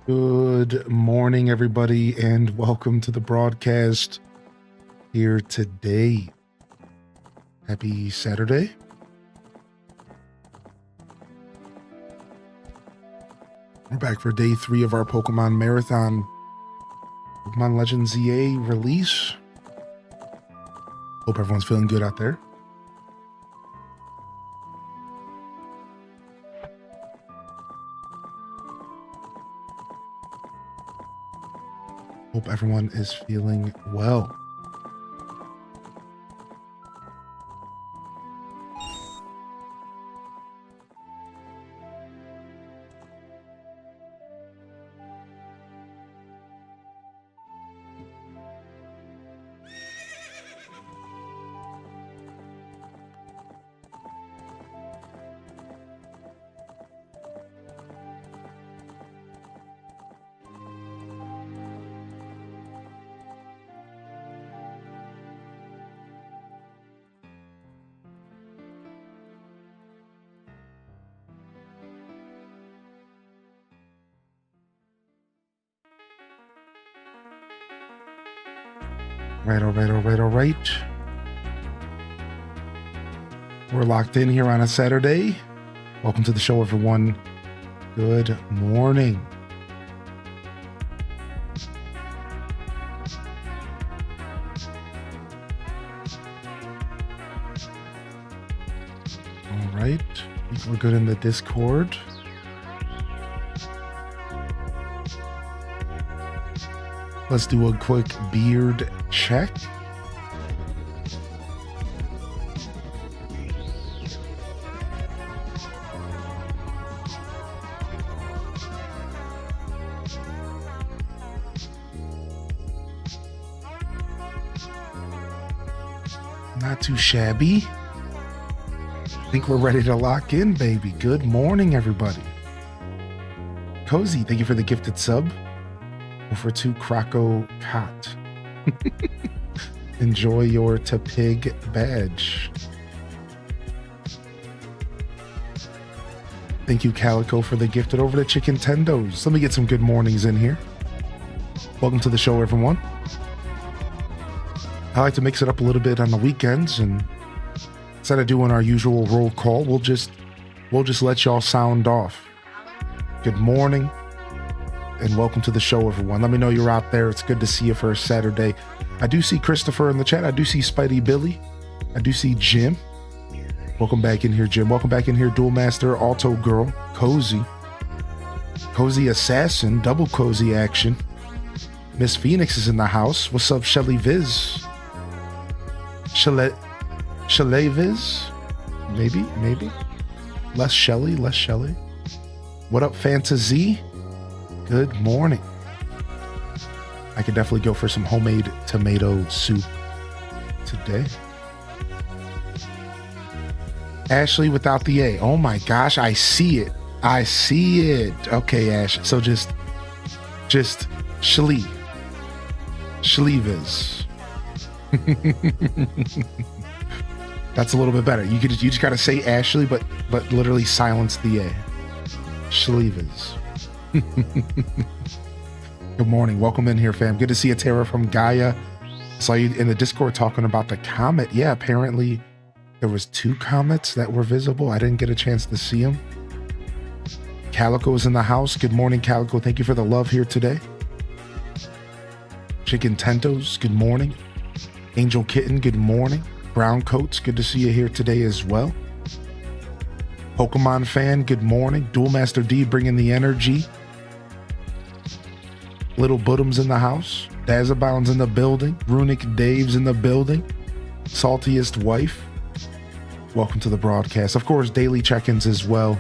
Good morning, everybody, and welcome to the broadcast here today. Happy Saturday. We're back for day 3 of our Pokemon Marathon. Pokemon Legends ZA release. Hope everyone's feeling good out there. Hope everyone is feeling well. All right. We're locked in here on a Saturday. Welcome to the show, everyone. Good morning. All right. I think we're good in the Discord. Let's do a quick beard check. Not too shabby. I think we're ready to lock in, baby. Good morning, everybody. Cozy, thank you for the gifted sub. For 2 Croco Cot. Enjoy your Tapig badge. Thank you, Calico, for the gifted over to Chicken Tendos. Let me get some good mornings in here. Welcome to the show, everyone. I like to mix it up a little bit on the weekends, and instead of doing our usual roll call, we'll just let y'all sound off. Good morning. And welcome to the show, everyone. Let me know you're out there. It's good to see you for a Saturday. I do see Christopher in the chat. I do see Spidey Billy. I do see Jim. Welcome back in here, Jim. Welcome back in here, Dual Master, Alto Girl, Cozy. Cozy Assassin, double cozy action. Miss Phoenix is in the house. What's up, Shelly Viz? Chalet Viz? Maybe. Less Shelly. What up, Fantasy? Good morning. I could definitely go for some homemade tomato soup today. Ashley without the A. Oh my gosh, I see it. Okay, Ash. So just Shlee Viz. That's a little bit better. You just gotta say Ashley, but literally silence the A. Shlee Viz. Good morning. Welcome in here, fam. Good to see you, Tara from Gaia. Saw you in the Discord talking about the comet. Yeah, apparently there was 2 comets that were visible. I didn't get a chance to see them. Calico's in the house. Good morning, Calico. Thank you for the love here today. Chicken Tentos, good morning. Angel Kitten, good morning. Brown Coats, good to see you here today as well. Pokemon fan, good morning. Dual Master D bringing the energy. Little Budum's in the house. Dazabound's in the building. Runic Dave's in the building. Saltiest Wife. Welcome to the broadcast. Of course, daily check-ins as well.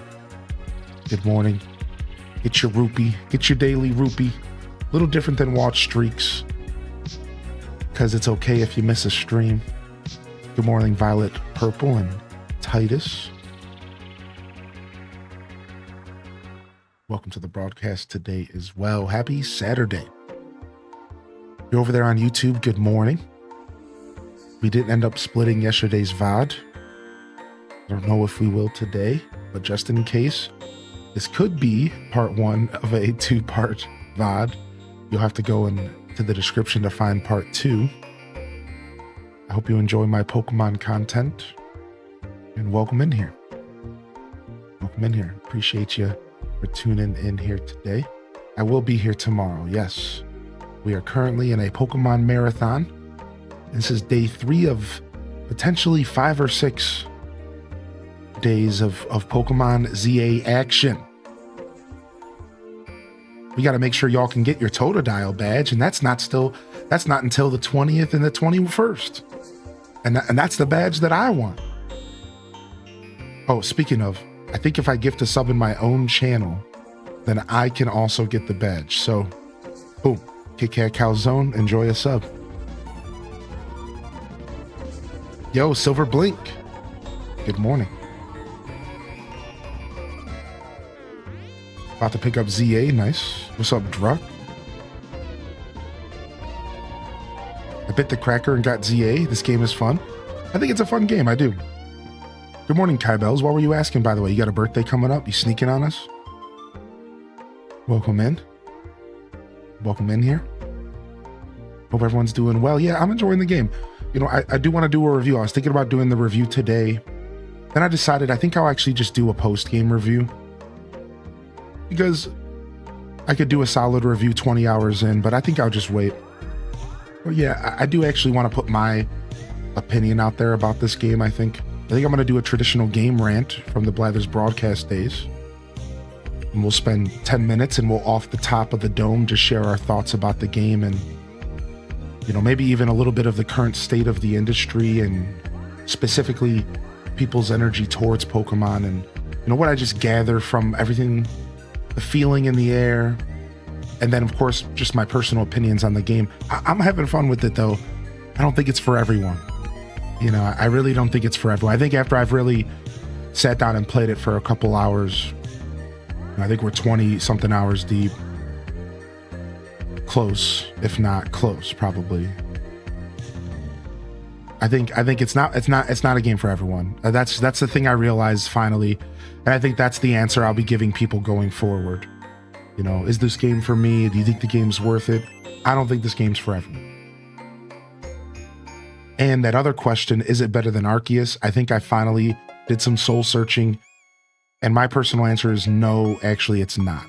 Good morning. Get your rupee. Get your daily rupee. A little different than watch streaks, because it's okay if you miss a stream. Good morning, Violet Purple and Titus. Welcome to the broadcast today as well. Happy Saturday. You're over there on YouTube. Good morning. We didn't end up splitting yesterday's VOD. I don't know if we will today, but just in case, This could be part 1 of a 2-part VOD. You'll have to go into the description to find part 2. I hope you enjoy my Pokemon content, and welcome in here. Welcome in here. Appreciate you for tuning in here today. I will be here tomorrow. Yes, we are currently in a Pokemon marathon. This is day 3 of potentially 5 or 6 days of Pokemon ZA action. We got to make sure y'all can get your Totodile badge, and that's not until the 20th and the 21st. And that's the badge that I want. Oh, speaking of, I think if I gift a sub in my own channel, then I can also get the badge. So, boom, Kit Kat Calzone, enjoy a sub. Yo, Silver Blink, good morning. About to pick up ZA, nice. What's up, Druck? I bit the cracker and got ZA. This game is fun. I think it's a fun game, I do. Good morning, Kai Bells. What were you asking, by the way? You got a birthday coming up? You sneaking on us? Welcome in. Welcome in here. Hope everyone's doing well. Yeah, I'm enjoying the game. You know, I do want to do a review. I was thinking about doing the review today. Then I decided I think I'll actually just do a post-game review. Because I could do a solid review 20 hours in, but I think I'll just wait. But yeah, I do actually want to put my opinion out there about this game, I think. I'm going to do a traditional game rant from the Blathers broadcast days. And we'll spend 10 minutes and we'll off the top of the dome just share our thoughts about the game and, you know, maybe even a little bit of the current state of the industry and specifically people's energy towards Pokemon and, you know, what I just gather from everything, the feeling in the air. And then, of course, just my personal opinions on the game. I'm having fun with it, though. I don't think it's for everyone. You know, I really don't think it's for everyone. I think after I've really sat down and played it for a couple hours, I think we're 20-something hours deep. Close, if not close, probably. I think it's not a game for everyone. That's the thing I realized finally, and I think that's the answer I'll be giving people going forward. You know, is this game for me? Do you think the game's worth it? I don't think this game's for everyone. And that other question, is it better than Arceus? I think I finally did some soul searching, and my personal answer is no, actually it's not.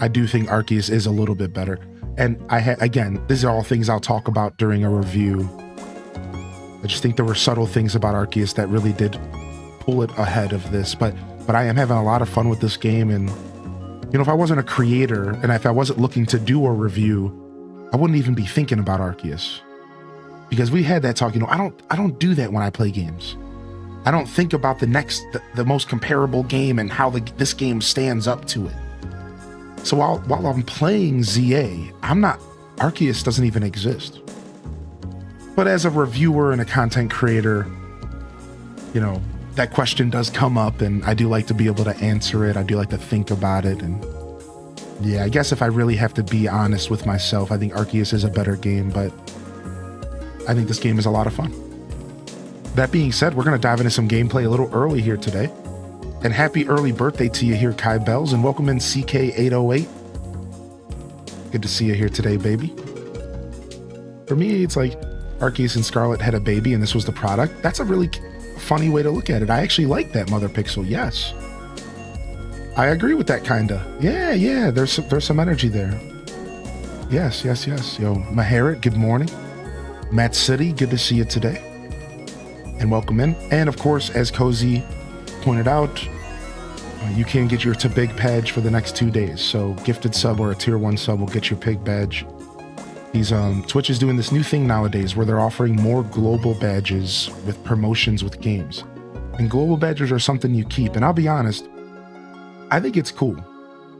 I do think Arceus is a little bit better. And again, these are all things I'll talk about during a review. I just think there were subtle things about Arceus that really did pull it ahead of this, but I am having a lot of fun with this game. And you know, if I wasn't a creator and if I wasn't looking to do a review, I wouldn't even be thinking about Arceus, because we had that talk. You know, I don't do that when I play games. I don't think about the most comparable game and how this game stands up to it. So while I'm playing ZA, Arceus doesn't even exist. But as a reviewer and a content creator, you know, that question does come up, and I do like to be able to answer it. I do like to think about it. And yeah, I guess if I really have to be honest with myself, I think Arceus is a better game, but I think this game is a lot of fun. That being said, we're going to dive into some gameplay a little early here today. And happy early birthday to you here, Kai Bells, and welcome in CK808. Good to see you here today, baby. For me, it's like Arceus and Scarlet had a baby and this was the product. That's a really funny way to look at it. I actually like that, Mother Pixel. Yes, I agree with that, kinda. Yeah, there's some energy there. Yes. Yo, Maharit, good morning. Matt City, good to see you today. And welcome in. And of course, as Cozy pointed out, you can get your to big badge for the next 2 days. So gifted sub or a tier 1 sub will get your pig badge. Twitch is doing this new thing nowadays where they're offering more global badges with promotions with games. And global badges are something you keep. And I'll be honest, I think it's cool.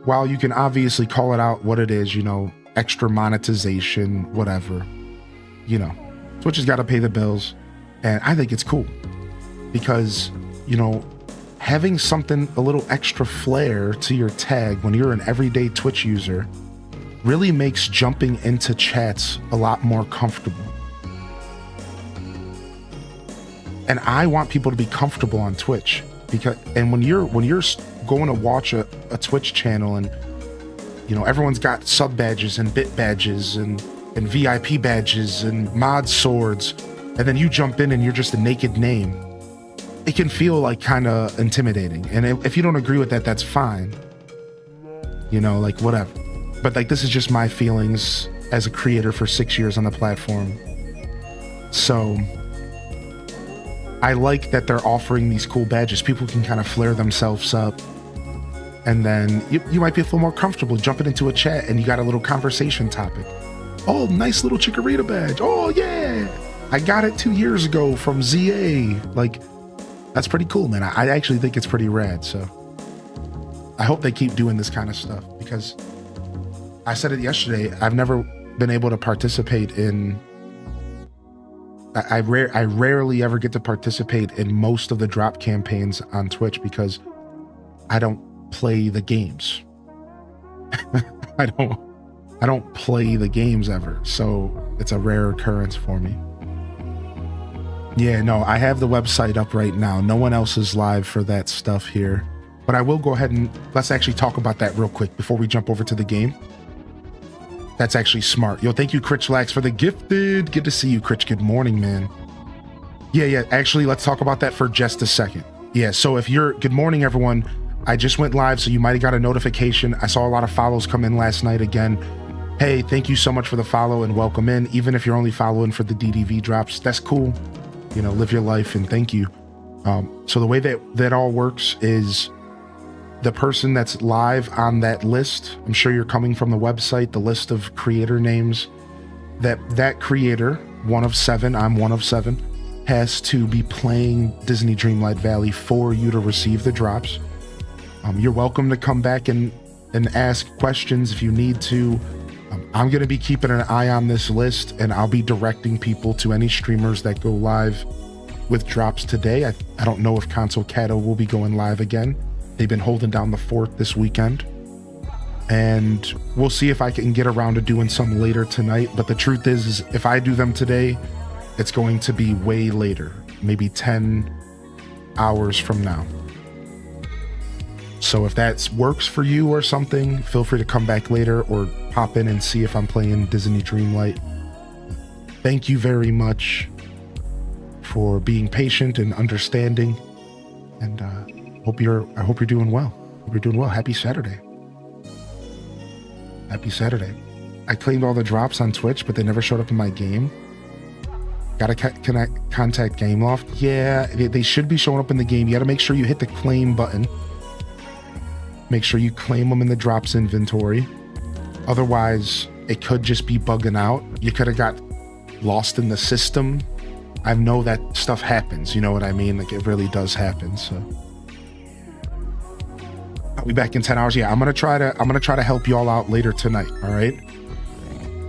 While you can obviously call it out what it is, you know, extra monetization, whatever, you know, Twitch has got to pay the bills. And I think it's cool because, you know, having something, a little extra flair to your tag when you're an everyday Twitch user really makes jumping into chats a lot more comfortable. And I want people to be comfortable on Twitch, because, and when you're going to watch a Twitch channel and, you know, everyone's got sub badges and bit badges and VIP badges and mod swords, and then you jump in and you're just a naked name. It can feel like kind of intimidating. And if you don't agree with that, that's fine. You know, like whatever. But like, this is just my feelings as a creator for 6 years on the platform. So I like that they're offering these cool badges. People can kind of flare themselves up. And then you might be a little more comfortable jumping into a chat and you got a little conversation topic. Oh, nice little Chikorita badge. Oh, yeah. I got it 2 years ago from ZA. Like, that's pretty cool, man. I actually think it's pretty rad. So I hope they keep doing this kind of stuff, because I said it yesterday. I've never been able to participate in. I rarely ever get to participate in most of the drop campaigns on Twitch because I don't play the games. I don't play the games ever. So it's a rare occurrence for me. Yeah, no, I have the website up right now. No one else is live for that stuff here. But I will go ahead and let's actually talk about that real quick before we jump over to the game. That's actually smart. Yo, thank you, Critchlax, for the gifted. Good to see you, Critch. Good morning, man. Yeah. Actually, let's talk about that for just a second. Yeah, so if you're... Good morning, everyone. I just went live, so you might have got a notification. I saw a lot of follows come in last night again. Hey, thank you so much for the follow and welcome in. Even if you're only following for the DDV drops, that's cool. You know, live your life and thank you. So the way that all works is the person that's live on that list, I'm sure you're coming from the website, the list of creator names, that creator, one of 7, I'm one of 7, has to be playing Disney Dreamlight Valley for you to receive the drops. You're welcome to come back and ask questions if you need to. I'm going to be keeping an eye on this list, and I'll be directing people to any streamers that go live with drops today. I don't know if Console Cato will be going live again. They've been holding down the fort this weekend. And we'll see if I can get around to doing some later tonight. But the truth is if I do them today, it's going to be way later, maybe 10 hours from now. So if that works for you or something, feel free to come back later or pop in and see if I'm playing Disney Dreamlight. Thank you very much for being patient and understanding. And I hope you're doing well. Hope you're doing well. Happy Saturday. Happy Saturday. I claimed all the drops on Twitch, but they never showed up in my game. Gotta contact Gameloft. Yeah, they should be showing up in the game. You gotta make sure you hit the claim button. Make sure you claim them in the drops inventory. Otherwise, it could just be bugging out. You could have got lost in the system. I know that stuff happens. You know what I mean? Like, it really does happen. So I'll be back in 10 hours. Yeah, I'm gonna try to help you all out later tonight. All right.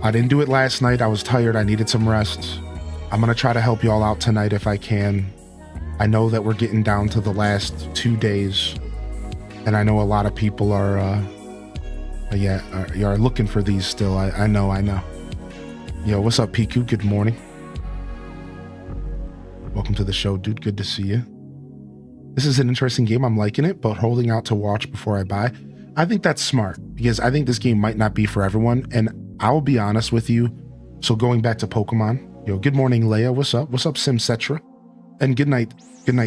I didn't do it last night. I was tired. I needed some rest. I'm gonna try to help you all out tonight if I can. I know that we're getting down to the last 2 days. And I know a lot of people are looking for these still. I know. Yo, what's up, Piku? Good morning. Welcome to the show, dude. Good to see you. This is an interesting game. I'm liking it, but holding out to watch before I buy. I think that's smart because I think this game might not be for everyone. And I'll be honest with you. So going back to Pokemon. Yo, good morning, Leia. What's up? What's up, Simcetra? And good night,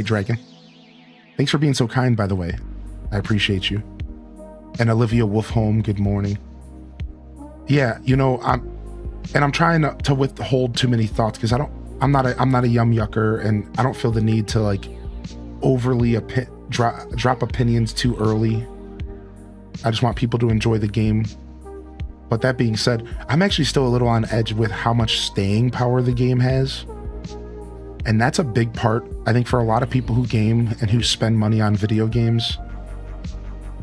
Dragon. Thanks for being so kind, by the way. I appreciate you. And Olivia Wolfholm, good morning. Yeah, you know, I'm trying to withhold too many thoughts because I'm not a yum yucker, and I don't feel the need to like overly drop opinions too early. I just want people to enjoy the game. But that being said, I'm actually still a little on edge with how much staying power the game has. And that's a big part, I think, for a lot of people who game and who spend money on video games.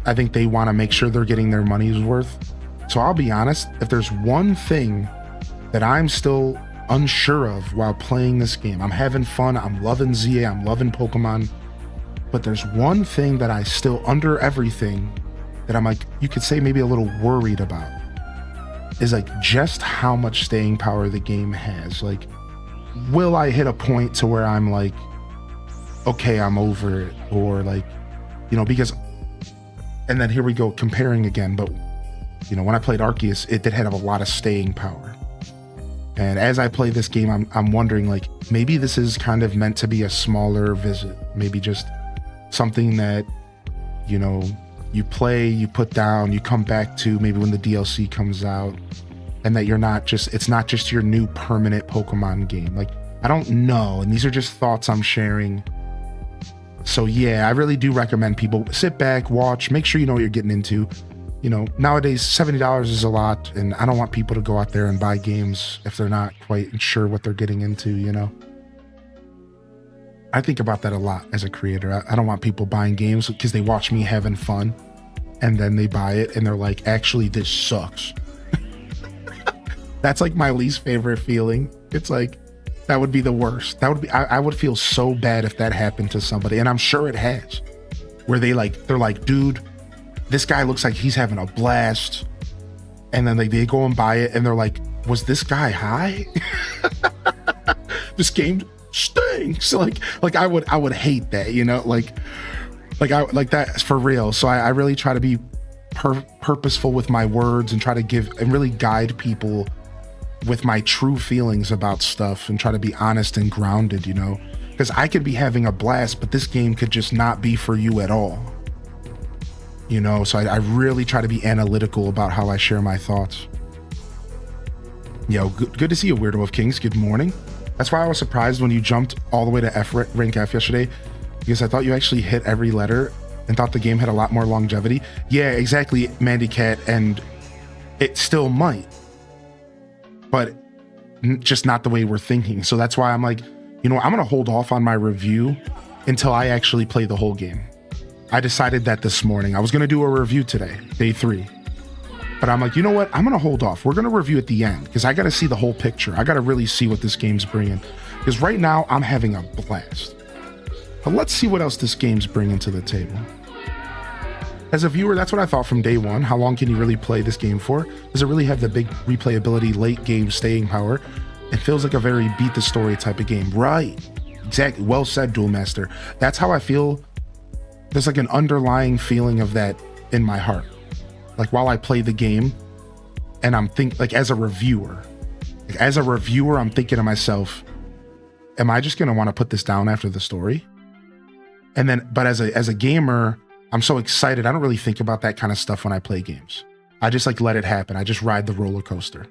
I think they want to make sure they're getting their money's worth. So I'll be honest, if there's one thing that I'm still unsure of while playing this game, I'm having fun, I'm loving ZA, I'm loving Pokemon, but there's one thing that I still, under everything, that I'm like, you could say maybe a little worried about, is like just how much staying power the game has. Like, will I hit a point to where I'm like, okay, I'm over it? Or like, you know, because And then here we go comparing again. But, you know, when I played Arceus, it did have a lot of staying power. And as I play this game, I'm wondering, like, maybe this is kind of meant to be a smaller visit. Maybe just something that, you know, you play, you put down, you come back to maybe when the DLC comes out, and that it's not just your new permanent Pokemon game. Like, I don't know. And these are just thoughts I'm sharing. So yeah, I really do recommend people sit back, watch, make sure you know what you're getting into. You know, nowadays $70 is a lot, and I don't want people to go out there and buy games if they're not quite sure what they're getting into, you know. I think about that a lot as a creator. I don't want people buying games because they watch me having fun and then they buy it and they're like, actually, this sucks. That's like my least favorite feeling. It's like, that would be the worst. I would feel so bad if that happened to somebody, and I'm sure it has, where they're like, dude, this guy looks like he's having a blast. And then they go and buy it and they're like, was this guy high? This game stinks. Like I would hate that, you know, like that's for real. So I really try to be purposeful with my words and try to give and really guide people with my true feelings about stuff and try to be honest and grounded, you know, because I could be having a blast, but this game could just not be for you at all. You know, so I really try to be analytical about how I share my thoughts. Yo, good to see you, Weirdo of Kings. Good morning. That's why I was surprised when you jumped all the way to rank F yesterday, because I thought you actually hit every letter and thought the game had a lot more longevity. Yeah, exactly, Mandy Cat, and it still might, but just not the way we're thinking. So that's why I'm like, you know, I'm gonna hold off on my review until I actually play the whole game. I decided that this morning. I was going to do a review today, day 3. But I'm like, you know what? I'm going to hold off. We're going to review at the end because I got to see the whole picture. I got to really see what this game's bringing. Because right now, I'm having a blast. But let's see what else this game's bringing to the table. As a viewer, that's what I thought from day 1. How long can you really play this game for? Does it really have the big replayability, late game staying power? It feels like a very beat the story type of game. Right. Exactly. Well said, Duel Master. That's how I feel. There's like an underlying feeling of that in my heart. Like while I play the game and I'm like as a reviewer, I'm thinking to myself, am I just going to want to put this down after the story? And then, but as a gamer, I'm so excited. I don't really think about that kind of stuff when I play games. I just like let it happen. I just ride the roller coaster.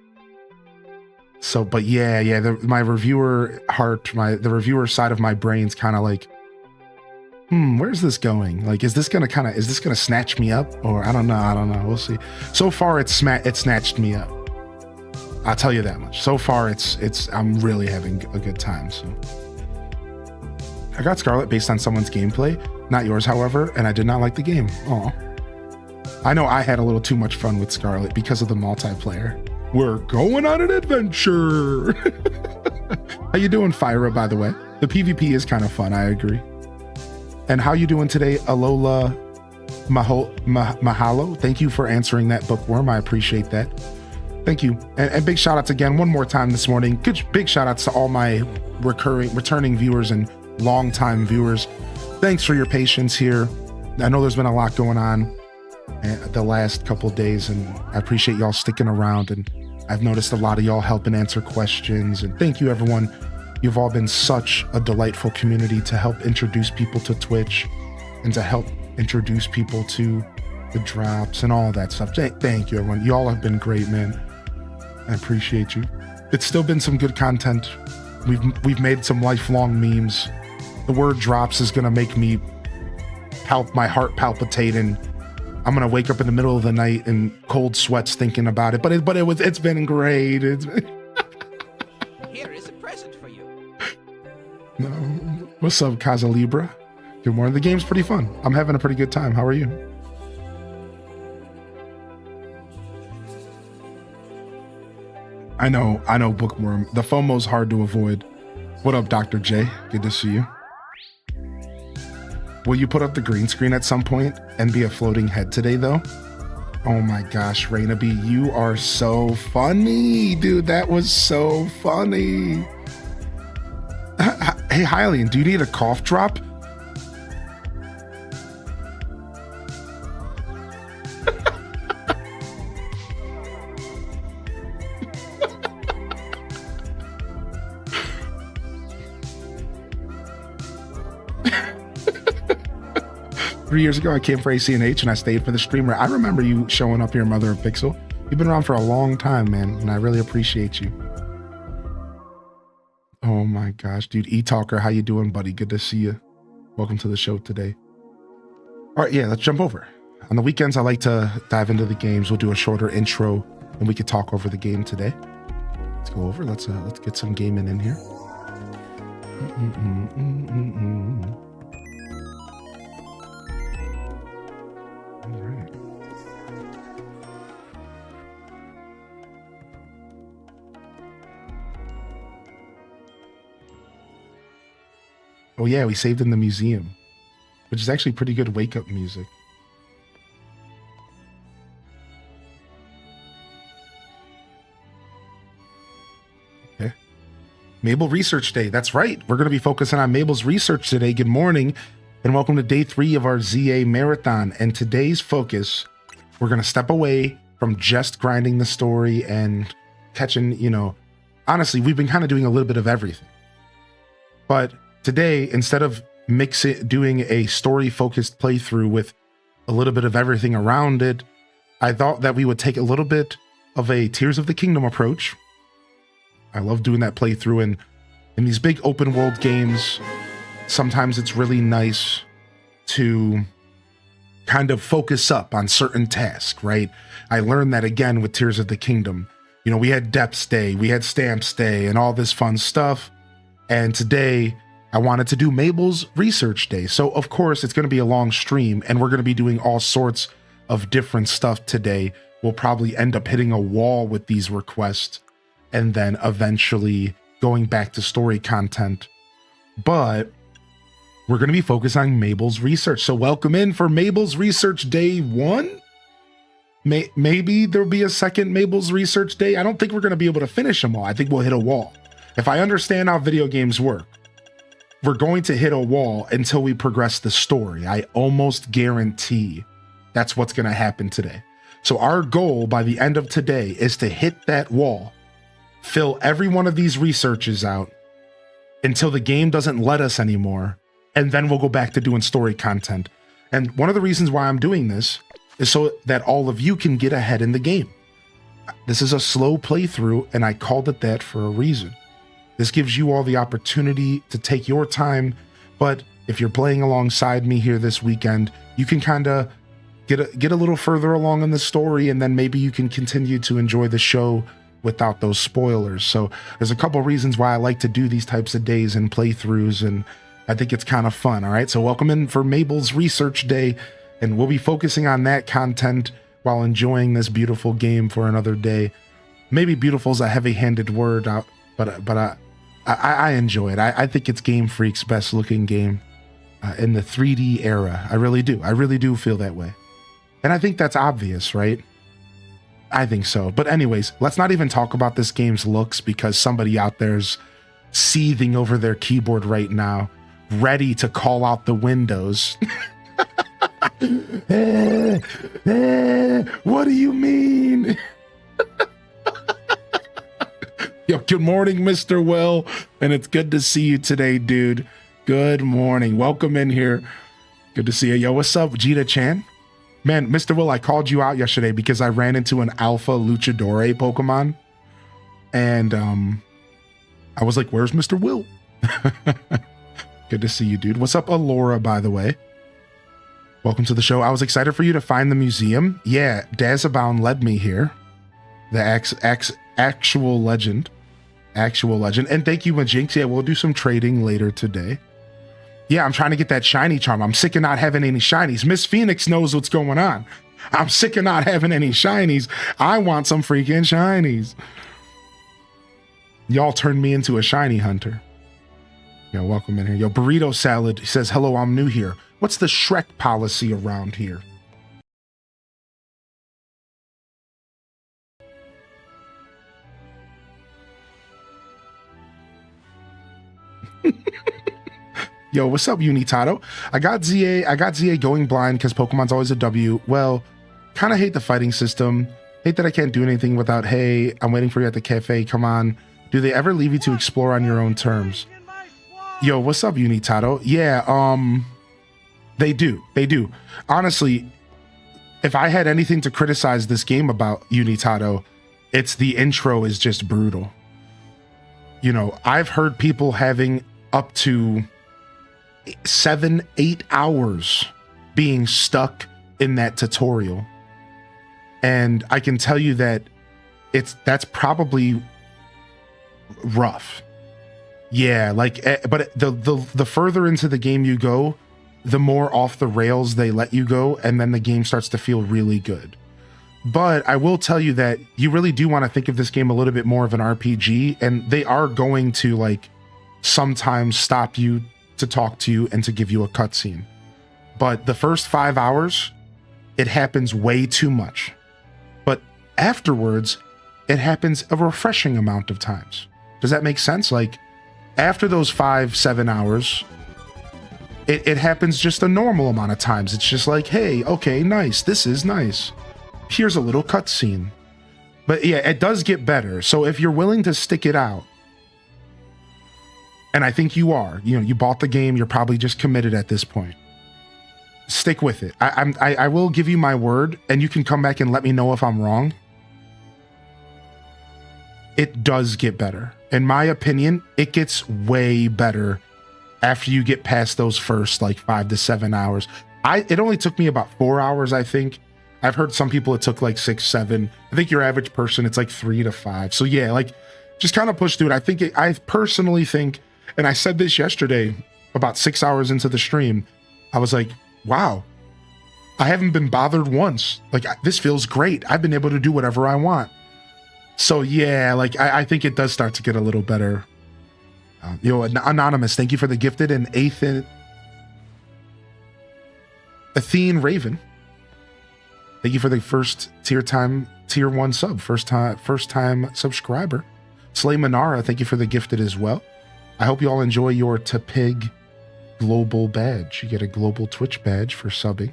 So, but yeah, my reviewer heart, the reviewer side of my brain's kind of like, where's this going? Like, is this gonna snatch me up? Or I don't know. We'll see. So far, it snatched me up. I'll tell you that much. So far, I'm really having a good time. So I got Scarlet based on someone's gameplay, not yours, however, and I did not like the game. Aw. I know I had a little too much fun with Scarlet because of the multiplayer. We're going on an adventure. How you doing, Fyra, by the way? The PvP is kind of fun, I agree. And how you doing today, Alola Mahalo? Thank you for answering that, Bookworm. I appreciate that. Thank you. And big shout outs again one more time this morning. Big shout outs to all my returning viewers and longtime viewers. Thanks for your patience here. I know there's been a lot going on the last couple of days, and I appreciate y'all sticking around. And I've noticed a lot of y'all helping answer questions. And thank you, everyone. You've all been such a delightful community to help introduce people to Twitch and to help introduce people to the drops and all that stuff. Thank you, everyone. You all have been great, man. I appreciate you. It's still been some good content. We've made some lifelong memes. The word drops is gonna make me my heart palpitate, and I'm gonna wake up in the middle of the night in cold sweats thinking about it. But it's been great. Here is a present for you. No. What's up, Casa Libra? Good morning. The game's pretty fun. I'm having a pretty good time. How are you? I know, Bookworm. The FOMO's hard to avoid. What up, Dr. J? Good to see you. Will you put up the green screen at some point and be a floating head today, though? Oh my gosh, Raina B, you are so funny, dude. That was so funny. Hey, Hylian, do you need a cough drop? 3 years ago, I came for ACNH and I stayed for the streamer. I remember you showing up here, Mother of Pixel. You've been around for a long time, man, and I really appreciate you. Oh my gosh, dude. E-Talker, how you doing, buddy? Good to see you. Welcome to the show today. All right, yeah, let's jump over. On the weekends, I like to dive into the games. We'll do a shorter intro and we could talk over the game today. Let's go over. Let's get some gaming in here. All right. Oh yeah, we saved in the museum, which is actually pretty good wake-up music. Okay. Mable Research Day. That's right. We're going to be focusing on Mable's research today. Good morning, and welcome to day 3 of our ZA Marathon. And today's focus, we're going to step away from just grinding the story and catching, honestly, we've been kind of doing a little bit of everything. But today, instead of doing a story-focused playthrough with a little bit of everything around it, I thought that we would take a little bit of a Tears of the Kingdom approach. I love doing that playthrough, and in these big open world games, sometimes it's really nice to kind of focus up on certain tasks, right? I learned that again with Tears of the Kingdom. We had Depths Day, we had Stamps Day, and all this fun stuff. And today, I wanted to do Mable's Research Day. So, of course, it's going to be a long stream, and we're going to be doing all sorts of different stuff today. We'll probably end up hitting a wall with these requests, and then eventually going back to story content. But we're going to be focused on Mable's research. So welcome in for Mable's Research Day 1. Maybe there'll be a second Mable's Research Day. I don't think we're going to be able to finish them all. I think we'll hit a wall. If I understand how video games work, we're going to hit a wall until we progress the story. I almost guarantee that's what's going to happen today. So our goal by the end of today is to hit that wall, fill every one of these researches out until the game doesn't let us anymore, and then we'll go back to doing story content. And one of the reasons why I'm doing this is so that all of you can get ahead in the game. This is a slow playthrough, and I called it that for a reason. This gives you all the opportunity to take your time, but if you're playing alongside me here this weekend, you can kind of get a little further along in the story, and then maybe you can continue to enjoy the show without those spoilers. So there's a couple reasons why I like to do these types of days and playthroughs, and I think it's kind of fun. All right, so welcome in for Mable's Research Day, and we'll be focusing on that content while enjoying this beautiful game for another day. Maybe beautiful is a heavy-handed word, but I enjoy it. I think it's Game Freak's best looking game in the 3D era. I really do. I really do feel that way. And I think that's obvious, right? I think so. But anyways, let's not even talk about this game's looks, because somebody out there's seething over their keyboard right now, ready to call out the windows. What do you mean? Yo, good morning, Mr. Will, and it's good to see you today, dude. Good morning. Welcome in here. Good to see you. Yo, what's up, Vegeta Chan? Man, Mr. Will, I called you out yesterday because I ran into an alpha Luchadore Pokemon, and I was like, where's Mr. Will? Good to see you, dude. What's up, Alora, by the way? Welcome to the show. I was excited for you to find the museum. Yeah, Dazabound led me here. The actual legend. And thank you, Majinx. Yeah, we'll do some trading later today. Yeah, I'm trying to get that shiny charm. I'm sick of not having any shinies. Miss Phoenix knows what's going on. I'm sick of not having any shinies. I want some freaking shinies. Y'all turned me into a shiny hunter. Yo, welcome in here. Yo, Burrito Salad says, hello, I'm new here. What's the Shrek policy around here? Yo, what's up, Unitato? I got ZA going blind because Pokemon's always a W. Well, kind of hate the fighting system. Hate that I can't do anything without, hey, I'm waiting for you at the cafe, come on. Do they ever leave you to explore on your own terms? Yo, what's up, Unitato? Yeah, They do. They do. Honestly, if I had anything to criticize this game about, Unitado, it's the intro is just brutal. You know, I've heard people having up to 7-8 hours being stuck in that tutorial. And I can tell you that that's probably rough. Yeah, like, but the further into the game you go, the more off the rails they let you go, and then the game starts to feel really good. But I will tell you that you really do want to think of this game a little bit more of an RPG, and they are going to, like, sometimes stop you to talk to you and to give you a cutscene. But the first 5 hours, it happens way too much. But afterwards, it happens a refreshing amount of times. Does that make sense? Like, after those 5-7 hours, it happens just a normal amount of times. It's just like, hey, okay, nice. This is nice. Here's a little cutscene. But yeah, it does get better. So if you're willing to stick it out, and I think you are, you know, you bought the game, you're probably just committed at this point. Stick with it. I will give you my word, and you can come back and let me know if I'm wrong. It does get better. In my opinion, it gets way better after you get past those first like 5 to 7 hours. It only took me about 4 hours, I think. I've heard some people it took like 6, 7. I think your average person, it's like 3 to 5. So yeah, like, just kind of push through it. I personally think, and I said this yesterday, about 6 hours into the stream, I was like, wow, I haven't been bothered once. Like, this feels great. I've been able to do whatever I want. So yeah, like, I think it does start to get a little better. Anonymous, thank you for the gifted, and Athene Raven, thank you for the first tier 1 sub, first time subscriber. Slay Manara, thank you for the gifted as well. I hope you all enjoy your Tapig global badge. You get a global Twitch badge for subbing.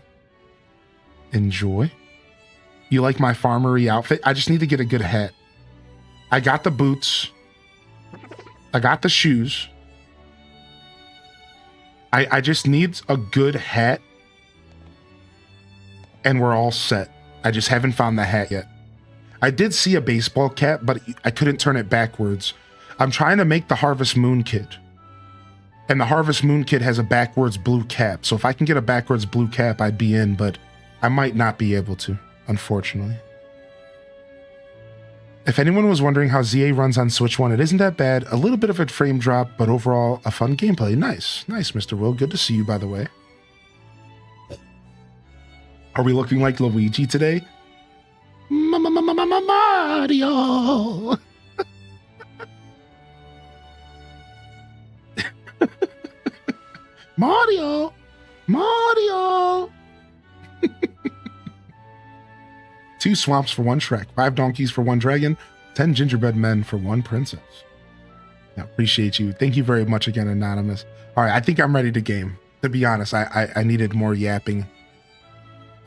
Enjoy. You like my farmery outfit? I just need to get a good hat. I got the boots. I got the shoes. I just need a good hat, and we're all set. I just haven't found the hat yet. I did see a baseball cap, but I couldn't turn it backwards. I'm trying to make the Harvest Moon kit, and the Harvest Moon kit has a backwards blue cap. So if I can get a backwards blue cap, I'd be in, but I might not be able to, unfortunately. If anyone was wondering how ZA runs on Switch 1, it isn't that bad. A little bit of a frame drop, but overall a fun gameplay. Nice. Nice, Mr. Will. Good to see you, by the way. Are we looking like Luigi today? Mario! Mario! Mario! 2 swamps for 1 Shrek, 5 donkeys for 1 dragon, 10 gingerbread men for 1 princess. I appreciate you. Thank you very much again, Anonymous. All right, I think I'm ready to game. To be honest, I needed more yapping.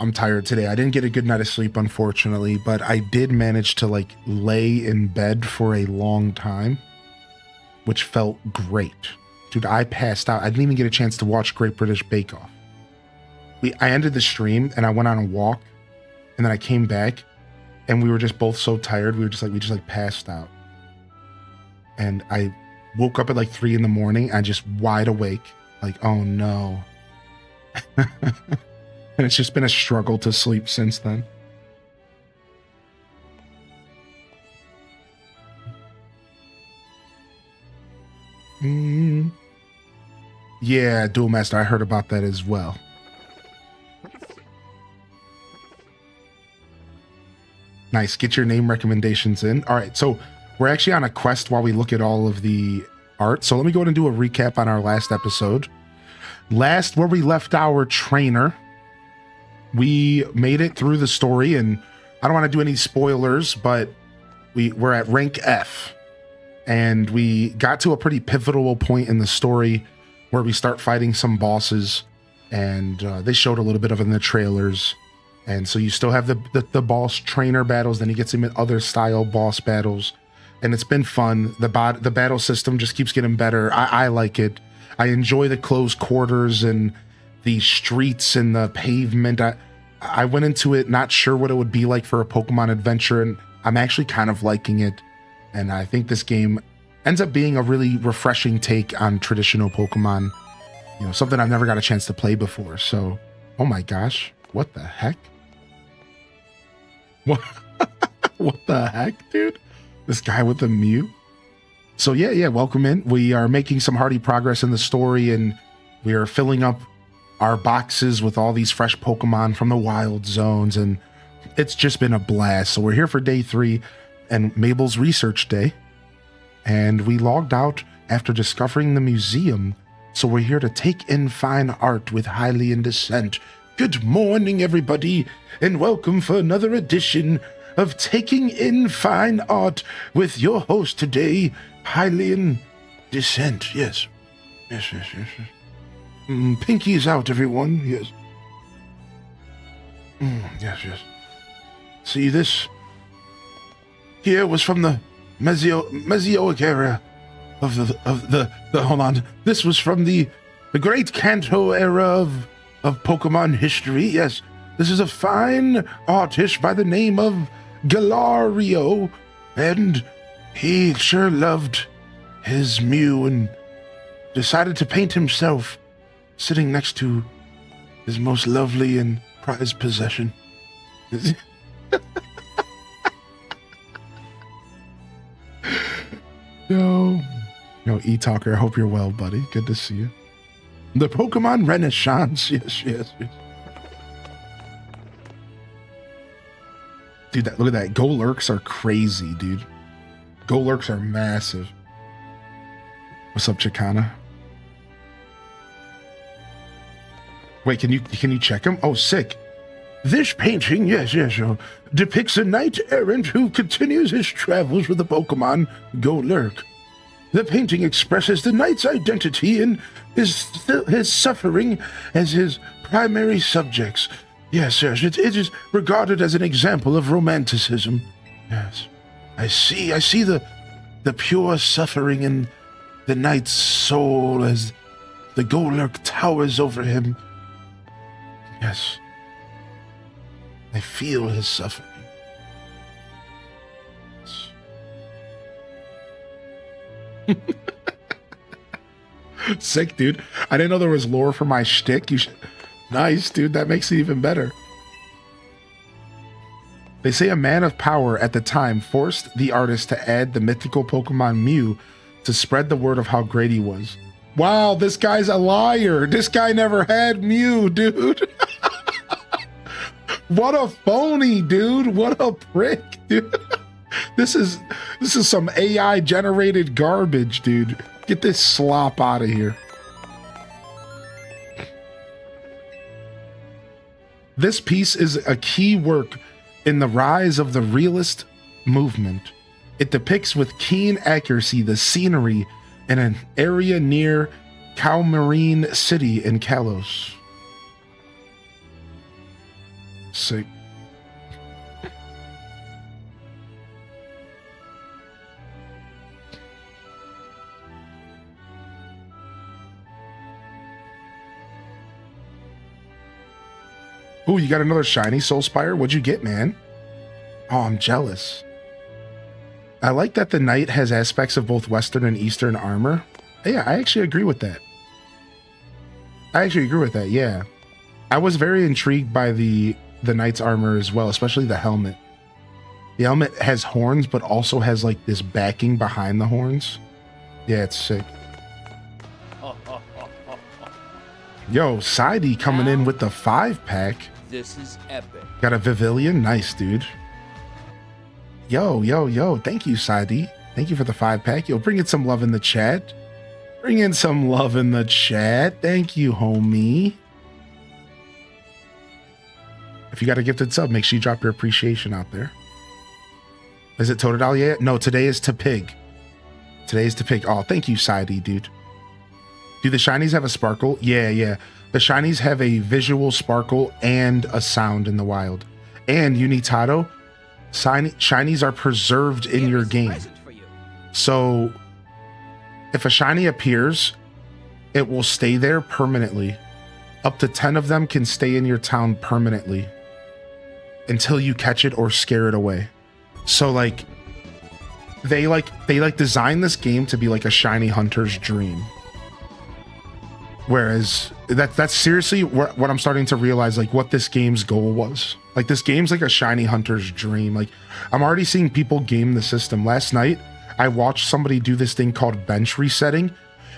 I'm tired today. I didn't get a good night of sleep, unfortunately, but I did manage to, like, lay in bed for a long time, which felt great. Dude, I passed out. I didn't even get a chance to watch Great British Bake Off. I ended the stream and I went on a walk, and then I came back and we were just both so tired. We just passed out. And I woke up at like 3 in the morning. I just wide awake. Like, oh no. And it's just been a struggle to sleep since then. Yeah, Duel Master, I heard about that as well. Nice, get your name recommendations in. All right, so we're actually on a quest while we look at all of the art. So let me go ahead and do a recap on our last episode. Last, where we left our trainer, we made it through the story, and I don't want to do any spoilers, but we're at rank F, and we got to a pretty pivotal point in the story where we start fighting some bosses, and they showed a little bit of it in the trailers. And so you still have the boss trainer battles, then you get some other style boss battles, and it's been fun. The battle system just keeps getting better. I like it. I enjoy the close quarters and the streets and the pavement. I went into it not sure what it would be like for a Pokemon adventure, and I'm actually kind of liking it. And I think this game ends up being a really refreshing take on traditional Pokemon. You know, something I've never got a chance to play before. So, oh my gosh, what the heck? What? What the heck, dude? This guy with the Mew? So yeah, welcome in. We are making some hearty progress in the story, and we are filling up our boxes with all these fresh Pokemon from the wild zones, and it's just been a blast. So we're here for day 3 and Mabel's research day, and we logged out after discovering the museum. So we're here to take in fine art with Hylian descent. Good morning, everybody, and welcome for another edition of Taking in Fine Art with your host today, Hylian descent. Yes. Pinky's out, everyone. Yes. Yes. See, this here was from the Mesozoic era of the hold on. This was from the great Kanto era of Pokemon history. Yes, this is a fine artist by the name of Galario, and he sure loved his Mew and decided to paint himself sitting next to his most lovely and prized possession. Yo, E-Talker, I hope you're well, buddy. Good to see you. The Pokemon Renaissance. Yes. Dude, look at that. Lurks are crazy, dude. Lurks are massive. What's up, Chicana? Wait, can you check him? Oh, sick. This painting, yes, depicts a knight errant who continues his travels with the Pokemon Lurk. The painting expresses the knight's identity and his suffering as his primary subjects. Yes, it is regarded as an example of romanticism. Yes, I see the pure suffering in the knight's soul as the Lurk towers over him. Yes, I feel his suffering. Sick, dude. I didn't know there was lore for my shtick. Nice, dude. That makes it even better. They say a man of power at the time forced the artist to add the mythical Pokemon Mew to spread the word of how great he was. Wow, this guy's a liar. This guy never had Mew, dude. What a phony, dude. What a prick, dude. This is some AI generated garbage, dude. Get this slop out of here. This piece is a key work in the rise of the realist movement. It depicts with keen accuracy the scenery in an area near Calmarine City in Kalos. Sick. Ooh, you got another shiny Soulspire? What'd you get, man? Oh, I'm jealous. I like that the knight has aspects of both Western and Eastern armor. Yeah, I actually agree with that. Yeah. I was very intrigued by the knight's armor as well, especially the helmet. The helmet has horns, but also has like this backing behind the horns. Yeah, it's sick. Yo, Sidey coming in with the 5-pack. This is epic. Got a Vivillon. Nice, dude. Yo. Thank you, Sidey. Thank you for the 5-pack. Yo, bring in some love in the chat. Thank you, homie. If you got a gifted sub, make sure you drop your appreciation out there. Is it Totodile yet? No, today is to Pig. Oh, thank you, Sidey, dude. Do the shinies have a sparkle? Yeah. The shinies have a visual sparkle and a sound in the wild. And Unitado, shinies are preserved in your game. So if a shiny appears, it will stay there permanently. Up to 10 of them can stay in your town permanently until you catch it or scare it away. So like they designed this game to be like a shiny hunter's dream. Whereas that's seriously what I'm starting to realize, like what this game's goal was. Like this game's like a shiny hunter's dream. Like I'm already seeing people game the system. Last night, I watched somebody do this thing called bench resetting,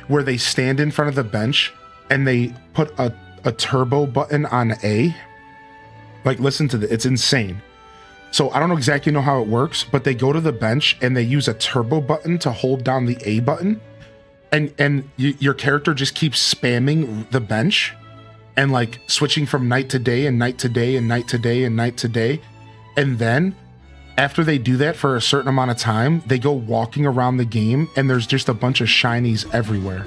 where they stand in front of the bench and they put a turbo button on A. Like listen to this, it's insane. So I don't exactly know how it works, but they go to the bench and they use a turbo button to hold down the A button. And your character just keeps spamming the bench and like switching from night to day and night to day and night to day and night to day. And then after they do that for a certain amount of time, they go walking around the game and there's just a bunch of shinies everywhere.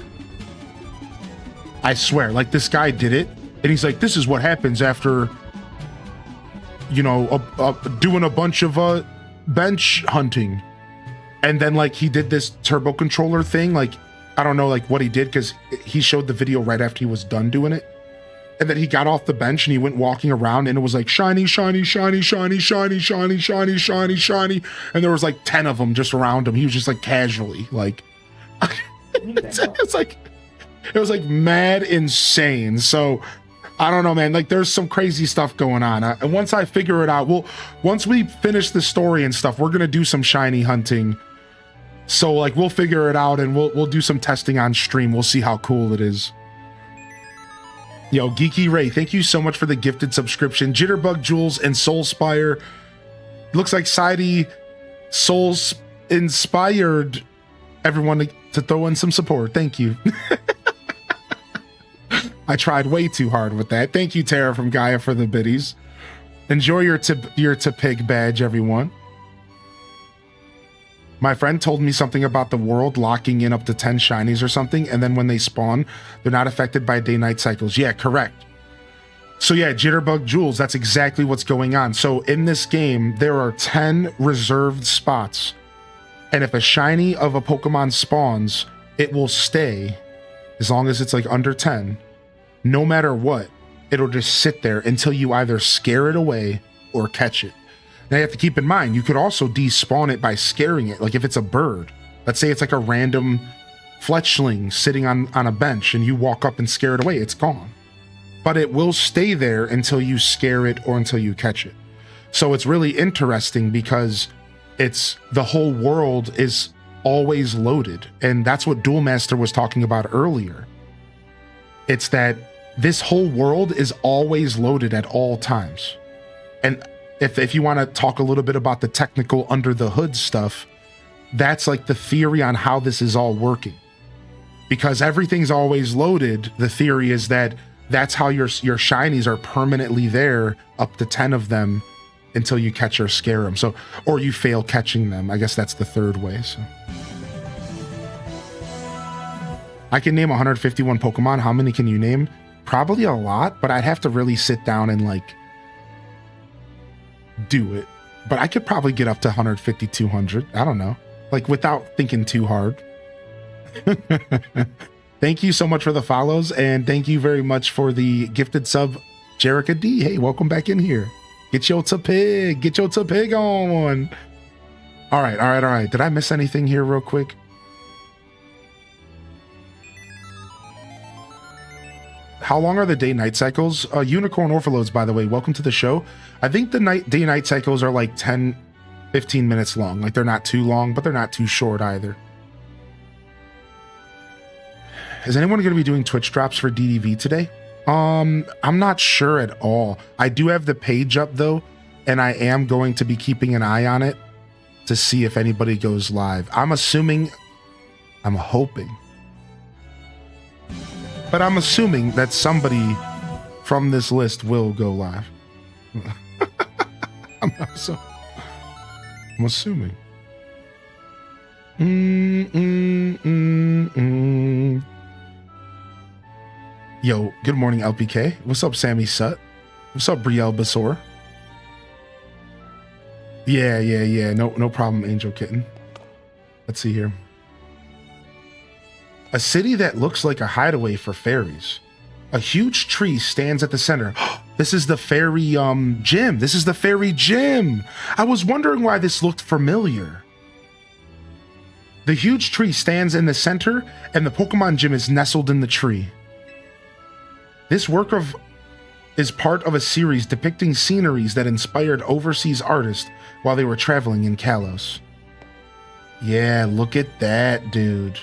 I swear, like this guy did it and he's like, this is what happens after, you know, doing a bunch of bench hunting. And then like he did this turbo controller thing, like I don't know like what he did because he showed the video right after he was done doing it. And then he got off the bench and he went walking around and it was like shiny, shiny, shiny, shiny, shiny, shiny, shiny, shiny, shiny. And there was like 10 of them just around him. He was just like casually like, it was like mad insane. So I don't know, man, like there's some crazy stuff going on. And once I figure it out, once we finish the story and stuff, we're going to do some shiny hunting. So like we'll figure it out and we'll do some testing on stream. We'll see how cool it is. Yo, Geeky Ray, thank you so much for the gifted subscription. Jitterbug Jules and Soulspire. Looks like Sidey Souls inspired everyone to throw in some support. Thank you. I tried way too hard with that. Thank you, Tara from Gaia, for the biddies. Enjoy your to pig badge, everyone. My friend told me something about the world locking in up to 10 shinies or something, and then when they spawn, they're not affected by day-night cycles. Yeah, correct. So yeah, Jitterbug Jules, that's exactly what's going on. So in this game, there are 10 reserved spots, and if a shiny of a Pokemon spawns, it will stay, as long as it's like under 10, no matter what, it'll just sit there until you either scare it away or catch it. Now you have to keep in mind, you could also despawn it by scaring it. Like if it's a bird, let's say it's like a random fletchling sitting on a bench and you walk up and scare it away, it's gone. But it will stay there until you scare it or until you catch it. So it's really interesting because the whole world is always loaded. And that's what Duel Master was talking about earlier. It's that this whole world is always loaded at all times. And if you want to talk a little bit about the technical under the hood stuff, that's like the theory on how this is all working. Because everything's always loaded, the theory is that that's how your shinies are permanently there, up to 10 of them, until you catch or scare them. So, or you fail catching them. I guess that's the third way. So I can name 151 Pokemon. How many can you name? Probably a lot, but I'd have to really sit down and like do it. But I could probably get up to 150, 200. I don't know. Like without thinking too hard. Thank you so much for the follows, and thank you very much for the gifted sub, Jerica D. Hey, welcome back in here. Get your to pig on. All right. Did I miss anything here real quick? How long are the day-night cycles? Unicorn Orphaloads, by the way, welcome to the show. I think the day-night cycles are like 10, 15 minutes long. Like they're not too long, but they're not too short either. Is anyone going to be doing Twitch drops for DDV today? I'm not sure at all. I do have the page up though, and I am going to be keeping an eye on it to see if anybody goes live. I'm hoping. But I'm assuming that somebody from this list will go live. I'm assuming. Yo, good morning, LPK. What's up, Sammy Sut? What's up, Brielle Basor? Yeah. No problem, Angel Kitten. Let's see here. A city that looks like a hideaway for fairies. A huge tree stands at the center. This is the fairy gym. This is the fairy gym. I was wondering why this looked familiar. The huge tree stands in the center, and the Pokemon gym is nestled in the tree. This work is part of a series depicting sceneries that inspired overseas artists while they were traveling in Kalos. Yeah, look at that, dude.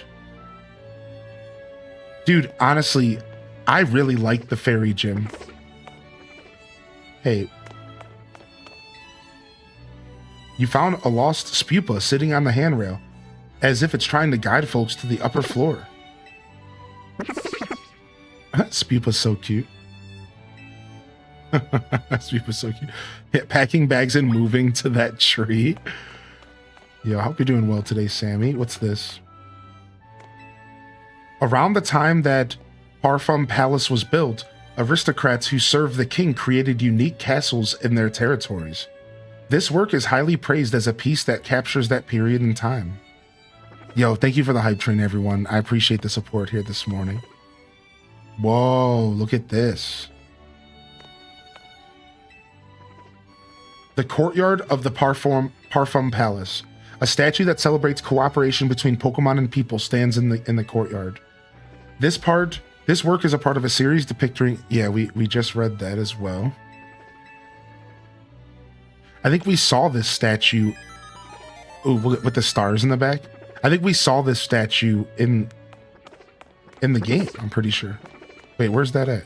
Dude, honestly, I really like the fairy gym. Hey. You found a lost Spupa sitting on the handrail, as if it's trying to guide folks to the upper floor. Spupa's so cute. Spupa's so cute. Yeah, packing bags and moving to that tree. Yo, I hope you're doing well today, Sammy. What's this? Around the time that Parfum Palace was built, aristocrats who served the king created unique castles in their territories. This work is highly praised as a piece that captures that period in time. Yo, thank you for the hype train, everyone. I appreciate the support here this morning. Whoa, look at this. The courtyard of the Parfum Palace. A statue that celebrates cooperation between Pokemon and people stands in the courtyard. This work is a part of a series depicting... Yeah, we just read that as well. I think we saw this statue... Ooh, with the stars in the back. I think we saw this statue in the game, I'm pretty sure. Wait, where's that at?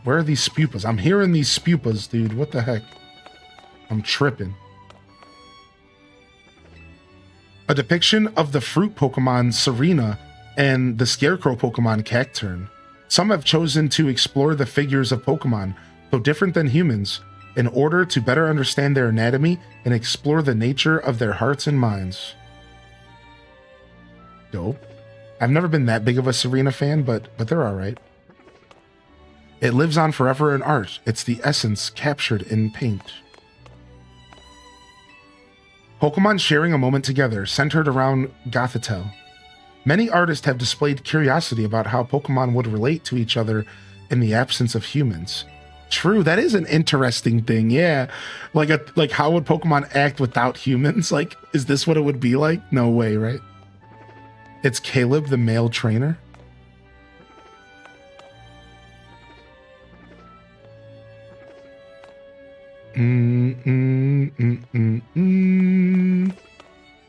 Where are these Spupas? I'm hearing these Spupas, dude. What the heck? I'm tripping. A depiction of the fruit Pokemon Serena and the Scarecrow Pokemon Cacturne. Some have chosen to explore the figures of Pokemon, though different than humans, in order to better understand their anatomy and explore the nature of their hearts and minds. Dope. I've never been that big of a Serena fan, but they're alright. It lives on forever in art. It's the essence captured in paint. Pokemon sharing a moment together, centered around Gothitelle. Many artists have displayed curiosity about how Pokemon would relate to each other in the absence of humans. True, that is an interesting thing, yeah. Like how would Pokemon act without humans? Like, is this what it would be like? No way, right? It's Caleb, the male trainer.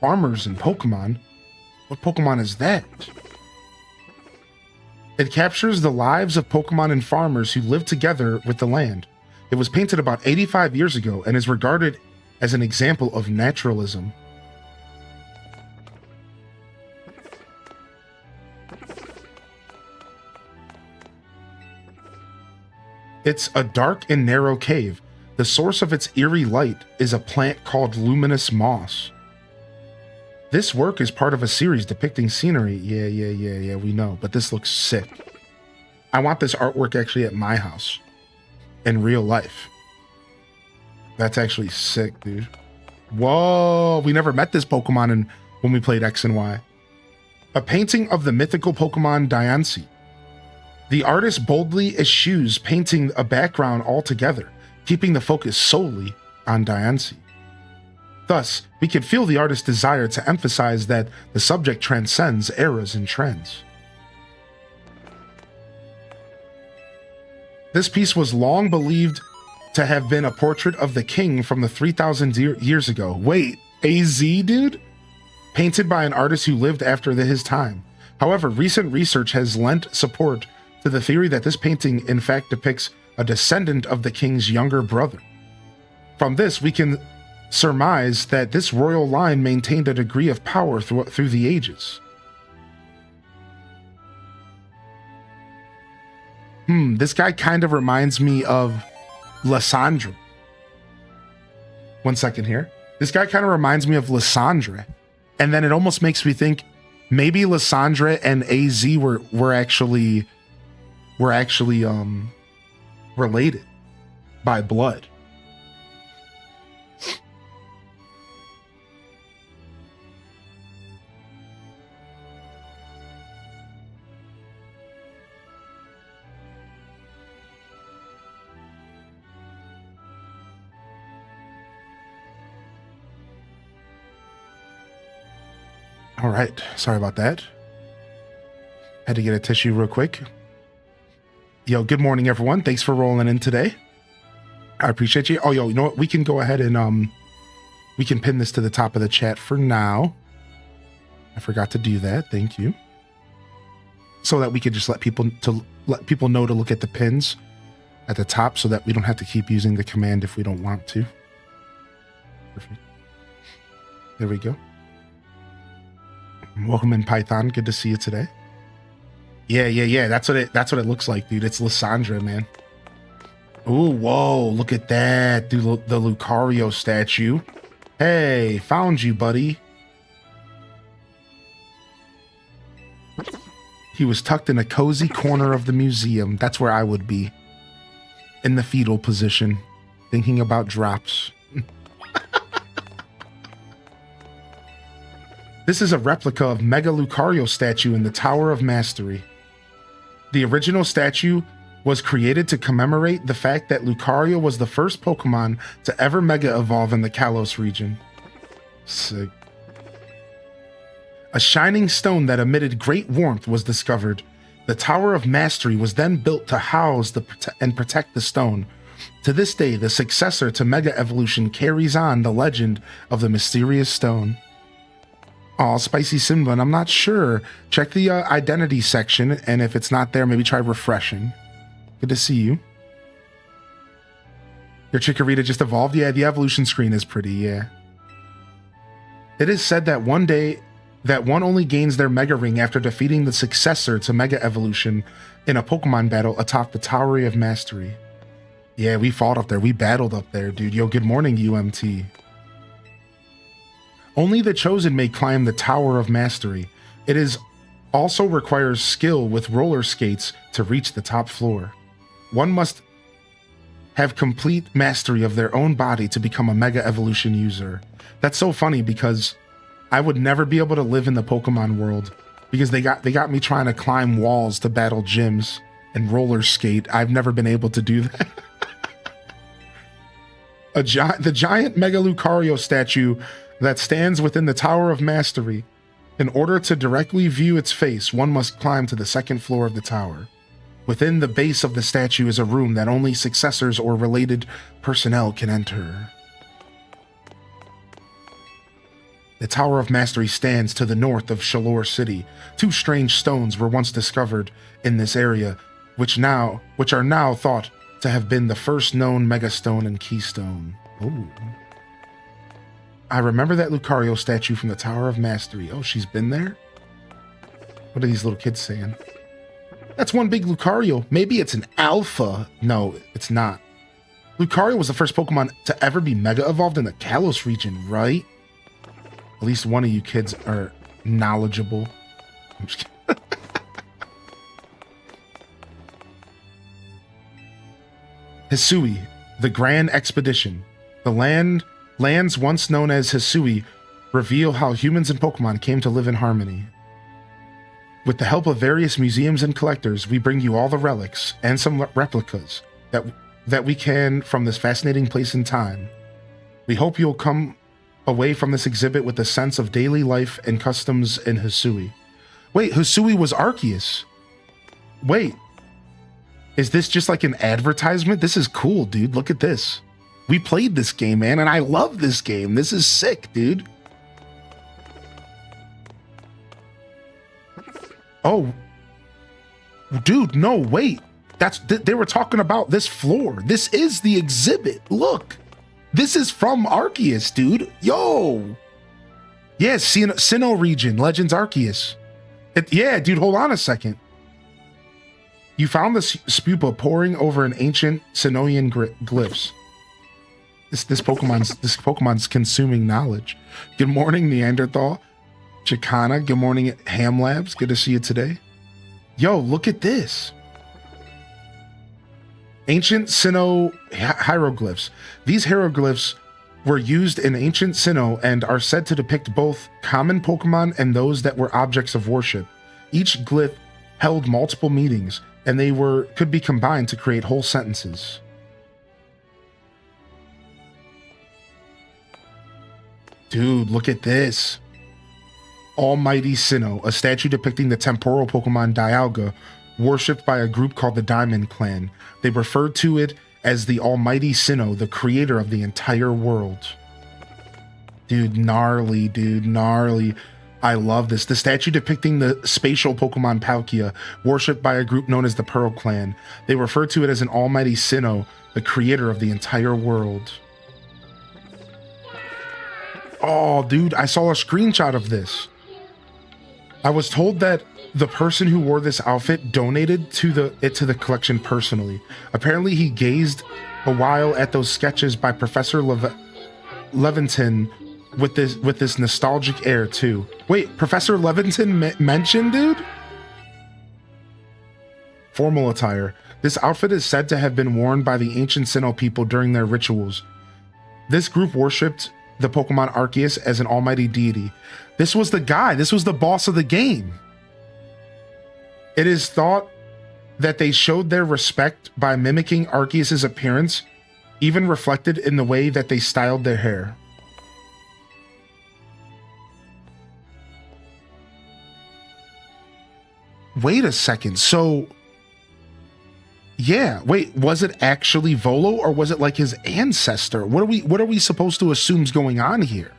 Farmers and Pokemon? What Pokemon is that? It captures the lives of Pokemon and farmers who live together with the land. It was painted about 85 years ago and is regarded as an example of naturalism. It's a dark and narrow cave. The source of its eerie light is a plant called luminous moss. This work is part of a series depicting scenery. Yeah, we know, but this looks sick. I want this artwork actually at my house in real life. That's actually sick, dude. Whoa, we never met this Pokemon when we played X and Y. A painting of the mythical Pokemon Diancie. The artist boldly eschews painting a background altogether, keeping the focus solely on Diancie. Thus, we can feel the artist's desire to emphasize that the subject transcends eras and trends. This piece was long believed to have been a portrait of the king from the 3,000 years ago. Wait, AZ, dude? Painted by an artist who lived after his time. However, recent research has lent support to the theory that this painting in fact depicts a descendant of the king's younger brother. From this, we can surmise that this royal line maintained a degree of power through the ages. This guy kind of reminds me of Lysandre. One second here. This guy kind of reminds me of Lysandre. And then it almost makes me think maybe Lysandre and AZ were actually related by blood. All right. Sorry about that. Had to get a tissue real quick. Yo, good morning, everyone. Thanks for rolling in today. I appreciate you. Oh, yo, you know what? We can go ahead and we can pin this to the top of the chat for now. I forgot to do that. Thank you. So that we could just let people know to look at the pins at the top, so that we don't have to keep using the command if we don't want to. Perfect. There we go. Welcome in, Python. Good to see you today. Yeah. That's what it looks like, dude. It's Lysandra, man. Ooh, whoa, look at that, dude. The Lucario statue. Hey, found you, buddy. He was tucked in a cozy corner of the museum. That's where I would be. In the fetal position, thinking about drops. This is a replica of Mega Lucario statue in the Tower of Mastery. The original statue was created to commemorate the fact that Lucario was the first Pokemon to ever Mega Evolve in the Kalos region. Sick. A shining stone that emitted great warmth was discovered. The Tower of Mastery was then built to house and protect the stone. To this day, the successor to Mega Evolution carries on the legend of the mysterious stone. Oh, Spicy Simba, I'm not sure. Check the identity section, and if it's not there, maybe try refreshing. Good to see you. Your Chikorita just evolved? Yeah, the evolution screen is pretty, yeah. It is said that one only gains their Mega Ring after defeating the successor to Mega Evolution in a Pokemon battle atop the Tower of Mastery. Yeah, we fought up there. We battled up there, dude. Yo, good morning, UMT. Only the chosen may climb the Tower of Mastery. It also requires skill with roller skates to reach the top floor. One must have complete mastery of their own body to become a Mega Evolution user. That's so funny because I would never be able to live in the Pokemon world because they got me trying to climb walls to battle gyms and roller skate. I've never been able to do that. The giant Mega Lucario statue that stands within the Tower of Mastery. In order to directly view its face, one must climb to the second floor of the tower. Within the base of the statue is a room that only successors or related personnel can enter. The Tower of Mastery stands to the north of Shalor City. Two strange stones were once discovered in this area, which are now thought to have been the first known Megastone and Keystone. Ooh. I remember that Lucario statue from the Tower of Mastery. Oh, she's been there? What are these little kids saying? That's one big Lucario. Maybe it's an alpha. No, it's not. Lucario was the first Pokemon to ever be Mega Evolved in the Kalos region, right? At least one of you kids are knowledgeable. I'm just kidding. Hisui, the Grand Expedition. The lands once known as Hisui reveal how humans and Pokemon came to live in harmony. With the help of various museums and collectors, we bring you all the relics and some replicas that we can from this fascinating place in time. We hope you'll come away from this exhibit with a sense of daily life and customs in Hisui. Wait, Hisui was Arceus. Wait, is this just like an advertisement? This is cool, dude. Look at this. We played this game, man, and I love this game. This is sick, dude. Oh, dude, no, wait. They were talking about this floor. This is the exhibit. Look, this is from Arceus, dude. Yo. Yes, Sinnoh region, Legends Arceus. Yeah, dude, hold on a second. You found the spupa pouring over an ancient Sinnohian glyphs. This Pokemon's consuming knowledge. Good morning, Neanderthal. Chicana, good morning, Ham Labs. Good to see you today. Yo, look at this. Ancient Sinnoh hieroglyphs. These hieroglyphs were used in ancient Sinnoh and are said to depict both common Pokemon and those that were objects of worship. Each glyph held multiple meanings, and they could be combined to create whole sentences. Dude, look at this. Almighty Sinnoh, a statue depicting the temporal Pokemon Dialga, worshipped by a group called the Diamond Clan. They referred to it as the Almighty Sinnoh, the creator of the entire world. Dude, gnarly, dude, gnarly. I love this. The statue depicting the spatial Pokemon Palkia, worshipped by a group known as the Pearl Clan. They refer to it as an Almighty Sinnoh, the creator of the entire world. Oh, dude, I saw a screenshot of this. I was told that the person who wore this outfit donated to the collection personally. Apparently, he gazed a while at those sketches by Professor Levinton with this nostalgic air too. Wait, Professor Levinton mentioned, dude? Formal attire. This outfit is said to have been worn by the ancient Sinnoh people during their rituals. This group worshipped the Pokemon Arceus as an almighty deity. This was the guy. This was the boss of the game. It is thought that they showed their respect by mimicking Arceus's appearance, even reflected in the way that they styled their hair. Wait a second. So, yeah. Wait, was it actually Volo or was it like his ancestor? What are we supposed to assume's going on here?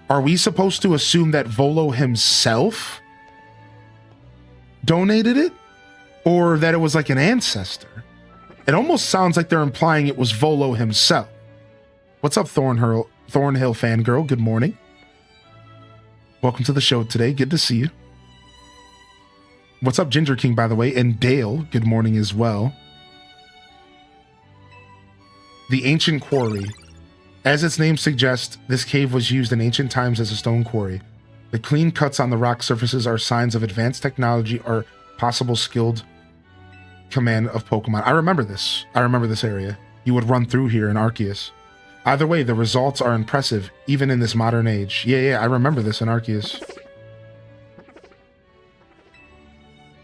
Are we supposed to assume that Volo himself donated it, or that it was like an ancestor? It almost sounds like they're implying it was Volo himself. What's up, Thornhill fangirl? Good morning. Welcome to the show today. Good to see you. What's up, Ginger King, by the way, and Dale, good morning as well. The Ancient Quarry. As its name suggests, this cave was used in ancient times as a stone quarry. The clean cuts on the rock surfaces are signs of advanced technology or possible skilled command of Pokemon. I remember this. I remember this area. You would run through here in Arceus. Either way, the results are impressive, even in this modern age. Yeah, I remember this in Arceus.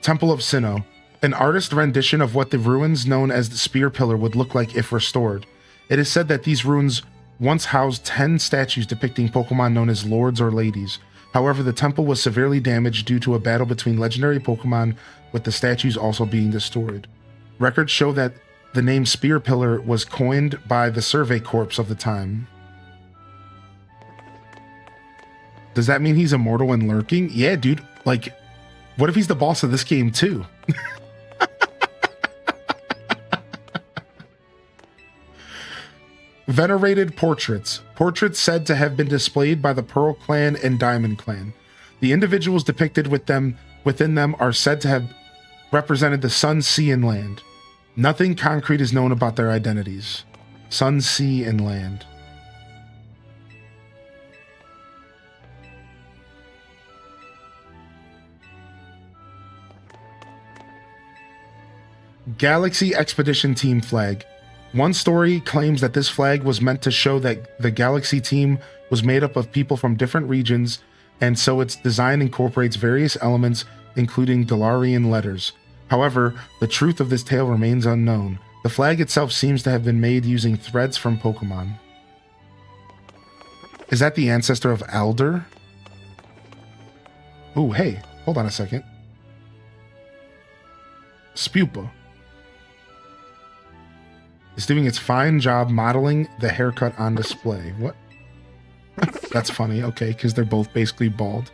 Temple of Sinnoh. An artist rendition of what the ruins known as the Spear Pillar would look like if restored. It is said that these ruins once housed 10 statues depicting Pokemon known as lords or ladies. However, the temple was severely damaged due to a battle between legendary Pokemon, with the statues also being destroyed. Records show that the name Spear Pillar was coined by the Survey Corps of the time. Does that mean he's immortal and lurking? Yeah, dude. Like, what if he's the boss of this game too? Venerated portraits. Portraits said to have been displayed by the Pearl Clan and Diamond Clan. The individuals depicted within them are said to have represented the Sun, Sea, and Land. Nothing concrete is known about their identities. Sun, Sea, and Land. Galaxy Expedition Team flag. One story claims that this flag was meant to show that the Galaxy team was made up of people from different regions, and so its design incorporates various elements, including Galarian letters. However, the truth of this tale remains unknown. The flag itself seems to have been made using threads from Pokemon. Is that the ancestor of Alder? Oh, hey, hold on a second. Spupa is doing its fine job modeling the haircut on display. What? That's funny. Okay, because they're both basically bald.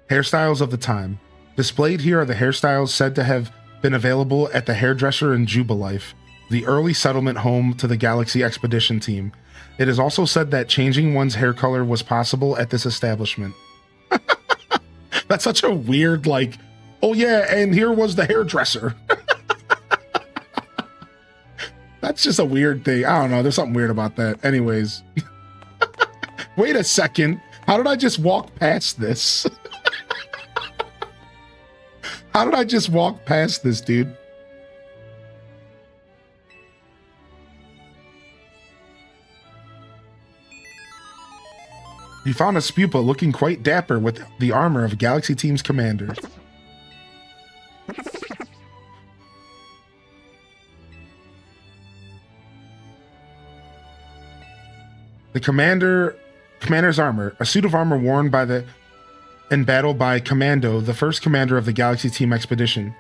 Hairstyles of the time. Displayed here are the hairstyles said to have been available at the hairdresser in Jubilife, the early settlement home to the Galaxy Expedition team. It is also said that changing one's hair color was possible at this establishment. That's such a weird, like, oh yeah, and here was the hairdresser. That's just a weird thing. I don't know. There's something weird about that. Anyways. Wait a second. How did I just walk past this? How did I just walk past this, dude? You found a Spupa looking quite dapper with the armor of Galaxy Team's commander. The commander's armor, a suit of armor worn in battle by Commando, the first commander of the Galaxy Expedition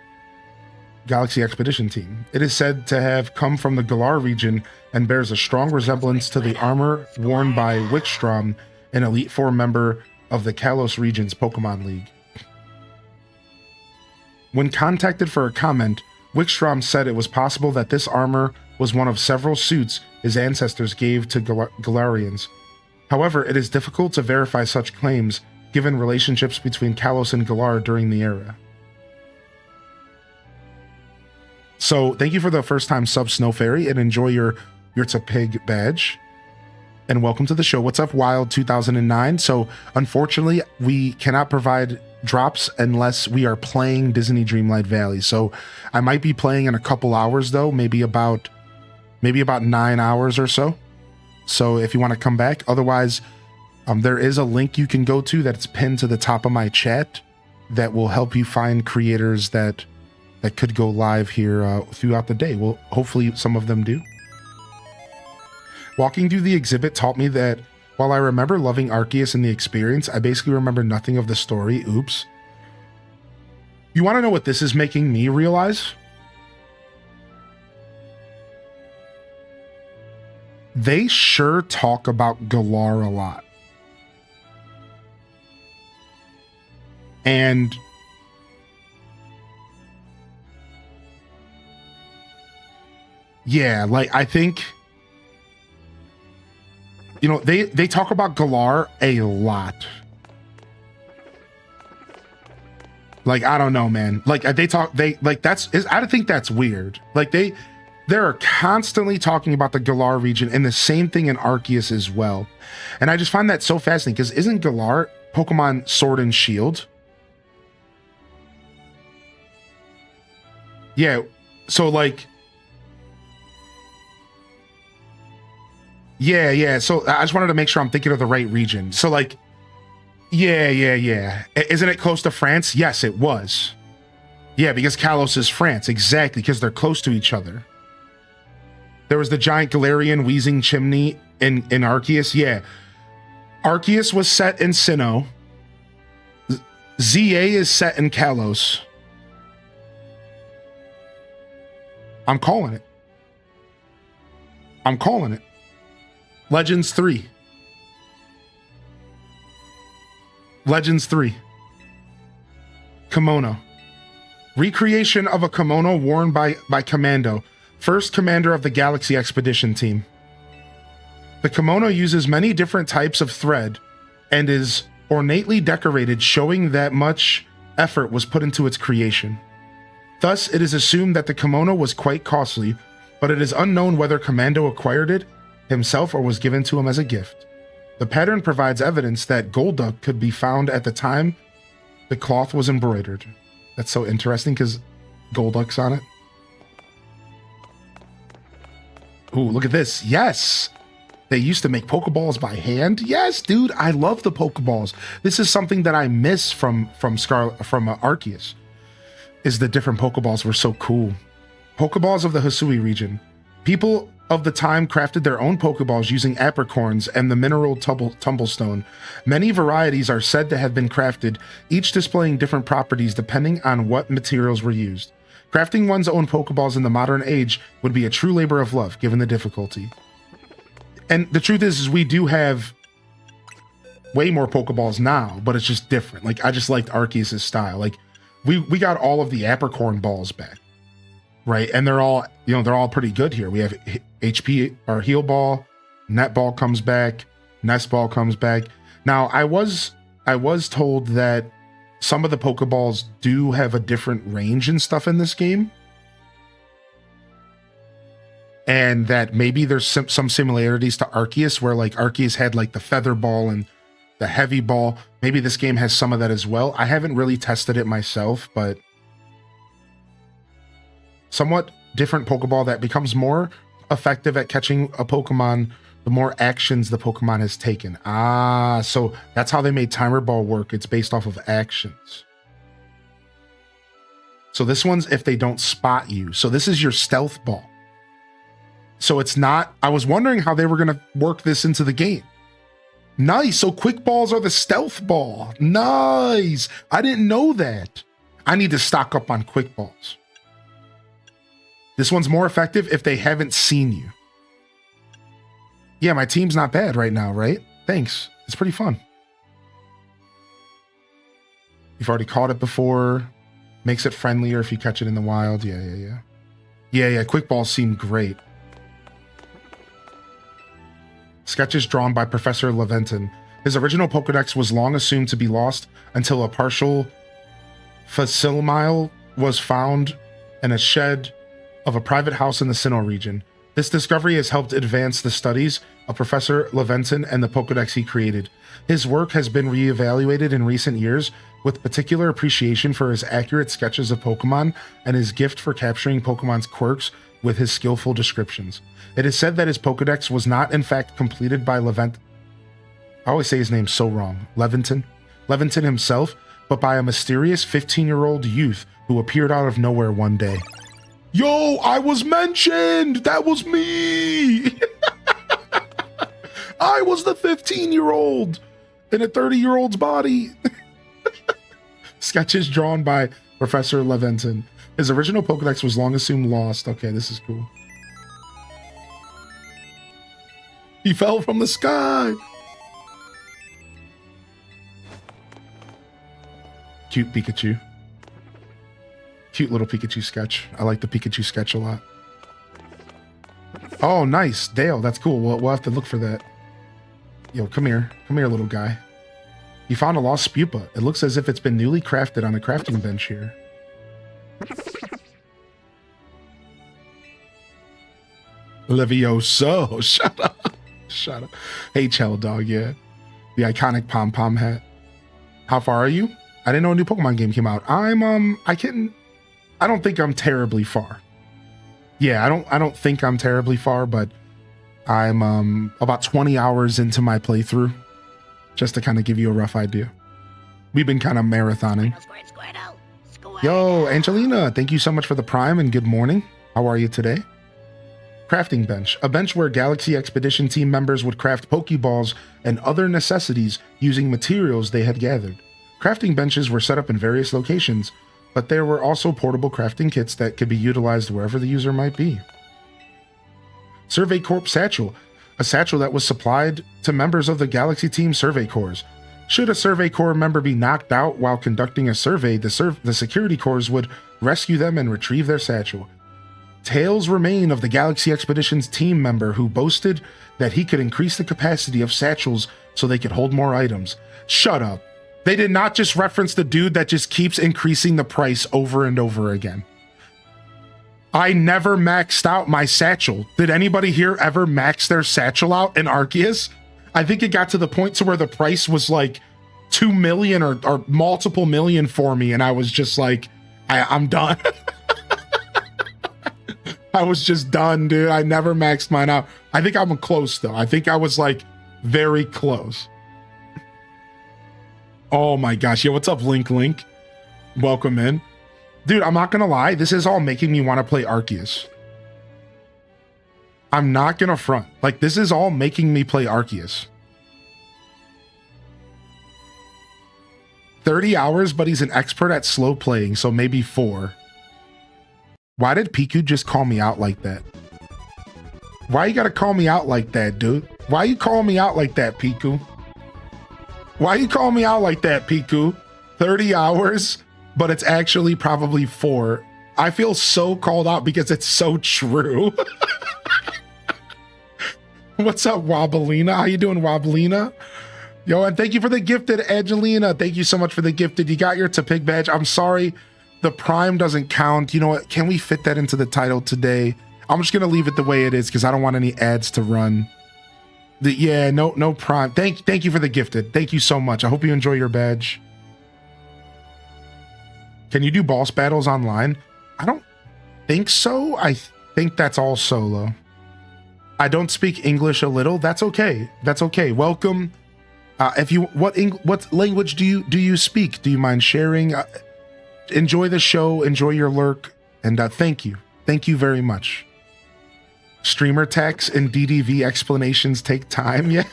Team. It is said to have come from the Galar region and bears a strong resemblance to the armor worn by Wickstrom, an Elite Four member of the Kalos region's Pokemon League. When contacted for a comment, Wickstrom said it was possible that this armor was one of several suits his ancestors gave to Galarians. However, it is difficult to verify such claims given relationships between Kalos and Galar during the era. So, thank you for the first time sub, Snow Fairy, and enjoy your It's a Pig badge. And welcome to the show. What's up, Wild 2009? So, unfortunately, we cannot provide drops unless we are playing Disney Dreamlight Valley. So, I might be playing in a couple hours, though, maybe about 9 hours or so. So, if you want to come back, otherwise, there is a link you can go to that's pinned to the top of my chat that will help you find creators that could go live here throughout the day. Well, hopefully some of them do. Walking through the exhibit taught me that while I remember loving Arceus and the experience, I basically remember nothing of the story. Oops. You want to know what this is making me realize? They sure talk about Galar a lot. And yeah, like I think, you know, they talk about Galar a lot. Like, I don't know, man. Like I think that's weird. Like they're constantly talking about the Galar region, and the same thing in Arceus as well. And I just find that so fascinating because isn't Galar Pokemon Sword and Shield? Yeah, so like, yeah. So I just wanted to make sure I'm thinking of the right region. So like, yeah. Isn't it close to France? Yes, it was. Yeah, because Kalos is France, exactly, because they're close to each other. There was the giant Galarian wheezing chimney in Arceus. Yeah, Arceus was set in Sinnoh. ZA is set in Kalos. I'm calling it. Legends 3. Kimono. Recreation of a kimono worn by Commando, first commander of the Galaxy Expedition Team. The kimono uses many different types of thread and is ornately decorated, showing that much effort was put into its creation. Thus, it is assumed that the kimono was quite costly, but it is unknown whether Commando acquired it himself or was given to him as a gift. The pattern provides evidence that Golduck could be found at the time the cloth was embroidered. That's so interesting because Golduck's on it. Ooh, look at this. Yes! They used to make Pokeballs by hand. Yes, dude, I love the Pokeballs. This is something that I miss from Arceus. Is the different Pokeballs were so cool. Pokeballs of the Hisui region. People of the time crafted their own Pokeballs using apricorns and the mineral tumblestone. Many varieties are said to have been crafted, each displaying different properties depending on what materials were used. Crafting one's own Pokeballs in the modern age would be a true labor of love, given the difficulty. And the truth is we do have way more Pokeballs now, but it's just different. Like, I just liked Arceus' style. Like, we got all of the apricorn balls back, right? And they're all, they're all pretty good here. We have HP or Heal Ball, Net Ball comes back, Nest Ball comes back. Now, I was told that some of the Pokeballs do have a different range and stuff in this game. And that maybe there's some similarities to Arceus, where like Arceus had like the Feather Ball and the Heavy Ball. Maybe this game has some of that as well. I haven't really tested it myself, but somewhat different Pokeball that becomes more effective at catching a Pokemon the more actions the Pokemon has taken. Ah, so that's how they made Timer Ball work. It's based off of actions. So this one's if they don't spot you. So this is your Stealth Ball. So it's not, I was wondering how they were going to work this into the game. Nice. So quick balls are the stealth ball. Nice. I didn't know that. I need to stock up on quick balls. This one's more effective if they haven't seen you. Yeah, my team's not bad right now, right? Thanks. It's pretty fun. You've already caught it before. Makes it friendlier if you catch it in the wild. Yeah, quick balls seem great. Sketches drawn by Professor Leventon. His original Pokedex was long assumed to be lost until a partial facsimile was found in a shed of a private house in the Sinnoh region. This discovery has helped advance the studies of Professor Leventon and the Pokedex he created. His work has been reevaluated in recent years with particular appreciation for his accurate sketches of Pokemon and his gift for capturing Pokemon's quirks with his skillful descriptions. It is said that his Pokedex was not in fact completed by Leventon. I always say his name so wrong. Leventon himself, but by a mysterious 15-year-old youth who appeared out of nowhere one day. Yo, I was mentioned! That was me! I was the 15-year-old in a 30-year-old's body. Sketches drawn by Professor Leventon. His original Pokedex was long assumed lost. Okay, this is cool. He fell from the sky. Cute Pikachu. Cute little Pikachu sketch. I like the Pikachu sketch a lot. Oh, nice. Dale, that's cool. We'll have to look for that. Yo, come here. Come here, little guy. You found a lost Spupa. It looks as if it's been newly crafted on a crafting bench here. Levioso. Shut up. Shut up. Hey, Chell Dog, yeah. The iconic pom-pom hat. How far are you? I didn't know a new Pokemon game came out. I don't think I'm terribly far. Yeah, I don't think I'm terribly far, but I'm about 20 hours into my playthrough. Just to kind of give you a rough idea. We've been kind of marathoning. Yo, Angelina, thank you so much for the Prime and good morning. How are you today? Crafting bench. A bench where Galaxy Expedition team members would craft Pokeballs and other necessities using materials they had gathered. Crafting benches were set up in various locations, but there were also portable crafting kits that could be utilized wherever the user might be. Survey Corp Satchel. A satchel that was supplied to members of the Galaxy Team Survey Corps. Should a Survey Corps member be knocked out while conducting a survey, the Security Corps would rescue them and retrieve their satchel. Tales remain of the Galaxy Expedition's team member who boasted that he could increase the capacity of satchels so they could hold more items. Shut up. They did not just reference the dude that just keeps increasing the price over and over again. I never maxed out my satchel. Did anybody here ever max their satchel out in Arceus? I think it got to the point to where the price was like 2 million or multiple million for me, and I was just like, I'm done. I was just done, dude. I never maxed mine out. I think I'm close, though. I think I was like very close. Oh my gosh. Yo, what's up, Link? Welcome in. Dude, I'm not gonna lie, this is all making me want to play Arceus. I'm not gonna front. Like, this is all making me play Arceus. 30 hours, but he's an expert at slow playing, so maybe 4. Why did Piku just call me out like that? Why you gotta call me out like that, dude? Why you call me out like that, Piku? Why you call me out like that, Piku? 30 hours? But it's actually probably 4. I feel so called out because it's so true. What's up, Wobbleina? How you doing, Wobbleina? Yo, and thank you for the gifted, Angelina. Thank you so much for the gifted. You got your Tepig badge. I'm sorry, the Prime doesn't count. You know what? Can we fit that into the title today? I'm just gonna leave it the way it is because I don't want any ads to run. Yeah, no Prime. Thank you for the gifted. Thank you so much. I hope you enjoy your badge. Can you do boss battles online? I don't think so. I think that's all solo. I don't speak English a little. That's okay. That's okay. Welcome. What language do you speak? Do you mind sharing? Enjoy the show. Enjoy your lurk. And thank you. Thank you very much. Streamer tax and DDV explanations take time. Yeah.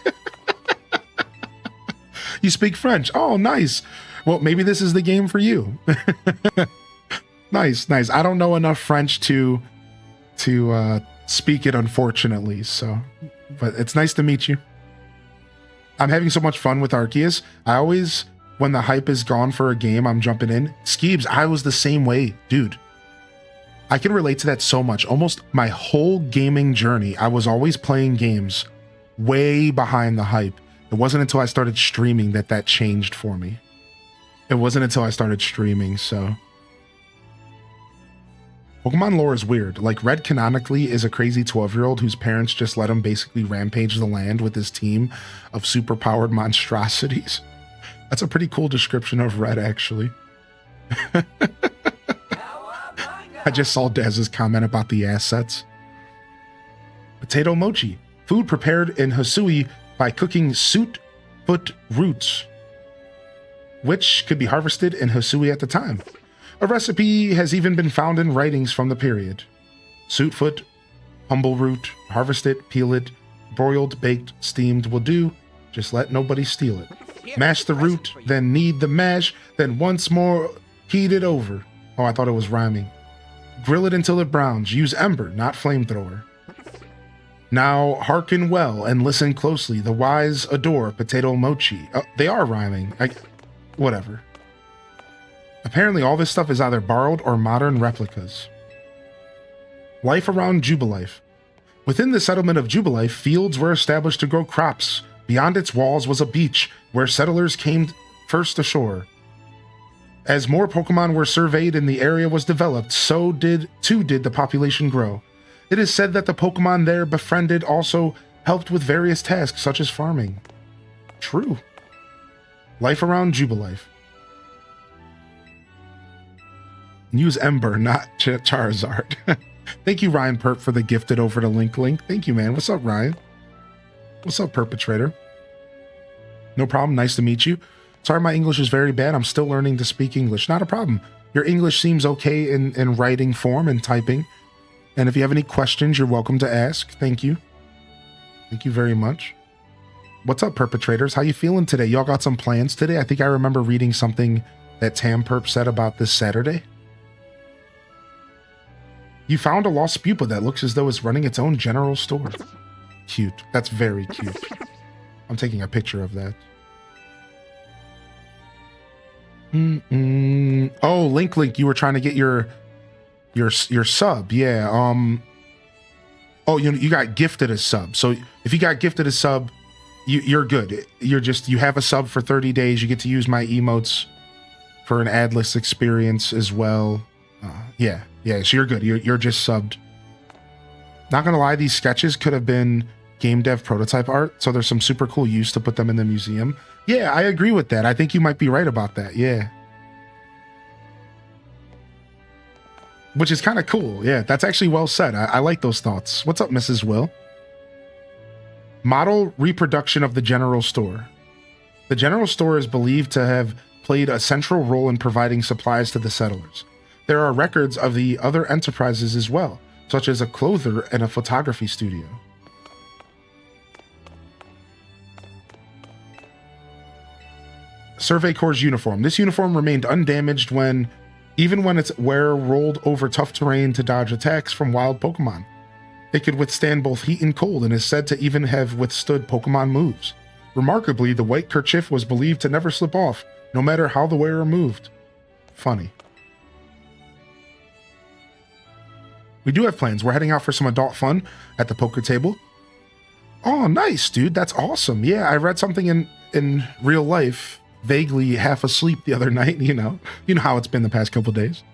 You speak French. Oh, nice. Well, maybe this is the game for you. Nice. I don't know enough French to speak it, unfortunately. So, but it's nice to meet you. I'm having so much fun with Arceus. I always, when the hype is gone for a game, I'm jumping in. Skeebs, I was the same way, dude. I can relate to that so much. Almost my whole gaming journey, I was always playing games way behind the hype. It wasn't until I started streaming that changed for me. It wasn't until I started streaming, so. Pokemon lore is weird. Like, Red canonically is a crazy 12-year-old whose parents just let him basically rampage the land with his team of superpowered monstrosities. That's a pretty cool description of Red, actually. I just saw Daz's comment about the assets. Potato mochi. Food prepared in Hisui by cooking soot-foot roots, which could be harvested in Hisui at the time. A recipe has even been found in writings from the period. Sootfoot, humble root, harvest it, peel it, broiled, baked, steamed will do. Just let nobody steal it. Mash the root, then knead the mash, then once more heat it over. Oh, I thought it was rhyming. Grill it until it browns. Use ember, not flamethrower. Now hearken well and listen closely. The wise adore potato mochi. Oh, they are rhyming. Whatever. Apparently all this stuff is either borrowed or modern replicas. Life around Jubilife. Within the settlement of Jubilife, fields were established to grow crops. Beyond its walls was a beach where settlers came first ashore. As more Pokemon were surveyed and the area was developed, so did the population grow. It is said that the Pokemon there befriended also helped with various tasks such as farming. True. Life around Jubilife. Use Ember, not Charizard. Thank you, Ryan Perp, for the gifted over to Link. Thank you, man. What's up, Ryan? What's up, Perpetrator? No problem. Nice to meet you. Sorry, my English is very bad. I'm still learning to speak English. Not a problem. Your English seems okay in writing form and typing. And if you have any questions, you're welcome to ask. Thank you. Thank you very much. What's up, Perpetrators? How you feeling today? Y'all got some plans today? I think I remember reading something that Tam Perp said about this Saturday. You found a lost pupa that looks as though it's running its own general store. Cute. That's very cute. I'm taking a picture of that. Oh, Link, you were trying to get your sub. Yeah. Oh, you got gifted a sub. So if you got gifted a sub, you're good. You have a sub for 30 days. You get to use my emotes for an adless experience as well. Yeah, so you're good. You're just subbed. Not gonna lie, these sketches could have been game dev prototype art, so there's some super cool use to put them in the museum. Yeah, I agree with that. I think you might be right about that. Yeah. Which is kind of cool. Yeah, that's actually well said. I like those thoughts. What's up, Mrs. Will? Model reproduction of the general store. The general store is believed to have played a central role in providing supplies to the settlers. There are records of the other enterprises as well, such as a clother and a photography studio. Survey Corps' uniform. This uniform remained undamaged even when its wearer rolled over tough terrain to dodge attacks from wild Pokemon. It could withstand both heat and cold and is said to even have withstood Pokemon moves. Remarkably, the white kerchief was believed to never slip off, no matter how the wearer moved. Funny. We do have plans. We're heading out for some adult fun at the poker table. Oh, nice, dude. That's awesome. Yeah, I read something in real life, vaguely half asleep the other night. You know how it's been the past couple days.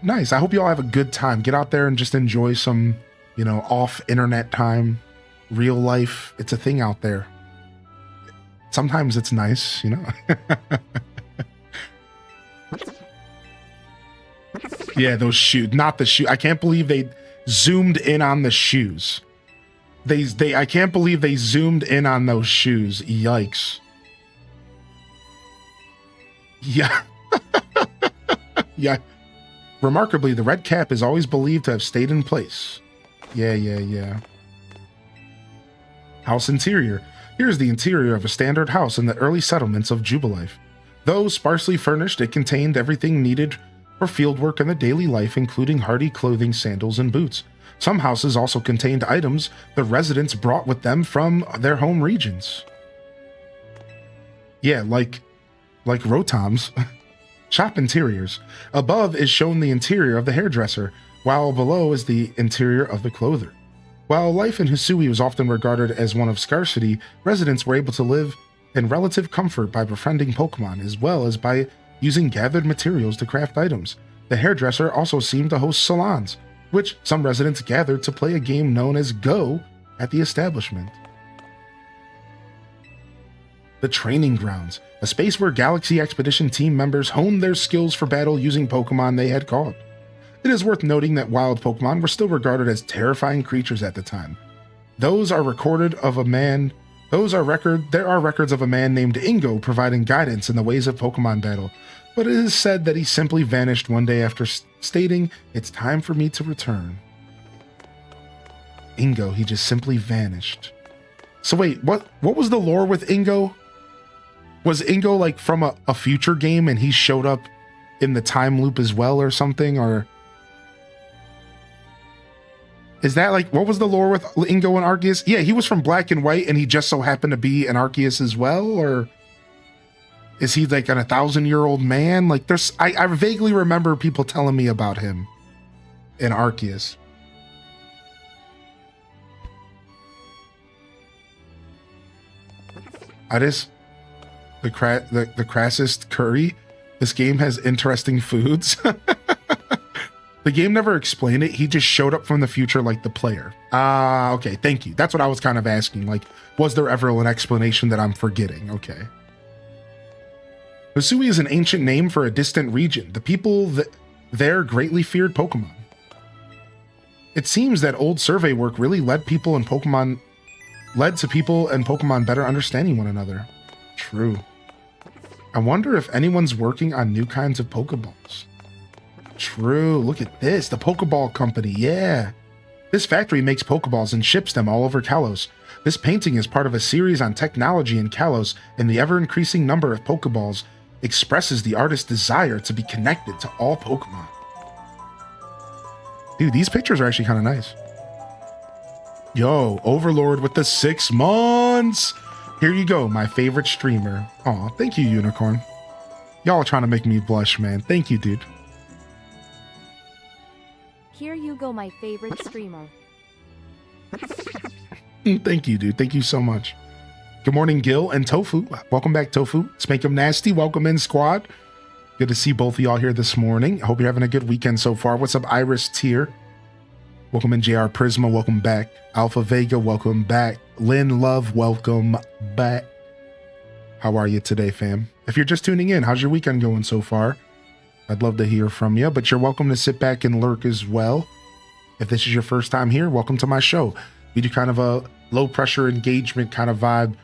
Nice. I hope you all have a good time. Get out there and just enjoy some, off internet time, real life. It's a thing out there. Sometimes it's nice, Yeah, those shoes, not the shoe. I can't believe they zoomed in on the shoes. I can't believe they zoomed in on those shoes. Yikes. Yeah. Yeah. Remarkably, the red cap is always believed to have stayed in place. Yeah. House interior. Here's the interior of a standard house in the early settlements of Jubilife. Though sparsely furnished, it contained everything needed for fieldwork and the daily life, including hardy clothing, sandals, and boots. Some houses also contained items the residents brought with them from their home regions. Yeah, like Rotom's. Shop interiors. Above is shown the interior of the hairdresser, while below is the interior of the clother. While life in Hisui was often regarded as one of scarcity, residents were able to live in relative comfort by befriending Pokemon, as well as by using gathered materials to craft items. The hairdresser also seemed to host salons, which some residents gathered to play a game known as Go at the establishment. The training grounds, a space where Galaxy Expedition team members honed their skills for battle using Pokemon they had caught. It is worth noting that wild Pokemon were still regarded as terrifying creatures at the time. There are records of a man named Ingo providing guidance in the ways of Pokemon battle, but it is said that he simply vanished one day after stating, "It's time for me to return." Ingo, he just simply vanished. So wait, what was the lore with Ingo? Was Ingo like from a future game and he showed up in the time loop as well or something? Or is that like, what was the lore with Ingo and Arceus? Yeah, he was from Black and White and he just so happened to be an Arceus as well? Or is he like an 1,000-year-old man? Like I vaguely remember people telling me about him in Arceus. The crassest curry. This game has interesting foods. The game never explained it. He just showed up from the future like the player. Okay. Thank you. That's what I was kind of asking. Like, was there ever an explanation that I'm forgetting? Okay. Hisui is an ancient name for a distant region. The people there greatly feared Pokemon. It seems that old survey work really led to people and Pokemon better understanding one another. True. I wonder if anyone's working on new kinds of Pokeballs. True. Look at this. The Pokeball Company. Yeah. This factory makes Pokeballs and ships them all over Kalos. This painting is part of a series on technology in Kalos, and the ever-increasing number of Pokeballs expresses the artist's desire to be connected to all Pokemon. Dude, these pictures are actually kind of nice. Yo, Overlord with the 6 months. Here you go, my favorite streamer. Aw, thank you, Unicorn. Y'all are trying to make me blush, man. Thank you, dude. Here you go, my favorite streamer. Thank you, dude. Thank you so much. Good morning, Gil and Tofu. Welcome back, Tofu. Spank 'em nasty. Welcome in, squad. Good to see both of y'all here this morning. Hope you're having a good weekend so far. What's up, Iris Tier? Welcome in, JR Prisma. Welcome back. Alpha Vega, welcome back. Lynn Love, welcome back. How are you today, fam? If you're just tuning in, how's your weekend going so far? I'd love to hear from you, but you're welcome to sit back and lurk as well. If this is your first time here, welcome to my show. We do kind of a low pressure engagement kind of vibe.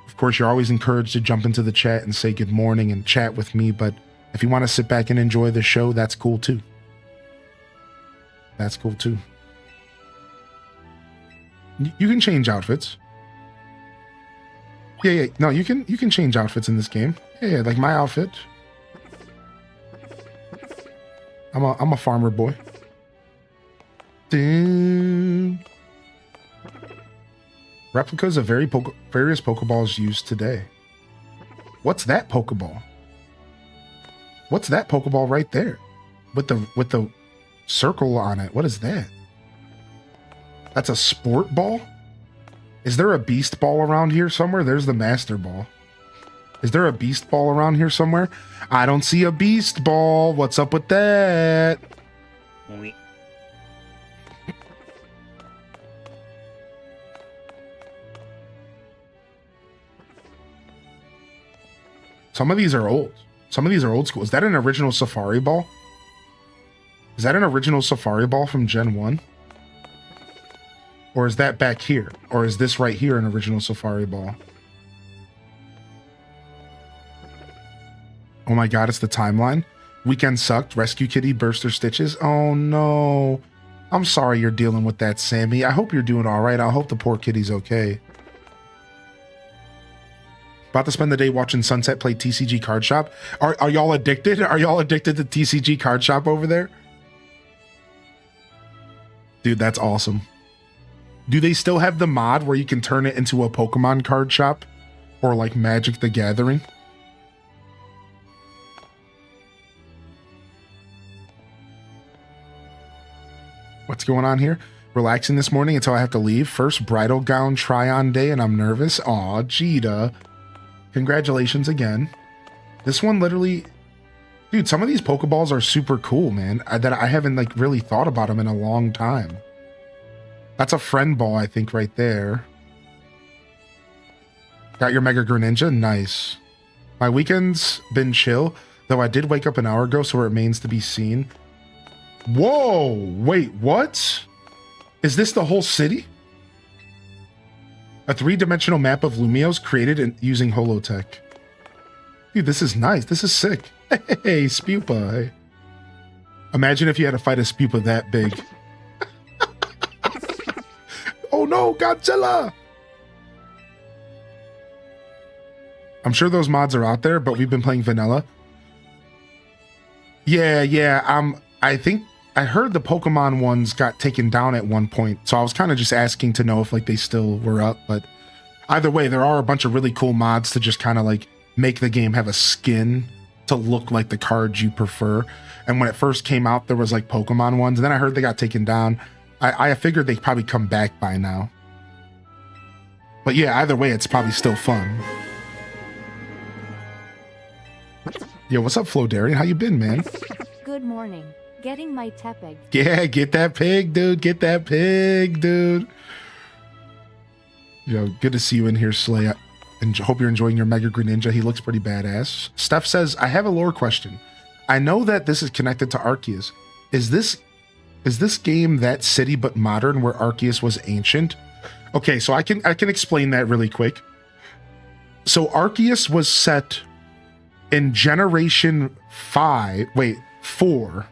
Of course, you're always encouraged to jump into the chat and say good morning and chat with me, but if you want to sit back and enjoy the show, that's cool too. That's cool too. You can change outfits. Yeah. No, you can change outfits in this game. Yeah, like my outfit. I'm a farmer boy. Dude. Replicas of various Pokeballs used today. What's that Pokeball? What's that Pokeball right there? With the circle on it. What is that? That's a sport ball? Is there a beast ball around here somewhere? There's the master ball. Is there a beast ball around here somewhere? I don't see a beast ball. What's up with that? Some of these are old. Some of these are old school. Is that an original Safari ball? Is that an original Safari ball from Gen 1? Or is that back here? Or is this right here an original Safari ball? Oh my god, it's the timeline. Weekend sucked. Rescue Kitty burst her stitches. Oh no. I'm sorry you're dealing with that, Sammy. I hope you're doing all right. I hope the poor kitty's okay. About to spend the day watching Sunset play TCG Card Shop. Are y'all addicted? Are y'all addicted to TCG Card Shop over there? Dude, that's awesome. Do they still have the mod where you can turn it into a Pokemon card shop? Or like Magic the Gathering? What's going on here? Relaxing this morning until I have to leave. First bridal gown try-on day and I'm nervous. Aw, Jita. Congratulations again. This one literally... Dude, some of these Pokeballs are super cool, man. That I haven't like really thought about them in a long time. That's a friend ball, I think, right there. Got your Mega Greninja? Nice. My weekend's been chill, though I did wake up an hour ago, so it remains to be seen. Whoa! Wait, what? Is this the whole city? A three-dimensional map of Lumios created using Holotech. Dude, this is nice. This is sick. Hey, Spupa. Hey. Imagine if you had to fight a Spupa that big. Oh no, Godzilla! I'm sure those mods are out there, but we've been playing vanilla. Yeah. I think I heard the Pokemon ones got taken down at one point, so I was kind of just asking to know if like they still were up. But either way, there are a bunch of really cool mods to just kind of like make the game have a skin to look like the cards you prefer. And when it first came out, there was like Pokemon ones, and then I heard they got taken down. I figured they'd probably come back by now. But yeah, either way, it's probably still fun. Yo, what's up, Flodarian? How you been, man? Good morning. Getting my tepig. Yeah, get that pig, dude. Get that pig, dude. Yo, good to see you in here, Slay. And hope you're enjoying your Mega Greninja. He looks pretty badass. Steph says, I have a lore question. I know that this is connected to Arceus. Is this game that city but modern where Arceus was ancient? Okay, so I can explain that really quick. So Arceus was set in Generation 4,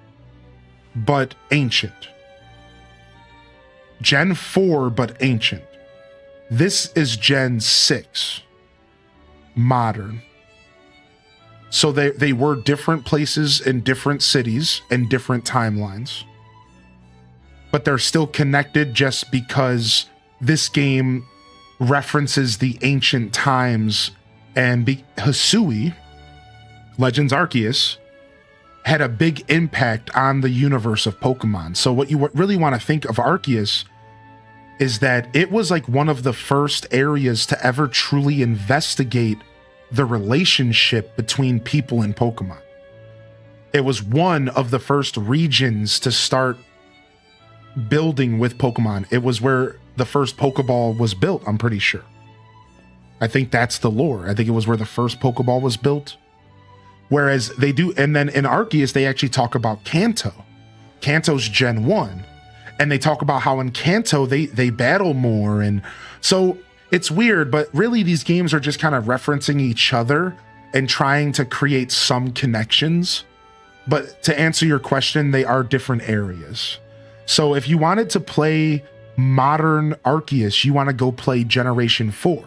but ancient. Gen 4, but ancient. This is Gen 6, modern. So they were different places in different cities and different timelines. But they're still connected just because this game references the ancient times, and Hisui, Legends Arceus, had a big impact on the universe of Pokemon. So what you really want to think of Arceus is that it was like one of the first areas to ever truly investigate the relationship between people and Pokemon. It was one of the first regions to start building with Pokemon. It was where the first Pokeball was built, I'm pretty sure. I think that's the lore. I think it was where the first Pokeball was built. Whereas they do, and then in Arceus, they actually talk about Kanto. Kanto's Gen 1. And they talk about how in Kanto, they battle more. And so it's weird, but really these games are just kind of referencing each other and trying to create some connections. But to answer your question, they are different areas. So if you wanted to play modern Arceus, you want to go play Generation 4.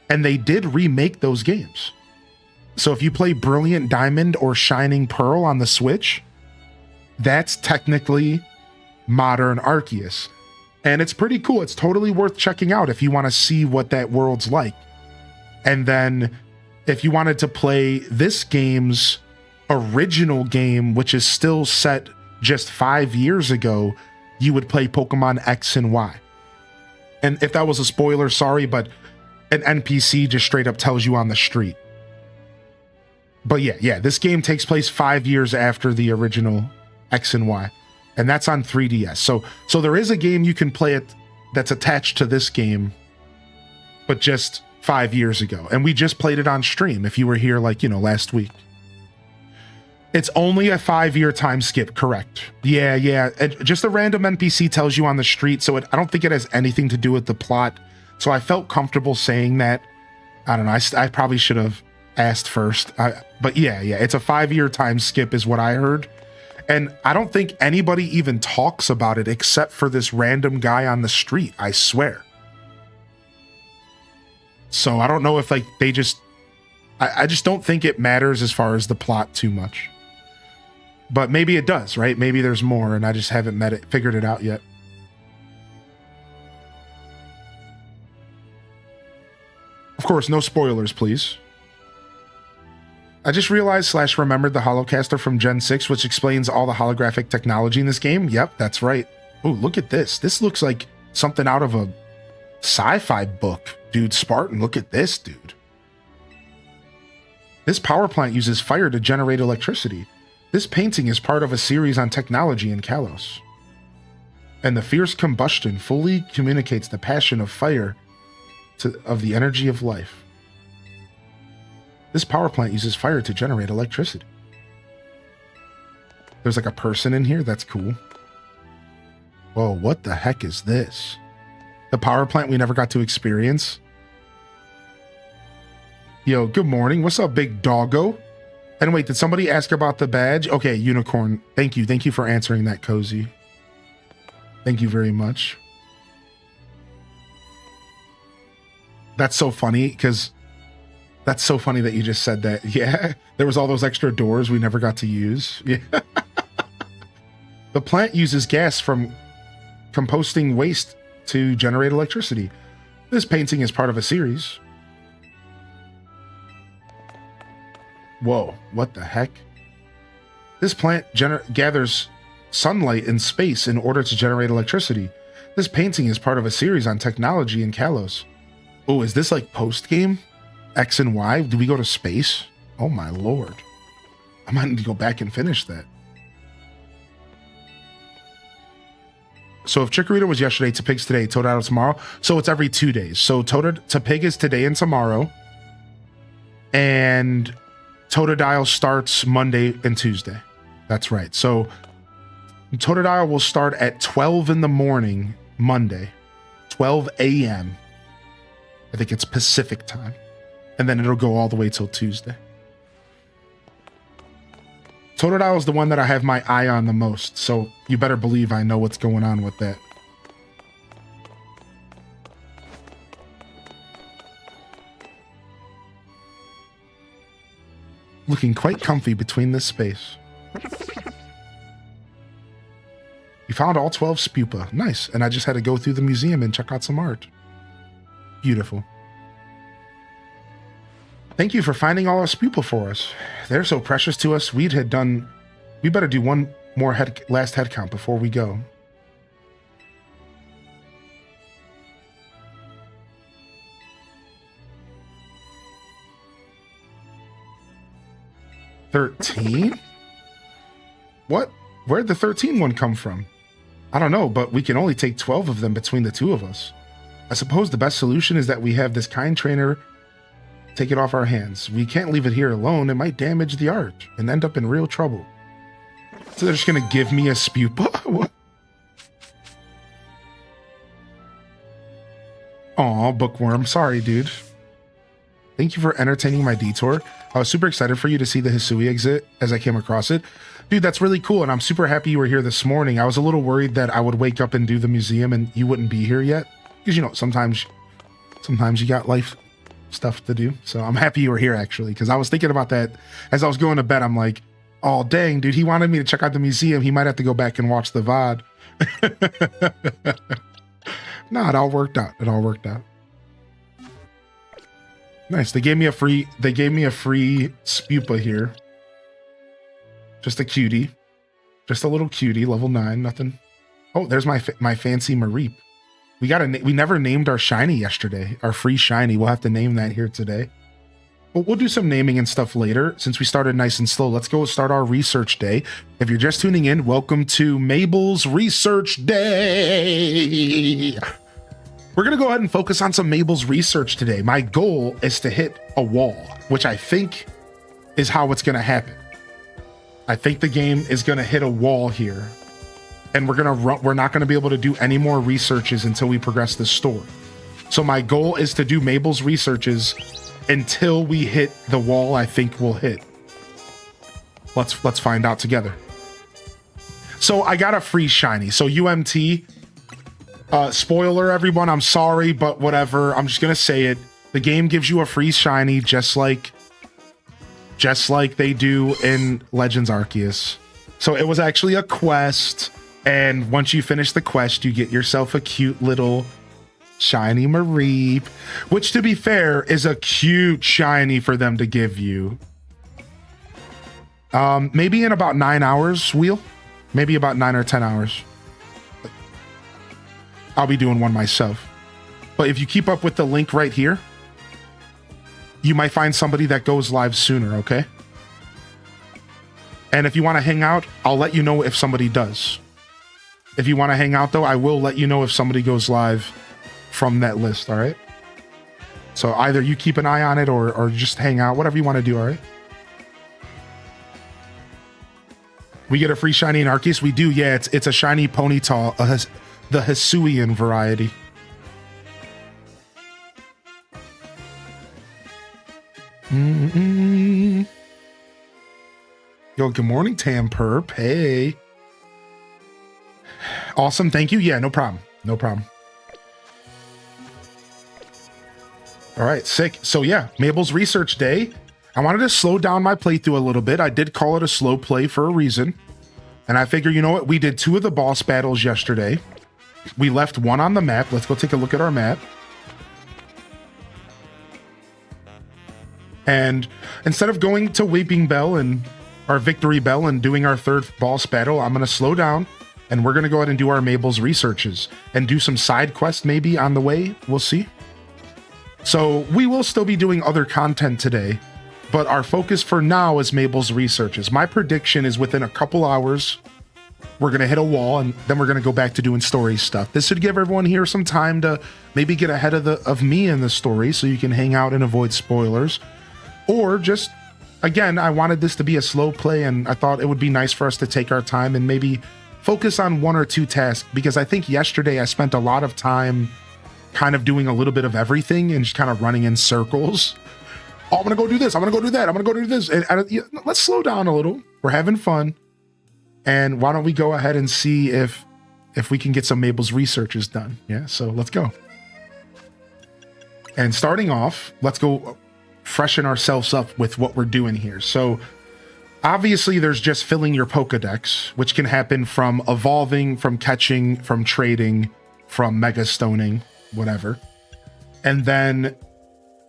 And they did remake those games. So if you play Brilliant Diamond or Shining Pearl on the Switch, that's technically modern Arceus. And it's pretty cool. It's totally worth checking out if you want to see what that world's like. And then if you wanted to play this game's original game, which is still set just 5 years ago, you would play Pokemon X and Y. And if that was a spoiler, sorry, but an NPC just straight up tells you on the street. But yeah, this game takes place 5 years after the original X and Y. And that's on 3DS. So there is a game you can play it that's attached to this game, but just 5 years ago. And we just played it on stream if you were here last week. It's only a 5-year time skip, correct? Yeah. Just a random NPC tells you on the street, so I don't think it has anything to do with the plot. So I felt comfortable saying that. I don't know, I probably should have asked first. But yeah, it's a 5-year time skip is what I heard. And I don't think anybody even talks about it except for this random guy on the street, I swear. So I don't know if like they just, I just don't think it matters as far as the plot too much. But maybe it does, right? Maybe there's more and I just haven't figured it out yet. Of course, no spoilers, please. I just realized / remembered the Holocaster from Gen 6, which explains all the holographic technology in this game. Yep, that's right. Oh, look at this. This looks like something out of a sci-fi book. Dude, Spartan, look at this, dude. This power plant uses fire to generate electricity. This painting is part of a series on technology in Kalos. And the fierce combustion fully communicates the passion of fire of the energy of life. This power plant uses fire to generate electricity. There's like a person in here. That's cool. Whoa, what the heck is this? The power plant we never got to experience. Yo, good morning. What's up, big doggo? And wait, did somebody ask about the badge? Okay, unicorn. Thank you. Thank you for answering that, Cozy. Thank you very much. That's so funny because that's so funny that you just said that. Yeah, there was all those extra doors we never got to use. Yeah. The plant uses gas from composting waste to generate electricity. This painting is part of a series. Whoa, what the heck? This plant gathers sunlight in space in order to generate electricity. This painting is part of a series on technology in Kalos. Oh, is this like post-game? X and Y? Do we go to space? Oh my lord. I might need to go back and finish that. So if Chikorita was yesterday, Topig's today, Totodile tomorrow. So it's every 2 days. So Topig is today and tomorrow. And Totodile starts Monday and Tuesday. That's right. So Totodile will start at 12 in the morning, Monday. 12 a.m. I think it's Pacific time. And then it'll go all the way till Tuesday. Totodile is the one that I have my eye on the most, so you better believe I know what's going on with that. Looking quite comfy between this space. You found all 12 Spupa. Nice. And I just had to go through the museum and check out some art. Beautiful. Thank you for finding all our Spupa for us. They're so precious to us. We better do one more last head count before we go. $13? What? Where'd the 13 one come from? I don't know, but we can only take 12 of them between the two of us. I suppose the best solution is that we have this kind trainer take it off our hands. We can't leave it here alone. It might damage the art and end up in real trouble. So they're just gonna give me a Spupa? What? Aw, Bookworm. Sorry, dude. Thank you for entertaining my detour. I was super excited for you to see the Hisui exit as I came across it. Dude, that's really cool, and I'm super happy you were here this morning. I was a little worried that I would wake up and do the museum and you wouldn't be here yet. Because, you know, sometimes you got life stuff to do. So I'm happy you were here, actually, because I was thinking about that as I was going to bed. I'm like, oh, dang, dude, he wanted me to check out the museum. He might have to go back and watch the VOD. No, it all worked out. It all worked out. Nice. They gave me a free Spupa here. Just a cutie. Just a little cutie, level 9, nothing. Oh, there's my fancy Mareep. We never named our shiny yesterday. Our free shiny. We'll have to name that here today. But we'll do some naming and stuff later. Since we started nice and slow, let's go start our research day. If you're just tuning in, welcome to Mable's Research Day. We're going to go ahead and focus on some Mable's research today. My goal is to hit a wall, which I think is how it's going to happen. I think the game is going to hit a wall here. And we're not going to be able to do any more researches until we progress the story. So my goal is to do Mable's researches until we hit the wall I think we'll hit. Let's find out together. So I got a free shiny. So UMT, spoiler everyone, I'm sorry, but whatever. I'm just gonna say it. The game gives you a free shiny just like they do in Legends Arceus. So it was actually a quest, and once you finish the quest, you get yourself a cute little shiny Mareep, which to be fair is a cute shiny for them to give you. Maybe in about 9 hours, Wheel. Maybe about 9 or 10 hours. I'll be doing one myself. But if you keep up with the link right here, you might find somebody that goes live sooner, okay? And if you want to hang out, I'll let you know if somebody does. If you want to hang out, though, I will let you know if somebody goes live from that list, all right? So either you keep an eye on it or just hang out, whatever you want to do, all right? We get a free shiny in Arceus? We do, yeah. It's a shiny Ponyta, the Hisuian variety. Yo, good morning, Tamperp. Hey. Awesome, thank you. Yeah, no problem. No problem. All right, sick. So yeah, Mable's research day. I wanted to slow down my playthrough a little bit. I did call it a slow play for a reason. And I figure, you know what? We did 2 of the boss battles yesterday. We left 1 on the map. Let's go take a look at our map. And instead of going to Weeping Bell and our Victory Bell and doing our 3rd boss battle, I'm going to slow down and we're going to go ahead and do our Mable's researches and do some side quests maybe on the way. We'll see. So we will still be doing other content today, but our focus for now is Mable's researches. My prediction is within a couple hours, we're going to hit a wall and then we're going to go back to doing story stuff. This should give everyone here some time to maybe get ahead of me in the story so you can hang out and avoid spoilers. Or just, again, I wanted this to be a slow play and I thought it would be nice for us to take our time and maybe focus on 1 or 2 tasks, because I think yesterday I spent a lot of time kind of doing a little bit of everything and just kind of running in circles. Oh, I'm going to go do this. I'm going to go do that. I'm going to go do this. And let's slow down a little. We're having fun. And why don't we go ahead and see if we can get some Mable's researches done. Yeah, so let's go. And starting off, let's go freshen ourselves up with what we're doing here. So obviously there's just filling your Pokedex, which can happen from evolving, from catching, from trading, from mega stoning, whatever. And then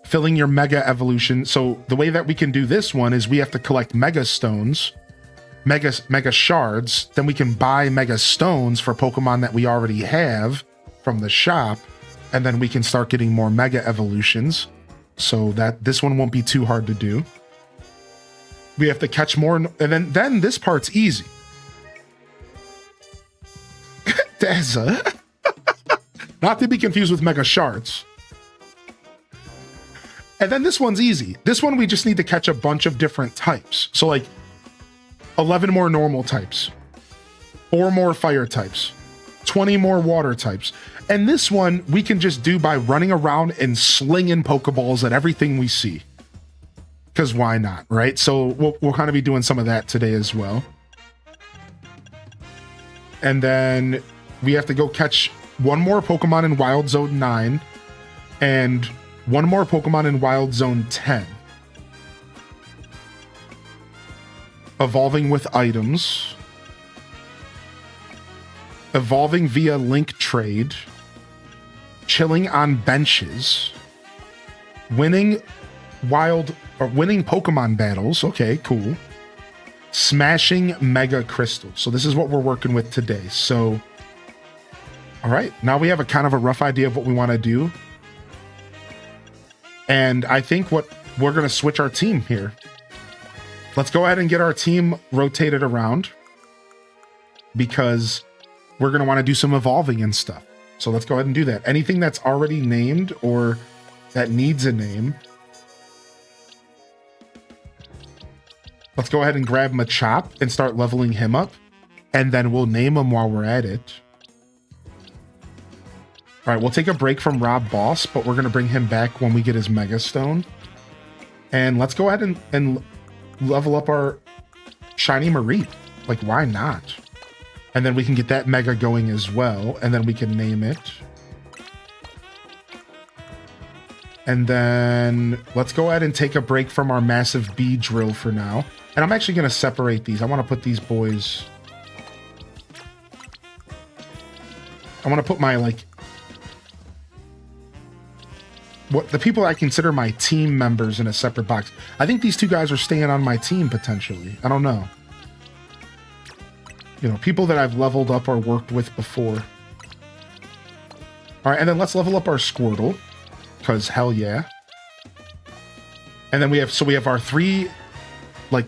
filling your mega evolution. So the way that we can do this one is we have to collect mega stones, mega shards. Then we can buy mega stones for Pokemon that we already have from the shop. And then we can start getting more mega evolutions so that this one won't be too hard to do. We have to catch more. And then this part's easy. Dazza. Not to be confused with mega shards. And then this one's easy. This one, we just need to catch a bunch of different types. So like 11 more normal types, 4 more fire types, 20 more water types. And this one we can just do by running around and slinging Pokeballs at everything we see. Because why not, right? So we'll kind of be doing some of that today as well. And then we have to go catch 1 more Pokemon in Wild Zone 9 and 1 more Pokemon in Wild Zone 10. Evolving with items. Evolving via link trade. Chilling on benches. Winning Pokemon battles. Okay, cool. Smashing Mega Crystals. So this is what we're working with today. So, all right. Now we have a kind of a rough idea of what we want to do. And I think we're going to switch our team here. Let's go ahead and get our team rotated around because we're going to want to do some evolving and stuff. So let's go ahead and do that. Anything that's already named or that needs a name. Let's go ahead and grab Machop and start leveling him up. And then we'll name him while we're at it. All right, we'll take a break from Rob Boss, but we're going to bring him back when we get his Mega Stone. And let's go ahead and level up our Shiny Mareep. Like, why not? And then we can get that mega going as well. And then we can name it. And then let's go ahead and take a break from our massive bee drill for now. And I'm actually going to separate these. I want to put these boys... I want to put my, like... what the people I consider my team members in a separate box. I think these two guys are staying on my team, potentially. I don't know. You know, people that I've leveled up or worked with before. All right, and then let's level up our Squirtle. Because hell yeah. And then we have our 3, like,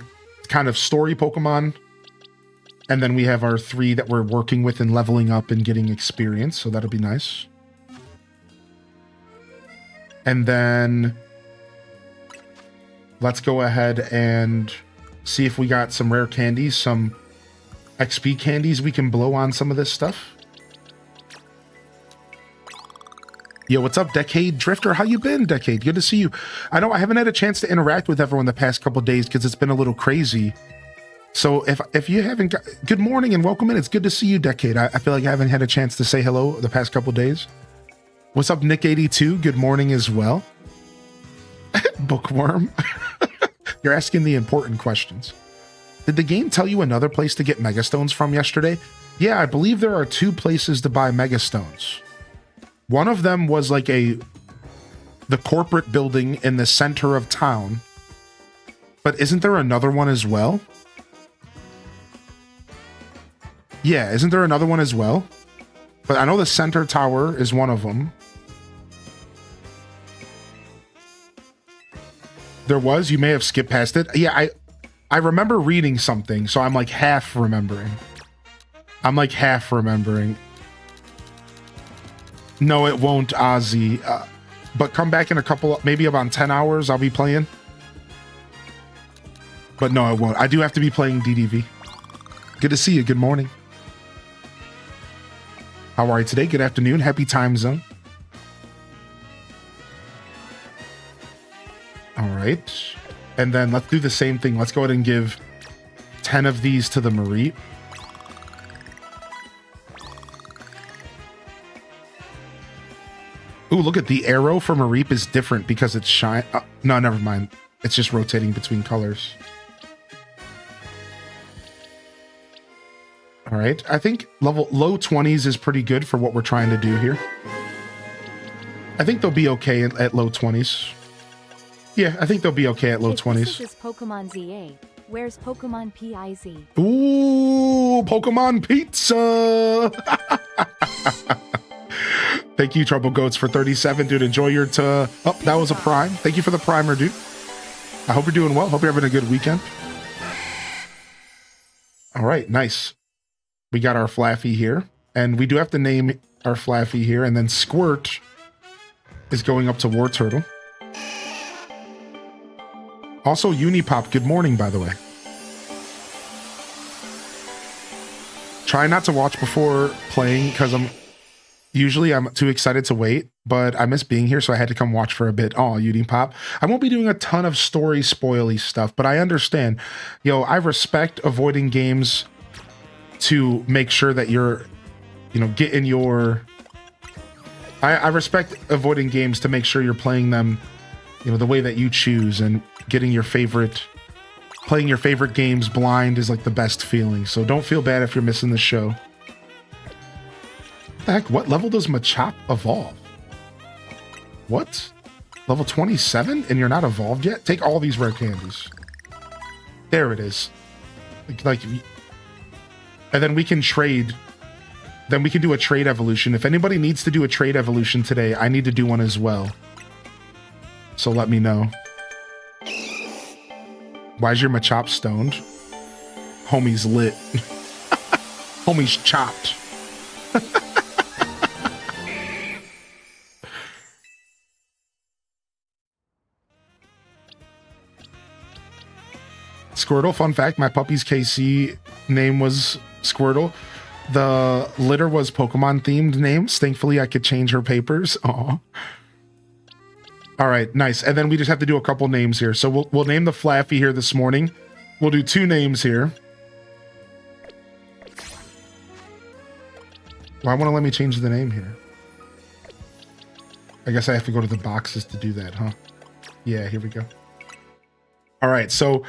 kind of story Pokemon. And then we have our 3 that we're working with and leveling up and getting experience. So that'll be nice. And then let's go ahead and see if we got some rare candies, some XP candies we can blow on some of this stuff. Yo, what's up, Decade Drifter? How you been, Decade? Good to see you. I know I haven't had a chance to interact with everyone the past couple days because it's been a little crazy. So if you haven't got... Good morning and welcome in. It's good to see you, Decade. I feel like I haven't had a chance to say hello the past couple days. What's up, Nick82? Good morning as well. Bookworm. You're asking the important questions. Did the game tell you another place to get Megastones from yesterday? Yeah, I believe there are 2 places to buy Megastones. One of them was like the corporate building in the center of town. But isn't there another one as well? Yeah, isn't there another one as well? But I know the center tower is one of them. There was? You may have skipped past it. Yeah, I remember reading something, so I'm like half remembering. No, it won't, Ozzy. But come back in a couple, maybe about 10 hours, I'll be playing. But no, it won't. I do have to be playing DDV. Good to see you. Good morning. How are you today? Good afternoon. Happy time zone. All right. And then let's do the same thing. Let's go ahead and give 10 of these to the Marie. Ooh, look at the arrow for Mareep is different because it's shine. No, never mind. It's just rotating between colors. All right. I think low 20s is pretty good for what we're trying to do here. I think they'll be okay at low 20s. Yeah, I think they'll be okay at low 20s. This is Pokemon ZA. Where's Pokemon PIZ? Ooh, Pokemon Pizza. Thank you, Trouble Goats, for 37, dude. Enjoy your oh, that was a prime. Thank you for the primer, dude. I hope you're doing well. Hope you're having a good weekend. All right, nice. We got our Flaffy here, and we do have to name our Flaffy here, and then Squirt is going up to War Turtle. Also, Unipop, good morning, by the way. Try not to watch before playing, because I'm too excited to wait, but I miss being here, so I had to come watch for a bit. Oh, Unipop. I won't be doing a ton of story spoily stuff, but I understand. Yo, I respect avoiding games to make sure that you're, getting your... I respect avoiding games to make sure you're playing them, the way that you choose, and getting playing your favorite games blind is like the best feeling. So don't feel bad if you're missing the show. What the heck? What level does Machop evolve? What? Level 27 and you're not evolved yet? Take all these rare candies. There it is. Like, and then we can trade. Then we can do a trade evolution. If anybody needs to do a trade evolution today, I need to do one as well. So let me know. Why is your Machop stoned? Homie's lit. Homie's chopped. Squirtle, fun fact, my puppy's KC name was Squirtle. The litter was Pokemon themed names. Thankfully, I could change her papers. Aw. All right, nice. And then we just have to do a couple names here. So we'll name the Flaffy here this morning. We'll do 2 names here. Why won't it let me change the name here? I guess I have to go to the boxes to do that, huh? Yeah, here we go. All right, so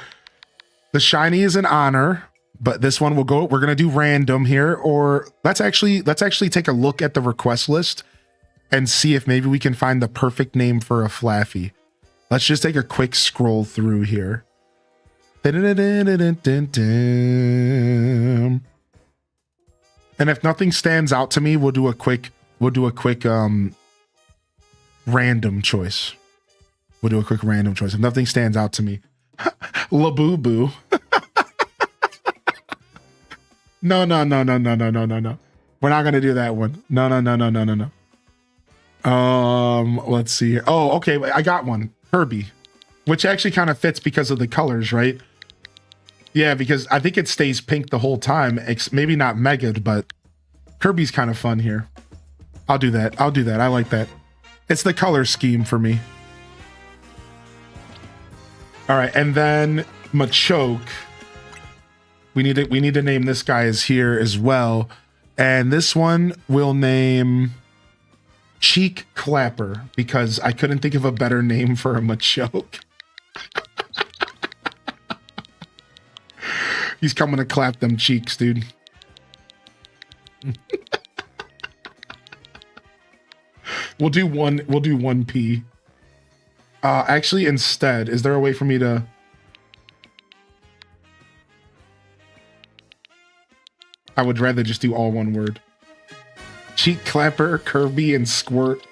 the shiny is an honor, but this one will go. We're gonna do random here, or let's actually take a look at the request list and see if maybe we can find the perfect name for a Flaffy. Let's just take a quick scroll through here. And if nothing stands out to me, we'll do a quick random choice. We'll do a quick random choice. If nothing stands out to me. La Boo Boo. No. We're not gonna do that one. No. Let's see here. Oh, okay. I got one. Kirby. Which actually kind of fits because of the colors, right? Yeah, because I think it stays pink the whole time. Maybe not Mega, but Kirby's kind of fun here. I'll do that. I like that. It's the color scheme for me. All right, and then Machoke. We need to name this guy as here as well. And this one we'll name Cheek Clapper because I couldn't think of a better name for a Machoke. He's coming to clap them cheeks, dude. We'll do 1P. Actually, instead, is there a way for me to... I would rather just do all one word. Cheek Clapper, Kirby, and Squirt.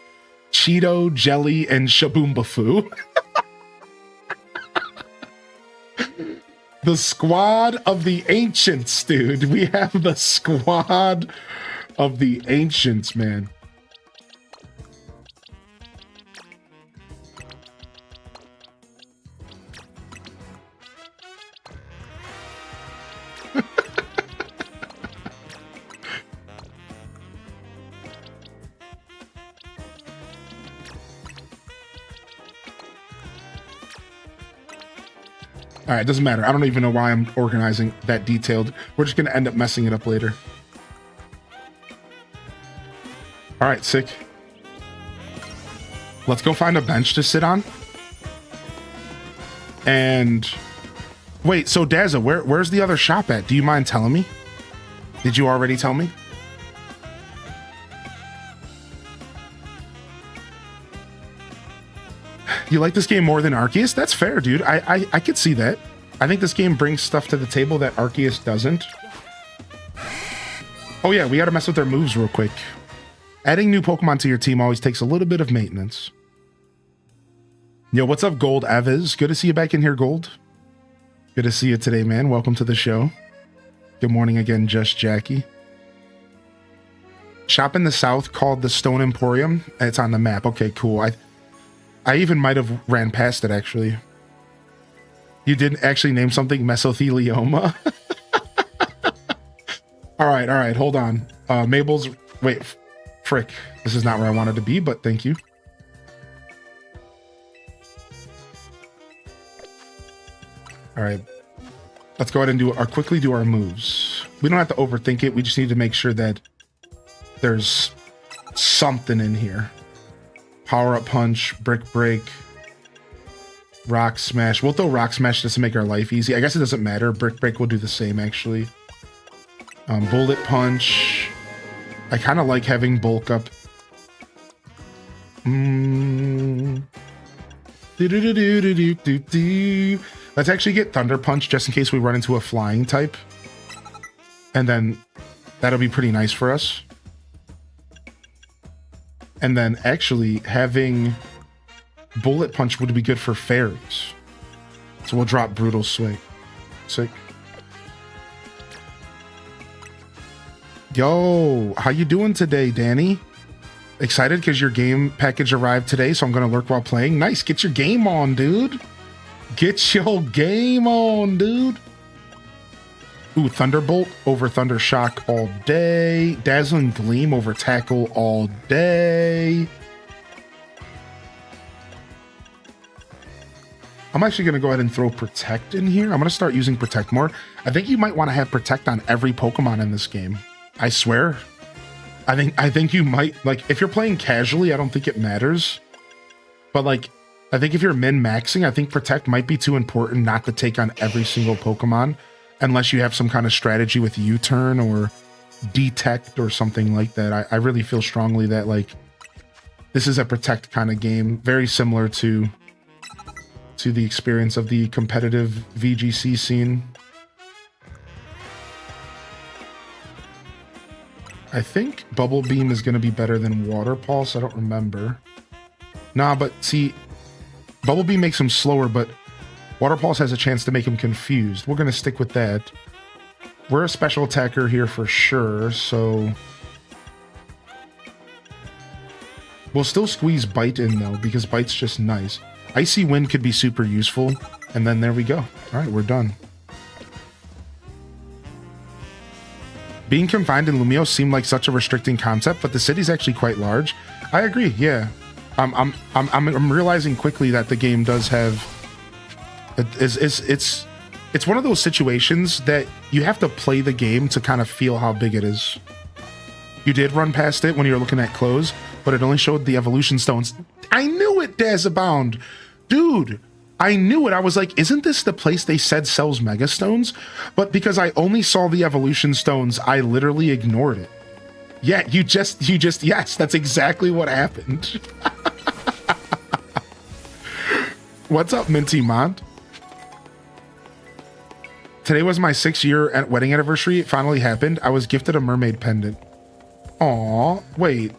Cheeto, Jelly, and Shaboomba-Foo. The squad of the ancients, dude. We have the squad of the ancients, man. All right, doesn't matter. I don't even know why I'm organizing that detailed. We're just going to end up messing it up later. All right, sick. Let's go find a bench to sit on. And wait, so Dazza, where's the other shop at? Do you mind telling me? Did you already tell me? You like this game more than Arceus? That's fair, dude. I could see that. I think this game brings stuff to the table that Arceus doesn't. Oh yeah, we gotta mess with their moves real quick. Adding new Pokemon to your team always takes a little bit of maintenance. Yo, what's up, Gold Aviz? Good to see you back in here, Gold. Good to see you today, man. Welcome to the show. Good morning again, Just Jackie. Shop in the south called the Stone Emporium. It's on the map. Okay, cool. I even might have ran past it, actually. You didn't actually name something mesothelioma? All right, hold on. Mable's... Wait, frick. This is not where I wanted to be, but thank you. All right. Let's go ahead and quickly do our moves. We don't have to overthink it. We just need to make sure that there's something in here. Power Up Punch, Brick Break, Rock Smash. We'll throw Rock Smash just to make our life easy. I guess it doesn't matter. Brick Break will do the same, actually. Bullet Punch. I kind of like having Bulk Up. Let's actually get Thunder Punch just in case we run into a flying type. And then that'll be pretty nice for us. And then actually having Bullet Punch would be good for fairies. So we'll drop Brutal Swing. Sick. Yo, how you doing today, Danny? Excited because your game package arrived today, so I'm going to lurk while playing. Nice, get your game on, dude. Get your game on, dude. Ooh, Thunderbolt over Thunder Shock all day. Dazzling Gleam over Tackle all day. I'm actually going to go ahead and throw Protect in here. I'm going to start using Protect more. I think you might want to have Protect on every Pokemon in this game. I swear. I think you might, like, if you're playing casually, I don't think it matters. But like, I think if you're min-maxing, I think Protect might be too important not to take on every single Pokemon unless you have some kind of strategy with U-turn or Detect or something like that. I really feel strongly that like this is a Protect kind of game, very similar to the experience of the competitive VGC scene. I think Bubble Beam is going to be better than Water Pulse. I don't remember. Nah, but see, Bubble Beam makes him slower, but Water Pulse has a chance to make him confused. We're going to stick with that. We're a special attacker here for sure, so we'll still squeeze Bite in, though, because Bite's just nice. Icy Wind could be super useful, and then there we go. All right, we're done. Being confined in Lumiose seemed like such a restricting concept, but the city's actually quite large. I agree, yeah. I'm realizing quickly that the game does have... It's one of those situations that you have to play the game to kind of feel how big it is. You did run past it when you were looking at clothes, but it only showed the evolution stones. I knew it, Dazabound! Dude! I knew it. I was like, isn't this the place they said sells Mega Stones? But because I only saw the evolution stones, I literally ignored it. Yeah, you just, yes, that's exactly what happened. What's up, Minty Mont? Today was my 6-year wedding anniversary. It finally happened. I was gifted a mermaid pendant. Aw, wait.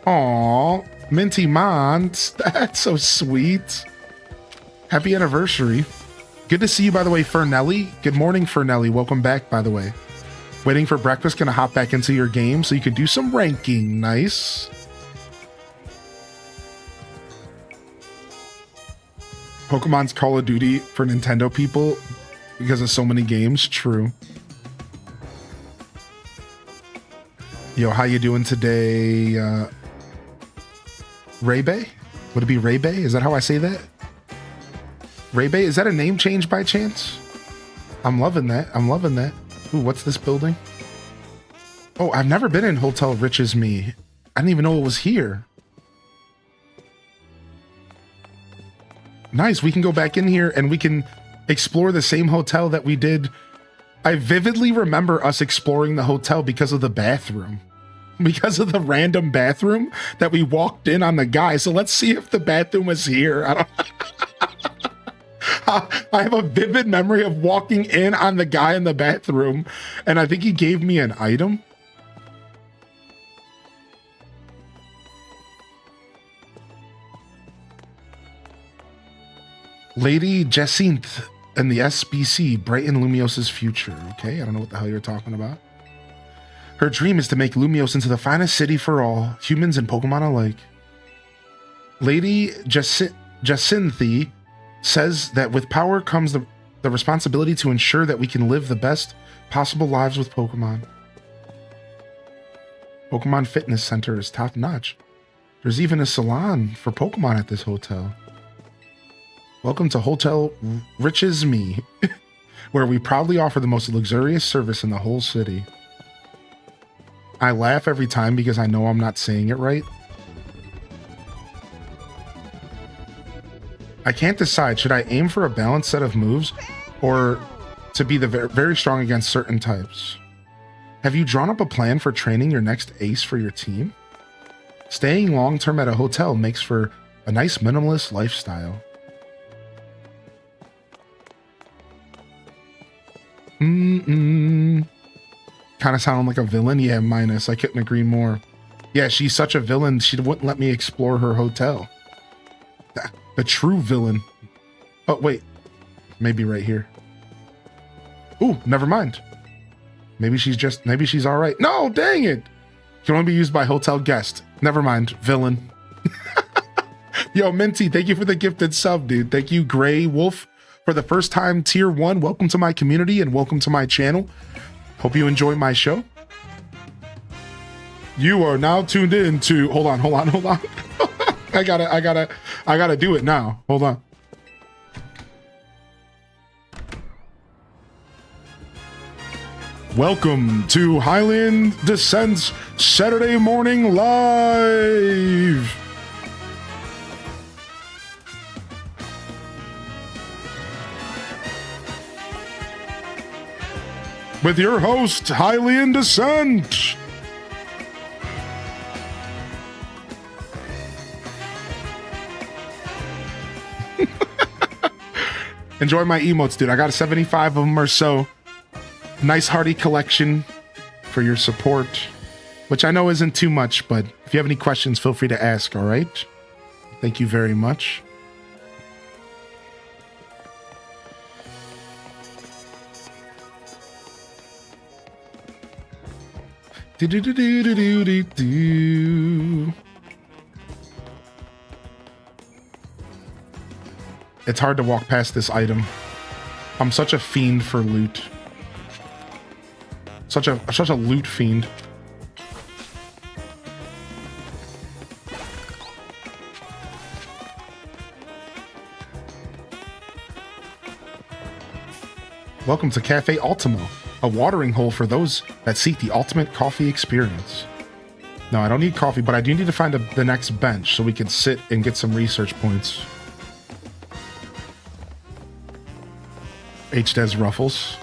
Aw, Minty Mont. That's so sweet. Happy anniversary. Good to see you, by the way, Fernelli. Good morning, Fernelli. Welcome back, by the way. Waiting for breakfast. Gonna hop back into your game so you can do some ranking. Nice. Pokemon's Call of Duty for Nintendo people because of so many games. True. Yo, how you doing today? Raybay? Would it be Raybay? Is that how I say that? Raybay? Is that a name change by chance? I'm loving that. I'm loving that. Ooh, what's this building? Oh, I've never been in Hotel Rich as Me. I didn't even know it was here. Nice. We can go back in here and we can explore the same hotel that we did. I vividly remember us exploring the hotel because of the bathroom. Because of the random bathroom that we walked in on the guy. So let's see if the bathroom was here. I don't... I have a vivid memory of walking in on the guy in the bathroom, and I think he gave me an item. Lady Jacinth and the SBC brighten Lumiose's future. Okay, I don't know what the hell you're talking about. Her dream is to make Lumiose into the finest city for all, humans and Pokemon alike. Lady Jacinthe says that with power comes the responsibility to ensure that we can live the best possible lives with Pokemon. Pokemon Fitness Center is top notch. There's even a salon for Pokemon at this hotel. Welcome to Hotel Rich as Me, where we proudly offer the most luxurious service in the whole city. I laugh every time because I know I'm not saying it right. I can't decide, should I aim for a balanced set of moves or to be the very strong against certain types? Have you drawn up a plan for training your next ace for your team? Staying long-term at a hotel makes for a nice minimalist lifestyle. Kind of sounding like a villain? Yeah, minus. I couldn't agree more. Yeah, she's such a villain, she wouldn't let me explore her hotel. The true villain. Oh, wait. Maybe right here. Ooh, never mind. Maybe she's all right. No, dang it. Can only be used by hotel guest. Never mind. Villain. Yo, Minty, thank you for the gifted sub, dude. Thank you, Gray Wolf, for the first time tier 1. Welcome to my community and welcome to my channel. Hope you enjoy my show. You are now tuned in to... Hold on. I gotta do it now. Hold on. Welcome to Highland Descents Saturday Morning Live. With your host, Highly in Descent. Enjoy my emotes, dude. I got 75 of them or so. Nice hearty collection for your support, which I know isn't too much, but if you have any questions, feel free to ask, all right? Thank you very much. Do-do-do-do-do-do-do. It's hard to walk past this item. I'm such a fiend for loot. Such a loot fiend. Welcome to Cafe Ultimo, a watering hole for those that seek the ultimate coffee experience. No, I don't need coffee, but I do need to find the next bench so we can sit and get some research points. H-Des Ruffles.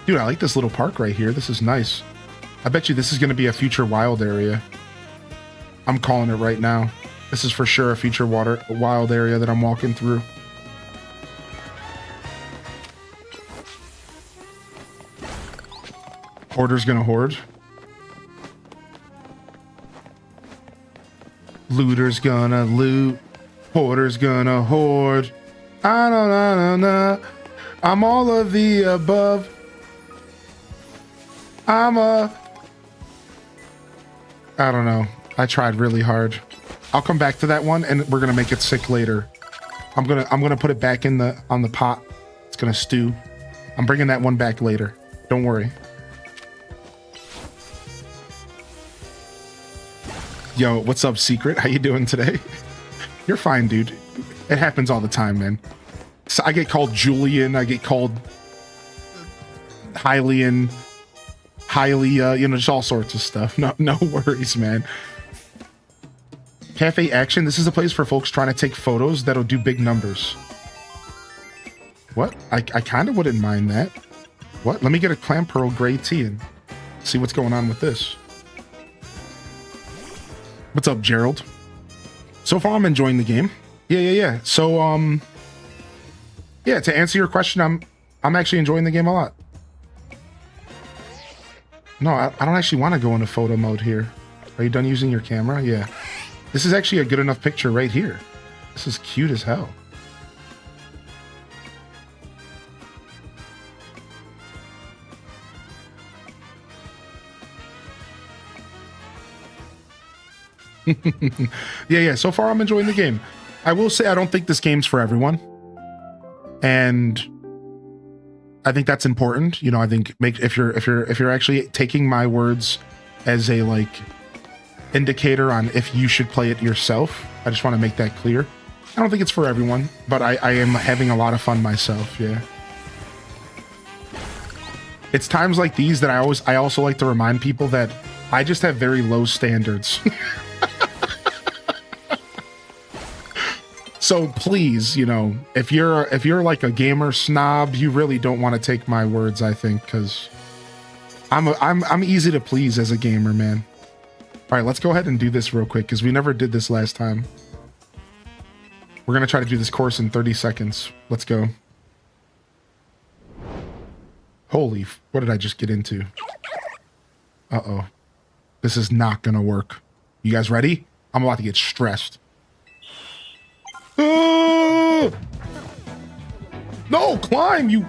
Dude, I like this little park right here. This is nice. I bet you this is going to be a future wild area. I'm calling it right now. This is for sure a future wild area that I'm walking through. Hoarder's gonna hoard. Looter's gonna loot. Hoarder's gonna hoard. I don't know. I'm all of the above. I don't know. I tried really hard. I'll come back to that one and we're gonna make it sick later. I'm gonna put it back on the pot. It's gonna stew. I'm bringing that one back later. Don't worry. Yo, what's up, Secret? How you doing today? You're fine, dude. It happens all the time, man. So I get called Julian. I get called Hylian, just all sorts of stuff. No worries, man. Cafe Action. This is a place for folks trying to take photos that'll do big numbers. What? I kind of wouldn't mind that. What? Let me get a Clam Pearl Gray Tea and see what's going on with this. What's up, Gerald? So far, I'm enjoying the game. Yeah. So, yeah, to answer your question, I'm actually enjoying the game a lot. No, I don't actually want to go into photo mode here. Are you done using your camera? Yeah. This is actually a good enough picture right here. This is cute as hell. Yeah. So far, I'm enjoying the game. I will say I don't think this game's for everyone, and I think that's important. I think if you're actually taking my words as a indicator on if you should play it yourself, I just want to make that clear. I don't think it's for everyone, but I am having a lot of fun myself. Yeah. It's times like these that I also like to remind people that I just have very low standards. So please, if you're like a gamer snob, you really don't want to take my words, I think, because I'm easy to please as a gamer, man. All right, let's go ahead and do this real quick because we never did this last time. We're gonna try to do this course in 30 seconds. Let's go. Holy, what did I just get into? Uh-oh. This is not gonna work. You guys ready? I'm about to get stressed. No, climb, you.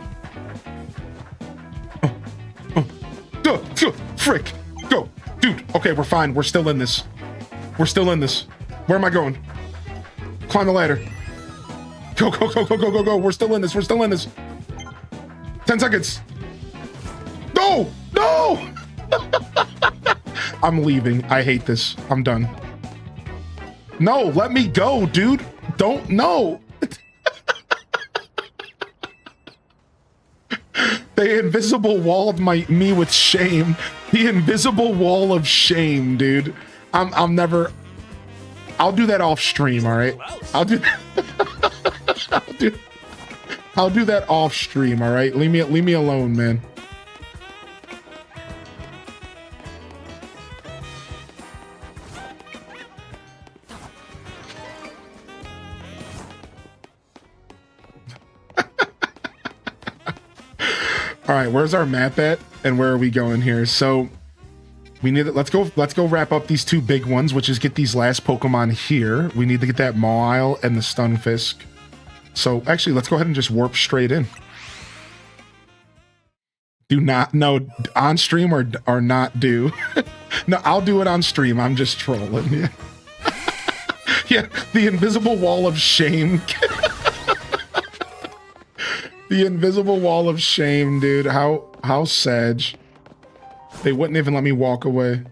Frick. Go. Dude, okay, we're fine. We're still in this. Where am I going? Climb the ladder. Go. We're still in this. 10 seconds. No. I'm leaving. I hate this. I'm done. No, let me go, dude. Don't. No. They invisible walled me with shame. The invisible wall of shame, dude. I'm never. I'll do that off stream, all right? I'll do I'll do that off stream, all right? Leave me alone, man. All right, where's our map at, and where are we going here? So we need let's go wrap up these two big ones, which is get these last Pokemon here. We need to get that Mawile and the Stunfisk. So actually, let's go ahead and just warp straight in. Do not, no, on stream or not do. No, I'll do it on stream. I'm just trolling. Yeah, yeah, the invisible wall of shame. The invisible wall of shame, dude. How sad. They wouldn't even let me walk away.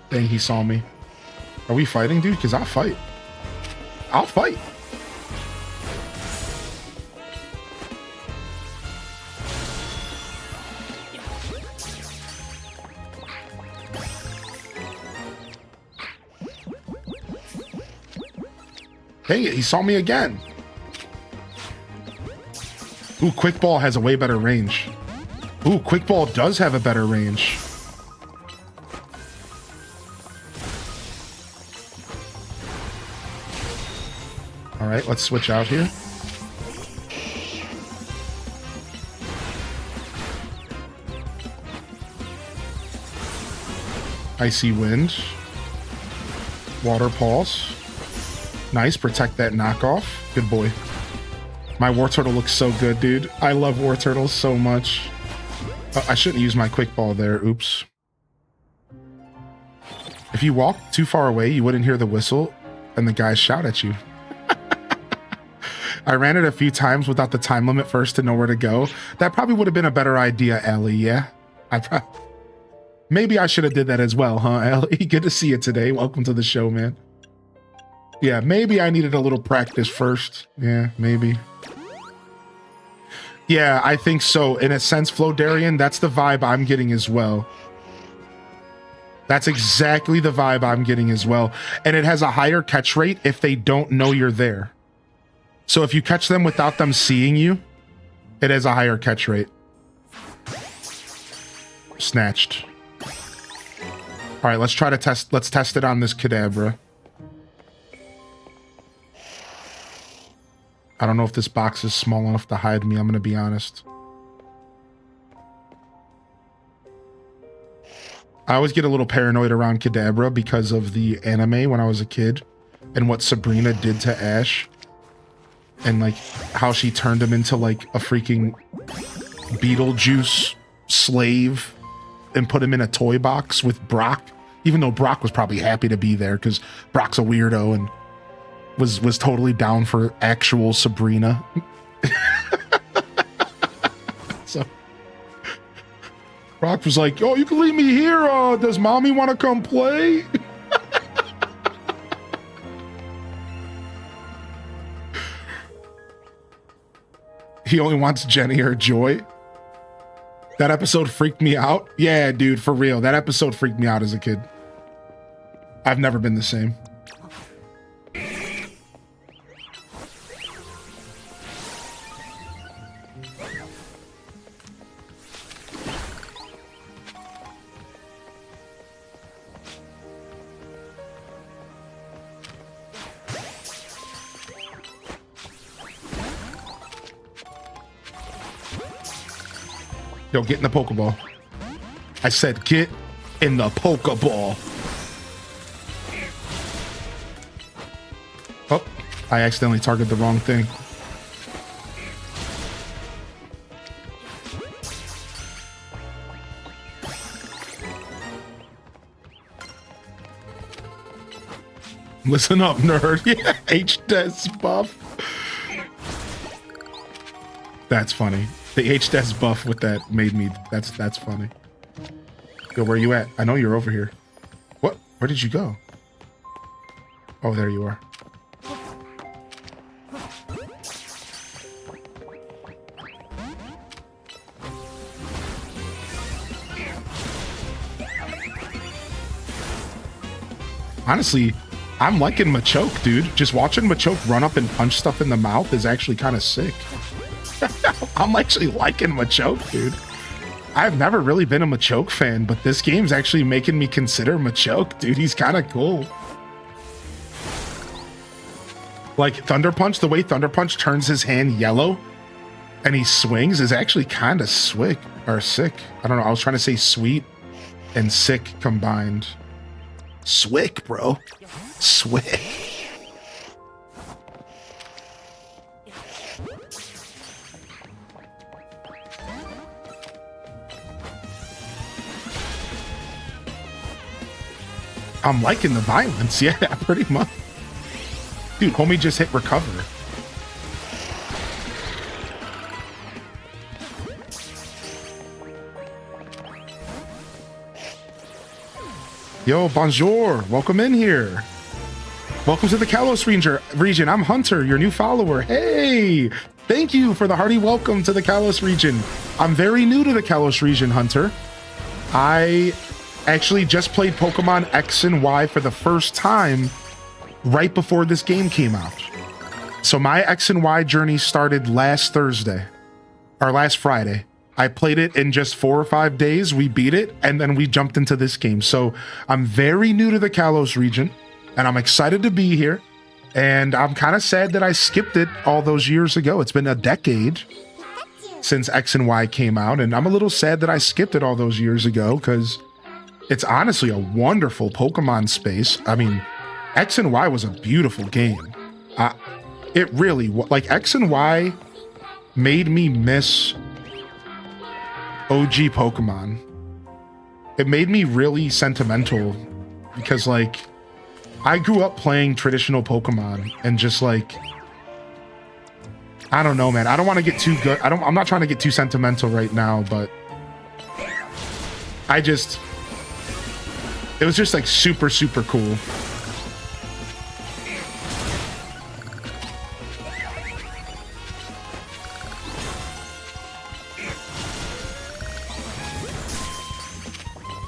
Dang, he saw me. Are we fighting, dude? Because I'll fight. I'll fight. Hey, he saw me again. Ooh, Quick Ball has a way better range. Ooh, Quick Ball does have a better range. All right, let's switch out here. Icy Wind. Water Pulse. Nice, protect that knockoff. Good boy. My Wartortle looks so good, dude. I love Wartortle so much. I shouldn't use my Quick Ball there. Oops. If you walk too far away, you wouldn't hear the whistle and the guys shout at you. I ran it a few times without the time limit first to know where to go. That probably would have been a better idea, Ellie, yeah? Maybe I should have did that as well, huh, Ellie? Good to see you today. Welcome to the show, man. Yeah, maybe I needed a little practice first. Yeah, maybe. Yeah, I think so. In a sense, Flodarian, that's the vibe I'm getting as well. That's exactly the vibe I'm getting as well. And it has a higher catch rate if they don't know you're there. So if you catch them without them seeing you, it has a higher catch rate. Snatched. All right, let's test it on this Kadabra. I don't know if this box is small enough to hide me, I'm gonna be honest. I always get a little paranoid around Kadabra because of the anime when I was a kid and what Sabrina did to Ash. And like how she turned him into like a freaking Beetlejuice slave and put him in a toy box with Brock, even though Brock was probably happy to be there because Brock's a weirdo and was totally down for actual Sabrina. So Brock was like, oh, you can leave me here. Does mommy want to come play? He only wants Jenny or Joy. That episode freaked me out. Yeah, dude, for real. That episode freaked me out as a kid. I've never been the same. Yo, get in the Pokeball. I said get in the Pokeball. Oh, I accidentally targeted the wrong thing. Listen up, nerd. Yeah, H-Des buff. That's funny. The H-Des buff with that made me, that's funny. Yo, where you at? I know you're over here. What? Where did you go? Oh, there you are. Honestly, I'm liking Machoke, dude. Just watching Machoke run up and punch stuff in the mouth is actually kind of sick. I'm actually liking Machoke, dude. I've never really been a Machoke fan, but this game's actually making me consider Machoke, dude. He's kind of cool. Like Thunder Punch, the way Thunder Punch turns his hand yellow and he swings is actually kind of sick. I don't know. I was trying to say sweet and sick combined. Swick, bro. Swick. I'm liking the violence. Yeah, pretty much. Dude, homie just hit recover. Yo, bonjour. Welcome in here. Welcome to the Kalos region. I'm Hunter, your new follower. Hey, thank you for the hearty welcome to the Kalos region. I'm very new to the Kalos region, Hunter. I actually just played Pokemon X and Y for the first time right before this game came out. So my X and Y journey started last Thursday, or last Friday. I played it in just 4 or 5 days. We beat it, and then we jumped into this game. So I'm very new to the Kalos region, and I'm excited to be here. And I'm kind of sad that I skipped it all those years ago. It's been a decade since X and Y came out, and I'm a little sad that I skipped it all those years ago because it's honestly a wonderful Pokemon space. I mean, X and Y was a beautiful game. It really, like, X and Y made me miss OG Pokemon. It made me really sentimental because, like, I grew up playing traditional Pokemon and just, like, I don't know, man. I don't want to get too good. I'm not trying to get too sentimental right now, but it was just, like, super, super cool.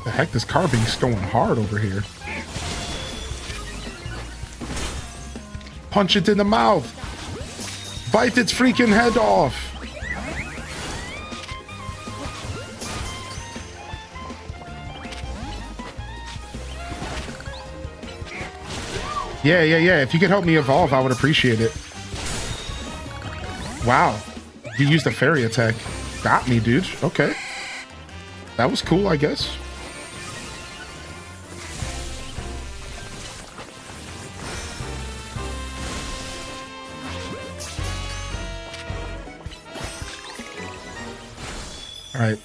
The heck, this Carbink's going hard over here. Punch it in the mouth. Bite its freaking head off. Yeah. If you could help me evolve, I would appreciate it. Wow. He used a fairy attack. Got me, dude. Okay. That was cool, I guess. All right.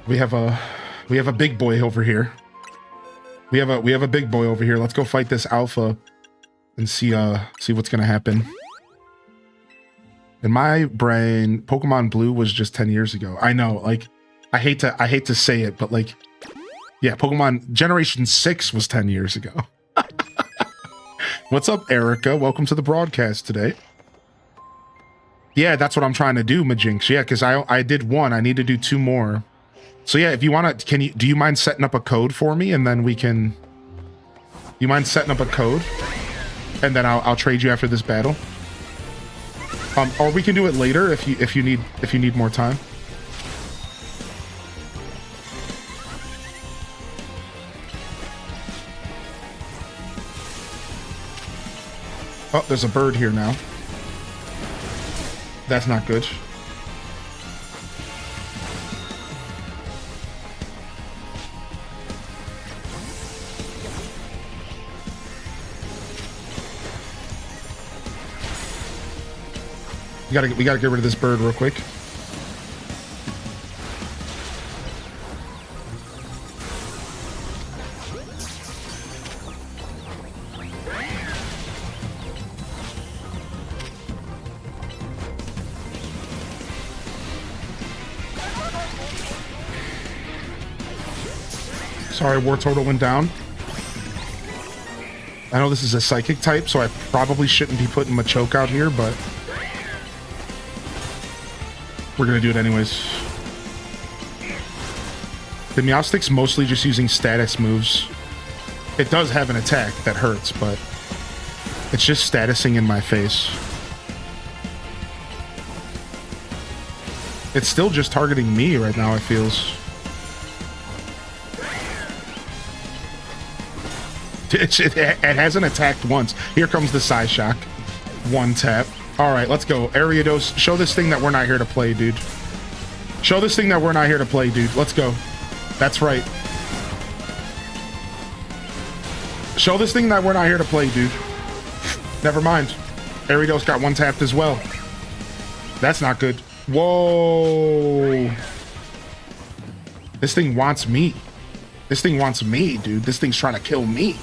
We have a big boy over here. We have a big boy over here. Let's go fight this alpha and see what's gonna happen. In my brain, Pokemon Blue was just 10 years ago. I know, like, I hate to say it, but, like, yeah, Pokemon Generation 6 was 10 years ago. What's up, Erica? Welcome to the broadcast today. Yeah, that's what I'm trying to do, Majinx. Yeah, because I did one. I need to do 2 more. So yeah, if you want to, do you mind setting up a code for me, and then we can? You mind setting up a code, and then I'll trade you after this battle. Or we can do it later if you need more time. Oh, there's a bird here now. That's not good. We gotta get rid of this bird real quick. Sorry, Wartortle went down. I know this is a psychic type, so I probably shouldn't be putting Machoke out here, but we're gonna do it anyways. The Meowstic's mostly just using status moves. It does have an attack that hurts, but it's just statusing in my face. It's still just targeting me right now, it feels. It hasn't attacked once. Here comes the Psy Shock. One tap. All right, let's go. Ariados, show this thing that we're not here to play, dude. Show this thing that we're not here to play, dude. Let's go. That's right. Show this thing that we're not here to play, dude. Never mind. Ariados got one tapped as well. That's not good. Whoa. This thing wants me. This thing wants me, dude. This thing's trying to kill me.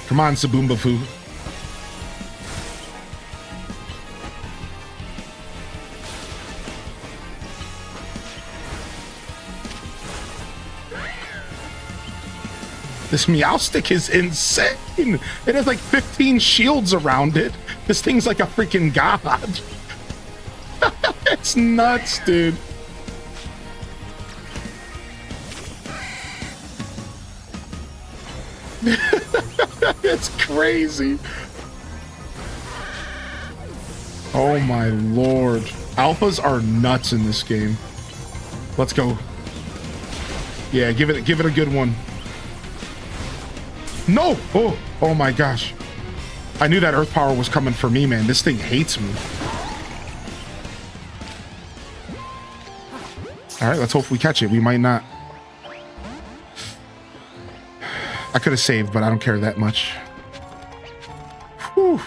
Come on, Saboombafu. This Meowstic is insane. It has like 15 shields around it. This thing's like a freaking god. It's nuts, dude. It's crazy. Oh my lord. Alphas are nuts in this game. Let's go. Yeah, give it a good one. No! Oh my gosh. I knew that Earth Power was coming for me, man. This thing hates me. Alright, let's hope we catch it. We might not. I could have saved, but I don't care that much. Whew.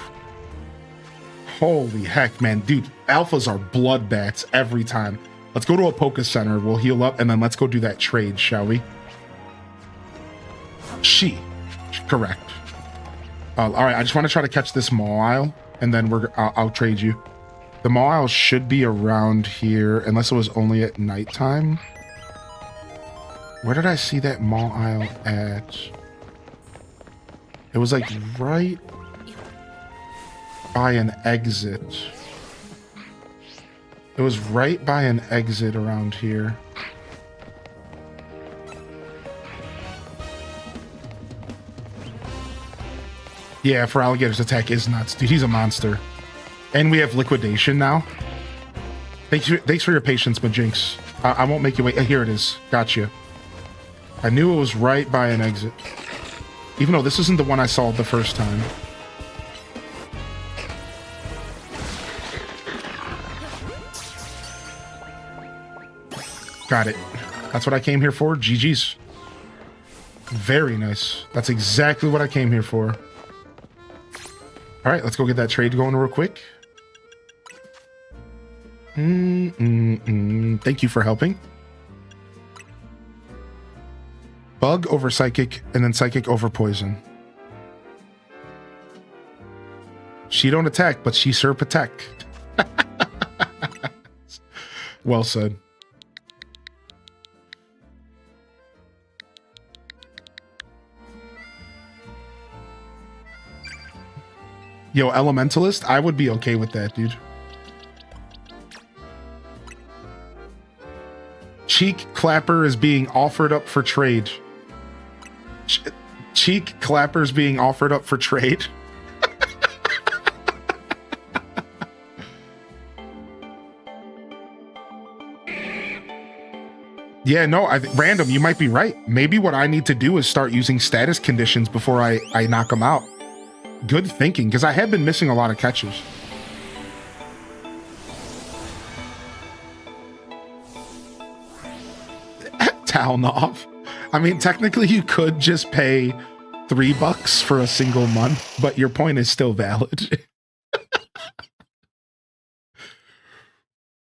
Holy heck, man. Dude, alphas are bloodbaths every time. Let's go to a Poké Center. We'll heal up, and then let's go do that trade, shall we? Correct. Alright, I just want to try to catch this Mawile, and then I'll trade you. The Mawile should be around here, unless it was only at nighttime. Where did I see that Mawile at? It was like right by an exit. It was right by an exit around here. Yeah, for Alligator's attack is nuts. Dude, he's a monster. And we have liquidation now. Thanks for your patience, Majinx. I won't make you wait. Here it is. Gotcha. I knew it was right by an exit. Even though this isn't the one I saw the first time. Got it. That's what I came here for. GG's. Very nice. That's exactly what I came here for. All right, let's go get that trade going real quick. Thank you for helping. Bug over Psychic, and then Psychic over Poison. She don't attack, but she sure protect. Well said. Yo, Elementalist, I would be okay with that, dude. Cheek Clapper is being offered up for trade. Cheek Clapper's being offered up for trade. Yeah, no, random, you might be right. Maybe what I need to do is start using status conditions before I knock them out. Good thinking, because I have been missing a lot of catches. Town off. I mean, technically you could just pay $3 for a single month, but your point is still valid.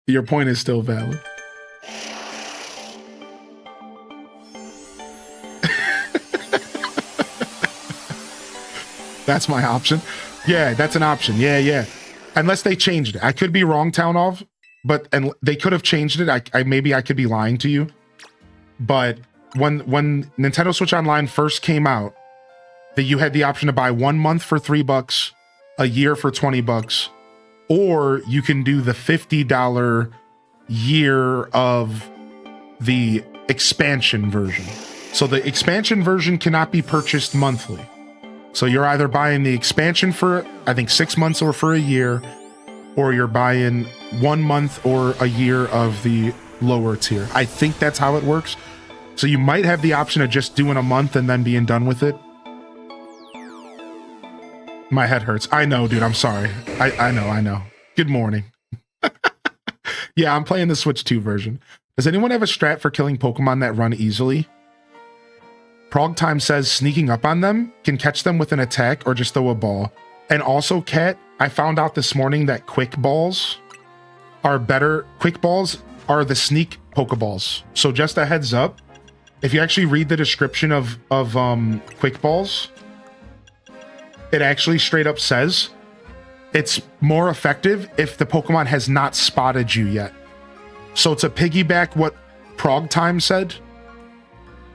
Your point is still valid. That's my option. Yeah, that's an option. Yeah. Unless they changed it. I could be wrong, Town of. but and they could have changed it. I maybe I could be lying to you, but when Nintendo Switch Online first came out, that you had the option to buy 1 month for $3, a year for $20, or you can do the $50 year of the expansion version. So the expansion version cannot be purchased monthly. So you're either buying the expansion for, I think, 6 months or for a year, or you're buying 1 month or a year of the lower tier. I think that's how it works. So you might have the option of just doing a month and then being done with it. My head hurts. I know, dude. I'm sorry. I know. Good morning. Yeah, I'm playing the Switch 2 version. Does anyone have a strat for killing Pokemon that run easily? Prog Time says sneaking up on them can catch them with an attack or just throw a ball. And also, Cat, I found out this morning that quick balls are better. Quick balls are the sneak Pokeballs. So just a heads up, if you actually read the description of quick balls, it actually straight up says it's more effective if the Pokemon has not spotted you yet. So to piggyback what Prog Time said,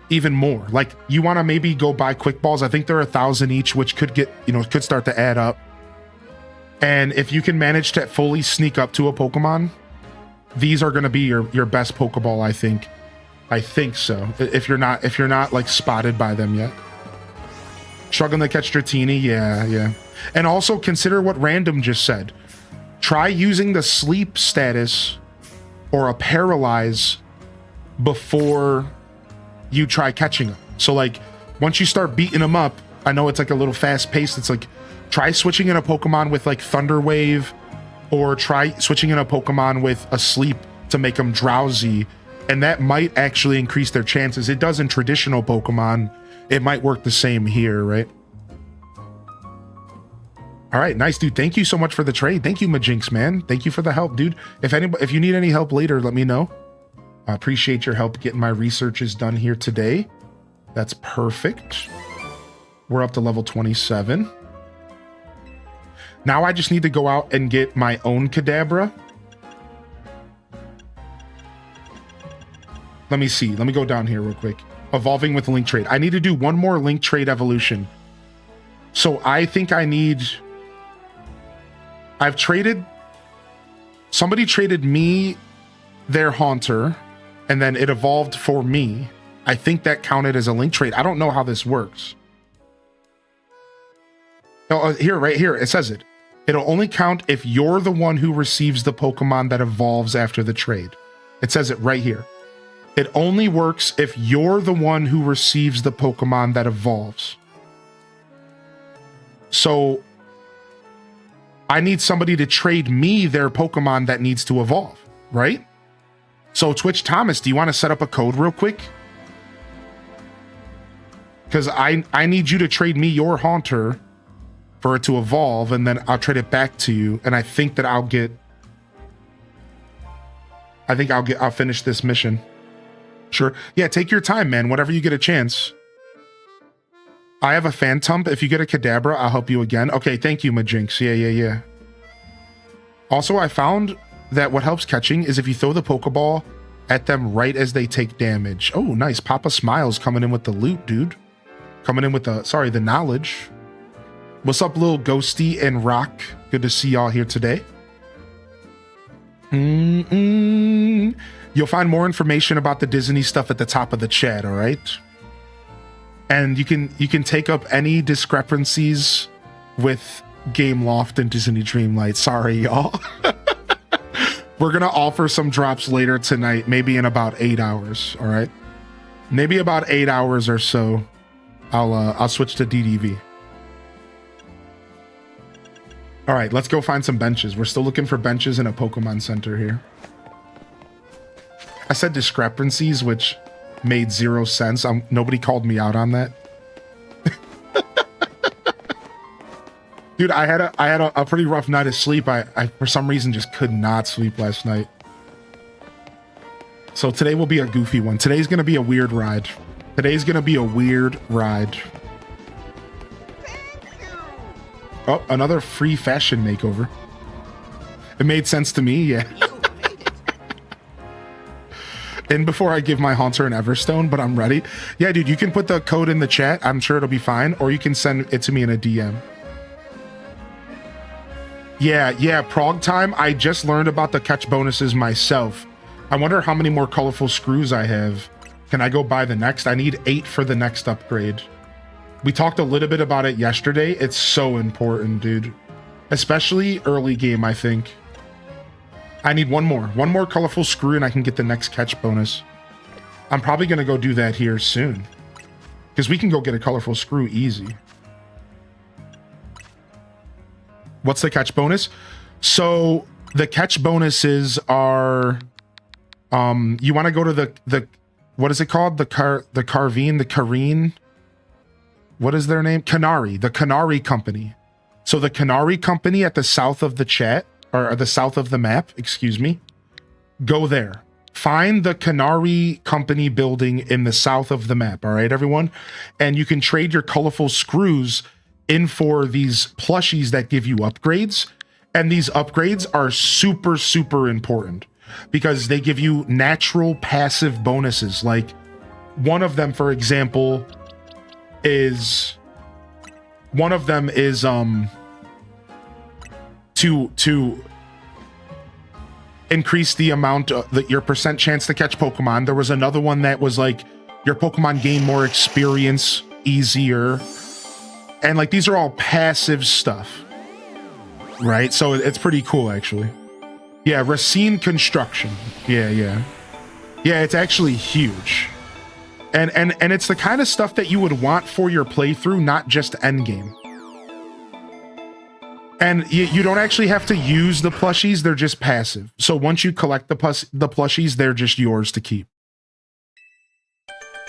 even more. Like, you want to maybe go buy quick balls. I think they're 1,000 each, which could get, could start to add up. And if you can manage to fully sneak up to a Pokemon, these are going to be your best Pokeball, I think. I think so. If you're not like spotted by them yet. Struggling to catch Dratini, yeah. And also consider what Random just said. Try using the sleep status or a paralyze before you try catching them. So like once you start beating them up, I know it's like a little fast paced. It's like try switching in a Pokemon with like Thunder Wave, or try switching in a Pokemon with a sleep to make them drowsy. And that might actually increase their chances. It does in traditional Pokemon. It might work the same here, right? All right, nice, dude. Thank you so much for the trade. Thank you, Majinx, man. Thank you for the help, dude. If you need any help later, let me know. I appreciate your help getting my researches done here today. That's perfect. We're up to level 27. Now I just need to go out and get my own Kadabra. Let me see. Let me go down here real quick. Evolving with Link Trade. I need to do one more Link Trade evolution. So I think I've traded... Somebody traded me their Haunter, and then it evolved for me. I think that counted as a Link Trade. I don't know how this works. Oh, here, right here, it says it. It'll only count if you're the one who receives the Pokemon that evolves after the trade. It says it right here. It only works if you're the one who receives the Pokemon that evolves. So I need somebody to trade me their Pokemon that needs to evolve, right? So Twitch Thomas, do you want to set up a code real quick? Because I need you to trade me your Haunter for it to evolve, and then I'll trade it back to you. And I think that I'll finish this mission. Sure. Yeah, take your time, man. Whenever you get a chance. I have a Phantump. If you get a Kadabra, I'll help you again. Okay, thank you, Majinx. Yeah. Also, I found that what helps catching is if you throw the Pokeball at them right as they take damage. Oh, nice. Papa Smiles coming in with the loot, dude. Coming in with the knowledge. What's up, little Ghosty and Rock? Good to see y'all here today. You'll find more information about the Disney stuff at the top of the chat, all right? And you can take up any discrepancies with Gameloft and Disney Dreamlight. Sorry, y'all. We're gonna offer some drops later tonight, maybe in about 8 hours, all right? Maybe about 8 hours or so. I'll switch to DDV. All right, let's go find some benches. We're still looking for benches in a Pokemon Center here. I said discrepancies, which made zero sense. Nobody called me out on that. Dude, I had a pretty rough night of sleep. I for some reason just could not sleep last night. So today will be a goofy one. Today's gonna be a weird ride. Oh, another free fashion makeover. It made sense to me, yeah. in before I give my Haunter an Everstone, but I'm ready. Yeah, dude, you can put the code in the chat. I'm sure it'll be fine. Or you can send it to me in a DM. Yeah, prog time. I just learned about the catch bonuses myself. I wonder how many more colorful screws I have. Can I go buy the next? I need 8 for the next upgrade. We talked a little bit about it yesterday. It's so important, dude. Especially early game, I think. I need one more colorful screw and I can get the next catch bonus. I'm probably going to go do that here soon. Because we can go get a colorful screw easy. What's the catch bonus? So the catch bonuses are, you want to go to the what is it called? The Kareen. What is their name? Canary, the Canary Company. So the Canary Company at the south of the chat, or the south of the map, excuse me. Go there. Find the Canary Company building in the south of the map, all right, everyone? And you can trade your colorful screws in for these plushies that give you upgrades. And these upgrades are super, super important because they give you natural passive bonuses. Like one of them, for example, is to increase the amount of your percent chance to catch Pokemon. There was another one that was like your Pokemon gain more experience easier. And like these are all passive stuff. Right? So it's pretty cool actually. Yeah, Racine Construction. Yeah, it's actually huge. And it's the kind of stuff that you would want for your playthrough, not just endgame. And you don't actually have to use the plushies, they're just passive. So once you collect the plushies, they're just yours to keep.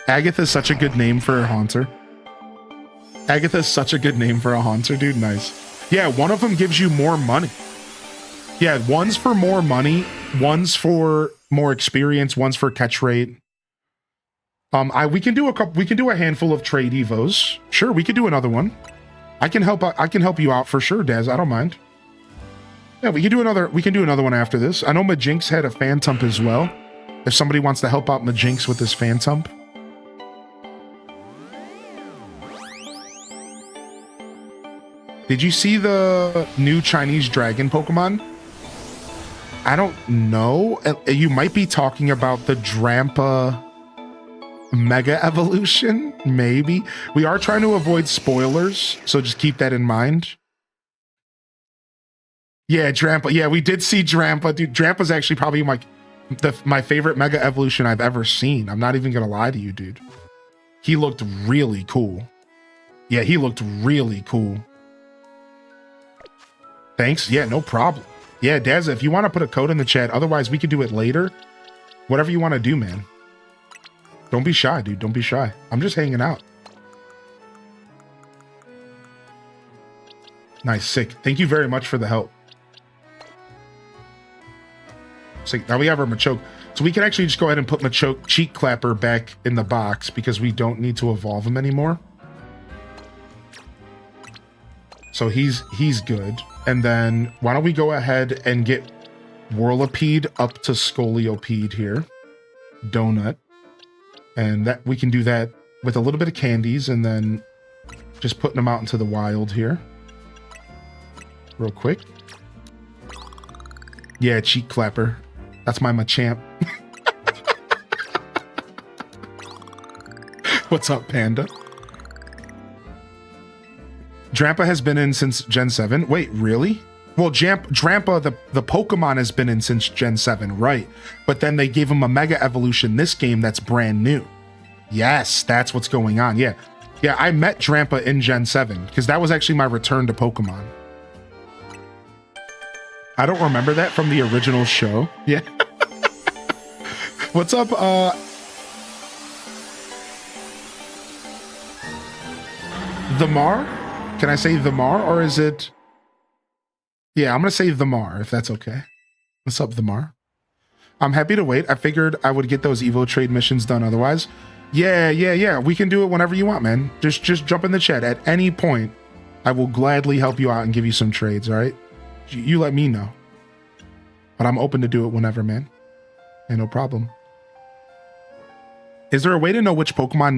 Agatha's such a good name for a Haunter. Agatha's such a good name for a Haunter, dude. Nice. Yeah, one of them gives you more money. Yeah, one's for more money, one's for more experience, one's for catch rate. We can do a handful of trade evos. Sure, we could do another one. I can help you out for sure, Daz. I don't mind. Yeah, we can do another one after this. I know Majinx had a Phantump as well. If somebody wants to help out Majinx with this Phantump. Did you see the new Chinese dragon Pokemon? I don't know. You might be talking about the Drampa Mega Evolution, maybe. We are trying to avoid spoilers, so just keep that in mind. Yeah, Drampa. Yeah, we did see Drampa. Dude, Drampa's actually probably my favorite Mega Evolution I've ever seen. I'm not even gonna lie to you, dude. He looked really cool. Yeah, he looked really cool. Thanks. Yeah, no problem. Yeah, Dazza, if you want to put a code in the chat, otherwise we could do it later. Whatever you want to do, man. Don't be shy, dude. Don't be shy. I'm just hanging out. Nice, sick. Thank you very much for the help. Sick. Now we have our Machoke. So we can actually just go ahead and put Machoke Cheek Clapper back in the box because we don't need to evolve him anymore. So he's good. And then why don't we go ahead and get Whirlipede up to Scoliopede here. Donut. And that we can do that with a little bit of candies and then just putting them out into the wild here. Real quick. Yeah, Cheek Clapper. That's my Machamp. What's up, Panda? Drampa has been in since Gen 7. Wait, really? Well, Drampa, the Pokemon has been in since Gen 7, right? But then they gave him a Mega Evolution this game that's brand new. Yes, that's what's going on. Yeah, I met Drampa in Gen 7 because that was actually my return to Pokemon. I don't remember that from the original show. Yeah. What's up, The Mar? Can I say The Mar or is it... Yeah, I'm going to say The Mar, if that's okay. What's up, The Mar? I'm happy to wait. I figured I would get those Evo trade missions done otherwise. Yeah. We can do it whenever you want, man. Just jump in the chat. At any point, I will gladly help you out and give you some trades, all right? You let me know. But I'm open to do it whenever, man. Ain't no problem. Is there a way to know which Pokemon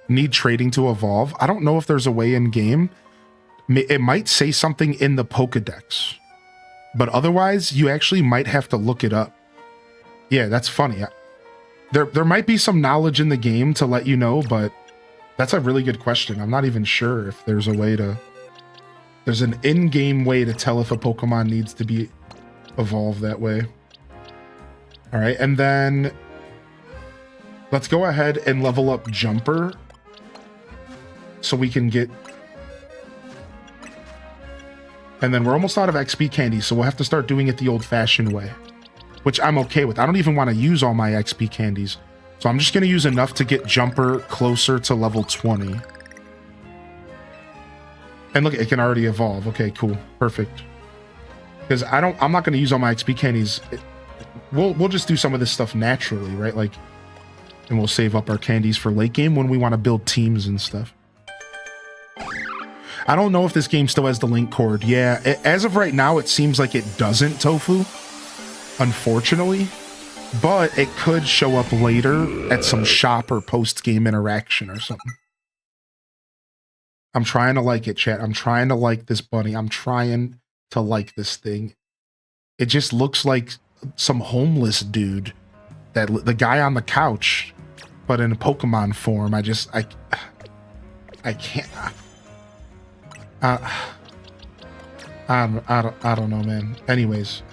need trading to evolve? I don't know if there's a way in game. It might say something in the Pokedex, but otherwise you actually might have to look it up. Yeah, that's funny. There might be some knowledge in the game to let you know, but that's a really good question. I'm not even sure if there's a way to... There's an in-game way to tell if a Pokemon needs to be evolved that way. All right, and then let's go ahead and level up Jumper so we can get... And then we're almost out of XP candy, so we'll have to start doing it the old-fashioned way, which I'm okay with. I don't even want to use all my XP candies, so I'm just going to use enough to get Jumper closer to level 20. And look, it can already evolve. Okay, cool. Perfect. Because I'm not going to use all my XP candies. We'll just do some of this stuff naturally, right? Like, and we'll save up our candies for late game when we want to build teams and stuff. I don't know if this game still has the link cord. Yeah, as of right now, it seems like it doesn't, Tofu, unfortunately. But it could show up later at some shop or post-game interaction or something. I'm trying to like it, chat. I'm trying to like this bunny. I'm trying to like this thing. It just looks like some homeless dude, the guy on the couch, but in a Pokemon form. I can't. I don't know, man. Anyways,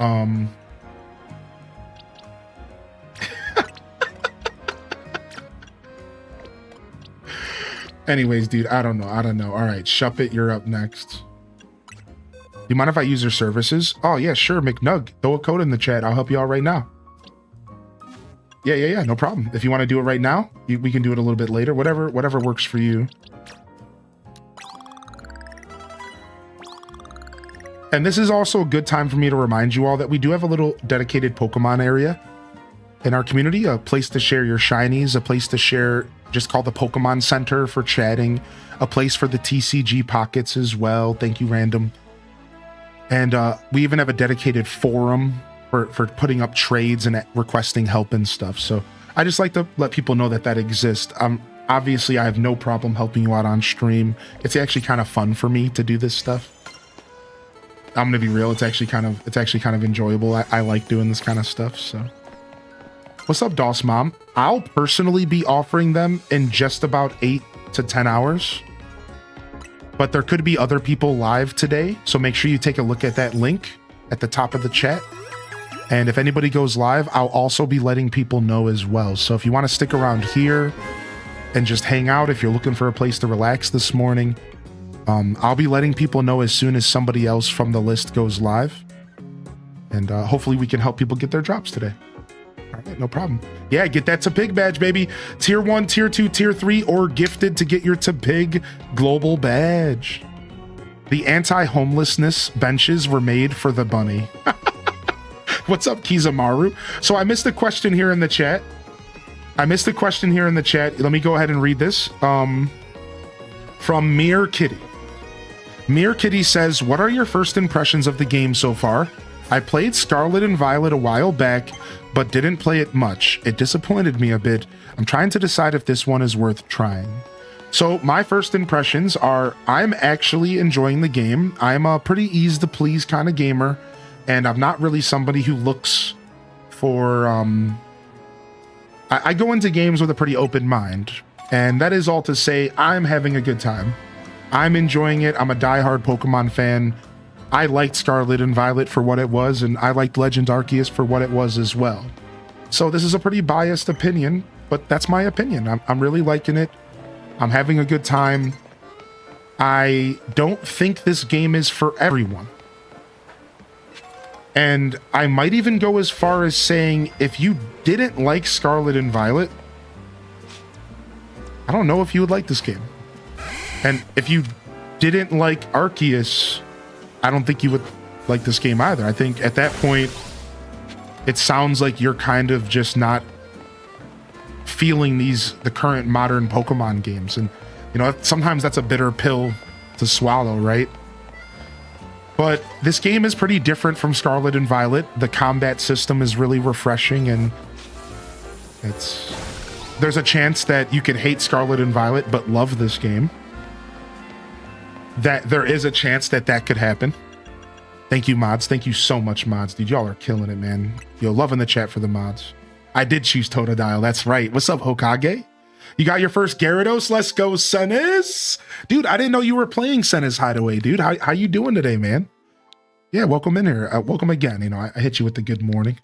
anyways, dude, I don't know. All right, Shuppet, you're up next. Do you mind if I use your services? Oh, yeah, sure, McNug. Throw a code in the chat. I'll help you out right now. Yeah, no problem. If you want to do it right now, we can do it a little bit later. Whatever works for you. And this is also a good time for me to remind you all that we do have a little dedicated Pokemon area in our community, a place to share your shinies, a place to share just called the Pokemon Center for chatting, a place for the TCG pockets as well. Thank you, Random. And we even have a dedicated forum for putting up trades and requesting help and stuff. So I just like to let people know that exists. Obviously, I have no problem helping you out on stream. It's actually kind of fun for me to do this stuff. I'm gonna be real. It's actually kind of enjoyable. I like doing this kind of stuff. So, what's up, Doss Mom? I'll personally be offering them in just about 8 to 10 hours, but there could be other people live today. So make sure you take a look at that link at the top of the chat. And if anybody goes live, I'll also be letting people know as well. So if you want to stick around here and just hang out, if you're looking for a place to relax this morning, I'll be letting people know as soon as somebody else from the list goes live. And hopefully we can help people get their drops today. All right, no problem. Yeah, get that Tepig badge, baby. Tier 1, Tier 2, Tier 3, or gifted to get your Tepig global badge. The anti-homelessness benches were made for the bunny. What's up, Kizamaru? So I missed a question here in the chat. Let me go ahead and read this. From Mere Kitty. Mere Kitty says, what are your first impressions of the game so far? I played Scarlet and Violet a while back, but didn't play it much. It disappointed me a bit. I'm trying to decide if this one is worth trying. So my first impressions are, I'm actually enjoying the game. I'm a pretty ease to please kind of gamer, and I'm not really somebody who looks for, I go into games with a pretty open mind, and that is all to say I'm having a good time. I'm enjoying it. I'm a diehard Pokemon fan. I liked Scarlet and Violet for what it was, and I liked Legend Arceus for what it was as well. So this is a pretty biased opinion, but that's my opinion. I'm really liking it. I'm having a good time. I don't think this game is for everyone. And I might even go as far as saying, if you didn't like Scarlet and Violet, I don't know if you would like this game. And if you didn't like Arceus, I don't think you would like this game either. I think at that point, it sounds like you're kind of just not feeling the current modern Pokemon games. And, you know, sometimes that's a bitter pill to swallow, right? But this game is pretty different from Scarlet and Violet. The combat system is really refreshing, and there's a chance that you could hate Scarlet and Violet but love this game. That there is a chance that that could happen. Thank you, mods. Thank you so much, mods. Dude, y'all are killing it, man. Yo, loving the chat for the mods. I did choose Totodile. That's right. What's up, Hokage? You got your first Gyarados? Let's go, Senis. Dude, I didn't know you were playing Senis Hideaway, dude. How you doing today, man? Yeah, welcome in here. Welcome again. You know, I hit you with the good morning.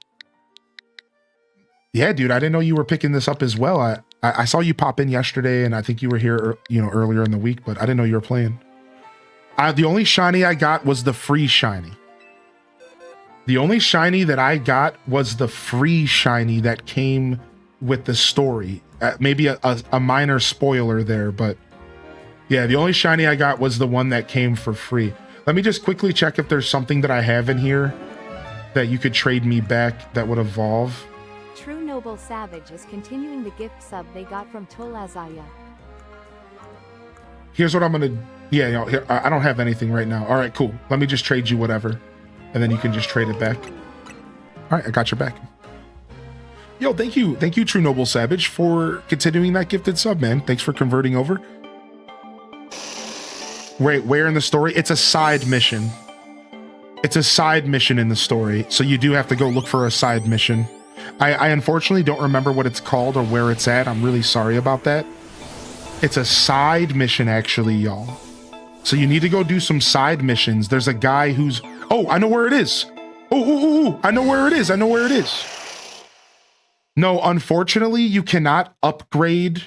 Yeah, dude, I didn't know you were picking this up as well. I saw you pop in yesterday, and I think you were here, you know, earlier in the week, but I didn't know you were playing. The only shiny I got was the free shiny. The only shiny that I got was the free shiny that came with the story. Maybe a minor spoiler there, but yeah, the only shiny I got was the one that came for free. Let me just quickly check if there's something that I have in here that you could trade me back that would evolve. True Noble Savage is continuing the gift sub they got from Tolazaya. Here's what I'm gonna. Yeah, you know, here, I don't have anything right now. All right, cool. Let me just trade you whatever, and then you can just trade it back. All right, I got your back. Yo, thank you, True Noble Savage, for continuing that gifted sub, man. Thanks for converting over. Wait, where in the story? It's a side mission. It's a side mission in the story, so you do have to go look for a side mission. I unfortunately don't remember what it's called or where it's at. I'm really sorry about that. It's a side mission, actually, y'all. So you need to go do some side missions. There's a guy who's... Oh, I know where it is. Oh, I know where it is. I know where it is. No, unfortunately, you cannot upgrade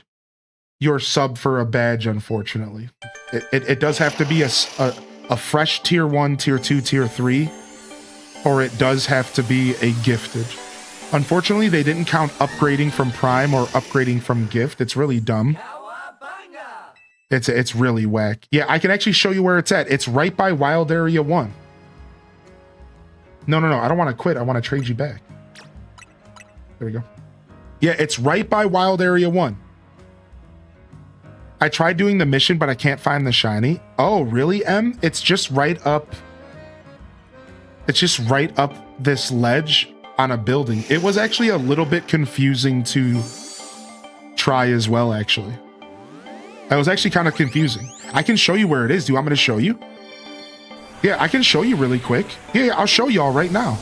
your sub for a badge, unfortunately. It does have to be a fresh tier 1, tier 2, tier 3, or it does have to be a gifted. Unfortunately, they didn't count upgrading from Prime or upgrading from gift. It's really dumb. It's really whack. Yeah, I can actually show you where it's at. It's right by Wild Area 1. No. I don't want to quit. I want to trade you back. There we go. Yeah, it's right by Wild Area 1. I tried doing the mission, but I can't find the shiny. Oh, really, M? It's just right up... It's just right up this ledge on a building. It was actually a little bit confusing to try as well, actually. That was actually kind of confusing. I can show you where it is. Do you want me to show you? Yeah, I can show you really quick. Yeah, I'll show y'all right now.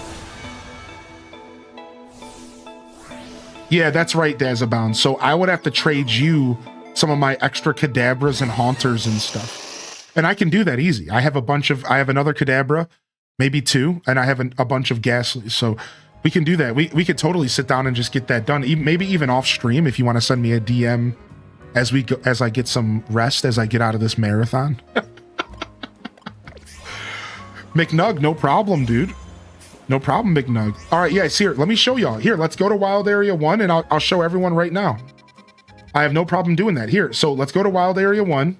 Yeah, that's right, Dazabound. So I would have to trade you some of my extra Kadabras and Haunters and stuff. And I can do that easy. I have another Kadabra, maybe 2, and I have a bunch of Ghastlies. So we can do that. We could totally sit down and just get that done. Maybe even off stream if you want to send me a DM as I get some rest, as I get out of this marathon. McNug, no problem, dude. No problem, McNug. All right, yes, here, let me show y'all. Here, let's go to Wild Area 1, and I'll show everyone right now. I have no problem doing that. Here, so let's go to Wild Area 1.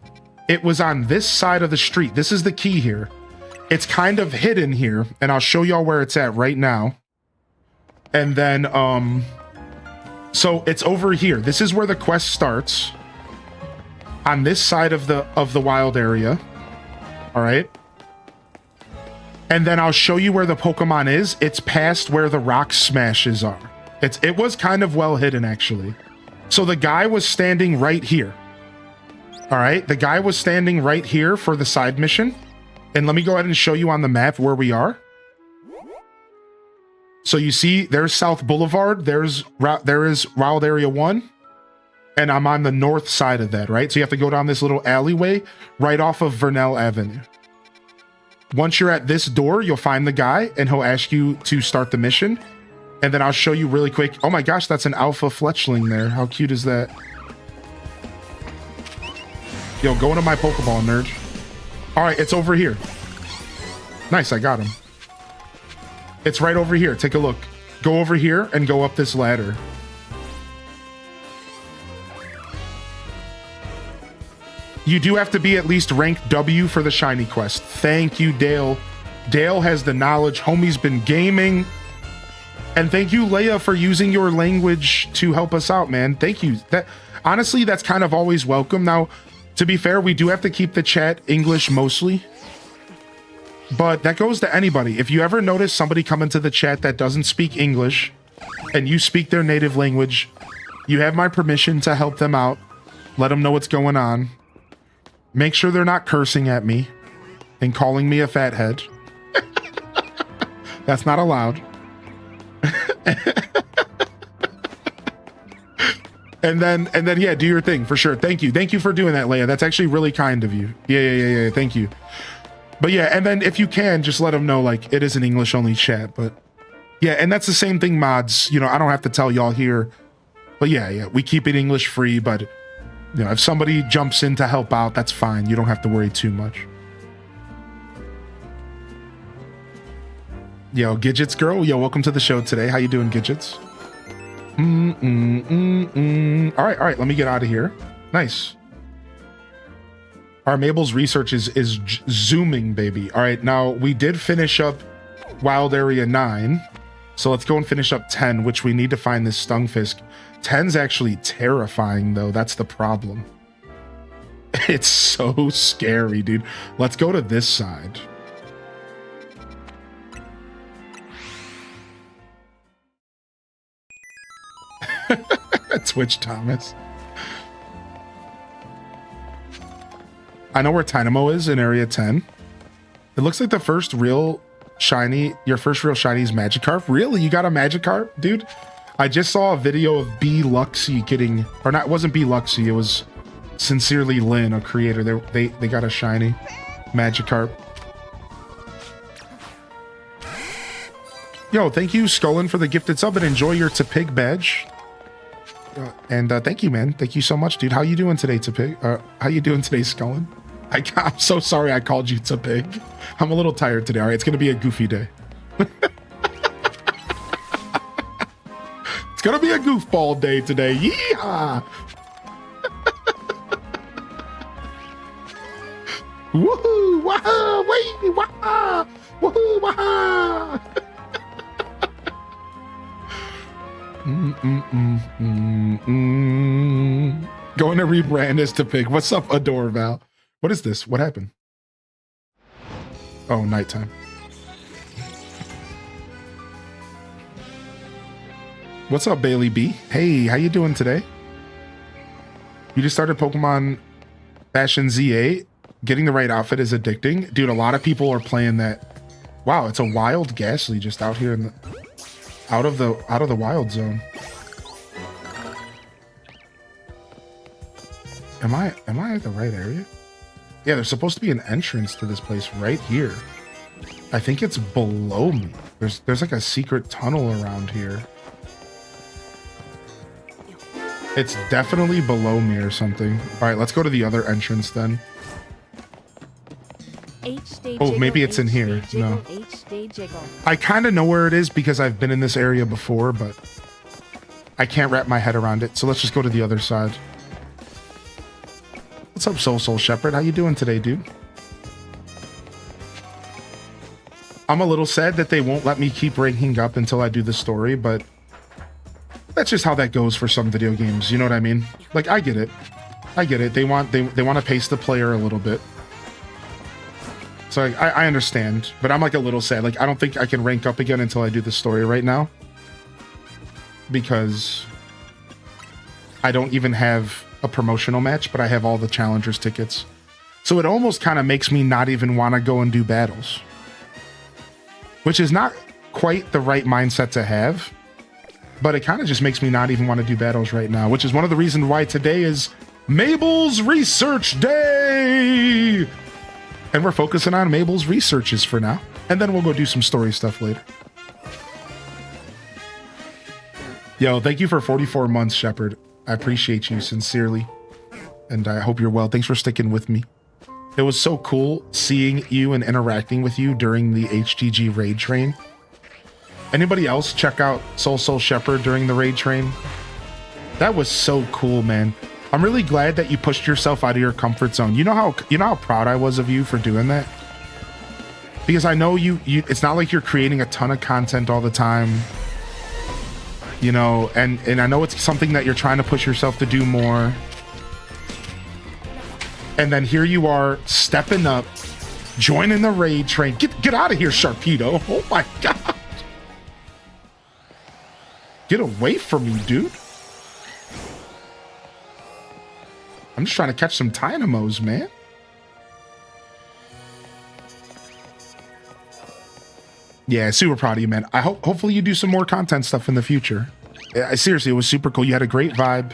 It was on this side of the street. This is the key here. It's kind of hidden here, and I'll show y'all where it's at right now. And then, so it's over here. This is where the quest starts. On this side of the wild area. All right. And then I'll show you where the Pokemon is. It's past where the rock smashes are. It was kind of well hidden, actually. So the guy was standing right here. All right. The guy was standing right here for the side mission. And let me go ahead and show you on the map where we are. So you see, there's South Boulevard. There is Wild Area 1. And I'm on the north side of that, right? So you have to go down this little alleyway right off of Vernell Avenue. Once you're at this door, you'll find the guy, and he'll ask you to start the mission. And then I'll show you really quick. Oh my gosh, that's an alpha fletchling there. How cute is that? Yo, go into my Pokeball, nerd. All right, it's over here. Nice, I got him. It's right over here. Take a look. Go over here and go up this ladder. You do have to be at least rank W for the shiny quest. Thank you, Dale. Dale has the knowledge. Homie's been gaming. And thank you, Leia, for using your language to help us out, man. Thank you. Honestly, that's kind of always welcome. Now, to be fair, we do have to keep the chat English mostly. But that goes to anybody. If you ever notice somebody come into the chat that doesn't speak English and you speak their native language, You have my permission to help them out. Let them know what's going on. Make sure they're not cursing at me and calling me a fathead. That's not allowed. And then, yeah, do your thing for sure. Thank you. Thank you for doing that, Leia. That's actually really kind of you. Yeah. Thank you. But yeah, and then if you can, just let them know, like, it is an English only chat. But yeah, and that's the same thing, mods. You know, I don't have to tell y'all here. But yeah, we keep it English free. But, you know, if somebody jumps in to help out, that's fine. You don't have to worry too much. Yo, Gidgets girl. Yo, welcome to the show today. How you doing, Gidgets? All right. Let me get out of here. Nice. Our Mable's research is zooming, baby. All right, now we did finish up Wild Area 9. So let's go and finish up 10, which we need to find this Stungfisk. 10's actually terrifying, though. That's the problem. It's so scary, dude. Let's go to this side. Twitch Thomas. I know where Tynamo is in area 10. It looks like the first real shiny, your first real shiny is Magikarp. Really? You got a Magikarp, dude? I just saw a video of B Luxy getting, or not, it wasn't B Luxy, it was Sincerely Lynn, a creator. They got a shiny Magikarp. Yo, thank you, Scullin, for the gifted sub, and enjoy your Tapig badge. And thank you, man. Thank you so much, dude. How you doing today, Tapig? How you doing today, Scullin? I'm so sorry I called you Tapig. I'm a little tired today. All right, it's gonna be a goofy day. It's gonna be a goofball day today. Yeehaw! Woohoo! Waha! Wee! Waha! Woohoo! Waha! Going to rebrand as Tapig. What's up, Adore Val? What is this? What happened? Oh, nighttime. What's up, Bailey B? Hey, how you doing today? You just started Pokemon Fashion Z8. Getting the right outfit is addicting. Dude, a lot of people are playing that. Wow, it's a wild Ghastly just out here in the out of the wild zone. Am I at the right area? Yeah, there's supposed to be an entrance to this place right here. I think it's below me. There's like a secret tunnel around here. It's definitely below me or something. All right, let's go to the other entrance then. Oh, maybe it's in here. No. I kind of know where it is because I've been in this area before, but I can't wrap my head around it. So let's just go to the other side. What's up, Soul Shepherd? How you doing today, dude? I'm a little sad that they won't let me keep ranking up until I do the story, but that's just how that goes for some video games. You know what I mean? Like, I get it. They want to pace the player a little bit. So I understand, but I'm like a little sad. Like, I don't think I can rank up again until I do the story right now, because I don't even have a promotional match, but I have all the challengers tickets. So it almost kind of makes me not even want to go and do battles, which is not quite the right mindset to have, but it kind of just makes me not even want to do battles right now, which is one of the reasons why today is Mable's Research Day. And we're focusing on Mable's researches for now. And then we'll go do some story stuff later. Yo, thank you for 44 months, Shepard. I appreciate you sincerely. And I hope you're well. Thanks for sticking with me. It was so cool seeing you and interacting with you during the HTG raid train. Anybody else check out Soul Shepherd during the raid train? That was so cool, man. I'm really glad that you pushed yourself out of your comfort zone. You know how proud I was of you for doing that? Because I know you it's not like you're creating a ton of content all the time. You know, and I know it's something that you're trying to push yourself to do more. And then here you are stepping up, joining the raid train. Get out of here, Sharpedo. Oh my god. Get away from me, dude. I'm just trying to catch some Dynamos, man. Yeah, super proud of you, man. Hopefully you do some more content stuff in the future. Seriously, it was super cool. You had a great vibe.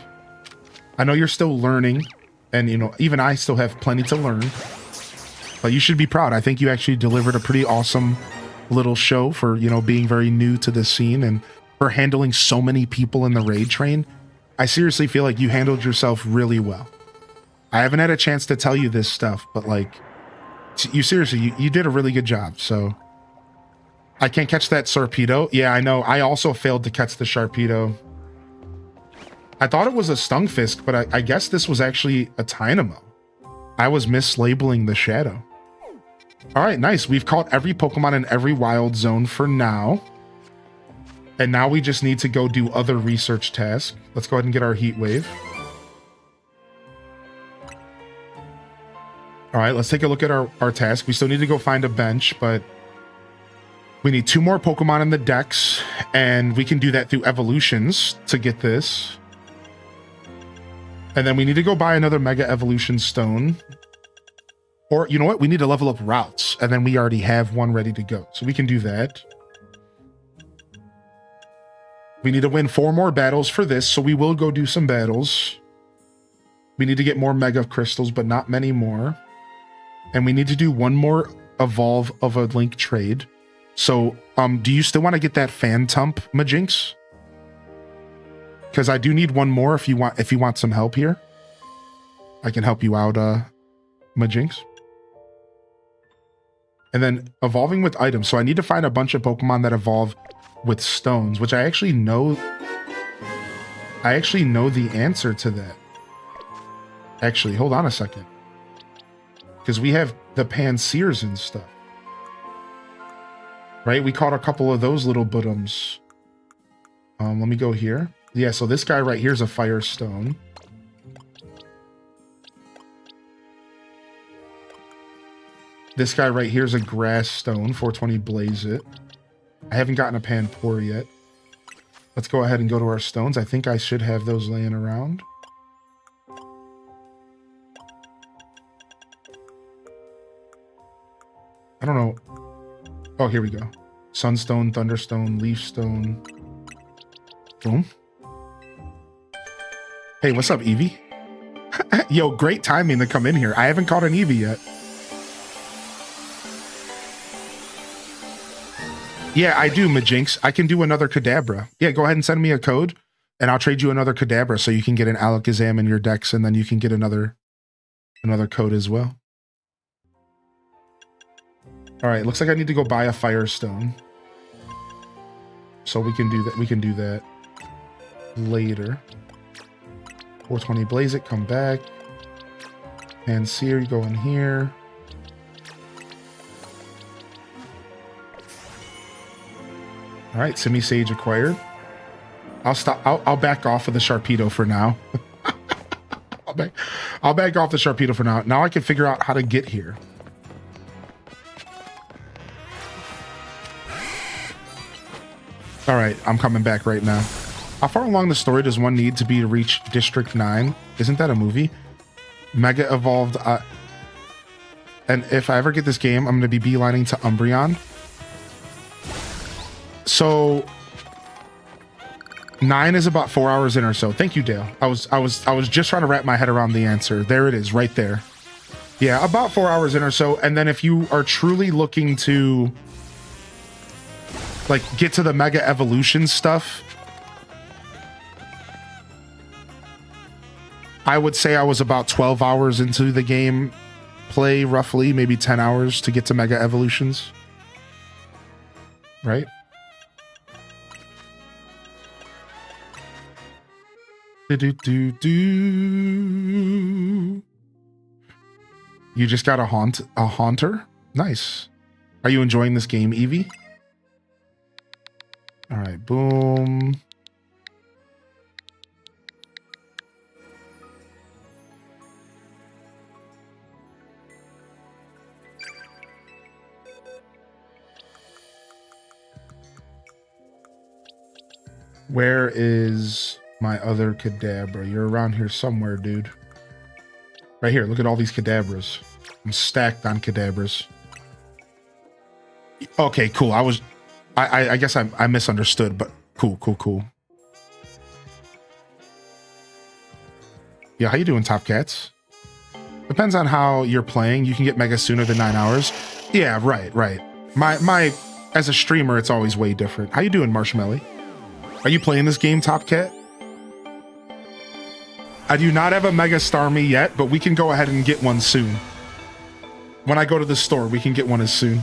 I know you're still learning, and you know, even I still have plenty to learn. But you should be proud. I think you actually delivered a pretty awesome little show for, you know, being very new to the scene and for handling so many people in the raid train. I seriously feel like you handled yourself really well. I haven't had a chance to tell you this stuff, but like, you seriously, you did a really good job. So I can't catch that Sharpedo. Yeah, I know. I also failed to catch the Sharpedo. I thought it was a Stunfisk, but I guess this was actually a Dynamo. I was mislabeling the Shadow. All right, nice. We've caught every Pokemon in every wild zone for now. And now we just need to go do other research tasks. Let's go ahead and get our Heat Wave. All right, let's take a look at our task. We still need to go find a bench, but we need 2 more Pokemon in the Dex, and we can do that through evolutions to get this. And then we need to go buy another Mega Evolution Stone. Or, you know what? We need to level up routes, and then we already have one ready to go. So we can do that. We need to win 4 more battles for this, so we will go do some battles. We need to get more Mega Crystals, but not many more. And we need to do 1 more Evolve of a Link trade. So, do you still want to get that Phantump, Majinx? Because I do need 1 more if you want some help here. I can help you out, Majinx. And then evolving with items. So I need to find a bunch of Pokemon that evolve with stones, which I actually know the answer to that. Actually, hold on a second. Because we have the Panseers and stuff. Right? We caught a couple of those little Buttums. Let me go here. Yeah, so this guy right here is a Firestone. This guy right here is a Grass Stone, 420 Blaze It. I haven't gotten a Panpour yet. Let's go ahead and go to our stones. I think I should have those laying around. I don't know. Oh, here we go. Sunstone, Thunderstone, Leafstone. Boom. Hey, what's up, Eevee? Yo, great timing to come in here. I haven't caught an Eevee yet. Yeah, I do, Majinx. I can do another Kadabra. Yeah, go ahead and send me a code, and I'll trade you another Kadabra so you can get an Alakazam in your decks, and then you can get another code as well. All right, looks like I need to go buy a Firestone. So we can do that. We can do that later. 420 Blaze It, come back. And Seer, you go in here. All right, Semi-Sage acquired. I'll back off of the Sharpedo for now. I'll back off the Sharpedo for now. Now I can figure out how to get here. All right, I'm coming back right now. How far along the story does one need to be to reach District 9? Isn't that a movie? Mega Evolved. And if I ever get this game, I'm going to be beelining to Umbreon. So 9 is about 4 hours in or so. Thank you, Dale. I was just trying to wrap my head around the answer. There it is, right there. Yeah, about 4 hours in or so. And then if you are truly looking to like get to the Mega Evolution stuff, I would say I was about 12 hours into the game play, roughly, maybe 10 hours to get to Mega Evolutions. Right? You just got a Haunter? Nice. Are you enjoying this game, Eevee? All right, boom. Where is my other Kadabra? You're around here somewhere, dude. Right here, look at all these cadabras. I'm stacked on cadabras. Okay, cool. I guess I misunderstood, but cool. Yeah, how you doing, Top Cats? Depends on how you're playing. You can get mega sooner than 9 hours. Yeah, right. My as a streamer, it's always way different. How you doing, Marshmelly? Are you playing this game, Top Cat? I do not have a Mega Star Me yet, but we can go ahead and get one soon. When I go to the store, we can get one as soon.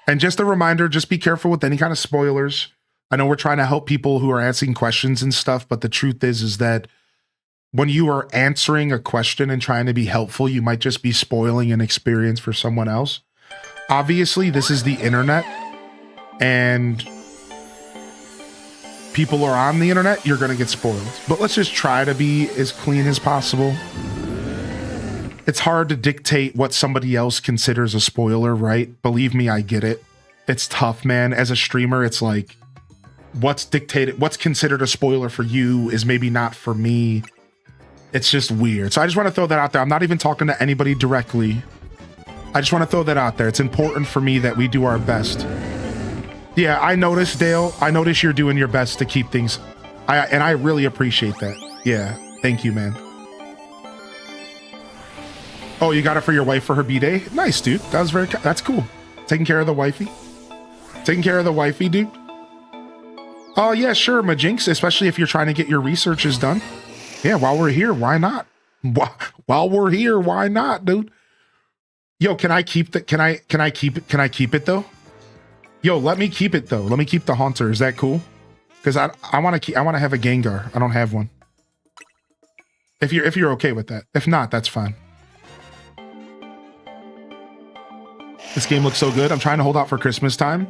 And just a reminder, just be careful with any kind of spoilers. I know we're trying to help people who are asking questions and stuff, but the truth is that when you are answering a question and trying to be helpful, you might just be spoiling an experience for someone else. Obviously, this is the internet, and people are on the internet, you're going to get spoiled. But let's just try to be as clean as possible. It's hard to dictate what somebody else considers a spoiler, right? Believe me, I get it. It's tough, man. As a streamer, it's like, what's considered a spoiler for you is maybe not for me. It's just weird. So I just want to throw that out there. I'm not even talking to anybody directly. I just want to throw that out there. It's important for me that we do our best. Yeah, I noticed, Dale. I noticed you're doing your best to keep things. And I really appreciate that. Yeah, thank you, man. Oh, you got it for your wife for her B-Day? Nice, dude. That's cool. Taking care of the wifey? Taking care of the wifey, dude? Oh, yeah, sure, Majinx, especially if you're trying to get your researches done. Yeah, while we're here, why not? While we're here, why not, dude? Yo, can I keep it though? Yo, let me keep it though. Let me keep the Haunter. Is that cool? Because I want to have a Gengar. I don't have one. If you're okay with that. If not, that's fine. This game looks so good. I'm trying to hold out for Christmas time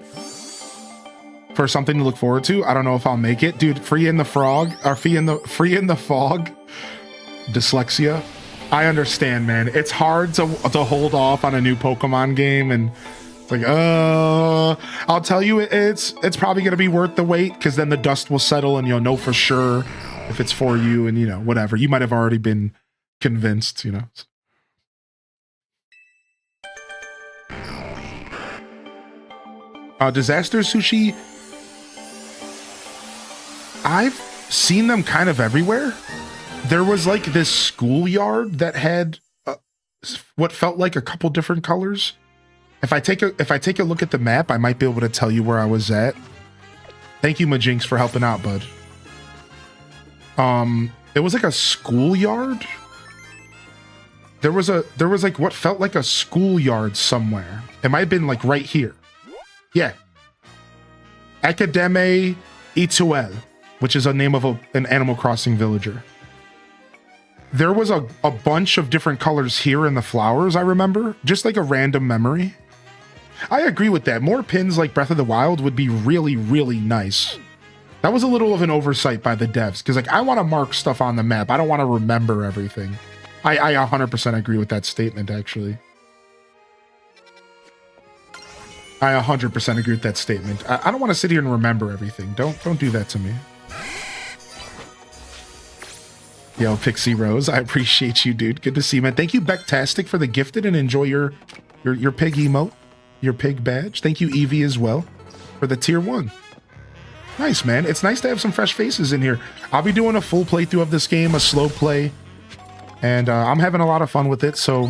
for something to look forward to. I don't know if I'll make it, dude. Free in the fog. Free in the fog. Dyslexia. I understand, man. It's hard to hold off on a new Pokemon game, and it's like, I'll tell you, it's probably gonna be worth the wait, because then the dust will settle and you'll know for sure if it's for you, and whatever. You might have already been convinced, Disaster Sushi. I've seen them kind of everywhere. There was like this schoolyard that had what felt like a couple different colors. If I take a look at the map, I might be able to tell you where I was at. Thank you, Majinx, for helping out, bud. It was like a schoolyard. There was like what felt like a schoolyard somewhere. It might have been like right here. Yeah. Academe Ituel, which is a name of an Animal Crossing villager. There was a bunch of different colors here in the flowers, I remember. Just like a random memory. I agree with that. More pins like Breath of the Wild would be really, really nice. That was a little of an oversight by the devs, because like I want to mark stuff on the map. I don't want to remember everything. I 100% agree with that statement, actually. I 100% agree with that statement. I don't want to sit here and remember everything. Don't do that to me. Yo, Pixie Rose, I appreciate you, dude. Good to see you, man. Thank you, Becktastic, for the gifted, and enjoy your pig emote, your pig badge. Thank you, Evie, as well, for the tier 1. Nice, man. It's nice to have some fresh faces in here. I'll be doing a full playthrough of this game, a slow play, and I'm having a lot of fun with it. So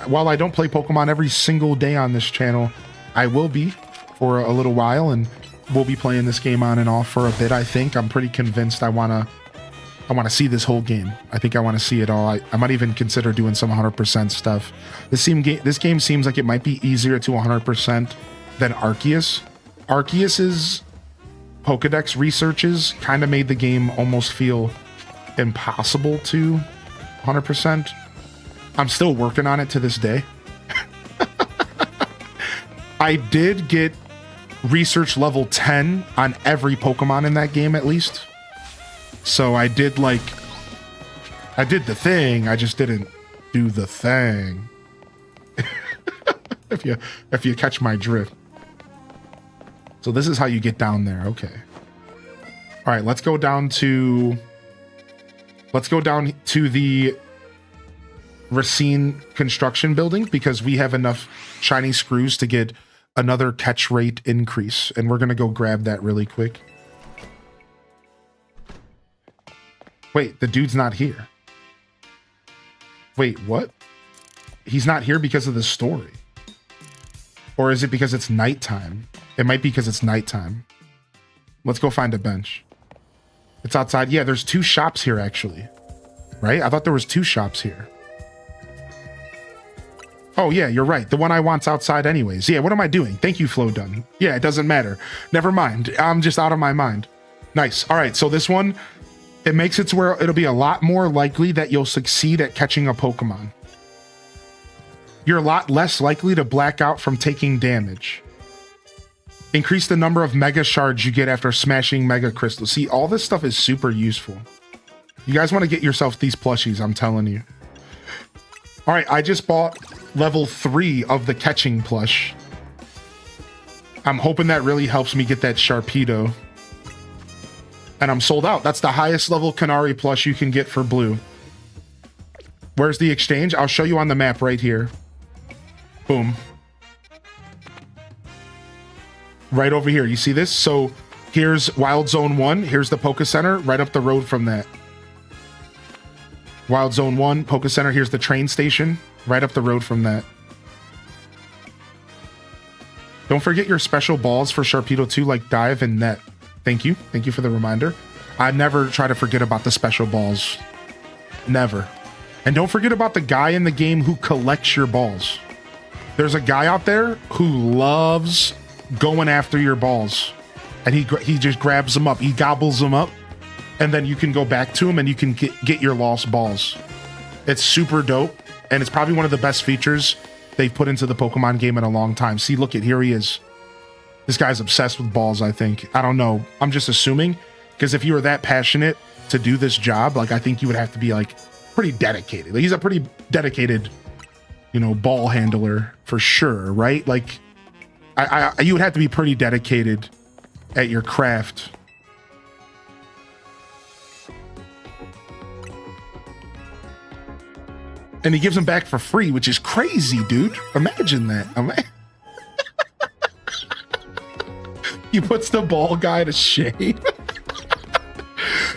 while I don't play Pokemon every single day on this channel, I will be for a little while, and we'll be playing this game on and off for a bit, I think. I'm pretty convinced I want to see this whole game. I think I want to see it all. I might even consider doing some 100% stuff. This game seems like it might be easier to 100% than Arceus. Arceus's Pokedex researches kind of made the game almost feel impossible to 100%. I'm still working on it to this day. I did get research level 10 on every Pokemon in that game, at least. So I did the thing, I just didn't do the thing. if you catch my drift. So this is how you get down there, okay. All right, let's go down to the Racine construction building because we have enough shiny screws to get another catch rate increase, and we're gonna go grab that really quick. Wait, the dude's not here. Wait, what? He's not here because of the story. Or is it because it's nighttime? It might be because it's nighttime. Let's go find a bench. It's outside. Yeah, there's 2 shops here, actually. Right? I thought there was 2 shops here. Oh, yeah, you're right. The one I want's outside anyways. Yeah, what am I doing? Thank you, Flo Dunn. Yeah, it doesn't matter. Never mind. I'm just out of my mind. Nice. All right, so this one, it makes it to where it'll be a lot more likely that you'll succeed at catching a Pokemon. You're a lot less likely to black out from taking damage. Increase the number of Mega Shards you get after smashing Mega Crystals. See, all this stuff is super useful. You guys want to get yourself these plushies, I'm telling you. All right, I just bought level 3 of the catching plush. I'm hoping that really helps me get that Sharpedo. And I'm sold out. That's the highest level Canary plush you can get for blue. Where's the exchange? I'll show you on the map right here. Boom. Right over here. You see this? So here's Wild Zone 1. Here's the Poké Center right up the road from that. Wild Zone 1, Poké Center. Here's the train station right up the road from that. Don't forget your special balls for Sharpedo 2 like Dive and Net. Thank you. Thank you for the reminder. I never try to forget about the special balls. Never. And don't forget about the guy in the game who collects your balls. There's a guy out there who loves going after your balls. And he just grabs them up. He gobbles them up. And then you can go back to him and you can get your lost balls. It's super dope. And it's probably one of the best features they've put into the Pokemon game in a long time. See, look here he is. This guy's obsessed with balls, I think. I don't know. I'm just assuming. Because if you were that passionate to do this job, like I think you would have to be like pretty dedicated. Like, he's a pretty dedicated, you know, ball handler for sure, right? Like you would have to be pretty dedicated at your craft. And he gives them back for free, which is crazy, dude. Imagine that. He puts the ball guy to shame.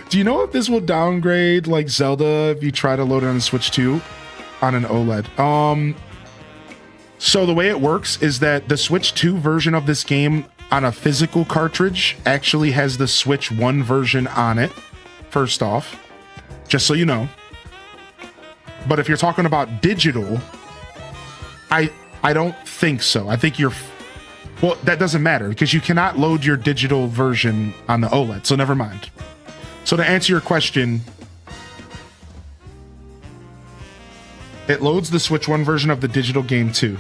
Do you know if this will downgrade like Zelda if you try to load it on the Switch 2 on an OLED? So the way it works is that the Switch 2 version of this game on a physical cartridge actually has the Switch 1 version on it, first off, just so you know. But if you're talking about digital, I don't think so. I think well, that doesn't matter because you cannot load your digital version on the OLED, so never mind. So to answer your question, it loads the Switch 1 version of the digital game too.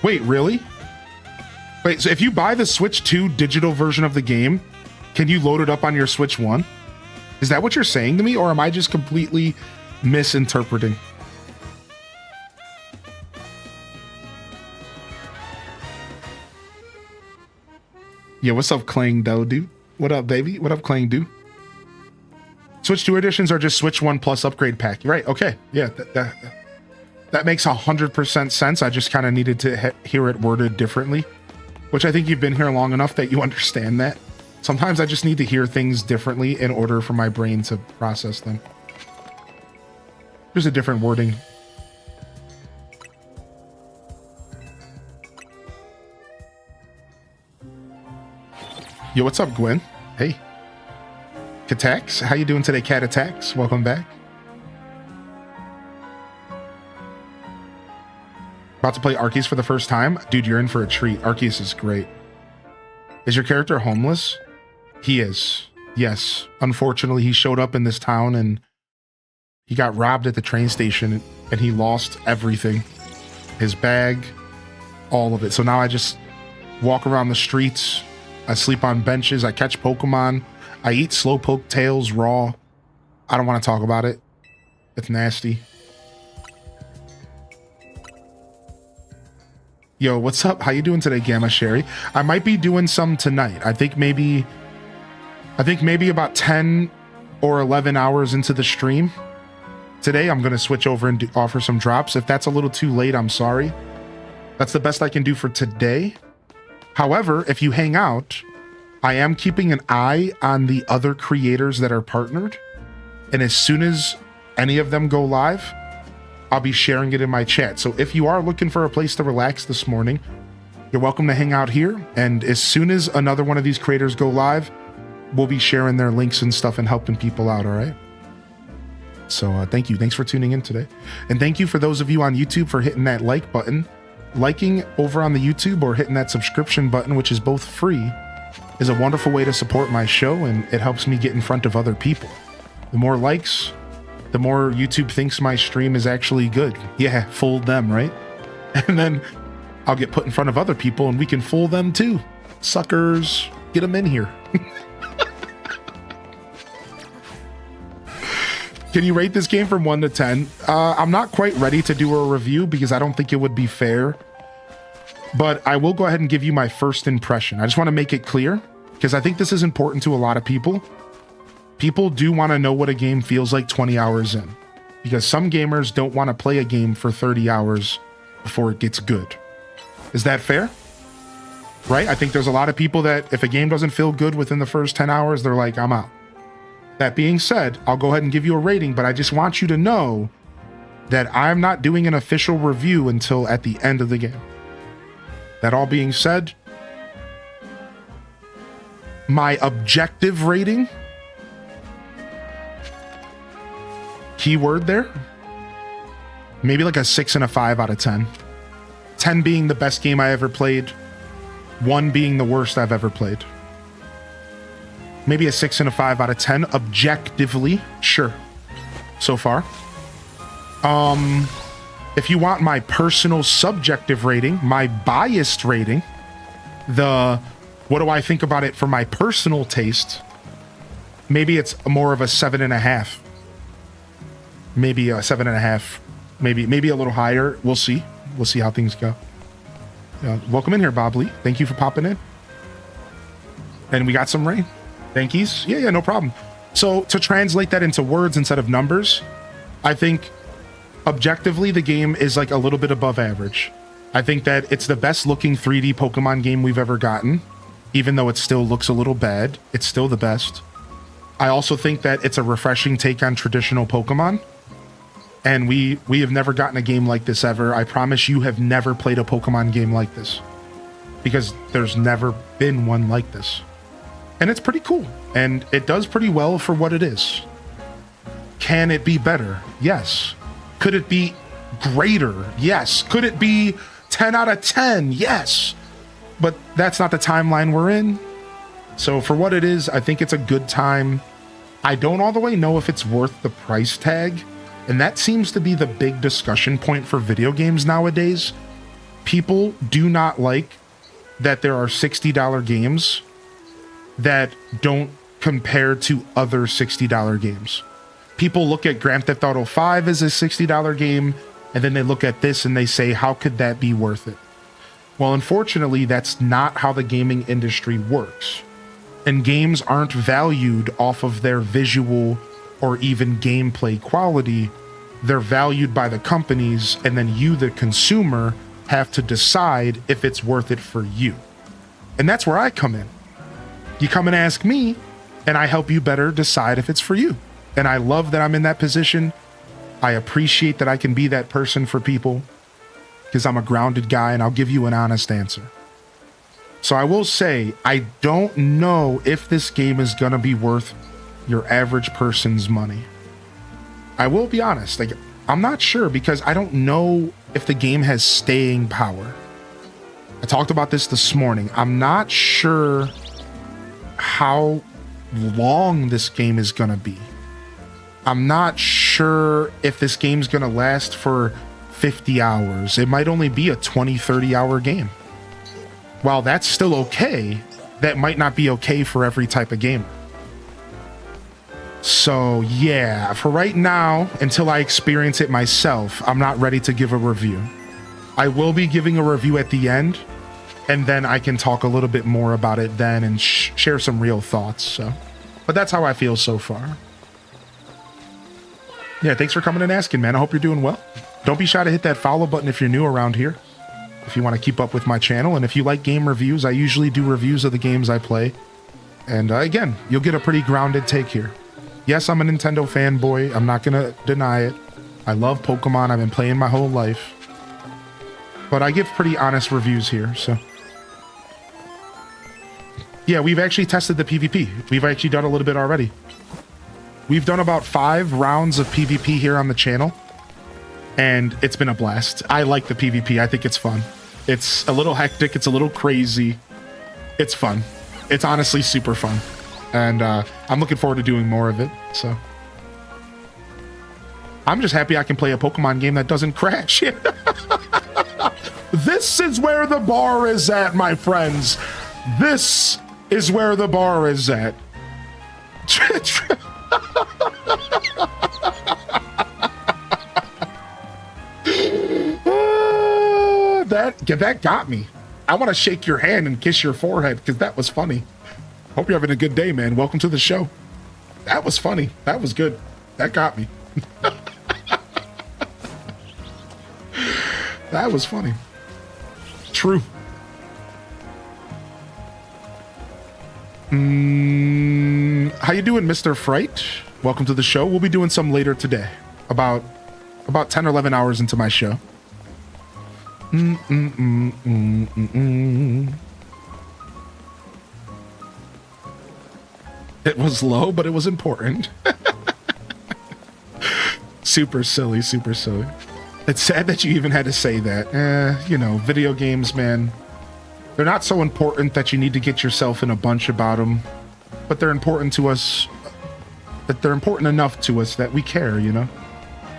Wait, really? Wait, so if you buy the Switch 2 digital version of the game, can you load it up on your Switch 1? Is that what you're saying to me, or am I just completely misinterpreting? Yeah, what's up, Clang Do, dude? What up, baby? What up, Clang Do? Switch 2 editions are just Switch 1 Plus upgrade pack. Right, okay. Yeah, that makes 100% sense. I just kind of needed to hear it worded differently, which I think you've been here long enough that you understand that. Sometimes I just need to hear things differently in order for my brain to process them. There's a different wording. Yo, what's up, Gwen? Hey. Catax, how you doing today, Cat Attacks? Welcome back. About to play Arceus for the first time? Dude, you're in for a treat. Arceus is great. Is your character homeless? He is. Yes. Unfortunately, he showed up in this town and he got robbed at the train station and he lost everything. His bag, all of it. So now I just walk around the streets. I sleep on benches. I catch Pokemon. I eat Slowpoke tails raw. I don't want to talk about it. It's nasty. Yo, what's up? How you doing today, Gamma Sherry? I might be doing some tonight. I think maybe I think maybe about 10 or 11 hours into the stream today, I'm going to switch over and offer some drops. If that's a little too late, I'm sorry. That's the best I can do for today. However, if you hang out, I am keeping an eye on the other creators that are partnered. And as soon as any of them go live, I'll be sharing it in my chat. So if you are looking for a place to relax this morning, you're welcome to hang out here. And as soon as another one of these creators go live, we'll be sharing their links and stuff and helping people out, all right? So thank you. Thanks for tuning in today. And thank you for those of you on YouTube for hitting that like button. Liking over on the YouTube or hitting that subscription button, which is both free, is a wonderful way to support my show, and it helps me get in front of other people. The more likes, the more YouTube thinks my stream is actually good. Yeah, fool them, right? And then I'll get put in front of other people and we can fool them too. Suckers, get them in here. Can you rate this game from 1 to 10? I'm not quite ready to do a review because I don't think it would be fair. But I will go ahead and give you my first impression. I just want to make it clear because I think this is important to a lot of people. People do want to know what a game feels like 20 hours in, because some gamers don't want to play a game for 30 hours before it gets good. Is that fair? Right? I think there's a lot of people that if a game doesn't feel good within the first 10 hours, they're like, I'm out. That being said, I'll go ahead and give you a rating, but I just want you to know that I'm not doing an official review until at the end of the game. That all being said, my objective rating, keyword there, maybe like a 6 and a 5 out of 10. 10 being the best game I ever played, 1 being the worst I've ever played. Maybe a 6 and a 5 out of 10, objectively, sure, so far. If you want my personal subjective rating, my biased rating, what do I think about it for my personal taste, maybe it's more of a 7.5. Maybe a 7.5, maybe a little higher. We'll see. We'll see how things go. Welcome in here, Bob Lee. Thank you for popping in. And we got some rain. Thank yous. Yeah, no problem. So to translate that into words instead of numbers, I think objectively the game is like a little bit above average. I think that it's the best looking 3D Pokemon game we've ever gotten. Even though it still looks a little bad, it's still the best. I also think that it's a refreshing take on traditional Pokemon. And we have never gotten a game like this ever. I promise you have never played a Pokemon game like this, because there's never been one like this. And it's pretty cool. And it does pretty well for what it is. Can it be better? Yes. Could it be greater? Yes. Could it be 10 out of 10? Yes. But that's not the timeline we're in. So for what it is, I think it's a good time. I don't all the way know if it's worth the price tag. And that seems to be the big discussion point for video games nowadays. People do not like that there are $60 games that don't compare to other $60 games. People look at Grand Theft Auto 5 as a $60 game, and then they look at this and they say, how could that be worth it? Well, unfortunately, that's not how the gaming industry works. And games aren't valued off of their visual or even gameplay quality. They're valued by the companies, and then you, the consumer, have to decide if it's worth it for you. And that's where I come in. You come and ask me, and I help you better decide if it's for you. And I love that I'm in that position. I appreciate that I can be that person for people, because I'm a grounded guy and I'll give you an honest answer. So I will say, I don't know if this game is going to be worth your average person's money. I will be honest, like, I'm not sure, because I don't know if the game has staying power. I talked about this morning. I'm not sure how long this game is going to be. I'm not sure if this game's going to last for 50 hours. It might only be a 20, 30 hour game. While that's still okay, that might not be okay for every type of gamer. So yeah, for right now, until I experience it myself, I'm not ready to give a review. I will be giving a review at the end, and then I can talk a little bit more about it then and share some real thoughts. So But that's how I feel so far. Yeah, thanks for coming and asking, man. I hope you're doing well. Don't be shy to hit that follow button if you're new around here, if you want to keep up with my channel. And if you like game reviews, I usually do reviews of the games I play. And again, you'll get a pretty grounded take here. Yes, I'm a Nintendo fanboy. I'm not going to deny it. I love Pokemon. I've been playing my whole life. But I give pretty honest reviews here, so... Yeah, we've actually tested the PvP. We've actually done a little bit already. We've done about 5 rounds of PvP here on the channel. And it's been a blast. I like the PvP. I think it's fun. It's a little hectic. It's a little crazy. It's fun. It's honestly super fun. And I'm looking forward to doing more of it, so... I'm just happy I can play a Pokemon game that doesn't crash. This is where the bar is at, my friends. This is where the bar is at. That got me. I want to shake your hand and kiss your forehead because that was funny. Hope you're having a good day, man. Welcome to the show. That was funny. That was good. That got me. That was funny. True. How you doing, Mr. Fright? Welcome to the show. We'll be doing some later today. About 10 or 11 hours into my show. It was low, but it was important. Super silly, super silly. It's sad that you even had to say that. You know, video games, man. They're not so important that you need to get yourself in a bunch about them. But they're important to us. That they're important enough to us that we care, you know?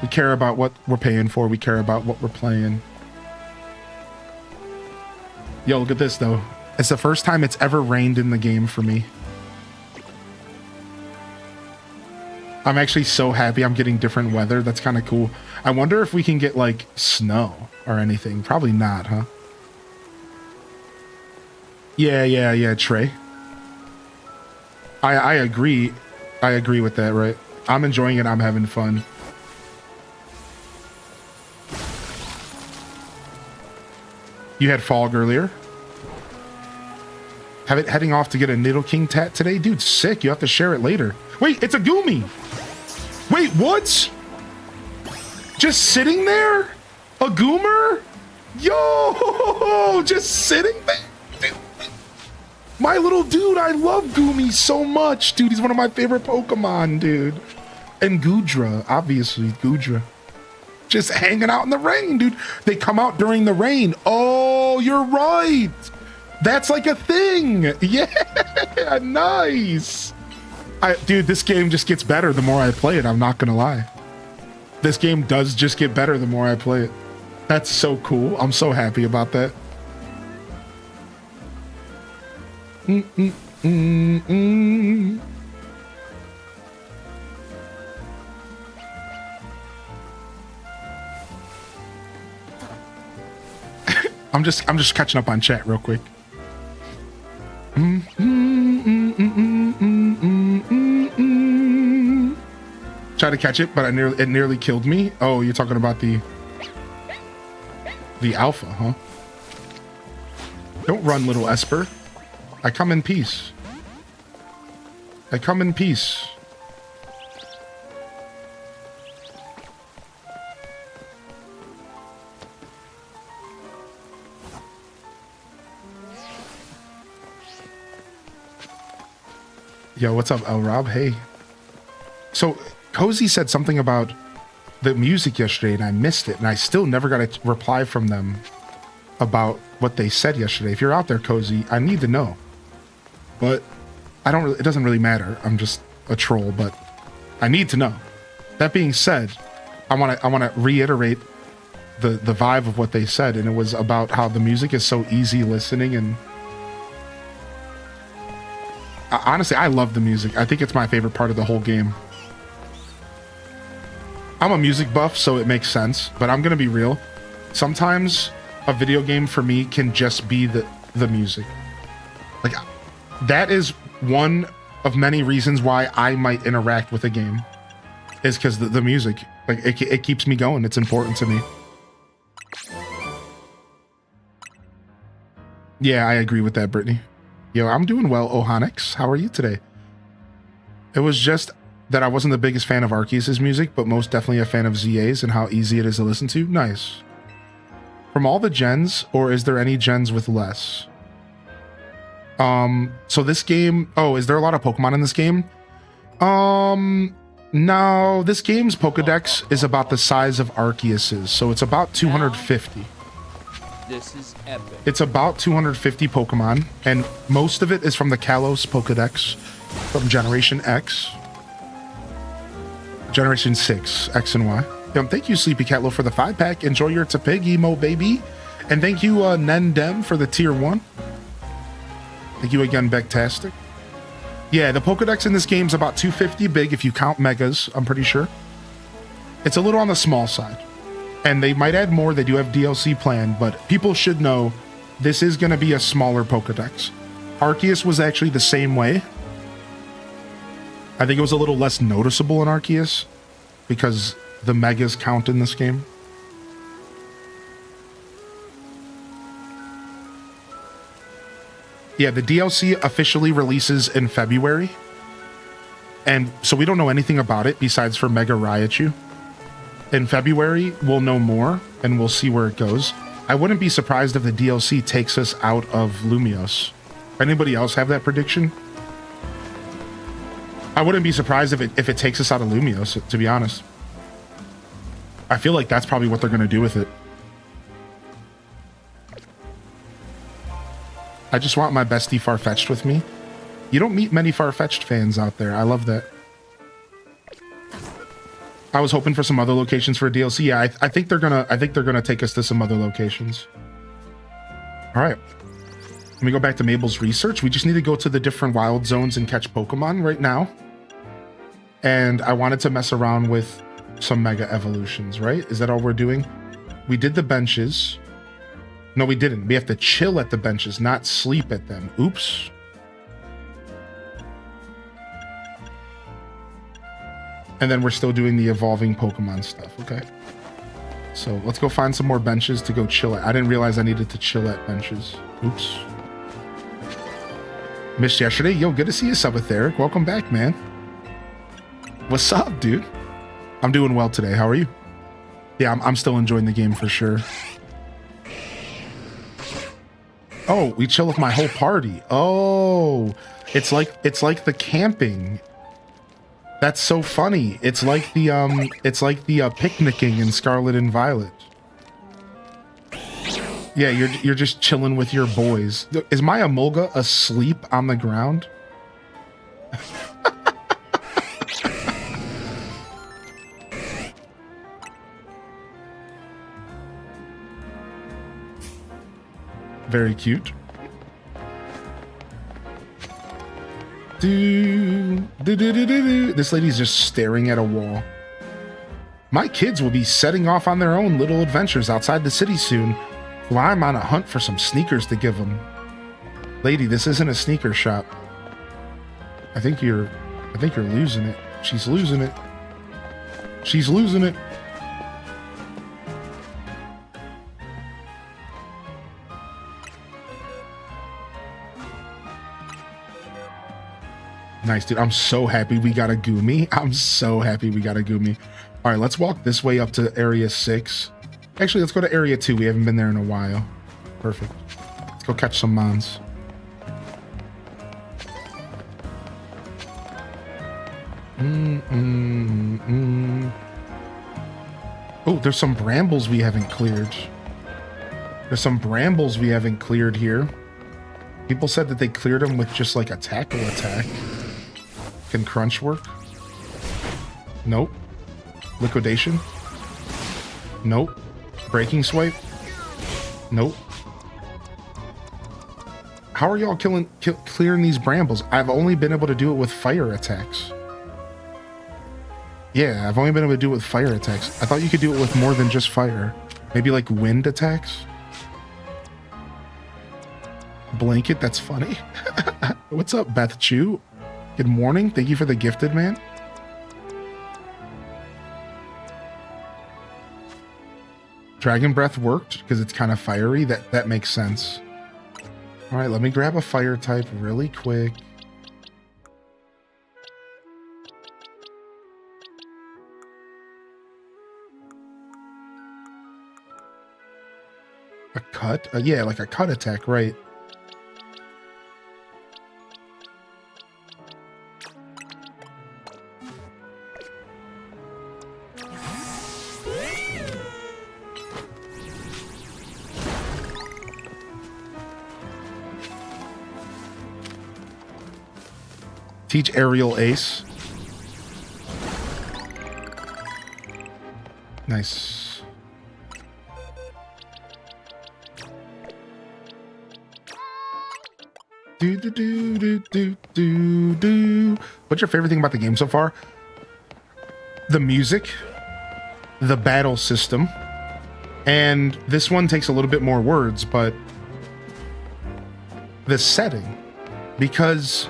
We care about what we're paying for. We care about what we're playing. Yo, look at this, though. It's the first time it's ever rained in the game for me. I'm actually so happy I'm getting different weather. That's kind of cool. I wonder if we can get, like, snow or anything. Probably not, huh? Yeah, Trey. I agree. I agree with that, right? I'm enjoying it. I'm having fun. You had fog earlier. Have it heading off to get a Niddle King tat today? Dude, sick. You have to share it later. Wait, it's a Goomy. Wait, what? Just sitting there? A Goomer? Yo, just sitting there? Dude. My little dude, I love Goomy so much. Dude, he's one of my favorite Pokemon, dude. And Goodra, obviously, Goodra. Just hanging out in the rain, dude. They come out during the rain. Oh, you're right. That's like a thing. Yeah, nice. Dude, this game just gets better the more I play it. I'm not gonna lie. This game does just get better the more I play it. That's so cool. I'm so happy about that. I'm just catching up on chat real quick. Tried to catch it, but it nearly killed me. Oh, you're talking about the alpha, huh? Don't run, little Esper. I come in peace. I come in peace. Yo, what's up, El Rob? Hey. So, Cozy said something about the music yesterday, and I missed it, and I still never got a reply from them about what they said yesterday. If you're out there, Cozy, I need to know. But it doesn't really matter. I'm just a troll, but I need to know. That being said, I want to reiterate the vibe of what they said, and it was about how the music is so easy listening, and honestly, I love the music. I think it's my favorite part of the whole game. I'm a music buff, so it makes sense, but I'm gonna be real. Sometimes a video game for me can just be the music. Like, that is one of many reasons why I might interact with a game is because the music, like it keeps me going. It's important to me. Yeah, I agree with that, Brittany. Yo, I'm doing well, Ohanix. How are you today? It was just that I wasn't the biggest fan of Arceus' music, but most definitely a fan of ZA's and how easy it is to listen to. Nice. From all the gens, or is there any gens with less? So this game, is there a lot of Pokemon in this game? No, this game's Pokedex is about the size of Arceus's, so it's about 250. This is epic. It's about 250 Pokemon, and most of it is from the Kalos Pokedex from Generation X. Generation 6, X and Y. Thank you, Sleepy Catlo, for the 5-pack. Enjoy your Tapig emo, baby. And thank you, Nendem, for the tier 1. Thank you again, Becktastic. Yeah, the Pokedex in this game is about 250 big if you count Megas, I'm pretty sure. It's a little on the small side. And they might add more. They do have DLC planned, but people should know this is going to be a smaller Pokedex. Arceus was actually the same way. I think it was a little less noticeable in Arceus because the Megas count in this game. Yeah, the DLC officially releases in February. And so we don't know anything about it besides for Mega Raichu. In February, we'll know more, and we'll see where it goes. I wouldn't be surprised if the DLC takes us out of Lumiose. Anybody else have that prediction? I wouldn't be surprised if it takes us out of Lumiose, to be honest. I feel like that's probably what they're going to do with it. I just want my bestie Farfetch'd with me. You don't meet many Farfetch'd fans out there. I love that. I was hoping for some other locations for DLC. Yeah, I think they're gonna take us to some other locations. All right. Let me go back to Mabel's research. We just need to go to the different wild zones and catch Pokemon right now. And I wanted to mess around with some Mega Evolutions, right? Is that all we're doing? We did the benches. No, we didn't. We have to chill at the benches, not sleep at them. Oops. And then we're still doing the evolving Pokemon stuff. Okay. So let's go find some more benches to go chill at. I didn't realize I needed to chill at benches. Oops. Missed yesterday. Yo, good to see you, sub with Eric. Welcome back, man. What's up, dude? I'm doing well today. How are you? Yeah, I'm still enjoying the game for sure. Oh, we chill with my whole party. Oh, it's like the camping. That's so funny. It's like the picnicking in Scarlet and Violet. Yeah, you're just chilling with your boys. Is my Emolga asleep on the ground? Very cute. This lady's just staring at a wall. My kids will be setting off on their own little adventures outside the city soon, while I'm on a hunt for some sneakers to give them. Lady, this isn't a sneaker shop. I think you're losing it. She's losing it. She's losing it. Nice, dude. I'm so happy we got a Goomy. I'm so happy we got a Goomy. All right, let's walk this way up to Area 6. Actually, let's go to Area 2. We haven't been there in a while. Perfect. Let's go catch some Mons. Oh, there's some brambles we haven't cleared. There's some brambles we haven't cleared here. People said that they cleared them with just like a tackle attack. Can crunch work? Nope. Liquidation? Nope. Breaking swipe? Nope. How are y'all clearing these brambles? I've only been able to do it with fire attacks. Yeah, I've only been able to do it with fire attacks. I thought you could do it with more than just fire. Maybe like wind attacks? Blanket, that's funny. What's up, Beth Chu? Good morning. Thank you for the gifted, man. Dragon Breath worked because it's kind of fiery. That makes sense. All right, let me grab a fire type really quick. A cut? Yeah, like a cut attack, right. Teach aerial ace. Nice. Do. What's your favorite thing about the game so far? The music, the battle system, and this one takes a little bit more words, but the setting, because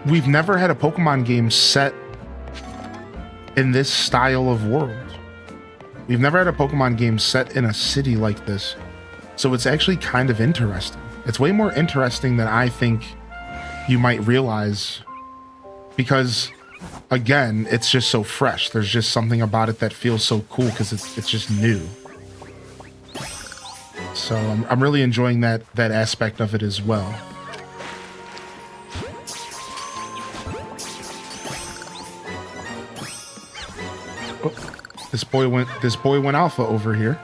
we've never had a Pokemon game set in this style of world. We've never had a Pokemon game set in a city like this. So it's actually kind of interesting. It's way more interesting than I think you might realize because, again, it's just so fresh. There's just something about it that feels so cool because it's just new. So I'm really enjoying that aspect of it as well. Oh, this boy went alpha over here.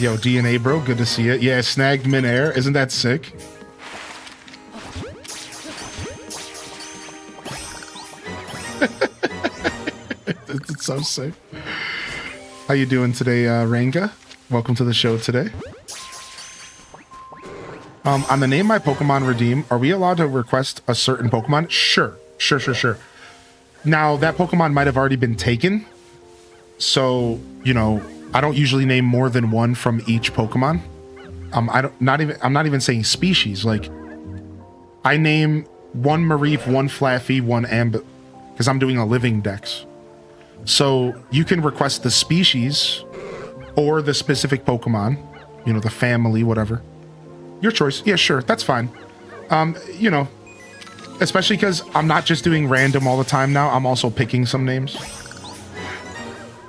Yo, DNA bro, good to see you. Yeah, snagged midair. Isn't that sick? It's so sick. How you doing today, Ranga? Welcome to the show today. On the Name My Pokemon Redeem, are we allowed to request a certain Pokemon? Sure. Now, that Pokemon might have already been taken. So, you know, I don't usually name more than one from each Pokemon. I'm not even saying species. Like, I name one Mareep, one Flaffy, one Ambit, because I'm doing a living dex. So you can request the species or the specific Pokemon, you know, the family, whatever. Your choice. Yeah, sure. That's fine. You know, especially because I'm not just doing random all the time now. I'm also picking some names.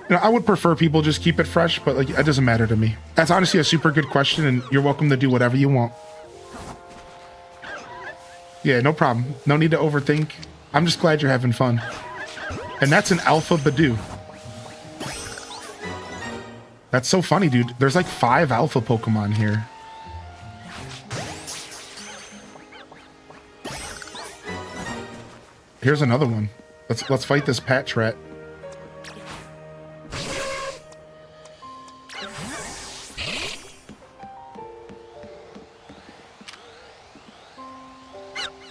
You know, I would prefer people just keep it fresh, but like, it doesn't matter to me. That's honestly a super good question, and you're welcome to do whatever you want. Yeah, no problem. No need to overthink. I'm just glad you're having fun. And that's an Alpha Badoo. That's so funny, dude. There's like 5 Alpha Pokemon here. Here's another one. Let's fight this patch rat.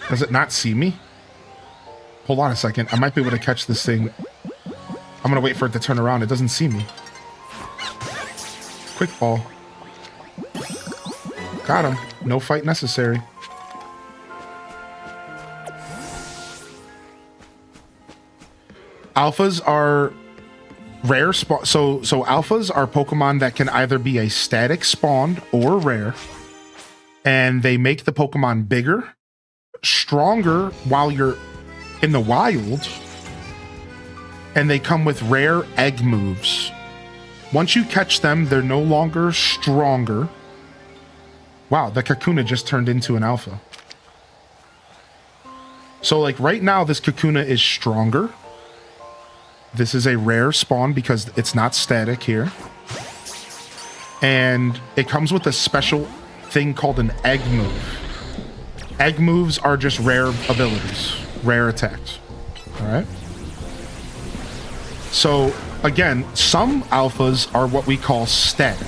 Does it not see me? Hold on a second. I might be able to catch this thing. I'm gonna wait for it to turn around. It doesn't see me. Quick ball. Got him. No fight necessary. Alphas are rare spawn. So alphas are Pokemon that can either be a static spawned or rare. And they make the Pokemon bigger, stronger while you're in the wild, and they come with rare egg moves. Once you catch them, they're no longer stronger. Wow, the Kakuna just turned into an alpha. So like right now, this Kakuna is stronger. This is a rare spawn because it's not static here. And it comes with a special thing called an egg move. Egg moves are just rare abilities, rare attacks. All right. So again, some alphas are what we call static.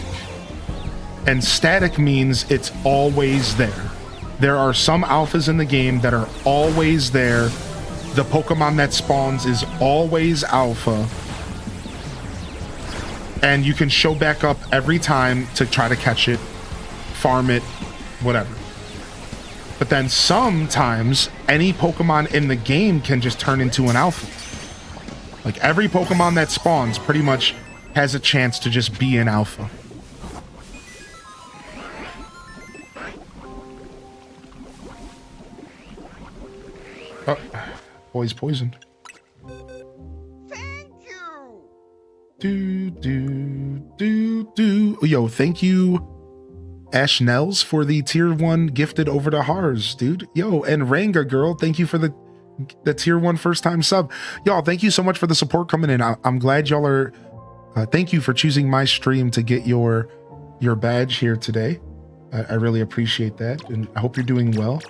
And static means it's always there. There are some alphas in the game that are always there. The Pokemon that spawns is always alpha. And you can show back up every time to try to catch it, farm it, whatever. But then sometimes any Pokemon in the game can just turn into an alpha. Like every Pokemon that spawns pretty much has a chance to just be an alpha. Oh, boy's poisoned. Thank you. Yo, thank you, Ash Nels, for the tier 1 gifted over to Hars, dude. Yo, and Ranga girl, thank you for the tier 1 first time sub. Y'all, thank you so much for the support coming in. I'm glad y'all are thank you for choosing my stream to get your badge here today. I really appreciate that, and I hope you're doing well.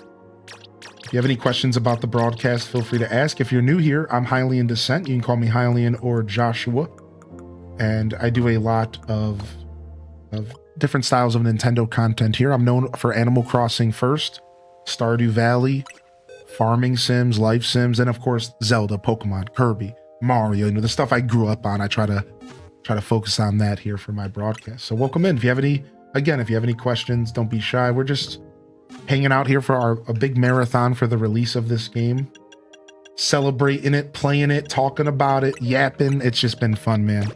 If you have any questions about the broadcast, feel free to ask. If you're new here, I'm Hylian Descent. You can call me Hylian or Joshua, and I do a lot of different styles of Nintendo content here. I'm known for Animal Crossing first, Stardew Valley, farming sims, life sims, and of course Zelda, Pokemon, Kirby, Mario. You know, the stuff I grew up on. I try to focus on that here for my broadcast. So welcome in. If you have any questions, don't be shy. We're just hanging out here for a big marathon for the release of this game, celebrating it, playing it, talking about it, yapping. It's just been fun, man.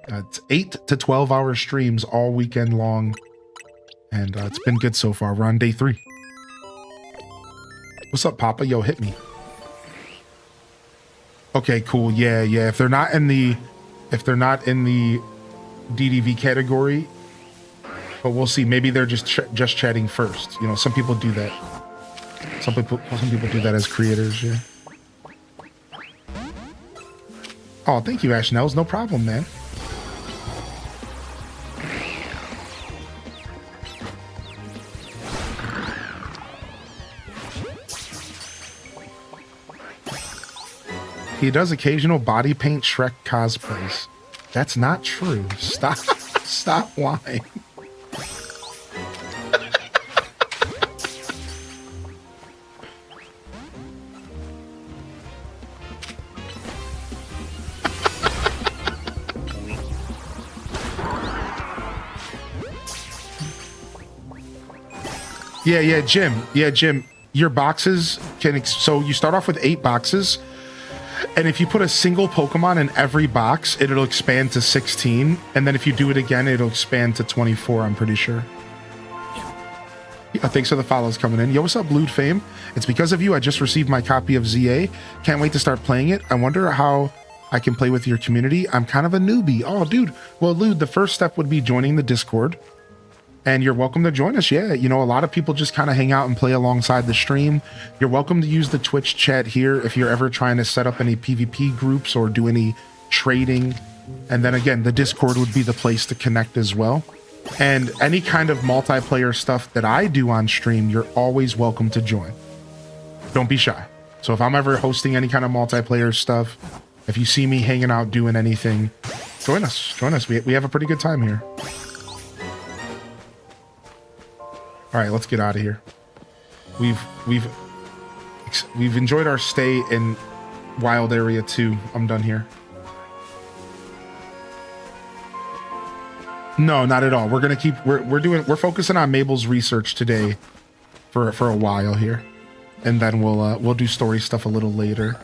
It's 8 to 12 hour streams all weekend long, and it's been good so far. We're on day 3. What's up, Papa? Yo, hit me. Okay, cool. Yeah. If they're not in the DDV category, but we'll see. Maybe they're just chatting first. You know, some people do that. Some people do that as creators. Yeah. Oh, thank you, Ash Nels. No problem, man. He does occasional body paint Shrek cosplays. That's not true. Stop lying. Yeah, Jim. Your boxes can, so you start off with 8 boxes, and if you put a single Pokemon in every box, it'll expand to 16, and then if you do it again, it'll expand to 24, I'm pretty sure. Yeah, thanks for the follows coming in. Yo, what's up, Blued Fame? It's because of you I just received my copy of ZA. Can't wait to start playing it. I wonder how I can play with your community. I'm kind of a newbie. Oh, dude. Well, Lude, the first step would be joining the Discord. And you're welcome to join us. Yeah, you know, a lot of people just kind of hang out and play alongside the stream. You're welcome to use the Twitch chat here if you're ever trying to set up any PvP groups or do any trading. And then again, the Discord would be the place to connect as well. And any kind of multiplayer stuff that I do on stream, you're always welcome to join. Don't be shy. So if I'm ever hosting any kind of multiplayer stuff, if you see me hanging out doing anything, join us. We have a pretty good time here. All right, let's get out of here. We've enjoyed our stay in Wild Area 2. I'm done here. No, not at all. We're gonna keep. We're focusing on Mabel's research today, for a while here, and then we'll do story stuff a little later.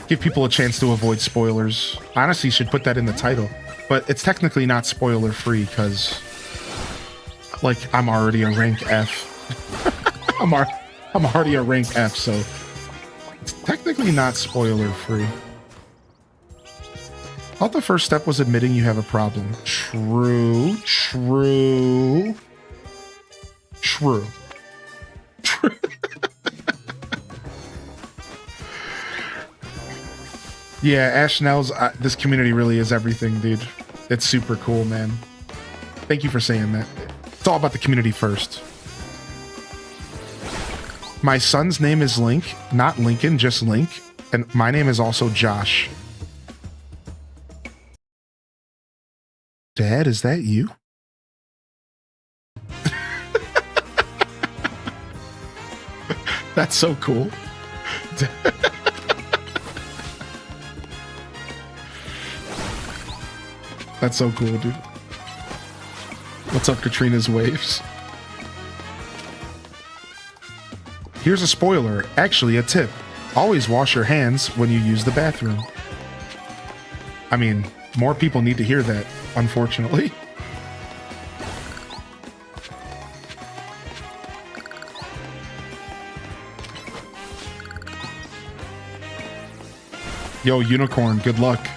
Give people a chance to avoid spoilers. Honestly, should put that in the title, but it's technically not spoiler free because. Like, I'm already a rank F. I'm already a rank F, so it's technically not spoiler free. I thought the first step was admitting you have a problem. True. Yeah, Ash Nels, this community really is everything, dude. It's super cool, man. Thank you for saying that. It's all about the community first. My son's name is Link, not Lincoln, just Link. And my name is also Josh. Dad, is that you? That's so cool. That's so cool, dude. What's up, Katrina's Waves? Here's a spoiler. Actually, a tip. Always wash your hands when you use the bathroom. I mean, more people need to hear that, unfortunately. Yo, Unicorn, good luck.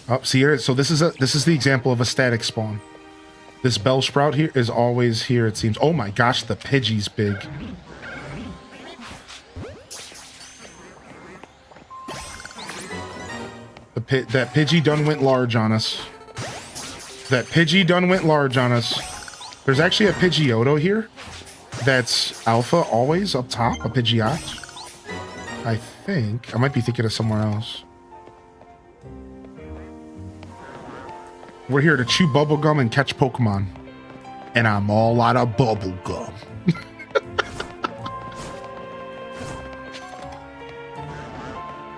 Oh, see here. So this is the example of a static spawn. This bell sprout here is always here, it seems. Oh my gosh, the Pidgey's big. That Pidgey done went large on us. That Pidgey done went large on us. There's actually a Pidgeotto here. That's alpha always up top, a Pidgeot. I think. I might be thinking of somewhere else. We're here to chew bubblegum and catch Pokemon. And I'm all out of bubblegum.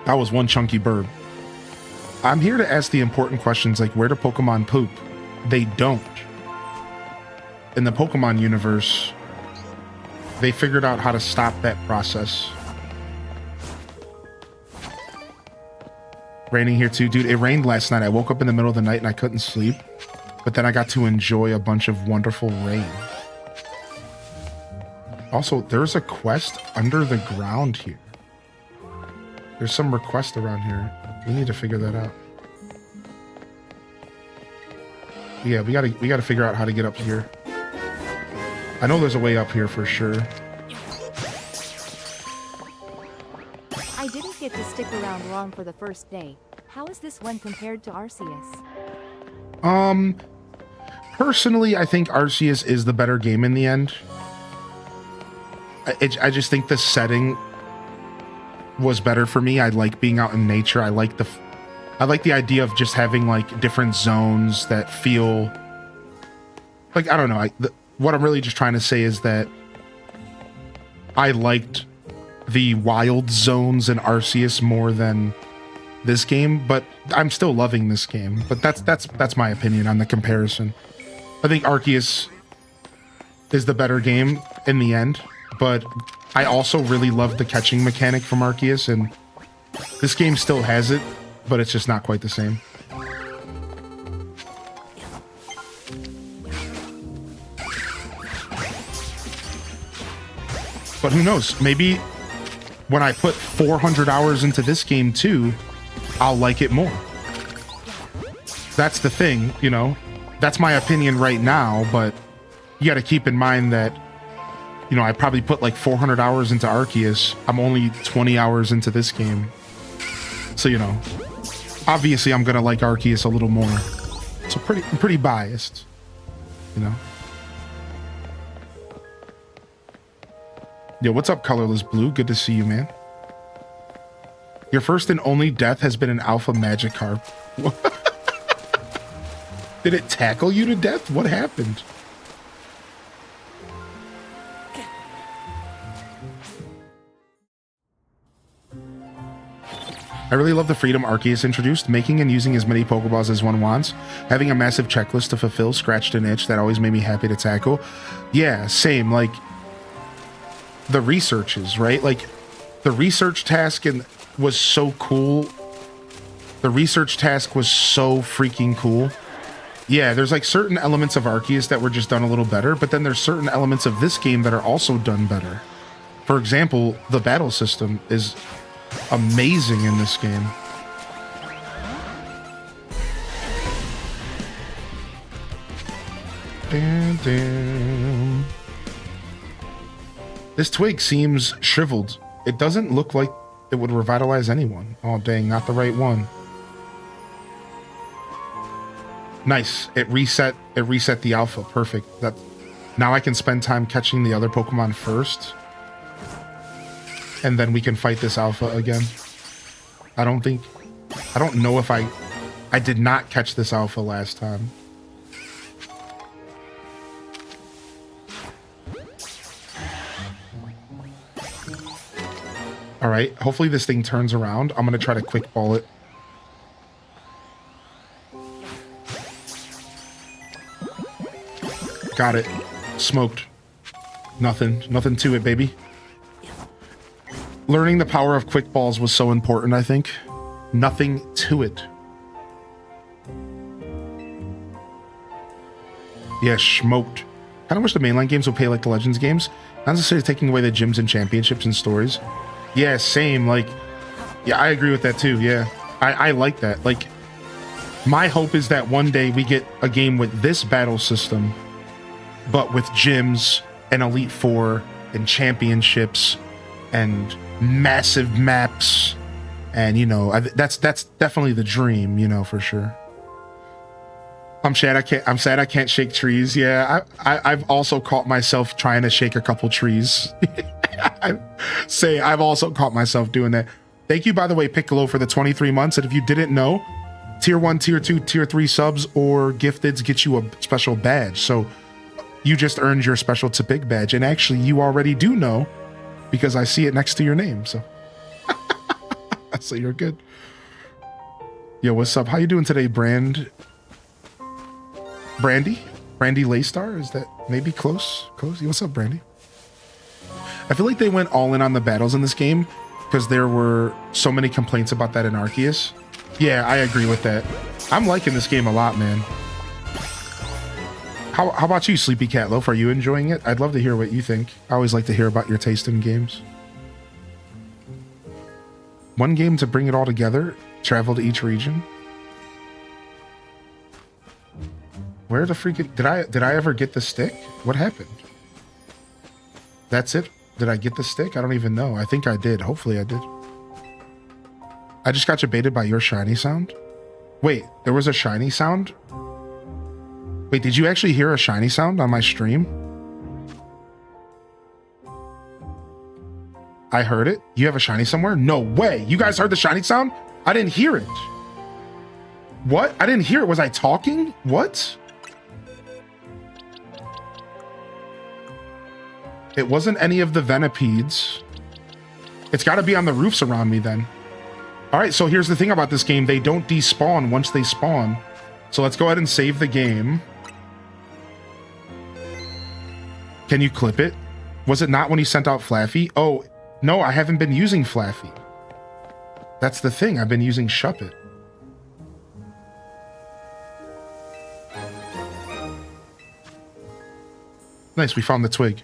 That was one chunky bird. I'm here to ask the important questions like where do Pokemon poop? They don't. In the Pokemon universe, they figured out how to stop that process. Raining here too. Dude, it rained last night. I woke up in the middle of the night and I couldn't sleep. But then I got to enjoy a bunch of wonderful rain. Also, there's a quest under the ground here. There's some request around here. We need to figure that out. Yeah, we gotta figure out how to get up here. I know there's a way up here for sure. I didn't get to stick around long for the first day. How is this one compared to Arceus? Personally, I think Arceus is the better game in the end. I just think the setting was better for me. I like being out in nature. I like the idea of just having like different zones that feel like, I don't know. What I'm really just trying to say is that I liked the wild zones in Arceus more than this game, but I'm still loving this game. But that's my opinion on the comparison. I think Arceus is the better game in the end, but I also really love the catching mechanic from Arceus, and this game still has it, but it's just not quite the same. But who knows? Maybe when I put 400 hours into this game too, I'll like it more. That's the thing, you know? That's my opinion right now, but you got to keep in mind that, you know, I probably put like 400 hours into Arceus. I'm only 20 hours into this game. So, you know, obviously I'm going to like Arceus a little more. So I'm pretty biased, you know? Yo, what's up, Colorless Blue? Good to see you, man. Your first and only death has been an alpha Magikarp. Did it tackle you to death? What happened? I really love the freedom Arceus introduced, making and using as many Pokeballs as one wants, having a massive checklist to fulfill scratched an itch that always made me happy to tackle. Yeah, same, like the researches, right? Like the research task was so cool. The research task was so freaking cool. Yeah, there's like certain elements of Arceus that were just done a little better, but then there's certain elements of this game that are also done better. For example, the battle system is amazing in this game. Damn. This twig seems shriveled. It doesn't look like it would revitalize anyone. Oh dang, not the right one. Nice. It reset the alpha. Perfect. Now I can spend time catching the other Pokemon first. And then we can fight this alpha again. I don't know if I did not catch this alpha last time. All right, hopefully this thing turns around. I'm gonna try to quick ball it. Got it. Smoked. Nothing to it, baby. Learning the power of quick balls was so important, I think. Nothing to it. Yeah, smoked. Kind of wish the mainline games would pay like the Legends games. Not necessarily taking away the gyms and championships and stories. Yeah, same. Like, yeah, I agree with that too. Yeah, I like that. Like, my hope is that one day we get a game with this battle system, but with gyms and Elite Four and championships and massive maps. And, you know, that's definitely the dream, you know, for sure. I'm sad I can't shake trees. Yeah, I've also caught myself trying to shake a couple trees. I've also caught myself doing that. Thank you, by the way, Piccolo, for the 23 months. And if you didn't know, tier 1, tier 2, tier 3 subs or gifteds get you a special badge. So you just earned your special to big badge. And actually, you already do know because I see it next to your name. So, so you're good. Yo, what's up? How you doing today, Brandy Laystar? Is that maybe close? What's up, Brandy? I feel like they went all in on the battles in this game because there were so many complaints about that in Arceus. Yeah, I agree with that. I'm liking this game a lot, man. How about you, Sleepy Cat Loaf? Are you enjoying it? I'd love to hear what you think. I always like to hear about your taste in games. One game to bring it all together, travel to each region. Where the freak did I ever get the stick? What happened? That's it? Did I get the stick? I don't even know. I think I did. Hopefully I did. I just got baited by your shiny sound. Wait, there was a shiny sound? Wait, did you actually hear a shiny sound on my stream? I heard it. You have a shiny somewhere? No way. You guys heard the shiny sound? I didn't hear it. What? I didn't hear it. Was I talking? What? It wasn't any of the Venipedes. It's got to be on the roofs around me then. All right, so here's the thing about this game. They don't despawn once they spawn. So let's go ahead and save the game. Can you clip it? Was it not when he sent out Flaffy? Oh, no, I haven't been using Flaffy. That's the thing. I've been using Shuppet. Nice, we found the twig.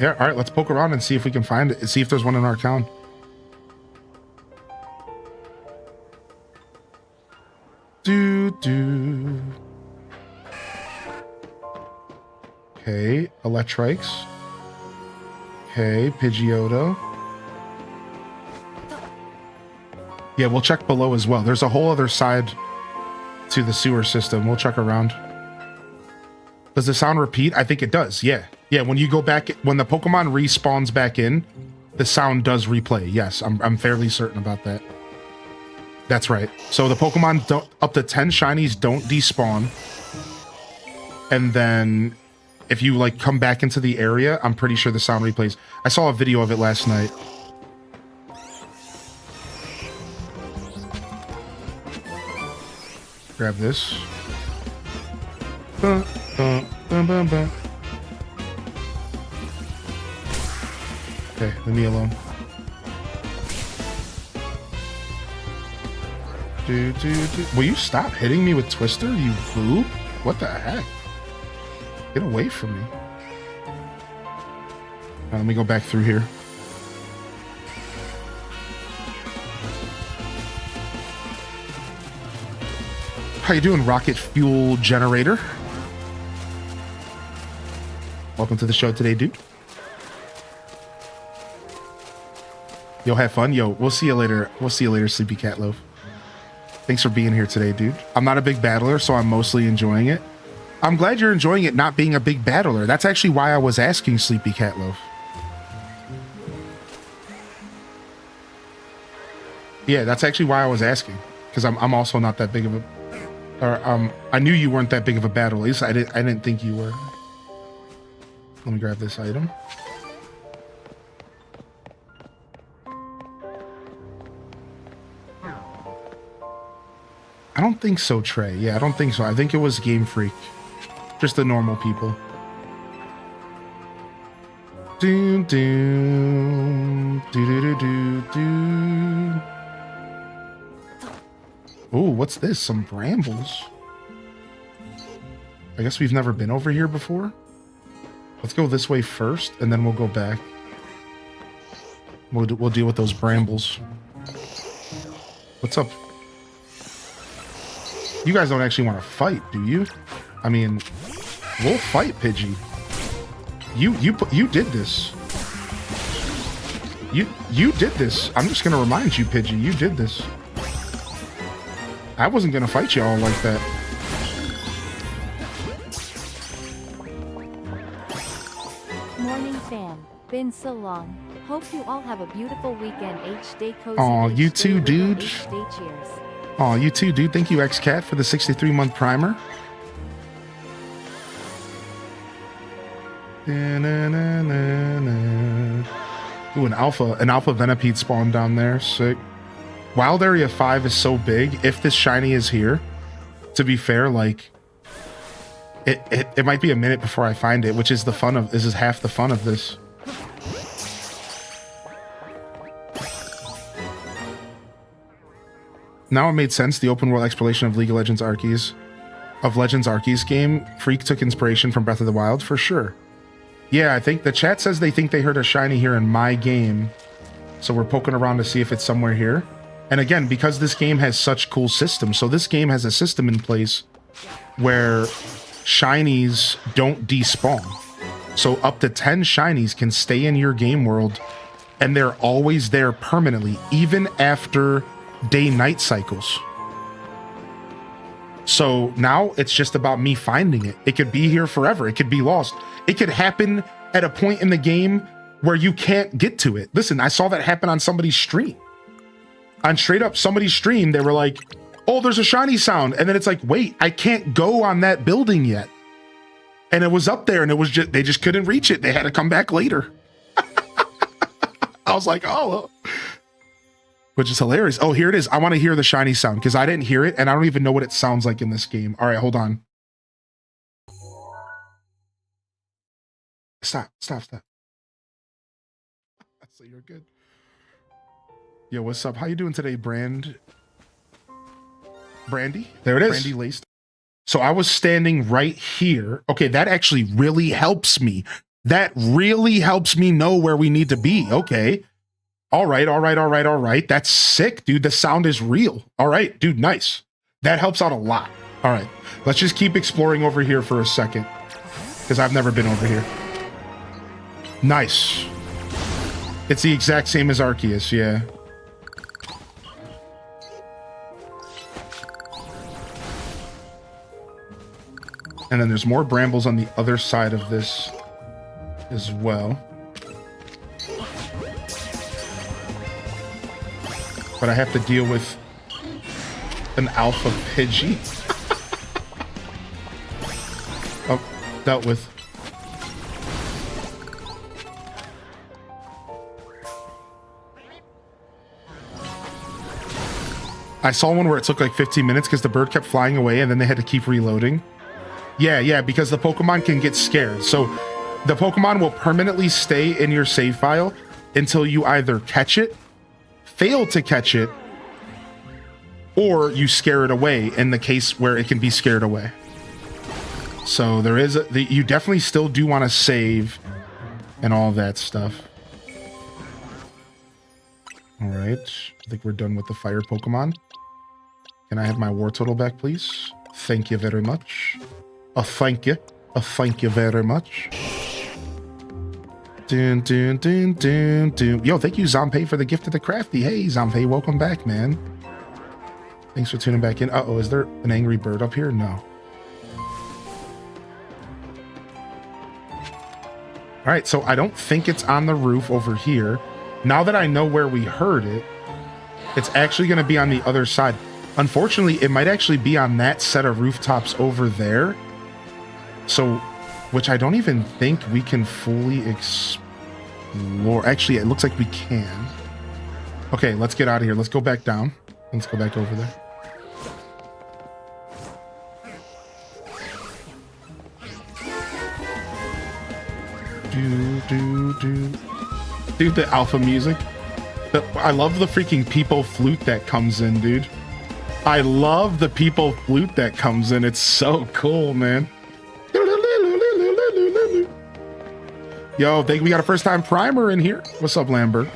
Yeah, all right, let's poke around and see if we can find it. See if there's one in our town. Okay, Electrikes. Okay, Pidgeotto. Yeah, we'll check below as well. There's a whole other side to the sewer system. We'll check around. Does the sound repeat? I think it does, yeah. Yeah, when you go back, when the Pokemon respawns back in, the sound does replay. Yes, I'm fairly certain about that. That's right. So the Pokemon don't, up to 10 shinies don't despawn. And then if you like come back into the area, I'm pretty sure the sound replays. I saw a video of it last night. Grab this. Okay, leave me alone. Will you stop hitting me with Twister, you boob? What the heck? Get away from me. Let me go back through here. How you doing, Rocket Fuel Generator? Welcome to the show today, dude. Yo, have fun. Yo, we'll see you later. We'll see you later, Sleepy Cat Loaf. Thanks for being here today, dude. I'm not a big battler, so I'm mostly enjoying it. I'm glad you're enjoying it not being a big battler. That's actually why I was asking Sleepy Cat Loaf. Yeah, that's actually why I was asking. Because I'm also not that big of a... Or, I knew you weren't that big of a battler. At least I didn't think you were. Let me grab this item. don't think so, Trey. Yeah, I don't think so. I think it was Game Freak. Just the normal people. Doom, doom. Do. Oh, what's this? Some brambles. I guess we've never been over here before. Let's go this way first, and then we'll go back. We'll deal with those brambles. What's up? You guys don't actually want to fight, do you? I mean, we'll fight, Pidgey. You did this. You did this. I'm just gonna remind you, Pidgey, you did this. I wasn't gonna fight y'all like that. Morning fam. Been so long. Hope you all have a beautiful weekend. H-Day cozy. Aw, you too, dude. H-Day cheers. Aw, you too, dude. Thank you, XCat, for the 63-month primer. Ooh, an alpha Venipede spawned down there. Sick. Wild Area 5 is so big. If this shiny is here, to be fair, like it might be a minute before I find it, which is the fun of this. Is half the fun of this. Now it made sense. The open world exploration of League of Legends Arceus, game, Freak took inspiration from Breath of the Wild for sure. Yeah, I think the chat says they think they heard a shiny here in my game, so we're poking around to see if it's somewhere here. And again, because this game has such cool systems, so this game has a system in place where shinies don't despawn. So up to 10 shinies can stay in your game world, and they're always there permanently, even after day-night cycles. So now it's just about me finding it. It could be here forever. It could be lost. It could happen at a point in the game where you can't get to it. Listen, I saw that happen on somebody's stream. On straight up somebody's stream, they were like, oh, there's a shiny sound. And then it's like, wait, I can't go on that building yet. And it was up there, and it was just, they just couldn't reach it. They had to come back later. I was like, oh, which is hilarious. Oh, here it is. I want to hear the shiny sound because I didn't hear it, and I don't even know what it sounds like in this game. All right, hold on. Stop. So you're good. Yo, what's up? How you doing today, Brandy? There it is. Brandy laced. So I was standing right here. Okay, that actually really helps me. That really helps me know where we need to be. Okay. All right. That's sick, dude. The sound is real. All right, dude, nice. That helps out a lot. All right, let's just keep exploring over here for a second because I've never been over here. Nice. It's the exact same as Arceus, yeah. And then there's more brambles on the other side of this as well. But I have to deal with an alpha Pidgey. Oh, dealt with. I saw one where it took like 15 minutes because the bird kept flying away and then they had to keep reloading. Yeah, because the Pokemon can get scared. So the Pokemon will permanently stay in your save file until you either catch it, fail to catch it, or you scare it away in the case where it can be scared away. So there is you definitely still do want to save and all that stuff. All right, I think we're done with the fire Pokemon. Can I have my war total back, please? Thank you very much. Thank you very much. Dun. Yo, thank you, Zompay, for the gift of the crafty. Hey, Zompay, welcome back, man. Thanks for tuning back in. Uh-oh, is there an angry bird up here? No. All right, so I don't think it's on the roof over here. Now that I know where we heard it, it's actually going to be on the other side. Unfortunately, it might actually be on that set of rooftops over there. So, which I don't even think we can fully explore. Actually, it looks like we can. Okay, let's get out of here. Let's go back down. Let's go back over there. Dude, the alpha music. I love the freaking people flute that comes in, dude. I love the people flute that comes in. It's so cool, man. Yo, we got a first time primer in here. What's up, Lambert?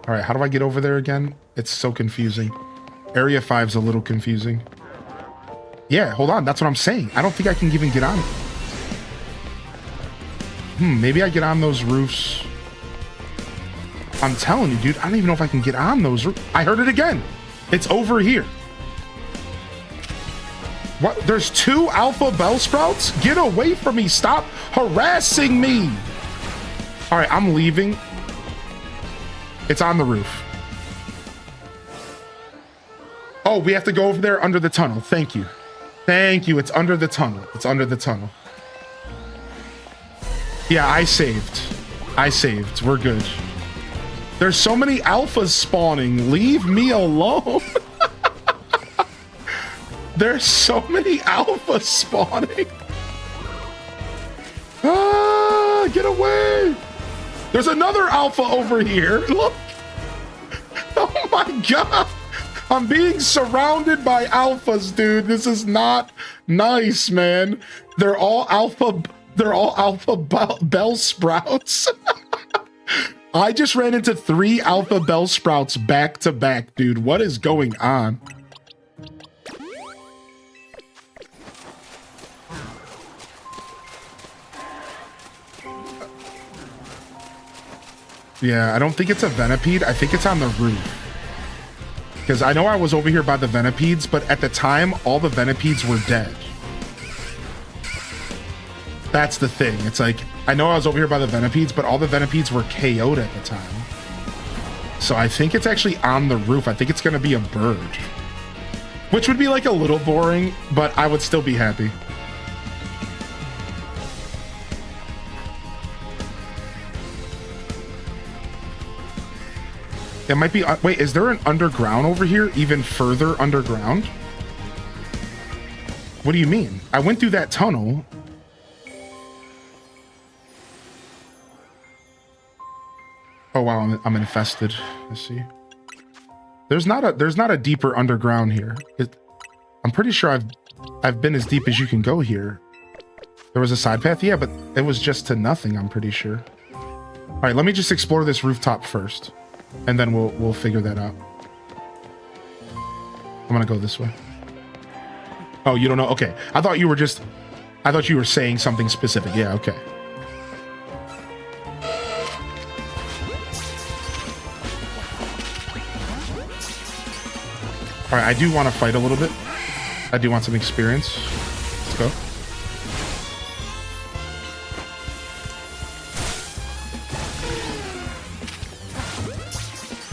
All right, how do I get over there again? It's so confusing. Area 5's a little confusing. Yeah, hold on. That's what I'm saying. I don't think I can even get on. Maybe I get on those roofs. I'm telling you, dude, I don't even know if I can get on those roofs. I heard it again. It's over here. What? There's 2 alpha bell sprouts? Get away from me. Stop harassing me. All right, I'm leaving. It's on the roof. Oh, we have to go over there under the tunnel. Thank you. Thank you. It's under the tunnel. It's under the tunnel. Yeah, I saved. We're good. There's so many alphas spawning. Leave me alone. There's so many alphas spawning. Ah, get away. There's another alpha over here. Look. Oh my God. I'm being surrounded by alphas, dude. This is not nice, man. They're all alpha bell sprouts. I just ran into 3 alpha bell sprouts back to back, dude. What is going on? Yeah, I don't think it's a venipede. I think it's on the roof. Because I know I was over here by the venipedes, but at the time, all the venipedes were dead. That's the thing. It's like, I know I was over here by the venipedes, but all the venipedes were KO'd at the time. So I think it's actually on the roof. I think it's going to be a bird. Which would be like a little boring, but I would still be happy. It might be... wait, is there an underground over here? Even further underground? What do you mean? I went through that tunnel. Oh wow, I'm infested. Let's see. There's not a deeper underground here. I'm pretty sure I've been as deep as you can go here. There was a side path, yeah, but it was just to nothing, I'm pretty sure. All right, let me just explore this rooftop first. And then we'll figure that out. I'm gonna go this way. Oh, you don't know? Okay. I thought you were saying something specific. Yeah, okay. All right, I do want to fight a little bit. I do want some experience. Let's go.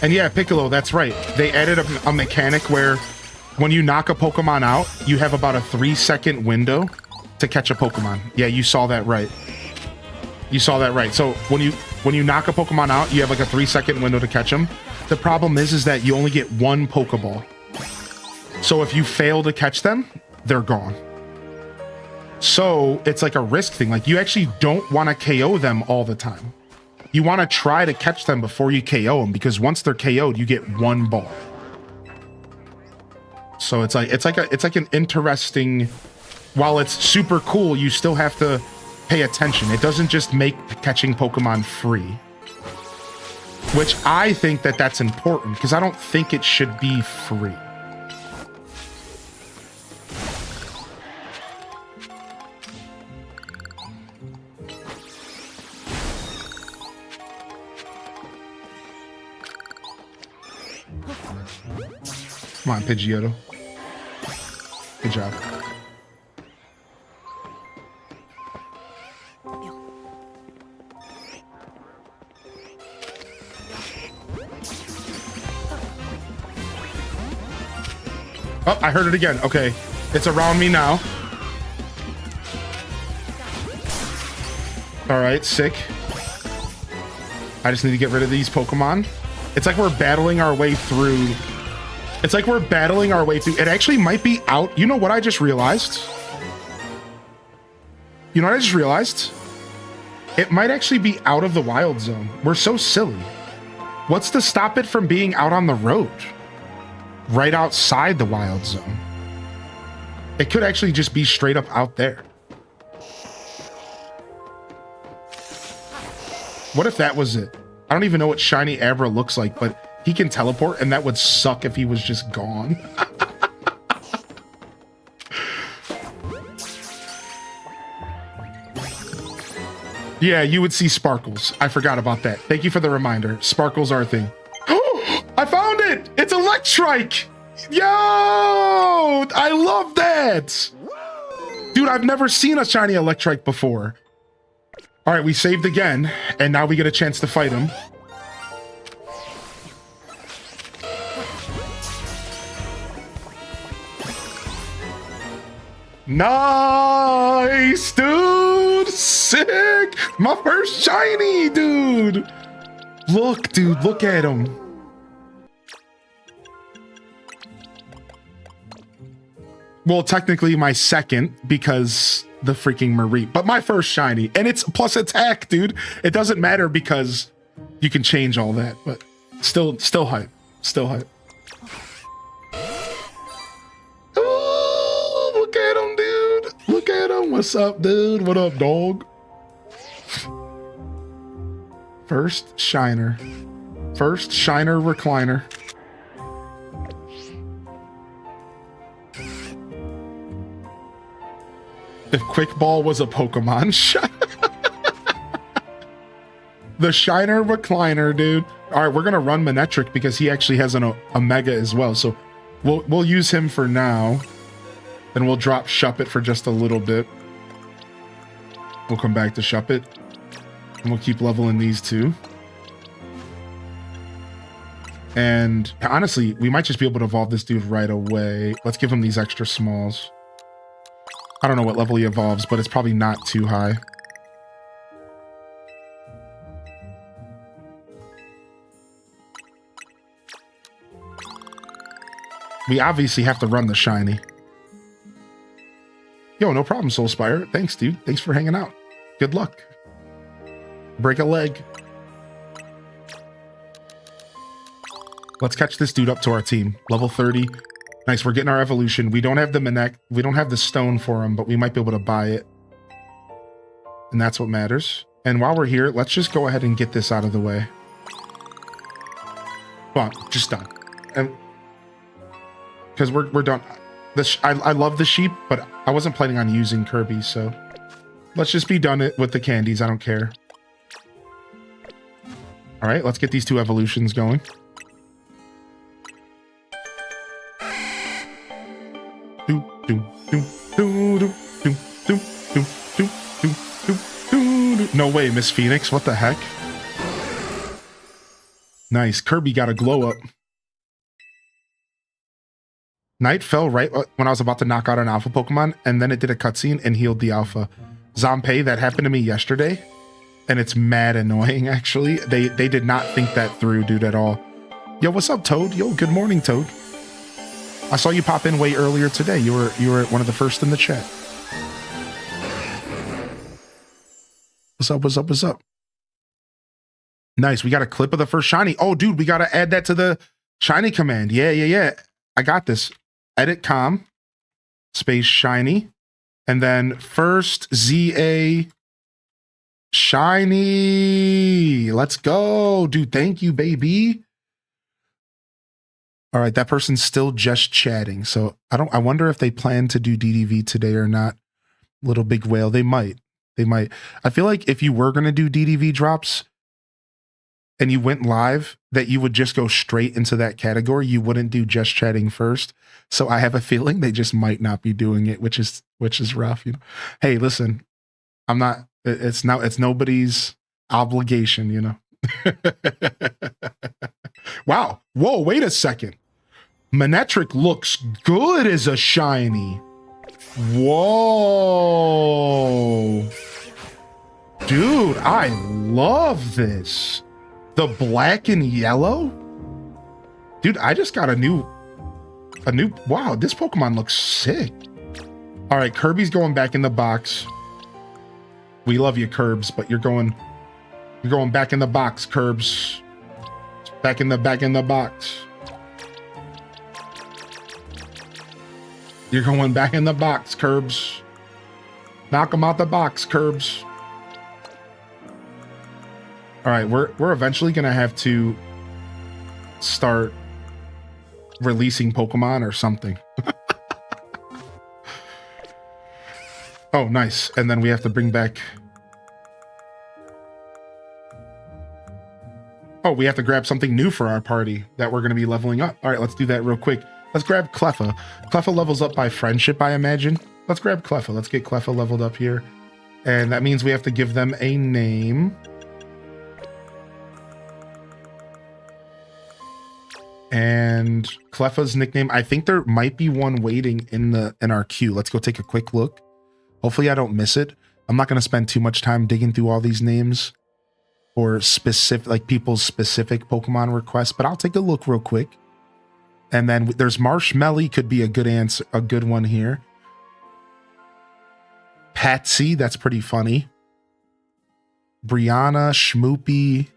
And yeah, Piccolo, that's right. They added a mechanic where when you knock a Pokemon out, you have about a 3-second window to catch a Pokemon. Yeah, you saw that right. You saw that right. So when you knock a Pokemon out, you have like a 3-second window to catch them. The problem is that you only get 1 Pokeball. So if you fail to catch them, they're gone. So it's like a risk thing. Like you actually don't want to KO them all the time. You want to try to catch them before you KO them, because once they're KO'd, you get 1 ball. So it's like an interesting. While it's super cool, you still have to pay attention. It doesn't just make catching Pokemon free, which I think that's important, because I don't think it should be free. Come on, Pidgeotto. Good job. Oh, I heard it again. Okay. It's around me now. All right, sick. I just need to get rid of these Pokemon. It's like we're battling our way through. It's like we're battling our way through. It actually might be out. You know what I just realized? You know what I just realized? It might actually be out of the wild zone. We're so silly. What's to stop it from being out on the road? Right outside the wild zone. It could actually just be straight up out there. What if that was it? I don't even know what Shiny Abra looks like, but he can teleport, and that would suck if he was just gone. Yeah, you would see sparkles. I forgot about that. Thank you for the reminder. Sparkles are a thing. Oh, I found it! It's Electrike! Yo! I love that! Dude, I've never seen a shiny Electrike before. All right, we saved again, and now we get a chance to fight him. Nice, dude! Sick! My first shiny, dude! Look, dude, look at him. Well, technically my second, because the freaking Marie, but my first shiny, and it's plus attack, dude. It doesn't matter because you can change all that, but still hype, still hype. Oh, look at him, dude. Look at him. What's up, dude? What up, dog? First shiner. First shiner recliner. If Quick Ball was a Pokemon. The Shiner Recliner, dude. All right, we're gonna run Manectric because he actually has an Omega as well. So we'll use him for now. Then we'll drop Shuppet for just a little bit. We'll come back to Shuppet. And we'll keep leveling these two. And honestly, we might just be able to evolve this dude right away. Let's give him these extra smalls. I don't know what level he evolves, but it's probably not too high. We obviously have to run the shiny. Yo, no problem, Soulspire. Thanks, dude. Thanks for hanging out. Good luck. Break a leg. Let's catch this dude up to our team. Level 30. Nice, we're getting our evolution. We don't have the Manek, we don't have the stone for him, but we might be able to buy it. And that's what matters. And while we're here, let's just go ahead and get this out of the way. Come on, just done. And because we're done. I love the sheep, but I wasn't planning on using Kirby, so let's just be done it with the candies. I don't care. All right, let's get these two evolutions going. No way, Miss Phoenix. What the heck? Nice. Kirby got a glow up. Night fell right when I was about to knock out an alpha Pokemon, and then it did a cutscene and healed the alpha. Zompei, that happened to me yesterday, and it's mad annoying, actually. They did not think that through, dude, at all. Yo, what's up, Toad? Yo, good morning, Toad. I saw you pop in way earlier today. You were one of the first in the chat. What's up, what's up, what's up? Nice, we got a clip of the first shiny. Oh, dude, we got to add that to the shiny command. Yeah. I got this. Edit com, space shiny, and then first ZA shiny. Let's go, dude. Thank you, baby. All right, that person's still just chatting. So I wonder if they plan to do DDV today or not. Little Big Whale, they might. I feel like if you were going to do DDV drops and you went live, that you would just go straight into that category. You wouldn't do just chatting first. So I have a feeling they just might not be doing it, which is rough. You know, hey, listen, I'm not. It's nobody's obligation. You know. Wow. Whoa. Wait a second. Manectric looks good as a shiny. Whoa. Dude, I love this. The black and yellow? Dude, I just got a new, wow, this Pokemon looks sick. All right, Kirby's going back in the box. We love you, Curbs, but you're going back in the box, Curbs. Back in the box. You're going back in the box, Curbs. Knock them out the box, Curbs. All right, we're eventually gonna have to start releasing Pokemon or something. Oh, nice. And then we have to bring back... Oh, we have to grab something new for our party that we're going to be leveling up. All right, let's do that real quick. Let's grab Cleffa. Cleffa levels up by friendship, I imagine. Let's grab Cleffa. Let's get Cleffa leveled up here. And that means we have to give them a name. And Cleffa's nickname, I think there might be one waiting in our queue. Let's go take a quick look. Hopefully I don't miss it. I'm not going to spend too much time digging through all these names or specific, like people's specific Pokemon requests, but I'll take a look real quick. And then there's Marshmelly, could be a good answer, a good one here. Patsy, that's pretty funny. Brianna, Schmoopy.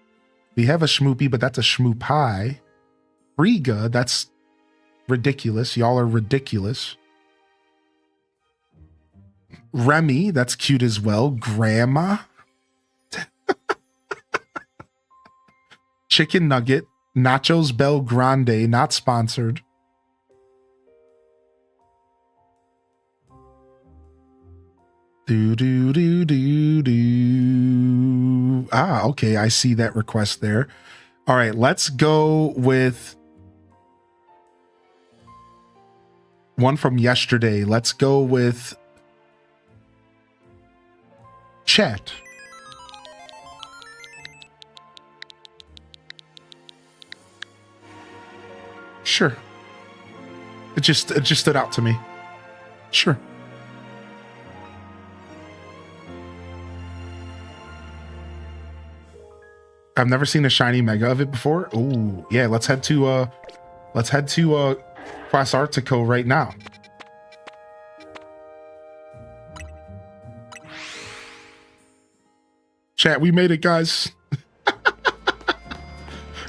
We have a Schmoopy, but that's a Schmoopie. Riga, that's ridiculous. Y'all are ridiculous. Remy, that's cute as well. Grandma. Chicken Nugget. Nachos Bel Grande, not sponsored. Ah, okay, I see that request there. All right, let's go with one from yesterday. Let's go with Chat. Sure. It just stood out to me. Sure. I've never seen a shiny mega of it before. Oh, yeah, let's head to Quas Artico right now. Chat, we made it, guys.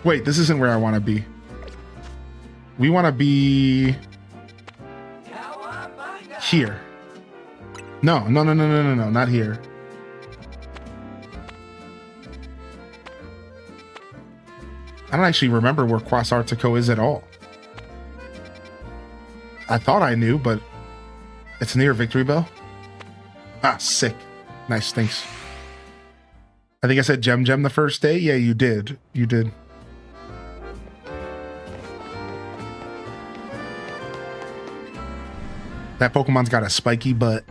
Wait, this isn't where I want to be. We want to be here. No, not here. I don't actually remember where Quas Artico is at all. I thought I knew, but it's near Victory Bell. Ah, sick. Nice, thanks. I think I said Gem the first day. Yeah, you did. You did. That Pokemon's got a spiky butt.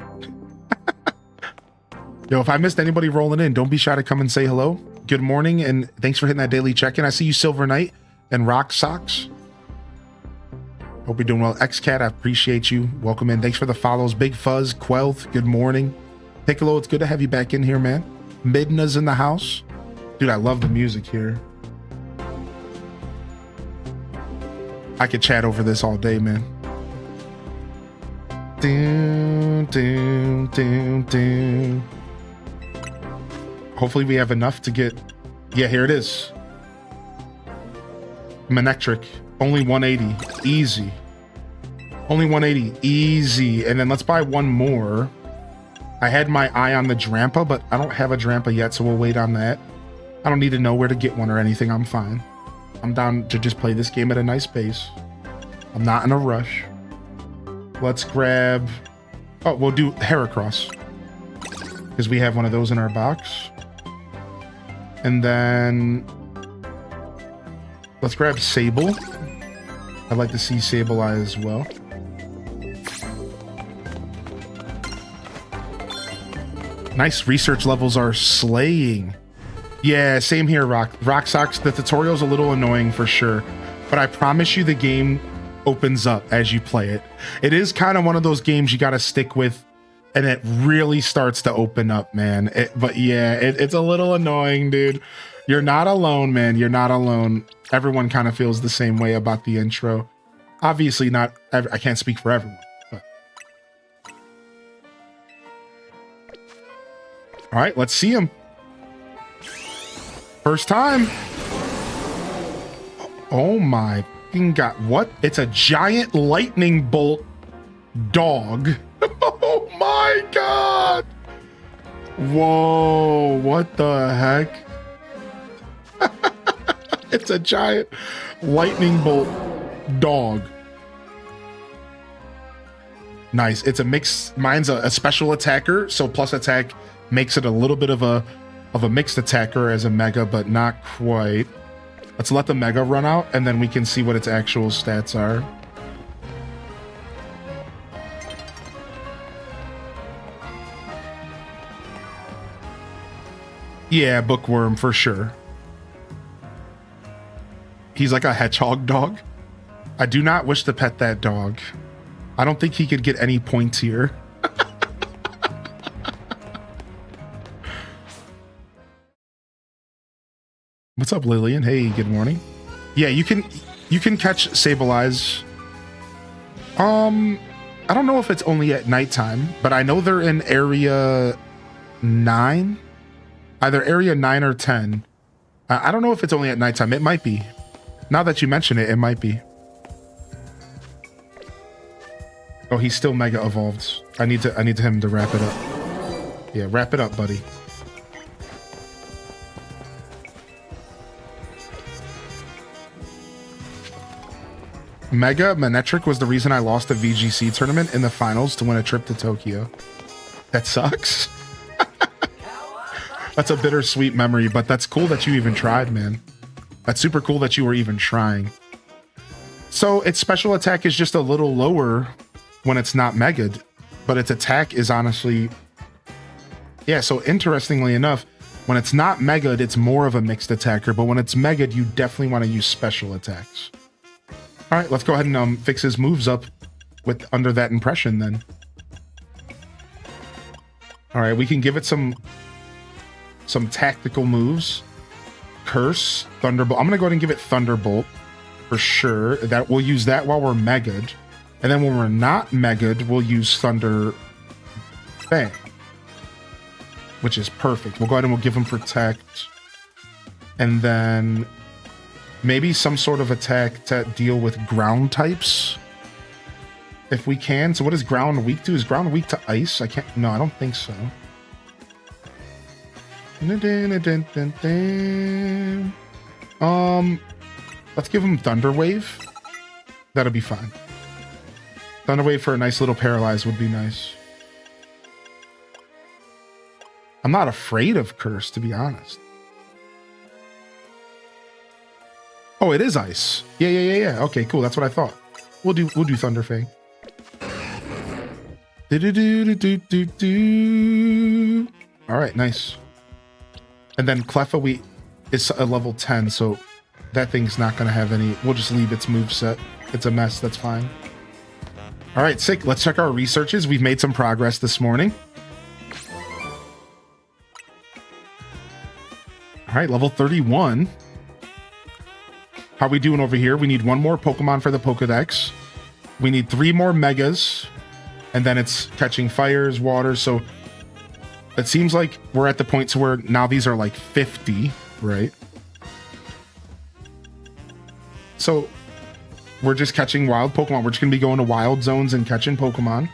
Yo, if I missed anybody rolling in, don't be shy to come and say hello. Good morning, and thanks for hitting that daily check-in. I see you, Silver Knight and Rock Socks. Hope you're doing well. XCat, I appreciate you. Welcome in. Thanks for the follows. Big Fuzz, Quelth, good morning. Piccolo, it's good to have you back in here, man. Midna's in the house. Dude, I love the music here. I could chat over this all day, man. Doom, doom, doom, doom. Hopefully we have enough to get... Yeah, here it is. Manectric. Only 180. Easy. Only 180. Easy. And then let's buy one more. I had my eye on the Drampa, but I don't have a Drampa yet, so we'll wait on that. I don't need to know where to get one or anything. I'm fine. I'm down to just play this game at a nice pace. I'm not in a rush. Let's grab... Oh, we'll do Heracross. Because we have one of those in our box. And then... Let's grab Sable. I'd like to see Sableye as well. Nice, research levels are slaying. Yeah, same here, Rock Socks. The tutorial's a little annoying for sure. But I promise you the game opens up as you play it. It is kind of one of those games you got to stick with, and it really starts to open up, man. But yeah, it's a little annoying, dude. You're not alone, man. You're not alone. Everyone kind of feels the same way about the intro. Obviously not, I can't speak for everyone. But. All right, let's see him. First time. Oh my fucking god. What? It's a giant lightning bolt dog. Oh my god. Whoa, what the heck? It's a giant lightning bolt dog. Nice. It's a mix. Mine's a special attacker, so plus attack makes it a little bit of a mixed attacker as a mega, but not quite. Let's let the mega run out, and then we can see what its actual stats are. Yeah, bookworm for sure. He's like a hedgehog dog. I do not wish to pet that dog. I don't think he could get any points here. What's up, Lillian? Hey, good morning. Yeah, you can catch Sableyes. I don't know if it's only at nighttime, but I know they're in area 9. Either area 9 or 10. I don't know if it's only at nighttime. It might be. Now that you mention it, it might be. Oh, he's still mega evolved. I need him to wrap it up. Yeah, wrap it up, buddy. Mega Manetric was the reason I lost a VGC tournament in the finals to win a trip to Tokyo. That sucks. That's a bittersweet memory, but that's cool that you even tried, man. That's super cool that you were even trying. So its special attack is just a little lower when it's not mega'd, but its attack is honestly... Yeah, so interestingly enough, when it's not mega'd, it's more of a mixed attacker, but when it's mega'd, you definitely want to use special attacks. All right, let's go ahead and fix his moves up with under that impression then. All right, we can give it some tactical moves. Curse, Thunderbolt. I'm gonna go ahead and give it Thunderbolt for sure. That we'll use that while we're mega'd, and then when we're not mega'd, we'll use Thunder Fang, which is perfect. We'll go ahead and we'll give him Protect, and then maybe some sort of attack to deal with ground types if we can. So what is ground weak to? Is ground weak to ice? I can't. No, I don't think so. Let's give him Thunder Wave. That'll be fine. Thunder Wave for a nice little paralyze would be nice. I'm not afraid of Curse, to be honest. Oh, it is ice. Yeah. Okay, cool. That's what I thought. We'll do Thunder Fang. All right, nice. And then Cleffa is a level 10, so that thing's not going to have any... We'll just leave its moveset. It's a mess. That's fine. All right, sick. Let's check our researches. We've made some progress this morning. All right, level 31. How are we doing over here? We need one more Pokemon for the Pokedex. We need 3 more Megas. And then it's catching fires, water, so... It seems like we're at the point to where now these are like 50, right? So we're just catching wild Pokemon. We're just going to be going to wild zones and catching Pokemon.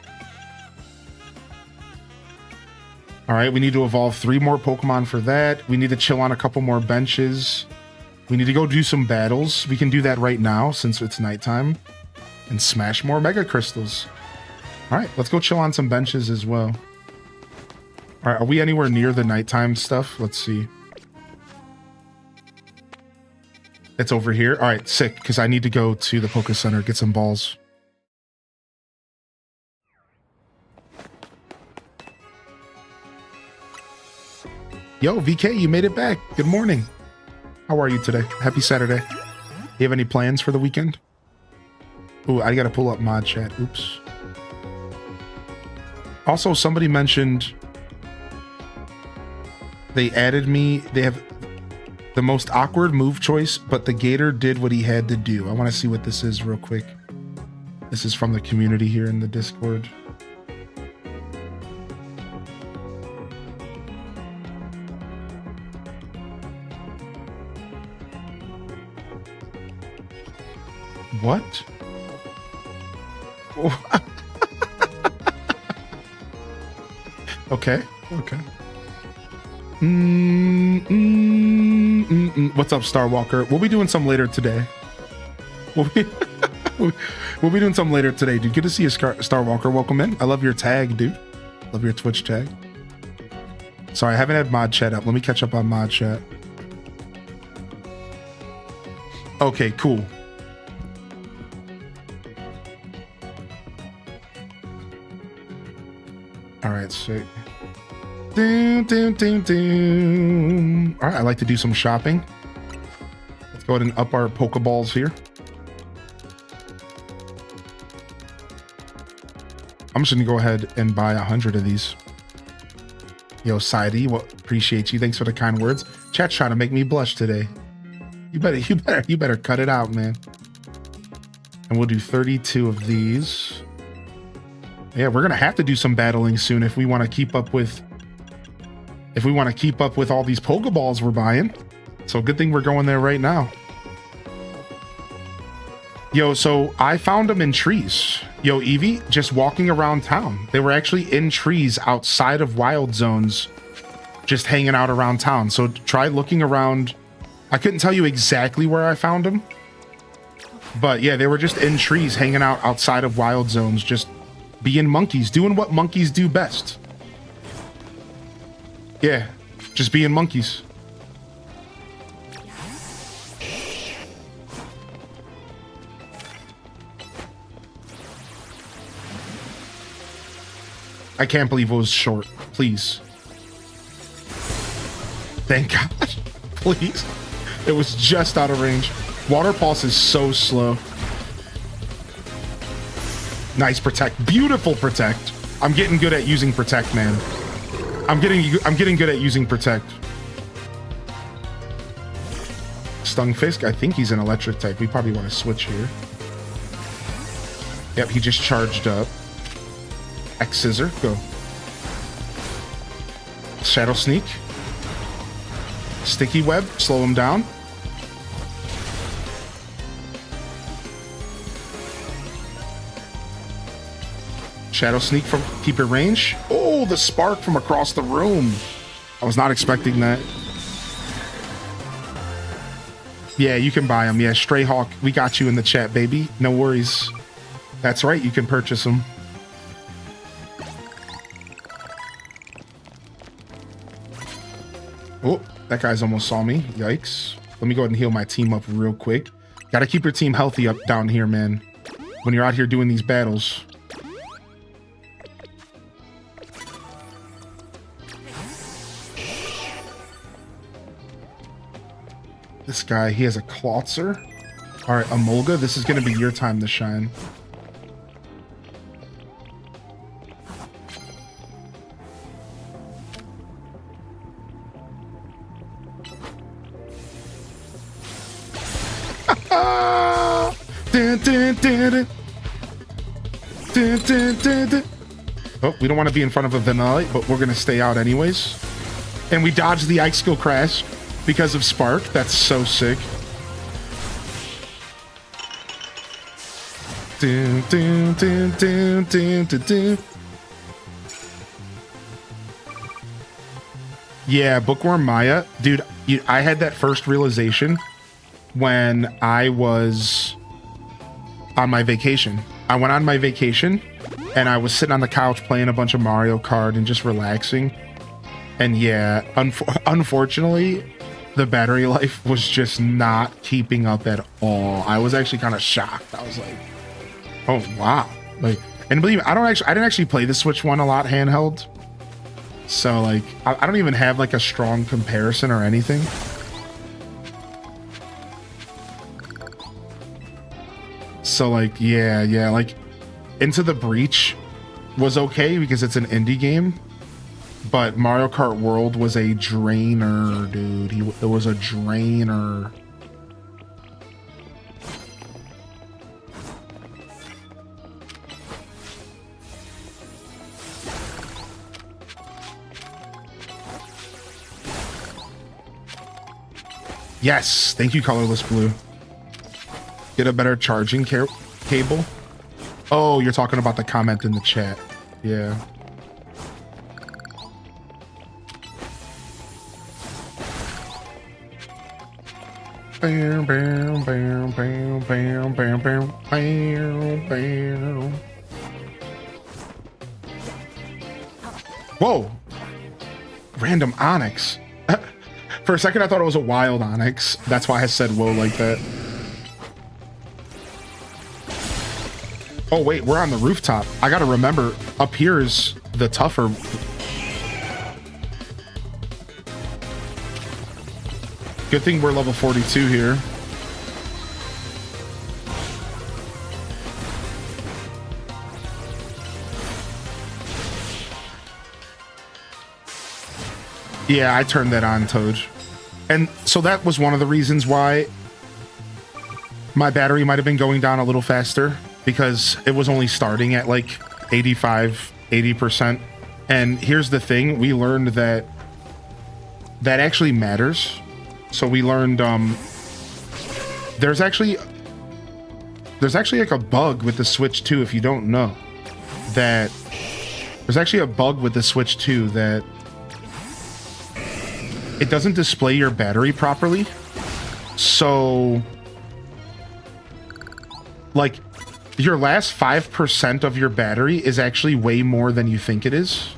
All right, we need to evolve 3 more Pokemon for that. We need to chill on a couple more benches. We need to go do some battles. We can do that right now since it's nighttime. And smash more Mega Crystals. All right, let's go chill on some benches as well. All right, are we anywhere near the nighttime stuff? Let's see. It's over here. All right, sick, because I need to go to the Poké Center, get some balls. Yo, VK, you made it back. Good morning. How are you today? Happy Saturday. You have any plans for the weekend? Ooh, I gotta pull up mod chat. Oops. Also, somebody mentioned... They added me. They have the most awkward move choice, but the Gator did what he had to do. I want to see what this is real quick. This is from the community here in the Discord. What? Okay. Okay. What's up, Starwalker? We'll be doing some later today. We'll be doing some later today, dude. Good to see you, Starwalker. Welcome in. I love your tag, dude. Love your Twitch tag. Sorry, I haven't had mod chat up. Let me catch up on mod chat. Okay, cool. All right, sick. Doom, doom, doom, doom. All right, I like to do some shopping. Let's go ahead and up our Pokeballs here. I'm just gonna go ahead and buy 100 of these. Yo, Sidey, well, appreciate you. Thanks for the kind words. Chat's trying to make me blush today. You better cut it out, man. And we'll do 32 of these. Yeah, we're gonna have to do some battling soon if we want to keep up with all these Pokeballs we're buying. So good thing we're going there right now. Yo, so I found them in trees. Yo, Eevee, just walking around town. They were actually in trees outside of wild zones, just hanging out around town. So try looking around. I couldn't tell you exactly where I found them, but yeah, they were just in trees hanging out outside of wild zones, just being monkeys, doing what monkeys do best. Yeah, just being monkeys. I can't believe it was short. Please. Thank God. Please. It was just out of range. Water Pulse is so slow. Nice Protect. Beautiful Protect. I'm getting good at using Protect, man. I'm getting good at using Protect. Stunfisk, I think he's an electric type. We probably want to switch here. Yep, he just charged up. X Scissor, go. Shadow Sneak. Sticky Web, slow him down. Shadow Sneak from keep your range. Oh, the spark from across the room. I was not expecting that. Yeah, you can buy them. Yeah, Stray Hawk, we got you in the chat, baby. No worries. That's right, you can purchase them. Oh, that guy's almost saw me. Yikes. Let me go ahead and heal my team up real quick. Gotta keep your team healthy up down here, man. When you're out here doing these battles. This guy, he has a Klotzer. All right, Emolga, this is gonna be your time to shine. Oh, we don't want to be in front of a Vanilla, but we're gonna stay out anyways. And we dodged the Ice Skill Crash because of Spark. That's so sick. Yeah, Bookworm Maya. Dude, I had that first realization when I was on my vacation. I went on my vacation and I was sitting on the couch playing a bunch of Mario Kart and just relaxing. And yeah, unfortunately, the battery life was just not keeping up at all. I was actually kind of shocked. I was like, oh wow. Like, and believe me, I didn't actually play the Switch one a lot handheld. So like, I don't even have like a strong comparison or anything. So like, yeah, like Into the Breach was okay because it's an indie game, but Mario Kart World was a drainer, dude. It was a drainer. Yes, thank you, Colorless Blue. Get a better charging cable. Oh, you're talking about the comment in the chat. Yeah. Bam, bam, bam, bam, bam, bam, bam, bam, bam. Whoa! Random onyx. For a second, I thought it was a wild onyx. That's why I said whoa like that. Oh, wait, we're on the rooftop. I gotta remember, up here is the tougher. Good thing we're level 42 here. Yeah, I turned that on, Toad. And so that was one of the reasons why my battery might have been going down a little faster, because it was only starting at like 85, 80%. And here's the thing, we learned that that actually matters. So we learned there's actually like a bug with the Switch 2, if you don't know. That there's actually a bug with the Switch 2 that it doesn't display your battery properly. So like your last 5% of your battery is actually way more than you think it is.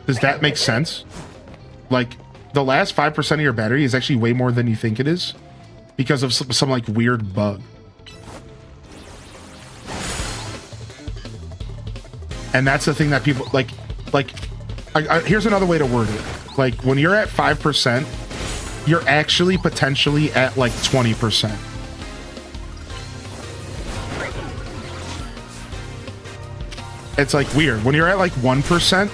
Does that make sense? Like the last 5% of your battery is actually way more than you think it is because of some like weird bug. And that's the thing that people like here's another way to word it. Like when you're at 5%, you're actually potentially at like 20%. It's like weird. When you're at like 1%,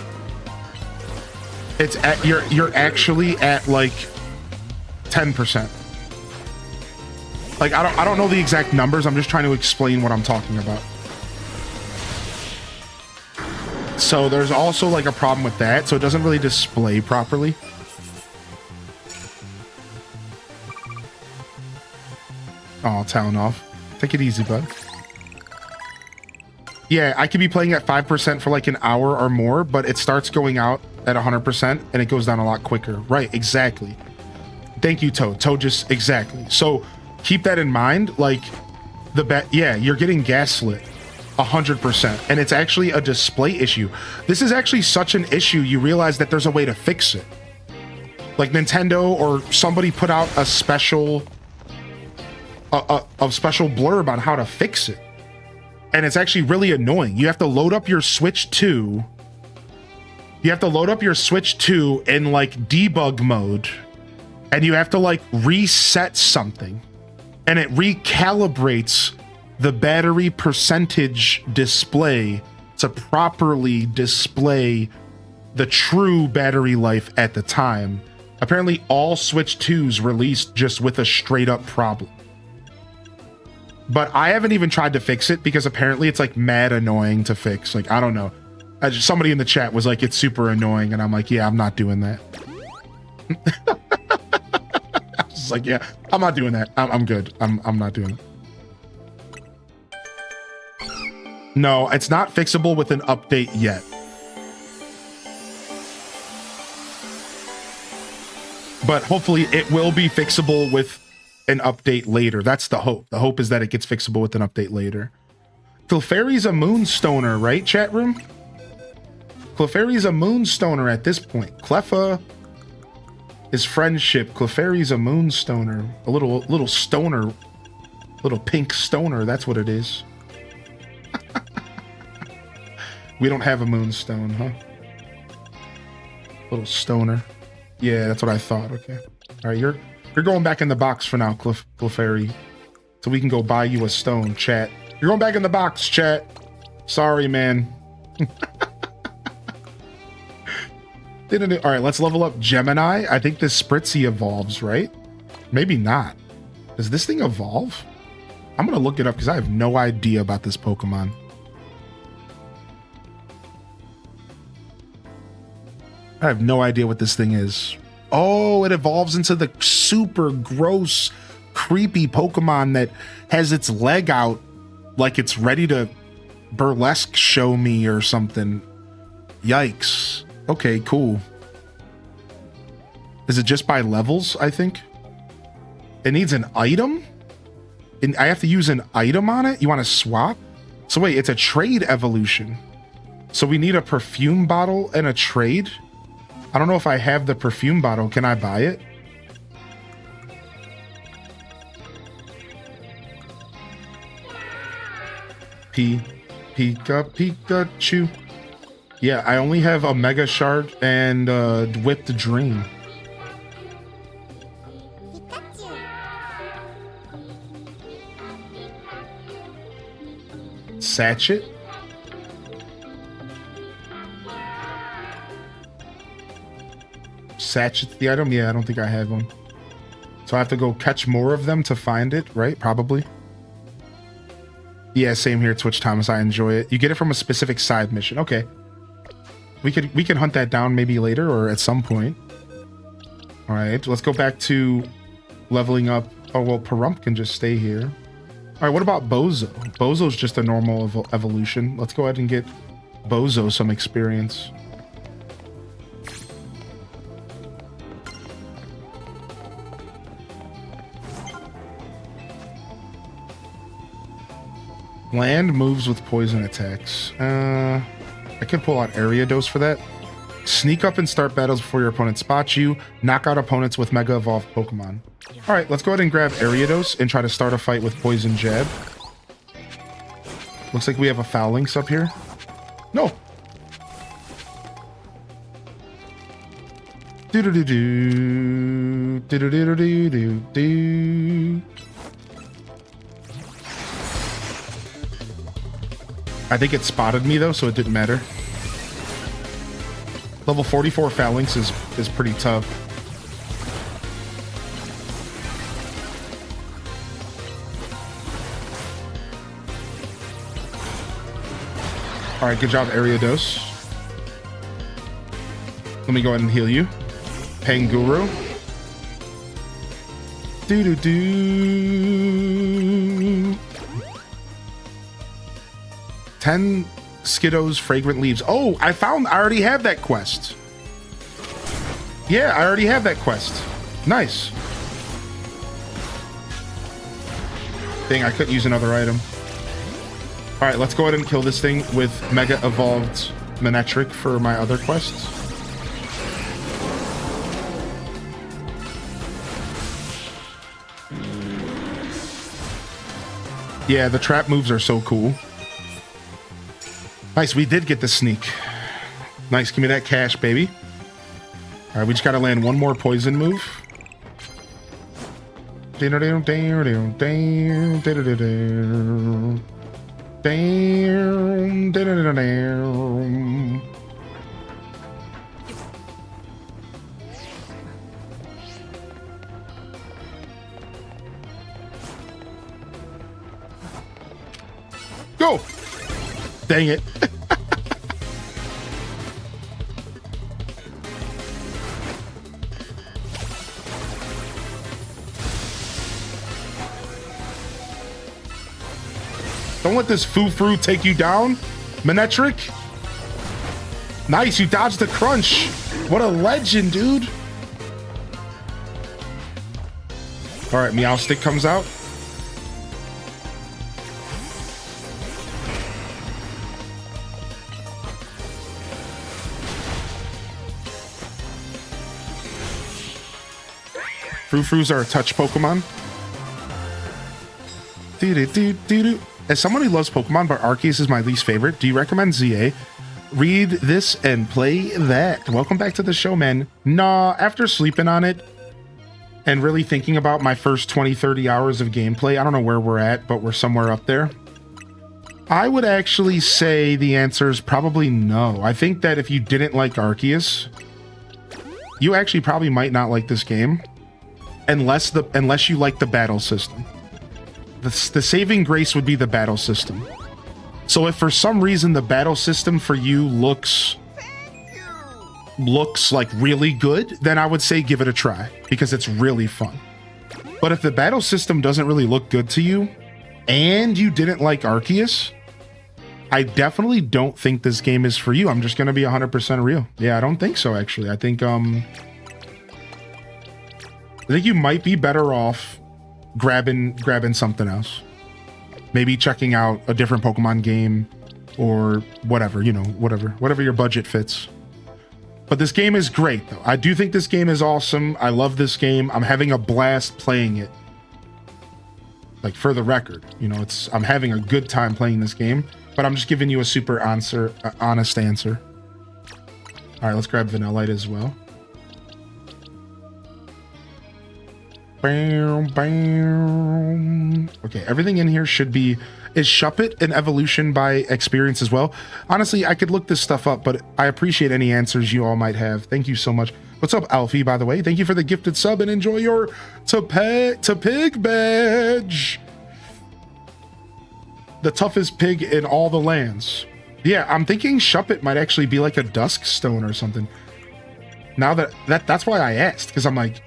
it's at you're actually at like 10%. Like I don't know the exact numbers. I'm just trying to explain what I'm talking about. So there's also like a problem with that, so it doesn't really display properly. Oh, town off. Take it easy, bud. Yeah, I could be playing at 5% for like an hour or more, but it starts going out at 100% and it goes down a lot quicker. Right, exactly. Thank you, Toad. Toad just exactly. So keep that in mind. Like yeah, you're getting gaslit 100%, and it's actually a display issue. This is actually such an issue. You realize that there's a way to fix it. Like Nintendo or somebody put out a special blurb on how to fix it. And it's actually really annoying. You have to load up your Switch 2. You have to load up your Switch 2 in like debug mode. And you have to like reset something. And it recalibrates the battery percentage display to properly display the true battery life at the time. Apparently all Switch 2s released just with a straight up problem. But I haven't even tried to fix it because apparently it's like mad annoying to fix. Like, I don't know. Somebody in the chat was like, it's super annoying. And I'm like, yeah, I'm not doing that. I was like, yeah, I'm not doing that. I'm good. I'm not doing it. No, it's not fixable with an update yet. But hopefully it will be fixable with an update later. That's the hope. The hope is that it gets fixable with an update later. Clefairy's a moonstoner, right, chat room? Clefairy's a moonstoner at this point. Cleffa is friendship. Clefairy's a moonstoner. A little stoner. Little pink stoner, that's what it is. We don't have a moonstone, huh? Little stoner. Yeah, that's what I thought. Okay. All right, you're going back in the box for now, Clefairy. So we can go buy you a stone, chat. You're going back in the box, chat. Sorry, man. All right, let's level up Gemini. I think this Spritzy evolves, right? Maybe not. Does this thing evolve? I'm going to look it up because I have no idea about this Pokemon. I have no idea what this thing is. Oh, it evolves into the super gross, creepy Pokemon that has its leg out like it's ready to burlesque show me or something. Yikes. Okay, cool. Is it just by levels, I think? It needs an item? And I have to use an item on it? You want to swap? So wait, it's a trade evolution. So we need a perfume bottle and a trade? I don't know if I have the perfume bottle. Can I buy it? Pikachu. Yeah, I only have a Mega Shard and Whipped Dream. Sachet. Sachet's the item? Yeah, I don't think I have one. So I have to go catch more of them to find it, right? Probably. Yeah, same here, Twitch Thomas. I enjoy it. You get it from a specific side mission. Okay. We can hunt that down maybe later or at some point. All right, let's go back to leveling up. Oh, well, Perump can just stay here. All right, what about Bozo? Bozo's just a normal evolution. Let's go ahead and get Bozo some experience. Land moves with poison attacks. I could pull out Area Dose for that. Sneak up and start battles before your opponent spots you. Knock out opponents with Mega Evolved Pokemon. Alright, let's go ahead and grab Area Dose and try to start a fight with Poison Jab. Looks like we have a Phalanx up here. No! Do-do-do-do. Do-do-do-do-do-do. I think it spotted me though, so it didn't matter. Level 44 Phalanx is pretty tough. Alright, good job, Area Dose. Let me go ahead and heal you. Panguru. Do-do-do. 10 Skiddo's Fragrant Leaves. Oh, I already have that quest. Yeah, I already have that quest. Nice. Dang, I couldn't use another item. All right, let's go ahead and kill this thing with Mega Evolved Manectric for my other quests. Yeah, the trap moves are so cool. Nice, we did get the sneak. Nice, give me that cash, baby. All right, we just gotta land one more poison move. Go! Dang it. Don't let this foo-frou take you down, Manectric. Nice, you dodged the crunch. What a legend, dude. All right, Meowstic comes out. Foo-Frous are a touch Pokemon. As someone who loves Pokemon, but Arceus is my least favorite, do you recommend ZA? Read this and play that. Welcome back to the show, man. Nah, after sleeping on it and really thinking about my first 20-30 hours of gameplay, I don't know where we're at, but we're somewhere up there. I would actually say the answer is probably no. I think that if you didn't like Arceus, you actually probably might not like this game. Unless you like the battle system. The saving grace would be the battle system. So if for some reason the battle system for you looks looks like really good, then I would say give it a try because it's really fun. But if the battle system doesn't really look good to you and you didn't like Arceus, I definitely don't think this game is for you. I'm just going to be 100% real. Yeah, I don't think so, actually. I think you might be better off grabbing something else. Maybe checking out a different Pokemon game or whatever, you know, whatever your budget fits. But this game is great, though. I do think this game is awesome. I love this game. I'm having a blast playing it. Like, for the record, you know, I'm having a good time playing this game, but I'm just giving you a super honest answer. All right, let's grab Vanillite as well. Bam, bam. Okay, everything in here should be... Is Shuppet an evolution by experience as well? Honestly, I could look this stuff up, but I appreciate any answers you all might have. Thank you so much. What's up, Alfie, by the way? Thank you for the gifted sub and enjoy your pig badge. The toughest pig in all the lands. Yeah, I'm thinking Shuppet might actually be like a Dusk Stone or something. Now that's why I asked, because I'm like,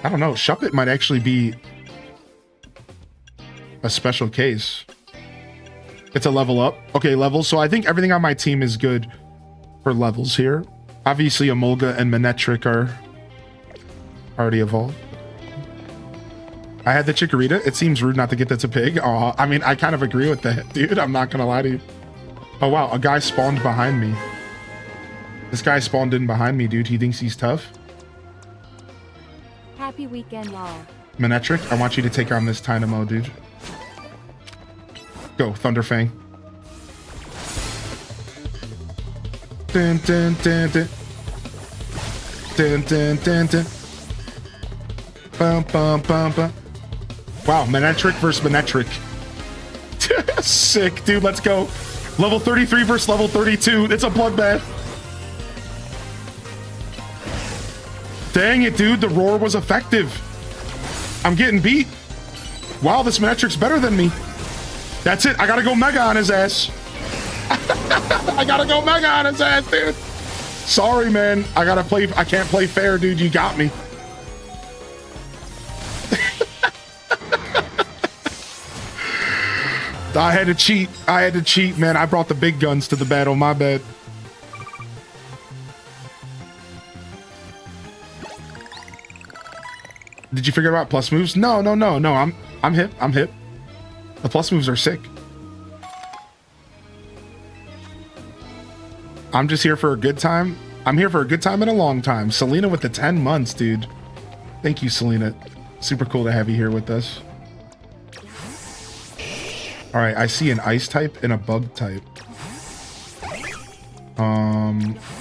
I don't know, Shuppet might actually be a special case. It's a level up. Okay, levels. So I think everything on my team is good for levels here. Obviously, Emolga and Manectric are already evolved. I had the Chikorita. It seems rude not to get that to pig. Oh, I mean, I kind of agree with that, dude. I'm not gonna lie to you. Oh, wow. A guy spawned behind me. This guy spawned in behind me, dude. He thinks he's tough. Happy weekend, lol. Manectric, I want you to take on this Dynamo, dude. Go, Thunderfang. Dun, dun, dun, dun. Dun, dun, dun, dun. Bum, bum, bum, bum. Wow, Manectric versus Manectric. Sick, dude. Let's go. Level 33 versus level 32. It's a bloodbath. Dang it, dude. The roar was effective. I'm getting beat. Wow, this Manectric's better than me. That's it. I gotta go Mega on his ass. I gotta go Mega on his ass, dude. Sorry, man. I can't play fair, dude. You got me. I had to cheat. Man. I brought the big guns to the battle. My bad. Did you figure out plus moves? No. I'm hip. The plus moves are sick. I'm just here for a good time. I'm here for a good time and a long time. Selena with the 10 months, dude. Thank you, Selena. Super cool to have you here with us. All right, I see an ice type and a bug type.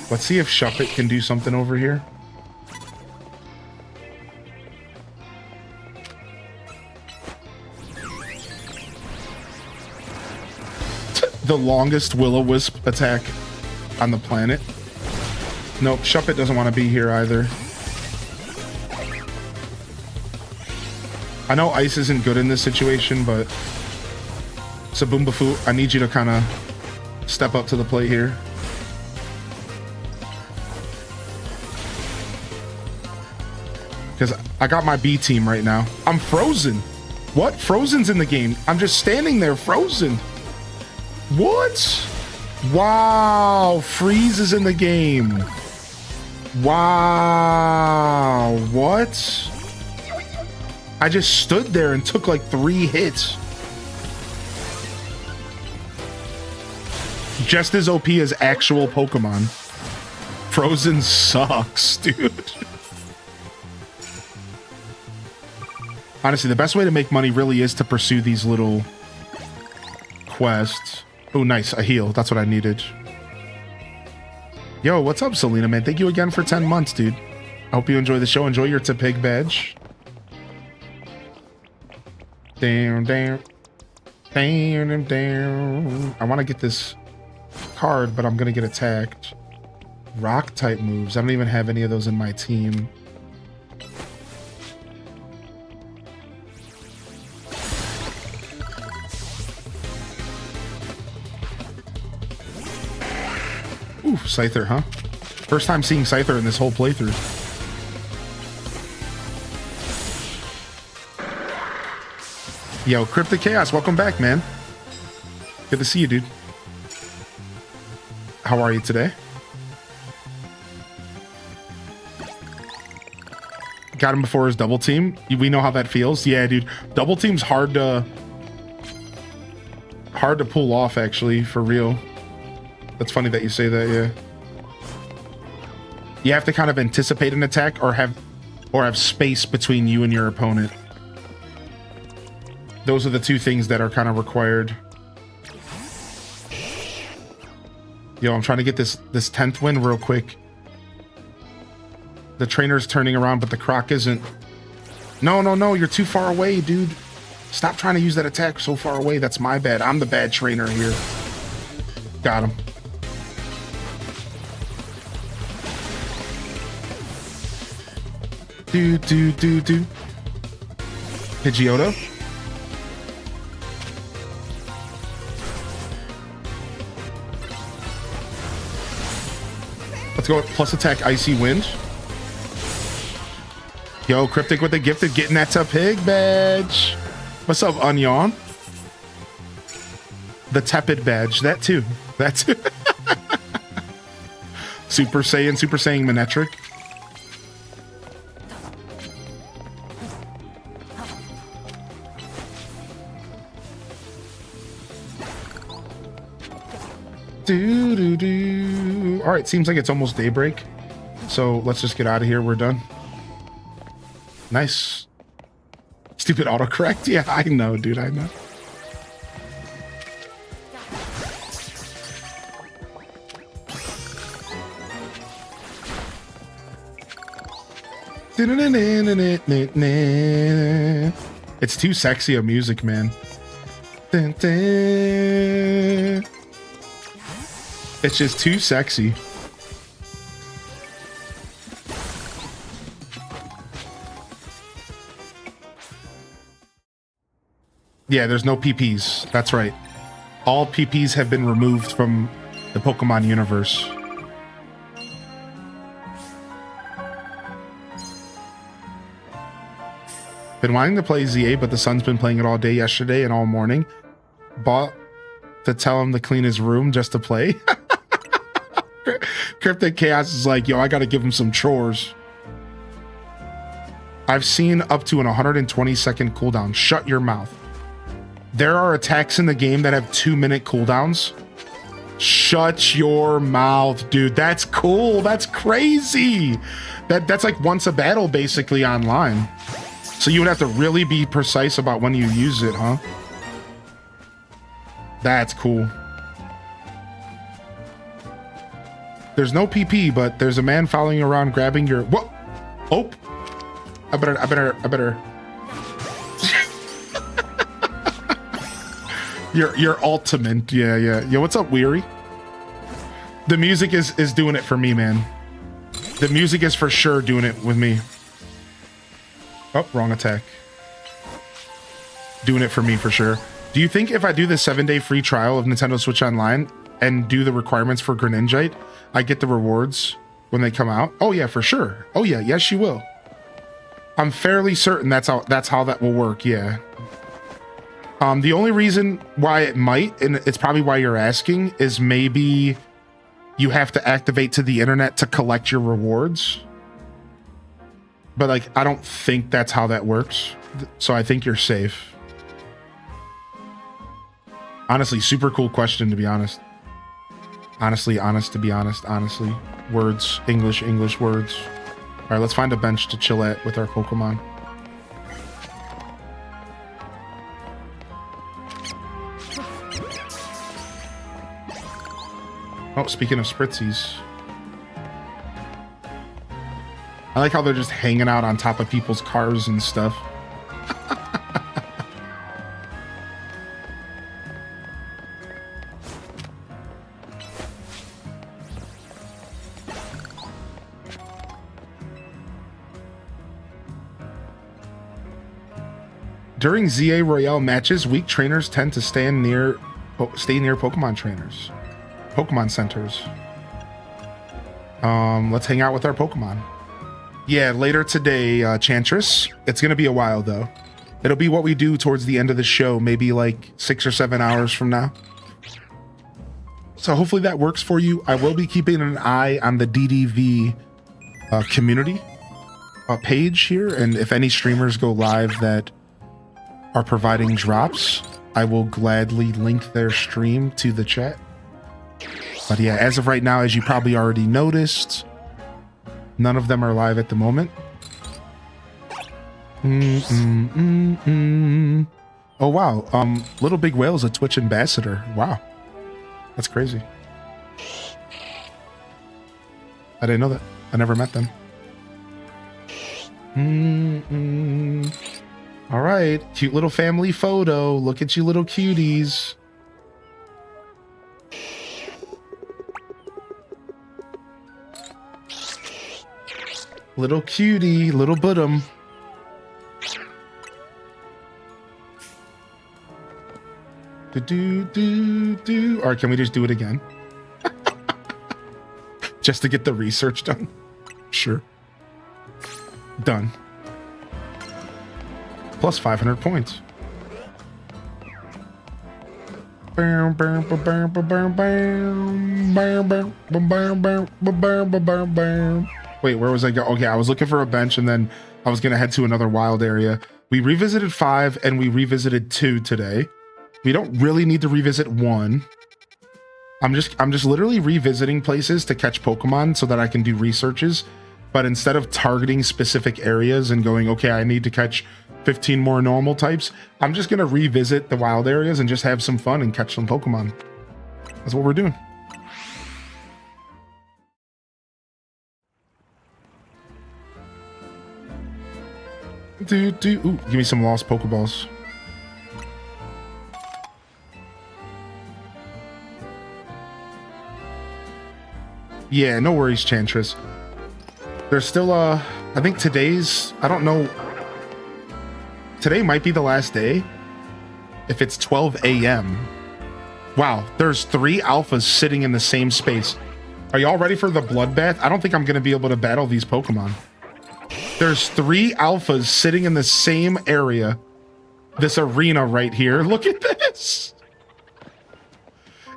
Let's see if Shuppet can do something over here. The longest will-o-wisp attack on the planet. Nope, Shuppet doesn't want to be here either. I know ice isn't good in this situation, but Sabumbafu, I need you to kind of step up to the plate here. Because I got my B team right now. I'm frozen. What? Frozen's in the game. I'm just standing there frozen. What? Wow. Freeze is in the game. Wow. What? I just stood there and took like 3 hits. Just as OP as actual Pokemon. Frozen sucks, dude. Honestly, the best way to make money really is to pursue these little quests. Oh, nice. A heal. That's what I needed. Yo, what's up, Selena, man? Thank you again for 10 months, dude. I hope you enjoy the show. Enjoy your Pig badge. Down. I want to get this card, but I'm going to get attacked. Rock type moves. I don't even have any of those in my team. Ooh, Scyther, huh? First time seeing Scyther in this whole playthrough. Yo, Cryptic Chaos, welcome back, man. Good to see you, dude. How are you today? Got him before his double team. We know how that feels. Yeah, dude. Double team's hard to pull off, actually, for real. That's funny that you say that, yeah. You have to kind of anticipate an attack or have space between you and your opponent. Those are the two things that are kind of required. Yo, I'm trying to get this 10th win real quick. The trainer's turning around, but the croc isn't. No, you're too far away, dude. Stop trying to use that attack so far away. That's my bad. I'm the bad trainer here. Got him. Do. Pidgeotto. Let's go with plus attack Icy Wind. Yo, Cryptic with the gifted, getting that to pig badge. What's up, Onion? The tepid badge, that too. Super Saiyan Manectric. Do. All right, seems like it's almost daybreak. So let's just get out of here. We're done. Nice. Stupid autocorrect. Yeah, I know, dude. I know. It's too sexy a music, man. It's just too sexy. Yeah, there's no PPs. That's right. All PPs have been removed from the Pokemon universe. Been wanting to play ZA, but the son's been playing it all day yesterday and all morning. Bought to tell him to clean his room just to play. Cryptic Chaos is like, yo, I gotta give him some chores. I've seen up to an 120-second cooldown. Shut your mouth. There are attacks in the game that have 2-minute cooldowns. Shut your mouth, dude. That's cool. That's crazy. That's like once a battle basically online. So you would have to really be precise about when you use it, huh? That's cool. There's no PP, but there's a man following you around grabbing your... What? Oh! I better... Your ultimate. Yeah. Yo, what's up, Weary? The music is doing it for me, man. The music is for sure doing it with me. Oh, wrong attack. Doing it for me for sure. Do you think if I do the 7-day free trial of Nintendo Switch Online and do the requirements for Greninjite, I get the rewards when they come out? Oh yeah, for sure. Oh yeah, yes you will. I'm fairly certain that's how that will work, yeah. The only reason why it might, and it's probably why you're asking, is maybe you have to activate to the internet to collect your rewards. But like, I don't think that's how that works. So I think you're safe. Honestly, super cool question, to be honest. Honestly. Words, English words. All right, let's find a bench to chill at with our Pokemon. Oh, speaking of Spritzies. I like how they're just hanging out on top of people's cars and stuff. During ZA Royale matches, weak trainers tend to stay near Pokemon trainers. Pokemon centers. Let's hang out with our Pokemon. Yeah, later today, Chantress. It's gonna be a while though. It'll be what we do towards the end of the show, maybe like 6 or 7 hours from now. So hopefully that works for you. I will be keeping an eye on the DDV community page here, and if any streamers go live that are providing drops, I will gladly link their stream to the chat. But yeah, as of right now, as you probably already noticed, none of them are live at the moment. Oh wow, Little Big Whale is a Twitch ambassador. Wow, that's crazy. I didn't know that. I never met them. All right, cute little family photo. Look at you little cuties. Little cutie, little bottom. Do. Or can we just do it again? Just to get the research done. Sure. Done. Plus 500 points. Wait, where was I going? Okay, I was looking for a bench and then I was going to head to another wild area. We revisited 5 and we revisited 2 today. We don't really need to revisit 1. I'm just literally revisiting places to catch Pokemon so that I can do researches. But instead of targeting specific areas and going, okay, I need to catch 15 more normal types, I'm just going to revisit the wild areas and just have some fun and catch some Pokemon. That's what we're doing. Ooh, give me some lost Pokeballs. Yeah, no worries, Chantress. There's still, I think today's, I don't know. Today might be the last day. If it's 12 a.m. Wow, there's 3 alphas sitting in the same space. Are y'all ready for the bloodbath? I don't think I'm going to be able to battle these Pokemon. There's 3 alphas sitting in the same area. This arena right here. Look at this.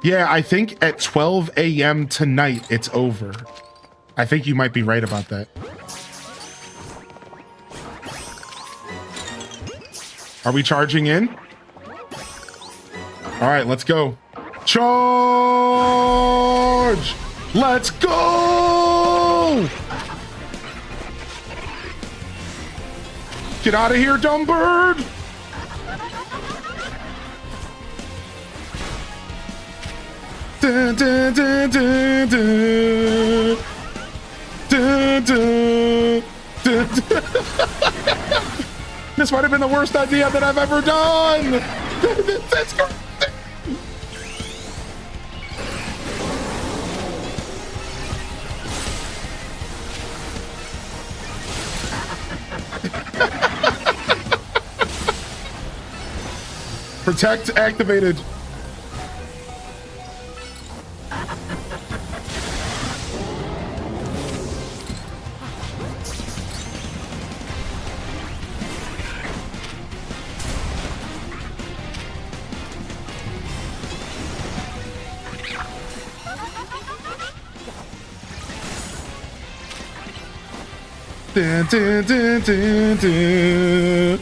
Yeah, I think at 12 a.m. tonight, it's over. I think you might be right about that. Are we charging in? All right, let's go. Charge! Let's go! Get out of here, dumb bird! Dun, dun, dun, dun, dun. Dun, dun, dun, dun. This might have been the worst idea that I've ever done. That's great. Protect activated. Dun, dun, dun, dun, dun.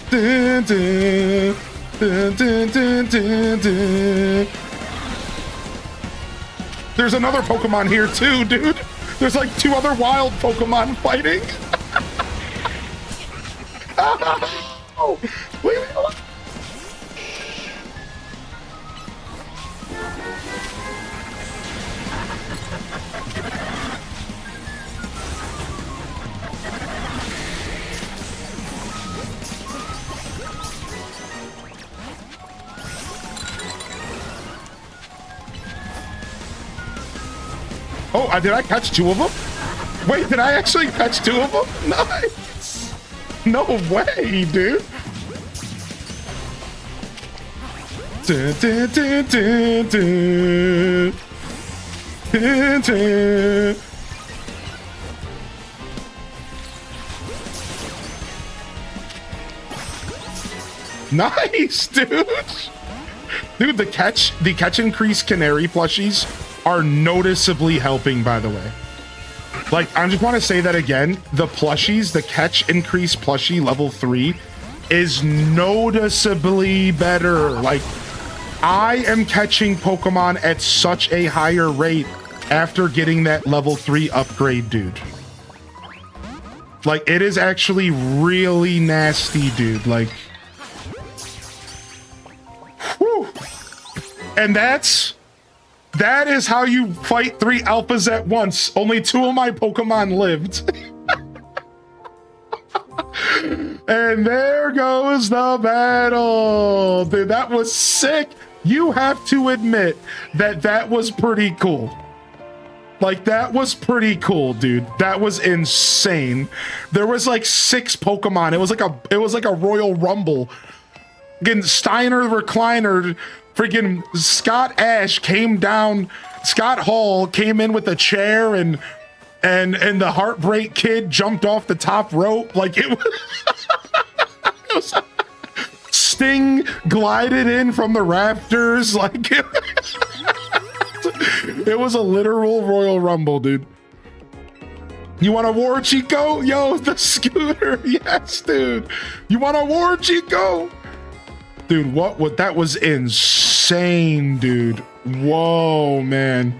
Dun, dun. Dun, dun, dun, dun, dun. There's another Pokemon here too, dude. There's like 2 other wild Pokemon fighting. Oh, leave me alone. Oh, did I catch 2 of them? Wait, did I actually catch 2 of them? Nice. No way, dude. Dun, dun, dun, dun, dun. Nice, dude. Dude, the catch increase canary plushies are noticeably helping, by the way. Like, I just want to say that again. The plushies, the catch increase plushie level 3 is noticeably better. Like, I am catching Pokemon at such a higher rate after getting that level 3 upgrade, dude. Like, it is actually really nasty, dude. Like, whew. And that is how you fight 3 alphas at once. Only 2 of my Pokemon lived. And there goes the battle. Dude, that was sick. You have to admit that that was pretty cool. Like, that was pretty cool, dude. That was insane. There was like 6 Pokemon. It was like a Royal Rumble. Again, Steiner Recliner, freaking Scott Ash came down. Scott Hall came in with a chair, and the Heartbreak Kid jumped off the top rope. Like, it was, it was Sting glided in from the rafters. Like, it was a literal Royal Rumble, dude. You want a war, Chico? Yo, the scooter. Yes, dude. You want a war, Chico? Dude, what that was insane, dude. Whoa, man.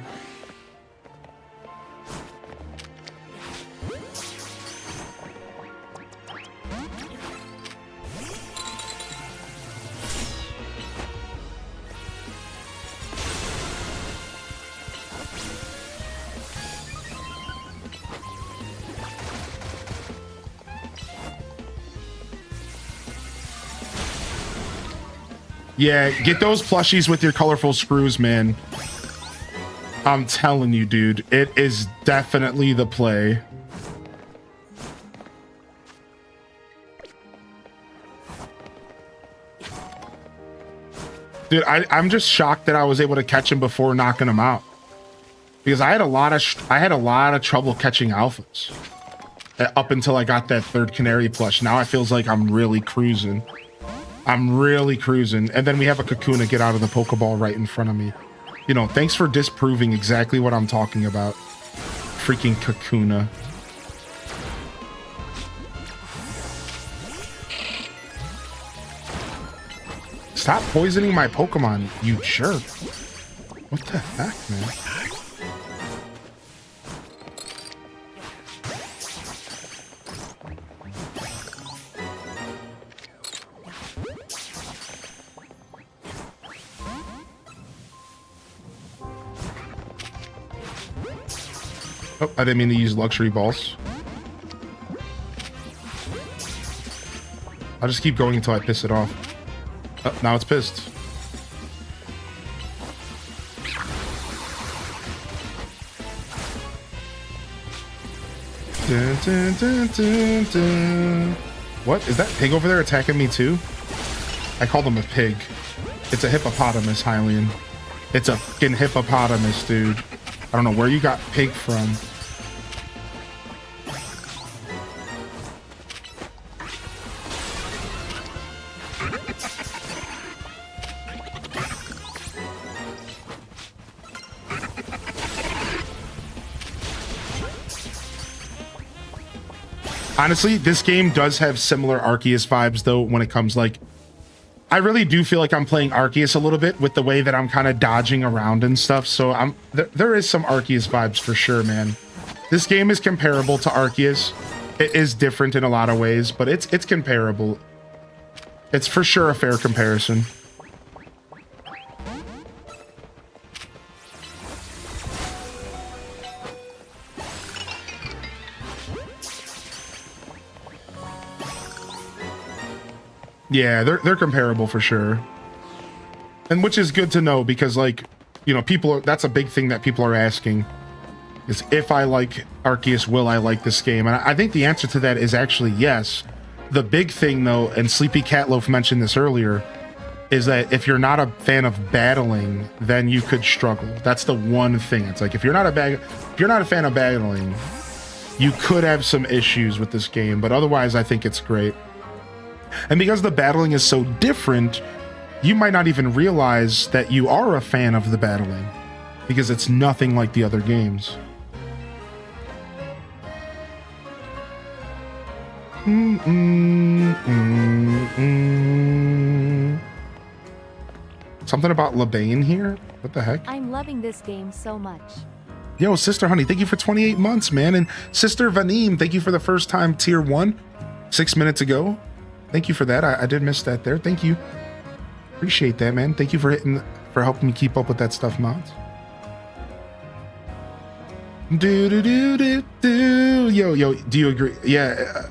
Yeah, get those plushies with your colorful screws, man. I'm telling you, dude, it is definitely the play. Dude, I'm just shocked that I was able to catch him before knocking him out, because I had a lot of trouble catching alphas up until I got that 3rd canary plush. Now it feels like I'm really cruising. I'm really cruising. And then we have a Kakuna get out of the Pokeball right in front of me. You know, thanks for disproving exactly what I'm talking about. Freaking Kakuna. Stop poisoning my Pokemon, you jerk. What the heck, man? Oh, I didn't mean to use luxury balls. I'll just keep going until I piss it off. Oh, now it's pissed. Dun, dun, dun, dun, dun. What? Is that pig over there attacking me too? I called him a pig. It's a hippopotamus, Hylian. It's a fucking hippopotamus, dude. I don't know where you got pig from. Honestly, this game does have similar Arceus vibes, though, when it comes, like... I really do feel like I'm playing Arceus a little bit with the way that I'm kind of dodging around and stuff, so there is some Arceus vibes for sure, man. This game is comparable to Arceus. It is different in a lot of ways, but it's comparable. It's for sure a fair comparison. Yeah, they're comparable for sure. And which is good to know, because, like, you know, that's a big thing that people are asking, is if I like Arceus, will I like this game? And I think the answer to that is actually yes. The big thing, though, and Sleepy Catloaf mentioned this earlier, is that if you're not a fan of battling, then you could struggle. That's the one thing. It's like if you're not a fan of battling, you could have some issues with this game, but otherwise I think it's great. And because the battling is so different, you might not even realize that you are a fan of the battling because it's nothing like the other games. Something about LeBain here? What the heck? I'm loving this game so much. Yo, Sister Honey, thank you for 28 months, man. And Sister Vaneem, thank you for the first time tier 1 6 minutes ago. Thank you for that. I did miss that there. Thank you. Appreciate that, man. Thank you for helping me keep up with that stuff, mods. Yo, do you agree? Yeah,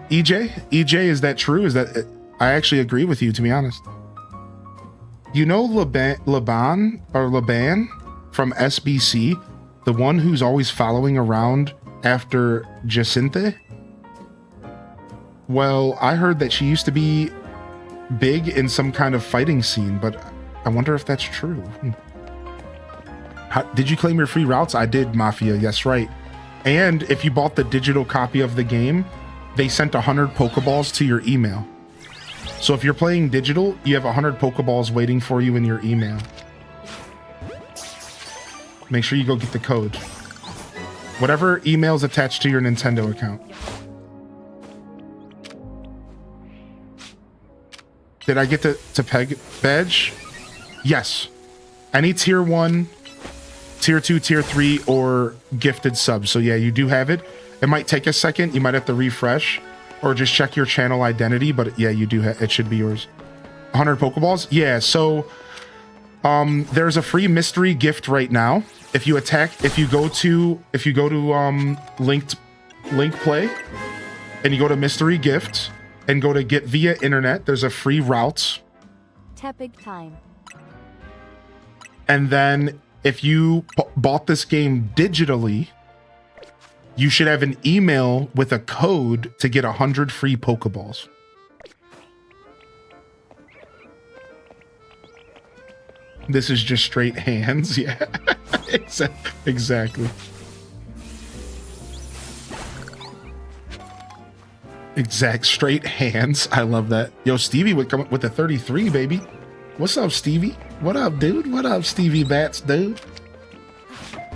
EJ, is that true? Is that I actually agree with you, to be honest. You know Laban from SBC, the one who's always following around after Jacinthe? Well, I heard that she used to be big in some kind of fighting scene, but I wonder if that's true. Did you claim your free routes? I did, Mafia. Yes, right. And if you bought the digital copy of the game, they sent 100 Pokeballs to your email. So if you're playing digital, you have 100 Pokeballs waiting for you in your email. Make sure you go get the code. Whatever email is attached to your Nintendo account. Did I get to peg badge? Yes. Any tier 1, tier 2, tier 3, or gifted subs. So yeah, you do have it. It might take a second. You might have to refresh or just check your channel identity. But yeah, you do have it. Should be yours. 100 Pokeballs. Yeah. So there's a free mystery gift right now. If you go to Link Play and you go to mystery gift and go to get via internet, there's a free route. Tepig time. And then if you bought this game digitally, you should have an email with a code to get 100 free Pokeballs. This is just straight hands. Yeah, exactly. Straight hands. I love that. Yo, Stevie would come up with a 33, baby. What's up, Stevie? What up, dude? What up, Stevie Bats, dude?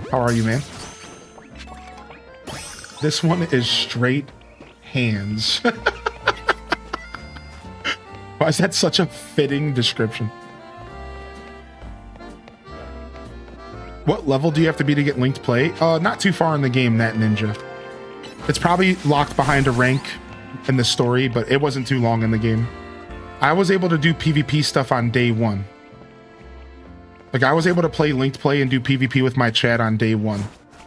How are you, man? This one is straight hands. Why is that such a fitting description? What level do you have to be to get linked play? Not too far in the game, Nat Ninja. It's probably locked behind a rank in the story, but it wasn't too long in the game. I was able to do PvP stuff on day 1. Like, I was able to play linked play and do PvP with my chat on day 1.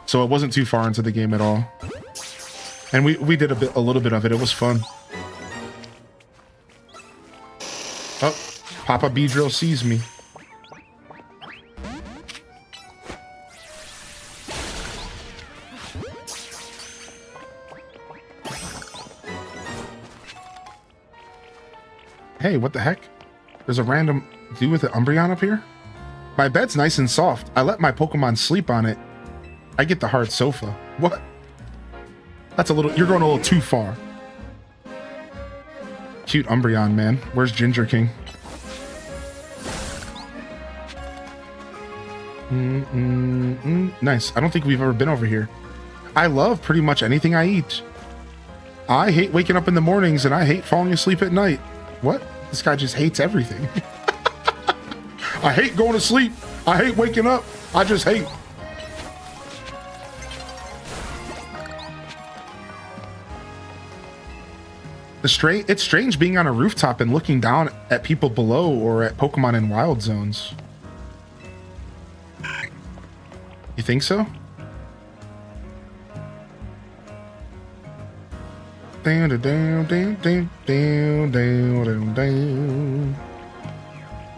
So it wasn't too far into the game at all. And we did a little bit of it. It was fun. Oh, Papa Beedrill sees me. Hey, what the heck? There's a random dude with an Umbreon up here? My bed's nice and soft. I let my Pokemon sleep on it. I get the hard sofa. What? That's you're going a little too far. Cute Umbreon, man. Where's Ginger King? Nice. I don't think we've ever been over here. I love pretty much anything I eat. I hate waking up in the mornings and I hate falling asleep at night. What? This guy just hates everything. I hate going to sleep. I hate waking up. I just hate. It's strange being on a rooftop and looking down at people below or at Pokemon in wild zones. You think so? Down, down, down, down, down, down, down.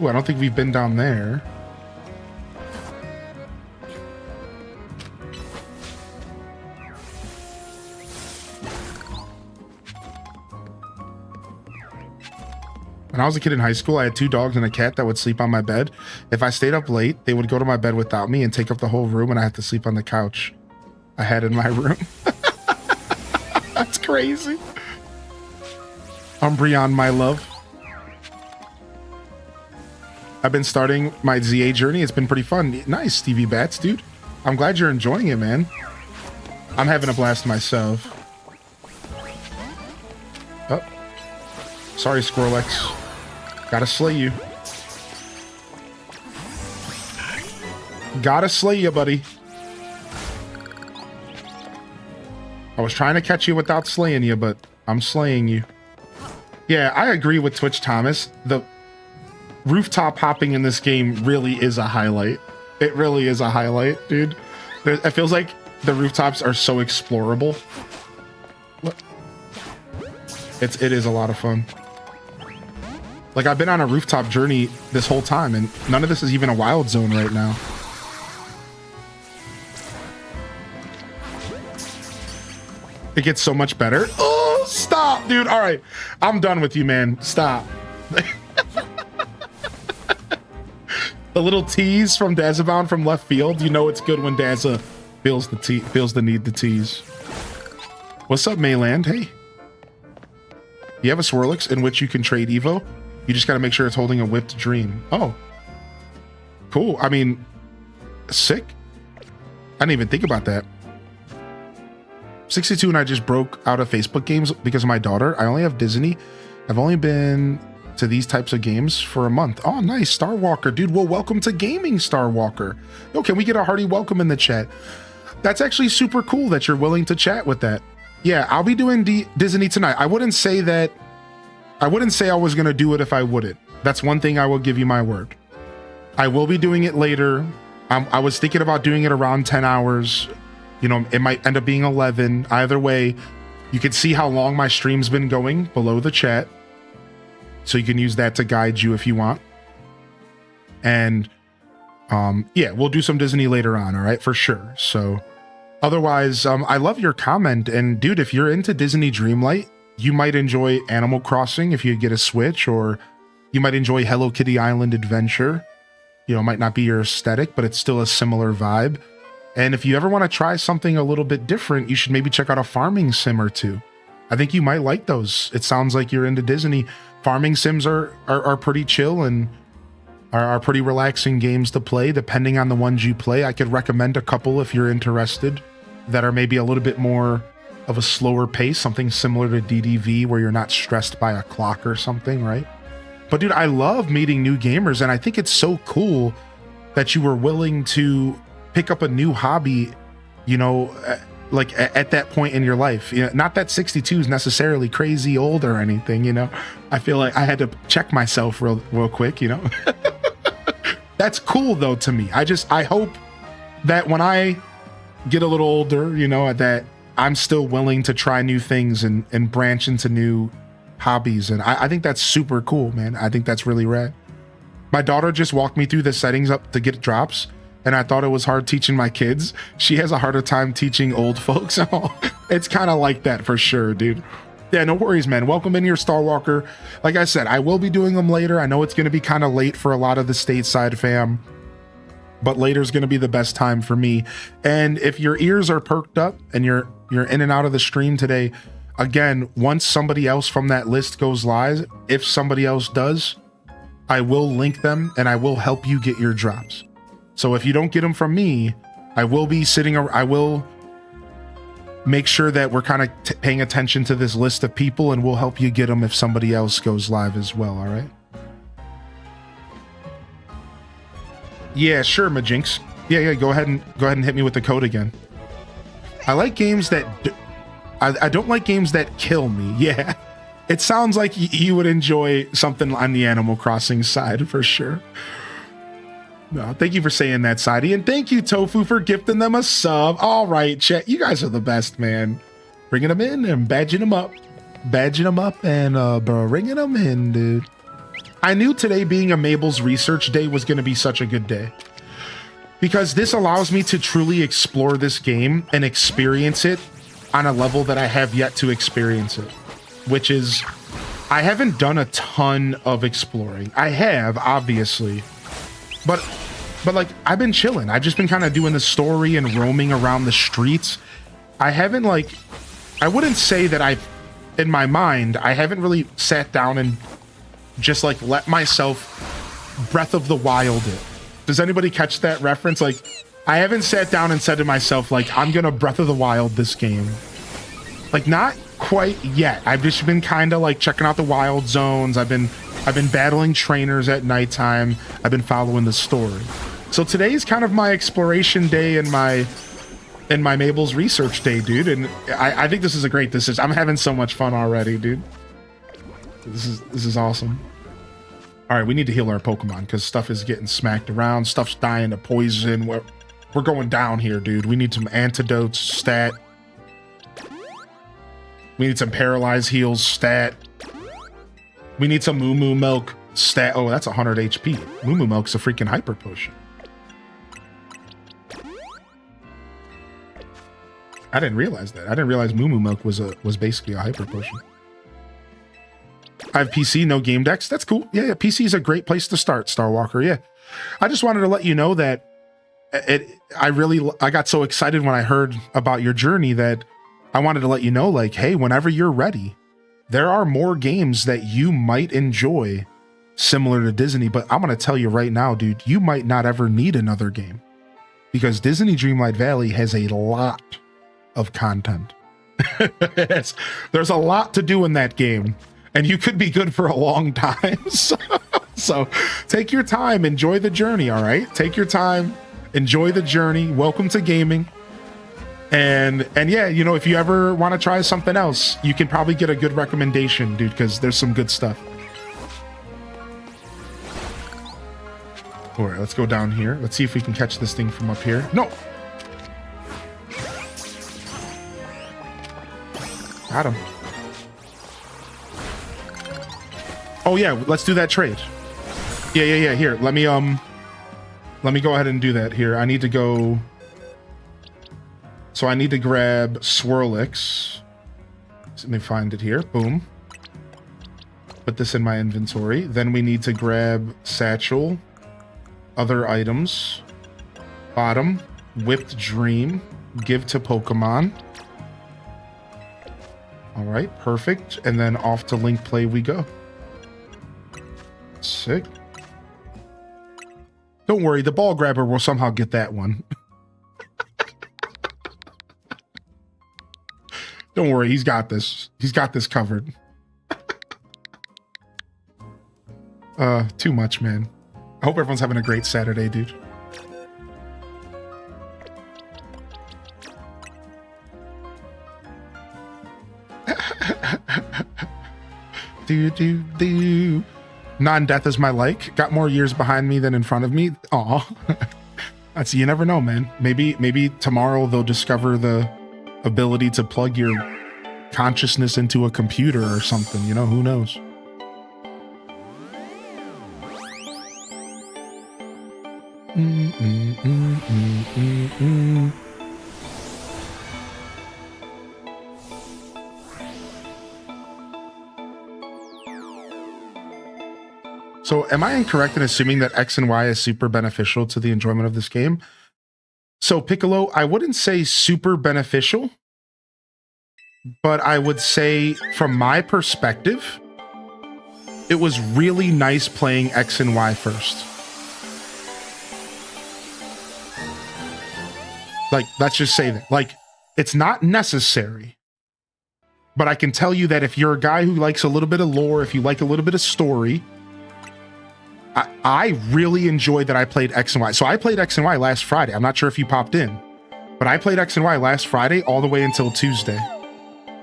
Ooh, I don't think we've been down there. When I was a kid in high school, I had 2 dogs and a cat that would sleep on my bed. If I stayed up late, they would go to my bed without me and take up the whole room, and I had to sleep on the couch I had in my room. That's crazy. Umbreon, my love. I've been starting my ZA journey. It's been pretty fun. Nice, Stevie Bats, dude. I'm glad you're enjoying it, man. I'm having a blast myself. Oh. Sorry, Squirrelex. Gotta slay you. Gotta slay you, buddy. I was trying to catch you without slaying you, but I'm slaying you. Yeah, I agree with Twitch Thomas. The rooftop hopping in this game really is a highlight. It really is a highlight, dude. It feels like the rooftops are so explorable. It is a lot of fun. Like, I've been on a rooftop journey this whole time, and none of this is even a wild zone right now. It gets so much better. Oh, stop, dude. All right. I'm done with you, man. Stop. The little tease from Dazabound from left field. You know it's good when Daza feels the need to tease. What's up, Mayland? Hey. You have a Swirlix in which you can trade Evo. You just got to make sure it's holding a whipped dream. Oh. Cool. I mean, sick. I didn't even think about that. 62 and I just broke out of Facebook games because of my daughter. I only have Disney. I've only been to these types of games for a month. Oh, nice. Star Walker, dude. Well, welcome to gaming, Star Walker. Yo, can we get a hearty welcome in the chat? That's actually super cool that you're willing to chat with that. Yeah, I'll be doing Disney tonight. I wouldn't say I was going to do it if I wouldn't. That's one thing I will give you my word. I will be doing it later. I was thinking about doing it around 10 hours. You know, it might end up being 11. Either way, you can see how long my stream's been going below the chat. So you can use that to guide you if you want. And yeah, we'll do some Disney later on, all right? For sure. So otherwise, I love your comment. And dude, if you're into Disney Dreamlight, you might enjoy Animal Crossing if you get a Switch, or you might enjoy Hello Kitty Island Adventure. You know, it might not be your aesthetic, but it's still a similar vibe. And if you ever want to try something a little bit different, you should maybe check out a farming sim or two. I think you might like those. It sounds like you're into Disney. Farming sims are pretty chill and are pretty relaxing games to play, depending on the ones you play. I could recommend a couple if you're interested that are maybe a little bit more of a slower pace, something similar to DDV where you're not stressed by a clock or something, right? But dude, I love meeting new gamers, and I think it's so cool that you were willing to pick up a new hobby, you know, like at that point in your life. You know, not that 62 is necessarily crazy old or anything, you know. I feel like I had to check myself real quick, you know. That's cool though to me. I hope that when I get a little older, you know, that I'm still willing to try new things and branch into new hobbies. And I think that's super cool, man. I think that's really rad. My daughter just walked me through the settings up to get drops, and I thought it was hard teaching my kids. She has a harder time teaching old folks. It's kind of like that for sure, dude. Yeah, no worries, man. Welcome in here, Star Walker. Like I said, I will be doing them later. I know it's going to be kind of late for a lot of the stateside fam, but later's going to be the best time for me. And if your ears are perked up and you're in and out of the stream today, again, once somebody else from that list goes live, if somebody else does, I will link them and I will help you get your drops. So if you don't get them from me, I will be I will make sure that we're kind of paying attention to this list of people, and we'll help you get them if somebody else goes live as well. All right. Yeah, sure, Majinx. Yeah. Go ahead and hit me with the code again. I like games that I don't like games that kill me. Yeah. It sounds like you would enjoy something on the Animal Crossing side for sure. No, thank you for saying that, Sadie. And thank you, Tofu, for gifting them a sub. All right, chat. You guys are the best, man. Bringing them in and badging them up. Badging them up and bringing them in, dude. I knew today being a Mabel's research day was going to be such a good day, because this allows me to truly explore this game and experience it on a level that I have yet to experience it, which is I haven't done a ton of exploring. I have, obviously, but like I've been chilling. I've just been kind of doing the story and roaming around the streets. I haven't like, I wouldn't say that in my mind, I haven't really sat down and just like let myself Breath of the Wild it. Does anybody catch that reference? Like, I haven't sat down and said to myself, like, I'm gonna Breath of the Wild this game. Like, not quite yet. I've just been kind of like checking out the wild zones. I've been battling trainers at nighttime. I've been following the story. So today's kind of my exploration day and my Mable's research day, dude. And I think this is a great decision. I'm having so much fun already, dude. This is awesome. All right, we need to heal our Pokemon because stuff is getting smacked around. Stuff's dying to poison. We're going down here, dude. We need some antidotes, stat. We need some paralyze heals, stat. We need some Moo Moo Milk, stat. Oh, that's 100 HP. Moo Moo Milk's a freaking hyper potion. I didn't realize that. I didn't realize Moo Moo Milk was basically a hyper potion. I have PC, no game decks. That's cool. Yeah, PC is a great place to start, Starwalker. Yeah. I just wanted to let you know that I got so excited when I heard about your journey that I wanted to let you know, like, hey, whenever you're ready, there are more games that you might enjoy similar to Disney. But I'm going to tell you right now, dude, you might not ever need another game because Disney Dreamlight Valley has a lot of content. There's a lot to do in that game. And you could be good for a long time. So take your time, enjoy the journey, all right? Take your time, enjoy the journey. Welcome to gaming. And yeah, you know, if you ever want to try something else, you can probably get a good recommendation, dude, because there's some good stuff. All right, let's go down here. Let's see if we can catch this thing from up here. No! Got him. Oh yeah, let's do that trade. Yeah. Here, let me go ahead and do that here. I need to go. So I need to grab Swirlix. Let me find it here. Boom. Put this in my inventory. Then we need to grab Satchel. Other items. Bottom. Whipped Dream. Give to Pokemon. All right, perfect. And then off to Link Play we go. Sick. Don't worry, the ball grabber will somehow get that one. Don't worry, he's got this. He's got this covered. Too much, man. I hope everyone's having a great Saturday, dude. Do. Non-death is my like. Got more years behind me than in front of me. Aw. That's, you never know, man. Maybe tomorrow they'll discover the ability to plug your consciousness into a computer or something. You know, who knows? So am I incorrect in assuming that X and Y is super beneficial to the enjoyment of this game? So Piccolo, I wouldn't say super beneficial, but I would say from my perspective, it was really nice playing X and Y first. Like, let's just say that. Like, it's not necessary, but I can tell you that if you're a guy who likes a little bit of lore, if you like a little bit of story, I really enjoyed that I played X and Y. So I played X and Y last Friday. I'm not sure if you popped in, but I played X and Y last Friday all the way until Tuesday.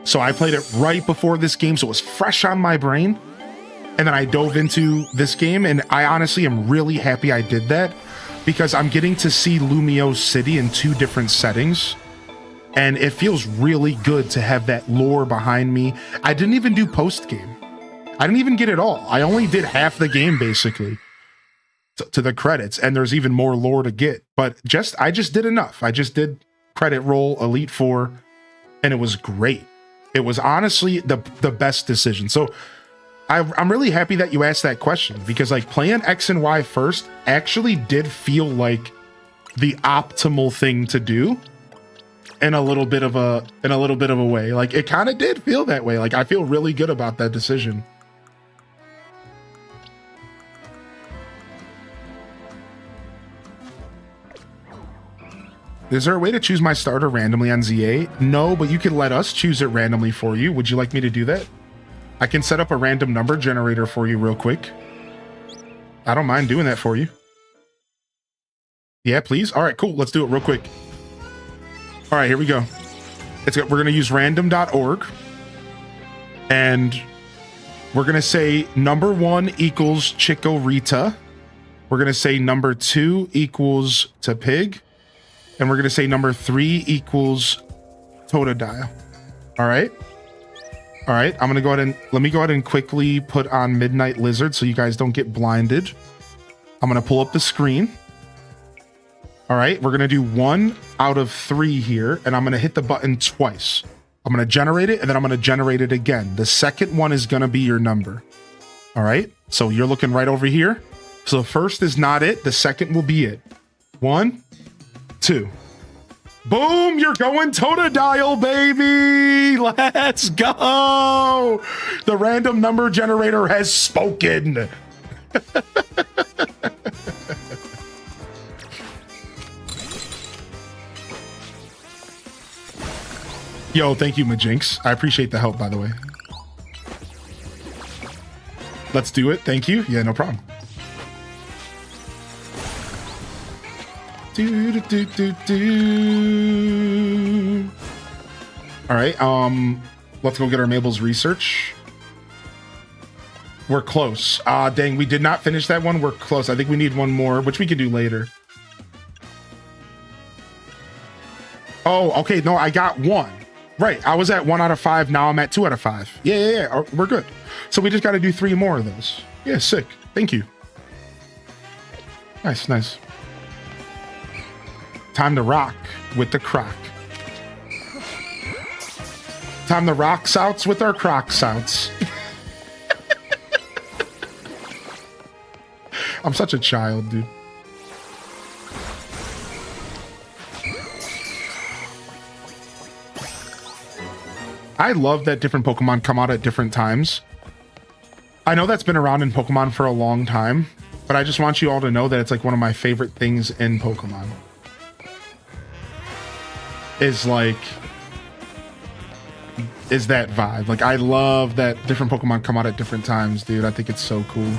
So I played it right before this game, so it was fresh on my brain. And then I dove into this game, and I honestly am really happy I did that because I'm getting to see Lumio City in 2 different settings. And it feels really good to have that lore behind me. I didn't even do post-game. I didn't even get it all. I only did half the game, basically, to the credits, and there's even more lore to get. But I just did enough. I just did credit roll, Elite Four, and it was great. It was honestly the best decision. So I'm really happy that you asked that question, because like playing X and Y first actually did feel like the optimal thing to do in a little bit of a way. Like it kind of did feel that way. Like I feel really good about that decision. Is there a way to choose my starter randomly on ZA? No, but you can let us choose it randomly for you. Would you like me to do that? I can set up a random number generator for you real quick. I don't mind doing that for you. Yeah, please. All right, cool. Let's do it real quick. All right, here we go. We're going to use random.org. And we're going to say number 1 equals Chico Rita. We're going to say number 2 equals to Pig. And we're going to say number 3 equals Totodile. All right. All right. I'm going to go ahead and let me go ahead and quickly put on Midnight Lizard so you guys don't get blinded. I'm going to pull up the screen. All right. We're going to do 1 out of 3 here. And I'm going to hit the button twice. I'm going to generate it and then I'm going to generate it again. The second one is going to be your number. All right. So you're looking right over here. So the first is not it. The second will be it. 1, 2. Boom, you're going Totodile, baby. Let's go. The random number generator has spoken. Yo, thank you, Majinx. I appreciate the help, by the way. Let's do it. Thank you. Yeah, no problem. Do. All right, let's go get our Mable's research. We're close. Dang, we did not finish that one. We're close. I think we need one more, which we can do later. Oh, okay. No, I got 1. Right, I was at 1 out of 5. Now I'm at 2 out of 5. Yeah. Oh, we're good. So we just got to do 3 more of those. Yeah, sick. Thank you. Nice. Time to rock with the croc. Time to rock souts with our croc souts. I'm such a child, dude. I love that different Pokemon come out at different times. I know that's been around in Pokemon for a long time, but I just want you all to know that it's like one of my favorite things in Pokemon. Is that vibe. Like, I love that different Pokemon come out at different times, dude. I think it's so cool.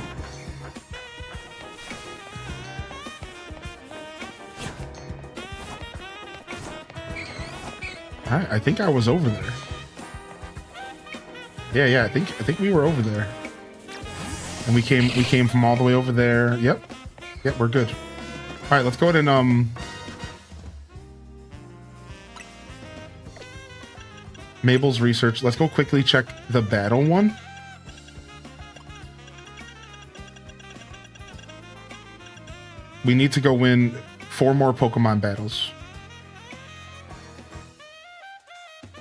I think I was over there. Yeah, I think we were over there. And we came from all the way over there. Yep, we're good. All right, let's go ahead and Mable's research. Let's go quickly check the battle one. We need to go win 4 more Pokemon battles.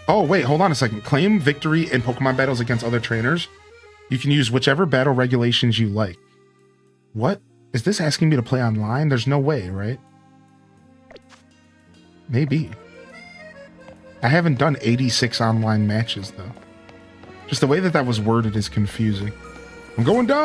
Oh, wait, hold on a second. Claim victory in Pokemon battles against other trainers. You can use whichever battle regulations you like. What? Is this asking me to play online? There's no way, right? Maybe. I haven't done 86 online matches, though. Just the way that was worded is confusing. I'm going down!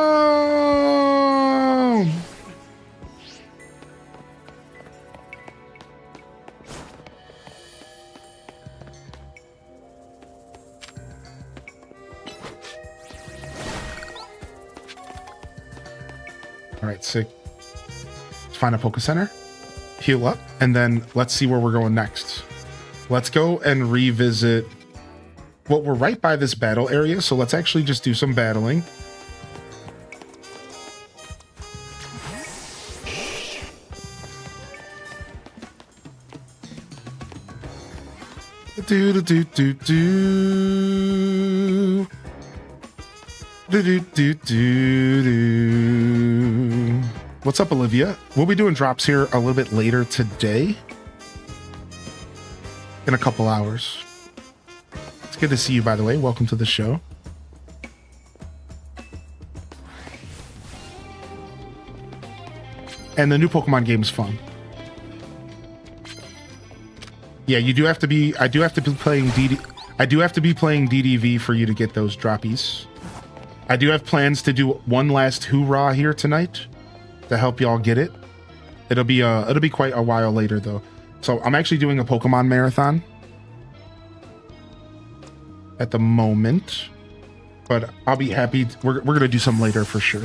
All right, sick. Let's find a Poke Center, heal up, and then let's see where we're going next. Let's go and revisit. Well, we're right by this battle area, so let's actually just do some battling. What's up, Olivia? We'll be doing drops here a little bit later today. In a couple hours. It's good to see you, by the way. Welcome to the show. And the new Pokemon game is fun. Yeah, you do have to be. I do have to be playing I do have to be playing DDV for you to get those droppies. I do have plans to do one last hoorah here tonight to help y'all get it. It'll be quite a while later though. So I'm actually doing a Pokemon marathon at the moment, but I'll be happy. We're gonna do some later for sure.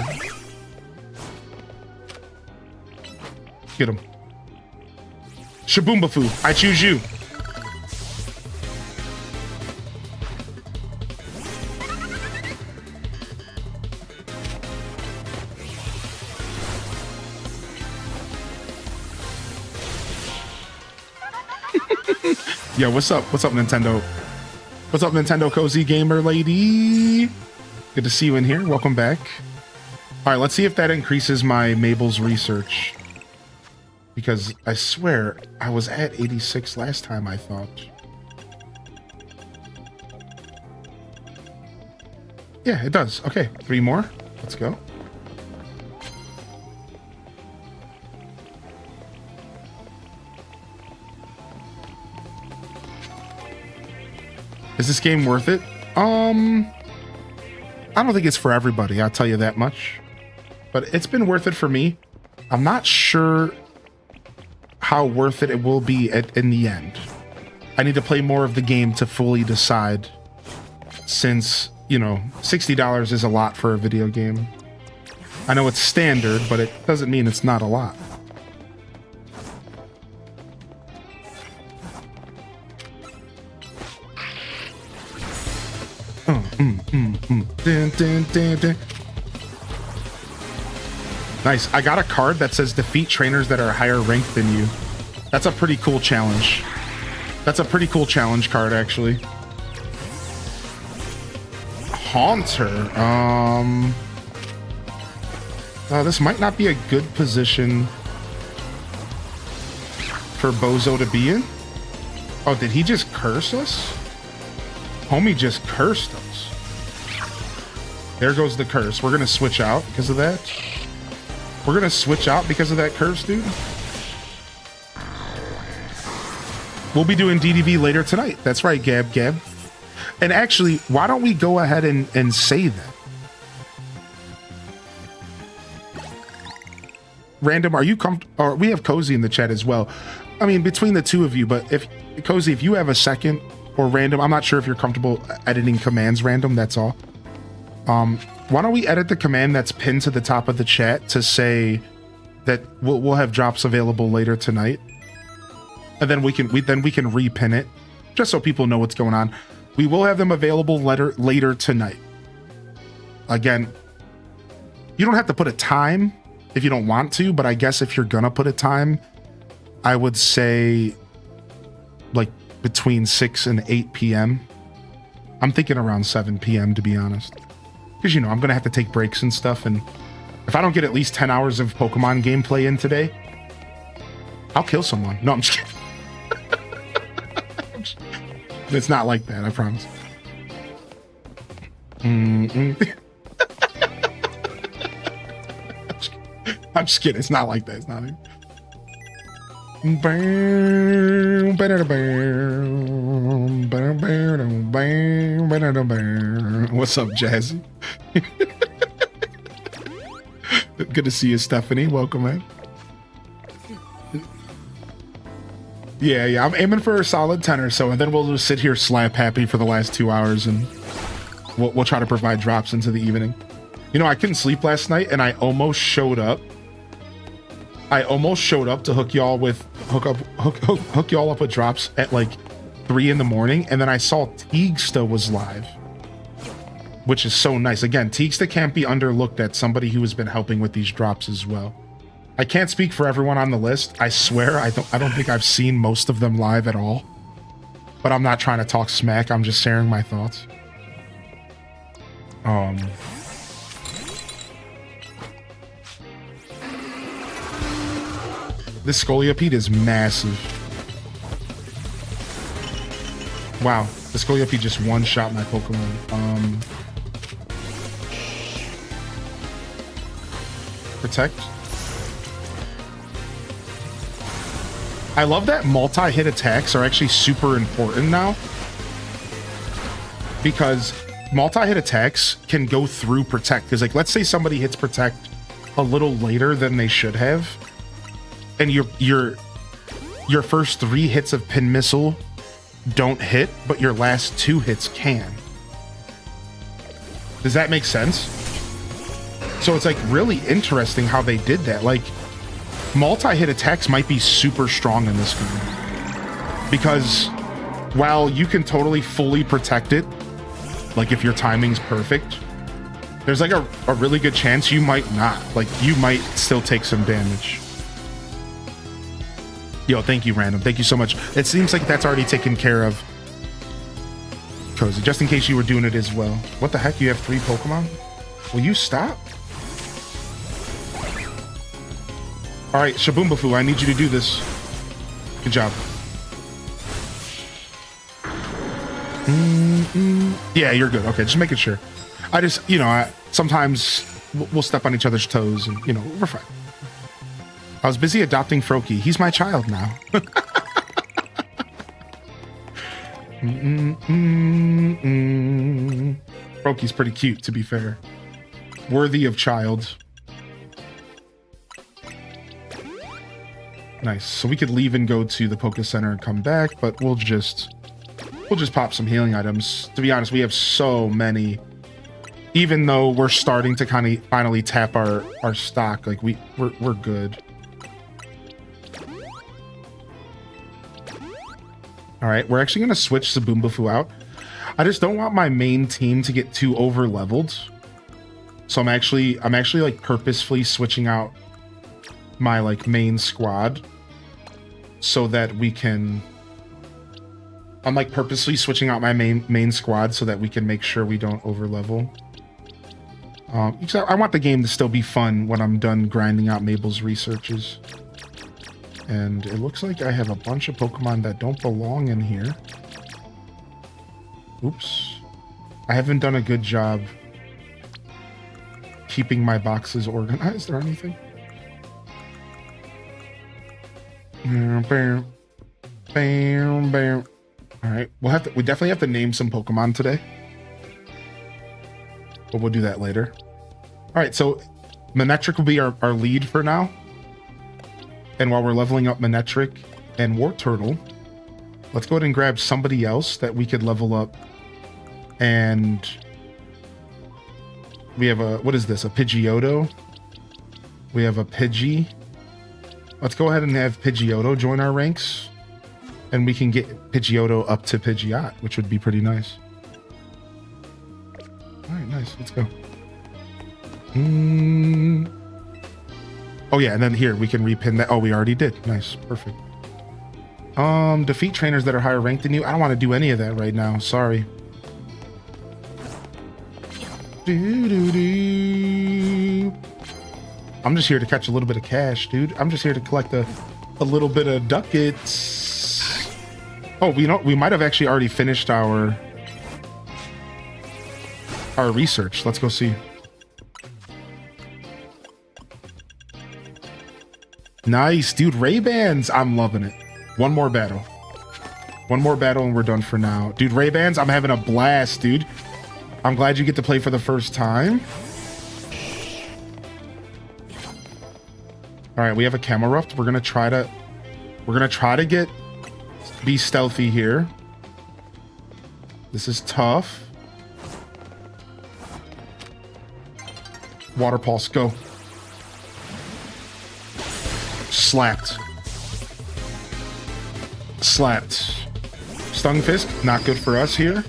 Get him. Shaboombafu, I choose you. Yo, what's up? What's up, Nintendo? What's up, Nintendo Cozy Gamer lady? Good to see you in here. Welcome back. All right, let's see if that increases my Mable's research. Because I swear I was at 86 last time, I thought. Yeah, it does. Okay, 3 more. Let's go. Is this game worth it? I don't think it's for everybody, I'll tell you that much. But it's been worth it for me. I'm not sure how worth it will be in the end. I need to play more of the game to fully decide, since, you know, $60 is a lot for a video game. I know it's standard, but it doesn't mean it's not a lot. Dun, dun, dun, dun. Nice. I got a card that says defeat trainers that are higher ranked than you. That's a pretty cool challenge. That's a pretty cool challenge card, actually. Haunter. This might not be a good position for Bozo to be in. Oh, did he just curse us? Homie just cursed us. There goes the curse. We're gonna switch out because of that. We're gonna switch out because of that curse, dude. We'll be doing DDV later tonight. That's right, Gab. And actually, why don't we go ahead and say that? Random, are you comfortable? Or we have Cozy in the chat as well. I mean, between the two of you, but if Cozy, if you have a second, or Random, I'm not sure if you're comfortable editing commands, Random, that's all. Why don't we edit the command that's pinned to the top of the chat to say that we'll have drops available later tonight, and then we can repin it just so people know what's going on. We will have them available later tonight. Again, you don't have to put a time if you don't want to, but I guess if you're gonna put a time, I would say like between 6 and 8 p.m. I'm thinking around 7 p.m. to be honest. Because, you know, I'm going to have to take breaks and stuff, and if I don't get at least 10 hours of Pokemon gameplay in today, I'll kill someone. No, I'm just kidding. It's not like that, I promise. I'm just kidding. It's not like that. It's not it. What's up, Jazzy? Good to see you, Stephanie. Welcome, man. Yeah, I'm aiming for a solid 10 or so, and then we'll just sit here slap happy for the last 2 hours, and we'll try to provide drops into the evening. You know, I couldn't sleep last night, and I almost showed up. To hook y'all up with drops at like 3 in the morning, and then I saw Teagsta was live, which is so nice. Again, Teagsta can't be underlooked at, somebody who has been helping with these drops as well. I can't speak for everyone on the list. I swear I don't think I've seen most of them live at all. But I'm not trying to talk smack, I'm just sharing my thoughts. This Scolipede is massive. Wow, the Scolipede just one-shot my Pokemon. Protect. I love that multi-hit attacks are actually super important now, because multi-hit attacks can go through protect. Because like, let's say somebody hits protect a little later than they should have, and your first 3 hits of pin missile don't hit, but your last 2 hits can. Does that make sense? So it's like really interesting how they did that. Like, multi-hit attacks might be super strong in this game, because while you can totally fully protect it, like if your timing's perfect, there's like a really good chance you might not. Like, you might still take some damage. Yo, thank you, Random. Thank you so much. It seems like that's already taken care of. Cozy, just in case you were doing it as well. What the heck? You have 3 Pokemon? Will you stop? All right, Shaboombafu, I need you to do this. Good job. Yeah, you're good. Okay, just making sure. I just, you know, sometimes we'll step on each other's toes and, you know, we're fine. I was busy adopting Froakie. He's my child now. Froakie's pretty cute, to be fair. Worthy of child. Nice. So we could leave and go to the Poké Center and come back, but we'll just pop some healing items. To be honest, we have so many. Even though we're starting to kind of finally tap our stock, like we're good. All right, we're actually going to switch Shaboombafu out. I just don't want my main team to get too over leveled. So I'm actually like purposefully switching out my like main squad so that we can, I'm like purposely switching out my main squad so that we can make sure we don't over level. Because I want the game to still be fun when I'm done grinding out Mabel's researches. And it looks like I have a bunch of Pokemon that don't belong in here. Oops. I haven't done a good job keeping my boxes organized or anything. Alright, we definitely have to name some Pokemon today. But we'll do that later. Alright, so Manectric will be our lead for now. And while we're leveling up Manectric and Wartortle, let's go ahead and grab somebody else that we could level up. And we have a, what is this? A Pidgeotto. We have a Pidgey. Let's go ahead and have Pidgeotto join our ranks. And we can get Pidgeotto up to Pidgeot, which would be pretty nice. Alright, nice. Let's go. Oh yeah, and then here we can repin that. Oh, we already did. Nice, perfect. Defeat trainers that are higher ranked than you. I don't want to do any of that right now. Sorry. I'm just here to catch a little bit of cash, dude. I'm just here to collect a little bit of ducats. Oh, we might have actually already finished our research. Let's go see. Nice, dude. Ray-Bans. I'm loving it. One more battle and we're done for now. Dude, Ray-Bans, I'm having a blast, dude. I'm glad you get to play for the first time. All right, we have a Camerupt. We're gonna try to be stealthy here. This is tough. Water Pulse, go. Slapped. Stunfisk, not good for us here.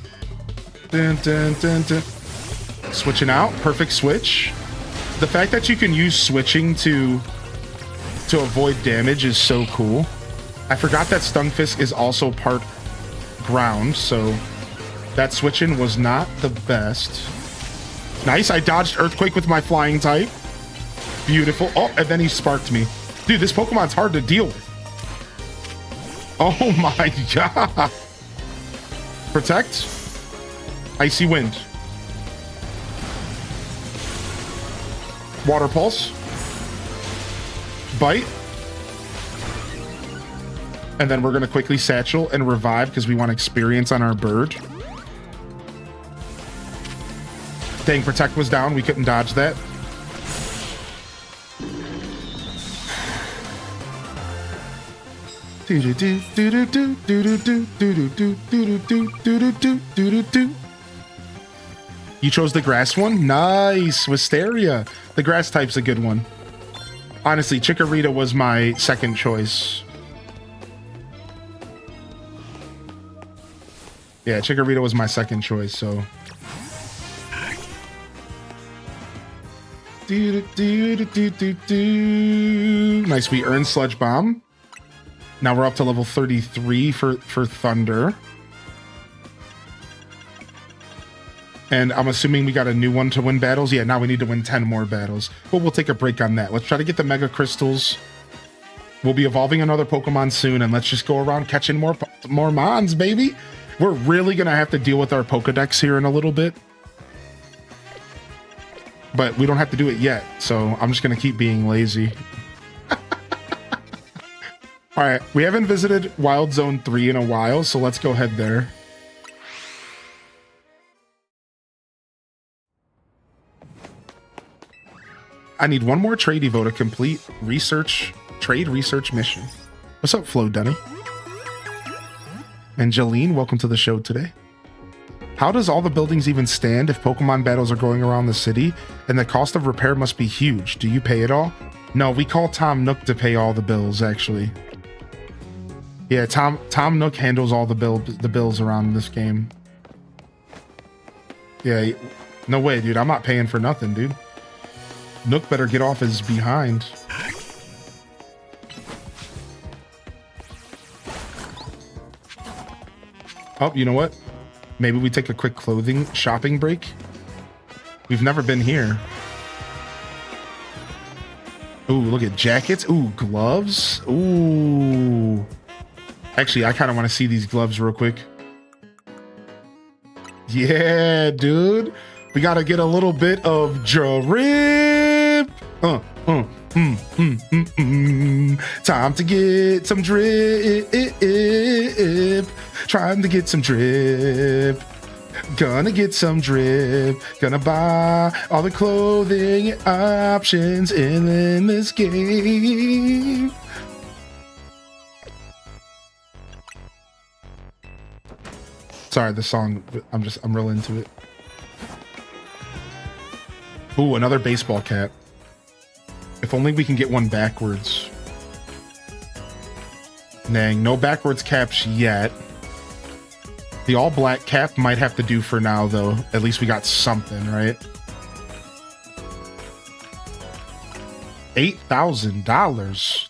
Dun, dun, dun, dun. Switching out, perfect switch. The fact that you can use switching to avoid damage is so cool. I forgot that Stunfisk is also part ground, so that switching was not the best. Nice, I dodged Earthquake with my flying type. Beautiful. Oh, and then he sparked me. Dude, this Pokemon's hard to deal with. Oh my god. Protect. Icy Wind. Water Pulse. Bite. And then we're going to quickly satchel and revive because we want experience on our bird. Dang, Protect was down. We couldn't dodge that. You chose the grass one? Nice. Wisteria. The grass type's a good one. Honestly, Chikorita was my second choice. Yeah, Chikorita was my second choice, so. Nice, we earned Sludge Bomb. Now we're up to level 33 for Thunder. And I'm assuming we got a new one to win battles. Yeah, now we need to win 10 more battles. But we'll take a break on that. Let's try to get the Mega Crystals. We'll be evolving another Pokemon soon, and let's just go around catching more Mons, baby. We're really going to have to deal with our Pokedex here in a little bit. But we don't have to do it yet, so I'm just going to keep being lazy. All right, we haven't visited Wild Zone 3 in a while, so let's go ahead there. I need one more trade evo to complete trade research mission. What's up, Flo Dunny? And Jolene, welcome to the show today. How does all the buildings even stand if Pokemon battles are going around the city and the cost of repair must be huge? Do you pay it all? No, we call Tom Nook to pay all the bills, actually. Yeah, Tom Nook handles all the bills around this game. Yeah, no way, dude. I'm not paying for nothing, dude. Nook better get off his behind. Oh, you know what? Maybe we take a quick clothing shopping break. We've never been here. Ooh, look at jackets. Ooh, gloves. Ooh. Actually, I kind of want to see these gloves real quick. Yeah, dude. We got to get a little bit of drip. Time to get some drip. Trying to get some drip. Gonna get some drip. Gonna buy all the clothing options in this game. Sorry, the song, I'm real into it. Ooh, another baseball cap. If only we can get one backwards. Dang, no backwards caps yet. The all black cap might have to do for now, though. At least we got something, right? $8,000.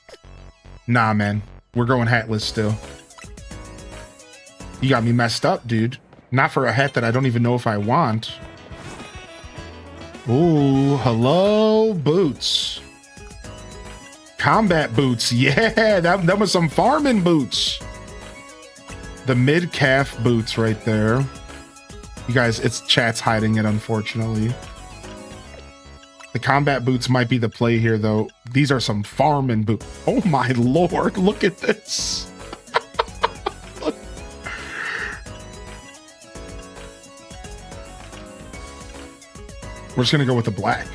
Nah, man. We're going hatless still. You got me messed up, dude. Not for a hat that I don't even know if I want. Ooh, hello, boots. Combat boots. Yeah, that was some farming boots. The mid-calf boots right there. You guys, it's chat's hiding it, unfortunately. The combat boots might be the play here, though. These are some farming boots. Oh, my Lord. Look at this. We're just going to go with the black.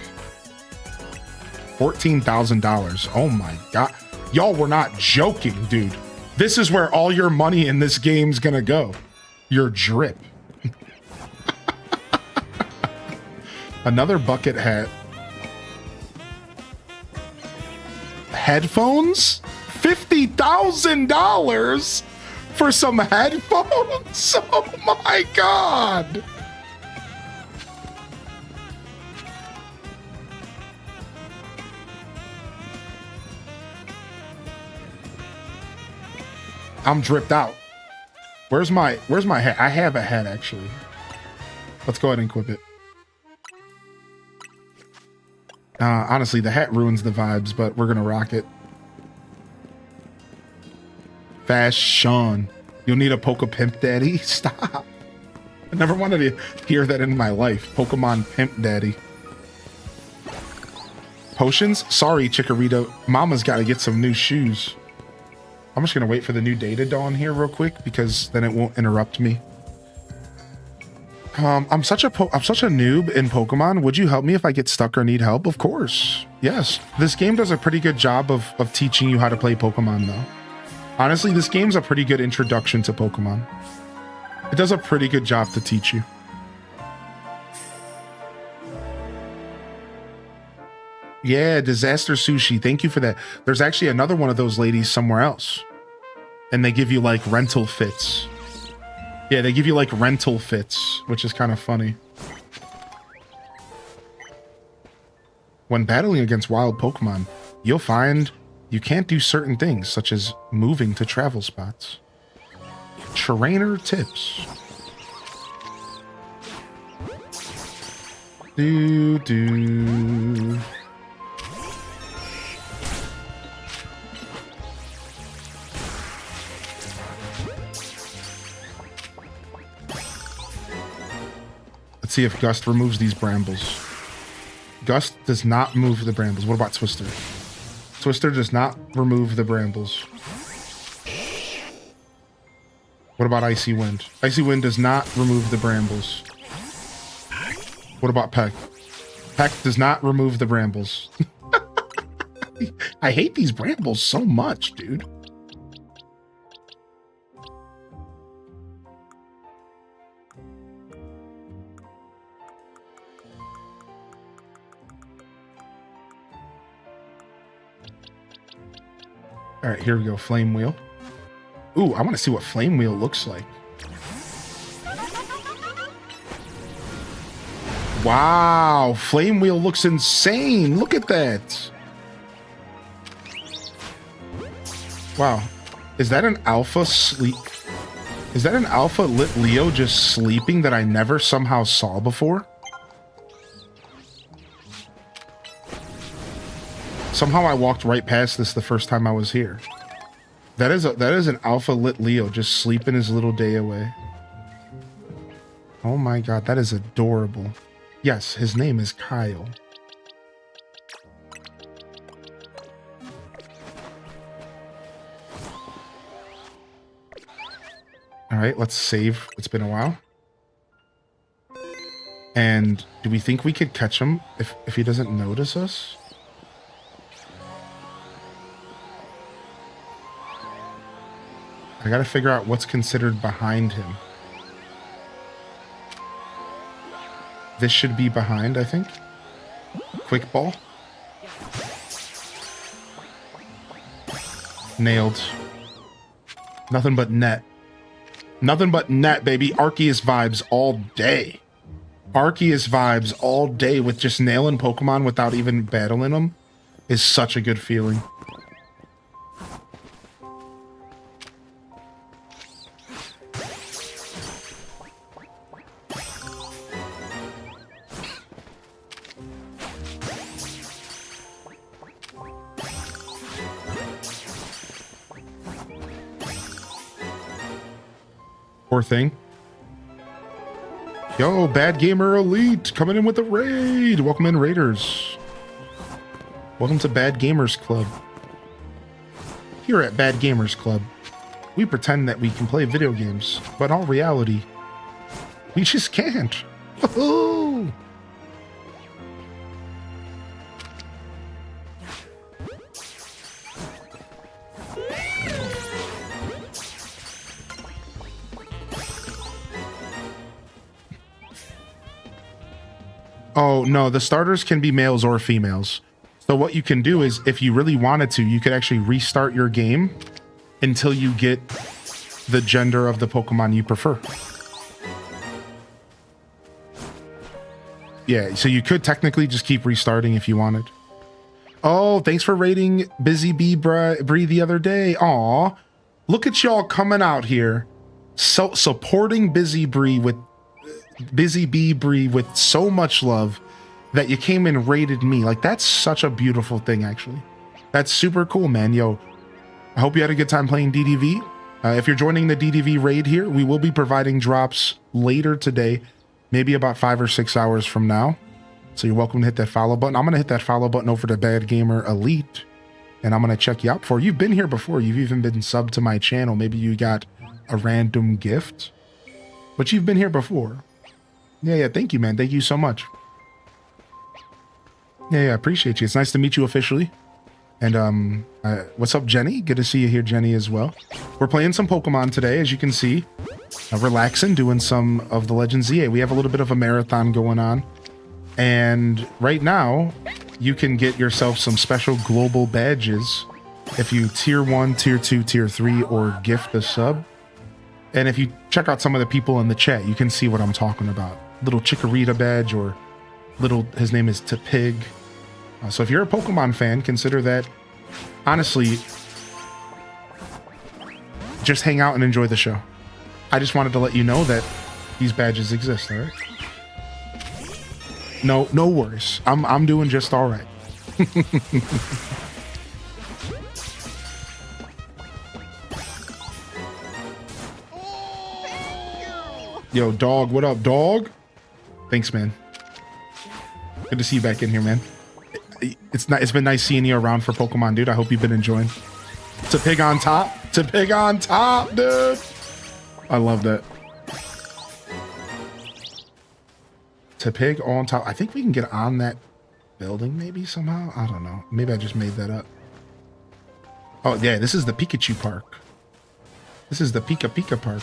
$14,000. Oh my God. Y'all were not joking, dude. This is where all your money in this game's going to go. Your drip. Another bucket hat. Headphones? $50,000 for some headphones? Oh my God. I'm dripped out. Where's my hat? I have a hat, actually. Let's go ahead and equip it. Honestly, the hat ruins the vibes, but we're gonna rock it. Fashion. You'll need a Poke Pimp Daddy? Stop. I never wanted to hear that in my life. Pokemon Pimp Daddy. Potions? Sorry, Chikorita. Mama's got to get some new shoes. I'm just gonna wait for the new day to dawn here real quick because then it won't interrupt me. I'm such a noob in Pokemon. Would you help me if I get stuck or need help? Of course. Yes. This game does a pretty good job of teaching you how to play Pokemon though. Honestly, this game's a pretty good introduction to Pokemon. It does a pretty good job to teach you. Yeah, Disaster Sushi. Thank you for that. There's actually another one of those ladies somewhere else. And they give you like rental fits. Yeah, they give you like rental fits, which is kind of funny. When battling against wild Pokemon, you'll find you can't do certain things, such as moving to travel spots. Trainer tips. Do. Let's see if Gust removes these brambles. Gust does not move the brambles. What about Twister? Twister does not remove the brambles. What about Icy Wind? Icy Wind does not remove the brambles. What about Peck? Peck does not remove the brambles. I hate these brambles so much, dude. All right, here we go. Flame Wheel. Ooh, I want to see what Flame Wheel looks like. Wow, Flame Wheel looks insane. Look at that. Wow. Is that an alpha sleep? Is that an alpha lit Leo just sleeping that I never somehow saw before? Somehow I walked right past this the first time I was here. That is an alpha lit Leo just sleeping his little day away. Oh my god, that is adorable. Yes, his name is Kyle. All right, let's save. It's been a while. And do we think we could catch him if he doesn't notice us? I gotta figure out what's considered behind him. This should be behind, I think. Quick ball. Nailed. Nothing but net. Nothing but net, baby. Arceus vibes all day. Arceus vibes all day with just nailing Pokemon without even battling them is such a good feeling. Poor thing. Yo, Bad Gamer Elite coming in with the raid. Welcome in, Raiders. Welcome to Bad Gamers Club. Here at Bad Gamers Club, we pretend that we can play video games, but in all reality, we just can't. Woohoo! Oh, no, the starters can be males or females. So what you can do is, if you really wanted to, you could actually restart your game until you get the gender of the Pokemon you prefer. Yeah, so you could technically just keep restarting if you wanted. Oh, thanks for raiding Busy Bee Bree the other day. Aw, look at y'all coming out here. So supporting Busy Bee Bree with so much love that you came and raided me. Like, that's such a beautiful thing, actually. That's super cool, man. Yo, I hope you had a good time playing DDV. If you're joining the DDV raid here, we will be providing drops later today, maybe about 5 or 6 hours from now. So you're welcome to hit that follow button. I'm going to hit that follow button over to Bad Gamer Elite and I'm going to check you out for. You've been here before. You've even been subbed to my channel. Maybe you got a random gift, but you've been here before. Yeah, thank you, man. Thank you so much. Yeah, appreciate you. It's nice to meet you officially. And what's up, Jenny? Good to see you here, Jenny, as well. We're playing some Pokemon today, as you can see. Relaxing, doing some of the Legends ZA. We have a little bit of a marathon going on. And right now, you can get yourself some special global badges if you tier 1, tier 2, tier 3, or gift a sub. And if you check out some of the people in the chat, you can see what I'm talking about. Little Chikorita badge, or his name is Tapig. So if you're a Pokemon fan, consider that. Honestly, just hang out and enjoy the show. I just wanted to let you know that these badges exist, all right? No worries. I'm doing just all right. Yo, dog, what up, dog? Thanks, man. Good to see you back in here, man. It's been nice seeing you around for Pokemon, dude. I hope you've been enjoying. To pig on top, dude. I love that. To pig on top. I think we can get on that building maybe somehow. I don't know. Maybe I just made that up. Oh yeah, this is the Pikachu Park. This is the Pika Park.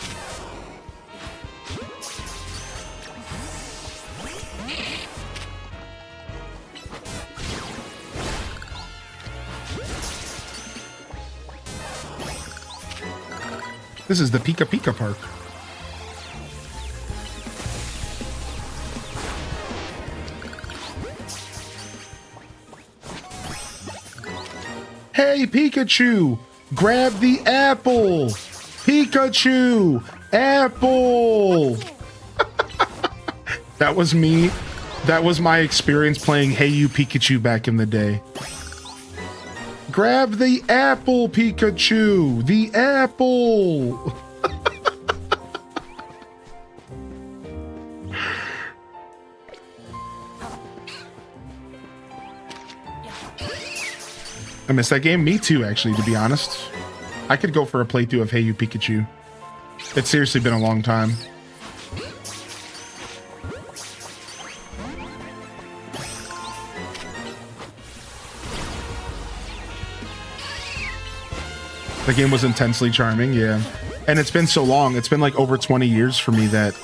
This is the Pika Park. Hey, Pikachu! Grab the apple! Pikachu! Apple! That was me. That was my experience playing Hey You Pikachu back in the day. Grab the apple, Pikachu! The apple! I miss that game. Me too, actually, to be honest. I could go for a playthrough of Hey You Pikachu. It's seriously been a long time. The game was intensely charming, yeah. And it's been so long. It's been like over 20 years for me that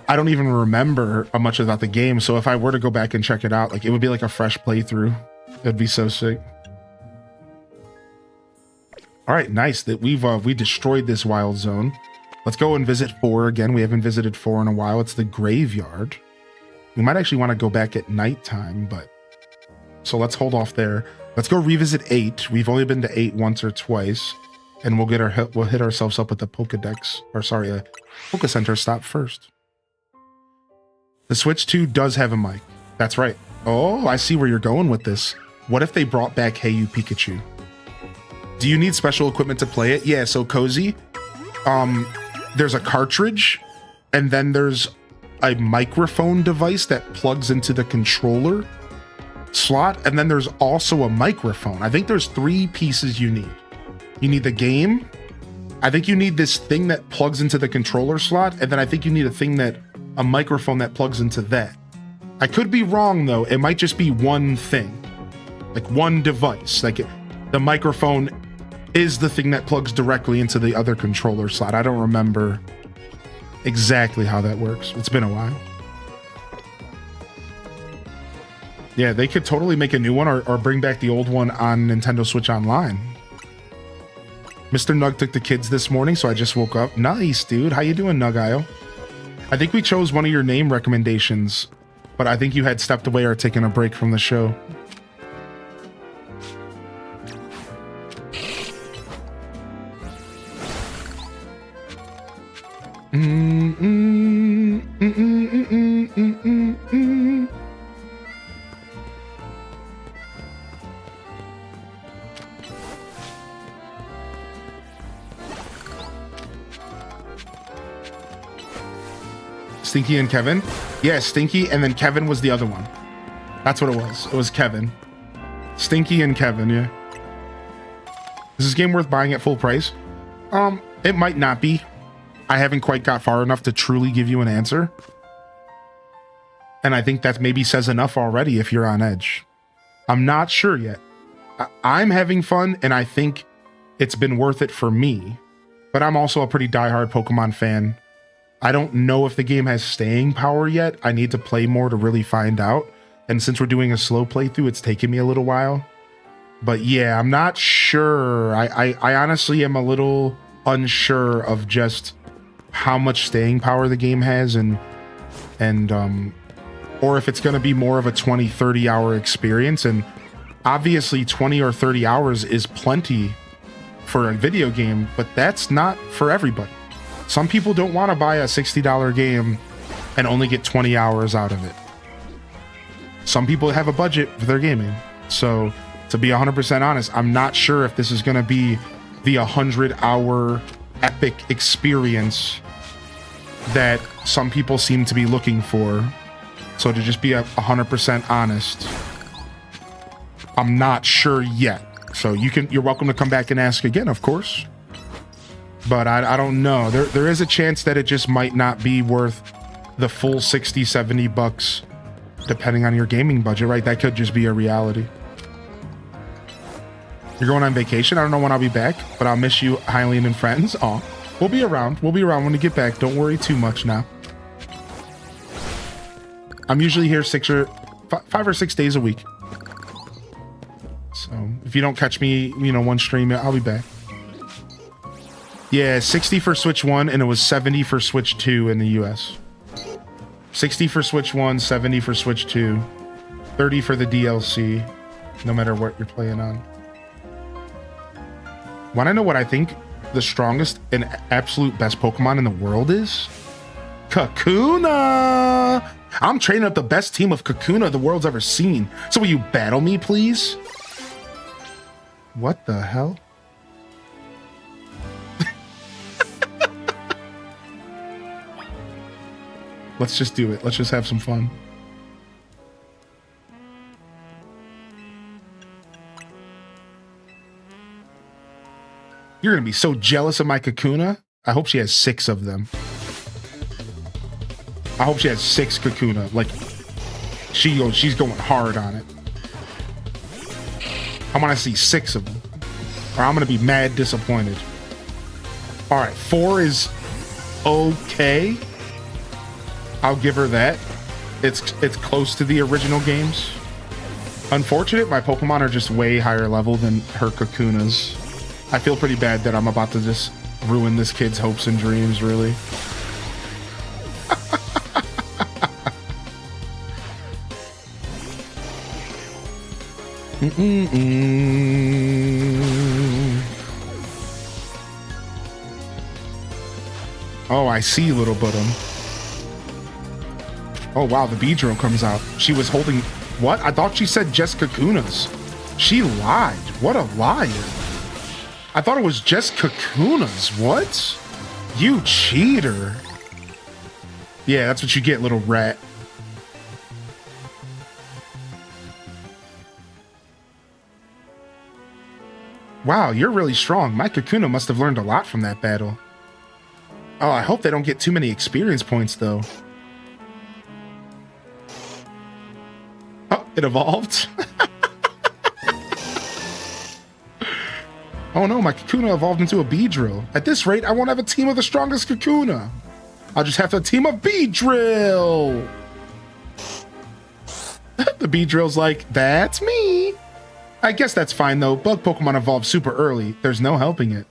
I don't even remember much about the game. So if I were to go back and check it out, like it would be like a fresh playthrough. It'd be so sick. All right, nice that we destroyed this wild zone. Let's go and visit 4 again. We haven't visited 4 in a while. It's the graveyard. We might actually want to go back at nighttime, but so let's hold off there. Let's go revisit 8. We've only been to 8 once or twice, and we'll hit ourselves up with the Pokedex, or sorry, a Poke Center stop first. The Switch 2 does have a mic. That's right. Oh, I see where you're going with this. What if they brought back Hey You Pikachu? Do you need special equipment to play it? Yeah, so Cozy, there's a cartridge, and then there's a microphone device that plugs into the controller slot, and then there's also a microphone. I think there's 3 pieces you need. You need the game. I think you need this thing that plugs into the controller slot, and then I think you need a microphone that plugs into that. I could be wrong though. It might just be one thing, like one device. Like the microphone is the thing that plugs directly into the other controller slot. I don't remember exactly how that works. It's been a while. Yeah, they could totally make a new one or bring back the old one on Nintendo Switch Online. Mr. Nug took the kids this morning, so I just woke up. Nice, dude. How you doing, Nugile? I think we chose one of your name recommendations, but I think you had stepped away or taken a break from the show. Stinky and Kevin? Yeah, Stinky, and then Kevin was the other one. That's what it was. It was Kevin. Stinky and Kevin, yeah. Is this game worth buying at full price? It might not be. I haven't quite got far enough to truly give you an answer. And I think that maybe says enough already if you're on edge. I'm not sure yet. I'm having fun, and I think it's been worth it for me. But I'm also a pretty diehard Pokemon fan. I don't know if the game has staying power yet. I need to play more to really find out. And since we're doing a slow playthrough, it's taken me a little while. But yeah, I'm not sure. I honestly am a little unsure of just how much staying power the game has and or if it's going to be more of a 20, 30 hour experience. And obviously 20 or 30 hours is plenty for a video game, but that's not for everybody. Some people don't want to buy a $60 game and only get 20 hours out of it. Some people have a budget for their gaming. So to be 100% honest, I'm not sure if this is going to be the 100-hour epic experience that some people seem to be looking for. So to just be 100% honest, I'm not sure yet. So you're welcome to come back and ask again, of course. But I don't know. There is a chance that it just might not be worth the full 60, 70 bucks, depending on your gaming budget, right? That could just be a reality. You're going on vacation? I don't know when I'll be back, but I'll miss you, Hylian and friends. Aw, we'll be around. We'll be around when we get back. Don't worry too much now. I'm usually here 5 or 6 days a week. So if you don't catch me, one stream, I'll be back. Yeah, 60 for Switch 1, and it was 70 for Switch 2 in the US. 60 for Switch 1, 70 for Switch 2, 30 for the DLC, no matter what you're playing on. Want to know what I think the strongest and absolute best Pokemon in the world is? Kakuna! I'm training up the best team of Kakuna the world's ever seen. So will you battle me, please? What the hell? Let's just do it. Let's just have some fun. You're gonna be so jealous of my Kakuna. I hope she has 6 of them. I hope she has 6 Kakuna. Like, she's going hard on it. I want to see 6 of them, or I'm gonna be mad disappointed. All right, 4 is okay. I'll give her that. It's close to the original games. Unfortunate, my Pokemon are just way higher level than her Kakunas. I feel pretty bad that I'm about to just ruin this kid's hopes and dreams, really. Oh, I see, little Buttum. Oh, wow, the Beedrill comes out. She was holding... What? I thought she said just Kakunas. She lied. What a liar. I thought it was just Kakunas. What? You cheater. Yeah, that's what you get, little rat. Wow, you're really strong. My Kakuna must have learned a lot from that battle. Oh, I hope they don't get too many experience points, though. Oh, it evolved. Oh no, my Kakuna evolved into a Beedrill. At this rate, I won't have a team of the strongest Kakuna. I'll just have a team of Beedrill. The Beedrill's like, that's me. I guess that's fine though. Bug Pokemon evolve super early. There's no helping it.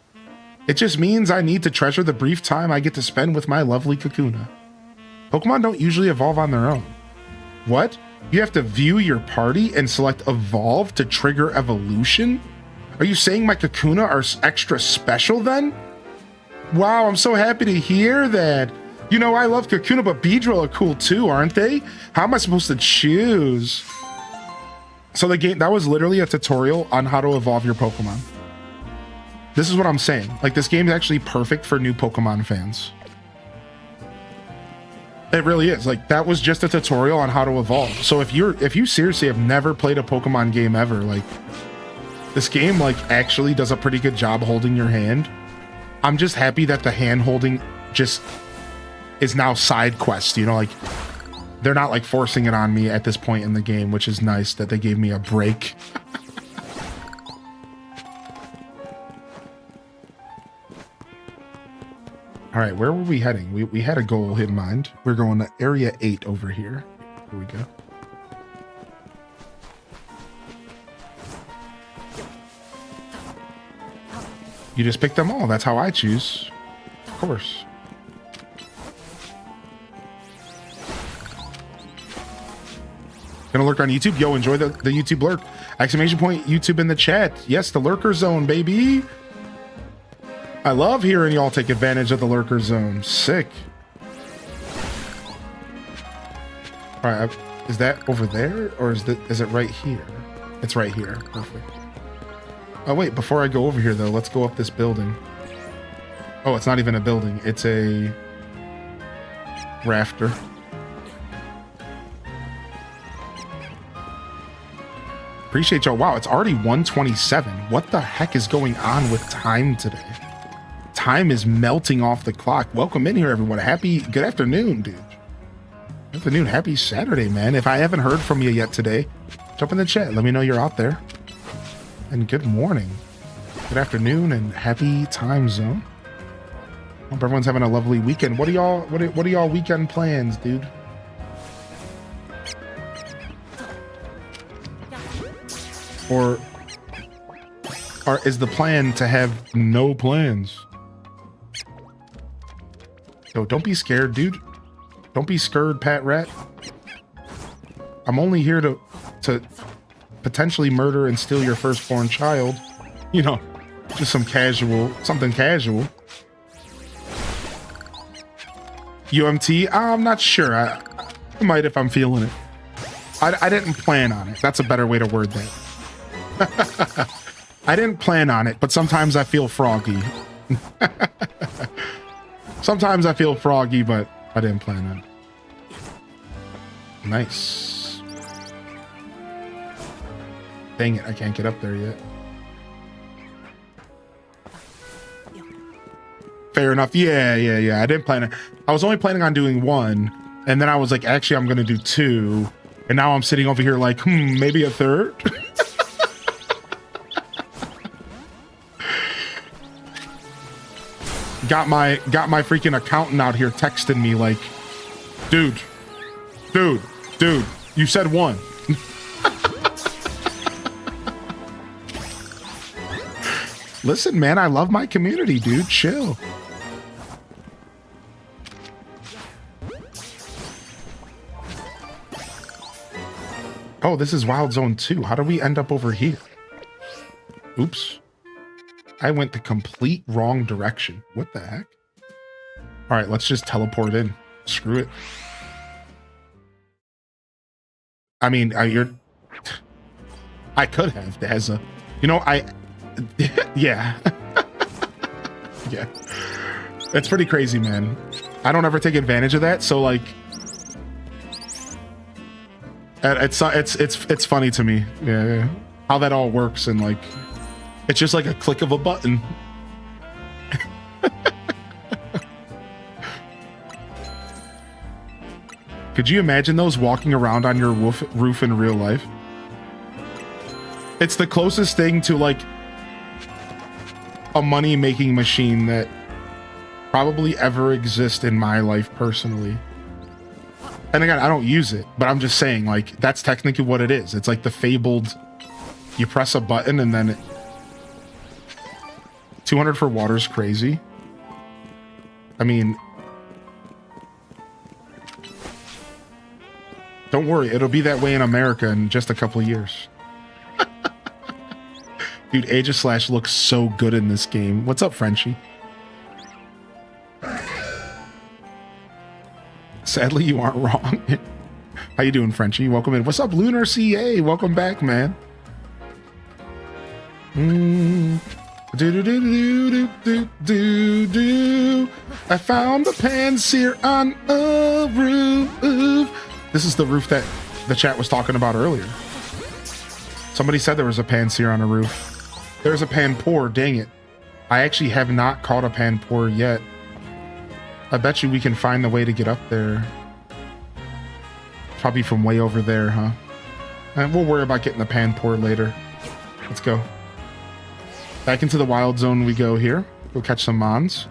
It just means I need to treasure the brief time I get to spend with my lovely Kakuna. Pokemon don't usually evolve on their own. What? You have to view your party and select evolve to trigger evolution? Are you saying my Kakuna are extra special then? Wow, I'm so happy to hear that. You know, I love Kakuna, but Beedrill are cool too, aren't they? How am I supposed to choose? So the game, that was literally a tutorial on how to evolve your Pokemon. This is what I'm saying. Like, this game is actually perfect for new Pokemon fans. It really is. Like, that was just a tutorial on how to evolve. So if you seriously have never played a Pokemon game ever, like, This game, like, actually does a pretty good job holding your hand. I'm just happy that the hand holding just is now side quest, you know, like, they're not, like, forcing it on me at this point in the game, which is nice that they gave me a break. All right, where were we heading? We had a goal in mind. We're going to Area 8 over here. Here we go. You just pick them all. That's how I choose. Of course. Gonna lurk on YouTube? Yo, enjoy the YouTube lurk. Exclamation point YouTube in the chat. Yes, the lurker zone, baby. I love hearing y'all take advantage of the lurker zone. Sick. All right, is that over there or is it right here? It's right here. Perfect. Oh wait, before I go over here though, let's go up this building. Oh, it's not even a building. It's a rafter. Appreciate y'all. Wow, it's already 1:27. What the heck is going on with time today? Time is melting off the clock. Welcome in here, everyone. Good afternoon, dude. Good afternoon. Happy Saturday, man. If I haven't heard from you yet today, jump in the chat. Let me know you're out there. And good morning. Good afternoon and happy time zone. Hope everyone's having a lovely weekend. What are y'all weekend plans, dude? Or is the plan to have no plans? Yo, don't be scared, dude. Don't be scared, Pat Rat. I'm only here to potentially murder and steal your firstborn child. You know, just something casual. UMT? I'm not sure. I might if I'm feeling it. I didn't plan on it. That's a better way to word that. I didn't plan on it, but sometimes I feel froggy. Sometimes I feel froggy, but I didn't plan on it. Nice. Dang it, I can't get up there yet. Fair enough. Yeah. I didn't plan it. I was only planning on doing one, and then I was like, actually, I'm going to do two. And now I'm sitting over here like, maybe a third. Got my freaking accountant out here texting me like, dude, you said one. Listen, man, I love my community, dude. Chill. Oh, this is Wild Zone 2. How do we end up over here? Oops. I went the complete wrong direction. What the heck? All right, let's just teleport in. Screw it. I mean, I could have as a, you know, yeah. Yeah. It's pretty crazy, man. I don't ever take advantage of that. So like, it's funny to me. Yeah. How that all works. And like, it's just like a click of a button. Could you imagine those walking around on your roof in real life? It's the closest thing to like a money-making machine that probably ever exists in my life personally. And again, I don't use it, but I'm just saying, like, that's technically what it is. It's like the fabled, you press a button and then 200 for water's crazy. I mean, don't worry, it'll be that way in America in just a couple of years. Dude, Age of Slash looks so good in this game. What's up, Frenchie? Sadly, you aren't wrong. How you doing, Frenchie? Welcome in. What's up, Lunar CA? Welcome back, man. I found the panseer on a roof. This is the roof that the chat was talking about earlier. Somebody said there was a panseer on a roof. There's a Panpour, dang it. I actually have not caught a Panpour yet. I bet you we can find the way to get up there. Probably from way over there, huh? And we'll worry about getting the Panpour later. Let's go. Back into the wild zone we go here. Go catch some mons.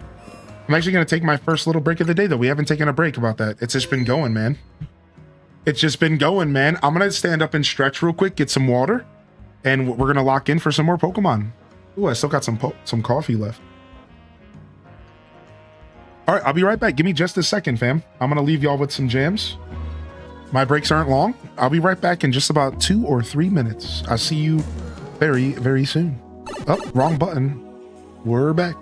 I'm actually going to take my first little break of the day, though. We haven't taken a break about that. It's just been going, man. It's just been going, man. I'm going to stand up and stretch real quick, get some water, and we're going to lock in for some more Pokemon. Ooh, I still got some coffee left. All right, I'll be right back. Give me just a second, fam. I'm going to leave y'all with some jams. My breaks aren't long. I'll be right back in just about 2 or 3 minutes. I'll see you very, very soon. Oh, wrong button. We're back.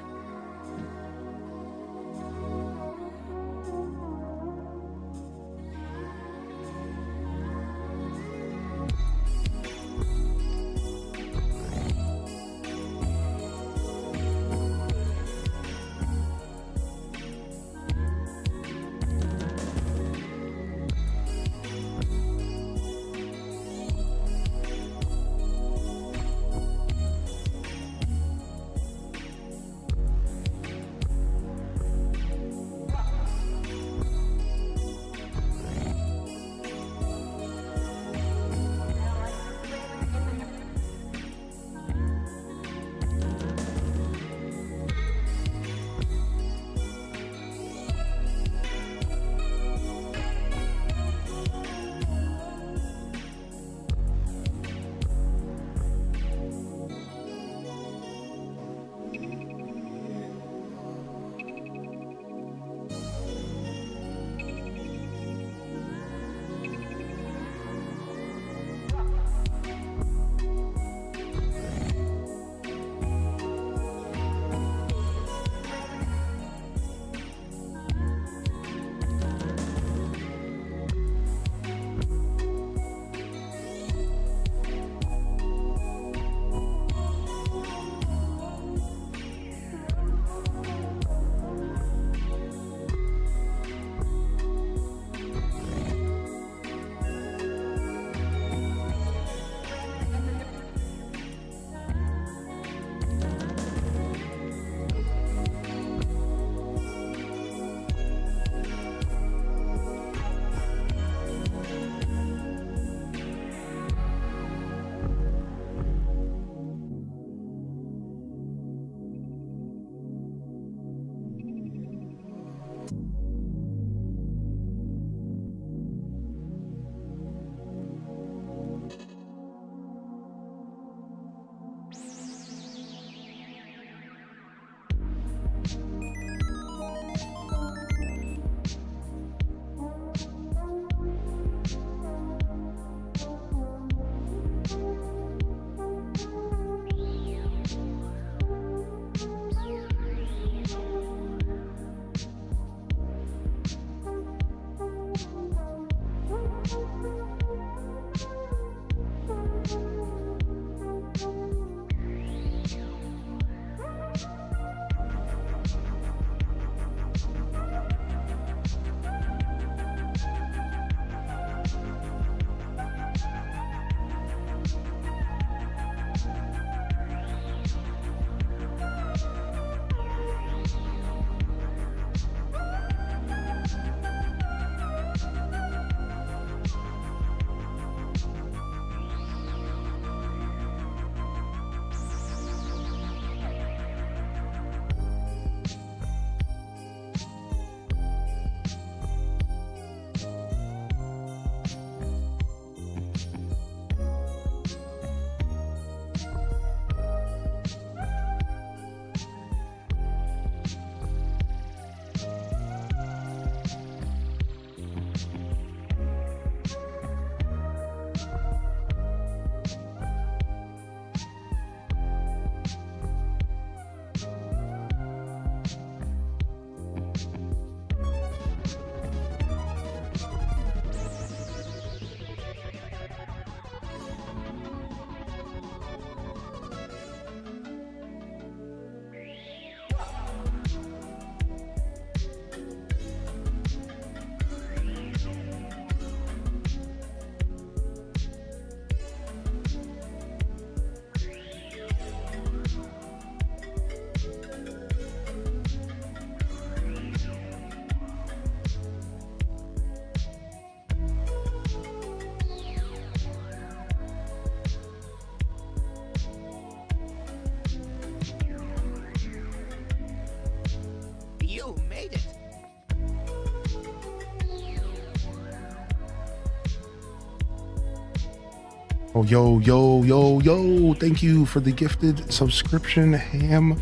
Oh, yo, yo, yo, yo. Thank you for the gifted subscription, Ham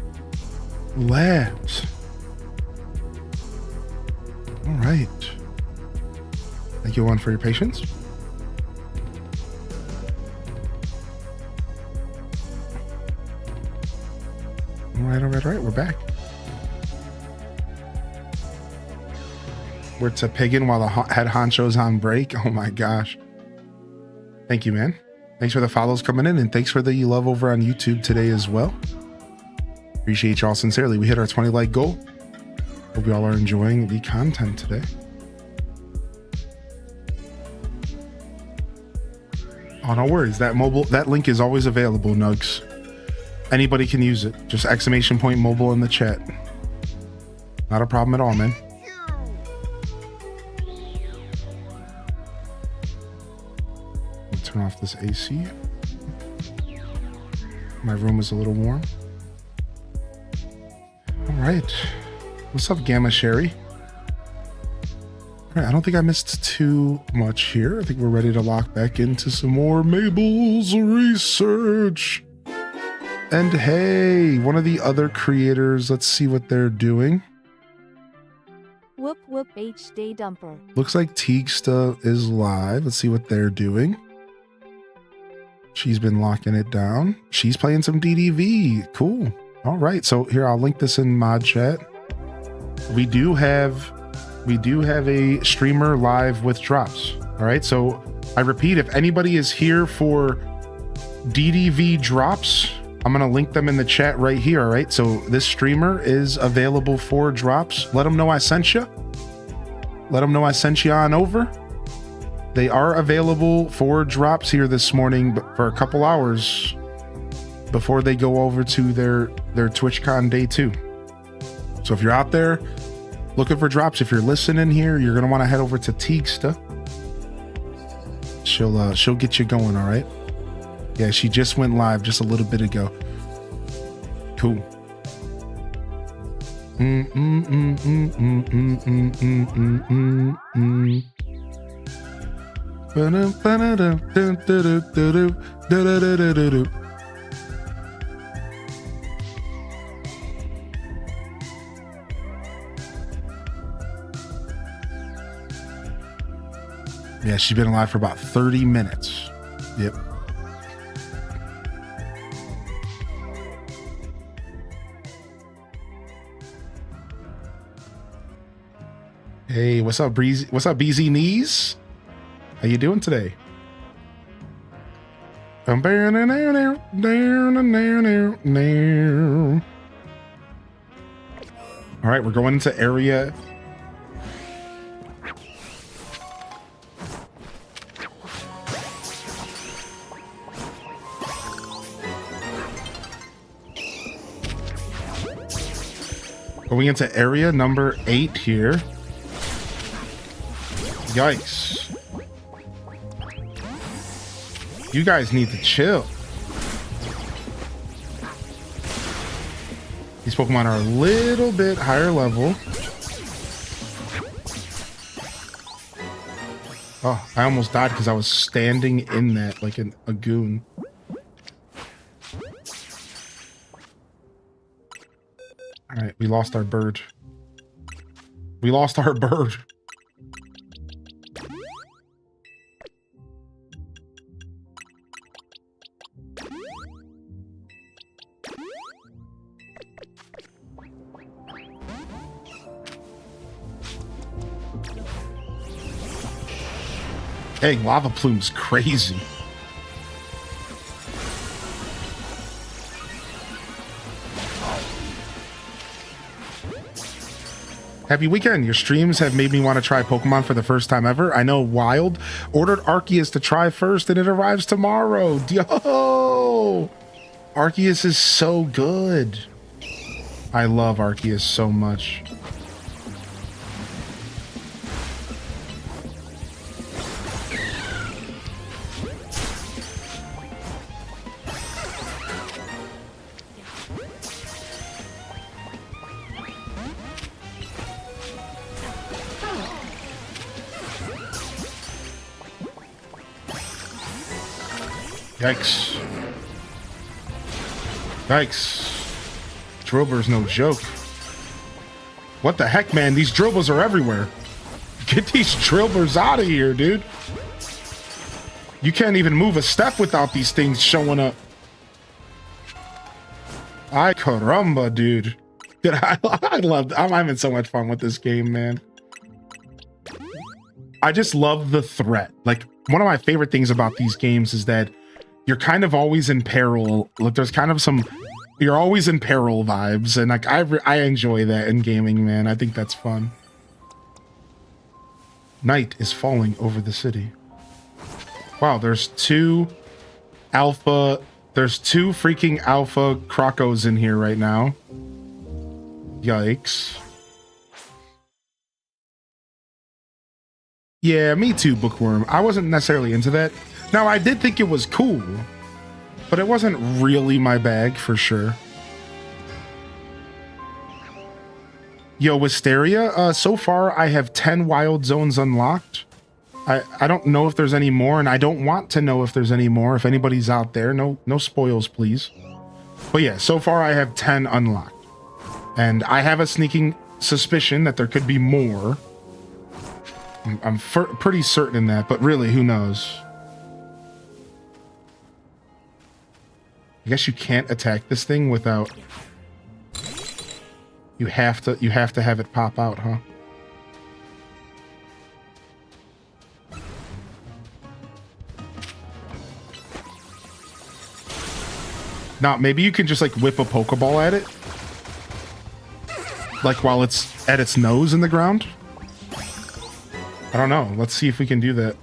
Labs. All right. Thank you, everyone, for your patience. All right, all right, all right. We're back. We're to Pagan while the head honcho's on break. Oh my gosh. Thank you, man. Thanks for the follows coming in, and thanks for the love over on YouTube today as well. Appreciate y'all sincerely. We hit our 20 like goal. Hope y'all are enjoying the content today. Oh, no worries. That link is always available, Nugs. Anybody can use it. Just exclamation point mobile in the chat. Not a problem at all, man. Turn off this AC. My room is a little warm. All right. What's up, Gamma Sherry? All right, I don't think I missed too much here. I think we're ready to lock back into some more Mable's research. And hey, one of the other creators, let's see what they're doing. Whoop whoop HD dumper. Looks like Teagsta is live. Let's see what they're doing. She's been locking it down. She's playing some DDV. Cool. All right. So here, I'll link this in mod chat. We do have a streamer live with drops. All right. So I repeat, if anybody is here for DDV drops, I'm going to link them in the chat right here. All right. So this streamer is available for drops. Let them know I sent you. Let them know I sent you on over. They are available for drops here this morning, but for a couple hours before they go over to their TwitchCon day 2. So if you're out there looking for drops, if you're listening here, you're gonna want to head over to Teagsta. She'll get you going. All right. Yeah, she just went live just a little bit ago. Cool. Yeah, she's been alive for about 30 minutes. Yep. Hey, what's up, Breezy? What's up, BZ Knees? How you doing today? All right, we're going into area. Going into area number 8 here. Yikes. You guys need to chill. These Pokemon are a little bit higher level. Oh, I almost died because I was standing in that like a goon. All right, we lost our bird. We lost our bird. Dang, Lava Plume's crazy. Happy weekend. Your streams have made me want to try Pokemon for the first time ever. I know Wild ordered Arceus to try first and it arrives tomorrow. Yo! Arceus is so good. I love Arceus so much. Yikes. Yikes. Drillbur's no joke. What the heck, man? These drillburs are everywhere. Get these drillburs out of here, dude. You can't even move a step without these things showing up. Ay caramba, dude. Dude, I'm having so much fun with this game, man. I just love the threat. Like, one of my favorite things about these games is that you're kind of always in peril. Like, there's kind of some, you're always in peril vibes, and like I enjoy that in gaming, man. I think that's fun. Night is falling over the city. Wow, there's two freaking alpha crocos in here right now. Yikes. Yeah, me too, Bookworm. I wasn't necessarily into that. Now, I did think it was cool, but it wasn't really my bag for sure. Yo, Wisteria, so far I have 10 wild zones unlocked. I don't know if there's any more, and I don't want to know if there's any more. If anybody's out there, no spoils, please. But yeah, so far I have 10 unlocked. And I have a sneaking suspicion that there could be more. I'm pretty certain in that, but really, who knows? I guess you can't attack this thing without... You have to have it pop out, huh? Now, maybe you can just like whip a Pokeball at it. Like while it's at its nose in the ground. I don't know. Let's see if we can do that.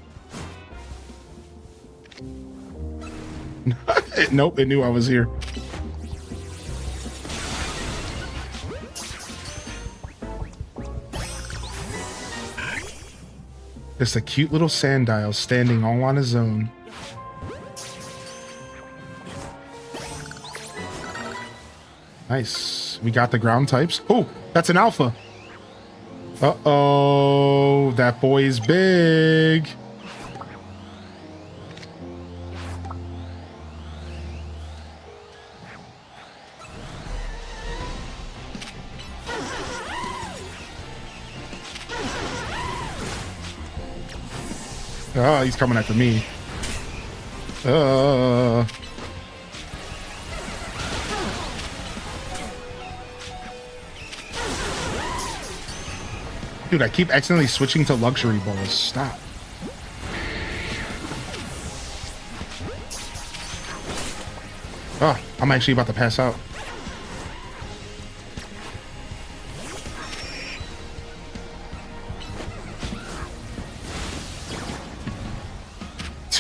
Nope, it knew I was here. Just a cute little Sandile standing all on his own. Nice. We got the ground types. Oh, that's an alpha. Uh-oh. That boy's big. Oh, he's coming after me. Dude, I keep accidentally switching to luxury balls. Stop. Oh, I'm actually about to pass out.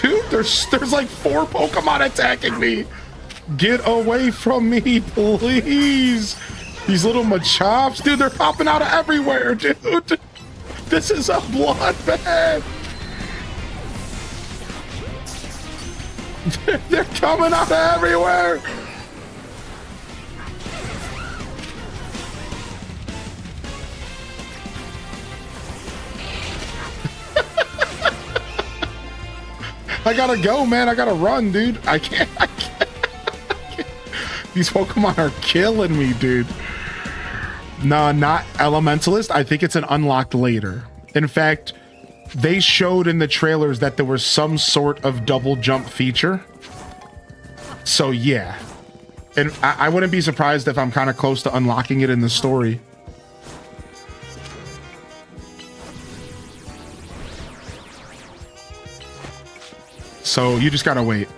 Dude, there's like 4 Pokemon attacking me. Get away from me, please. These little Machops, dude, they're popping out of everywhere, dude. This is a bloodbath. They're coming out of everywhere. I gotta go, man. I gotta run, dude. I can't. These Pokemon are killing me, dude. No, not Elementalist. I think it's an unlocked later. In fact, they showed in the trailers that there was some sort of double jump feature. So yeah. And I wouldn't be surprised if I'm kind of close to unlocking it in the story. So you just gotta wait.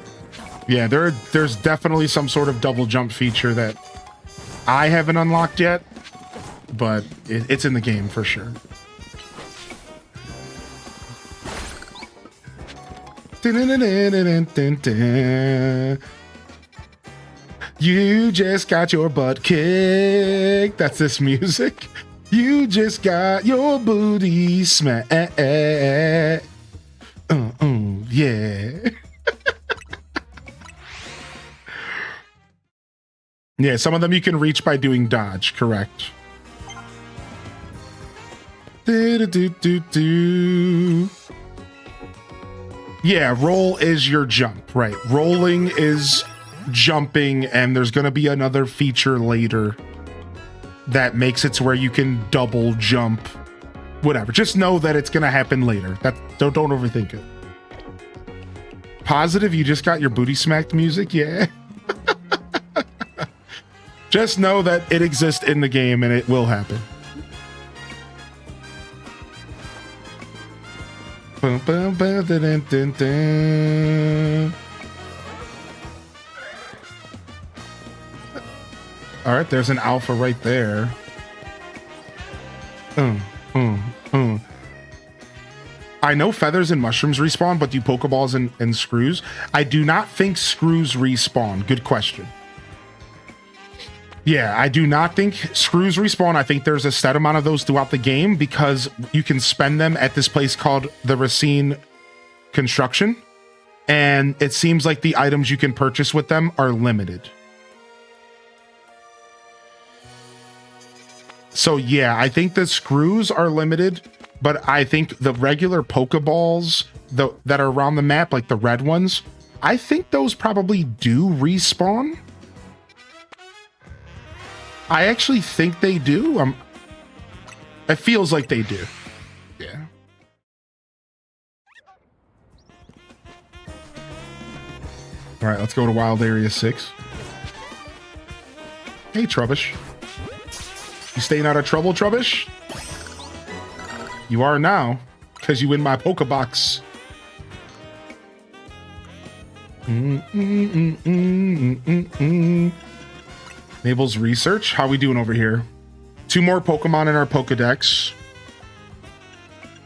Yeah, there's definitely some sort of double jump feature that I haven't unlocked yet, but it's in the game for sure. You just got your butt kicked. That's this music. You just got your booty smacked. Yeah. Yeah, some of them you can reach by doing dodge, correct. Yeah, roll is your jump, right? Rolling is jumping, and there's going to be another feature later that makes it to where you can double jump. Whatever. Just know that it's going to happen later. Don't overthink it. Positive, you just got your booty smacked music? Yeah. Just know that it exists in the game and it will happen. All right, there's an alpha right there. I know feathers and mushrooms respawn, but do Pokeballs and screws? I do not think screws respawn. Good question. Yeah, I do not think screws respawn. I think there's a set amount of those throughout the game because you can spend them at this place called the Racine Construction. And it seems like the items you can purchase with them are limited. So yeah, I think the screws are limited, but I think the regular Pokeballs that are around the map, like the red ones, I think those probably do respawn. I actually think they do. It feels like they do. Yeah. All right, let's go to Wild Area 6. Hey, Trubbish. You staying out of trouble, Trubbish? You are now, because you win my Pokebox. Mable's research. How we doing over here? 2 more Pokemon in our Pokedex.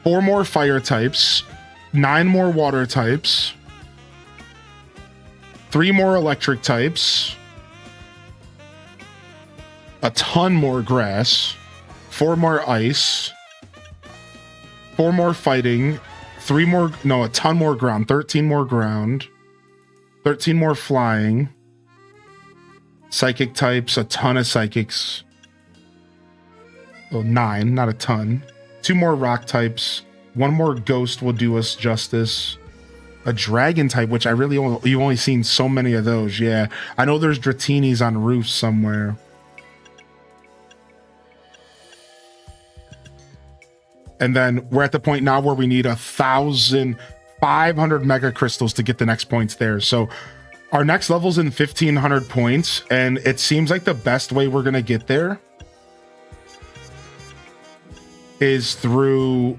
4 more fire types. 9 more water types. 3 more electric types. A ton more grass. 4 more ice. 4 more fighting. 3 more... No, a ton more ground. 13 more ground. 13 more flying. Psychic types, a ton of psychics. Well, 9, not a ton. 2 more rock types. 1 more ghost will do us justice. A dragon type, which you've only seen so many of those. Yeah, I know there's Dratinis on roofs somewhere. And then we're at the point now where we need 1,500 mega crystals to get the next points there. So our next level's in 1,500 points, and it seems like the best way we're going to get there is through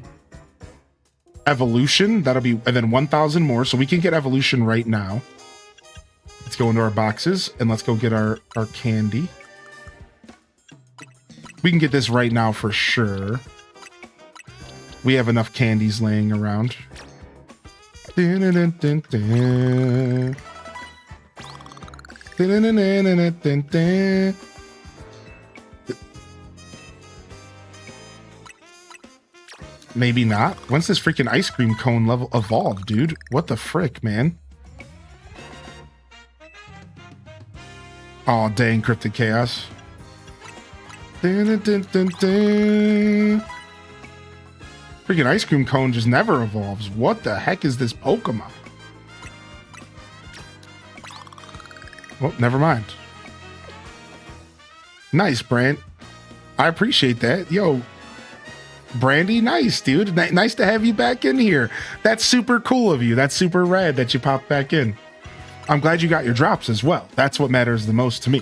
evolution. That'll be, and then 1,000 more, so we can get evolution right now. Let's go into our boxes, and let's go get our candy. We can get this right now for sure. We have enough candies laying around. Dun, dun, dun, dun, dun. Maybe not. When's this freaking ice cream cone level evolve, dude? What the frick, man? Oh, dang, Cryptic Chaos. Freaking ice cream cone just never evolves. What the heck is this Pokemon? Well, never mind. Nice, Brand. I appreciate that. Yo, Brandy, nice, dude. Nice to have you back in here. That's super cool of you. That's super rad that you popped back in. I'm glad you got your drops as well. That's what matters the most to me.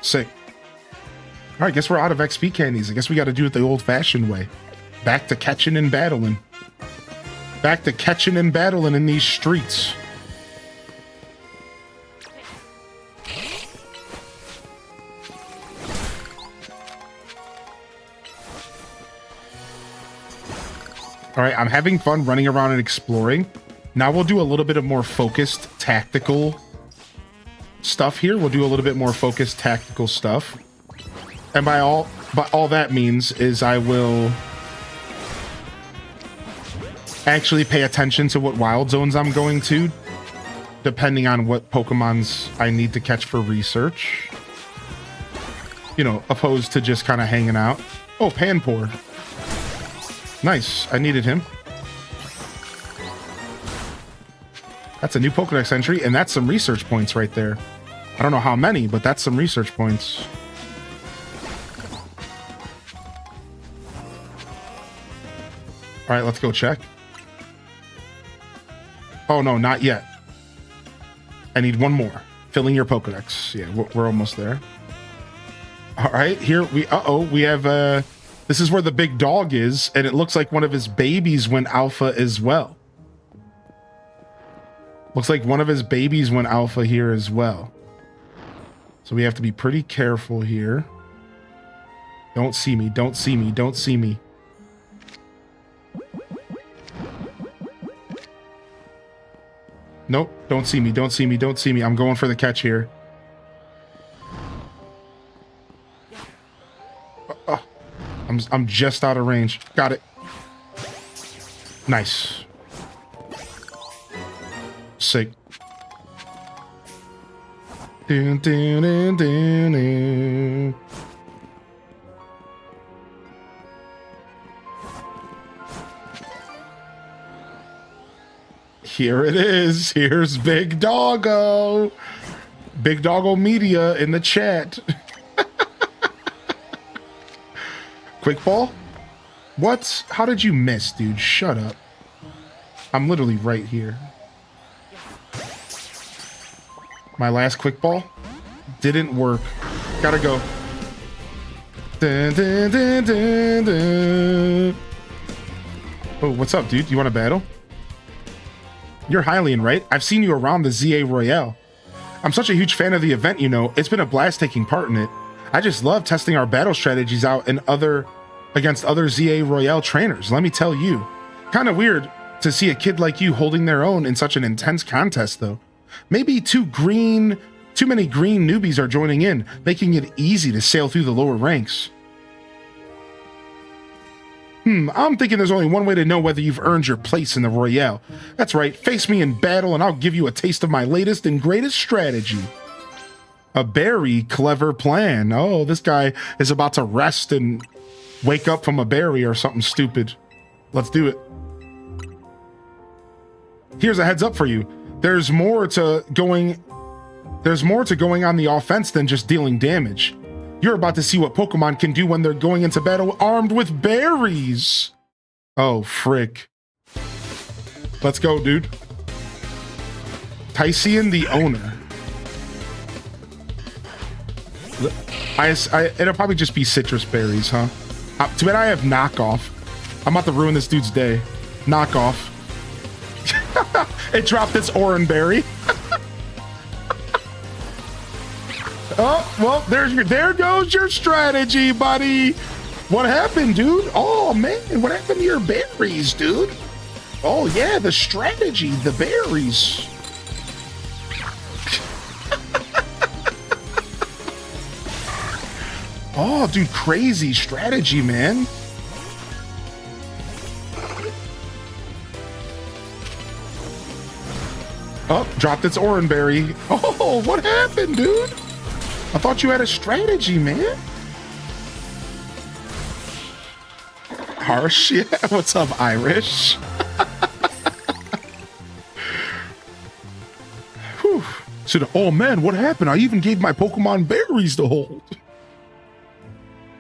Sick. All right, guess we're out of XP candies. I guess we got to do it the old-fashioned way. Back to catching and battling. Back to catching and battling in these streets. All right, I'm having fun running around and exploring. Now we'll do a little bit of more focused tactical stuff here. We'll do a little bit more focused tactical stuff. And by all that means is I will actually pay attention to what wild zones I'm going to, depending on what Pokemons I need to catch for research. You know, opposed to just kind of hanging out. Oh, Panpour. Nice. I needed him. That's a new Pokedex entry, and that's some research points right there. I don't know how many, but that's some research points. All right, let's go check. Oh, no, not yet. I need one more. Filling your Pokedex. Yeah, we're almost there. All right, here we... Uh-oh, we have... This is where the big dog is, and it looks like one of his babies went alpha as well. Looks like one of his babies went alpha here as well. So we have to be pretty careful here. Don't see me, don't see me, don't see me. Nope, don't see me, don't see me, don't see me. I'm going for the catch here. I'm just out of range. Got it. Nice. Sick. Dun, dun, dun, dun, dun. Here it is. Here's Big Doggo. Big Doggo Media in the chat. Quick ball? What? How did you miss, dude? Shut up. I'm literally right here. My last quick ball didn't work. Gotta go. Dun, dun, dun, dun, dun. Oh, what's up, dude? You want to battle? You're Hylian, right? I've seen you around the ZA Royale. I'm such a huge fan of the event, you know. It's been a blast taking part in it. I just love testing our battle strategies out against other ZA Royale trainers, let me tell you. Kind of weird to see a kid like you holding their own in such an intense contest, though. Maybe too many green newbies are joining in, making it easy to sail through the lower ranks. I'm thinking there's only one way to know whether you've earned your place in the Royale. That's right, face me in battle and I'll give you a taste of my latest and greatest strategy. A very clever plan. Oh, this guy is about to rest and wake up from a berry or something stupid. Let's do it. Here's a heads up for you. There's more to going on the offense than just dealing damage. You're about to see what Pokemon can do when they're going into battle armed with berries. Oh, frick. Let's go, dude. Tycian the owner. It'll probably just be citrus berries, huh? Too bad I have knockoff. I'm about to ruin this dude's day. Knockoff. It dropped its Oranberry. Oh, well, there goes your strategy, buddy. What happened, dude? Oh, man, what happened to your berries, dude? Oh, yeah, the strategy, the berries. Oh, dude, crazy strategy, man. Oh, dropped its Oranberry. Oh, what happened, dude? I thought you had a strategy, man. Harsh, yeah. What's up, Irish? Whew. Oh, man, what happened? I even gave my Pokemon berries to hold.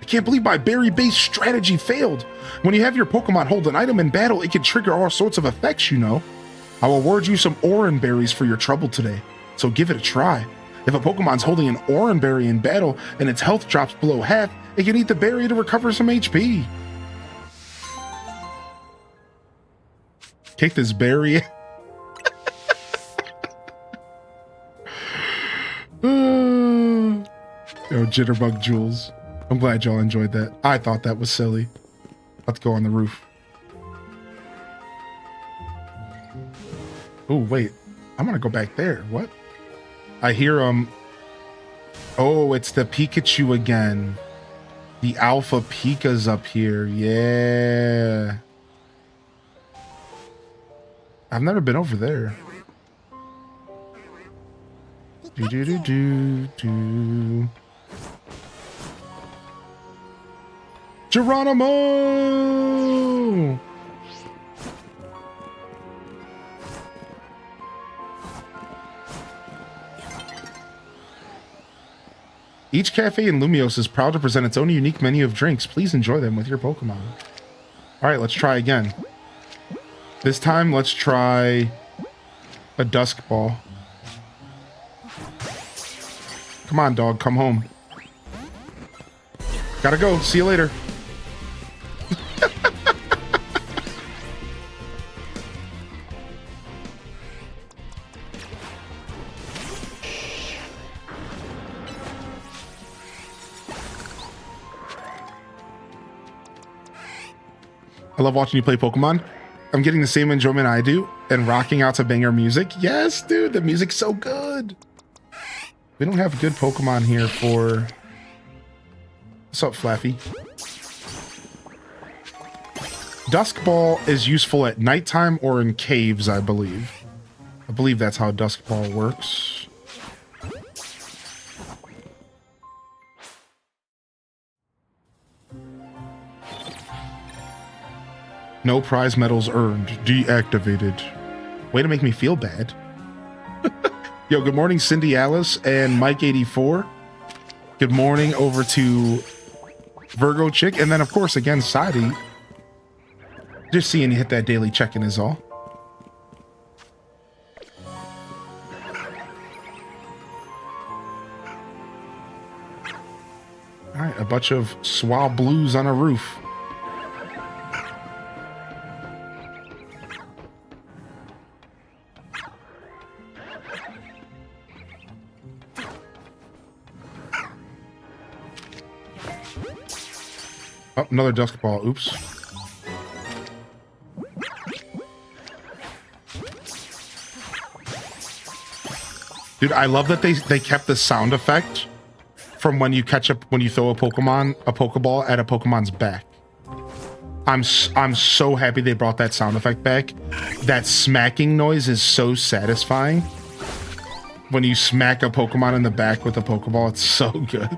I can't believe my berry-based strategy failed. When you have your Pokemon hold an item in battle, it can trigger all sorts of effects, you know. I will award you some Oranberries for your trouble today, so give it a try. If a Pokemon's holding an Oranberry in battle and its health drops below half, it can eat the berry to recover some HP. Kick this berry. Oh, Jitterbug Jules. I'm glad y'all enjoyed that. I thought that was silly. Let's go on the roof. Oh, wait. I'm gonna go back there. What? I hear, oh, it's the Pikachu again. The Alpha Pika's up here. Yeah. I've never been over there. Do. Geronimo! Each cafe in Lumios is proud to present its own unique menu of drinks. Please enjoy them with your Pokemon. All right, let's try again. This time, let's try a Dusk Ball. Come on, dog, come home. Gotta go. See you later. I love watching you play Pokemon. I'm getting the same enjoyment I do and rocking out to banger music. Yes, dude, the music's so good. We don't have good Pokemon here for... What's up, Flaffy? Dusk Ball is useful at nighttime or in caves, I believe. I believe that's how Dusk Ball works. No prize medals earned. Deactivated. Way to make me feel bad. Yo, good morning, Cindy Alice and Mike84. Good morning over to Virgo Chick. And then, of course, again, Sadi. Just seeing you hit that daily check-in is all. All right, a bunch of swab blues on a roof. Oh, another Dusk Ball. Oops. Dude, I love that they kept the sound effect from when you when you throw a Pokeball at a Pokemon's back. I'm so happy they brought that sound effect back. That smacking noise is so satisfying. When you smack a Pokemon in the back with a Pokeball, it's so good.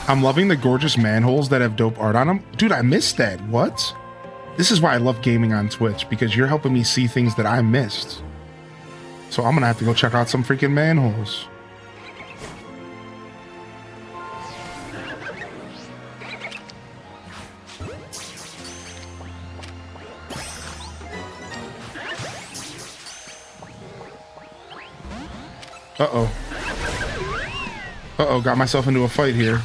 I'm loving the gorgeous manholes that have dope art on them. Dude, I missed that. What? This is why I love gaming on Twitch, because you're helping me see things that I missed. So I'm gonna have to go check out some freaking manholes. Uh-oh. Uh-oh, got myself into a fight here.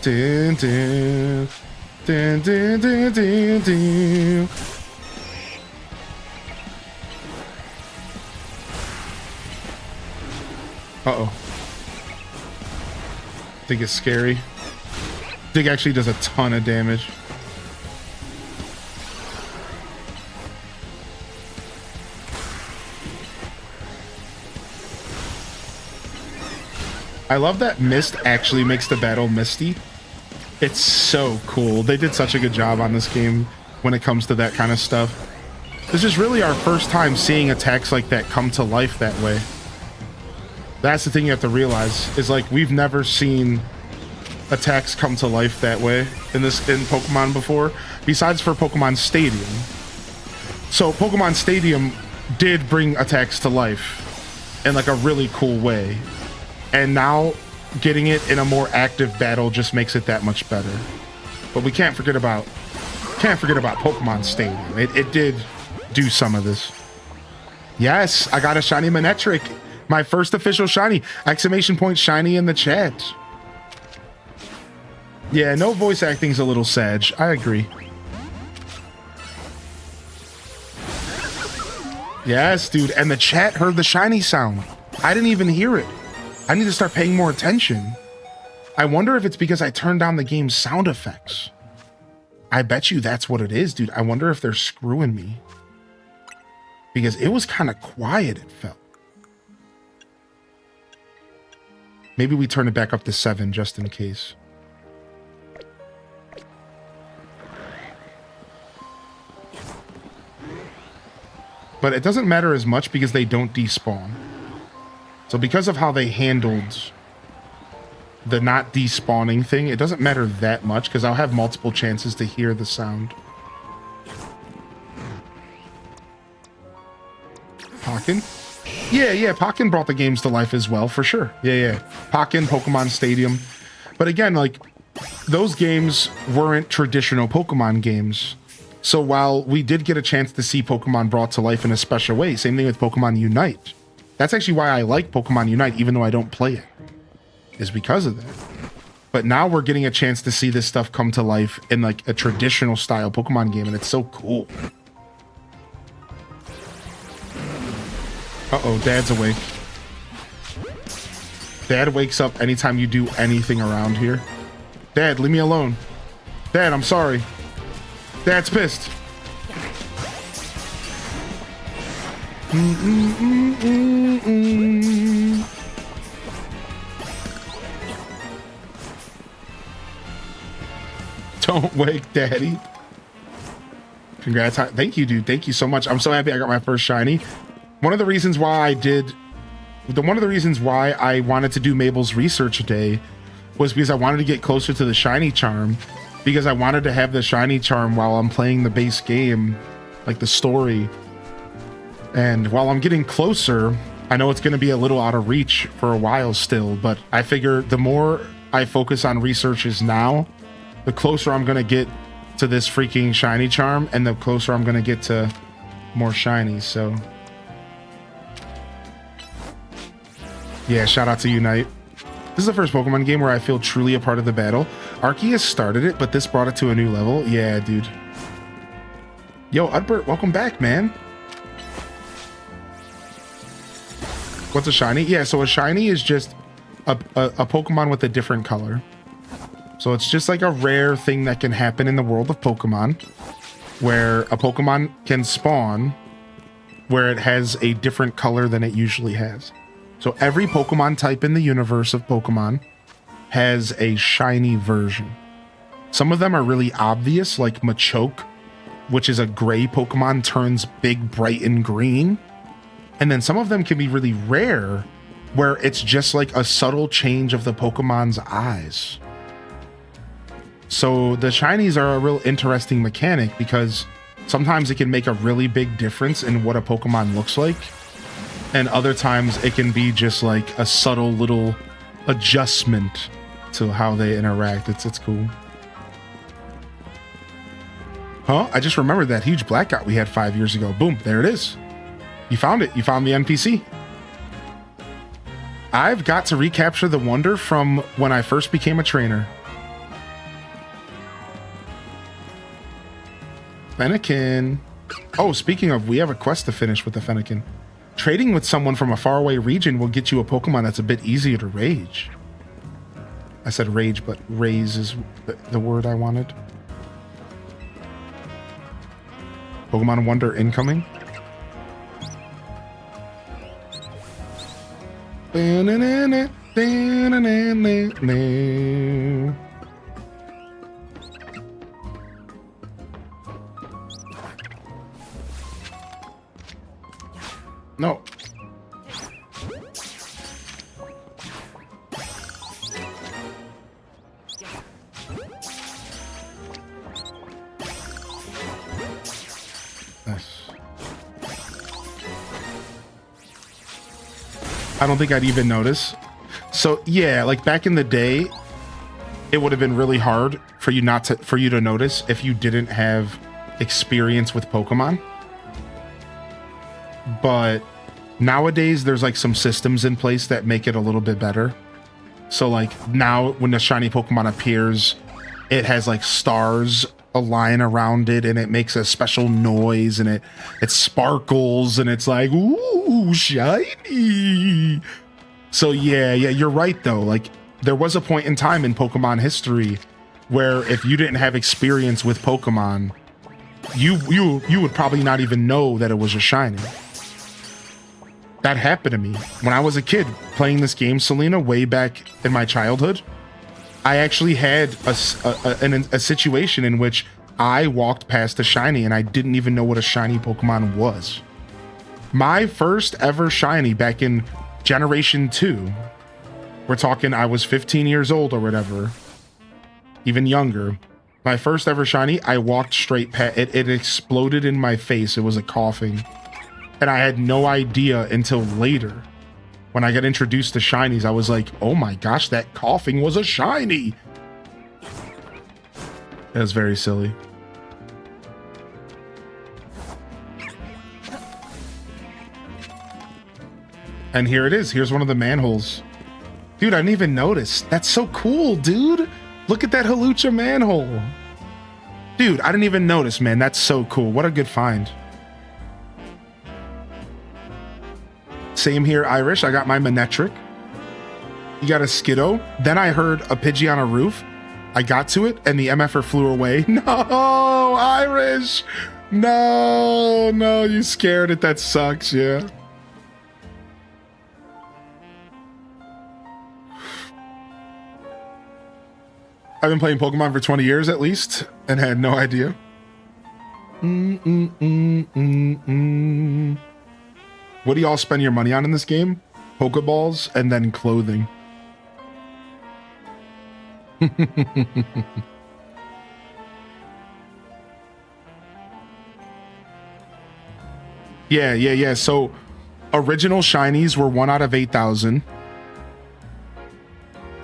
Dun, dun, dun, dun, dun, dun, dun. Uh-oh. Dig is scary. Dig actually does a ton of damage. I love that mist actually makes the battle misty. It's so cool. They did such a good job on this game when it comes to that kind of stuff. This is really our first time seeing attacks like that come to life that way. That's the thing you have to realize, is like we've never seen attacks come to life that way in Pokemon before, besides for Pokemon Stadium. So Pokemon Stadium did bring attacks to life in like a really cool way. And now getting it in a more active battle just makes it that much better. But we can't forget about Pokemon Stadium. It did do some of this. Yes, I got a shiny Manectric. My first official shiny. Exclamation point shiny in the chat. Yeah, no voice acting's a little sad. I agree. Yes, dude. And the chat heard the shiny sound. I didn't even hear it. I need to start paying more attention. I wonder if it's because I turned down the game's sound effects. I bet you that's what it is, dude. I wonder if they're screwing me. Because it was kind of quiet, it felt. Maybe we turn it back up to 7 just in case. But it doesn't matter as much because they don't despawn. So because of how they handled the not despawning thing, it doesn't matter that much because I'll have multiple chances to hear the sound. Hawken? Yeah, Pokken brought the games to life as well, for sure. Yeah. Pokken, Pokemon Stadium. But again, like, those games weren't traditional Pokemon games. So while we did get a chance to see Pokemon brought to life in a special way, same thing with Pokemon Unite. That's actually why I like Pokemon Unite, even though I don't play it, is because of that. But now we're getting a chance to see this stuff come to life in like a traditional style Pokemon game, and it's so cool. Uh-oh, Dad's awake. Dad wakes up anytime you do anything around here. Dad, leave me alone. Dad, I'm sorry. Dad's pissed. Don't wake Daddy. Congrats. Thank you, dude. Thank you so much. I'm so happy I got my first shiny. One of the reasons why I wanted to do Mabel's research day was because I wanted to get closer to the shiny charm, because I wanted to have the shiny charm while I'm playing the base game, like the story. And while I'm getting closer, I know it's going to be a little out of reach for a while still, but I figure the more I focus on researches now, the closer I'm going to get to this freaking shiny charm, and the closer I'm going to get to more shinies. So yeah, shout out to Unite. This is the first Pokemon game where I feel truly a part of the battle. Arceus started it, but this brought it to a new level. Yeah, dude. Yo, Udbert, welcome back, man. What's a shiny? Yeah, so a shiny is just a Pokemon with a different color. So it's just like a rare thing that can happen in the world of Pokemon, where a Pokemon can spawn where it has a different color than it usually has. So every Pokemon type in the universe of Pokemon has a shiny version. Some of them are really obvious, like Machoke, which is a gray Pokemon, turns big, bright, and green. And then some of them can be really rare, where it's just like a subtle change of the Pokemon's eyes. So the shinies are a real interesting mechanic, because sometimes it can make a really big difference in what a Pokemon looks like. And other times it can be just like a subtle little adjustment to how they interact. It's cool. Huh? I just remembered that huge blackout we had 5 years ago. Boom, there it is. You found it. You found the NPC. I've got to recapture the wonder from when I first became a trainer. Fennekin. Oh, speaking of, we have a quest to finish with the Fennekin. Trading with someone from a faraway region will get you a Pokemon that's a bit easier to rage. I said rage, but raise is the word I wanted. Pokemon Wonder incoming. No. Nice. I don't think I'd even notice. So yeah, like back in the day, it would have been really hard for you to notice if you didn't have experience with Pokemon. But nowadays there's like some systems in place that make it a little bit better. So like now when the shiny Pokemon appears, it has like stars align around it, and it makes a special noise, and it sparkles, and it's like, ooh, shiny. So yeah, you're right though. Like there was a point in time in Pokemon history where if you didn't have experience with Pokemon, you would probably not even know that it was a shiny. That happened to me when I was a kid playing this game, Selena, way back in my childhood. I actually had a situation in which I walked past a shiny and I didn't even know what a shiny Pokemon was. My first ever shiny back in Generation 2, we're talking I was 15 years old or whatever, even younger. My first ever shiny, I walked straight past it. It exploded in my face. It was a coughing. And I had no idea until later. When I got introduced to shinies, I was like, oh my gosh, that coughing was a shiny. That was very silly. And here it is. Here's one of the manholes. Dude, I didn't even notice. That's so cool, dude. Look at that Halucha manhole. Dude, I didn't even notice, man. That's so cool. What a good find. Same here, Irish. I got my Manetric. You got a Skiddo. Then I heard a Pidgey on a roof. I got to it, and the MFer flew away. No, Irish. No, you scared it. That sucks, yeah. I've been playing Pokemon for 20 years at least, and had no idea. What do y'all spend your money on in this game? Pokeballs and then clothing. Yeah. So original shinies were 1 out of 8,000.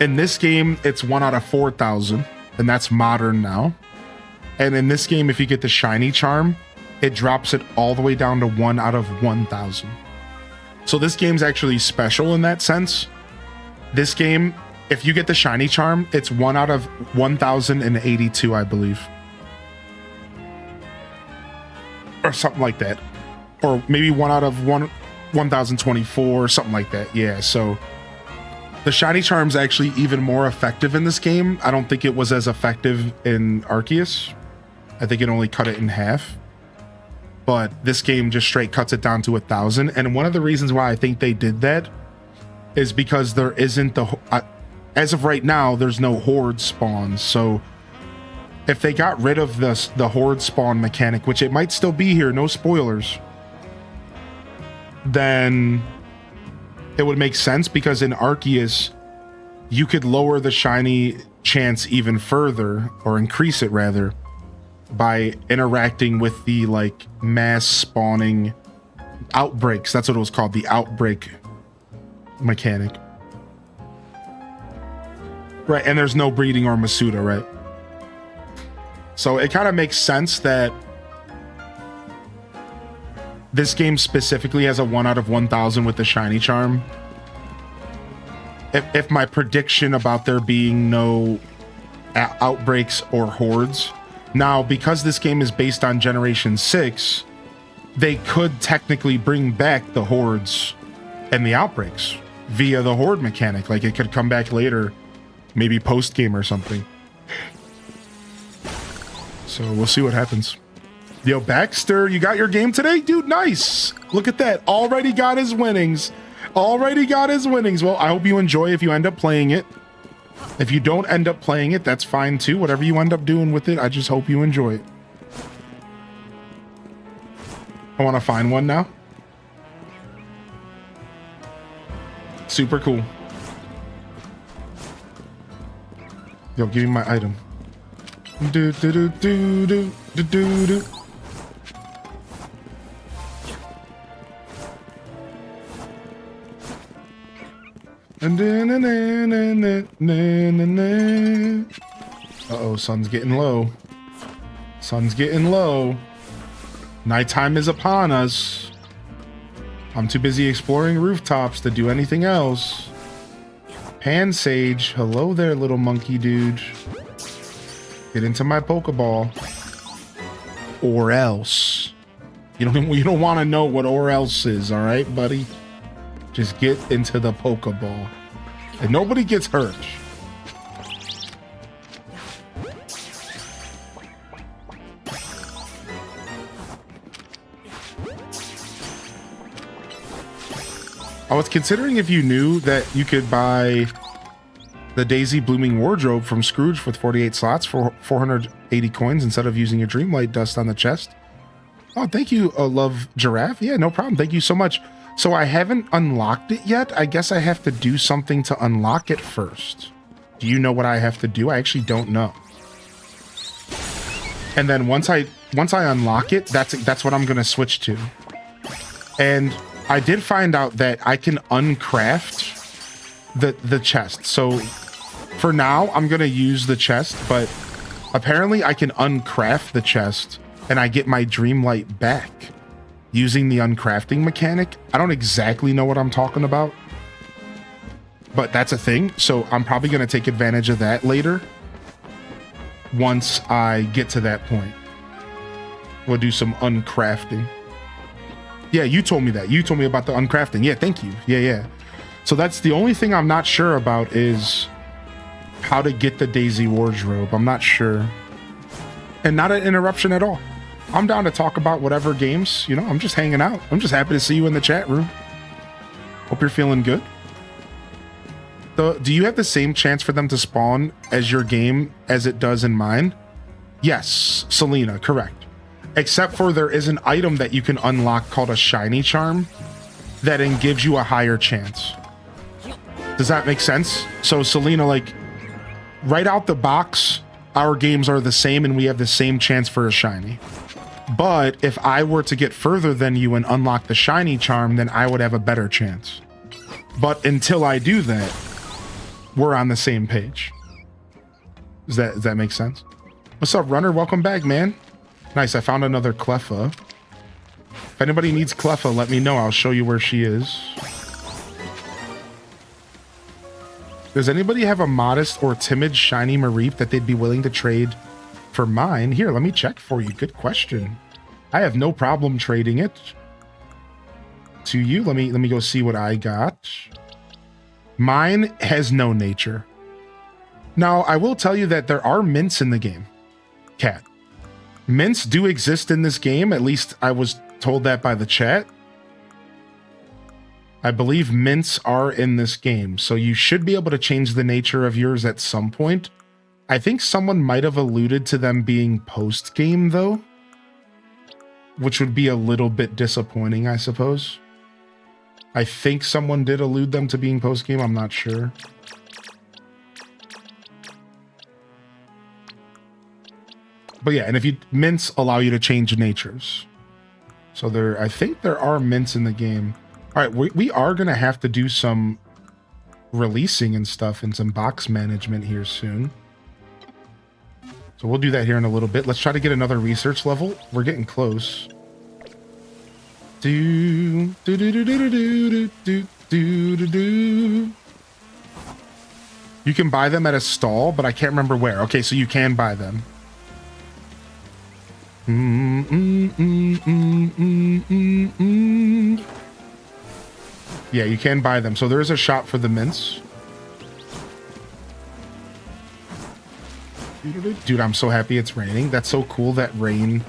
In this game, it's 1 out of 4,000, and that's modern now. And in this game, if you get the shiny charm, it drops it all the way down to 1 out of 1,000. So this game's actually special in that sense. This game, if you get the shiny charm, it's 1 out of 1,082, I believe. Or something like that. Or maybe 1 out of 1,024, something like that. Yeah, so the shiny charm's actually even more effective in this game. I don't think it was as effective in Arceus. I think it only cut it in half. But this game just straight cuts it down to 1,000. And one of the reasons why I think they did that is because there isn't as of right now, there's no horde spawns. So if they got rid of the horde spawn mechanic, which it might still be here, no spoilers, then it would make sense, because in Arceus, you could lower the shiny chance even further, or increase it rather, by interacting with the like mass spawning outbreaks. That's what it was called, the outbreak mechanic. Right, and there's no breeding or Masuda, right? So it kind of makes sense that this game specifically has a 1 out of 1,000 with the shiny charm. If my prediction about there being no outbreaks or hordes. Now, because this game is based on Generation 6, they could technically bring back the hordes and the outbreaks via the horde mechanic. Like, it could come back later, maybe post-game or something. So we'll see what happens. Yo, Baxter, you got your game today? Dude, nice. Look at that. Already got his winnings. Well, I hope you enjoy if you end up playing it. If you don't end up playing it, that's fine too. Whatever you end up doing with it, I just hope you enjoy it. I want to find one now. Super cool. Yo, give me my item. Do do do do do do do do. Uh-oh, sun's getting low. Nighttime is upon us. I'm too busy exploring rooftops to do anything else. Pan Sage, hello there, little monkey dude. Get into my Pokeball. Or else. You don't want to know what or else is, all right, buddy? Just get into the Pokeball. And nobody gets hurt. I was considering if you knew that you could buy the Daisy Blooming Wardrobe from Scrooge with 48 slots for 480 coins instead of using your Dreamlight Dust on the chest. Oh, thank you, Love Giraffe. Yeah, no problem. Thank you so much. So I haven't unlocked it yet. I guess I have to do something to unlock it first. Do you know what I have to do? I actually don't know. And then once I unlock it, that's what I'm gonna switch to. And I did find out that I can uncraft the chest. So for now, I'm gonna use the chest, but apparently I can uncraft the chest and I get my Dreamlight back using the uncrafting mechanic. I don't exactly know what I'm talking about, but that's a thing. So I'm probably gonna take advantage of that later once I get to that point. We'll do some uncrafting. Yeah, you told me that. You told me about the uncrafting. Yeah, thank you. Yeah. So that's the only thing I'm not sure about is how to get the Daisy wardrobe. I'm not sure. And not an interruption at all. I'm down to talk about whatever games, you know, I'm just hanging out. I'm just happy to see you in the chat room. Hope you're feeling good. Do you have the same chance for them to spawn as your game as it does in mine? Yes, Selena, correct. Except for there is an item that you can unlock called a shiny charm that then gives you a higher chance. Does that make sense? So Selena, like right out the box, our games are the same and we have the same chance for a shiny. But if I were to get further than you and unlock the shiny charm, then I would have a better chance. But until I do that, we're on the same page. Does that make sense? What's up, Runner? Welcome back, man. Nice, I found another Cleffa. If anybody needs Cleffa, let me know. I'll show you where she is. Does anybody have a modest or timid shiny Mareep that they'd be willing to trade for mine? Here, let me check for you. Good question. I have no problem trading it to you. Let me go see what I got. Mine has no nature. Now, I will tell you that there are mints in the game. Cat. Mints do exist in this game. At least I was told that by the chat. I believe mints are in this game, so you should be able to change the nature of yours at some point. I think someone might have alluded to them being post-game, though, which would be a little bit disappointing, I suppose. I think someone did allude them to being post-game. I'm not sure. But yeah, and if you mints allow you to change natures. So I think there are mints in the game. All right, we are going to have to do some releasing and stuff and some box management here soon. So we'll do that here in a little bit. Let's try to get another research level. We're getting close. You can buy them at a stall, but I can't remember where. Okay, so you can buy them. Yeah, you can buy them. So there is a shop for the mints. Dude, I'm so happy it's raining. That's so cool that rain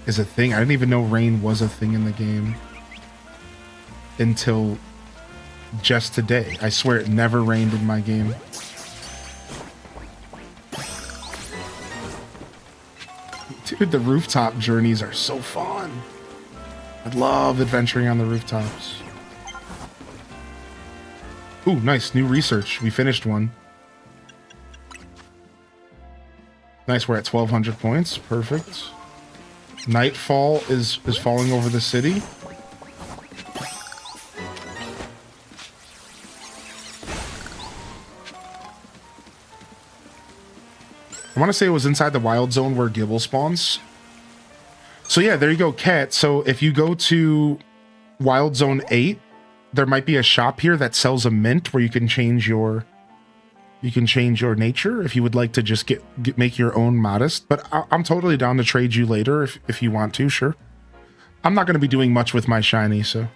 is a thing. I didn't even know rain was a thing in the game until just today. I swear it never rained in my game. Dude, the rooftop journeys are so fun. I love adventuring on the rooftops. Ooh, nice. New research. We finished one. Nice, we're at 1,200 points. Perfect. Nightfall is falling over the city. I want to say it was inside the wild zone where Gibble spawns. So yeah, there you go, Cat. So if you go to Wild Zone 8, there might be a shop here that sells a mint where you can change your nature if you would like to just make your own modest. But I'm totally down to trade you later if you want to, sure. I'm not going to be doing much with my shiny, so.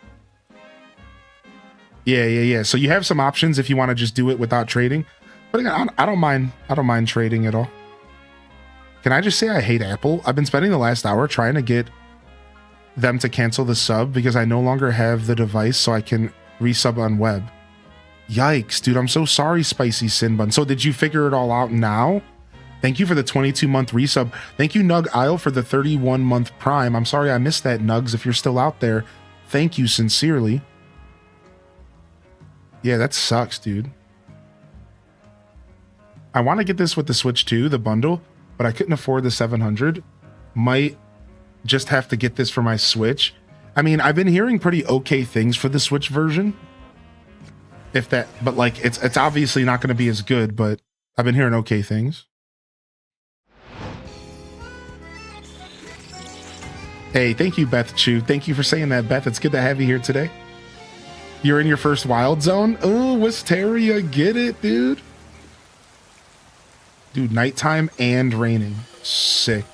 Yeah. So you have some options if you want to just do it without trading. But again, I don't mind trading at all. Can I just say I hate Apple? I've been spending the last hour trying to get them to cancel the sub because I no longer have the device so I can resub on web. Yikes, dude, I'm so sorry, Spicy Sinbun. So did you figure it all out now? Thank you for the 22-month resub. Thank you, Nug Isle, for the 31-month prime. I'm sorry I missed that, Nugs, if you're still out there. Thank you sincerely. Yeah, that sucks, dude. I want to get this with the Switch 2, the bundle, but I couldn't afford the 700. Might just have to get this for my Switch. I mean, I've been hearing pretty okay things for the Switch version. If that, but like, it's obviously not going to be as good, but I've been hearing okay things. Hey, thank you, Beth Chu. Thank you for saying that, Beth. It's good to have you here today. You're in your first wild zone? Oh, Wisteria, get it, dude. Dude, nighttime and raining. Sick.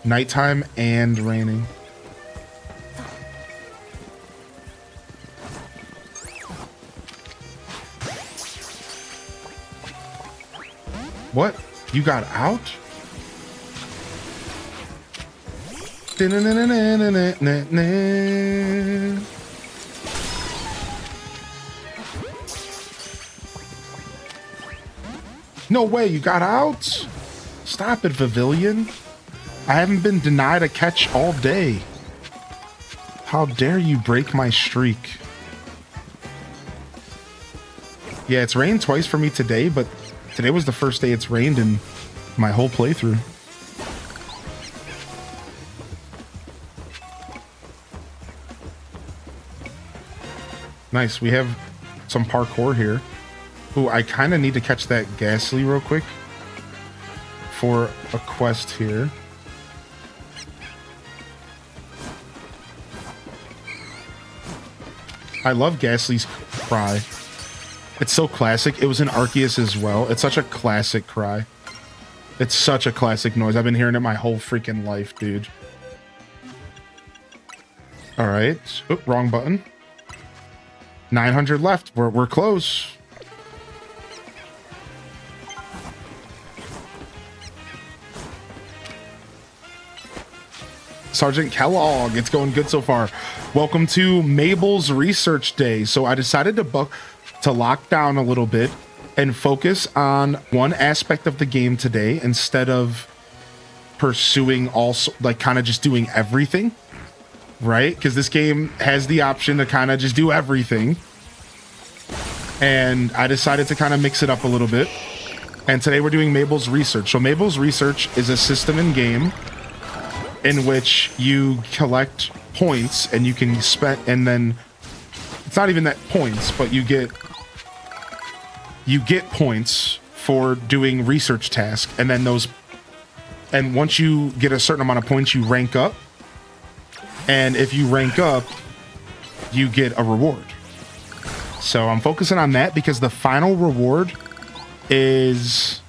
Nighttime and raining. What? You got out? No way, you got out? Stop it, Pavilion. I haven't been denied a catch all day. How dare you break my streak? Yeah, it's rained twice for me today, but today was the first day it's rained in my whole playthrough. Nice, we have some parkour here. Ooh, I kind of need to catch that Ghastly real quick for a quest here. I love Ghastly's cry. It's so classic. It was in Arceus as well. It's such a classic cry. It's such a classic noise. I've been hearing it my whole freaking life, dude. All right. Oop, wrong button. 900 left. We're close. Sergeant Kellogg, it's going good so far. Welcome to Mable's Research Day. So I decided to lock down a little bit and focus on one aspect of the game today instead of pursuing also like kind of just doing everything, right? Because this game has the option to kind of just do everything. And I decided to kind of mix it up a little bit. And today we're doing Mable's Research. So Mable's Research is a system in game in which you collect points and you can spend, and then it's not even that points, but you get points for doing research tasks, and then and once you get a certain amount of points, you rank up, and if you rank up, you get a reward. So I'm focusing on that because the final reward is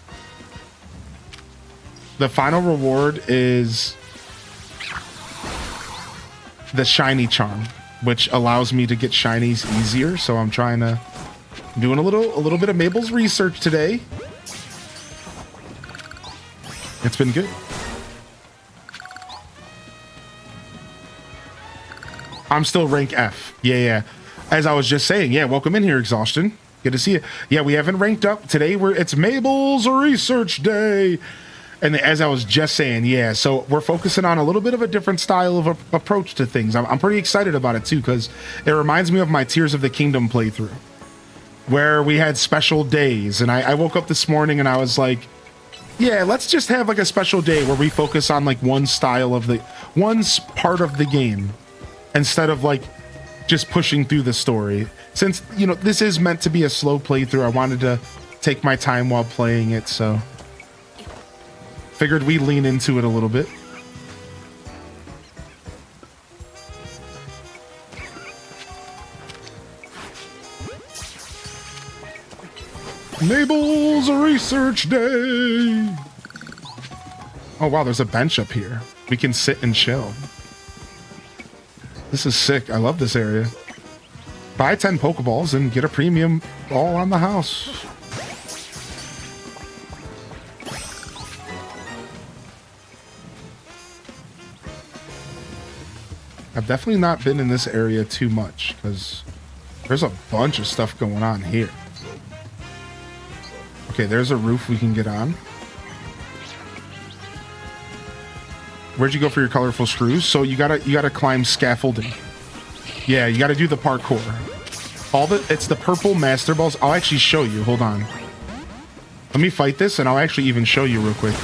the shiny charm, which allows me to get shinies easier. So I'm doing a little bit of Mable's research today. It's been good. I'm still rank F. Yeah. As I was just saying, yeah, welcome in here, Exhaustion. Good to see you. Yeah, we haven't ranked up today. It's Mable's Research Day. And as I was just saying, yeah, so we're focusing on a little bit of a different style of approach to things. I'm pretty excited about it too, because it reminds me of my Tears of the Kingdom playthrough, where we had special days. And I woke up this morning and I was like, yeah, let's just have like a special day where we focus on like one part of the game instead of like just pushing through the story. Since, you know, this is meant to be a slow playthrough, I wanted to take my time while playing it, so figured we'd lean into it a little bit. Mable's Research Day. Oh wow, there's a bench up here. We can sit and chill. This is sick. I love this area. Buy 10 Pokeballs and get a premium ball on the house. I've definitely not been in this area too much because there's a bunch of stuff going on here. Okay, there's a roof we can get on. Where'd you go for your colorful screws? So you gotta climb scaffolding. Yeah, you gotta do the parkour. It's the purple master balls. I'll actually show you. Hold on. Let me fight this and I'll actually even show you real quick.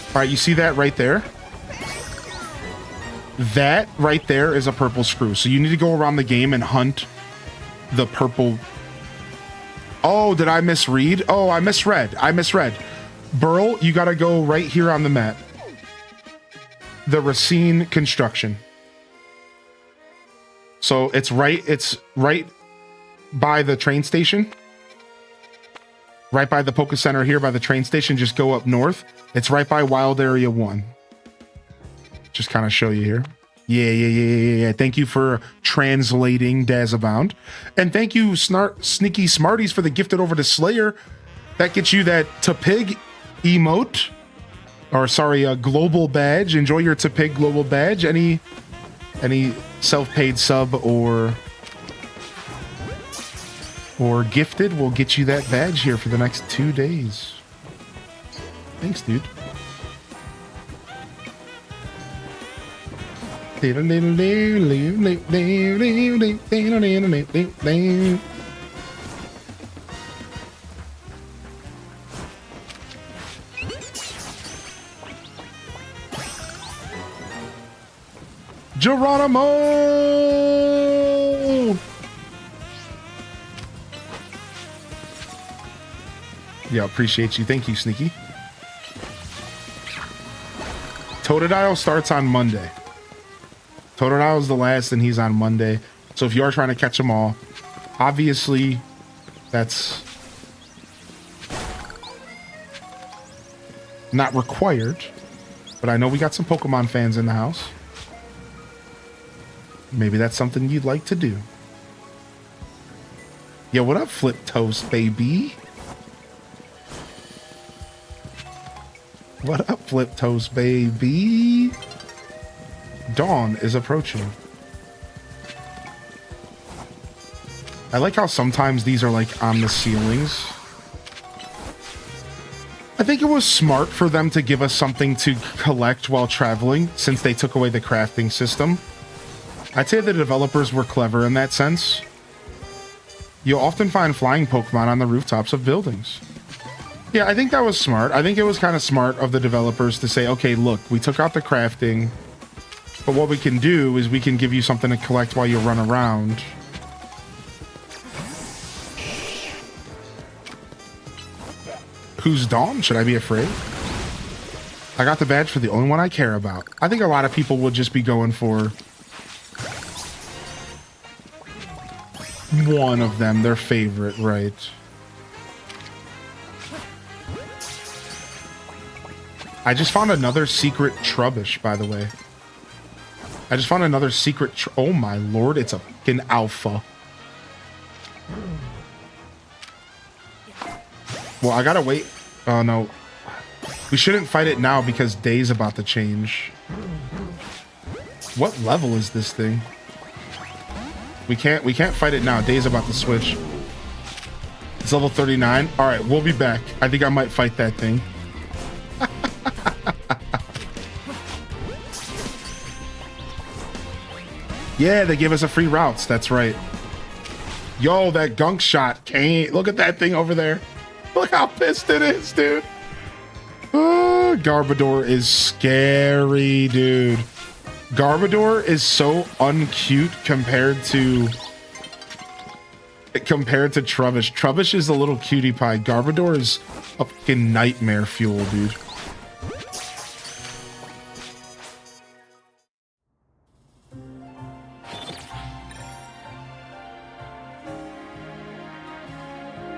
All right, you see that right there? That right there is a purple screw. So you need to go around the game and hunt the purple. Oh, did I misread? Oh, I misread. Burl, you got to go right here on the map. The Racine construction. So it's right by the train station. Right by the Poke Center here by the train station. Just go up north. It's right by Wild Area 1. Just kind of show you here. Yeah. Thank you for translating Dazabound. And thank you, Sneaky Smarties, for the gifted over to Slayer. That gets you that Tapig emote. Or sorry, a global badge. Enjoy your Tapig global badge. Any self-paid sub or gifted will get you that badge here for the next 2 days. Thanks, dude. Geronimo! Yeah, appreciate you. Thank you, Sneaky. Totodile starts on Monday. Totodile's the last, and he's on Monday. So if you are trying to catch them all, obviously that's not required. But I know we got some Pokemon fans in the house. Maybe that's something you'd like to do. Yo, what up, Flip Toast, baby? What up, Flip Toast, baby? Dawn is approaching. I like how sometimes these are like on the ceilings. I think it was smart for them to give us something to collect while traveling, since they took away the crafting system. I'd say the developers were clever in that sense. You'll often find flying Pokemon on the rooftops of buildings. Yeah, I think that was smart. I think it was kind of smart of the developers to say, okay, look, we took out the crafting, but what we can do is we can give you something to collect while you run around. Who's Dawn? Should I be afraid? I got the badge for the only one I care about. I think a lot of people would just be going for one of them, their favorite, right? I just found another secret Trubbish, by the way. I just found another secret. Oh my lord, it's a fucking alpha. Well, I gotta wait. Oh no. We shouldn't fight it now because day's about to change. What level is this thing? We can't fight it now. Day's about to switch. It's level 39. All right, we'll be back. I think I might fight that thing. Yeah, they give us a free routes. That's right. Yo, that gunk shot can't. Look at that thing over there. Look how pissed it is, dude. Garbodor is scary, dude. Garbodor is so uncute compared to Trubbish. Trubbish is a little cutie pie. Garbodor is a fucking nightmare fuel, dude.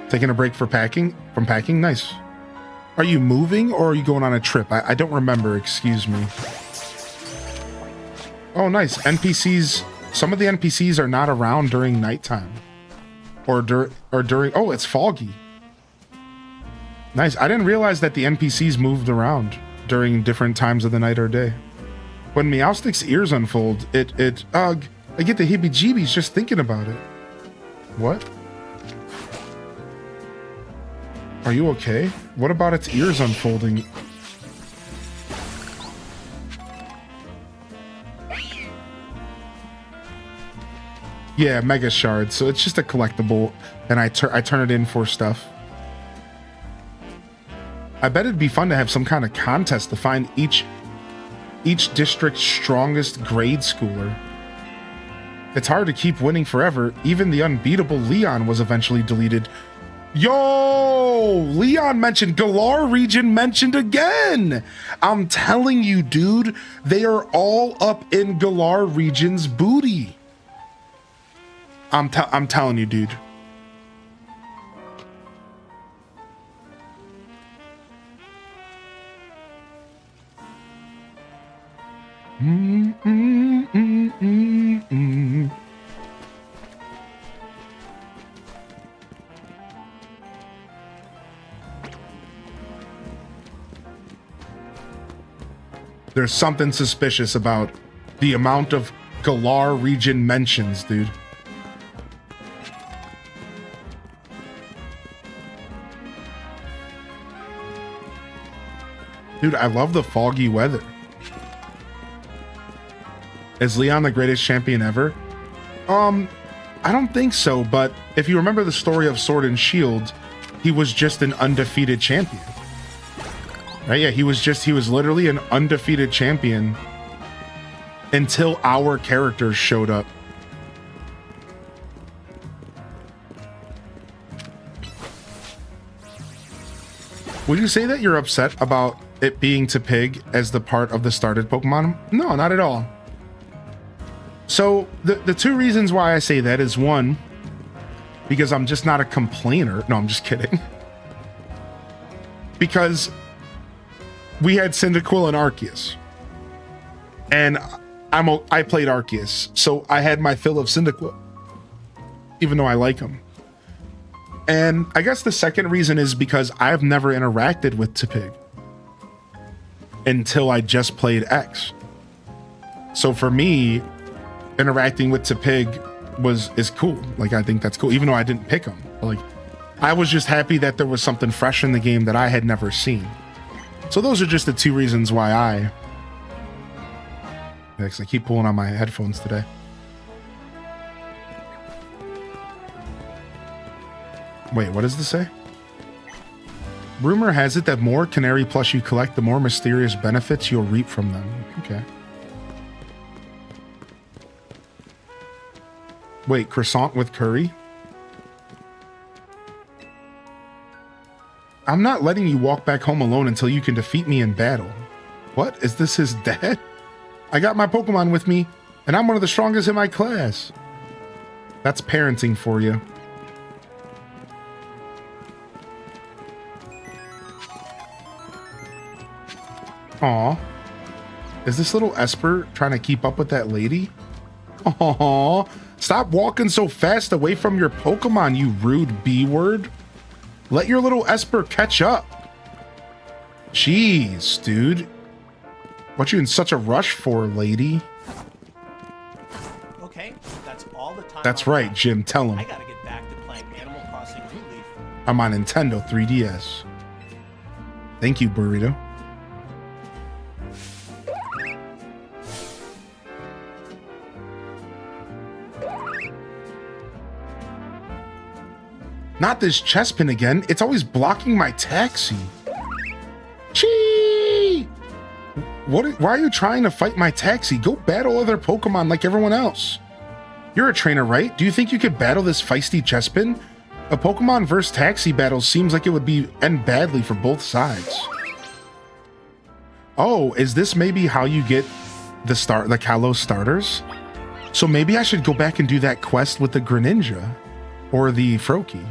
Taking a break from packing? Nice. Are you moving or are you going on a trip? I don't remember, excuse me. Oh, nice. NPCs. Some of the NPCs are not around during nighttime. Or during... Oh, it's foggy. Nice. I didn't realize that the NPCs moved around during different times of the night or day. When Meowstic's ears unfold, I get the heebie-jeebies just thinking about it. What? Are you okay? What about its ears unfolding? Yeah, Mega Shard. So it's just a collectible, and I turn it in for stuff. I bet it'd be fun to have some kind of contest to find each district's strongest grade schooler. It's hard to keep winning forever. Even the unbeatable Leon was eventually deleted. Yo, Leon mentioned, Galar region mentioned again. I'm telling you, dude, they are all up in Galar region's booty. I'm telling you, dude. There's something suspicious about the amount of Galar region mentions, dude. Dude, I love the foggy weather. Is Leon the greatest champion ever? I don't think so, but if you remember the story of Sword and Shield, he was just an undefeated champion. Right? Yeah, he was literally an undefeated champion until our characters showed up. Would you say that you're upset about it being to Pig as the part of the started Pokemon? No, not at all. So the two reasons why I say that is, one, because I'm just not a complainer. No, I'm just kidding. Because we had Cyndaquil and Arceus, and I played Arceus, so I had my fill of Cyndaquil, even though I like him. And I guess the second reason is because I've never interacted with Tepig until I just played X. So for me, interacting with Tepig is cool. Like, I think that's cool, even though I didn't pick him. Like, I was just happy that there was something fresh in the game that I had never seen. So those are just the two reasons why I keep pulling on my headphones today. Wait, what does this say? Rumor has it that more Canary plush you collect, the more mysterious benefits you'll reap from them. Okay. Wait, croissant with curry? I'm not letting you walk back home alone until you can defeat me in battle. What? Is this his dad? I got my Pokemon with me, and I'm one of the strongest in my class. That's parenting for you. Aw. Is this little Esper trying to keep up with that lady? Aw. Stop walking so fast away from your Pokemon, you rude B-word. Let your little Esper catch up. Jeez, dude. What you in such a rush for, lady? Okay, that's all the time. That's right, Jim. Tell him. I gotta get back to playing Animal Crossing New Leaf. I'm on Nintendo 3DS. Thank you, Burrito. Not this chestpin again. It's always blocking my taxi. Chee! Why are you trying to fight my taxi? Go battle other Pokemon like everyone else. You're a trainer, right? Do you think you could battle this feisty chestpin? A Pokemon versus taxi battle seems like it would end badly for both sides. Oh, is this maybe how you get the Kalos starters? So maybe I should go back and do that quest with the Greninja or the Froakie.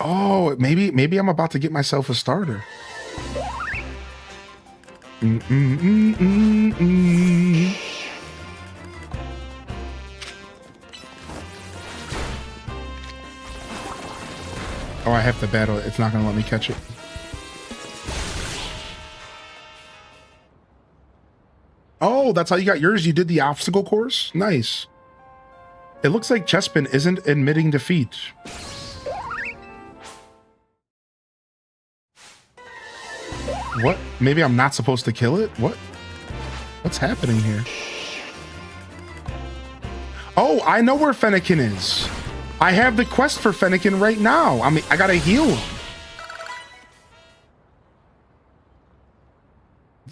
Oh, maybe I'm about to get myself a starter. Oh, I have to battle it. It's not gonna let me catch it. Oh, that's how you got yours. You did the obstacle course? Nice. It looks like Chespin isn't admitting defeat. What? Maybe I'm not supposed to kill it? What? What's happening here? Oh, I know where Fennekin is. I have the quest for Fennekin right now. I mean, I gotta heal him.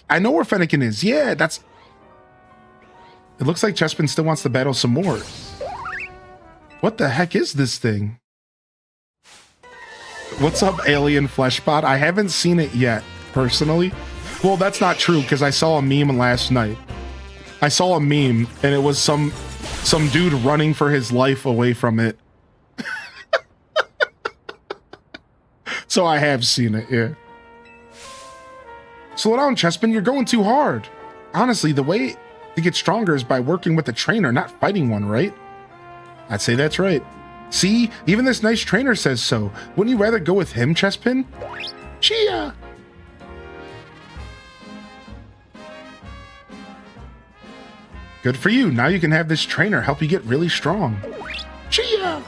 I know where Fennekin is. Yeah, that's... It looks like Chespin still wants to battle some more. What the heck is this thing? What's up, Alien Fleshbot? I haven't seen it yet, personally. Well, that's not true, because I saw a meme last night. I saw a meme, and it was some dude running for his life away from it. So I have seen it, yeah. Slow down, Chespin, you're going too hard. Honestly, the way to get stronger is by working with a trainer, not fighting one, right? I'd say that's right. See, even this nice trainer says so. Wouldn't you rather go with him, Chespin? Chia! Good for you. Now you can have this trainer help you get really strong. Chia!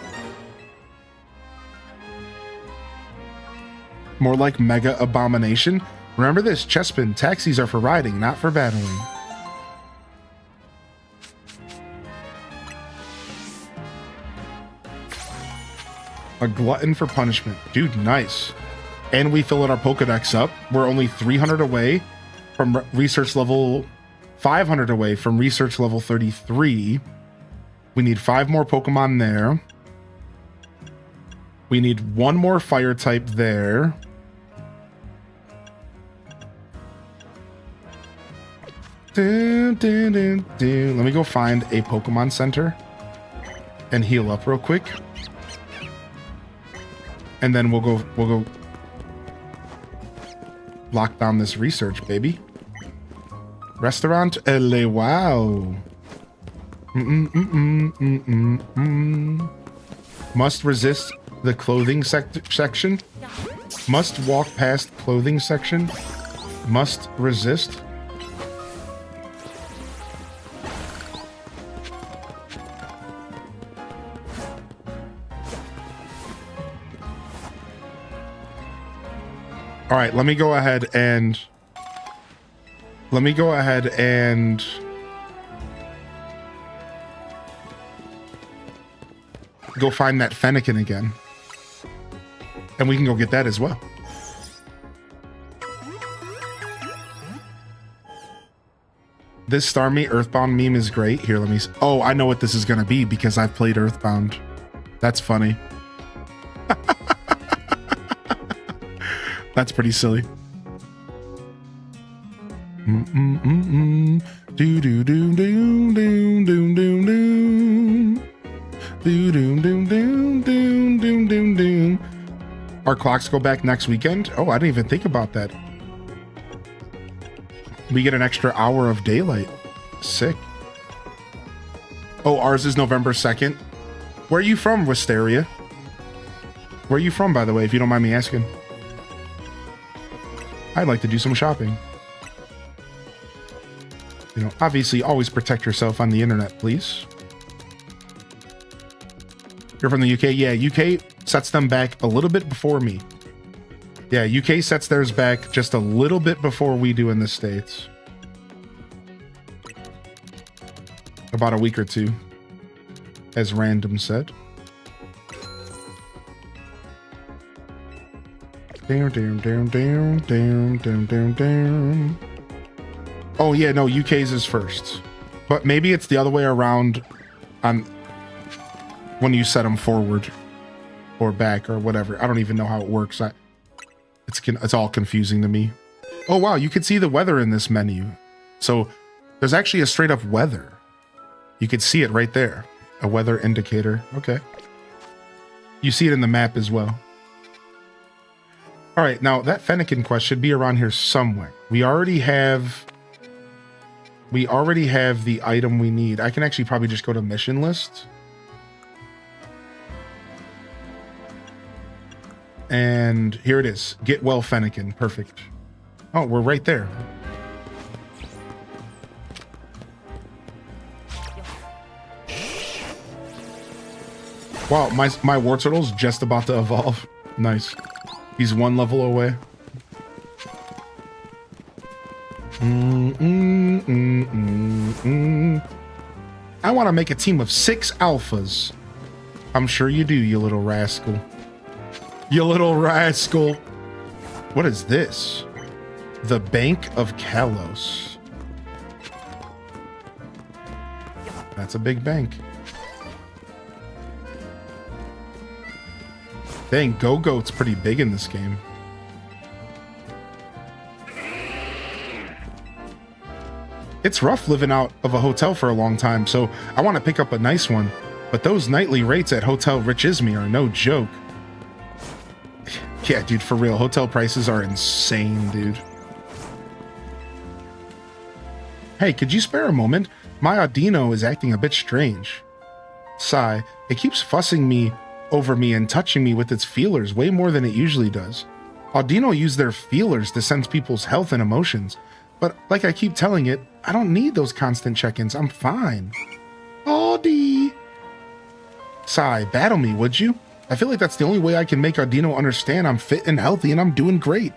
More like Mega Abomination. Remember this, Chespin, taxis are for riding, not for battling. A glutton for punishment. Dude, nice. And we fill in our Pokedex up. We're only 300 away from research level... 500 away from research level 33. We need 5 more Pokemon there. We need 1 more fire type there. Let me go find a Pokemon Center and heal up real quick. And then we'll go lock down this research, baby. Restaurant LA, wow. Must resist the clothing section. Must walk past clothing section. Must resist. All right, let me go ahead and go find that Fennekin again. And we can go get that as well. This Starmie Earthbound meme is great. Here, let me... Oh, I know what this is going to be because I've played Earthbound. That's funny. That's pretty silly. Do do do do do do do do do do do do do do. Our clocks go back next weekend. Oh, I didn't even think about that. We get an extra hour of daylight. Sick. Oh, ours is November 2nd. Where are you from, Wisteria? Where are you from, by the way, if you don't mind me asking? I'd like to do some shopping. You know, obviously, always protect yourself on the internet, please. You're from the UK? Yeah, UK sets them back a little bit before me. Yeah, UK sets theirs back just a little bit before we do in the States. About a week or two, as Random said. Down, down, down, down, down, down, down, down. Oh yeah, no, UK's is first. But maybe it's the other way around on when you set them forward or back or whatever. I don't even know how it works. It's all confusing to me. Oh wow, you can see the weather in this menu. So there's actually a straight up weather. You can see it right there. A weather indicator. Okay. You see it in the map as well. All right, now that Fennekin quest should be around here somewhere. We already have the item we need. I can actually probably just go to mission list. And here it is. Get well Fennekin. Perfect. Oh, we're right there. Wow, my Wartortle's just about to evolve. Nice. He's 1 level away. I want to make a team of 6 alphas. I'm sure you do, you little rascal. You little rascal. What is this? The Bank of Kalos. That's a big bank. Dang, Go-Goat's pretty big in this game. It's rough living out of a hotel for a long time, so I want to pick up a nice one. But those nightly rates at Hotel Rich Izmy are no joke. Yeah, dude, for real. Hotel prices are insane, dude. Hey, could you spare a moment? My Audino is acting a bit strange. Sigh. It keeps fussing over me and touching me with its feelers way more than it usually does. Audino use their feelers to sense people's health and emotions. But like I keep telling it, I don't need those constant check-ins. I'm fine. Audie. Sigh, battle me, would you? I feel like that's the only way I can make Audino understand I'm fit and healthy and I'm doing great.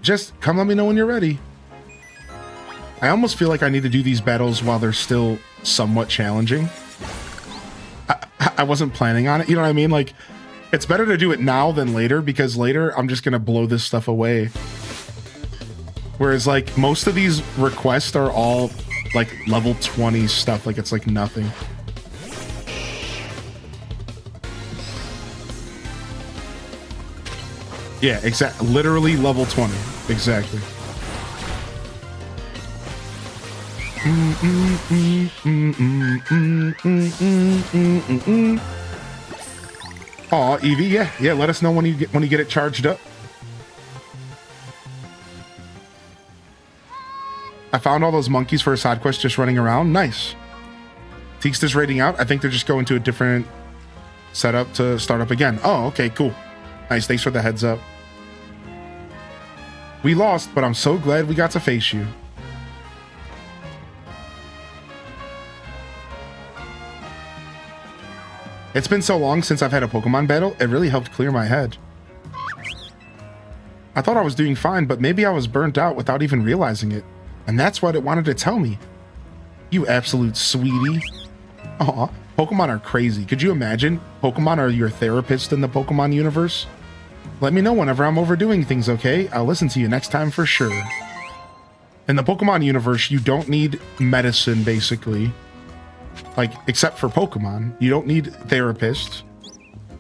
Just come let me know when you're ready. I almost feel like I need to do these battles while they're still somewhat challenging. I wasn't planning on it, you know what I mean? Like, it's better to do it now than later, because later I'm just gonna blow this stuff away. Whereas like most of these requests are all like level 20 stuff, like it's like nothing. Yeah, exactly. Literally level 20. Exactly. Aw, Evie, yeah. Let us know when you get it charged up. I found all those monkeys for a side quest just running around. Nice. Teeksta's raiding out. I think they're just going to a different setup to start up again. Oh, okay, cool. Nice. Thanks for the heads up. We lost, but I'm so glad we got to face you. It's been so long since I've had a Pokemon battle, it really helped clear my head. I thought I was doing fine, but maybe I was burnt out without even realizing it. And that's what it wanted to tell me. You absolute sweetie. Aw, Pokemon are crazy. Could you imagine? Pokemon are your therapist in the Pokemon universe? Let me know whenever I'm overdoing things, okay? I'll listen to you next time for sure. In the Pokemon universe, you don't need medicine, basically. Like, except for Pokemon. You don't need therapists.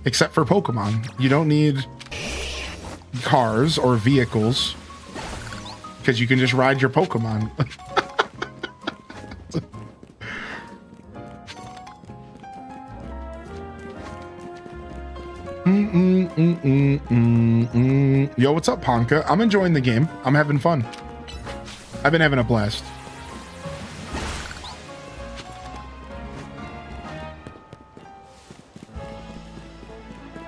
Except for Pokemon. You don't need cars or vehicles. Because you can just ride your Pokemon. Yo, what's up, Ponka? I'm enjoying the game. I'm having fun. I've been having a blast.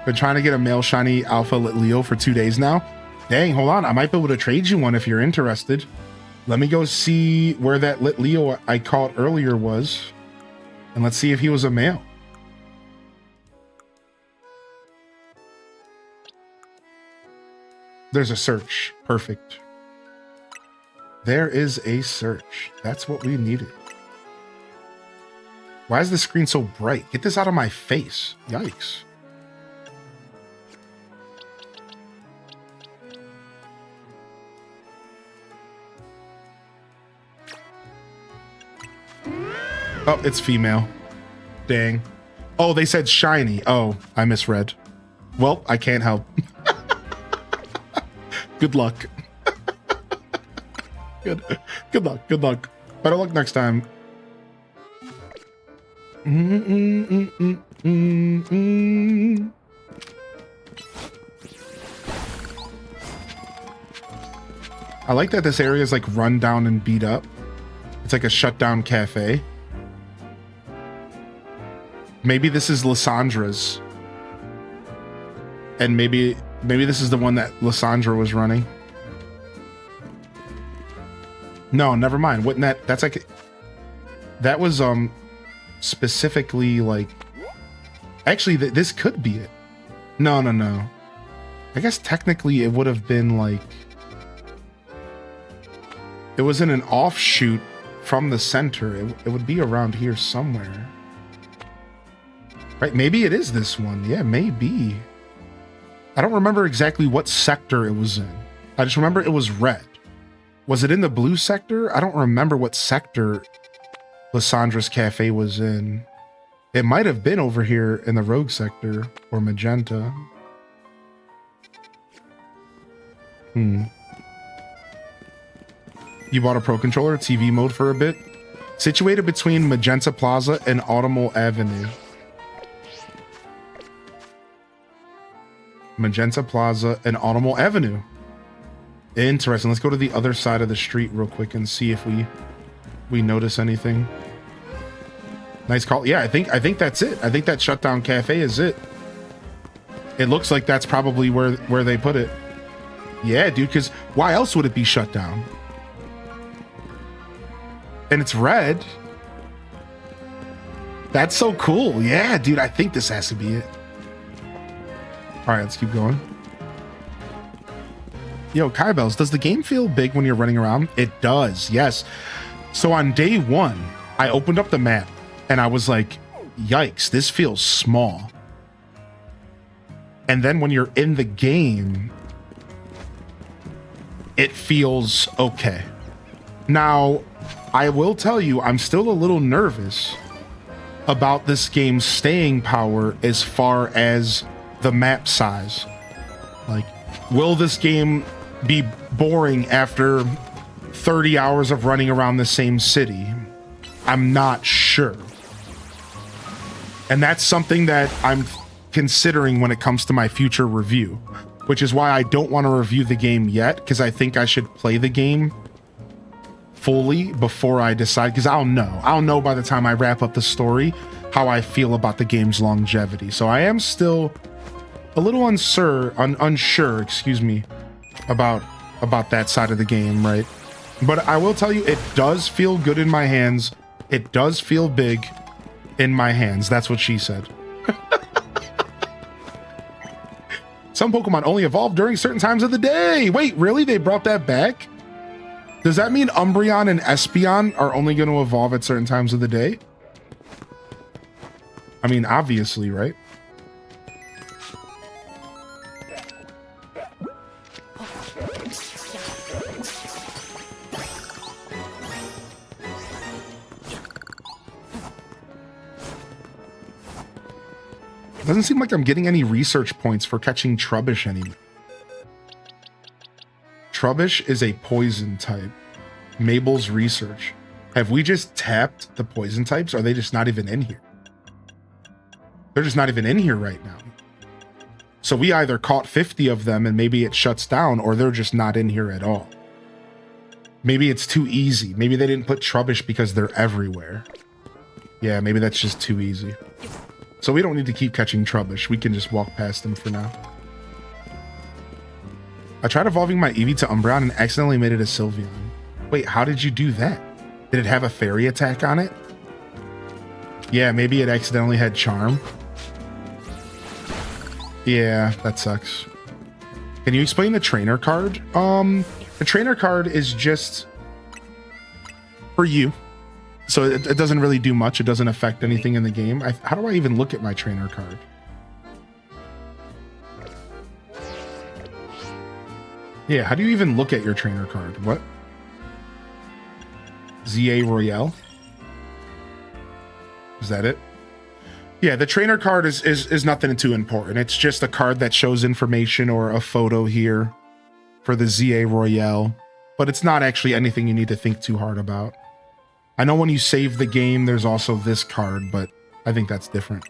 Been trying to get a male shiny alpha Litleo for 2 days now. Dang, hold on. I might be able to trade you one if you're interested. Let me go see where that Litleo I caught earlier was. And let's see if he was a male. There's a search. Perfect. There is a search. That's what we needed. Why is the screen so bright? Get this out of my face. Yikes. Oh, it's female. Dang. Oh, they said shiny. Oh, I misread. Well, I can't help. Good luck. Good luck. Good luck. Better luck next time. I like that this area is like run down and beat up. It's like a shut down cafe. Maybe this is Lyssandra's. And maybe this is the one that Lysandra was running. No, never mind. Wouldn't that's like, that was specifically like, actually this could be it. No. I guess technically it would have been like, it was in an offshoot from the center. It would be around here somewhere. Right, maybe it is this one. Yeah, maybe. I don't remember exactly what sector it was in. I just remember it was red. Was it in the blue sector? I don't remember what sector Lyssandra's Cafe was in. It might have been over here in the rogue sector or magenta. You bought a Pro Controller, TV mode for a bit? Situated between Magenta Plaza and Automobile Avenue. Magenta Plaza and Automobile Avenue. Interesting. Let's go to the other side of the street real quick and see if we notice anything. Nice call. Yeah, I think that's it. I think that Shutdown Cafe is it. It looks like that's probably where they put it. Yeah, dude, because why else would it be shut down? And it's red. That's so cool. Yeah, dude, I think this has to be it. All right, let's keep going. Yo, Kybells, does the game feel big when you're running around? It does, yes. So on day one, I opened up the map and I was like, yikes, this feels small. And then when you're in the game, it feels okay. Now, I will tell you, I'm still a little nervous about this game's staying power as far as the map size. Like, will this game be boring after 30 hours of running around the same city? I'm not sure. And that's something that I'm considering when it comes to my future review, which is why I don't want to review the game yet, because I think I should play the game fully before I decide, because I'll know by the time I wrap up the story how I feel about the game's longevity. So I am still a little unsure, excuse me, about that side of the game, right? But I will tell you, it does feel good in my hands. It does feel big in my hands. That's what she said. Some Pokemon only evolve during certain times of the day. Wait, really? They brought that back? Does that mean Umbreon and Espeon are only going to evolve at certain times of the day? I mean, obviously, right? Doesn't seem like I'm getting any research points for catching Trubbish anymore. Trubbish is a poison type. Mable's research. Have we just tapped the poison types? Or are they just not even in here? They're just not even in here right now. So we either caught 50 of them and maybe it shuts down, or they're just not in here at all. Maybe it's too easy. Maybe they didn't put Trubbish because they're everywhere. Yeah, maybe that's just too easy. So we don't need to keep catching Trubbish. We can just walk past them for now. I tried evolving my Eevee to Umbreon and accidentally made it a Sylveon. Wait, how did you do that? Did it have a fairy attack on it? Yeah, maybe it accidentally had Charm. Yeah, that sucks. Can you explain the trainer card? The trainer card is just for you. So it doesn't really do much. It doesn't affect anything in the game. How do I even look at my trainer card? Yeah, how do you even look at your trainer card? What? ZA Royale? Is that it? Yeah, the trainer card is nothing too important. It's just a card that shows information or a photo here for the ZA Royale. But it's not actually anything you need to think too hard about. I know when you save the game, there's also this card, but I think that's different.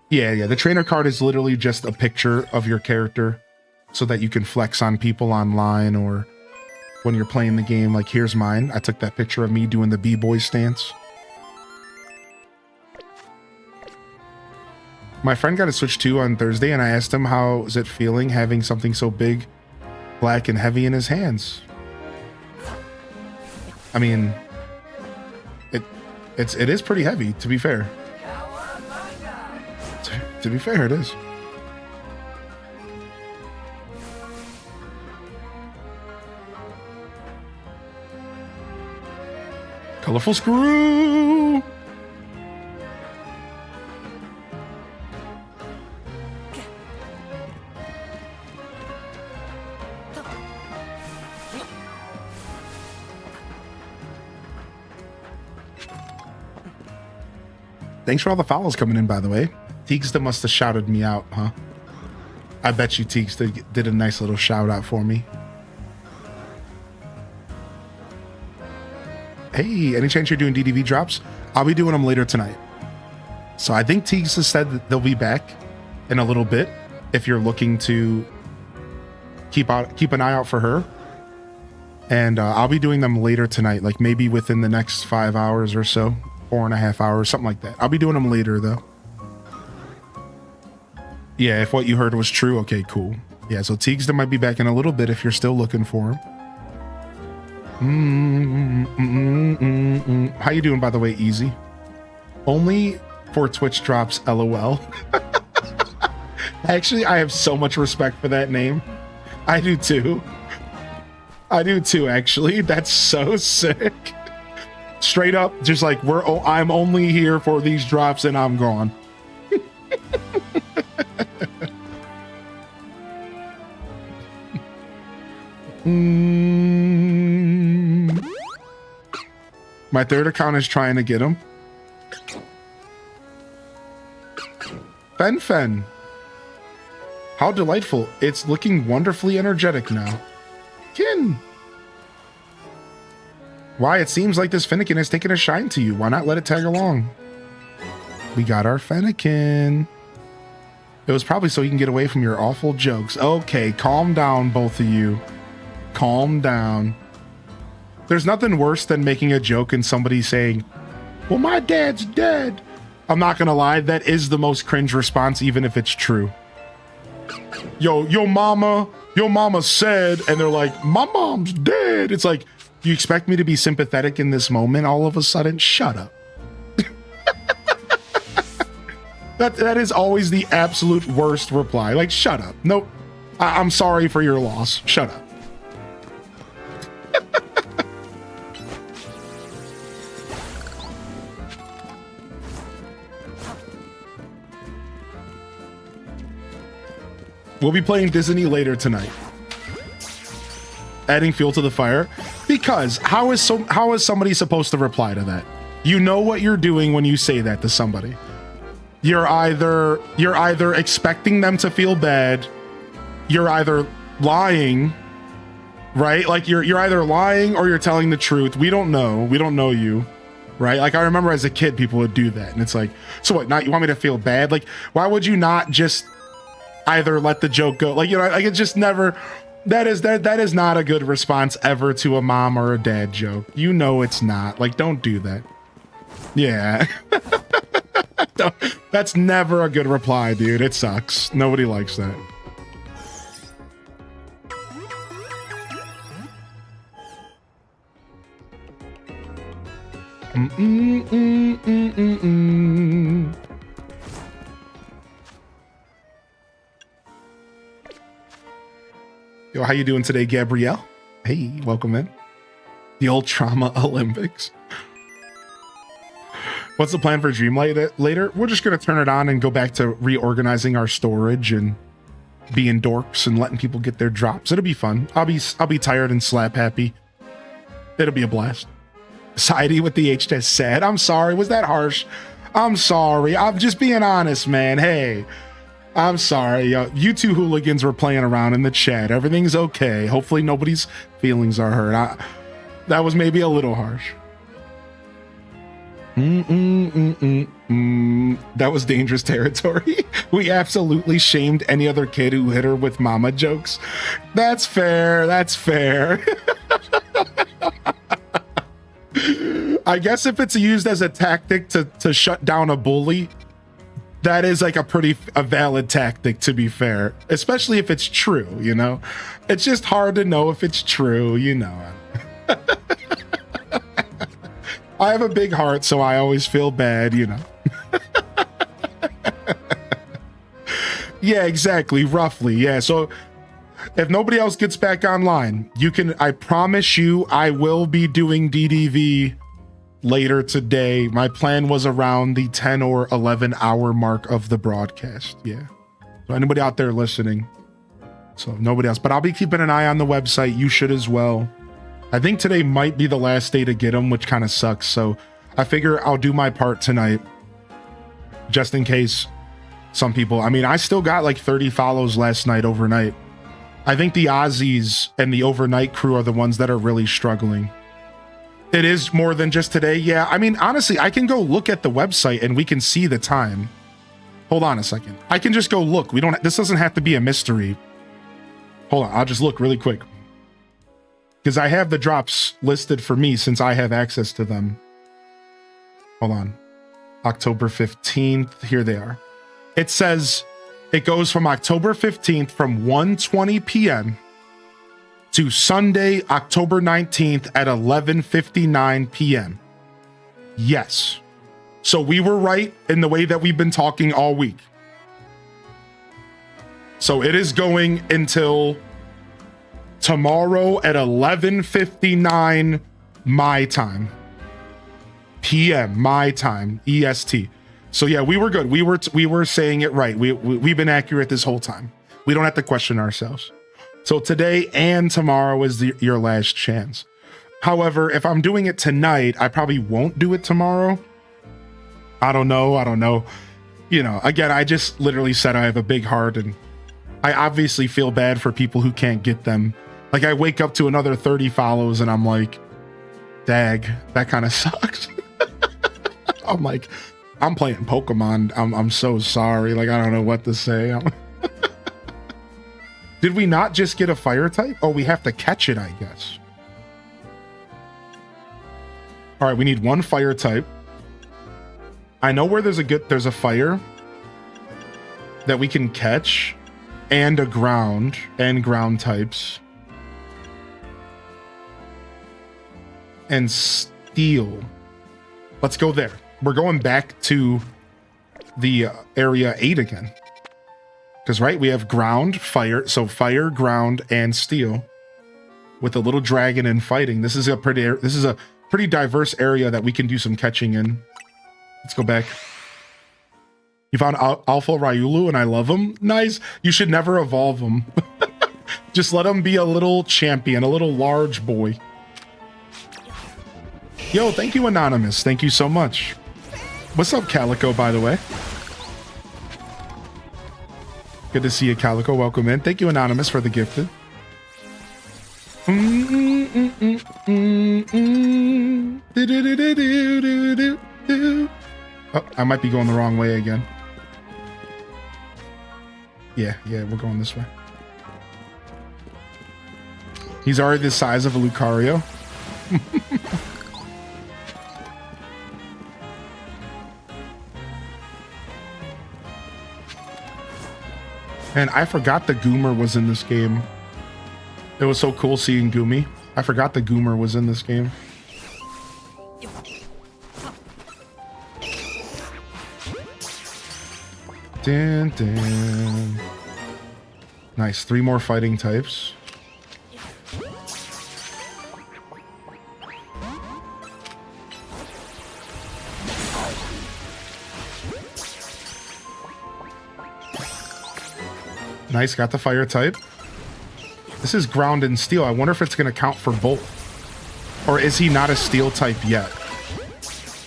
Yeah, the trainer card is literally just a picture of your character so that you can flex on people online or when you're playing the game. Like, here's mine. I took that picture of me doing the B-boy stance. My friend got a Switch 2 on Thursday, and I asked him how is it feeling having something so big, black, and heavy in his hands. I mean, it is pretty heavy, to be fair. To be fair, it is. Colorful screw. Thanks for all the follows coming in, by the way. Teaguesta must have shouted me out, huh? I bet you Teaguesta did a nice little shout out for me. Hey, any chance you're doing DDV drops? I'll be doing them later tonight. So I think Teaguesta said that they'll be back in a little bit if you're looking to keep an eye out for her. And I'll be doing them later tonight, like maybe within the next 5 hours or so. 4.5 hours, something like that. I'll be doing them later though. Yeah, if what you heard was true, okay, cool. Yeah, so Teaguesta might be back in a little bit if you're still looking for him. How you doing, by the way, Easy? Only for Twitch drops, LOL. Actually, I have so much respect for that name. I do too. I do too, actually. That's so sick. Straight up, just like I'm only here for these drops and I'm gone. My third account is trying to get him. Fen. How delightful. It's looking wonderfully energetic now. Kin. Why, it seems like this Fennekin has taken a shine to you. Why not let it tag along? We got our Fennekin. It was probably so you can get away from your awful jokes. Okay, calm down, both of you. Calm down. There's nothing worse than making a joke and somebody saying, well, my dad's dead. I'm not gonna lie, that is the most cringe response, even if it's true. Yo, your mama said, and they're like, my mom's dead. It's like, you expect me to be sympathetic in this moment all of a sudden? Shut up. That is always the absolute worst reply. Like, shut up. Nope. I'm sorry for your loss. Shut up. We'll be playing Disney later tonight. Adding fuel to the fire. Because how is somebody supposed to reply to that? You know what you're doing when you say that to somebody. You're either expecting them to feel bad, you're either lying, right? Like you're either lying or you're telling the truth. We don't know. We don't know you, right? Like I remember as a kid, people would do that, and it's like, so what? Not you want me to feel bad? Like why would you not just either let the joke go? Like, you know, like it's just never. That is not a good response ever to a mom or a dad joke. You know it's not. Like, don't do that. Yeah. That's never a good reply, dude. It sucks. Nobody likes that. Yo, how you doing today, Gabrielle? Hey, welcome in. The old trauma Olympics. What's the plan for Dreamlight later? We're just going to turn it on and go back to reorganizing our storage and being dorks and letting people get their drops. It'll be fun. I'll be tired and slap happy. It'll be a blast. Society with the H just said, I'm sorry. Was that harsh? I'm sorry. I'm just being honest, man. Hey, I'm sorry. You two hooligans were playing around in the chat. Everything's okay. Hopefully nobody's feelings are hurt. That was maybe a little harsh. That was dangerous territory. We absolutely shamed any other kid who hit her with mama jokes. That's fair. That's fair. I guess if it's used as a tactic to shut down a bully, that is like a valid tactic, to be fair. Especially if it's true, you know? It's just hard to know if it's true, you know. I have a big heart, so I always feel bad, you know. Yeah, exactly. Roughly. Yeah. So if nobody else gets back online, I promise you, I will be doing DDV later today. My plan was around the 10 or 11 hour mark of the broadcast. Yeah. So anybody out there listening. So nobody else. But I'll be keeping an eye on the website. You should as well. I think today might be the last day to get them, which kind of sucks. So I figure I'll do my part tonight. Just in case some people... I mean, I still got like 30 follows last night overnight. I think the Aussies and the overnight crew are the ones that are really struggling. It is more than just today. Yeah, I mean, honestly, I can go look at the website and we can see the time. Hold on a second. I can just go look. This doesn't have to be a mystery. Hold on, I'll just look really quick. Because I have the drops listed for me since I have access to them. Hold on. October 15th. Here they are. It says it goes from October 15th from 1:20 p.m. to Sunday, October 19th at 11:59 p.m. Yes. So we were right in the way that we've been talking all week. So it is going until tomorrow at 11:59 my time. PM, my time, EST. So yeah, we were good. We were saying it right. We've been accurate this whole time. We don't have to question ourselves. So today and tomorrow is your last chance. However, if I'm doing it tonight, I probably won't do it tomorrow. I don't know. You know, again, I just literally said I have a big heart and I obviously feel bad for people who can't get them. Like I wake up to another 30 follows and I'm like, dag, that kind of sucks. I'm like, I'm playing Pokemon. I'm so sorry. Like, I don't know what to say. Did we not just get a fire type? Oh, we have to catch it, I guess. All right, we need one fire type. I know where there's a fire that we can catch and a ground types. And steel. Let's go there. We're going back to the area 8 again. Because, right, we have ground, fire. So fire, ground, and steel. With a little dragon and fighting. This is a pretty diverse area that we can do some catching in. Let's go back. You found Alpha Ryulu and I love him. Nice. You should never evolve him. Just let him be a little champion, a little large boy. Yo, thank you, Anonymous. Thank you so much. What's up, Calico, by the way? Good to see you, Calico. Welcome in. Thank you, Anonymous, for the gifted. Oh, I might be going the wrong way again. Yeah, we're going this way. He's already the size of a Lucario. And I forgot the Goomer was in this game. It was so cool seeing Goomy. I forgot the Goomer was in this game. Dun, dun. Nice, 3 more fighting types. Nice, got the fire type. This is ground and steel. I wonder if it's going to count for both. Or is he not a steel type yet?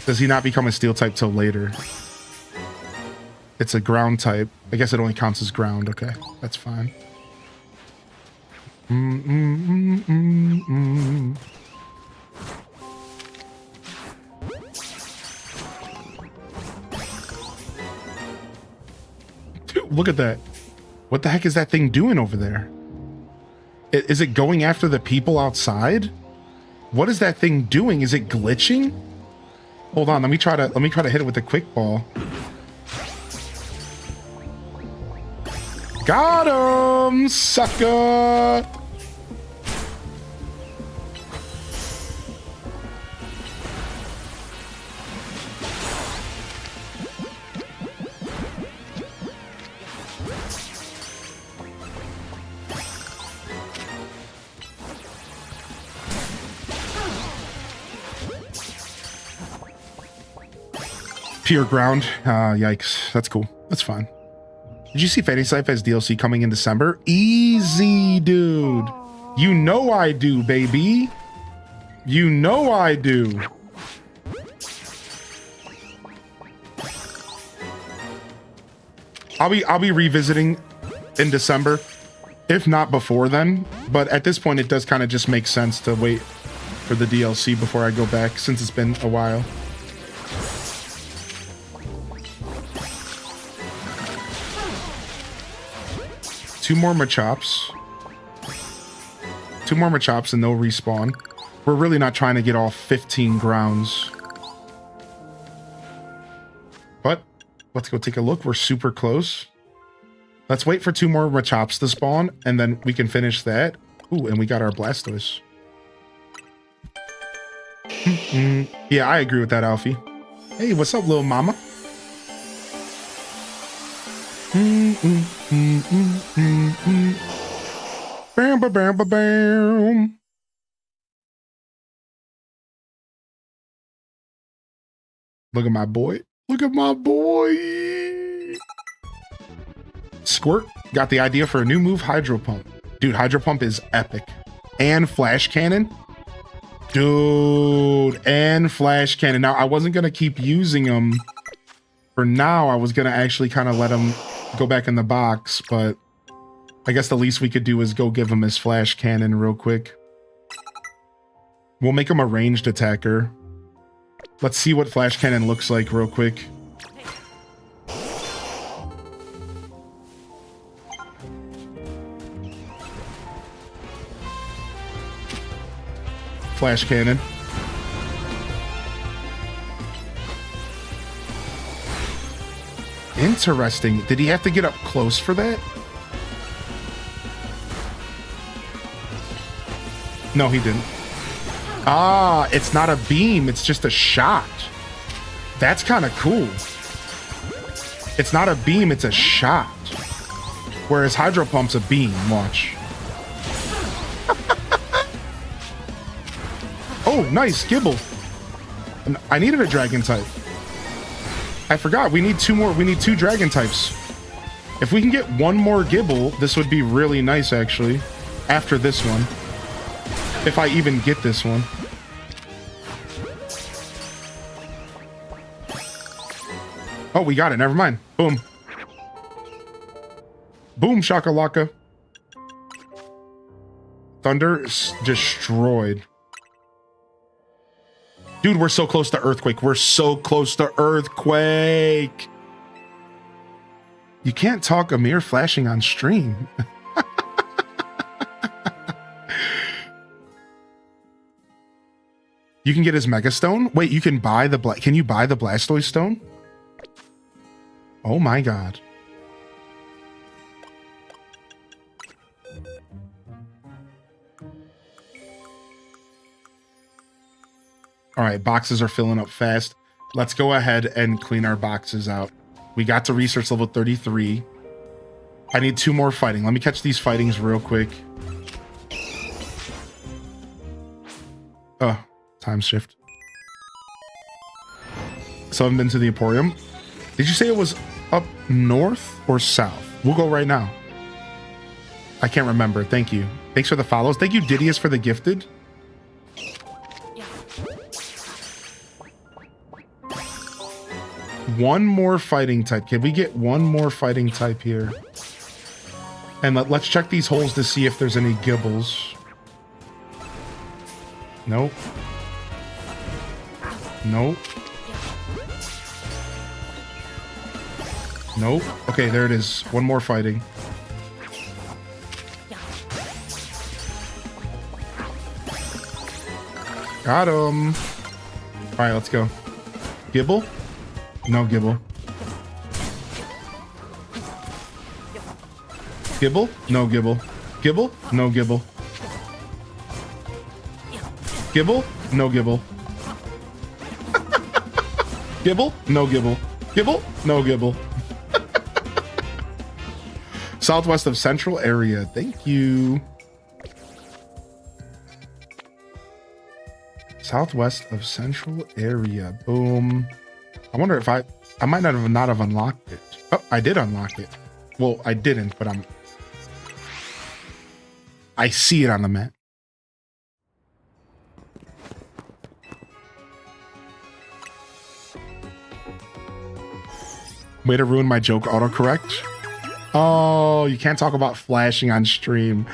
Does he not become a steel type till later? It's a ground type. I guess it only counts as ground. Okay, that's fine. Dude, look at that. What the heck is that thing doing over there? Is it going after the people outside? What is that thing doing? Is it glitching? Hold on, let me try to hit it with the quick ball. Got him, sucker! Pure ground. Yikes. That's cool. That's fine. Did you see Fantasy Life has DLC coming in December? Easy, dude. You know I do, baby. You know I do. I'll be revisiting in December, if not before then. But at this point, it does kind of just make sense to wait for the DLC before I go back, since it's been a while. Two more Machops. Two more Machops and they'll respawn. We're really not trying to get all 15 grounds. But let's go take a look. We're super close. Let's wait for two more Machops to spawn, and then we can finish that. Ooh, and we got our Blastoise. Yeah, I agree with that, Alfie. Hey, what's up, little mama? Bam, ba, bam, ba, bam. Look at my boy. Look at my boy. Squirt got the idea for a new move, Hydro Pump. Dude, Hydro Pump is epic. And Flash Cannon. Dude, and Flash Cannon. Now, I wasn't going to keep using them. For now, I was going to actually kind of let him go back in the box, but I guess the least we could do is go give him his Flash Cannon real quick. We'll make him a ranged attacker. Let's see what Flash Cannon looks like real quick. Flash Cannon. Interesting. Did he have to get up close for that? No, he didn't. Ah, it's not a beam. It's just a shot. That's kind of cool. It's not a beam. It's a shot. Whereas Hydro Pump's a beam. Watch. Oh, nice. Gibble. I needed a dragon type. I forgot. We need two more. We need two dragon types. If we can get one more Gibble, this would be really nice, actually. After this one. If I even get this one. Oh, we got it. Never mind. Boom. Boom, shakalaka. Thunder is destroyed. Dude, we're so close to Earthquake. We're so close to Earthquake. You can't talk Amir flashing on stream. You can get his Mega Stone? Wait, you can buy the can you buy the Blastoise Stone? Oh my god. All right, boxes are filling up fast. Let's go ahead and clean our boxes out. We got to research level 33. I need two more fighting. Let me catch these fightings real quick. Oh, time shift. So I've been to the Emporium. Did you say it was up north or south? We'll go right now. I can't remember. Thank you. Thanks for the follows. Thank you, Didius, for the gifted. One more fighting type. Can we get one more fighting type here? And let's check these holes to see if there's any Gibbles. Nope. Nope. Nope. Okay, there it is. One more fighting. Got him. All right, let's go. Gibble? No Gibble. Gibble? No Gibble. Gibble? No Gibble. Gibble? No Gibble. Gibble? No Gibble. Gibble? No Gibble. Southwest of Central area. Thank you. Southwest of Central area. Boom. I wonder if I might not have unlocked it. Oh, I did unlock it. Well, I didn't, but I see it on the map. Way to ruin my joke, autocorrect. Oh, you can't talk about flashing on stream.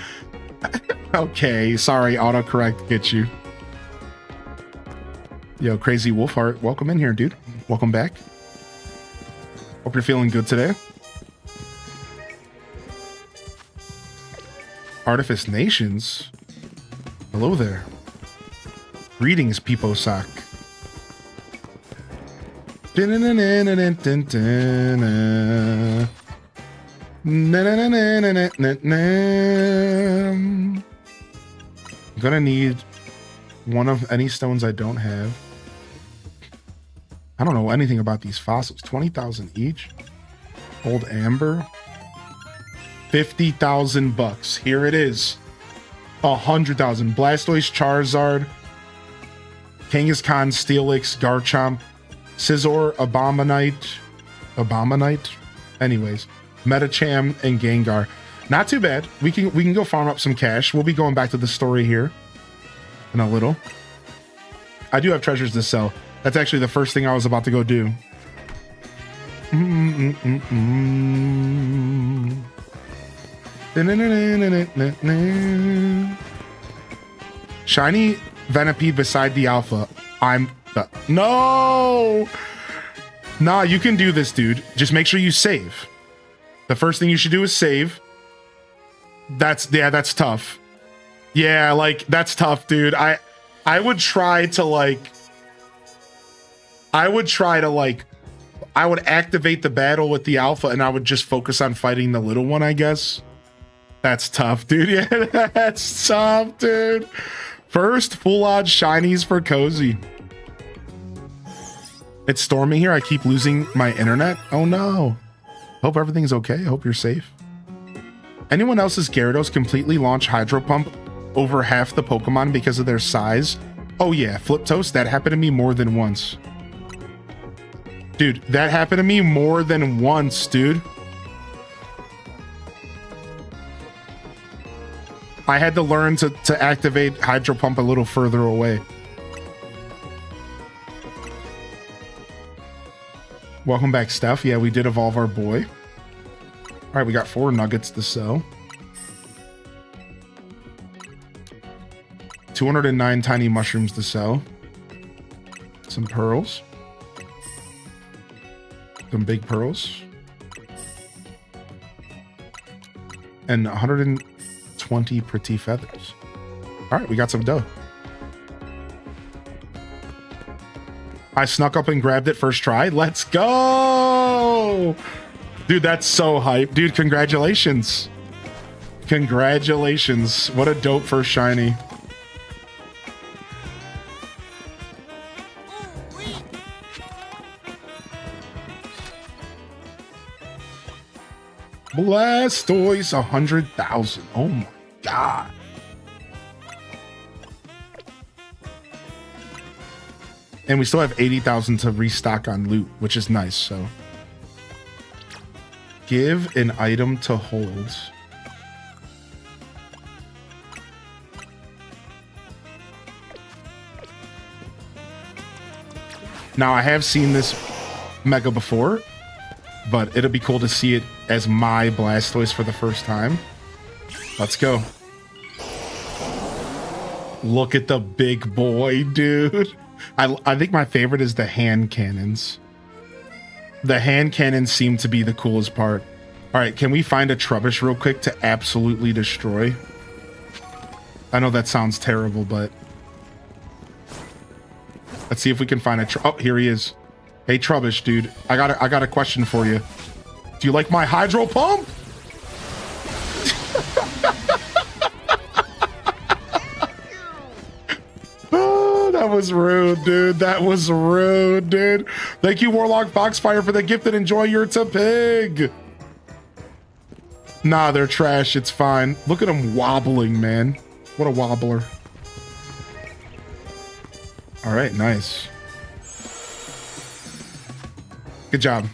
Okay, sorry, autocorrect gets you. Yo, Crazy Wolfheart, welcome in here, dude. Welcome back. Hope you're feeling good today. Artifice Nations. Hello there. Greetings, Peepo-Sock. I'm gonna need one of any stones I don't have. I don't know anything about these fossils. 20,000 each. Old amber. 50,000 bucks. Here it is. 100,000. Blastoise, Charizard, Kangaskhan, Steelix, Garchomp, Scizor, Abominite. Anyways, Metacham and Gengar. Not too bad. We can go farm up some cash. We'll be going back to the story here in a little. I do have treasures to sell. That's actually the first thing I was about to go do. Shiny Venipede beside the Alpha. No! Nah, you can do this, dude. Just make sure you save. The first thing you should do is save. That's tough. Yeah, like, that's tough, dude. I would try to I would activate the battle with the Alpha and I would just focus on fighting the little one, I guess. That's tough, dude. Yeah, that's tough, dude. First, full odds shinies for Cozy. It's storming here. I keep losing my internet. Oh no. Hope everything's okay. Hope you're safe. Anyone else's Gyarados completely launch Hydro Pump over half the Pokemon because of their size? Oh yeah, Flip Toast, that happened to me more than once. Dude, that happened to me more than once, dude. I had to learn to activate Hydro Pump a little further away. Welcome back, Steph. Yeah, we did evolve our boy. All right, we got 4 nuggets to sell. 209 tiny mushrooms to sell. Some pearls. Some big pearls. And 120 pretty feathers. All right, we got some dough. I snuck up and grabbed it first try. Let's go! Dude, that's so hype. Dude, congratulations. Congratulations. What a dope first shiny. Blastoise, 100,000. Oh my god. And we still have 80,000 to restock on loot, which is nice, so. Give an item to hold. Now, I have seen this Mega before, but it'll be cool to see it as my Blastoise for the first time. Let's go. Look at the big boy, dude. I think my favorite is the hand cannons. The hand cannons seem to be the coolest part. All right, can we find a Trubbish real quick to absolutely destroy? I know that sounds terrible, but let's see if we can find a oh, here he is. Hey Trubbish, dude. I got a question for you. Do you like my Hydro Pump? Oh, that was rude, dude. That was rude, dude. Thank you, Warlock Foxfire, for the gift and enjoy your pig. Nah, they're trash. It's fine. Look at him wobbling, man. What a wobbler. All right, nice. Good job.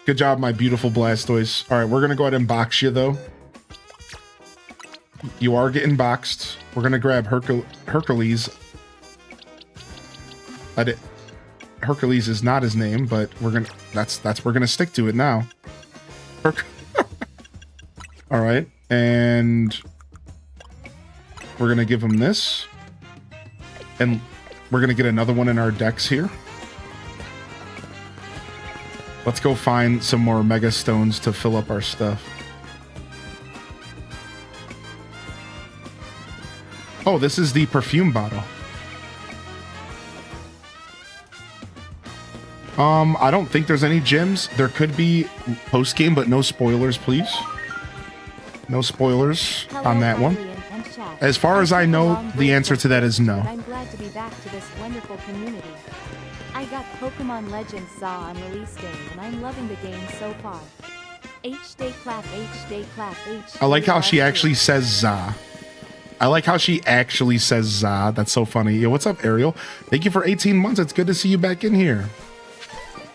Good job, my beautiful Blastoise. All right, we're going to go ahead and box you, though. You are getting boxed. We're going to grab Hercules. Hercules is not his name, but we're going to... we're going to stick to it now. All right, and we're going to give him this. And we're going to get another one in our decks here. Let's go find some more Mega Stones to fill up our stuff. Oh, this is the perfume bottle. I don't think there's any gyms. There could be post-game, but no spoilers, please. No spoilers on that one. As far as I know, the answer to that is no. I'm glad to be back to this wonderful community. I got Pokemon Legends ZA on release day, and I'm loving the game so far. H-Day clap, H-Day clap, H-Day. I like how she actually says ZA. I like how she actually says ZA. That's so funny. Yo, what's up, Ariel? Thank you for 18 months. It's good to see you back in here.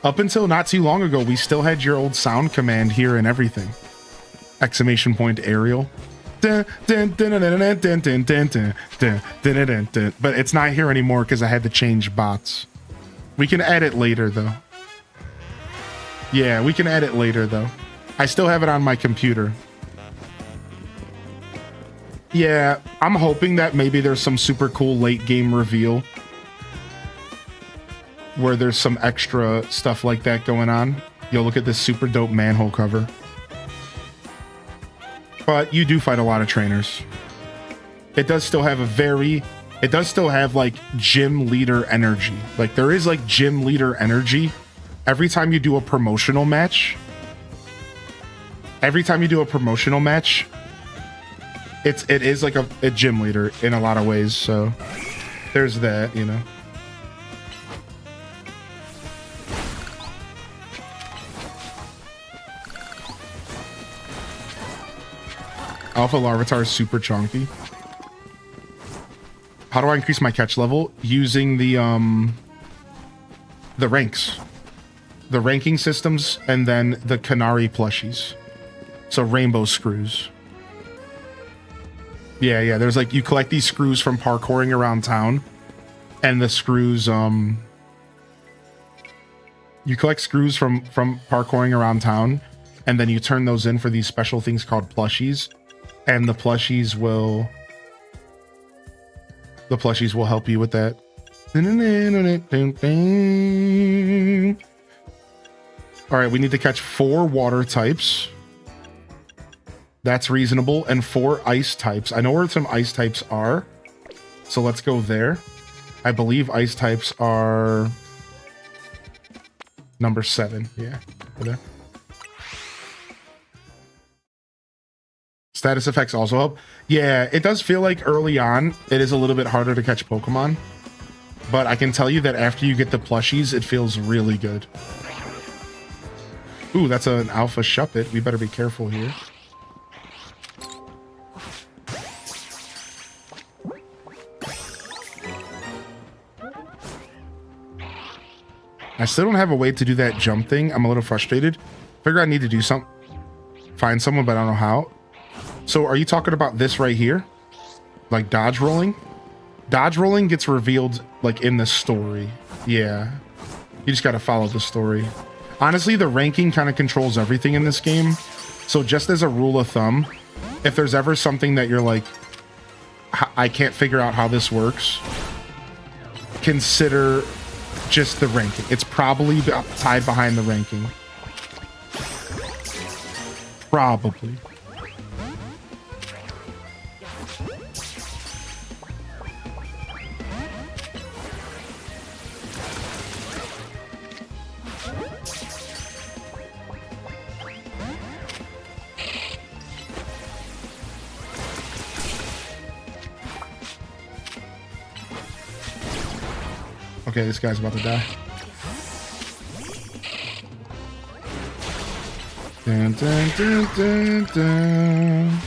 Up until not too long ago, we still had your old sound command here and everything. Exclamation point, Ariel. But it's not here anymore because I had to change bots. We can add it later, though. Yeah, we can add it later, though. I still have it on my computer. Yeah, I'm hoping that maybe there's some super cool late game reveal where there's some extra stuff like that going on. Yo, look at this super dope manhole cover. But you do fight a lot of trainers. It does still have like gym leader energy. Like there is like gym leader energy every time you do a promotional match. It is like a gym leader in a lot of ways. So there's that, you know. Alpha Larvitar is super chunky. How do I increase my catch level? Using the ranks. The ranking systems and then the Canary plushies. So rainbow screws. Yeah, there's like, you collect these screws from parkouring around town. And the screws, you collect screws from parkouring around town. And then you turn those in for these special things called plushies. And the plushies will help you with that. All right, we need to catch 4 water types. That's reasonable. And 4 ice types. I know where some ice types are. So let's go there. I believe ice types are number 7. Yeah, over there. Status effects also help. Yeah, it does feel like early on, it is a little bit harder to catch Pokemon. But I can tell you that after you get the plushies, it feels really good. Ooh, that's an Alpha Shuppet. We better be careful here. I still don't have a way to do that jump thing. I'm a little frustrated. Figure I need to do something. Find someone, but I don't know how. So are you talking about this right here? Like dodge rolling? Dodge rolling gets revealed like in the story. Yeah. You just got to follow the story. Honestly, the ranking kind of controls everything in this game. So just as a rule of thumb, if there's ever something that you're like, I can't figure out how this works, consider just the ranking. It's probably tied behind the ranking. Probably. Okay, this guy's about to die. Dun, dun, dun, dun, dun.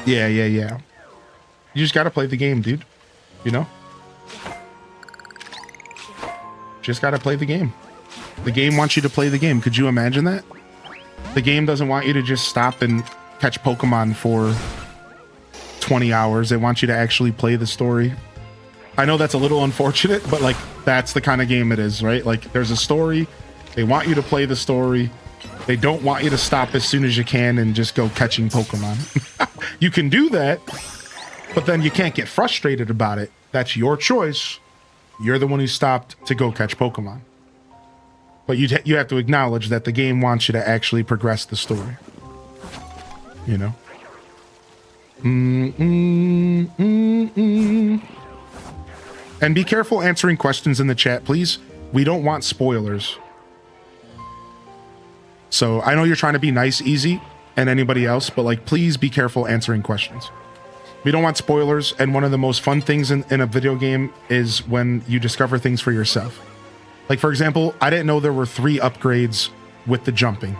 Yeah. You just gotta play the game, dude. You know? just got to play the game. The game wants you to play the game. Could you imagine that? The game doesn't want you to just stop and catch Pokemon for 20 hours. They want you to actually play the story. I know that's a little unfortunate, but like that's the kind of game it is, right? Like there's a story. They want you to play the story. They don't want you to stop as soon as you can and just go catching Pokemon. You can do that, but then you can't get frustrated about it. That's your choice. You're the one who stopped to go catch Pokemon. But you have to acknowledge that the game wants you to actually progress the story. You know? And be careful answering questions in the chat, please. We don't want spoilers. So I know you're trying to be nice, Easy, and anybody else, but like, please be careful answering questions. We don't want spoilers, and one of the most fun things in a video game is when you discover things for yourself. Like, for example, I didn't know there were 3 upgrades with the jumping.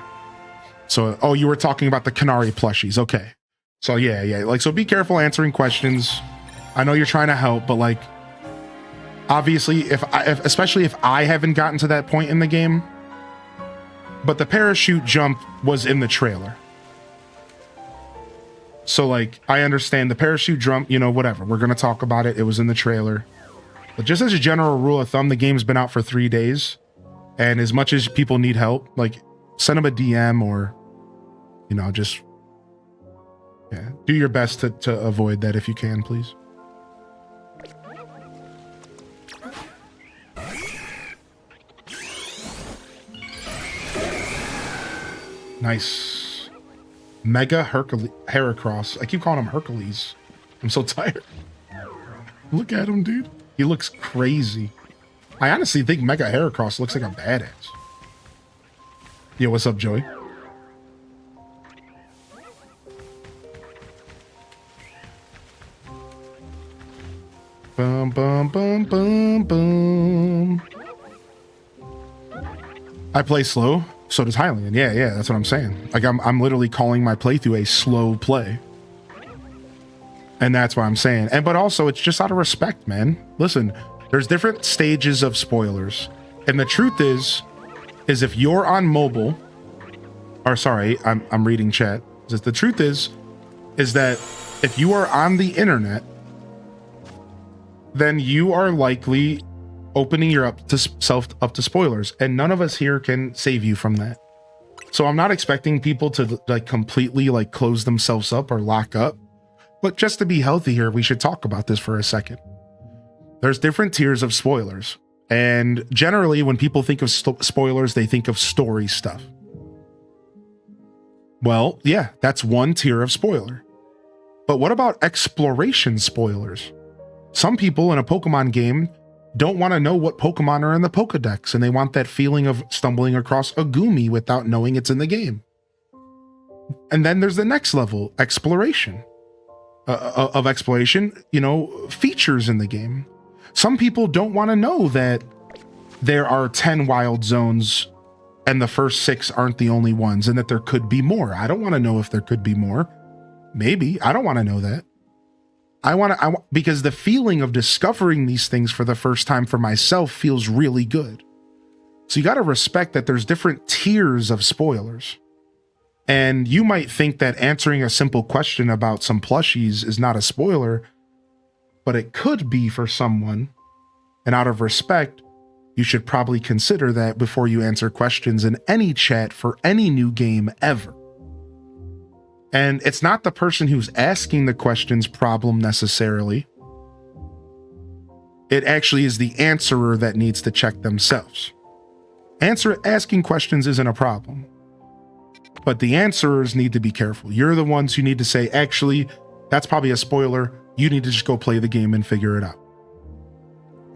So, oh, you were talking about the Canary plushies. Okay. So, yeah. Like, so be careful answering questions. I know you're trying to help, but like, obviously, especially if I haven't gotten to that point in the game, but the parachute jump was in the trailer. So, like, I understand the parachute jump, you know, whatever. We're going to talk about it. It was in the trailer. But just as a general rule of thumb, the game's been out for 3 days. And as much as people need help, like, send them a DM or, you know, just, yeah, do your best to avoid that if you can, please. Nice. Mega Heracross. I keep calling him Hercules. I'm so tired. Look at him, dude. He looks crazy. I honestly think Mega Heracross looks like a badass. Yo, what's up, Joey? Bum, bum, bum, bum, bum. I play slow. So does Hylian. Yeah, that's what I'm saying. Like, I'm literally calling my playthrough a slow play. And that's what I'm saying. But also, it's just out of respect, man. Listen, there's different stages of spoilers. And the truth is if you're on mobile, or sorry, I'm reading chat. The truth is that if you are on the internet, then you are likely opening yourself up to spoilers, and none of us here can save you from that. So I'm not expecting people to like completely like close themselves up or lock up, but just to be healthy here, we should talk about this for a second. There's different tiers of spoilers, and generally when people think of spoilers, they think of story stuff. Well, yeah, that's one tier of spoiler. But what about exploration spoilers? Some people in a Pokemon game don't want to know what Pokemon are in the Pokedex, and they want that feeling of stumbling across a Goomy without knowing it's in the game. And then there's the next level, exploration. Of exploration, you know, features in the game. Some people don't want to know that there are 10 wild zones and the first 6 aren't the only ones, and that there could be more. I don't want to know if there could be more. Maybe. I don't want to know that. Because the feeling of discovering these things for the first time for myself feels really good. So you got to respect that there's different tiers of spoilers. And you might think that answering a simple question about some plushies is not a spoiler, but it could be for someone. And out of respect, you should probably consider that before you answer questions in any chat for any new game ever. And it's not the person who's asking the question's problem necessarily. It actually is the answerer that needs to check themselves. Asking questions isn't a problem. But the answerers need to be careful. You're the ones who need to say, actually, that's probably a spoiler. You need to just go play the game and figure it out.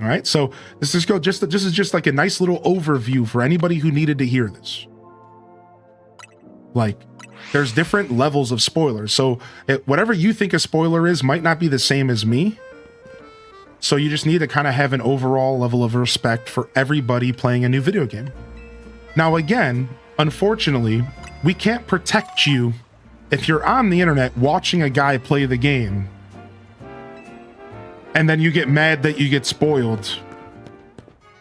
All right, so this is just like a nice little overview for anybody who needed to hear this. Like, there's different levels of spoilers. So whatever you think a spoiler is might not be the same as me. So you just need to kind of have an overall level of respect for everybody playing a new video game. Now, again, unfortunately, we can't protect you if you're on the internet watching a guy play the game and then you get mad that you get spoiled.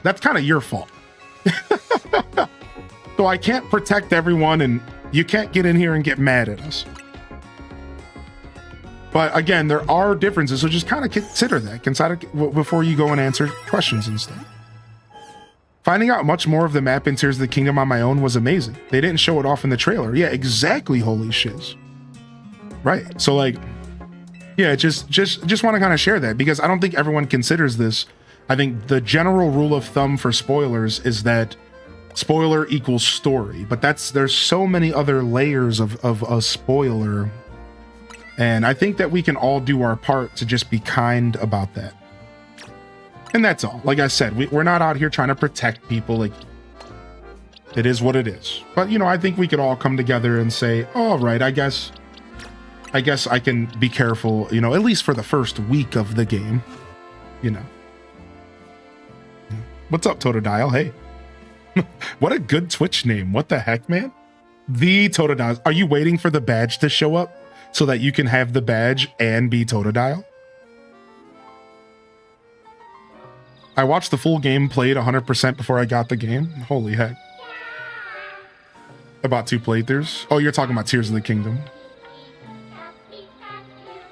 that's kind of your fault. So I can't protect everyone, and you can't get in here and get mad at us. But again, there are differences, so just kind of consider that. Consider before you go and answer questions and stuff. Finding out much more of the map in Tears of the Kingdom on my own was amazing. They didn't show it off in the trailer. Yeah, exactly, holy shiz. Right, so like, yeah, just want to kind of share that, because I don't think everyone considers this. I think the general rule of thumb for spoilers is that spoiler equals story, but there's so many other layers of a spoiler, and I think that we can all do our part to just be kind about that. And that's all. Like I said, we're not out here trying to protect people. Like, it is what it is. But, you know, I think we could all come together and say, all right, I guess I can be careful, you know, at least for the first week of the game, you know. What's up, Totodile? Hey. What a good Twitch name. What the heck, man? The Totodile. Are you waiting for the badge to show up so that you can have the badge and be Totodile? I watched the full game, played 100% before I got the game. Holy heck. About 2 playthroughs. Oh, you're talking about Tears of the Kingdom.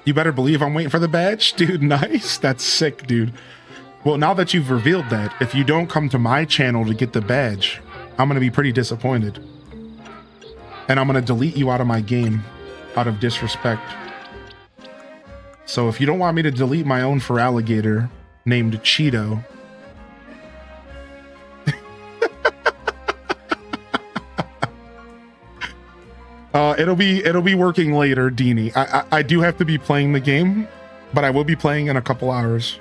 You better believe I'm waiting for the badge. Dude, nice. That's sick, dude. Well, now that you've revealed that, if you don't come to my channel to get the badge, I'm going to be pretty disappointed. And I'm going to delete you out of my game out of disrespect. So if you don't want me to delete my own for alligator named Cheeto, it'll be working later, Deanie. I do have to be playing the game, but I will be playing in a couple hours.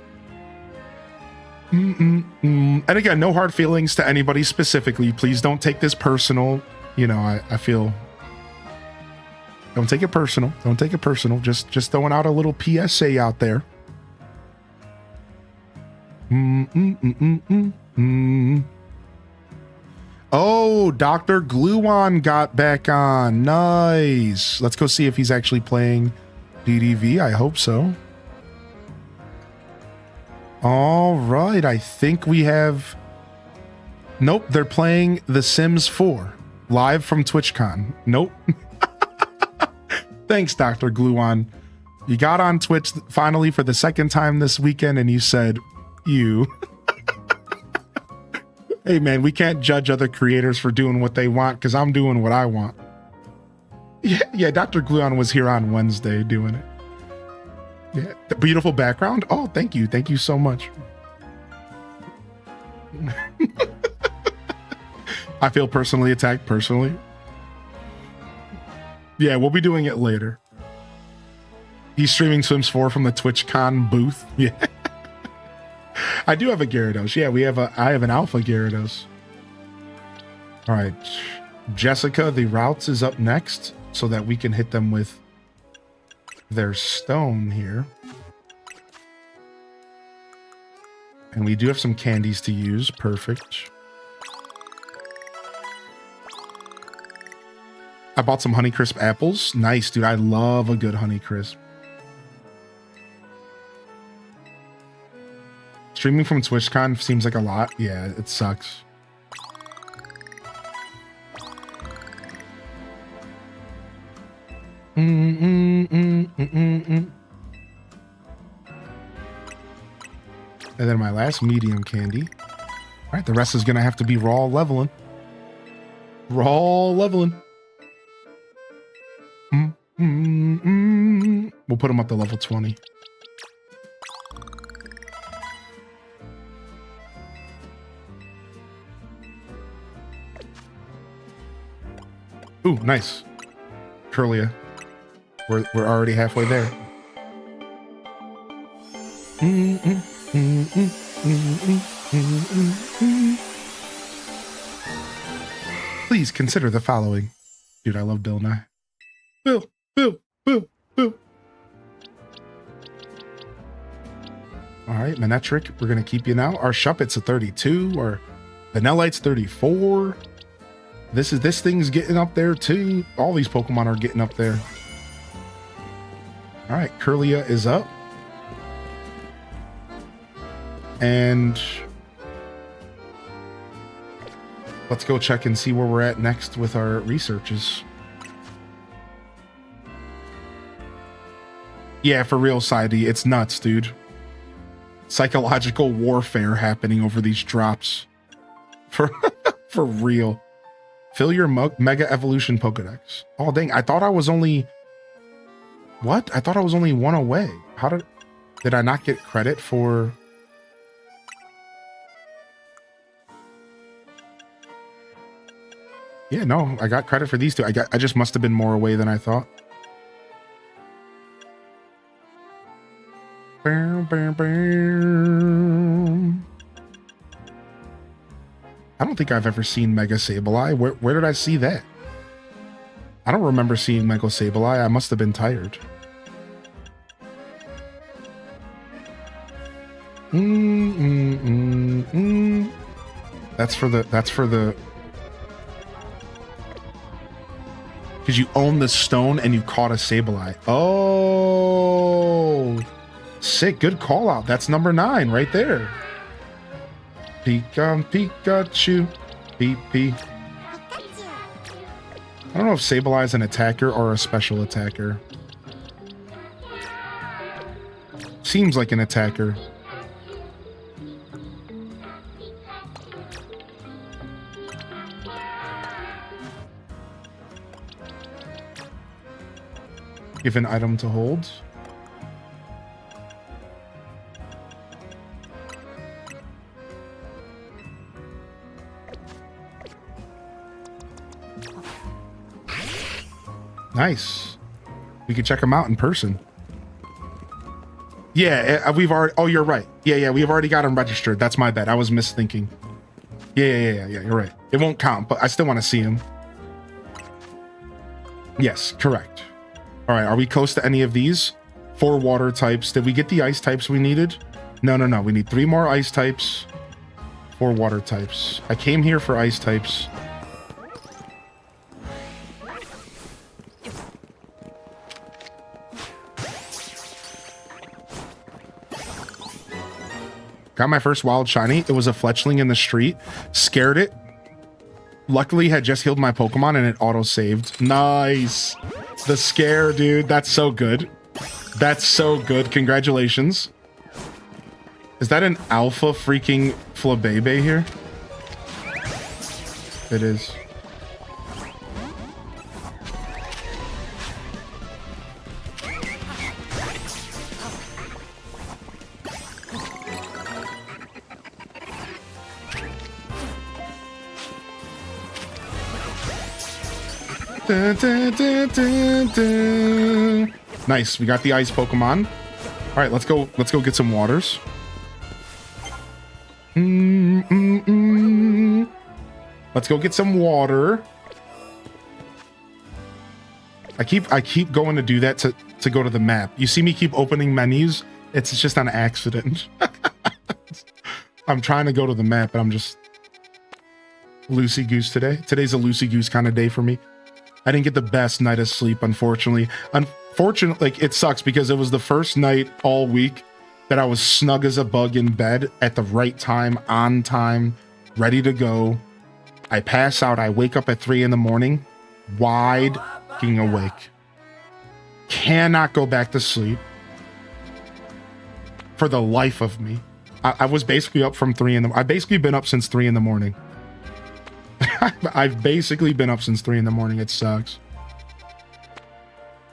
And again, no hard feelings to anybody specifically. Please don't take this personal. You know, I feel. Don't take it personal. Don't take it personal. Just throwing out a little PSA out there. Oh, Dr. Gluon got back on. Nice. Let's go see if he's actually playing DDV. I hope so. All right. I think we have... Nope, they're playing The Sims 4 live from TwitchCon. Nope. Thanks, Dr. Gluon. You got on Twitch finally for the second time this weekend, and you said, you... Hey man, we can't judge other creators for doing what they want because I'm doing what I want. Yeah, Dr. Gluon was here on Wednesday doing it. Yeah, the beautiful background. Oh, thank you. Thank you so much. I feel personally attacked personally. Yeah, we'll be doing it later. He's streaming Sims 4 from the TwitchCon booth. Yeah. I do have a Gyarados. Yeah, I have an Alpha Gyarados. All right. Jessica, the routes is up next so that we can hit them with their stone here. And we do have some candies to use. Perfect. I bought some Honeycrisp apples. Nice, dude. I love a good Honeycrisp. Streaming from TwitchCon seems like a lot. Yeah, it sucks. And then my last medium candy. All right, the rest is going to have to be raw leveling. Raw leveling. We'll put them up to level 20. Ooh, nice. Curlia. We're already halfway there. Please consider the following. Dude, I love Bill Nye. Bill. All right, Manetric, we're going to keep you now. Our Shuppet's a 32, or Vanillite's 34. This thing's getting up there too. All these Pokemon are getting up there. All right, Curlia is up. Let's go check and see where we're at next with our researches. Yeah, for real, Sidey, it's nuts, dude. Psychological warfare happening over these drops. For for real. Fill your Mega Evolution Pokedex. Oh, dang, I thought I was only... What? I thought I was only one away. How did I not get credit for... Yeah, no, I got credit for these two. I just must have been more away than I thought. Bam, bam, bam. I don't think I've ever seen Mega Sableye. Where did I see that? I don't remember seeing Mega Sableye. I must have been tired. That's for the because you own the stone and you caught a Sableye. Oh, sick. Good call out. That's number 9 right there. Pikachu. Beep, beep. I don't know if Sableye is an attacker or a special attacker. Seems like an attacker. Give an item to hold. Nice. We can check them out in person. Yeah, we've already... Oh, you're right. Yeah, we've already got them registered. That's my bad. I was misthinking. Yeah, you're right. It won't count, but I still want to see them. Yes, correct. All right, are we close to any of these? 4 water types. Did we get the ice types we needed? No. We need 3 more ice types. 4 water types. I came here for ice types. Got my first wild shiny. It was a fletchling in the street. Scared it. Luckily, had just healed my Pokemon and it auto-saved. Nice. The scare, dude. That's so good. That's so good. Congratulations. Is that an alpha freaking Flabébé here? It is. Dun, dun, dun, dun, dun. Nice, we got the ice Pokemon. All right, let's go get some waters. Let's go get some water. I keep going to do that to go to the map. You see me keep opening menus. It's just an accident. I'm trying to go to the map, but I'm just loosey goose today. Today's a loosey goose kind of day for me. I didn't get the best night of sleep, unfortunately. Unfortunately, like, it sucks because it was the first night all week that I was snug as a bug in bed at the right time, on time, ready to go. I pass out. I wake up at 3 in the morning, wide fucking awake. Cannot go back to sleep for the life of me. I was basically up from 3 in the... I've basically been up since 3 in the morning. I've basically been up since 3 in the morning. It sucks.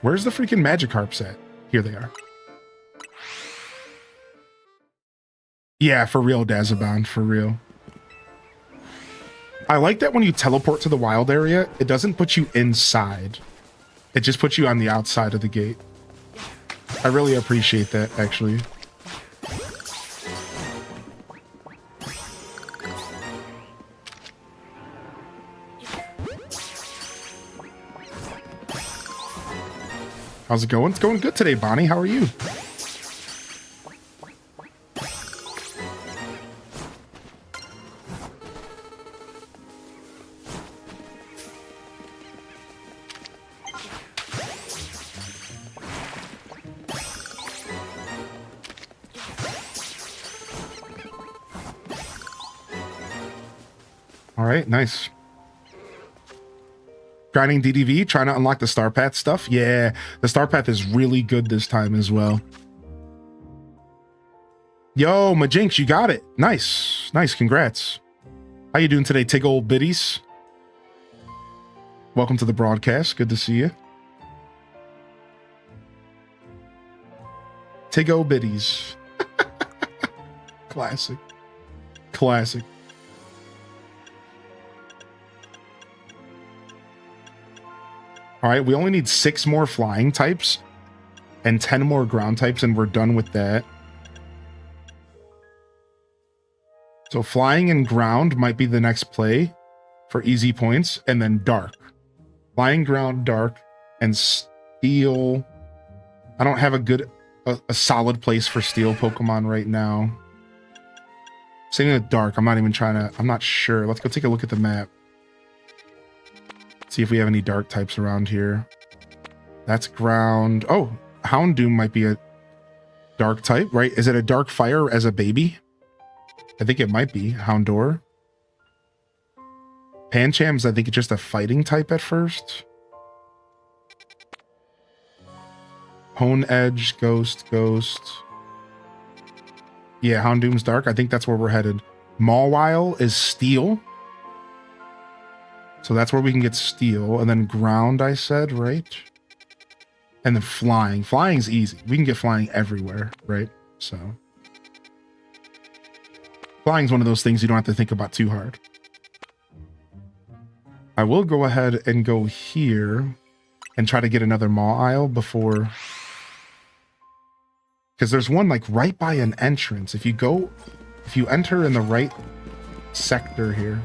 Where's the freaking Magikarps at? Here they are. Yeah, for real, Dazabon, for real. I like that when you teleport to the wild area, it doesn't put you inside. It just puts you on the outside of the gate. I really appreciate that, actually. How's it going? It's going good today, Bonnie. How are you? All right, nice. Grinding DDV, trying to unlock the Star Path stuff. Yeah, the Star Path is really good this time as well. Yo, Majinx, you got it. Nice. Nice, congrats. How you doing today, Tig old biddies? Welcome to the broadcast. Good to see you. Tig old biddies. Classic. Classic. All right, we only need 6 more flying types and 10 more ground types, and we're done with that. So flying and ground might be the next play for easy points, and then dark. Flying, ground, dark, and steel. I don't have a solid place for steel Pokemon right now. Same with dark. I'm not sure. Let's go take a look at the map. See if we have any dark types around here. That's ground. Oh, Houndoom might be a dark type, right? Is it a dark fire as a baby? I think it might be. Houndour. Pancham's, I think it's just a fighting type at first. Hone Edge, Ghost. Yeah, Houndoom's dark. I think that's where we're headed. Mawile is steel. So that's where we can get steel. And then ground, I said, right? And then flying. Flying's easy. We can get flying everywhere, right? So flying's one of those things you don't have to think about too hard. I will go ahead and go here and try to get another Mawile before, because there's one like right by an entrance. If you enter in the right sector here.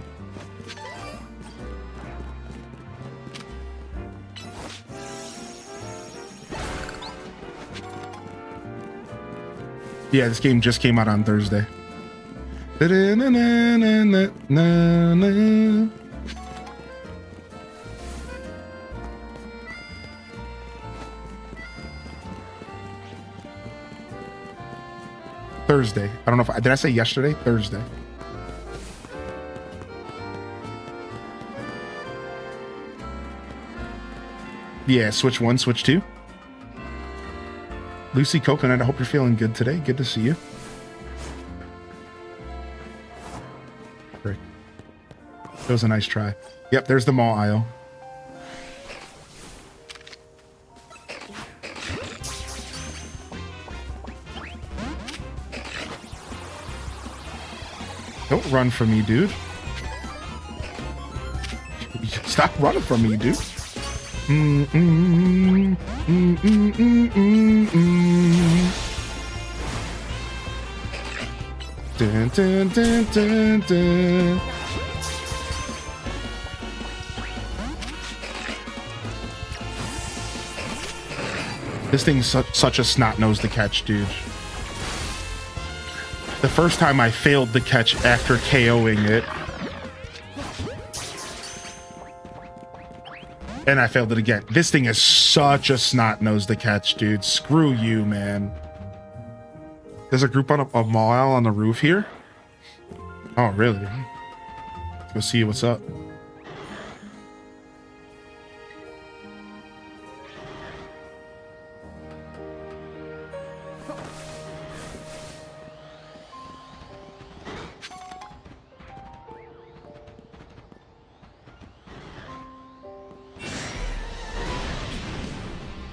Yeah, this game just came out on Thursday. Thursday. I don't know if did I say yesterday? Thursday. Yeah, Switch 1, Switch 2. Lucy Coconut, I hope you're feeling good today. Good to see you. Great. That was a nice try. Yep, there's the Mawile. Don't run from me, dude. Stop running from me, dude. Dun, dun, dun, dun, dun. This thing's such a snot-nosed to catch, dude. The first time I failed the catch after KOing it. And I failed it again. This thing is such a snot-nosed to catch, dude. Screw you, man. There's a group of Mawile on the roof here. Oh, really? Let's go see what's up.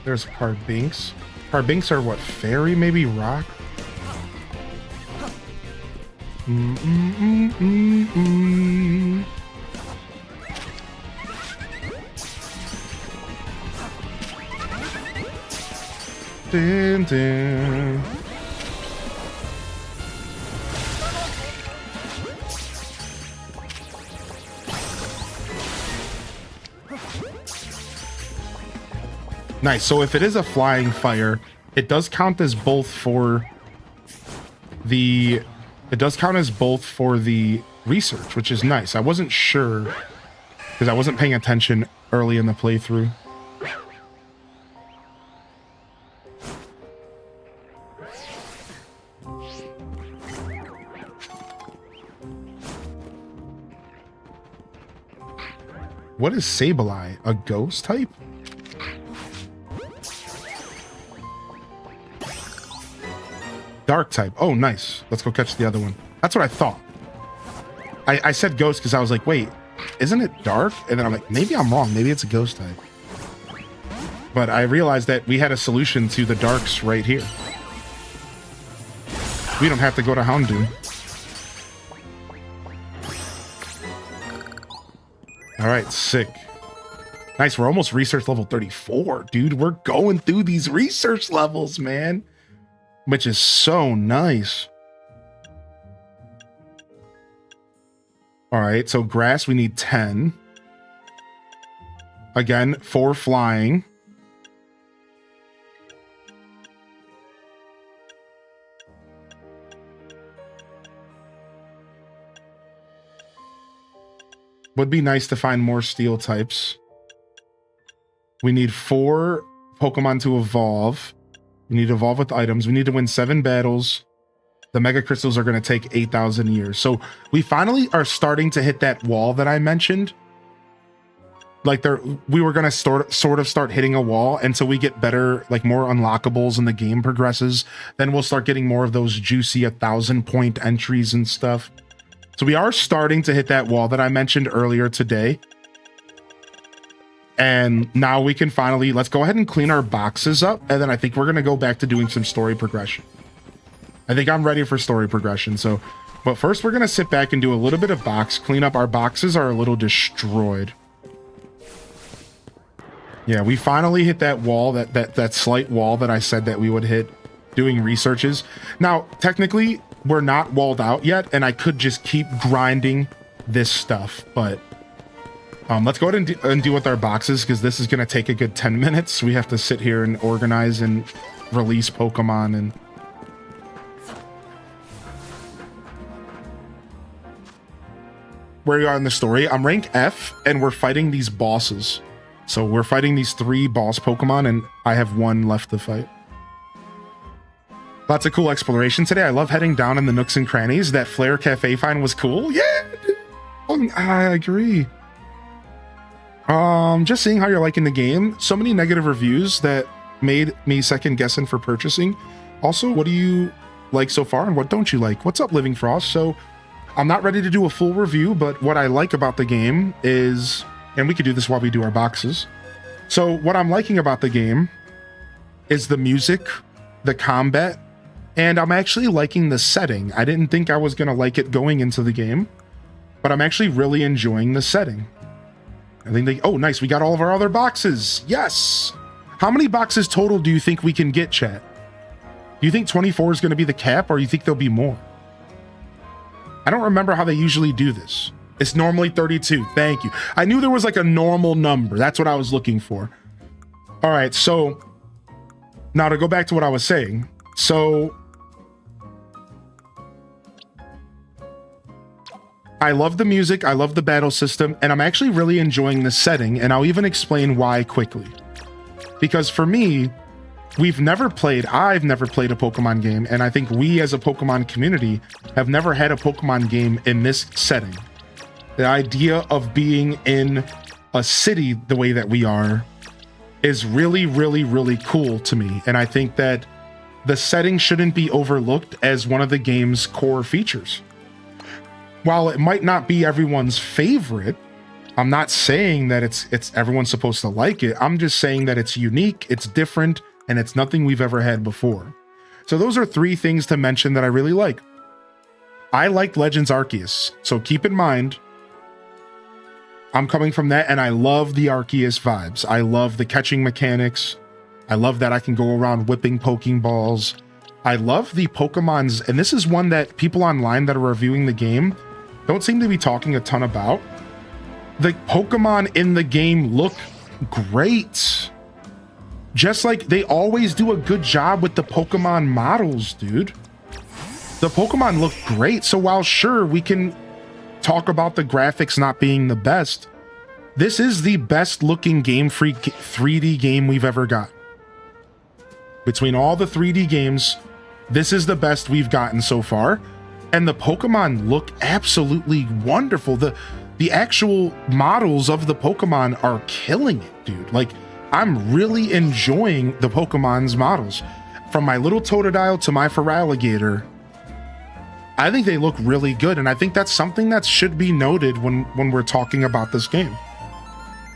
There's Carbinks. Carbinks are what? Fairy, maybe? Rock? Dun, dun. Nice. So if it is a flying fire, it does count as both for the research, which is nice. I wasn't sure because I wasn't paying attention early in the playthrough. What is Sableye? A ghost type? Dark type. Oh, nice. Let's go catch the other one. That's what I thought. I said ghost because I was like, wait, isn't it dark? And then I'm like, maybe I'm wrong. Maybe it's a ghost type. But I realized that we had a solution to the darks right here. We don't have to go to Houndoom. All right, sick. Nice, we're almost research level 34. Dude, we're going through these research levels, man. Which is so nice. All right, so grass, we need 10. Again, 4 flying. Would be nice to find more steel types. We need 4 Pokemon to evolve. We need to evolve with items. We need to win 7 battles. The Mega Crystals are going to take 8,000 years. So we finally are starting to hit that wall that I mentioned. Like we were going to sort of start hitting a wall until we get better, like more unlockables and the game progresses. Then we'll start getting more of those juicy 1,000-point entries and stuff. So we are starting to hit that wall that I mentioned earlier today. And now we can finally, let's go ahead and clean our boxes up. And then I think we're going to go back to doing some story progression. I think I'm ready for story progression. So, but first we're going to sit back and do a little bit of box cleanup. Our boxes are a little destroyed. Yeah, we finally hit that wall, that slight wall that I said that we would hit doing researches. Now, technically, we're not walled out yet, and I could just keep grinding this stuff, but let's go ahead and do with our boxes, because this is going to take a good 10 minutes. We have to sit here and organize and release Pokemon. And where you are in the story, I'm rank F, and we're fighting these bosses. So we're fighting these 3 boss Pokemon, and I have 1 left to fight. Lots of cool exploration today. I love heading down in the nooks and crannies. That Flare Cafe find was cool. Yeah, I agree. Just seeing how you're liking the game. So many negative reviews that made me second guessing for purchasing. Also, what do you like so far and what don't you like? What's up, Living Frost? So I'm not ready to do a full review, but what I like about the game is, and we could do this while we do our boxes. So what I'm liking about the game is the music, the combat, and I'm actually liking the setting. I didn't think I was going to like it going into the game, but I'm actually really enjoying the setting. I think oh, nice. We got all of our other boxes. Yes. How many boxes total do you think we can get, chat? Do you think 24 is going to be the cap, or you think there'll be more? I don't remember how they usually do this. It's normally 32. Thank you. I knew there was like a normal number. That's what I was looking for. All right. So now to go back to what I was saying. So I love the music, I love the battle system, and I'm actually really enjoying the setting, and I'll even explain why quickly. Because for me, I've never played a Pokemon game, and I think we as a Pokemon community have never had a Pokemon game in this setting. The idea of being in a city the way that we are is really, really, really cool to me, and I think that the setting shouldn't be overlooked as one of the game's core features. While it might not be everyone's favorite, I'm not saying that it's everyone's supposed to like it. I'm just saying that it's unique, it's different, and it's nothing we've ever had before. So those are 3 things to mention that I really like. I like Legends Arceus, so keep in mind, I'm coming from that, and I love the Arceus vibes. I love the catching mechanics. I love that I can go around whipping Pokeballs. I love the Pokemons, and this is one that people online that are reviewing the game don't seem to be talking a ton about. The Pokemon in the game look great. Just like they always do a good job with the Pokemon models, dude. The Pokemon look great. So while sure, we can talk about the graphics not being the best, this is the best looking Game Freak 3D game we've ever got. Between all the 3D games, this is the best we've gotten so far. And the Pokemon look absolutely wonderful. the actual models of the Pokemon are killing it, dude. Like, I'm really enjoying the Pokemon's models. From my little Totodile to my Feraligatr, I think they look really good, and I think that's something that should be noted when we're talking about this game.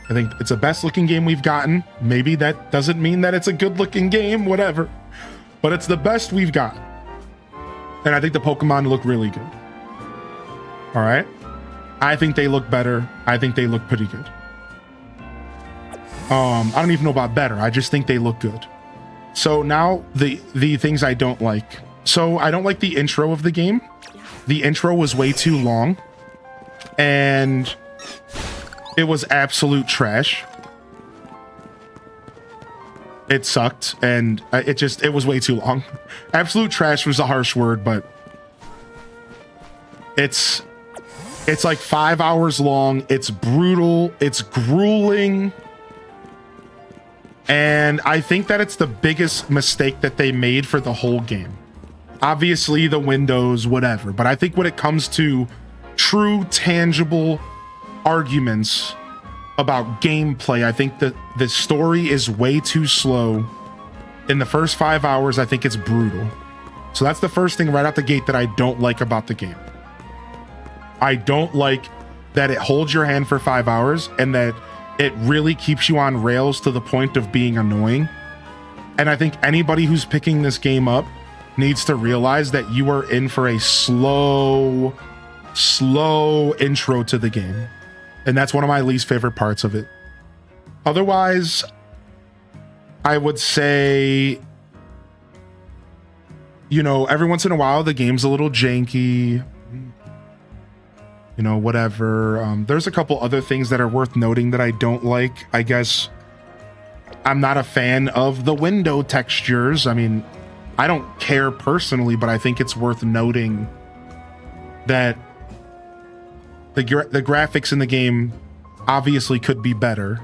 I think it's the best looking game we've gotten. Maybe that doesn't mean that it's a good looking game, whatever, but it's the best we've got. And I think the Pokemon look really good. All right. I think they look better. I think they look pretty good. I don't even know about better. I just think they look good. So now the things I don't like. So I don't like the intro of the game. The intro was way too long, and it was absolute trash. It sucked, and it was way too long. Absolute trash was a harsh word, but it's like 5 hours long. It's brutal. It's grueling. And I think that it's the biggest mistake that they made for the whole game. Obviously, the windows, whatever. But I think when it comes to true, tangible arguments about gameplay, I think that the story is way too slow. In the first 5 hours, I think it's brutal. So that's the first thing right out the gate that I don't like about the game. I don't like that it holds your hand for 5 hours and that it really keeps you on rails to the point of being annoying. And I think anybody who's picking this game up needs to realize that you are in for a slow intro to the game. And that's one of my least favorite parts of it. Otherwise, I would say, you know, every once in a while, the game's a little janky. You know, whatever. There's a couple other things that are worth noting that I don't like. I guess I'm not a fan of the window textures. I mean, I don't care personally, but I think it's worth noting that the graphics in the game obviously could be better.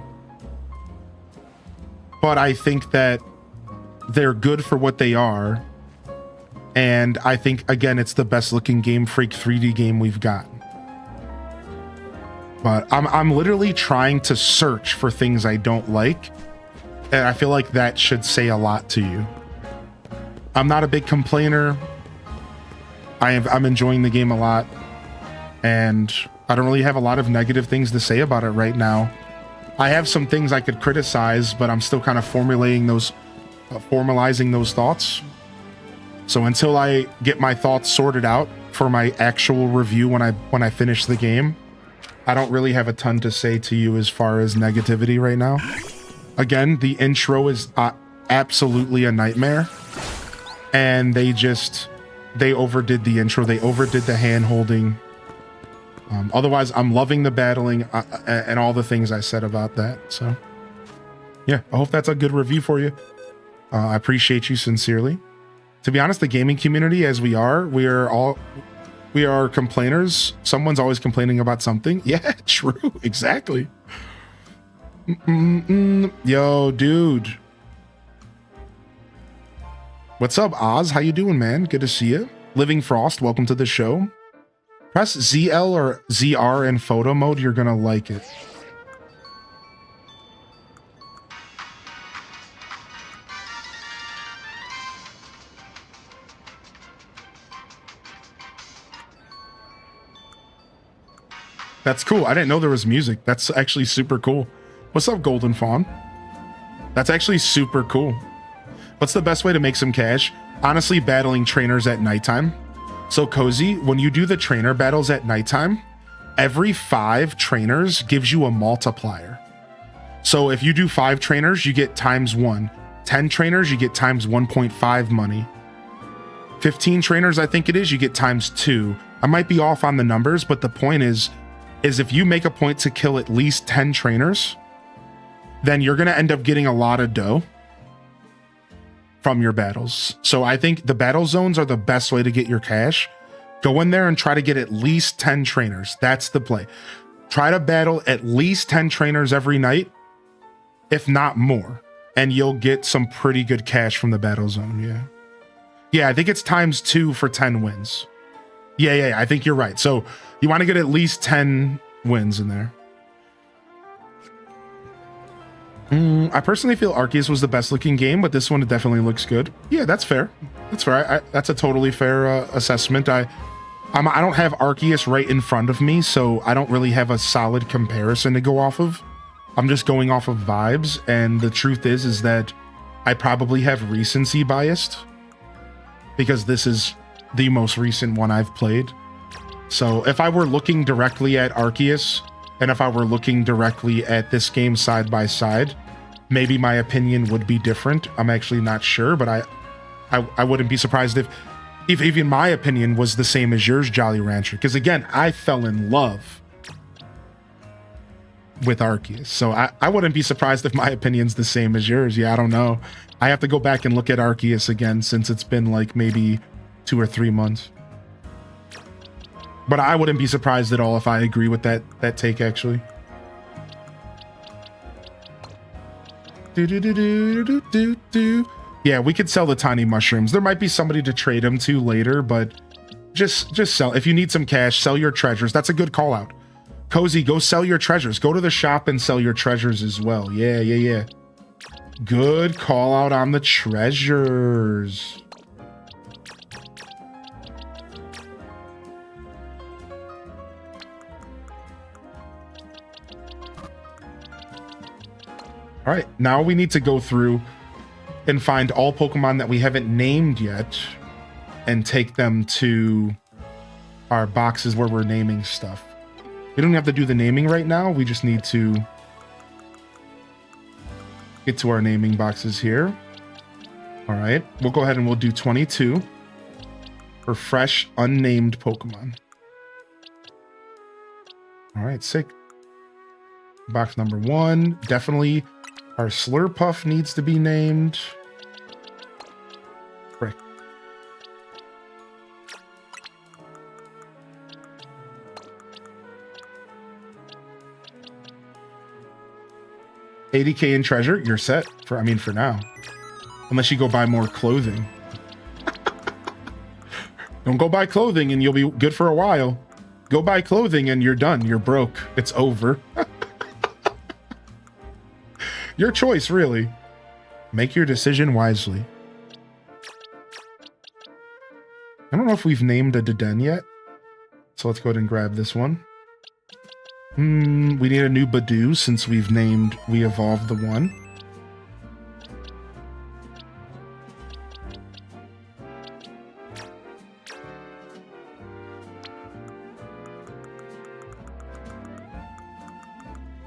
But I think that they're good for what they are. And I think, again, it's the best looking Game Freak 3D game we've got. But I'm literally trying to search for things I don't like, and I feel like that should say a lot to you. I'm not a big complainer. I'm enjoying the game a lot, and I don't really have a lot of negative things to say about it right now. I have some things I could criticize, but I'm still kind of formalizing those thoughts. So until I get my thoughts sorted out for my actual review when I finish the game, I don't really have a ton to say to you as far as negativity right now. Again, the intro is absolutely a nightmare. And they overdid the intro. They overdid the hand-holding. Otherwise, I'm loving the battling and all the things I said about that. So, yeah, I hope that's a good review for you. I appreciate you sincerely. To be honest, the gaming community, as we are complainers. Someone's always complaining about something. Yeah, true. Exactly. Yo, dude. What's up, Oz? How you doing, man? Good to see you. Living Frost, welcome to the show. Press ZL or ZR in photo mode. You're gonna like it. That's cool. I didn't know there was music. That's actually super cool. What's up, Golden Fawn? That's actually super cool. What's the best way to make some cash? Honestly, battling trainers at nighttime. So Cozy, when you do the trainer battles at nighttime, every 5 trainers gives you a multiplier. So if you do 5 trainers, you get ×1. 10 trainers, you get ×1.5 money. 15 trainers, I think it is, you get ×2. I might be off on the numbers, but the point is if you make a point to kill at least 10 trainers, then you're going to end up getting a lot of dough from your battles. So I think the battle zones are the best way to get your cash. Go in there and try to get at least 10 trainers. That's the play. Try to battle at least 10 trainers every night, if not more, and you'll get some pretty good cash from the battle zone. Yeah, I think it's ×2 for 10 wins. Yeah, I think you're right. So you want to get at least 10 wins in there. I personally feel Arceus was the best looking game, but this one definitely looks good. Yeah, that's fair. That's fair. That's a totally fair assessment. I don't have Arceus right in front of me, so I don't really have a solid comparison to go off of. I'm just going off of vibes, and the truth is that I probably have recency biased because this is the most recent one I've played. So if I were looking directly at Arceus, and if I were looking directly at this game side by side, maybe my opinion would be different. I'm actually not sure, but I wouldn't be surprised if even my opinion was the same as yours, Jolly Rancher. Because again, I fell in love with Arceus. So I wouldn't be surprised if my opinion's the same as yours. Yeah, I don't know. I have to go back and look at Arceus again since it's been like maybe 2 or 3 months. But I wouldn't be surprised at all if I agree with that take, actually. Yeah, we could sell the tiny mushrooms. There might be somebody to trade them to later, but just sell. If you need some cash, sell your treasures. That's a good call out. Cozy, go sell your treasures. Go to the shop and sell your treasures as well. Yeah. Good call out on the treasures. All right, now we need to go through and find all Pokemon that we haven't named yet and take them to our boxes where we're naming stuff. We don't have to do the naming right now. We just need to get to our naming boxes here. All right, we'll go ahead and we'll do 22 for fresh, unnamed Pokemon. All right, sick. Box number 1, definitely our Slurpuff needs to be named. Frick. $80K in treasure, you're set for now. Unless you go buy more clothing. Don't go buy clothing and you'll be good for a while. Go buy clothing and you're done. You're broke. It's over. Your choice, really. Make your decision wisely. I don't know if we've named a Deden yet. So let's go ahead and grab this one. We need a new Badoo since we evolved the one.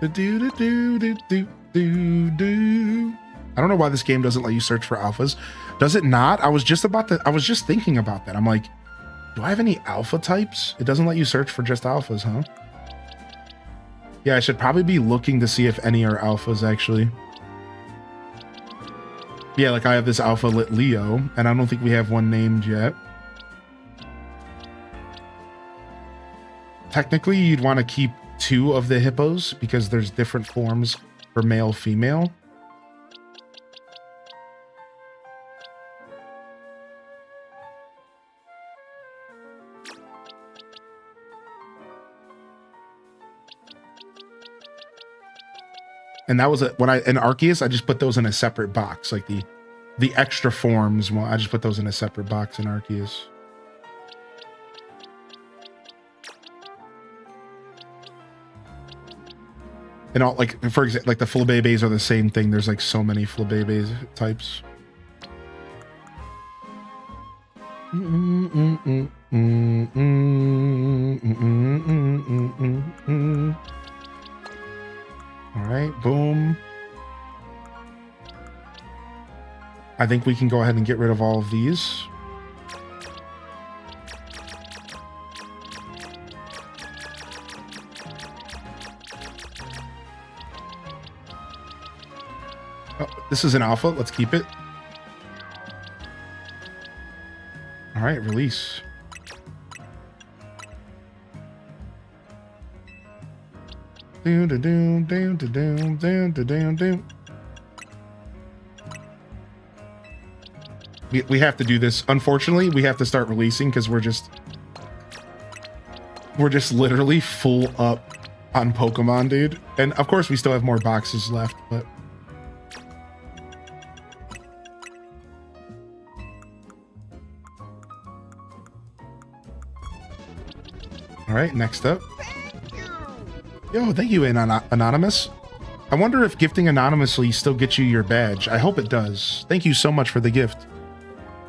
I don't know why this game doesn't let you search for alphas. Does it not? I was just thinking about that. I'm like, do I have any alpha types? It doesn't let you search for just alphas, huh? Yeah, I should probably be looking to see if any are alphas, actually. Yeah, like I have this alpha lit Leo, and I don't think we have one named yet. Technically, you'd want to keep 2 of the hippos because there's different forms for male, female. And that was in Arceus, I just put those in a separate box, like the extra forms. Well, I just put those in a separate box in Arceus. And all, like, for example, like the Flabébés are the same thing. There's like so many Flabébés types. All right, boom. I think we can go ahead and get rid of all of these. Oh, this is an alpha. Let's keep it. All right, release. We have to do this. Unfortunately, we have to start releasing because we're just literally full up on Pokemon, dude. And of course, we still have more boxes left, but. All right, next up. Yo, thank you, Anonymous. I wonder if gifting anonymously still gets you your badge. I hope it does. Thank you so much for the gift.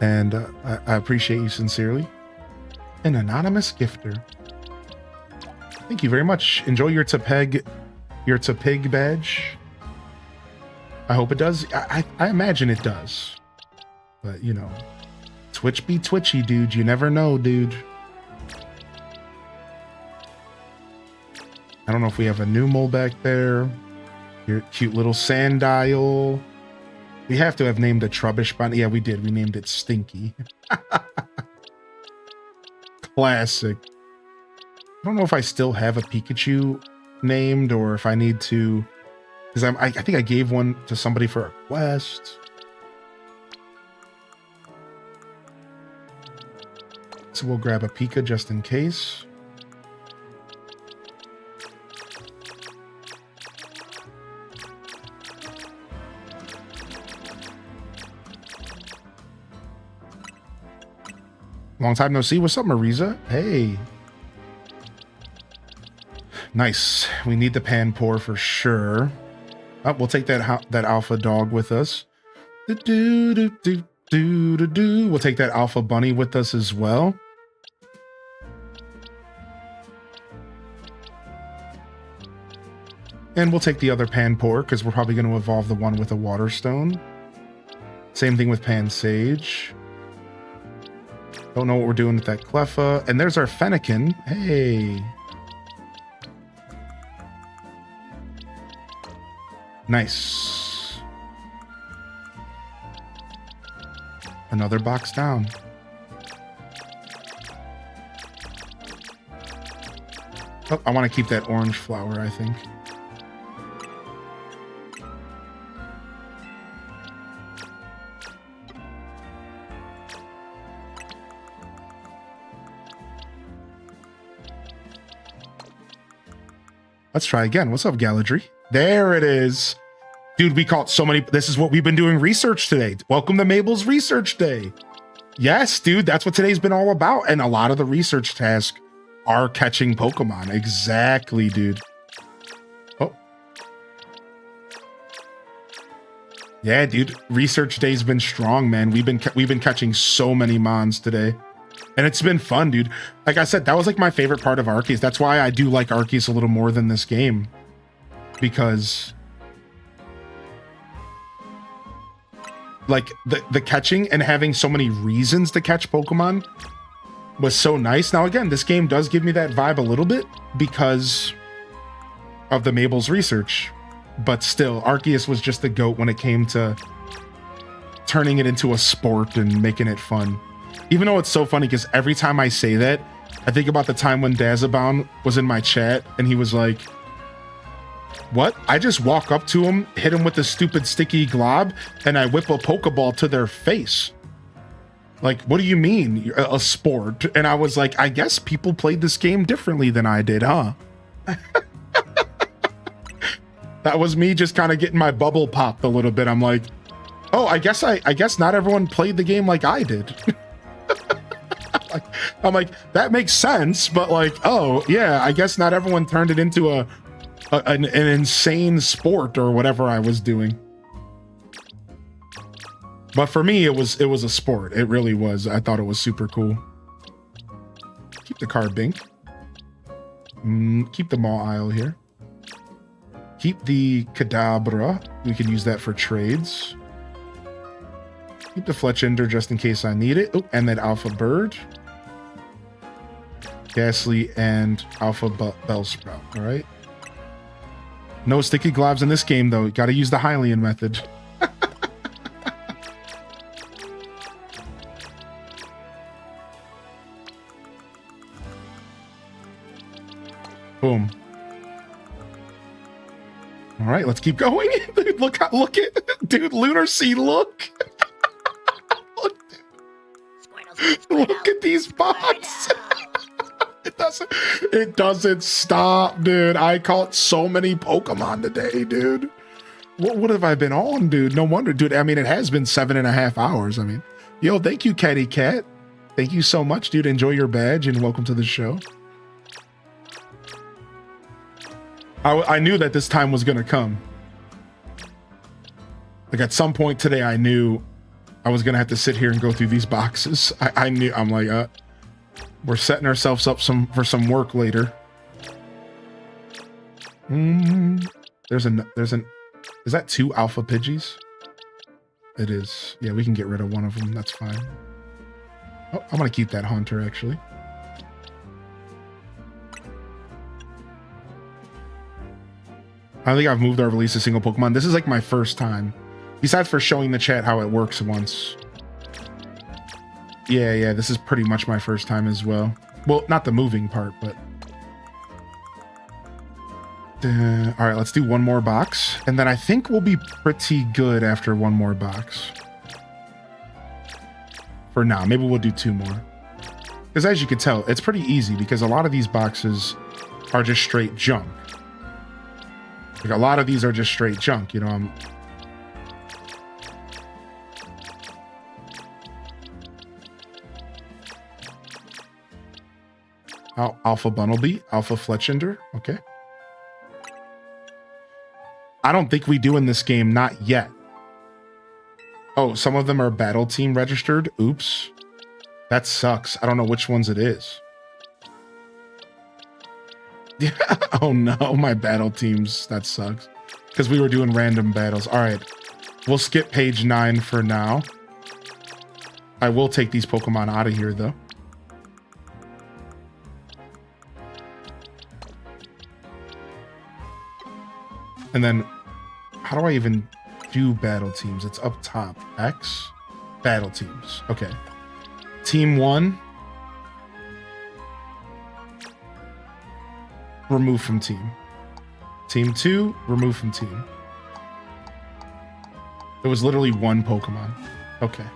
And I appreciate you sincerely. An anonymous gifter. Thank you very much. Enjoy your Tepeg badge. I hope it does. I imagine it does. But, you know, Twitch be twitchy, dude. You never know, dude. I don't know if we have a new mole back there. Your cute little Sandile. We have to have named a Trubbish by. Yeah, we did. We named it Stinky. Classic. I don't know if I still have a Pikachu named or if I need to, because I think I gave one to somebody for a quest. So we'll grab a Pika just in case. Long time no see. What's up, Mariza? Hey. Nice. We need the Panpour for sure. Oh, we'll take that alpha dog with us. We'll take that alpha bunny with us as well. And we'll take the other Panpour because we're probably going to evolve the one with a water stone. Same thing with Pansage. Don't know what we're doing with that Cleffa. And there's our Fennekin. Hey. Nice. Another box down. Oh, I want to keep that orange flower, I think. Let's try again. What's up, Galadry? There it is. Dude, we caught so many. This is what we've been doing research today. Welcome to Mable's Research Day. Yes, dude, that's what today's been all about. And a lot of the research tasks are catching Pokemon. Exactly, dude. Oh. Yeah, dude. Research Day's been strong, man. We've been catching so many Mons today. And it's been fun, dude. Like I said, that was like my favorite part of Arceus. That's why I do like Arceus a little more than this game. Because like the catching and having so many reasons to catch Pokemon was so nice. Now again, this game does give me that vibe a little bit because of the Mable's research. But still, Arceus was just the GOAT when it came to turning it into a sport and making it fun. Even though it's so funny because every time I say that, I think about the time when Dazabound was in my chat and he was like, what? I just walk up to him, hit him with the stupid sticky glob, and I whip a Pokeball to their face. Like, what do you mean? A sport? And I was like, I guess people played this game differently than I did, huh? That was me just kind of getting my bubble popped a little bit. I'm like, oh, I guess not everyone played the game like I did. I'm like, that makes sense, but like, oh yeah, I guess not everyone turned it into an insane sport or whatever I was doing. But for me, it was a sport. It really was. I thought it was super cool. Keep the Carbink. Keep the Maw here. Keep the Kadabra. We can use that for trades. Keep the Fletchinder just in case I need it. Oh, and that Alpha Bird. Ghastly and Alpha Bellsprout. All right. No sticky globs in this game, though. Got to use the Hylian method. Boom. All right, let's keep going. Dude, look at, dude, Lunar Sea, look. Look at these bots. It doesn't stop, dude. I caught so many Pokemon today, dude. What have I been on, dude? No wonder, dude. I mean, it has been 7.5 hours. I mean, yo, thank you, Catty Cat. Thank you so much, dude. Enjoy your badge and welcome to the show. I knew that this time was gonna come. Like at some point today, I knew I was gonna have to sit here and go through these boxes. I knew. I'm like, we're setting ourselves up for some work later. There's an. Is that 2 Alpha Pidgeys? It is. Yeah, we can get rid of one of them. That's fine. Oh, I'm gonna keep that Haunter actually. I don't think I've moved or released a single Pokemon. This is like my first time. Besides for showing the chat how it works once. Yeah, this is pretty much my first time as well. Well, not the moving part, but... all right, let's do one more box. And then I think we'll be pretty good after one more box. For now, maybe we'll do 2 more. Because as you can tell, it's pretty easy because a lot of these boxes are just straight junk. Like a lot of these are just straight junk, you know. Alpha Bunnelby, Alpha Fletchender, okay. I don't think we do in this game, not yet. Oh, some of them are battle team registered. Oops. That sucks. I don't know which ones it is. Yeah. Oh no, my battle teams. That sucks. Because we were doing random battles. All right. We'll skip page 9 for now. I will take these Pokemon out of here though. And then how do I even do battle teams? It's up top. X battle teams. Okay. Team 1. Remove from team. Team 2, remove from team. It was literally 1 Pokemon. Okay.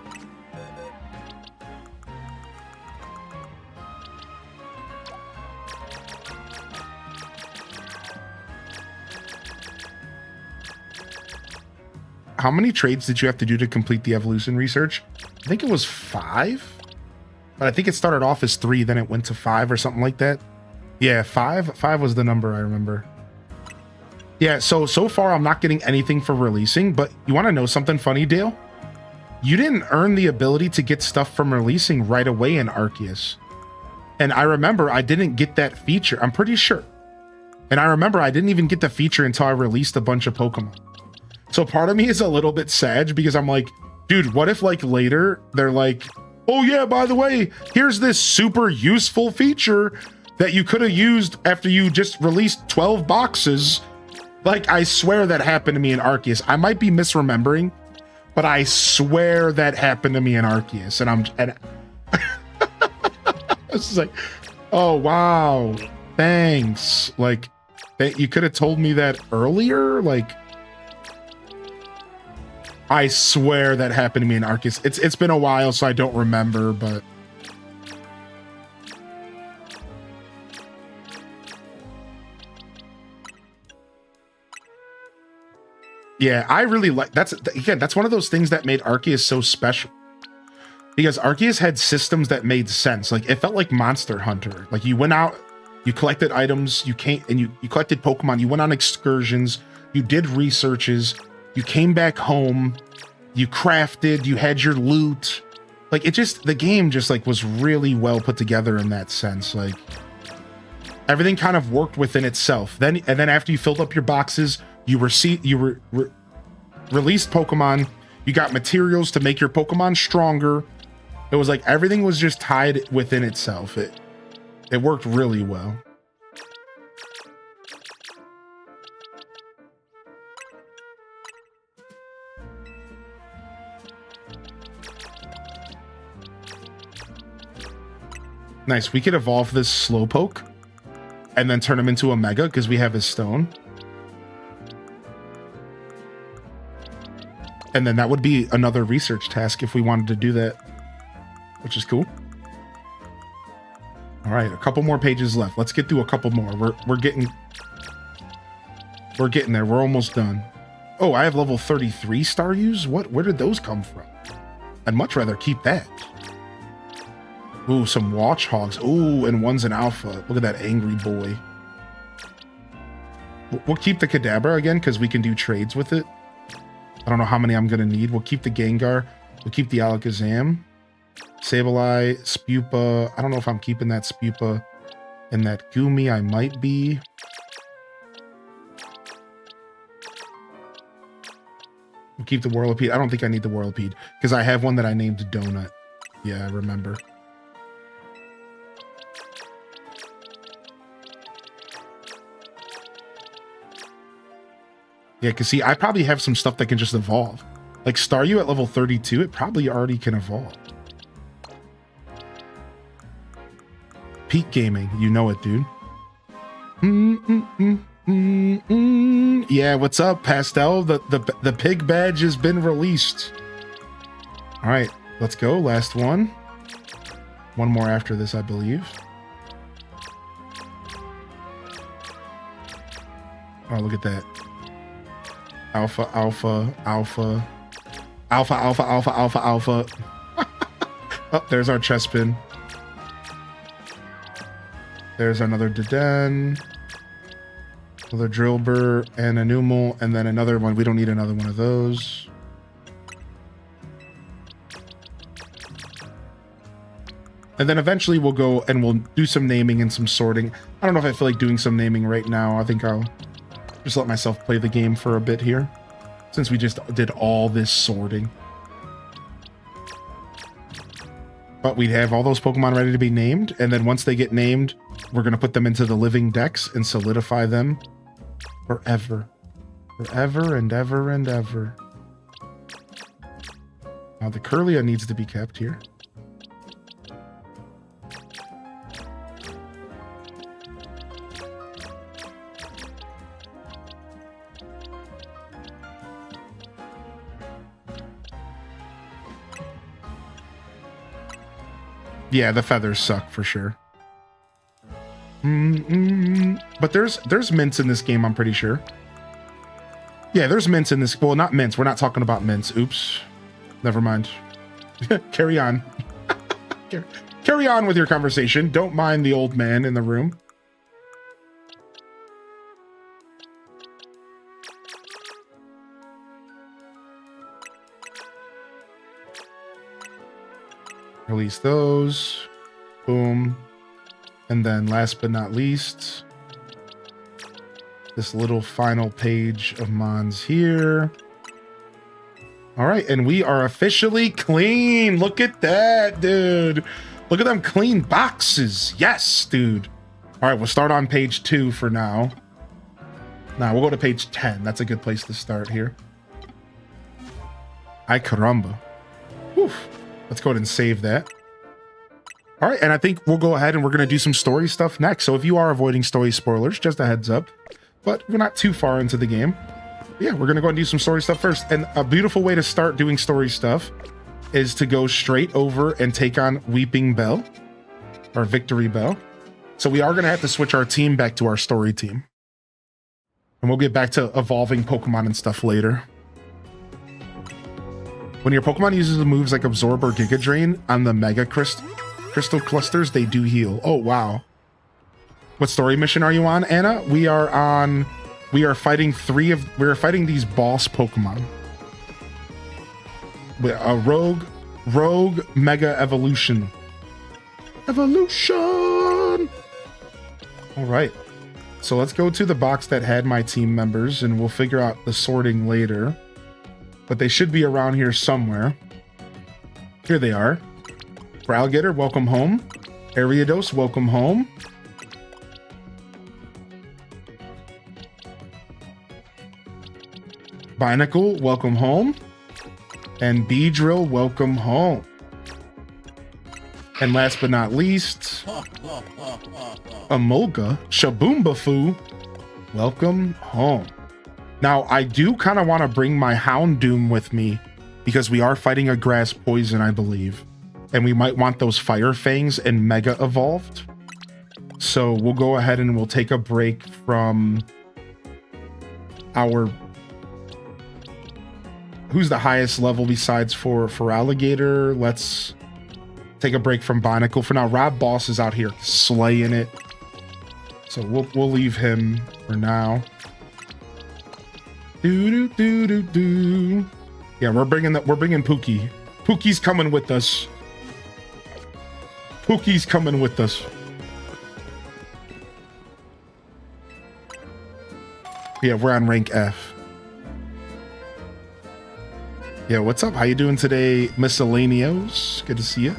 How many trades did you have to do to complete the evolution research? I think it was 5, but I think it started off as 3, then it went to 5 or something like that. Yeah, 5 was the number I remember. Yeah, so far I'm not getting anything for releasing, but you want to know something funny, Dale? You didn't earn the ability to get stuff from releasing right away in Arceus. And I remember I didn't get that feature, I'm pretty sure. And I remember I didn't even get the feature until I released a bunch of Pokemon. So part of me is a little bit sad because I'm like, dude, what if like later they're like, oh yeah, by the way, here's this super useful feature that you could have used after you just released 12 boxes. Like, I swear that happened to me in Arceus. I might be misremembering, but I swear that happened to me in Arceus. And it's just like, oh wow, thanks. Like, you could have told me that earlier. Like, I swear that happened to me in Arceus. It's been a while, so I don't remember, but yeah, I really like that's one of those things that made Arceus so special. Because Arceus had systems that made sense. Like it felt like Monster Hunter. Like you went out, you collected items, you collected Pokemon, you went on excursions, you did researches, you came back home, you crafted, you had your loot. Like the game just like was really well put together in that sense. Like everything kind of worked within itself. Then after you filled up your boxes, you released Pokemon, you got materials to make your Pokemon stronger. It was like everything was just tied within itself. It worked really well. Nice. We could evolve this Slowpoke and then turn him into a Mega because we have his stone. And then that would be another research task if we wanted to do that, which is cool. All right, a couple more pages left. Let's get through a couple more. We're getting there. We're almost done. Oh, I have level 33 Staryus? Where did those come from? I'd much rather keep that. Ooh, some watch hogs. Ooh, and one's an alpha. Look at that angry boy. We'll keep the Kadabra again because we can do trades with it. I don't know how many I'm going to need. We'll keep the Gengar. We'll keep the Alakazam. Sableye, Spupa. I don't know if I'm keeping that Spupa. And that Goomy, I might be. We'll keep the Whirlipede. I don't think I need the Whirlipede because I have one that I named Donut. Yeah, I remember. Yeah, because see, I probably have some stuff that can just evolve. Like Staryu at level 32, it probably already can evolve. Peak gaming, you know it, dude. Yeah, what's up, Pastel? The pig badge has been released. All right, let's go. Last one. One more after this, I believe. Oh, look at that. Alpha, alpha, alpha. Alpha, alpha, alpha, alpha, alpha. Oh, there's our Chespin. There's another Deden. Another Drillbur and a Numel, and then another one. We don't need another one of those. And then eventually we'll go and we'll do some naming and some sorting. I don't know if I feel like doing some naming right now. I think I'll just let myself play the game for a bit here, since we just did all this sorting. But we'd have all those Pokemon ready to be named, and then once they get named, we're going to put them into the living decks and solidify them forever. Forever and ever and ever. Now the Curlia needs to be kept here. Yeah, the feathers suck for sure. But there's mints in this game, I'm pretty sure. Yeah, there's mints in this. Well, not mints. We're not talking about mints. Oops. Never mind. Carry on. Carry on with your conversation. Don't mind the old man in the room. Release those. Boom. And then last but not least, this little final page of Mons here. All right, and we are officially clean. Look at that, dude. Look at them clean boxes. Yes, dude. All right, we'll start on page 2 for now. Now we'll go to page 10. That's a good place to start here. Ay caramba. Whew. Let's go ahead and save that. All right, and I think we'll go ahead and we're going to do some story stuff next. So if you are avoiding story spoilers, just a heads up. But we're not too far into the game. Yeah, we're going to go and do some story stuff first. And a beautiful way to start doing story stuff is to go straight over and take on Weeping Bell, or Victory Bell. So we are going to have to switch our team back to our story team. And we'll get back to evolving Pokemon and stuff later. When your Pokemon uses the moves like Absorb or Giga Drain on the Mega Crystal clusters, they do heal. Oh, wow. What story mission are you on, Anna? We are fighting these boss Pokemon. A Rogue Mega Evolution. All right. So let's go to the box that had my team members and we'll figure out the sorting later. But they should be around here somewhere. Here they are. Alligator, welcome home. Ariados, welcome home. Binacle, welcome home. And Beedrill, welcome home. And last but not least, Emolga, Shaboombafu, welcome home. Now, I do kind of want to bring my Houndoom with me because we are fighting a grass poison, I believe. And we might want those Fire Fangs and Mega Evolved. So we'll go ahead and we'll take a break from our... Who's the highest level besides for Alligator? Let's take a break from Binacle for now. Rob Boss is out here slaying it. So we'll leave him for now. Do do do do do. Yeah, we're bringing Pookie. Pookie's coming with us. Pookie's coming with us. Yeah, we're on rank F. Yeah, what's up? How you doing today, Miscellaneous? Good to see you.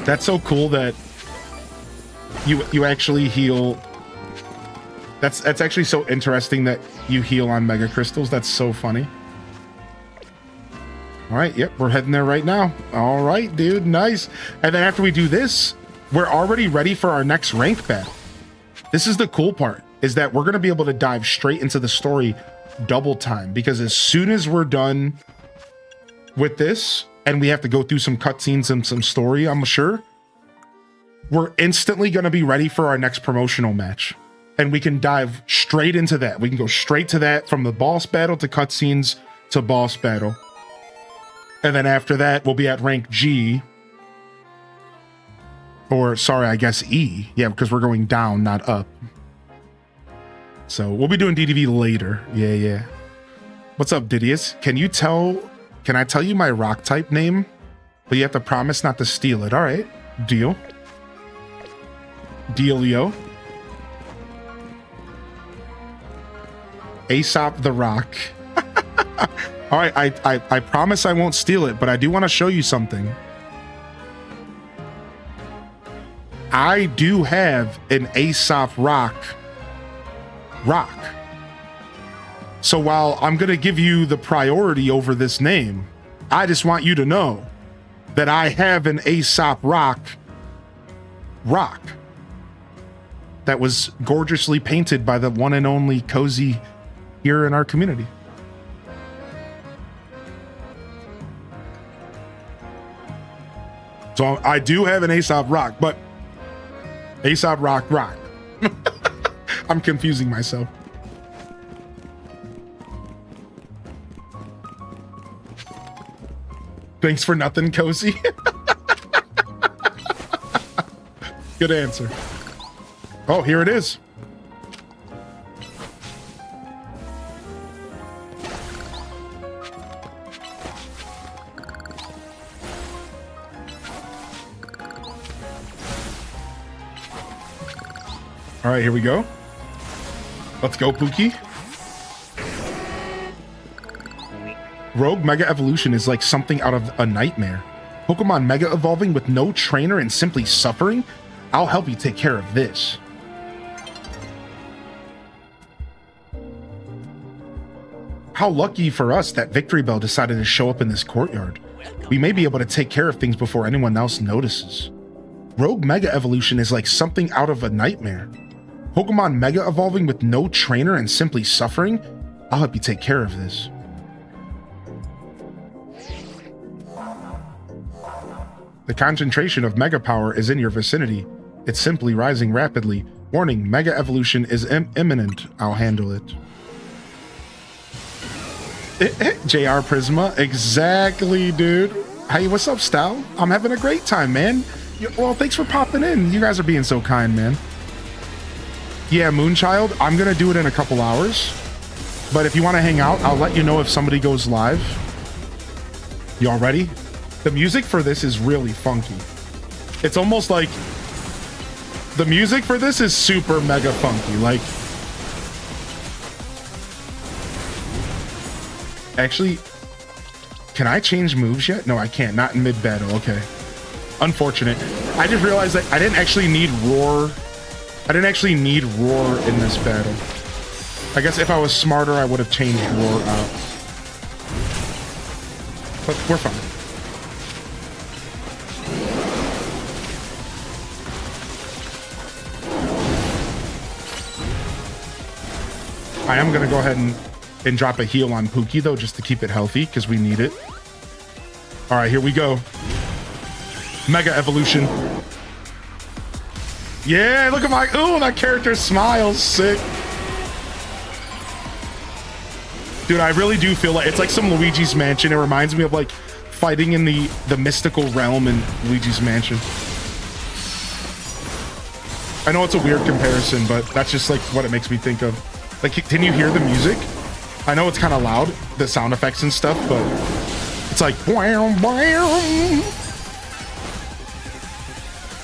That's so cool that you actually heal. That's actually so interesting that you heal on Mega Crystals. That's so funny. All right, yep, we're heading there right now. All right, dude, nice. And then after we do this, we're already ready for our next rank battle. This is the cool part, is that we're going to be able to dive straight into the story double time, because as soon as we're done with this and we have to go through some cutscenes and some story, I'm sure, we're instantly going to be ready for our next promotional match. And we can dive straight into that. We can go straight to that, from the boss battle to cutscenes to boss battle. And then after that, we'll be at rank G. Or, sorry, I guess E. Yeah, because we're going down, not up. So we'll be doing DDV later. Yeah. What's up, Didius? Can I tell you my rock type name? But you have to promise not to steal it. All right. Deal. Dealio. Aesop the Rock. All right, I promise I won't steal it, but I do want to show you something. I do have an Aesop rock. So while I'm going to give you the priority over this name, I just want you to know that I have an Aesop rock that was gorgeously painted by the one and only Cozy here in our community. So I do have an Aesop rock, but Aesop rock. I'm confusing myself. Thanks for nothing, Cozy. Good answer. Oh, here it is. All right, here we go. Let's go, Pookie. Rogue Mega Evolution is like something out of a nightmare. Pokemon Mega Evolving with no trainer and simply suffering? I'll help you take care of this. How lucky for us that Victory Bell decided to show up in this courtyard. We may be able to take care of things before anyone else notices. Rogue Mega Evolution is like something out of a nightmare. Pokemon Mega Evolving with no trainer and simply suffering? I'll help you take care of this. The concentration of Mega Power is in your vicinity. It's simply rising rapidly. Warning, Mega Evolution is imminent. I'll handle it. JR Prisma, exactly, dude. Hey, what's up, Stal? I'm having a great time, man. Well, thanks for popping in. You guys are being so kind, man. Yeah, Moonchild, I'm gonna do it in a couple hours. But if you want to hang out, I'll let you know if somebody goes live. Y'all ready? The music for this is really funky. It's almost like the music for this is super mega funky. Like, actually, can I change moves yet? No, I can't. Not in mid battle. Okay. Unfortunate. I just realized that I didn't actually need roar. I didn't actually need roar in this battle. I guess if I was smarter, I would have changed roar out. But we're fine. I am going to go ahead and drop a heal on Pookie, though, just to keep it healthy, because we need it. All right, here we go. Mega evolution. Yeah, look at my, ooh, that character smiles, sick. Dude, I really do feel like it's like some Luigi's Mansion. It reminds me of like fighting in the mystical realm in Luigi's Mansion. I know it's a weird comparison, but that's just like what it makes me think of. Like, can you hear the music? I know it's kind of loud, the sound effects and stuff, but it's like, wham, wham.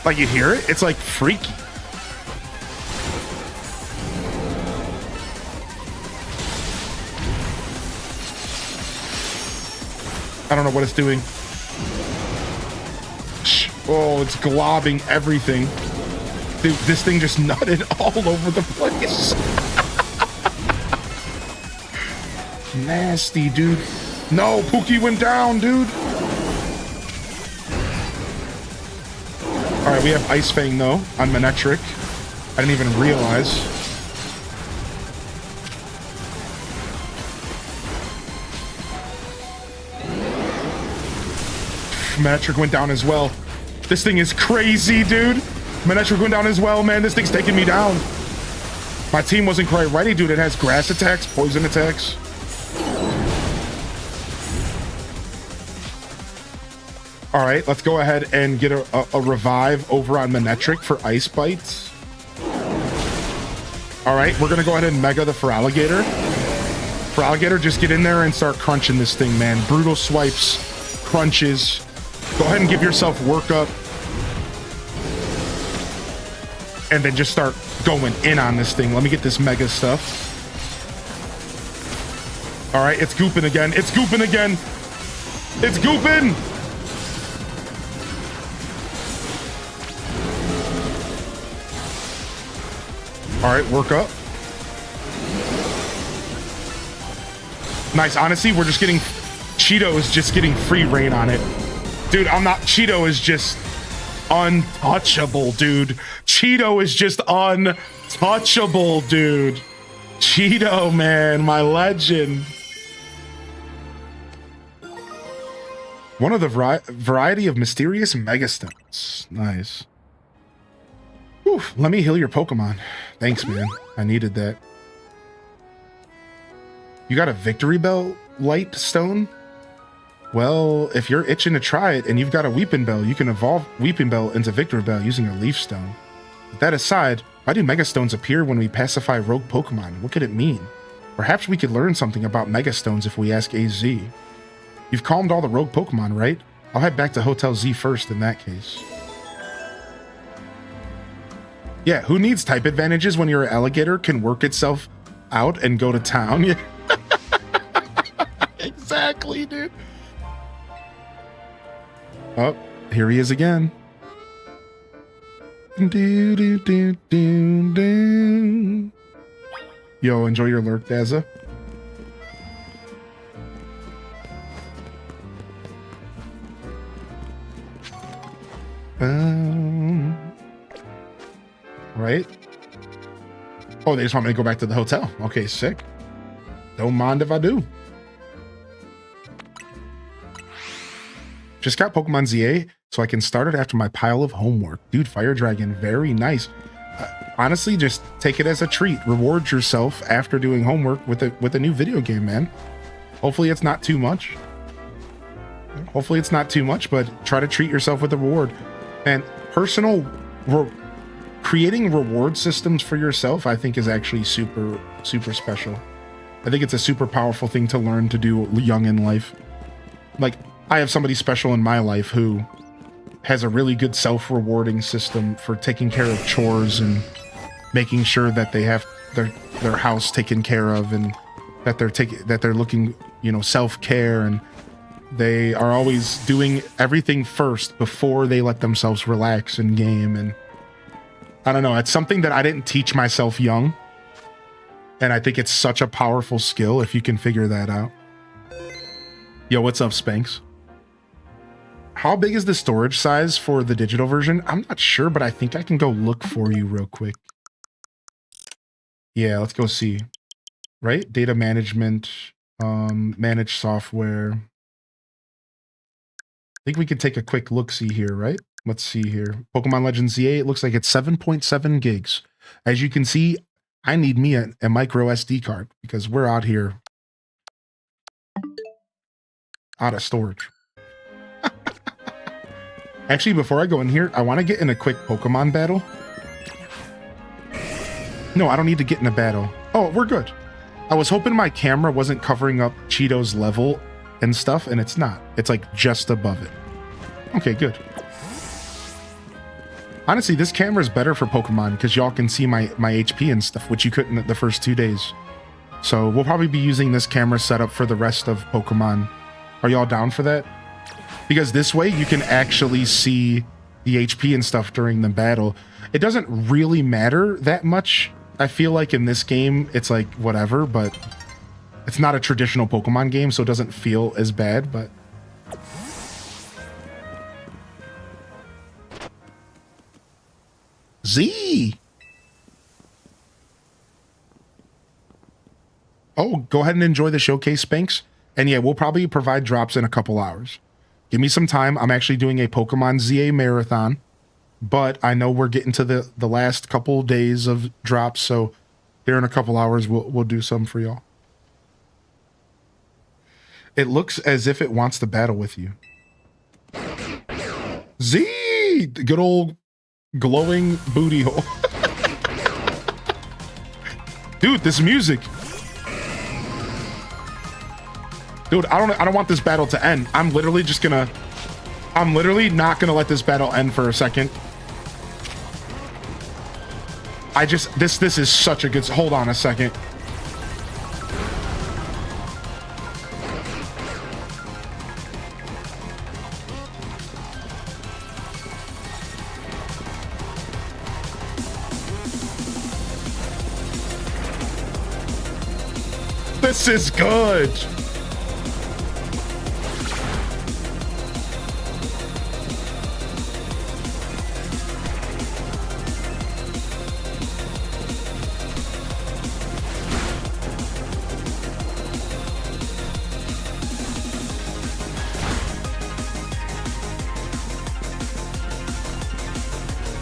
Like, you hear it? It's like freaky. I don't know what it's doing. Oh, it's globbing everything. Dude, this thing just nutted all over the place. Nasty, dude. No, Pookie went down, dude. All right, we have Ice Fang, though, on Manectric. I didn't even realize. Manectric went down as well. This thing is crazy, dude. Manectric went down as well, man. This thing's taking me down. My team wasn't quite ready, dude. It has grass attacks, poison attacks. All right, let's go ahead and get a revive over on Manectric for Ice Bites. All right, we're going to go ahead and Mega the Feraligatr. Feraligatr, just get in there and start crunching this thing, man. Brutal swipes, crunches. Go ahead and give yourself work up. And then just start going in on this thing. Let me get this Mega stuff. All right, it's gooping again. It's gooping again. It's gooping. All right, work up. Nice. Honestly, we're just getting... Cheeto is just getting free reign on it. Dude, I'm not... Cheeto is just untouchable, dude. Cheeto is just untouchable, dude. Cheeto, man, my legend. One of the variety of mysterious megastones. Nice. Whew, let me heal your Pokemon. Thanks, man. I needed that. You got a Victory Bell Light Stone? Well, if you're itching to try it and you've got a Weeping Bell, you can evolve Weeping Bell into Victory Bell using a Leaf Stone. With that aside, why do Megastones appear when we pacify rogue Pokemon? What could it mean? Perhaps we could learn something about Megastones if we ask AZ. You've calmed all the rogue Pokemon, right? I'll head back to Hotel Z first in that case. Yeah, who needs type advantages when your alligator can work itself out and go to town? Yeah. Exactly, dude. Oh, here he is again. Do, do, do, do, do. Yo, enjoy your lurk, Daza. Right? Oh, they just want me to go back to the hotel. Okay, sick. Don't mind if I do. Just got Pokemon ZA, so I can start it after my pile of homework. Dude, Fire Dragon, very nice. Honestly, just take it as a treat. Reward yourself after doing homework with a new video game, man. Hopefully it's not too much. Hopefully it's not too much, but try to treat yourself with a reward. And creating reward systems for yourself, I think, is actually super, super special. I think it's a super powerful thing to learn to do young in life. Like, I have somebody special in my life who has a really good self-rewarding system for taking care of chores and making sure that they have their house taken care of, and that they're looking, you know, self-care, and they are always doing everything first before they let themselves relax and game. And I don't know, it's something that I didn't teach myself young, and I think it's such a powerful skill if you can figure that out. Yo, what's up, Spanx? How big is the storage size for the digital version? I'm not sure, but I think I can go look for you real quick. Yeah, let's go see. Right? Data management, manage software. I think we could take a quick look-see here, right? Let's see here. Pokemon Legends ZA, it looks like it's 7.7 gigs. As you can see, I need me a micro SD card because we're out here out of storage. Actually, before I go in here, I want to get in a quick Pokemon battle. No, I don't need to get in a battle. Oh, we're good. I was hoping my camera wasn't covering up Cheeto's level and stuff, and it's not. It's like just above it. Okay, good. Honestly, this camera is better for Pokemon because y'all can see my HP and stuff, which you couldn't the first 2 days. So we'll probably be using this camera setup for the rest of Pokemon. Are y'all down for that? Because this way you can actually see the HP and stuff during the battle. It doesn't really matter that much. I feel like in this game, it's like whatever, but it's not a traditional Pokemon game, so it doesn't feel as bad, but... Z! Oh, go ahead and enjoy the showcase, Spanx. And yeah, we'll probably provide drops in a couple hours. Give me some time. I'm actually doing a Pokemon ZA marathon, but I know we're getting to the last couple days of drops, so here in a couple hours, we'll do some for y'all. It looks as if it wants to battle with you. Z! Good old glowing booty hole. Dude, this music. Dude, I don't want this battle to end. I'm literally not gonna let this battle end for a second. This is such a good, hold on a second. This is good.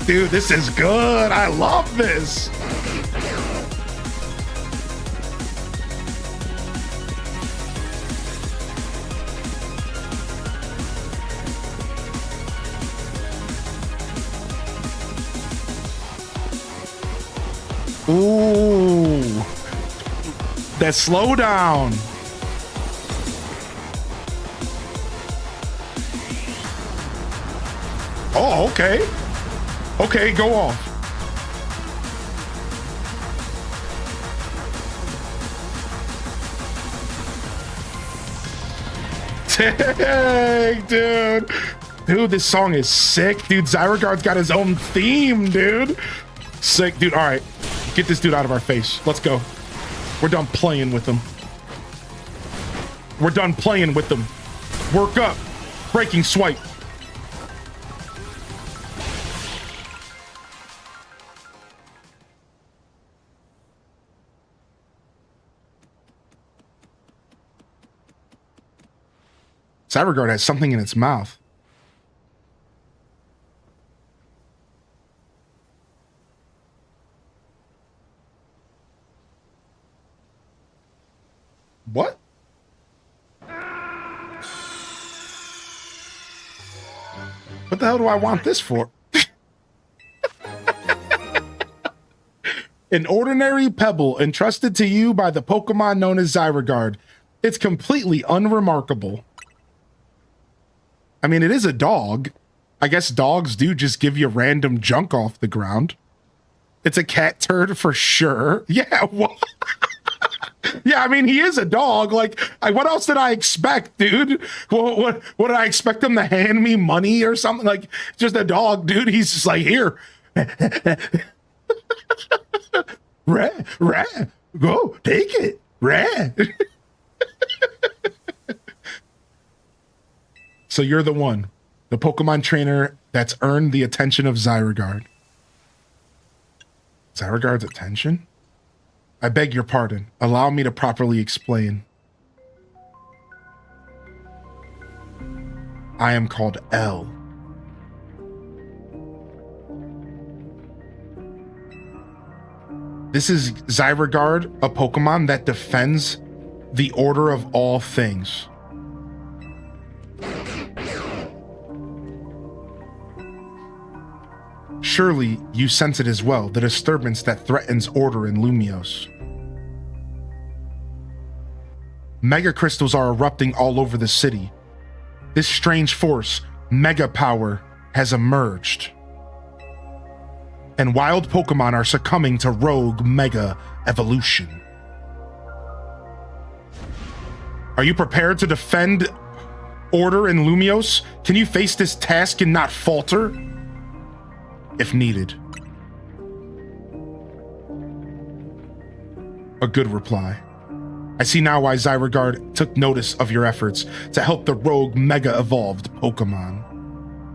Dude, this is good. I love this. Ooh. That slowdown. Oh, okay. Okay, go off. Dang, dude. Dude, this song is sick. Dude, Zyregard's got his own theme, dude. Sick, dude. All right, get this dude out of our face. Let's go. We're done playing with him. We're done playing with them. Work up. Breaking swipe. Zyregard has something in its mouth. What? What the hell do I want this for? An ordinary pebble entrusted to you by the Pokemon known as Zyregard. It's completely unremarkable. I mean, it is a dog. I guess dogs do just give you random junk off the ground. It's a cat turd for sure. Yeah, what? Yeah, I mean, he is a dog. Like, what else did I expect, dude? What did I expect him to hand me money or something? Like, just a dog, dude. He's just like, here. Rat, go, take it. Rat. So you're the one, the Pokemon trainer that's earned the attention of Zyregard. Zyregard's attention? I beg your pardon. Allow me to properly explain. I am called L. This is Zyregard, a Pokemon that defends the order of all things. Surely you sense it as well, the disturbance that threatens order in Lumiose. Mega crystals are erupting all over the city. This strange force, Mega Power, has emerged. And wild Pokemon are succumbing to rogue Mega Evolution. Are you prepared to defend order in Lumiose? Can you face this task and not falter? If needed. A good reply. I see now why Zyregard took notice of your efforts to help the rogue Mega Evolved Pokemon.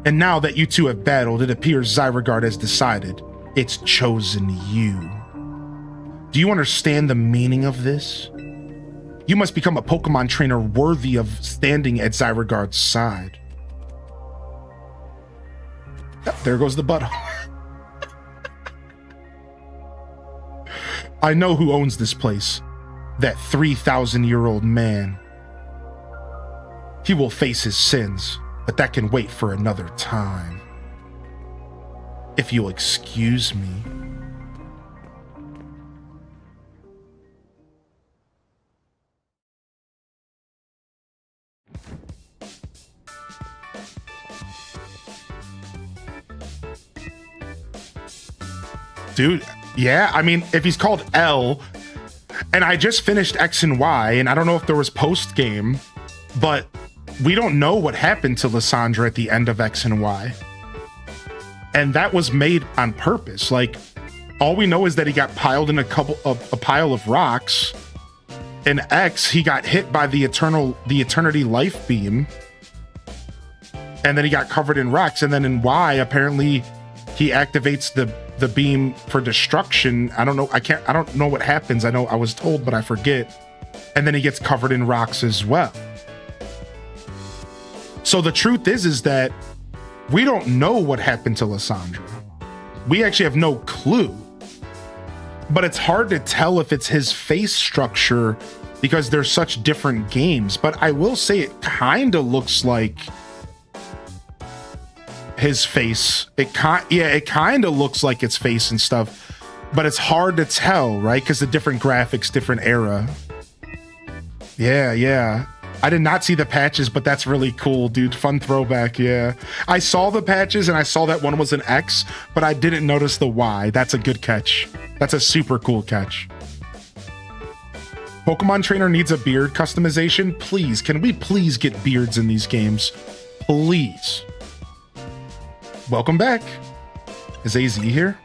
And now that you two have battled, it appears Zyregard has decided it's chosen you. Do you understand the meaning of this? You must become a Pokemon trainer worthy of standing at Zyregard's side. Yep, there goes the butthole. I know who owns this place. That 3,000-year-old man. He will face his sins, but that can wait for another time. If you'll excuse me. Dude, yeah, I mean, if he's called L, and I just finished X and Y, and I don't know if there was post-game, but we don't know what happened to Lysandra at the end of X and Y. And that was made on purpose. Like, all we know is that he got piled in a pile of rocks. In X, he got hit by the Eternity Life Beam. And then he got covered in rocks. And then in Y, apparently he activates the beam for destruction. I don't know. I don't know what happens. I know I was told, but I forget. And then he gets covered in rocks as well. So the truth is that we don't know what happened to Lysandra. We actually have no clue. But it's hard to tell if it's his face structure because they're such different games. But I will say it kind of looks like his face. It kind of looks like its face and stuff, but it's hard to tell, right? Because the different graphics, different era. Yeah. I did not see the patches, but that's really cool, dude. Fun throwback, yeah. I saw the patches and I saw that one was an X, but I didn't notice the Y. That's a good catch. That's a super cool catch. Pokemon Trainer needs a beard customization. Please, can we please get beards in these games? Please. Welcome back. Is AZ here?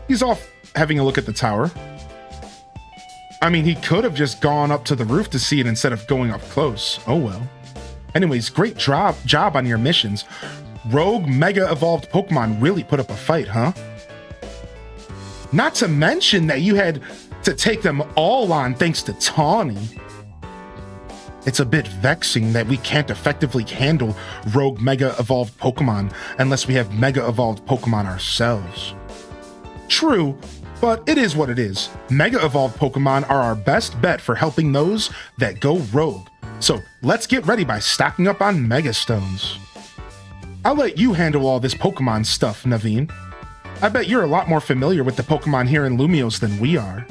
He's off having a look at the tower. I mean, he could have just gone up to the roof to see it instead of going up close. Oh well. Anyways, great job on your missions. Rogue Mega Evolved Pokemon really put up a fight, huh? Not to mention that you had to take them all on thanks to Tawny. It's a bit vexing that we can't effectively handle Rogue Mega Evolved Pokemon unless we have Mega Evolved Pokemon ourselves. True, but it is what it is. Mega Evolved Pokemon are our best bet for helping those that go rogue. So let's get ready by stocking up on Mega Stones. I'll let you handle all this Pokemon stuff, Naveen. I bet you're a lot more familiar with the Pokemon here in Lumiose than we are.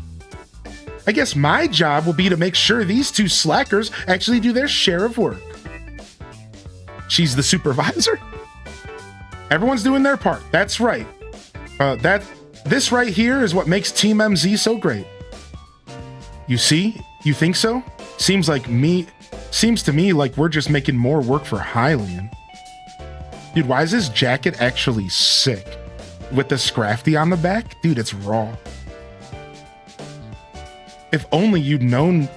I guess my job will be to make sure these two slackers actually do their share of work. She's the supervisor? Everyone's doing their part. That's right. This right here is what makes Team MZ so great. You see? You think so? Seems to me like we're just making more work for Hylian. Dude, why is this jacket actually sick? With the Scrafty on the back? Dude, it's raw. If only you'd known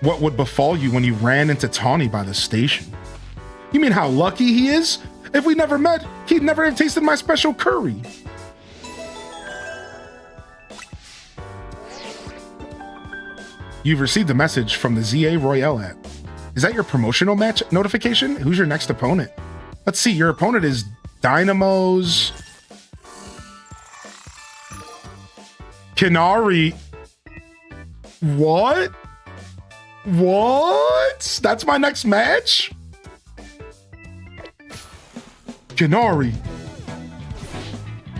what would befall you when you ran into Tawny by the station. You mean how lucky he is? If we never met, he'd never have tasted my special curry. You've received a message from the ZA Royale app. Is that your promotional match notification? Who's your next opponent? Let's see, your opponent is Kinari. What? What? That's my next match? Kinari.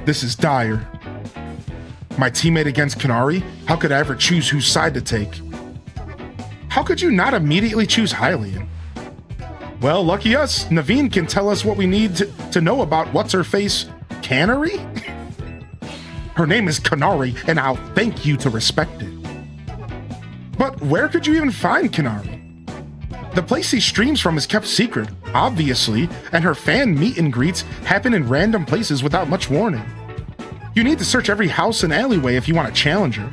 This is dire. My teammate against Kinari? How could I ever choose whose side to take? How could you not immediately choose Hylian? Well, lucky us, Naveen can tell us what we need to know about what's-her-face Canary? Her name is Kinari, and I'll thank you to respect it. But where could you even find Kinari? The place he streams from is kept secret, obviously, and her fan meet and greets happen in random places without much warning. You need to search every house and alleyway if you want to challenge her.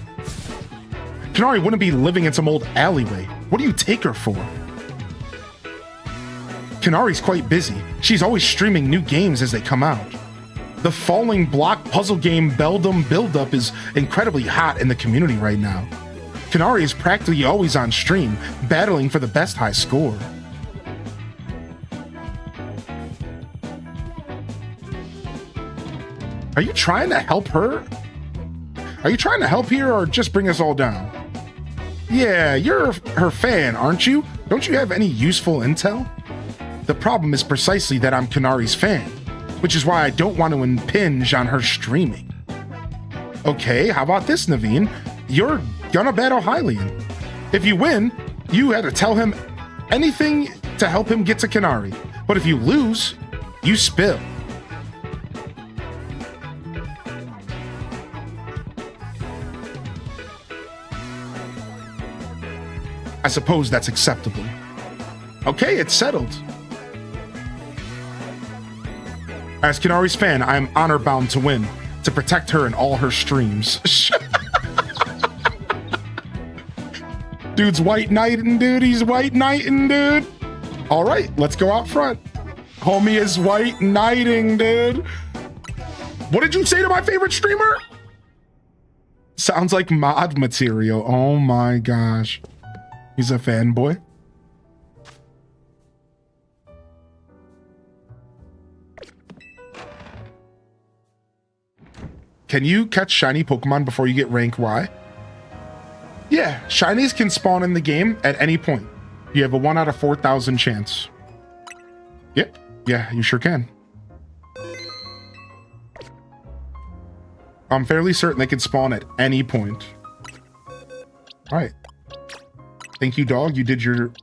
Kinari wouldn't be living in some old alleyway. What do you take her for? Kinari's quite busy. She's always streaming new games as they come out. The falling block puzzle game Beldum Build-Up is incredibly hot in the community right now. Kinari is practically always on stream, battling for the best high score. Are you trying to help her? Are you trying to help here or just bring us all down? Yeah, you're her fan, aren't you? Don't you have any useful intel? The problem is precisely that I'm Kinari's fan, which is why I don't want to impinge on her streaming. Okay, how about this, Naveen? You're gonna battle Hylian. If you win, you had to tell him anything to help him get to Kinari. But if you lose, you spill. I suppose that's acceptable. Okay, it's settled. As Kinari's fan, I am honor-bound to win, to protect her in all her streams. Dude's white knighting, dude. He's white knighting, dude. All right, let's go out front. Homie is white knighting, dude. What did you say to my favorite streamer? Sounds like mod material. Oh my gosh. He's a fanboy. Can you catch shiny Pokemon before you get rank Y? Yeah, shinies can spawn in the game at any point. You have a 1 out of 4,000 chance. Yep, yeah, you sure can. I'm fairly certain they can spawn at any point. All right. Thank you, dog. You did your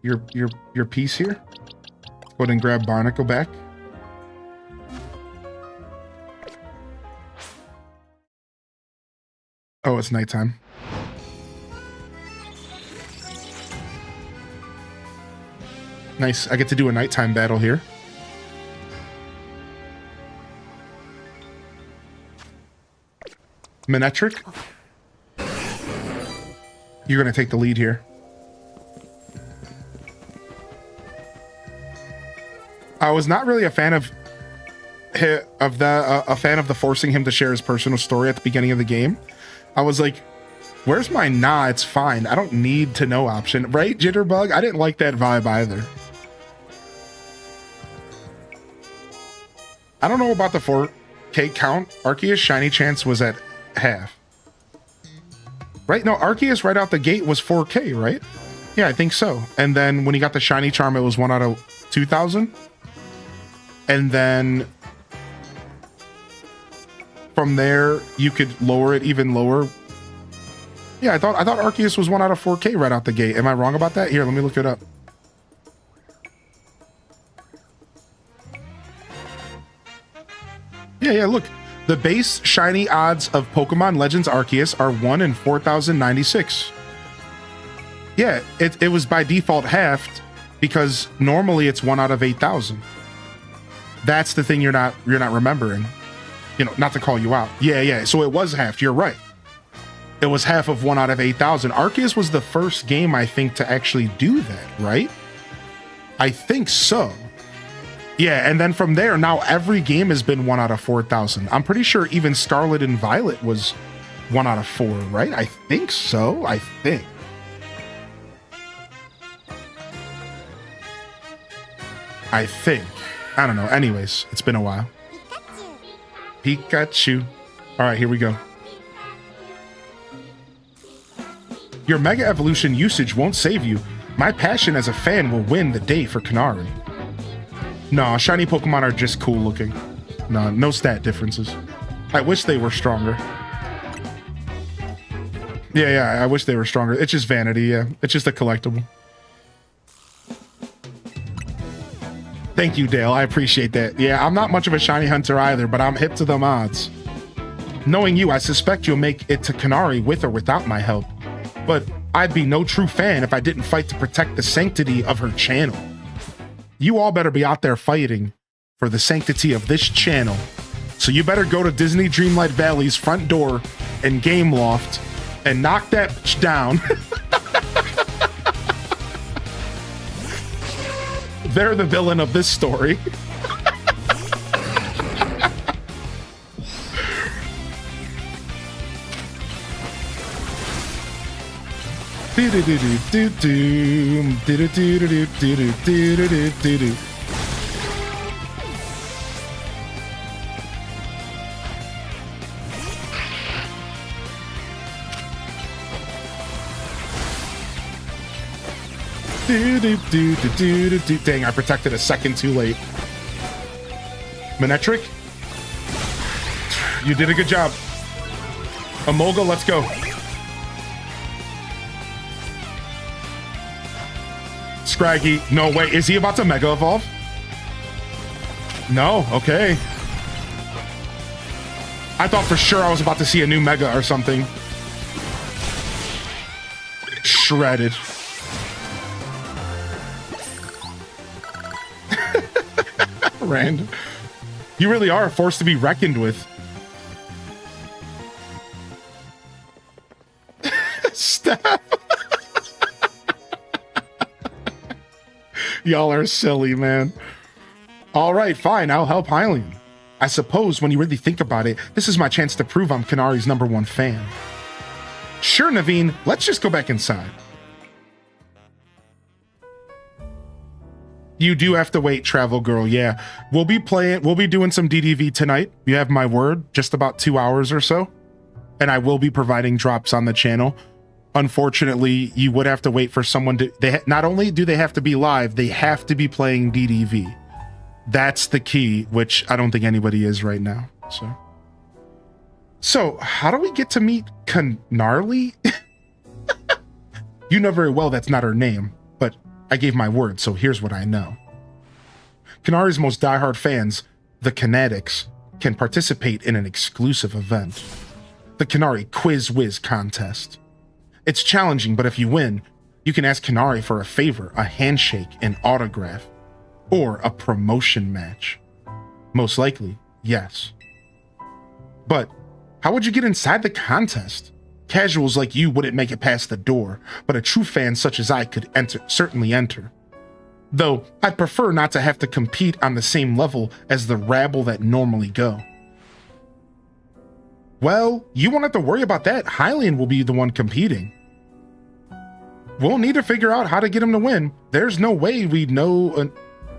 piece here. Go ahead and grab Barnacle back. Oh, it's nighttime. Nice. I get to do a nighttime battle here. Manectric. You're going to take the lead here. I was not really a fan of the forcing him to share his personal story at the beginning of the game. I was like, where's my nah, it's fine, I don't need to know option, right, Jitterbug? I didn't like that vibe either. I don't know about the 4K count. Arceus shiny chance was at half. Right? No, Arceus right out the gate was 4K, right? Yeah, I think so. And then when he got the shiny charm, it was 1 out of 2,000. And then from there, you could lower it even lower. Yeah, I thought Arceus was 1 out of 4K right out the gate. Am I wrong about that? Here, let me look it up. Yeah, look. The base shiny odds of Pokemon Legends Arceus are 1 in 4,096. Yeah, it was by default halved because normally it's 1 out of 8,000. That's the thing you're not remembering. You know, not to call you out. Yeah. So it was halved. You're right. It was half of 1 out of 8,000. Arceus was the first game, I think, to actually do that, right? I think so. Yeah, and then from there, now every game has been 1 out of 4,000. I'm pretty sure even Scarlet and Violet was 1 out of 4, right? I think so. I think. I don't know. Anyways, it's been a while. Pikachu. All right, here we go. Your Mega Evolution usage won't save you. My passion as a fan will win the day for Kanari. No, shiny Pokemon are just cool looking. No stat differences. I wish they were stronger. Yeah, I wish they were stronger. It's just vanity, yeah. It's just a collectible. Thank you, Dale. I appreciate that. Yeah, I'm not much of a shiny hunter either, but I'm hip to the mods. Knowing you, I suspect you'll make it to Kanari with or without my help. But I'd be no true fan if I didn't fight to protect the sanctity of her channel. You all better be out there fighting for the sanctity of this channel. So you better go to Disney Dreamlight Valley's front door and Game Loft and knock that bitch down. They're the villain of this story. Dang, I protected a second too late. Manetric, you did a good job. Emolga, let's go. Scraggy, no, wait, is he about to Mega Evolve? No, okay. I thought for sure I was about to see a new Mega or something. Shredded. Rand, you really are a force to be reckoned with. Stop. Y'all are silly, man. All right, fine, I'll help Hylian. I suppose when you really think about it, this is my chance to prove I'm Kanari's #1 fan. Sure, Naveen, let's just go back inside. You do have to wait, Travel Girl. Yeah, we'll be doing some DDV tonight. You have my word, just about 2 hours or so. And I will be providing drops on the channel. Unfortunately, you would have to wait for someone to, not only do they have to be live, they have to be playing DDV. That's the key, which I don't think anybody is right now. So how do we get to meet Kanarli? You know very well that's not her name, but I gave my word, so here's what I know. Kanari's most diehard fans, the Kinetics, can participate in an exclusive event. The Kanari Quiz Whiz Contest. It's challenging, but if you win, you can ask Kanari for a favor, a handshake, an autograph, or a promotion match. Most likely, yes. But how would you get inside the contest? Casuals like you wouldn't make it past the door, but a true fan such as I could certainly enter. Though I'd prefer not to have to compete on the same level as the rabble that normally go. Well, you won't have to worry about that. Hylian will be the one competing. We'll need to figure out how to get him to win. There's no way we'd know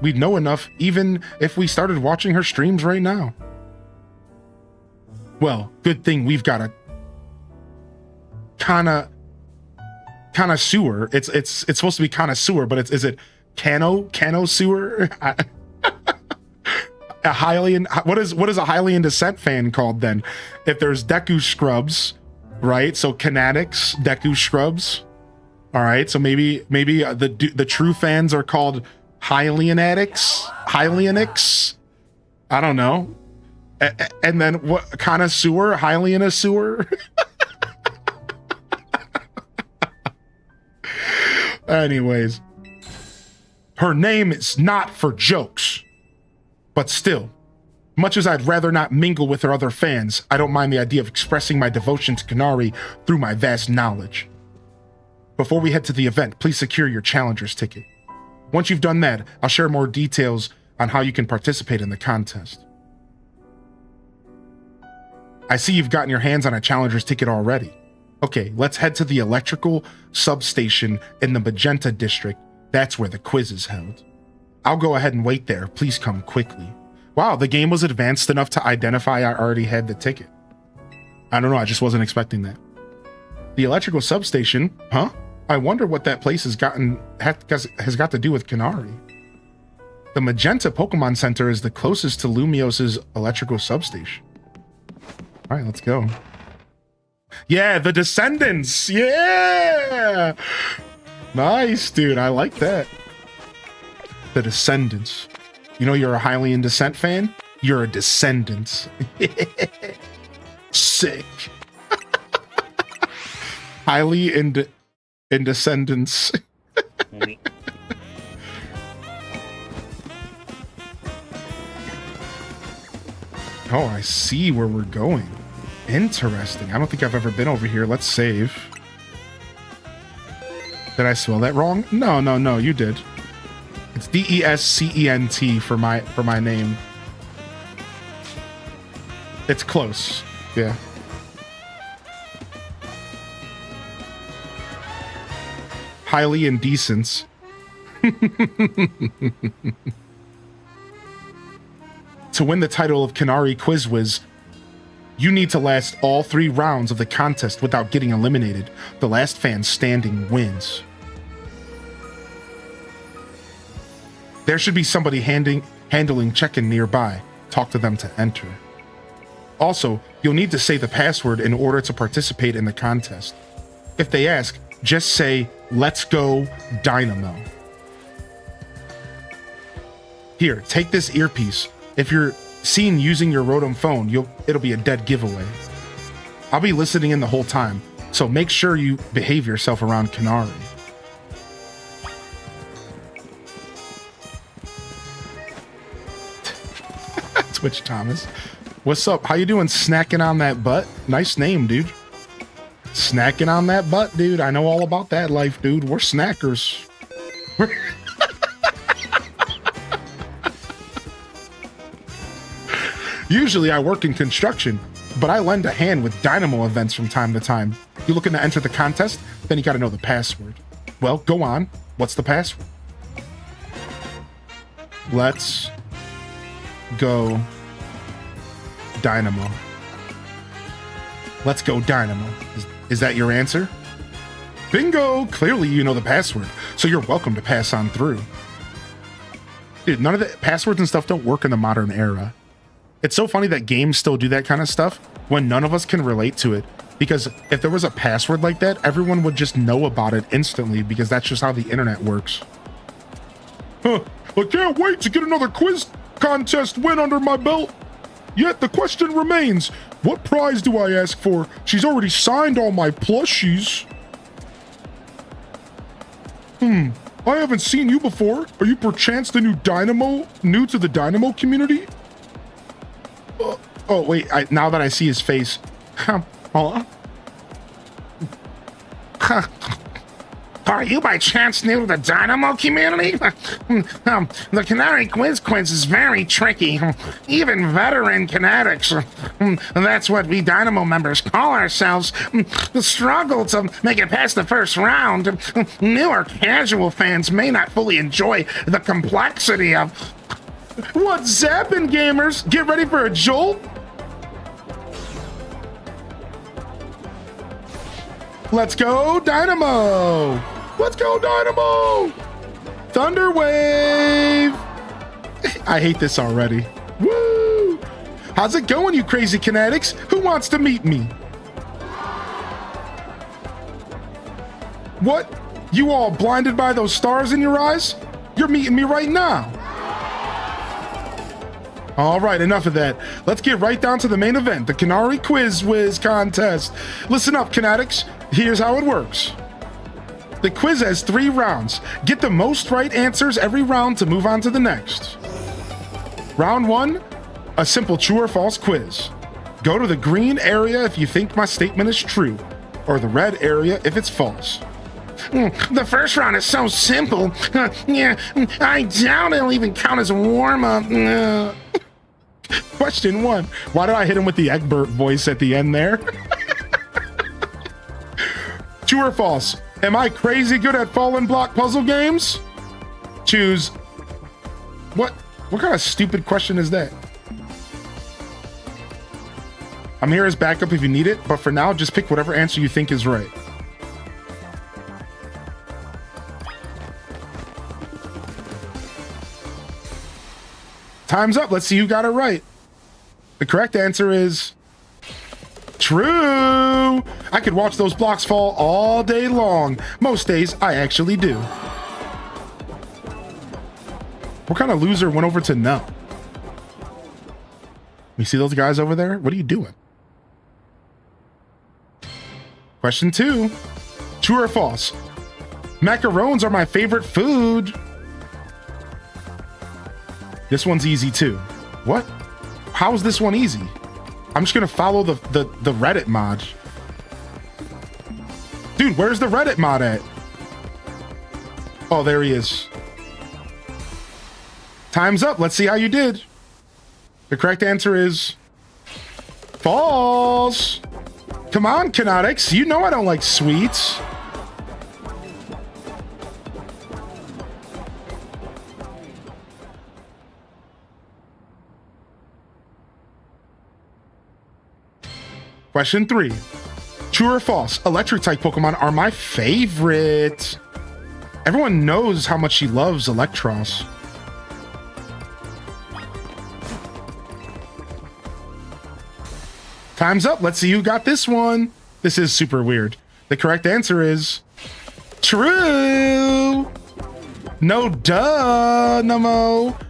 enough even if we started watching her streams right now. Well, good thing we've got a connoisseur. It's supposed to be connoisseur, but is it connoisseur? A Hylian, what is a Hylian Descent fan called then? If there's Deku Scrubs, right? So Kinetics, Deku Scrubs. All right, so maybe the true fans are called Hylianics. I don't know. And then what, connoisseur, Hylianosaur? Anyways, her name is not for jokes. But still, much as I'd rather not mingle with her other fans, I don't mind the idea of expressing my devotion to Kanari through my vast knowledge. Before we head to the event, please secure your challenger's ticket. Once you've done that, I'll share more details on how you can participate in the contest. I see you've gotten your hands on a challenger's ticket already. Okay, let's head to the electrical substation in the Magenta district. That's where the quiz is held. I'll go ahead and wait there. Please come quickly. Wow, the game was advanced enough to identify I already had the ticket. I don't know, I just wasn't expecting that. The electrical substation? Huh? I wonder what that place has got to do with Canary. The Magenta Pokemon Center is the closest to Lumios's electrical substation. All right, let's go. Yeah, the Descendants. Yeah. Nice, dude. I like that. The Descendants. You know you're a Hylian Descent fan? You're a Descendants. Sick. Highly in Descendants. Oh, I see where we're going. Interesting. I don't think I've ever been over here. Let's save. Did I spell that wrong? No, you did. It's Descent for my name. It's close. Yeah. Highly indecent. To win the title of Canary Quiz Whiz, you need to last all 3 rounds of the contest without getting eliminated. The last fan standing wins. There should be somebody handling check-in nearby. Talk to them to enter. Also, you'll need to say the password in order to participate in the contest. If they ask, just say, "Let's go, Dynamo." Here, take this earpiece. If you're seen using your Rotom phone, it'll be a dead giveaway. I'll be listening in the whole time, so make sure you behave yourself around Canary. Twitch Thomas. What's up? How you doing? Snacking on that butt? Nice name, dude. Snacking on that butt, dude. I know all about that life, dude. We're snackers. Usually I work in construction, but I lend a hand with Dynamo events from time to time. You looking to enter the contest? Then you gotta know the password. Well, go on. What's the password? Let's go Dynamo. Let's go Dynamo. Is that your answer? Bingo! Clearly you know the password, so you're welcome to pass on through. Dude, none of the passwords and stuff don't work in the modern era. It's so funny that games still do that kind of stuff when none of us can relate to it. Because if there was a password like that, everyone would just know about it instantly because that's just how the internet works. Huh, I can't wait to get another quiz contest win under my belt. Yet the question remains, what prize do I ask for? She's already signed all my plushies. I haven't seen you before. Are you perchance the new to the Dynamo community? Oh, wait, now that I see his face. Are you by chance new to the Dynamo community? The Canary Quiz is very tricky. Even veteran Canatics. That's what we Dynamo members call ourselves. The struggle to make it past the first round. Newer casual fans may not fully enjoy the complexity of... What's zappin', gamers? Get ready for a jolt? Let's go, Dynamo! Let's go, Dynamo! Thunder Wave! I hate this already. Woo! How's it going, you crazy Canatics? Who wants to meet me? What? You all blinded by those stars in your eyes? You're meeting me right now. All right, enough of that. Let's get right down to the main event, the Canary Quiz Whiz contest. Listen up, Canatics. Here's how it works. The quiz has 3 rounds. Get the most right answers every round to move on to the next. Round 1, a simple true or false quiz. Go to the green area if you think my statement is true, or the red area if it's false. The first round is so simple. Yeah, I doubt it'll even count as a warm-up. Question 1. Why did I hit him with the Egbert voice at the end there? True or false? Am I crazy good at fallen block puzzle games? Choose. What kind of stupid question is that? I'm here as backup if you need it, but for now, just pick whatever answer you think is right. Time's up. Let's see who got it right. The correct answer is true. I could watch those blocks fall all day long. Most days, I actually do. What kind of loser went over to no? You see those guys over there? What are you doing? Question 2. True or false? Macarons are my favorite food. This one's easy too. What? How is this one easy? I'm just gonna follow the Reddit mod. Dude, where's the Reddit mod at? Oh, there he is. Time's up. Let's see how you did. The correct answer is false. Come on, Canonics. You know I don't like sweets. Question 3. True or false? Electric type Pokemon are my favorite. Everyone knows how much she loves Electros. Time's up. Let's see who got this one. This is super weird. The correct answer is true. No duh, Namo.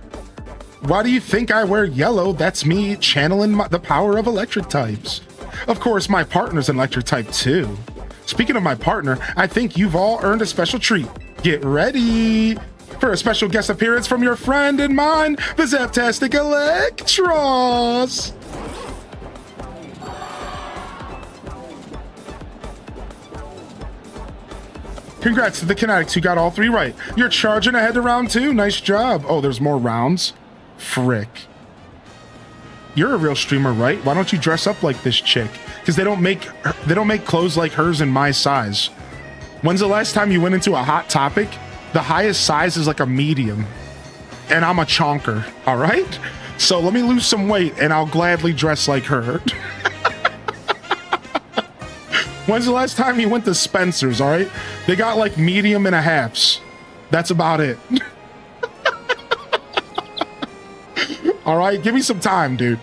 Why do you think I wear yellow? That's me channeling the power of electric types. Of course, my partner's an electric type too. Speaking of my partner, I think you've all earned a special treat. Get ready for a special guest appearance from your friend and mine, the Zaptastic Electros. Congrats to the Kinetics who got all 3 right. You're charging ahead to round 2. Nice job. Oh, there's more rounds. Frick. You're a real streamer, right? Why don't you dress up like this chick? Because they don't make clothes like hers in my size. When's the last time you went into a Hot Topic? The highest size is like a medium. And I'm a chonker, all right? So let me lose some weight and I'll gladly dress like her. When's the last time you went to Spencer's, all right? They got like medium and a halves. That's about it. All right, give me some time, dude.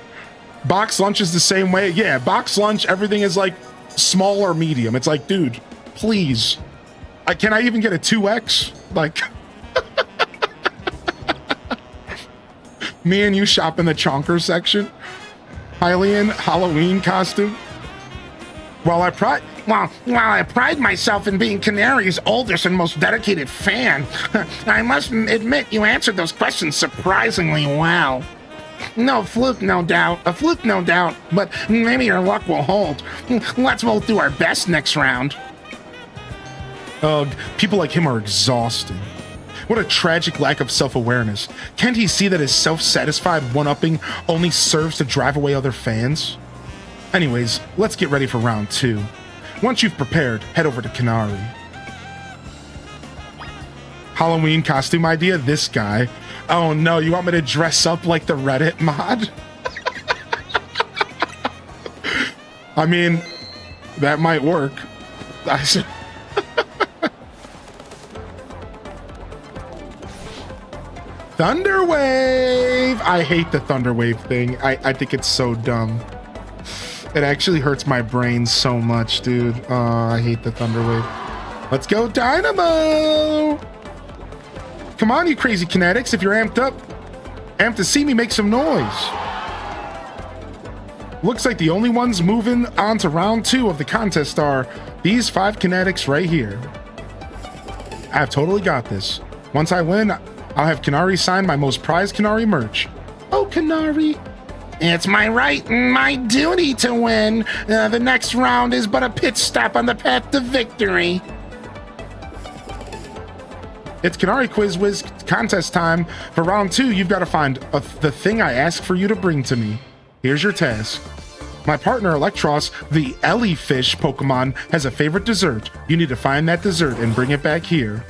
Box lunch is the same way. Yeah, box lunch, everything is like small or medium. It's like, dude, please. Can I even get a 2X? Like, me and you shop in the chonker section. Hylian Halloween costume. While I pride myself in being Canary's oldest and most dedicated fan, I must admit you answered those questions surprisingly well. No fluke, no doubt. A fluke, no doubt. But maybe your luck will hold. Let's both do our best next round. Ugh, people like him are exhausting. What a tragic lack of self-awareness. Can't he see that his self-satisfied one-upping only serves to drive away other fans? Anyways, let's get ready for round 2. Once you've prepared, head over to Canary. Halloween costume idea? This guy. Oh no, you want me to dress up like the Reddit mod? I mean, that might work. Thunderwave! I hate the Thunderwave thing. I think it's so dumb. It actually hurts my brain so much, dude. Oh, I hate the Thunderwave. Let's go, Dynamo! Come on, you crazy Kinetics. If you're amped up, amped to see me make some noise. Looks like the only ones moving on to round 2 of the contest are these 5 Kinetics right here. I've totally got this. Once I win, I'll have Canary sign my most prized Canary merch. Oh, Canary. It's my right and my duty to win. The next round is but a pit stop on the path to victory. It's Canary Quiz Whiz contest time. For round 2, you've got to find the thing I asked for you to bring to me. Here's your task. My partner Electros, the Jellyfish Pokemon, has a favorite dessert. You need to find that dessert and bring it back here.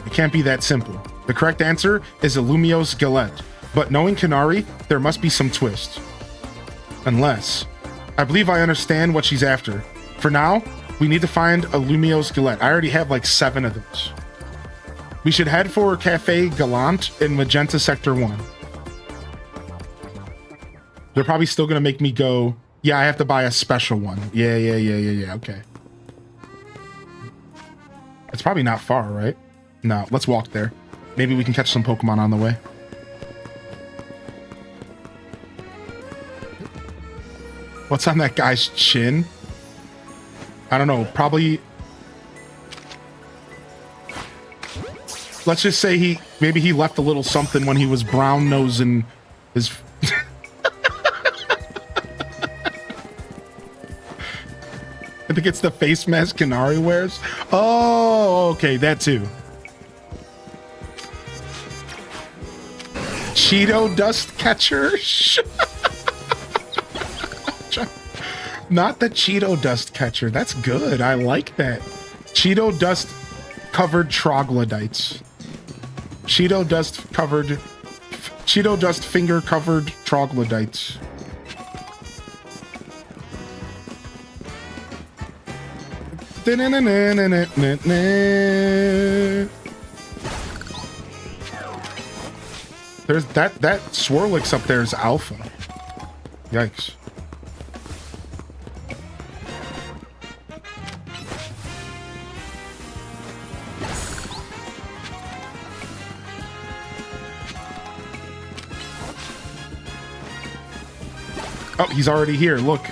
It can't be that simple. The correct answer is Illumios Galette. But knowing Canary, there must be some twist. Unless, I believe I understand what she's after. For now, we need to find Illumios Galette. I already have like 7 of those. We should head for Cafe Gallant in Magenta Sector 1. They're probably still gonna make me go, yeah, I have to buy a special one. Yeah, okay. It's probably not far, right? No, let's walk there. Maybe we can catch some Pokemon on the way. What's on that guy's chin? I don't know, probably... Let's just say maybe he left a little something when he was brown nosing his... I think it's the face mask Canary wears. Oh, okay, that too. Cheeto dust catcher? Not the Cheeto dust catcher. That's good. I like that. Cheeto dust covered troglodytes. Cheeto dust finger covered troglodytes. There's that Swirlix up there is alpha. Yikes. Oh, he's already here. Look.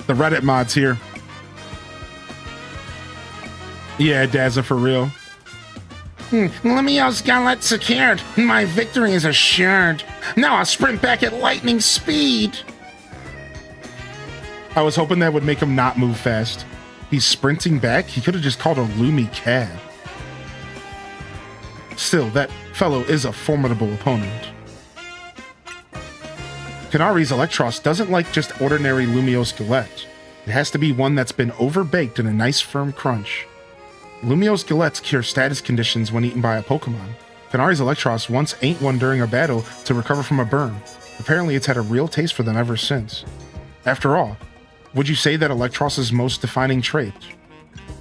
The Reddit mod's here. Yeah, Dazza, for real. Lumio's gauntlet secured. My victory is assured. Now I'll sprint back at lightning speed. I was hoping that would make him not move fast. He's sprinting back? He could have just called a Lumi cab. Still, that fellow is a formidable opponent. Canari's Electros doesn't like just ordinary Lumio Skelettes. It has to be one that's been overbaked in a nice firm crunch. Lumio Skelettes cure status conditions when eaten by a Pokemon. Canari's Electros once ate one during a battle to recover from a burn. Apparently it's had a real taste for them ever since. After all, would you say that Electros' most defining trait?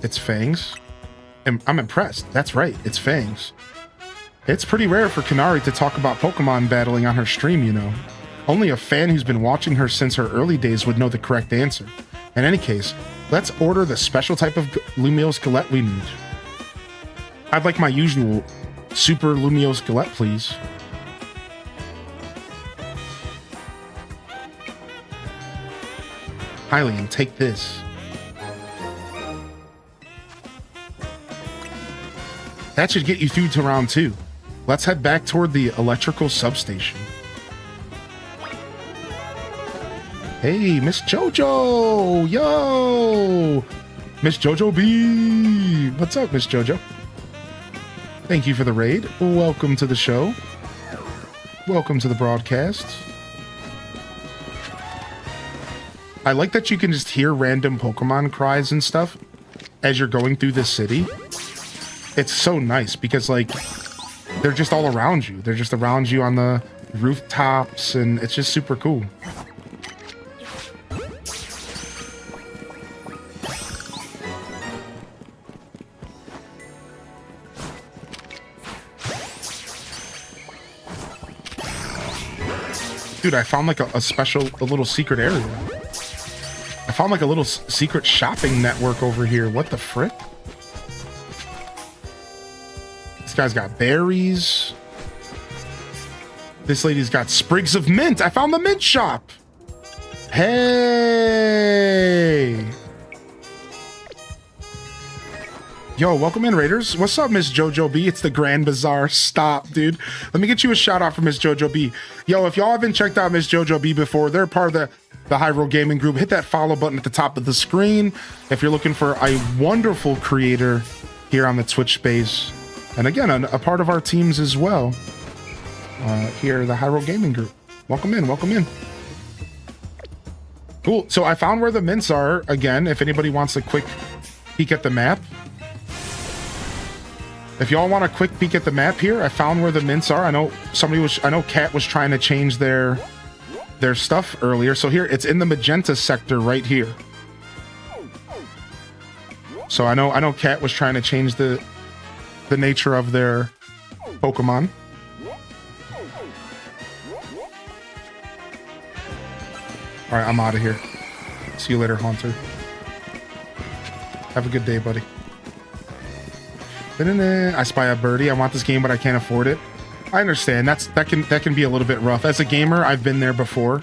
Its fangs? I'm impressed. That's right, it's fangs. It's pretty rare for Canary to talk about Pokemon battling on her stream, you know. Only a fan who's been watching her since her early days would know the correct answer. In any case, let's order the special type of Lumio Skelette we need. I'd like my usual Super Lumio Skelette, please. Hylian, take this. That should get you through to round 2. Let's head back toward the electrical substation. Hey, Miss Jojo! Yo! Miss Jojo B! What's up, Miss Jojo? Thank you for the raid. Welcome to the show. Welcome to the broadcast. I like that you can just hear random Pokemon cries and stuff as you're going through the city. It's so nice because, like, they're just all around you. They're just around you on the rooftops, and it's just super cool. Dude, I found like a little secret area. I found like a little secret shopping network over here. What the frick? This guy's got berries. This lady's got sprigs of mint. I found the mint shop. Hey. Yo, welcome in, Raiders. What's up, Miss Jojo B? It's the Grand Bazaar. Stop, dude. Let me get you a shout out for Miss Jojo B. Yo, if y'all haven't checked out Miss Jojo B before, they're part of the Hyrule Gaming Group. Hit that follow button at the top of the screen if you're looking for a wonderful creator here on the Twitch space. And again, a part of our teams as well. Here, the Hyrule Gaming Group. Welcome in, welcome in. Cool. So I found where the mints are again, if anybody wants a quick peek at the map. If y'all want a quick peek at the map here, I found where the mints are. I know Kat was trying to change their stuff earlier. So here, it's in the magenta sector right here. So I know Kat was trying to change the the nature of their Pokemon. All right, I'm out of here. See you later, Haunter. Have a good day, buddy. I spy a birdie. I want this game, but I can't afford it. I understand. That can be a little bit rough. As a gamer, I've been there before.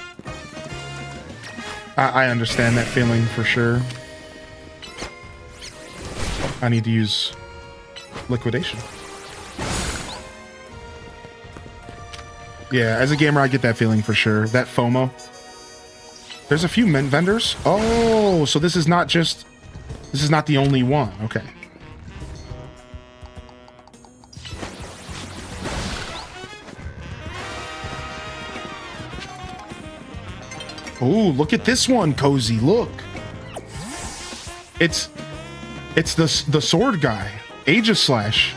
I understand that feeling for sure. I need to use liquidation. Yeah, as a gamer, I get that feeling for sure. That FOMO. There's a few mint vendors. Oh, so this is not the only one. Okay. Oh, look at this one, Cozy. Look. It's the sword guy. Aegislash.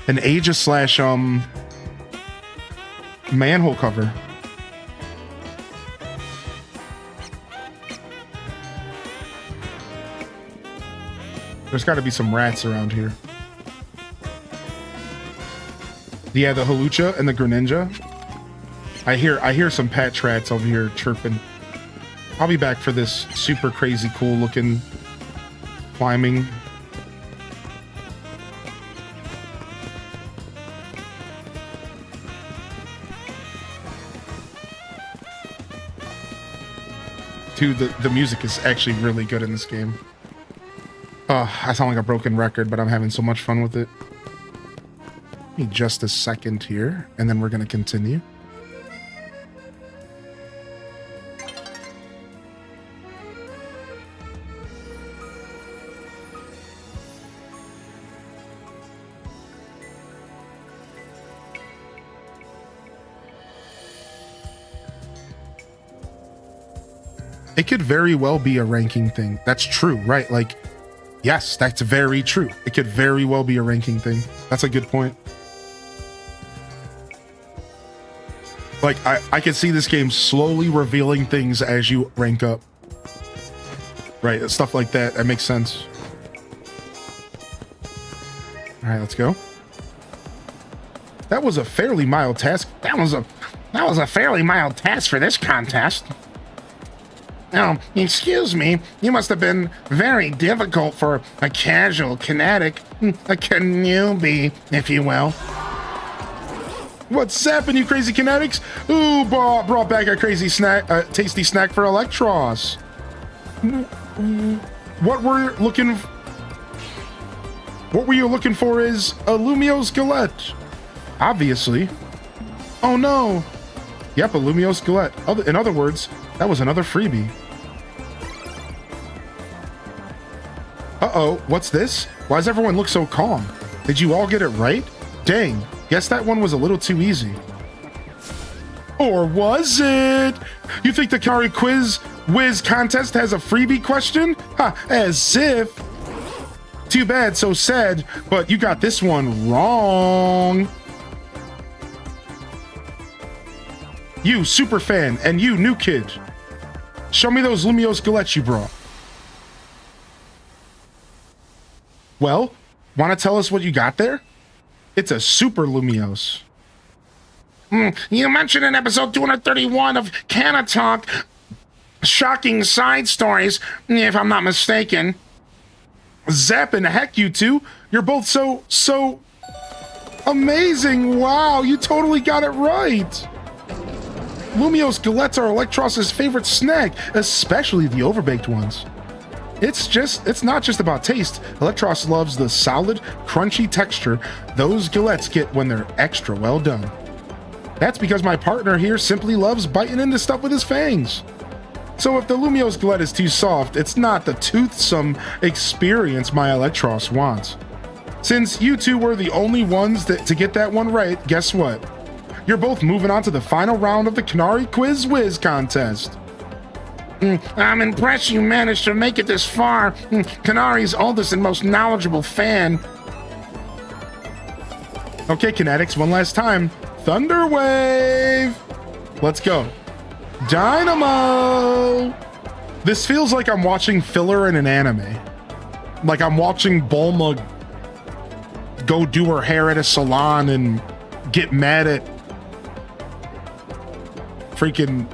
An Aegislash manhole cover. There's got to be some rats around here. Yeah, the Halucha and the Greninja. I hear some patch rats over here chirping. I'll be back for this super crazy cool looking climbing. Dude, the music is actually really good in this game. I sound like a broken record, but I'm having so much fun with it. Give me just a second here, and then we're going to continue. It could very well be a ranking thing. That's true, right? Like, yes, that's very true. It could very well be a ranking thing. That's a good point. Like, I could see this game slowly revealing things as you rank up. Right, stuff like that. That makes sense. All right, let's go. That was a fairly mild task. That was a fairly mild task for this contest. Oh, excuse me. You must have been very difficult for a casual kinetic, a newbie, if you will. What's happening, you crazy kinetics? Ooh, brought back a crazy snack, tasty snack for Electros. What were you looking for is a Lumiose Galette. Obviously. Oh no. Yep, a Lumiose Galette. In other words, that was another freebie. Uh-oh, what's this? Why does everyone look so calm? Did you all get it right? Dang, guess that one was a little too easy. Or was it? You think the Kari Quiz Whiz contest has a freebie question? Ha, as if. Too bad, so sad, but you got this one wrong. You, super fan, and you, new kid. Show me those Lumiose Galettes you brought. Well, want to tell us what you got there? It's a super Lumiose. You mentioned in episode 231 of Canna Talk, shocking side stories, if I'm not mistaken. Zappin' heck, you two. You're both so amazing. Wow, you totally got it right. Lumiose Galettes are Electros's favorite snack, especially the overbaked ones. It's not just about taste. Electros loves the solid, crunchy texture those galettes get when they're extra well done. That's because my partner here simply loves biting into stuff with his fangs. So if the Lumiose Galette is too soft, it's not the toothsome experience my Electros wants. Since you two were the only ones to get that one right, guess what? You're both moving on to the final round of the Kari Quiz Whiz contest. I'm impressed you managed to make it this far. Kanari's oldest and most knowledgeable fan. Okay, Kinetics, one last time. Thunder Wave! Let's go. Dynamo! This feels like I'm watching filler in an anime. Like I'm watching Bulma go do her hair at a salon and get mad at freaking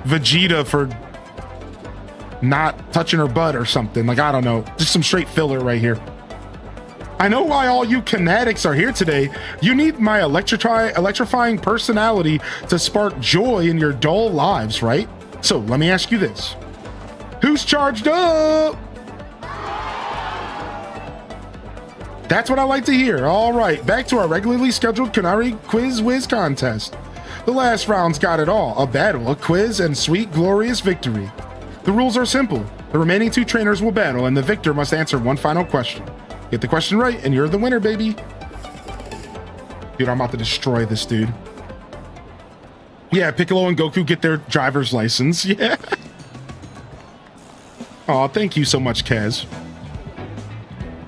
Vegeta for not touching her butt or something. Like, I don't know. Just some straight filler right here. I know why all you Kinetics are here today. You need my electrifying personality to spark joy in your dull lives, right? So let me ask you this. Who's charged up? That's what I like to hear. All right, back to our regularly scheduled Canary Quiz Whiz contest. The last round's got it all. A battle, a quiz, and sweet, glorious victory. The rules are simple. The remaining 2 trainers will battle, and the victor must answer one final question. Get the question right, and you're the winner, baby. Dude, I'm about to destroy this dude. Yeah, Piccolo and Goku get their driver's license. Yeah. Aw, thank you so much, Kaz.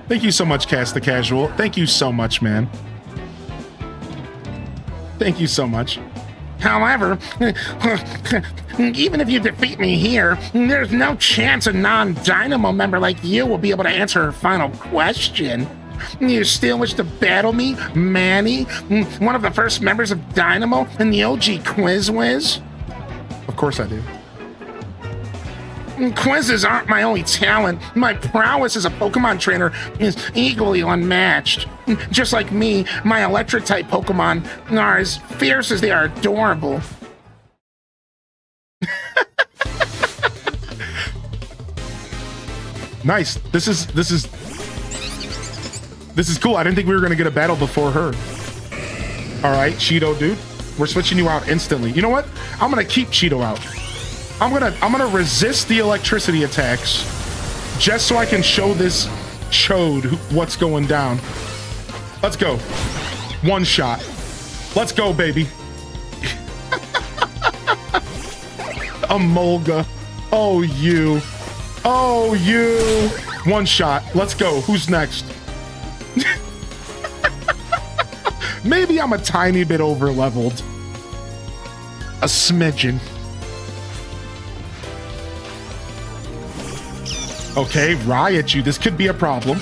Thank you so much, Kaz the Casual. Thank you so much, man. Thank you so much. However, even if you defeat me here, there's no chance a non-Dynamo member like you will be able to answer her final question. You still wish to battle me, Manny, one of the first members of Dynamo and the OG Quiz Whiz? Of course I do. Quizzes aren't my only talent. My prowess as a Pokemon trainer is equally unmatched. Just like me, my electric-type Pokemon are as fierce as they are adorable. Nice. This is cool. I didn't think we were gonna get a battle before her. All right, Cheeto, dude. We're switching you out instantly. You know what? I'm gonna keep Cheeto out. I'm gonna resist the electricity attacks just so I can show this chode what's going down. Let's go. One shot. Let's go, baby. Emolga. Oh, you. Oh, you. One shot. Let's go. Who's next? Maybe I'm a tiny bit over-leveled. A smidgen. Okay, Riot you. This could be a problem.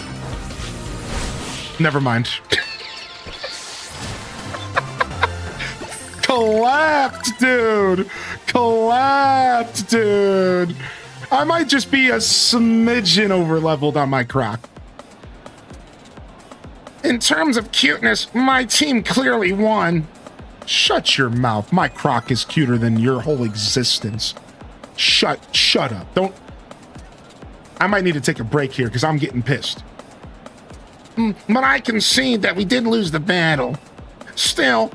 Never mind. Collapsed, dude. Collapsed, dude. I might just be a smidgen over-leveled on my Croc. In terms of cuteness, my team clearly won. Shut your mouth. My Croc is cuter than your whole existence. Shut up. Don't. I might need to take a break here because I'm getting pissed. But I concede that we did lose the battle. Still,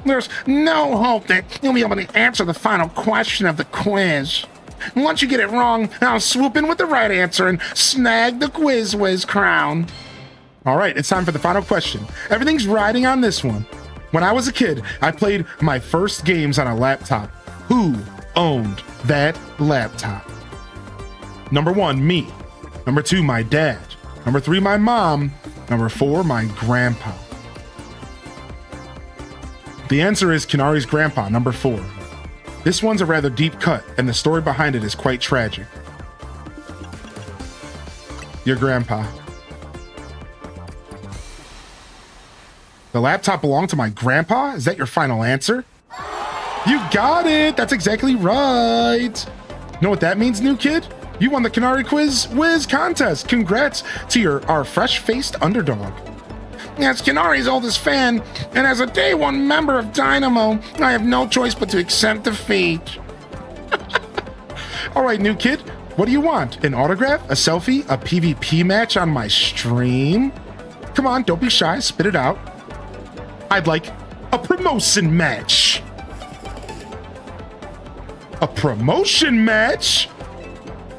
there's no hope that you'll be able to answer the final question of the quiz. Once you get it wrong, I'll swoop in with the right answer and snag the Quiz Whiz crown. All right, it's time for the final question. Everything's riding on this one. When I was a kid, I played my first games on a laptop. Who owned that laptop? Number 1, me. Number 2, my dad. Number 3, my mom. Number 4, my grandpa. The answer is Kanari's grandpa, number 4. This one's a rather deep cut, and the story behind it is quite tragic. Your grandpa. The laptop belonged to my grandpa? Is that your final answer? You got it! That's exactly right! Know what that means, new kid? You won the Canary Quiz Whiz contest. Congrats to our fresh-faced underdog. As Canari's oldest fan, and as a day one member of Dynamo, I have no choice but to accept defeat. All right, new kid, what do you want? An autograph, a selfie, a PvP match on my stream? Come on, don't be shy, spit it out. I'd like a promotion match. A promotion match?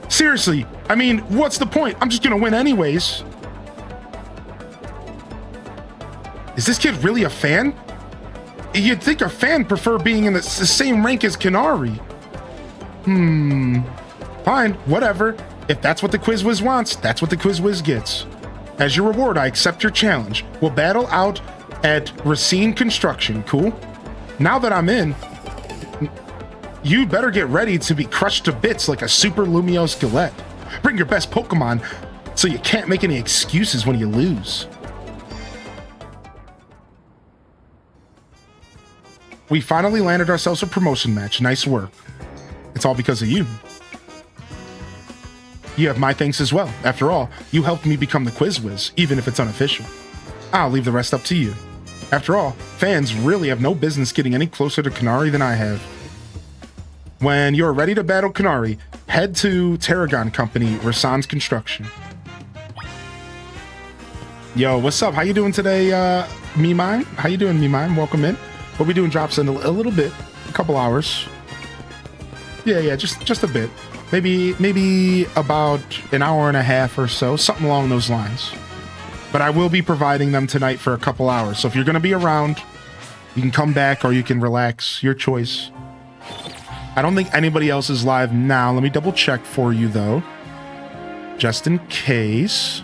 Seriously, I mean, what's the point? I'm just gonna win anyways. Is this kid really a fan? You'd think a fan prefer being in the same rank as Canary. Fine, whatever. If that's what the Quiz Whiz wants, that's what the Quiz Whiz gets. As your reward, I accept your challenge. We'll battle out at Racine Construction, cool? Now that I'm in, you better get ready to be crushed to bits like a Super Lumio Skillet. Bring your best Pokemon so you can't make any excuses when you lose. we finally landed ourselves a promotion match. Nice work. It's all because of you. You have my thanks as well. After all, you helped me become the Quiz Whiz, even if it's unofficial. I'll leave the rest up to you. After all, fans really have no business getting any closer to Kanari than I have. When you're ready to battle Kanari, head to Tarragon Company, Rasan's Construction. Yo, what's up? How you doing today, Mimime? How you doing, Mimime? Welcome in. We'll be doing drops in a little bit, a couple hours. Yeah, just a bit. Maybe about an hour and a half or so, something along those lines. But I will be providing them tonight for a couple hours. So if you're going to be around, you can come back or you can relax. Your choice. I don't think anybody else is live now. Let me double check for you, though. Just in case.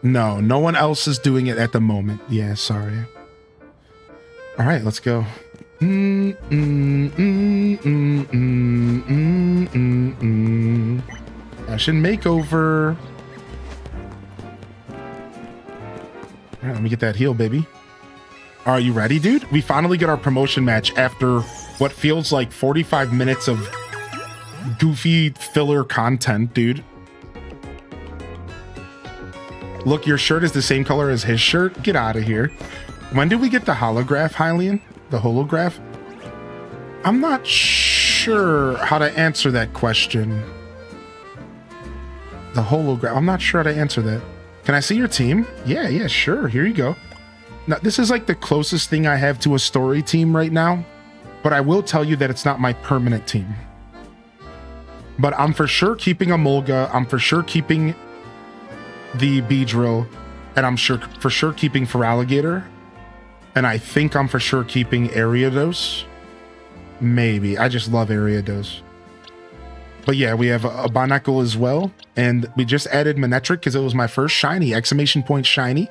No one else is doing it at the moment. Yeah, sorry. All right, let's go. Fashion makeover. All right, let me get that heal, baby. Are you ready, dude? We finally get our promotion match after what feels like 45 minutes of goofy filler content, dude. Look, your shirt is the same color as his shirt. Get out of here. When did we get the holograph, Hylian? The holograph? I'm not sure how to answer that question. The holograph. I'm not sure how to answer that. Can I see your team? Yeah, sure. Here you go. Now, this is like the closest thing I have to a story team right now, but I will tell you that it's not my permanent team. But I'm for sure keeping a Mulga. I'm for sure keeping the Beedrill, and I'm for sure keeping Feraligatr, and I think I'm for sure keeping Ariados. Maybe. I just love Ariados. But yeah, we have a Binacle as well, and we just added Manectric because it was my first shiny, exclamation point shiny.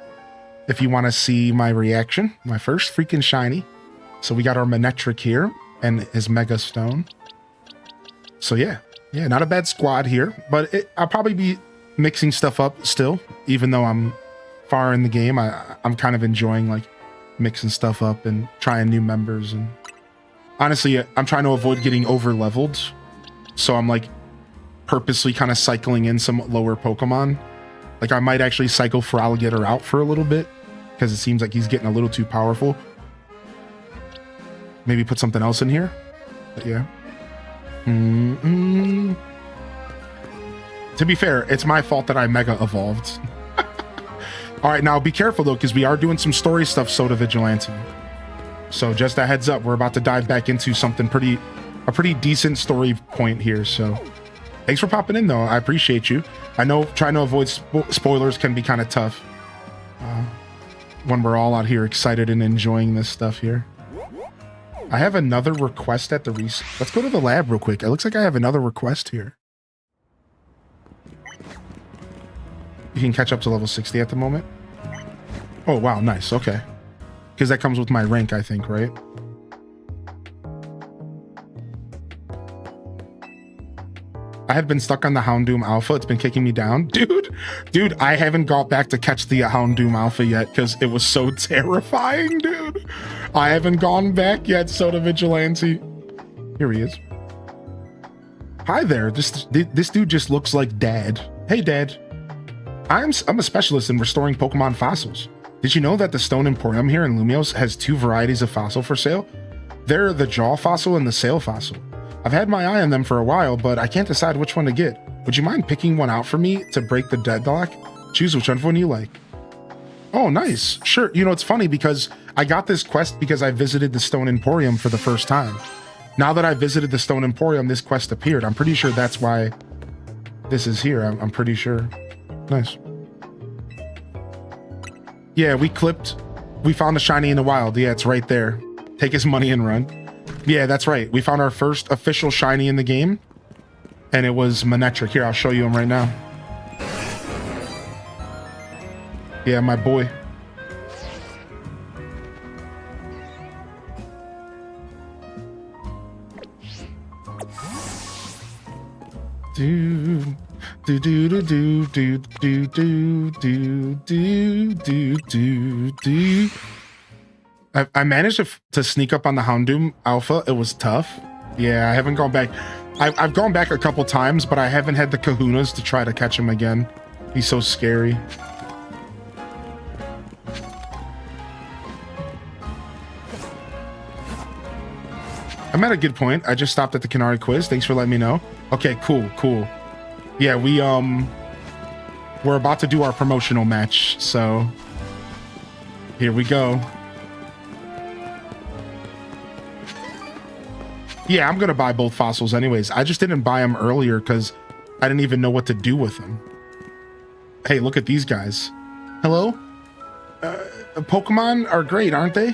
If you want to see my reaction, my first freaking shiny. So we got our Manectric here and his Mega Stone. So yeah, not a bad squad here, but I'll probably be mixing stuff up still, even though I'm far in the game. I'm kind of enjoying like mixing stuff up and trying new members, and honestly I'm trying to avoid getting over leveled, so I'm like purposely kind of cycling in some lower Pokemon. Like I might actually cycle Feraligatr out for a little bit because it seems like he's getting a little too powerful. Maybe put something else in here, but yeah. To be fair, it's my fault that I Mega Evolved. All right, now be careful though, because we are doing some story stuff, Soda Vigilante. So just a heads up, we're about to dive back into something a pretty decent story point here. So thanks for popping in though. I appreciate you. I know trying to avoid spoilers can be kind of tough when we're all out here excited and enjoying this stuff here. I have another request at the let's go to the lab real quick. It looks like I have another request here. You can catch up to level 60 at the moment. Oh, wow. Nice. Okay. Because that comes with my rank, I think, right? I have been stuck on the Houndoom Alpha. It's been kicking me down. Dude, I haven't got back to catch the Houndoom Alpha yet because it was so terrifying, dude. I haven't gone back yet, Soda Vigilante. Here he is. Hi there. This dude just looks like Dad. Hey, Dad. I'm a specialist in restoring Pokemon fossils. Did you know that the Stone Emporium here in Lumios has two varieties of fossil for sale? They're the Jaw Fossil and the Sail Fossil. I've had my eye on them for a while, but I can't decide which one to get. Would you mind picking one out for me to break the deadlock? Choose whichever one you like. Oh, nice. Sure. You know, it's funny because I got this quest because I visited the Stone Emporium for the first time. Now that I visited the Stone Emporium, this quest appeared. I'm pretty sure that's why this is here. I'm pretty sure. Nice. Yeah, we found a shiny in the wild. Yeah, it's right there. Take his money and run. Yeah, that's right. We found our first official shiny in the game, and it was Manectric. Here, I'll show you him right now. Yeah, my boy. Do do do do do do do do do do do do. I managed to sneak up on the Houndoom Alpha. It was tough. Yeah, I haven't gone back. I've gone back a couple times, but I haven't had the kahunas to try to catch him again. He's so scary. I'm at a good point. I just stopped at the Canary quiz. Thanks for letting me know. Okay, cool, cool. Yeah, we're about to do our promotional match, so here we go. Yeah, I'm gonna buy both fossils anyways. I just didn't buy them earlier because I didn't even know what to do with them. Hey, look at these guys. Hello? Pokemon are great, aren't they?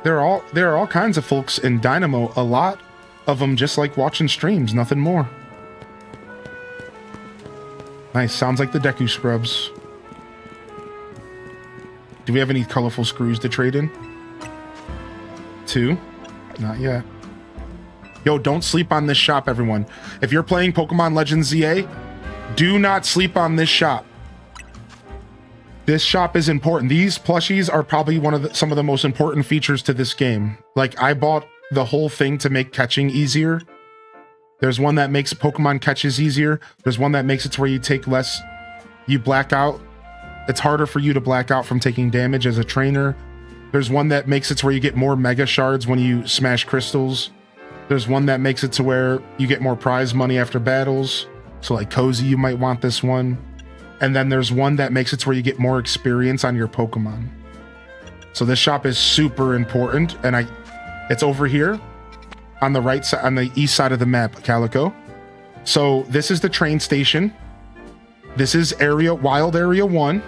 There are all kinds of folks in Dynamo. A lot of them just like watching streams, nothing more. Nice, sounds like the Deku Scrubs. Do we have any colorful screws to trade in? 2? Not yet. Yo, don't sleep on this shop, everyone. If you're playing Pokemon Legends ZA, do not sleep on this shop. This shop is important. These plushies are probably some of the most important features to this game. Like, I bought the whole thing to make catching easier. There's one that makes Pokemon catches easier. There's one that makes it to where you take less, you black out. It's harder for you to black out from taking damage as a trainer. There's one that makes it to where you get more Mega Shards when you smash crystals. There's one that makes it to where you get more prize money after battles. So like Cozy, you might want this one. And then there's one that makes it to where you get more experience on your Pokemon. So this shop is super important, and it's over here on the right side, on the east side of the map, Calico. So this is the train station. This is Wild Area 1.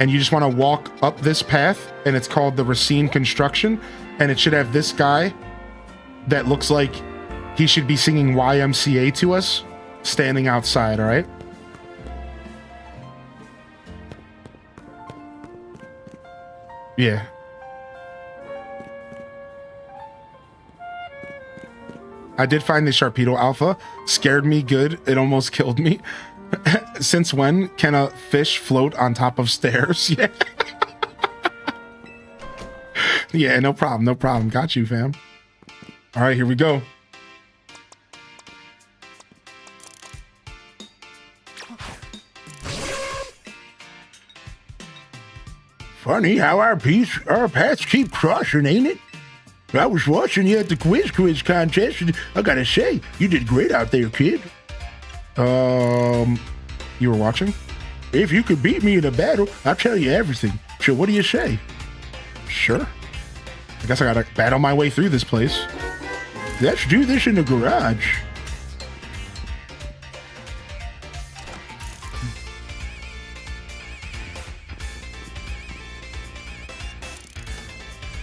And you just want to walk up this path, and it's called the Racine Construction. And it should have this guy that looks like he should be singing YMCA to us, standing outside, all right? Yeah. I did find the Sharpedo Alpha. Scared me good. It almost killed me. Since when can a fish float on top of stairs? Yeah. Yeah, no problem. No problem. Got you, fam. All right, here we go. Funny how our paths keep crossing, ain't it? I was watching you at the quiz contest, and I gotta say, you did great out there, kid. You were watching? If you could beat me in a battle, I'll tell you everything. So what do you say? Sure. I guess I gotta battle my way through this place. Let's do this in the garage.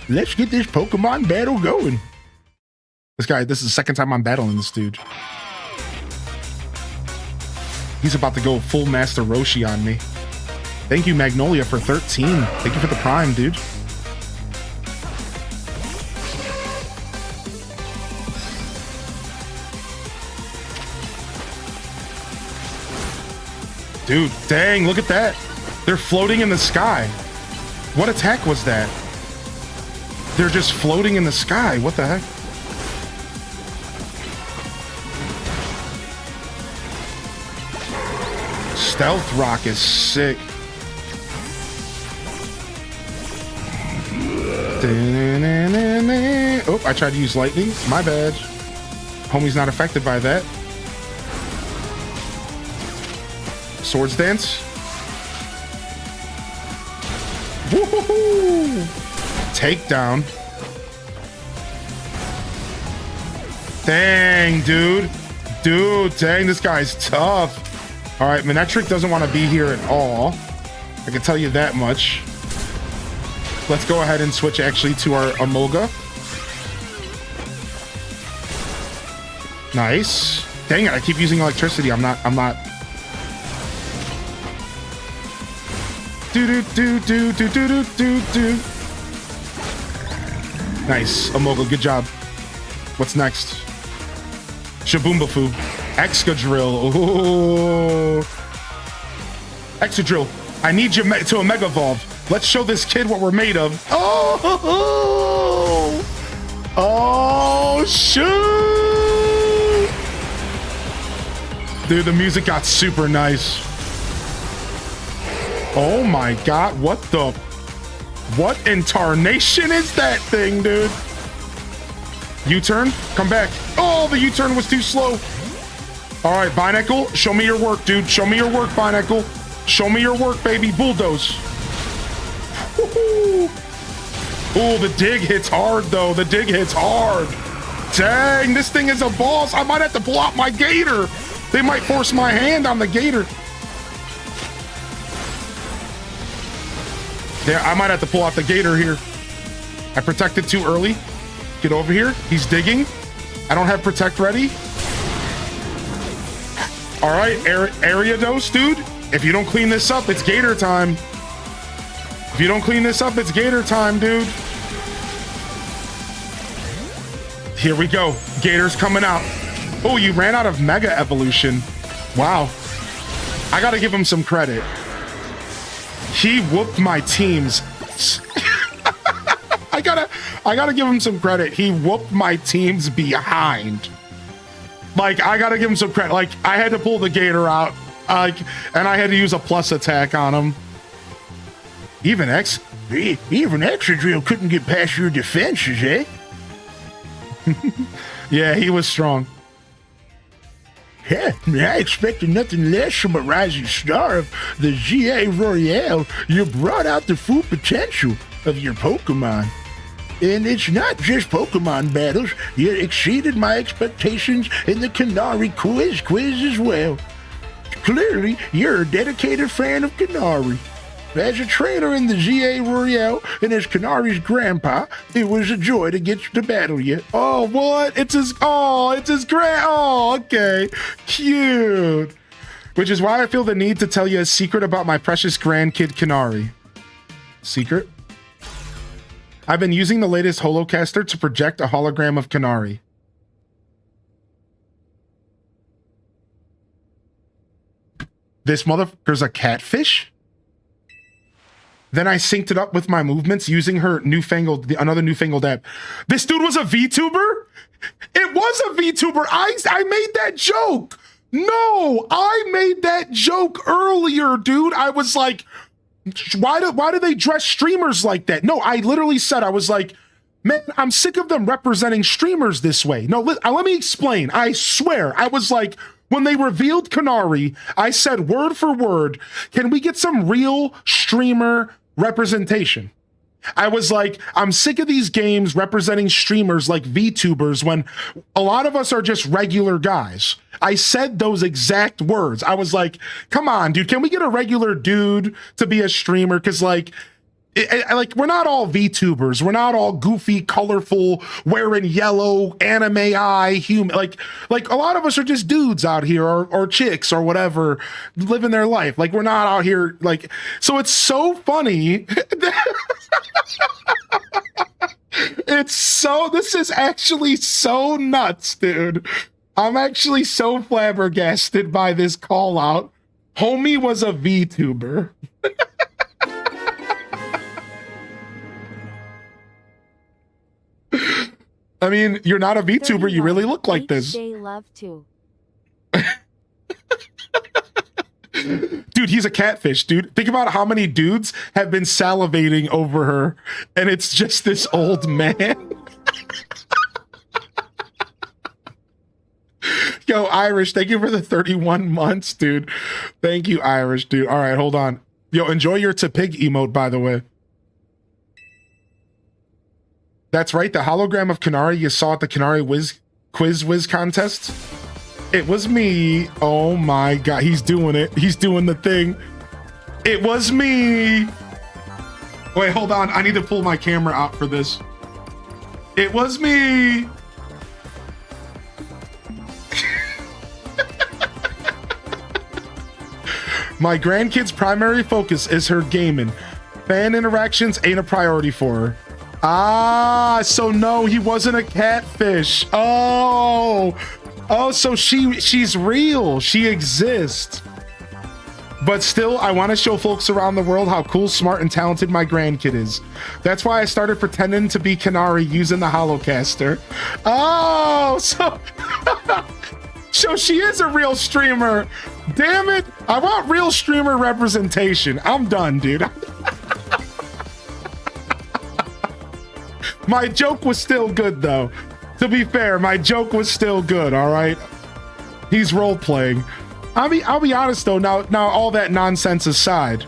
Let's get this Pokemon battle going. This is the second time I'm battling this dude. He's about to go full Master Roshi on me. Thank you, Magnolia, for 13. Thank you for the Prime, dude. Dude, dang, look at that. They're floating in the sky. What attack was that? They're just floating in the sky. What the heck? Stealth Rock is sick. Oh, I tried to use lightning. My bad. Homie's not affected by that. Swords Dance. Woohoo! Takedown. Dang, dude. Dude, dang, this guy's tough. All right, Manectric doesn't want to be here at all. I can tell you that much. Let's go ahead and switch actually to our Emolga. Nice. Dang it, I keep using electricity. I'm not. Do. Nice. Emolga, good job. What's next? Shaboombafu. Excadrill. Ooh. Excadrill, I need you to a Mega Evolve. Let's show this kid what we're made of. Oh, oh, shoot. Dude, the music got super nice. Oh my God, what in tarnation is that thing, dude? U-turn, come back. Oh, the U-turn was too slow. All right, Binacle, show me your work, dude. Show me your work, Binacle. Show me your work, baby. Bulldoze. Oh, the dig hits hard, though. The dig hits hard. Dang, this thing is a boss. I might have to pull out my gator. They might force my hand on the gator. Yeah, I might have to pull out the gator here. I protected too early. Get over here. He's digging. I don't have protect ready. All right, area dose, dude. If you don't clean this up, it's gator time. If you don't clean this up, it's gator time, dude. Here we go. Gator's coming out. Oh, you ran out of Mega Evolution. Wow. I gotta give him some credit. He whooped my team's. I gotta give him some credit. He whooped my team's behind. Like, I gotta give him some credit. Like, I had to pull the gator out, and I had to use a plus attack on him. Even Excadrill couldn't get past your defenses, eh? Yeah, he was strong. Yeah, I expected nothing less from a rising star of the GA Royale. You brought out the full potential of your Pokemon. And it's not just Pokemon battles. You exceeded my expectations in the Canary quiz as well. Clearly, you're a dedicated fan of Canary. As a trainer in the GA Royale and as Canary's grandpa, it was a joy to get to battle you. Oh, what? It's his grand. Oh, okay. Cute. Which is why I feel the need to tell you a secret about my precious grandkid Canary. Secret? I've been using the latest Holocaster to project a hologram of Canary. This motherfucker's a catfish? Then I synced it up with my movements using her another newfangled app. This dude was a VTuber? It was a VTuber. I made that joke. No, I made that joke earlier, dude. I was like, why do they dress streamers like that? No, I literally said, I was like, man, I'm sick of them representing streamers this way. No, let me explain. I swear, I was like, when they revealed Canary, I said word for word, can we get some real streamer representation? I was like, I'm sick of these games representing streamers like VTubers when a lot of us are just regular guys. I said those exact words. I was like, come on, dude, can we get a regular dude to be a streamer? Because like we're not all VTubers. We're not all goofy, colorful, wearing yellow, anime eye, human. Like a lot of us are just dudes out here or chicks or whatever, living their life. Like we're not out here like, so it's so funny. This is actually so nuts, dude. I'm actually so flabbergasted by this call out. Homie was a VTuber. I mean, you're not a VTuber. You really look like this. Love too. Dude, he's a catfish, dude. Think about how many dudes have been salivating over her, and it's just this old man. Yo, Irish, thank you for the 31 months, dude. Thank you, Irish, dude. All right, hold on. Yo, enjoy your to pig emote, by the way. That's right, the hologram of Canary you saw at the Canary Quiz Whiz contest. It was me. Oh my God, he's doing it. He's doing the thing. It was me. Wait, hold on. I need to pull my camera out for this. It was me. My grandkid's primary focus is her gaming. Fan interactions ain't a priority for her. Ah, so no, he wasn't a catfish. Oh, Oh, so she's real. She exists. But still, I want to show folks around the world how cool, smart, and talented my grandkid is. That's why I started pretending to be Canary using the Holocaster. Oh, so she is a real streamer. Damn it. I want real streamer representation. I'm done, dude. My joke was still good, though. To be fair, my joke was still good, all right? He's role-playing. I'll be honest though, now all that nonsense aside,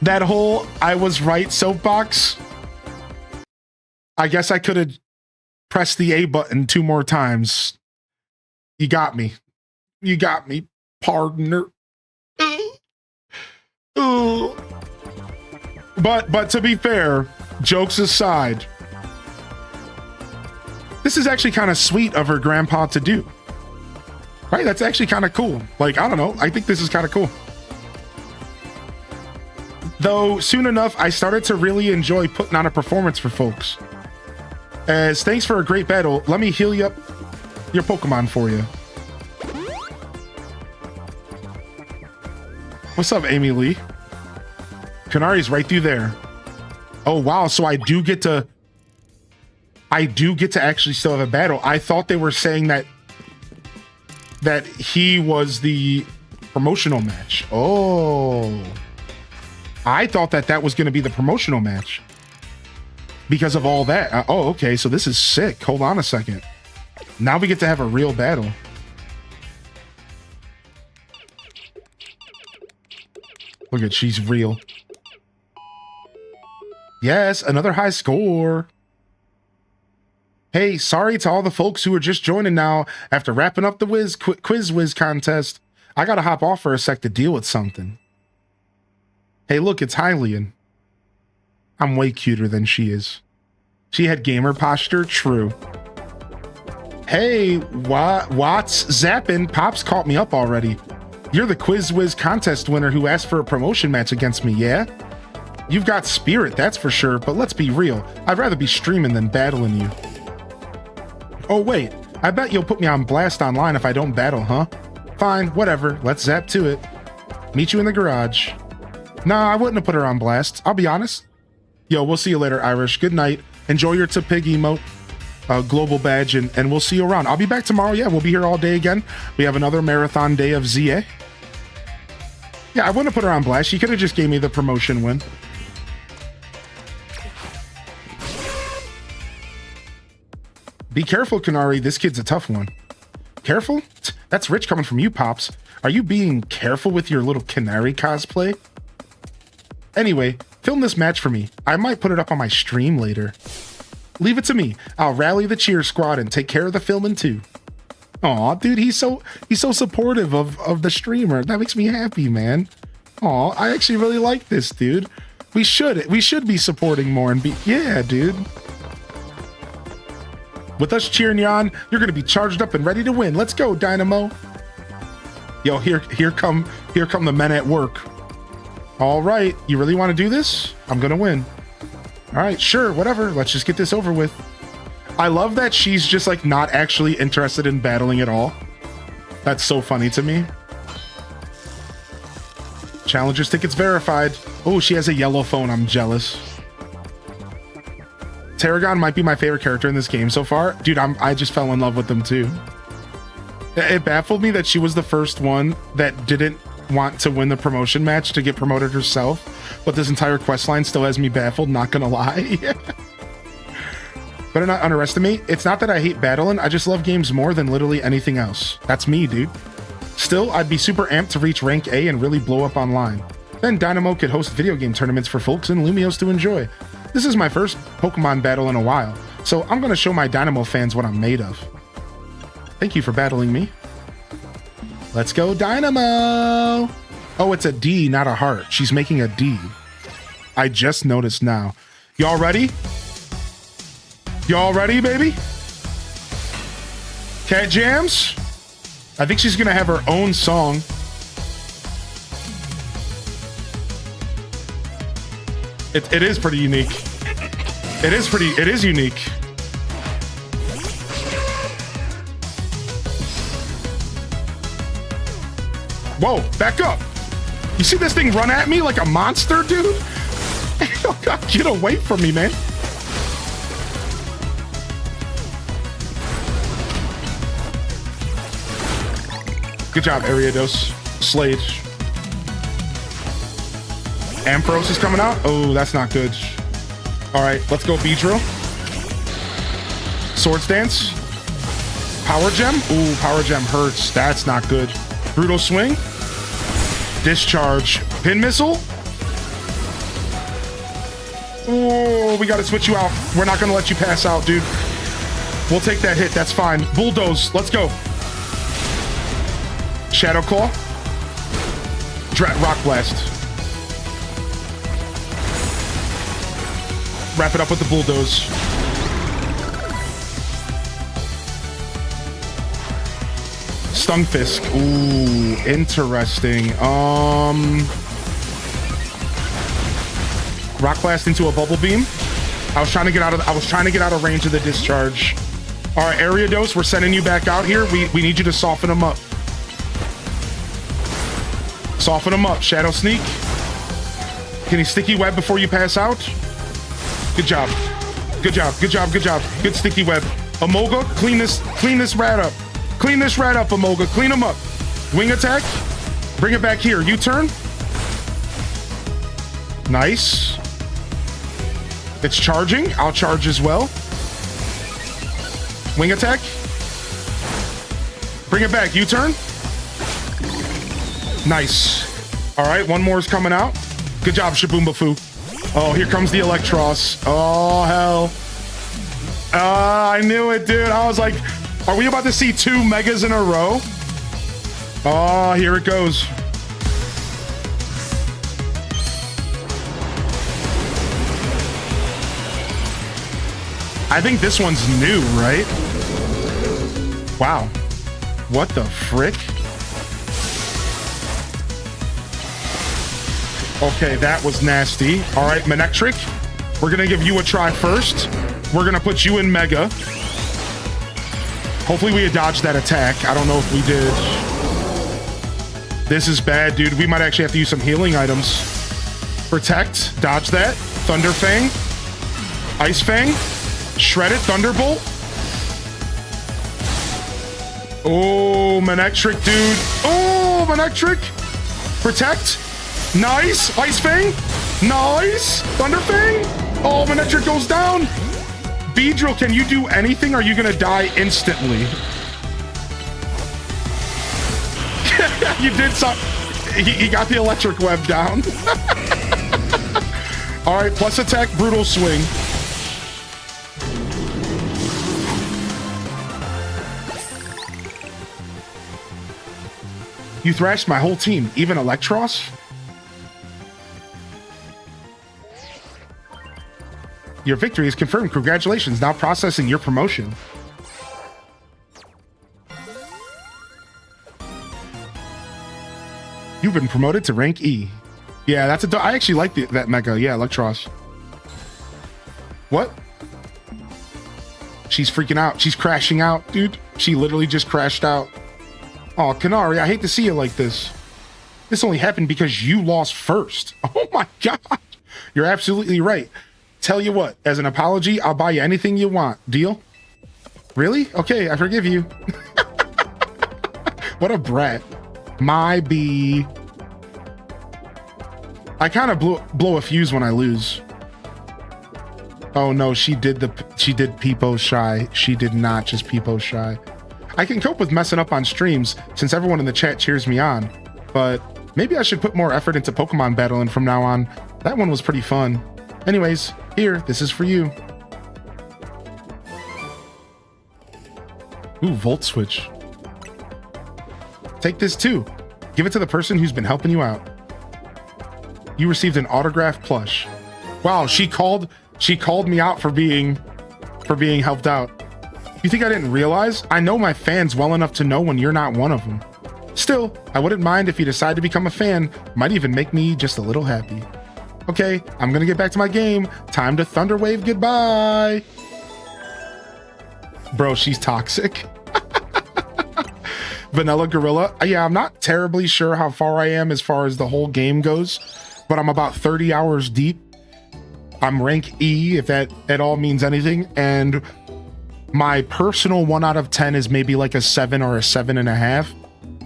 that whole I was right soapbox, I guess I could have pressed the A button 2 more times. You got me. You got me, partner. But to be fair, jokes aside, this is actually kind of sweet of her grandpa to do. Right, that's actually kind of cool. Like, I don't know, I think this is kind of cool. Though, soon enough, I started to really enjoy putting on a performance for folks. As thanks for a great battle, let me heal you up your Pokemon for you. What's up, Amy Lee? Canari's right through there. Oh, wow, so I do get to actually still have a battle. I thought they were saying that he was the promotional match. Oh, I thought that was going to be the promotional match because of all that. Oh, okay. So this is sick. Hold on a second. Now we get to have a real battle. Look at, she's real. Yes, another high score. Hey, sorry to all the folks who are just joining now after wrapping up the quiz whiz contest. I gotta hop off for a sec to deal with something. Hey, look, it's Hylian. I'm way cuter than she is. She had gamer posture, true. Hey, Watts zappin', Pops caught me up already. You're the quiz whiz contest winner who asked for a promotion match against me, yeah? You've got spirit, that's for sure, but let's be real. I'd rather be streaming than battling you. Oh wait, I bet you'll put me on blast online if I don't battle, huh? Fine, whatever, let's zap to it. Meet you in the garage. Nah, I wouldn't have put her on blast, I'll be honest. Yo, we'll see you later, Irish. Good night. Enjoy your Pig emote, global badge, and we'll see you around. I'll be back tomorrow, yeah, we'll be here all day again. We have another marathon day of ZA. Yeah, I wouldn't have put her on blast. She could have just gave me the promotion win. Be careful, Canary. This kid's a tough one. Careful? That's rich coming from you, Pops. Are you being careful with your little Canary cosplay? Anyway, film this match for me. I might put it up on my stream later. Leave it to me. I'll rally the cheer squad and take care of the filming too. Aw, dude, he's so supportive of the streamer. That makes me happy, man. Aw, I actually really like this, dude. We should be supporting more and be, yeah, dude. With us cheering you on, you're gonna be charged up and ready to win. Let's go, Dynamo. Yo, here come the men at work. All right, you really want to do this? I'm gonna win. All right, sure, whatever. Let's just get this over with. I love that she's just like not actually interested in battling at all. That's so funny to me. Challengers tickets verified. Oh, she has a yellow phone. I'm jealous. Tarragon might be my favorite character in this game so far. Dude, I just fell in love with them too. It baffled me that she was the first one that didn't want to win the promotion match to get promoted herself, but this entire quest line still has me baffled, not gonna lie. Better not underestimate. It's not that I hate battling, I just love games more than literally anything else. That's me, dude. Still, I'd be super amped to reach rank A and really blow up online. Then Dynamo could host video game tournaments for folks in Lumios to enjoy. This is my first Pokemon battle in a while, so I'm gonna show my Dynamo fans what I'm made of. Thank you for battling me. Let's go, Dynamo! Oh, it's a D, not a heart. She's making a D. I just noticed now. Y'all ready? Y'all ready, baby? Cat Jams? I think she's gonna have her own song. It is pretty unique. It is unique. Whoa, back up. You see this thing run at me like a monster, dude? Oh God, get away from me, man. Good job, Ariados. Slade. Ampharos is coming out. Oh, that's not good. All right, let's go Beedrill. Swords Dance. Power Gem. Ooh, Power Gem hurts. That's not good. Brutal Swing. Discharge. Pin Missile. Oh, we got to switch you out. We're not going to let you pass out, dude. We'll take that hit. That's fine. Bulldoze. Let's go. Shadow Claw. Rock Blast. Wrap it up with the Bulldoze. Stunfisk. Ooh, interesting. Rock Blast into a Bubble Beam. I was trying to get out of range of the discharge. All right, Ariados, we're sending you back out here. We need you to soften them up. Soften them up. Shadow Sneak. Can you Sticky Web before you pass out? Good job. Good job. Good job. Good job. Good Sticky Web. Amoga, clean this rat up. Clean this rat up, Amoga. Clean him up. Wing attack. Bring it back here. U-turn. Nice. It's charging. I'll charge as well. Wing attack. Bring it back. U-turn. Nice. All right, one more is coming out. Good job, Shaboombafu. Oh, here comes the Electros. Oh, hell. I knew it, dude. I was like, are we about to see 2 megas in a row? Oh, here it goes. I think this one's new, right? Wow. What the frick? Okay, that was nasty. All right, Manectric. We're gonna give you a try first. We're gonna put you in Mega. Hopefully we dodged that attack. I don't know if we did. This is bad, dude. We might actually have to use some healing items. Protect, dodge that. Thunder Fang. Ice Fang. Shred it, Thunderbolt. Oh, Manectric, dude. Oh, Manectric. Protect. Nice. Ice Fang. Nice. Thunder Fang. Oh, Manectric goes down. Beedrill, can you do anything? Or are you going to die instantly? You did something. He got the electric web down. All right, plus attack, Brutal Swing. You thrashed my whole team, even Electros? Your victory is confirmed. Congratulations. Now processing your promotion. You've been promoted to rank E. Yeah, that's I actually like that mega. Yeah, Electros. What? She's freaking out. She's crashing out, dude. She literally just crashed out. Oh, Kanari, I hate to see you like this. This only happened because you lost first. Oh my God. You're absolutely right. Tell you what, as an apology, I'll buy you anything you want. Deal? Really? Okay, I forgive you. What a brat. My B. I kind of blow a fuse when I lose. Oh no, she did Peepo Shy. She did not just Peepo Shy. I can cope with messing up on streams since everyone in the chat cheers me on, but maybe I should put more effort into Pokemon battling from now on. That one was pretty fun. Anyways, here, this is for you. Ooh, Volt Switch. Take this too. Give it to the person who's been helping you out. You received an autographed plush. Wow, she called me out for being helped out. You think I didn't realize? I know my fans well enough to know when you're not one of them. Still, I wouldn't mind if you decide to become a fan. Might even make me just a little happy. Okay, I'm gonna get back to my game. Time to Thunderwave goodbye. Bro, she's toxic. Vanilla Gorilla. Yeah, I'm not terribly sure how far I am as far as the whole game goes, but I'm about 30 hours deep. I'm rank E, if that at all means anything, and my personal 1 out of 10 is maybe like a 7 or a 7.5,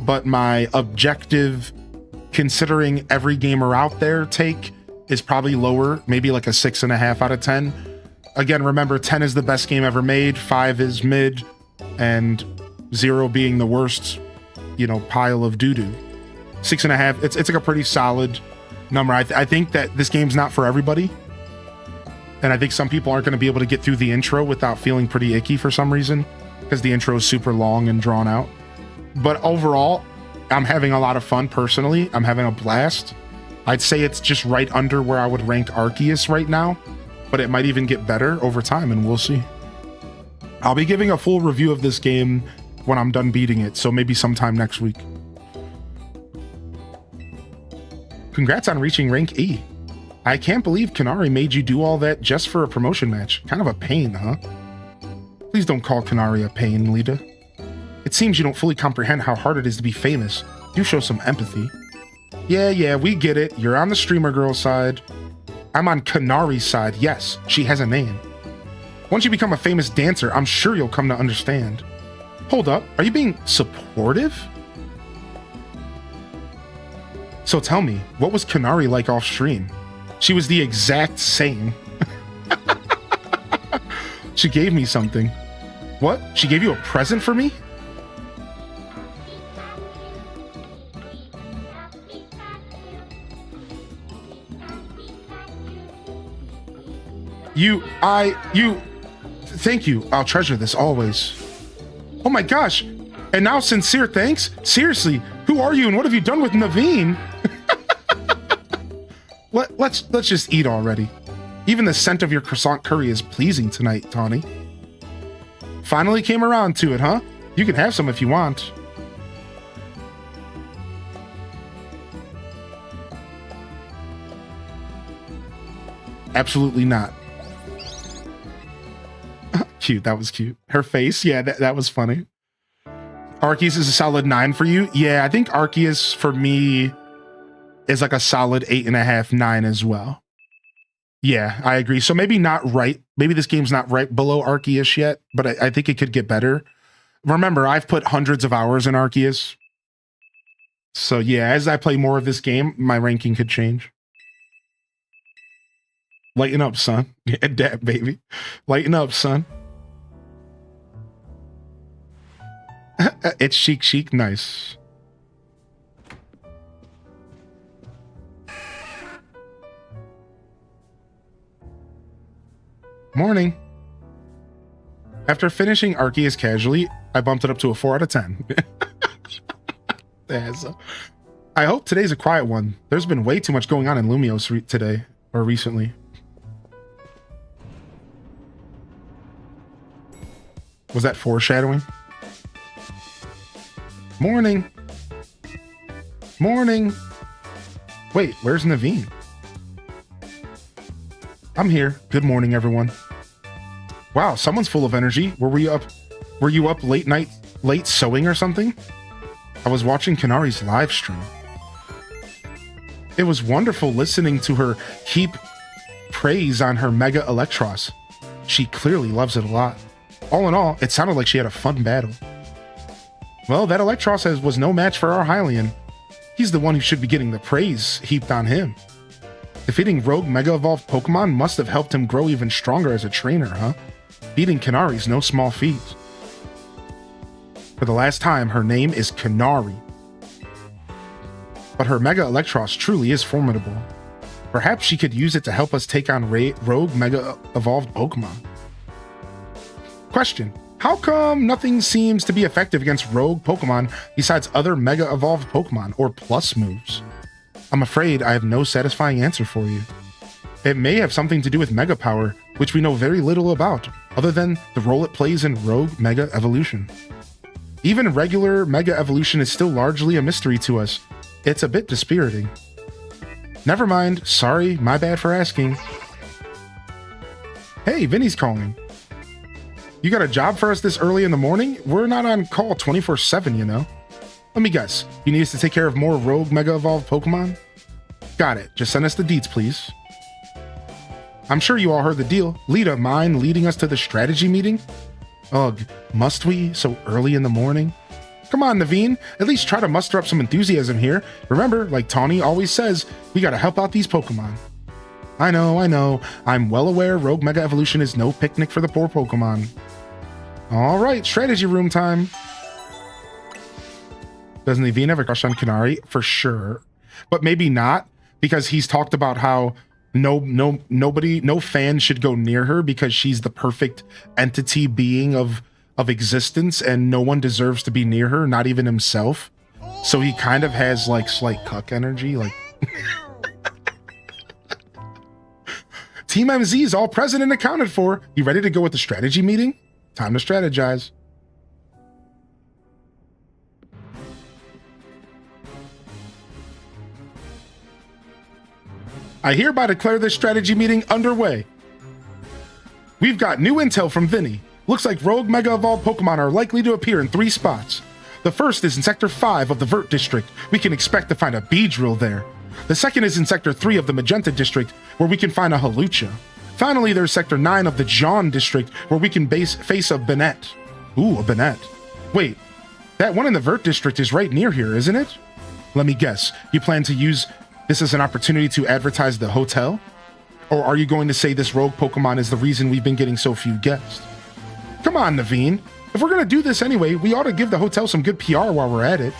but my objective, considering every gamer out there take, is probably lower, maybe like a 6.5 out of 10. Again, remember, 10 is the best game ever made, 5 is mid, and 0 being the worst, you know, pile of doo-doo. 6.5, it's like a pretty solid number. I think that this game's not for everybody. And I think some people aren't going to be able to get through the intro without feeling pretty icky for some reason, because the intro is super long and drawn out. But overall, I'm having a lot of fun personally. I'm having a blast. I'd say it's just right under where I would rank Arceus right now, but it might even get better over time, and we'll see. I'll be giving a full review of this game when I'm done beating it, so maybe sometime next week. Congrats on reaching rank E. I can't believe Kanari made you do all that just for a promotion match. Kind of a pain, huh? Please don't call Kanari a pain, Lita. It seems you don't fully comprehend how hard it is to be famous. Do show some empathy. Yeah, we get it. You're on the streamer girl side. I'm on Kanari's side. Yes, she has a name. Once you become a famous dancer, I'm sure you'll come to understand. Hold up, are you being supportive? So tell me, what was Kanari like off stream? She was the exact same. She gave me something. What? She gave you a present for me? Thank you. I'll treasure this always. Oh my gosh. And now sincere thanks? Seriously, who are you and what have you done with Naveen? Let's just eat already. Even the scent of your croissant curry is pleasing tonight, Tawny. Finally came around to it, huh? You can have some if you want. Absolutely not. Cute, that was cute. Her face, yeah, that was funny. Arceus is a solid 9 for you? Yeah, I think Arceus for me is like a solid 8.5, 9 as well. Yeah, I agree. So maybe not right. Maybe this game's not right below Arceus yet, but I think it could get better. Remember, I've put hundreds of hours in Arceus. So yeah, as I play more of this game, my ranking could change. Lighten up, son. Yeah, dab, baby. Lighten up, son. It's chic, nice. Morning. After finishing Arceus casually, I bumped it up to a 4 out of 10. I hope today's a quiet one. There's been way too much going on in Lumios today, or recently. Was that foreshadowing? Morning. Morning. Wait, where's Naveen? I'm here. Good morning, everyone. Wow, someone's full of energy. Were you up late sewing or something? I was watching Kanari's live stream. It was wonderful listening to her heap praise on her Mega Electros. She clearly loves it a lot. All in all, it sounded like she had a fun battle. Well, that Electros was no match for our Hylian. He's the one who should be getting the praise heaped on him. Defeating Rogue Mega Evolved Pokemon must have helped him grow even stronger as a trainer, huh? Beating Kanari's no small feat. For the last time, her name is Kanari. But her Mega Electros truly is formidable. Perhaps she could use it to help us take on Rogue Mega Evolved Pokemon. Question. How come nothing seems to be effective against Rogue Pokemon besides other Mega Evolved Pokemon or Plus moves? I'm afraid I have no satisfying answer for you. It may have something to do with Mega Power, which we know very little about, other than the role it plays in Rogue Mega Evolution. Even regular Mega Evolution is still largely a mystery to us. It's a bit dispiriting. Never mind, sorry, my bad for asking. Hey, Vinny's calling. You got a job for us this early in the morning? We're not on call 24/7, you know. Let me guess. You need us to take care of more rogue Mega Evolved Pokemon? Got it. Just send us the deets, please. I'm sure you all heard the deal. Lita, mind leading us to the strategy meeting? Ugh, must we? So early in the morning? Come on, Naveen. At least try to muster up some enthusiasm here. Remember, like Tawny always says, we gotta help out these Pokemon. I know. I'm well aware Rogue Mega Evolution is no picnic for the poor Pokemon. Alright, strategy room time. Doesn't Naveen have a crush on Kanari? For sure. But maybe not, because he's talked about how no fan should go near her because she's the perfect entity being of existence and no one deserves to be near her, not even himself. So he kind of has like slight cuck energy, like Team MZ is all present and accounted for. You ready to go with the strategy meeting? Time to strategize. I hereby declare this strategy meeting underway. We've got new intel from Vinny. Looks like rogue Mega Evolved Pokemon are likely to appear in 3 spots. The first is in Sector 5 of the Vert District. We can expect to find a Beedrill there. The second is in Sector 3 of the Magenta District, where we can find a Hawlucha. Finally, there's Sector 9 of the John District, where we can face a Banette. Ooh, a Banette. Wait, that one in the Vert District is right near here, isn't it? Let me guess, you plan to use this as an opportunity to advertise the hotel? Or are you going to say this rogue Pokemon is the reason we've been getting so few guests? Come on, Naveen. If we're gonna do this anyway, we ought to give the hotel some good PR while we're at it.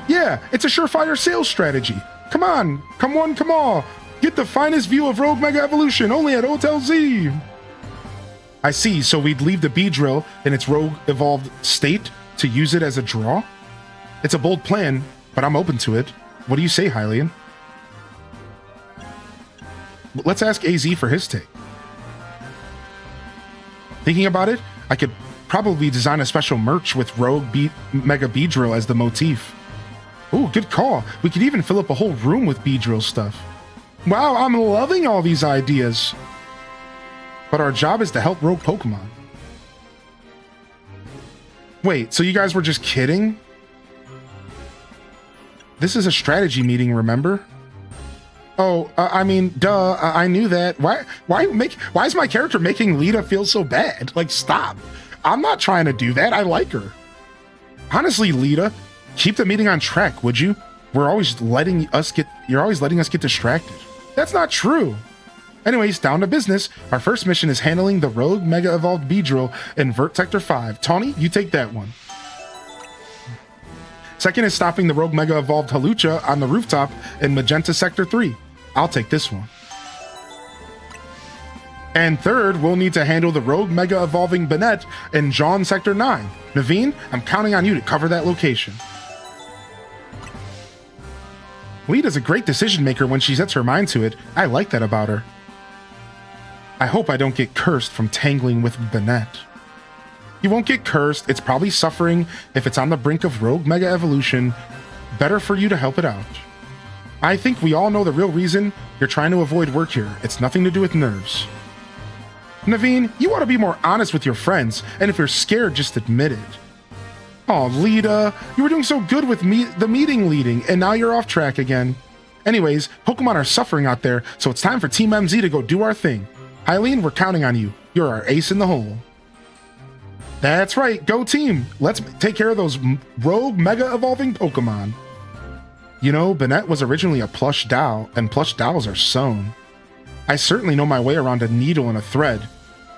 Yeah, it's a surefire sales strategy. Come on, come one, come all. Get the finest view of Rogue Mega Evolution only at Hotel Z. I see, so we'd leave the Beedrill in its rogue evolved state to use it as a draw? It's a bold plan, but I'm open to it. What do you say, Hylian? Let's ask AZ for his take. Thinking about it, I could probably design a special merch with Rogue Mega Beedrill as the motif. Ooh, good call. We could even fill up a whole room with Beedrill stuff. Wow, I'm loving all these ideas. But our job is to help rogue Pokemon. Wait, so you guys were just kidding? This is a strategy meeting, remember? Oh, I mean, duh, I knew that. Why is my character making Lita feel so bad? Like, stop. I'm not trying to do that. I like her. Honestly, Lita, keep the meeting on track, would you? You're always letting us get distracted. That's not true. Anyways, down to business. Our first mission is handling the rogue Mega Evolved Beedrill in Vert Sector 5. Tawny, you take that one. Second is stopping the rogue Mega Evolved Hawlucha on the rooftop in Magenta Sector 3. I'll take this one. And third, we'll need to handle the rogue Mega Evolving Banette in John Sector 9. Naveen, I'm counting on you to cover that location. Lita's a great decision maker when she sets her mind to it. I like that about her. I hope I don't get cursed from tangling with Banette. You won't get cursed. It's probably suffering if it's on the brink of rogue Mega Evolution. Better for you to help it out. I think we all know the real reason you're trying to avoid work here. It's nothing to do with nerves. Naveen, you ought to be more honest with your friends, and if you're scared, just admit it. Oh, Lita, you were doing so good with the meeting leading, and now you're off track again. Anyways, Pokemon are suffering out there, so it's time for Team MZ to go do our thing. Eileen, we're counting on you. You're our ace in the hole. That's right, go team. Let's take care of those rogue Mega Evolving Pokemon. You know, Banette was originally a plush doll, and plush dolls are sewn. I certainly know my way around a needle and a thread.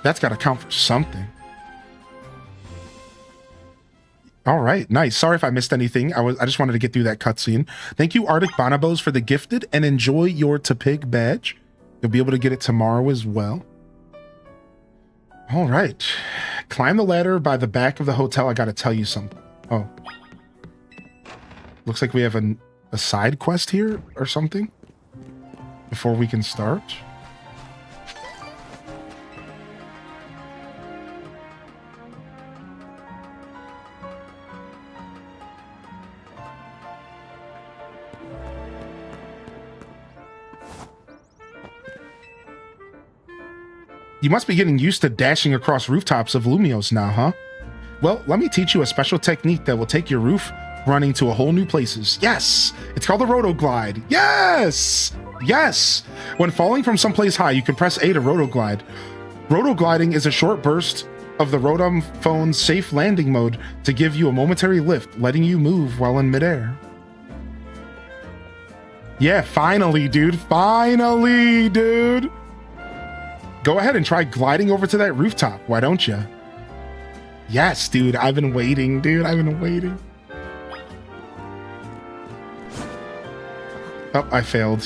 That's got to count for something. All right, nice. Sorry if I missed anything. I just wanted to get through that cutscene. Thank you, Arctic Bonobos, for the gifted, and enjoy your Tepig badge. You'll be able to get it tomorrow as well. All right. Climb the ladder by the back of the hotel. I got to tell you something. Oh. Looks like we have a side quest here or something before we can start. You must be getting used to dashing across rooftops of Lumios now, huh? Well, let me teach you a special technique that will take your roof running to a whole new places. Yes! It's called the Roto Glide. Yes! Yes! When falling from someplace high, you can press A to Roto Glide. Roto gliding is a short burst of the Rotom phone's safe landing mode to give you a momentary lift, letting you move while in midair. Yeah, finally, dude. Finally, dude. Go ahead and try gliding over to that rooftop. Why don't you? Yes, dude. I've been waiting, dude. I've been waiting. Oh, I failed.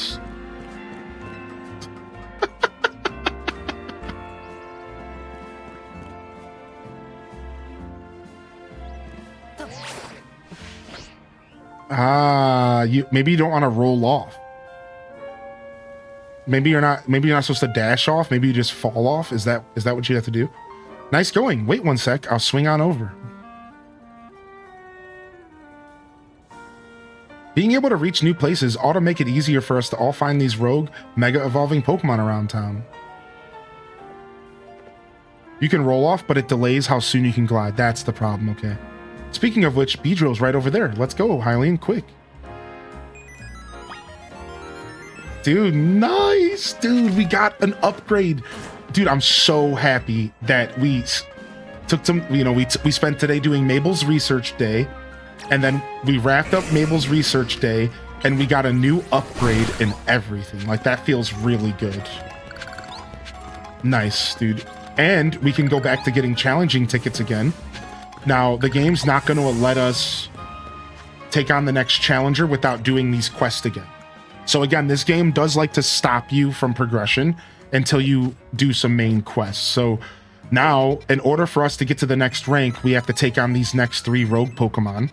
Maybe you don't want to roll off. Maybe you're not supposed to dash off. Maybe you just fall off. Is that what you have to do? Nice going. Wait one sec. I'll swing on over. Being able to reach new places ought to make it easier for us to all find these rogue, mega evolving Pokemon around town. You can roll off, but it delays how soon you can glide. That's the problem, okay. Speaking of which, Beedrill's right over there. Let's go, Hylian, quick. Dude, nice! Dude, we got an upgrade. Dude, I'm so happy that we took some, we spent today doing Mable's research day, and then we wrapped up Mable's research day, and we got a new upgrade and everything. Like, that feels really good. Nice, dude. And we can go back to getting challenging tickets again. Now, the game's not going to let us take on the next challenger without doing these quests again. So again, this game does like to stop you from progression until you do some main quests. So now, in order for us to get to the next rank, we have to take on these next 3 rogue Pokemon.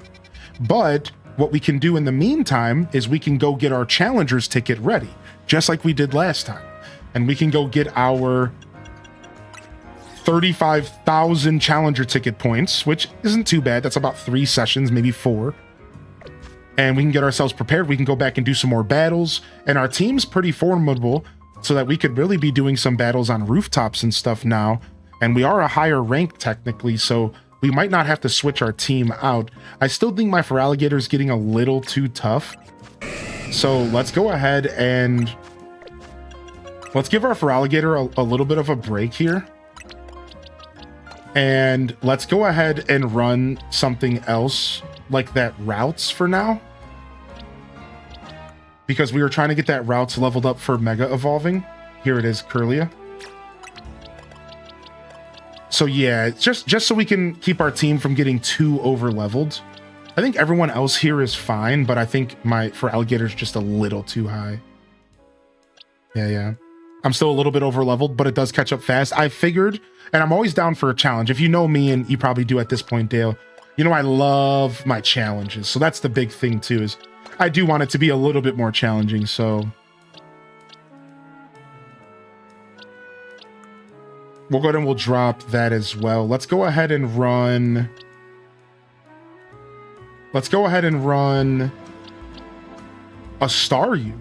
But what we can do in the meantime is we can go get our challenger's ticket ready, just like we did last time. And we can go get our 35,000 challenger ticket points, which isn't too bad. That's about 3 sessions, maybe 4. And we can get ourselves prepared. We can go back and do some more battles. And our team's pretty formidable, so that we could really be doing some battles on rooftops and stuff now. And we are a higher rank technically, so we might not have to switch our team out. I still think my Feraligatr is getting a little too tough. So let's go ahead and let's give our Feraligatr a little bit of a break here. And let's go ahead and run something else like that routes for now. Because we were trying to get that routes leveled up for Mega Evolving. Here it is, Curlia. So yeah, just so we can keep our team from getting too over leveled. I think everyone else here is fine, but I think my Feraligatr is just a little too high. Yeah. I'm still a little bit over leveled, but it does catch up fast. I figured, and I'm always down for a challenge. If you know me, and you probably do at this point, Dale, you know I love my challenges. So that's the big thing too, is I do want it to be a little bit more challenging, so we'll go ahead and we'll drop that as well. Let's go ahead and run a Staryu.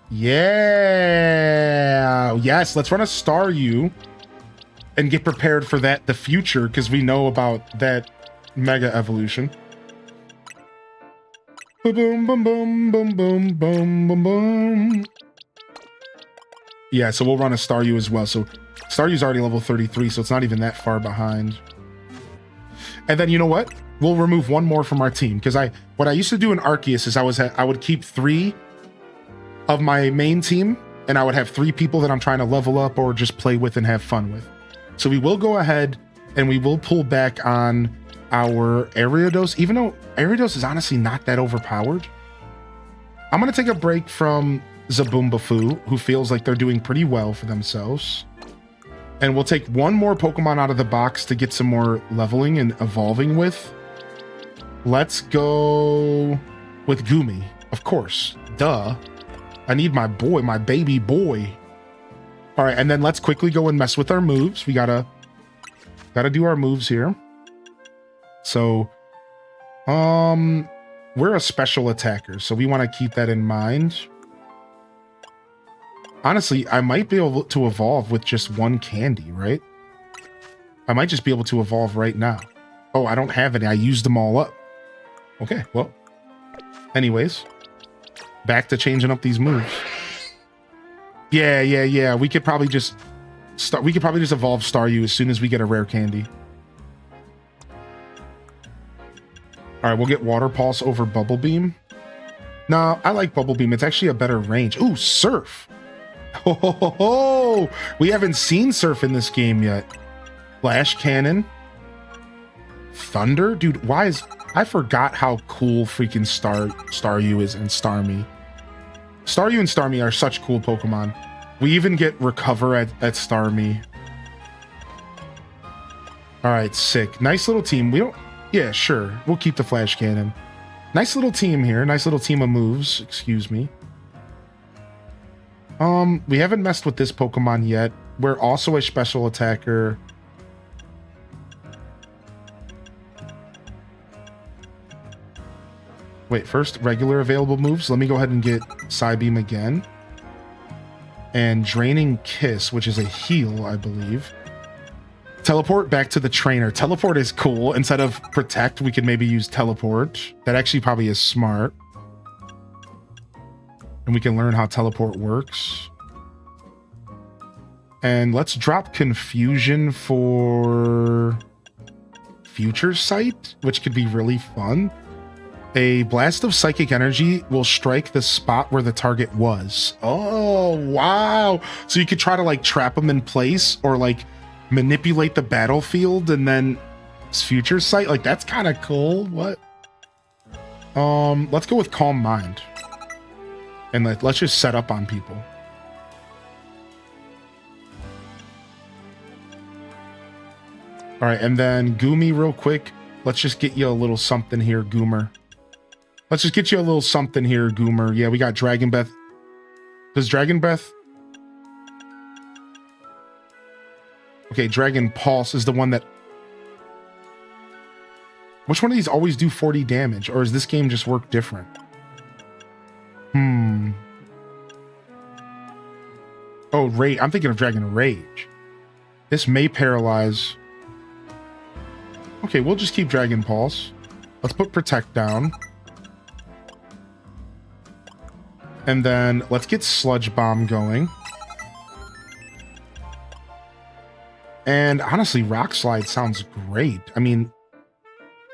Yeah. Yes, let's run a Staryu and get prepared for that, the future, because we know about that Mega Evolution. Boom, boom, boom, boom, boom, boom, boom, boom. Yeah, so we'll run a Staryu as well. So Staryu's already level 33, so it's not even that far behind. And then you know what? We'll remove one more from our team, because what I used to do in Arceus is I would keep 3 of my main team, and I would have 3 people that I'm trying to level up or just play with and have fun with. So we will go ahead and we will pull back on our Ariados, even though Ariados is honestly not that overpowered. I'm going to take a break from Zabumbafu, who feels like they're doing pretty well for themselves. And we'll take one more Pokemon out of the box to get some more leveling and evolving with. Let's go with Gumi, of course. Duh. I need my boy, my baby boy. All right, and then let's quickly go and mess with our moves. We gotta do our moves here. So, we're a special attacker, so we want to keep that in mind. Honestly, I might be able to evolve with just one candy, right? I might just be able to evolve right now. Oh, I don't have any. I used them all up. Okay, well. Anyways. Back to changing up these moves. Yeah. We could probably just evolve Staryu as soon as we get a rare candy. All right, we'll get Water Pulse over Bubble Beam. No, I like Bubble Beam. It's actually a better range. Ooh, Surf. Oh, we haven't seen Surf in this game yet. Flash Cannon. Thunder? Dude, why is... I forgot how cool freaking Staryu is and Starmie. Staryu and Starmie are such cool Pokemon. We even get Recover at Starmie. All right, sick. Nice little team. We don't... Yeah, sure. We'll keep the Flash Cannon. Nice little team here. Nice little team of moves. Excuse me. We haven't messed with this Pokemon yet. We're also a special attacker. Wait, first, regular available moves. Let me go ahead and get Psybeam again. And Draining Kiss, which is a heal, I believe. Teleport back to the trainer. Teleport is cool. Instead of Protect, we could maybe use Teleport. That actually probably is smart. And we can learn how Teleport works. And let's drop Confusion for Future Sight, which could be really fun. A blast of psychic energy will strike the spot where the target was. Oh, wow. So you could try to like trap them in place or like manipulate the battlefield and then Future Sight. Like that's kind of cool. What? Let's go with Calm Mind. And let's just set up on people. All right, and then Goomy real quick. Let's just get you a little something here, Goomer. Let's just get you a little something here, Goomer. Yeah, we got Dragon Breath. Does Dragon Breath... Okay, Dragon Pulse is the one that... Which one of these always do 40 damage? Or does this game just work different? Oh, Rage. I'm thinking of Dragon Rage. This may paralyze. Okay, we'll just keep Dragon Pulse. Let's put Protect down. And then let's get Sludge Bomb going. And honestly, Rock Slide sounds great. I mean,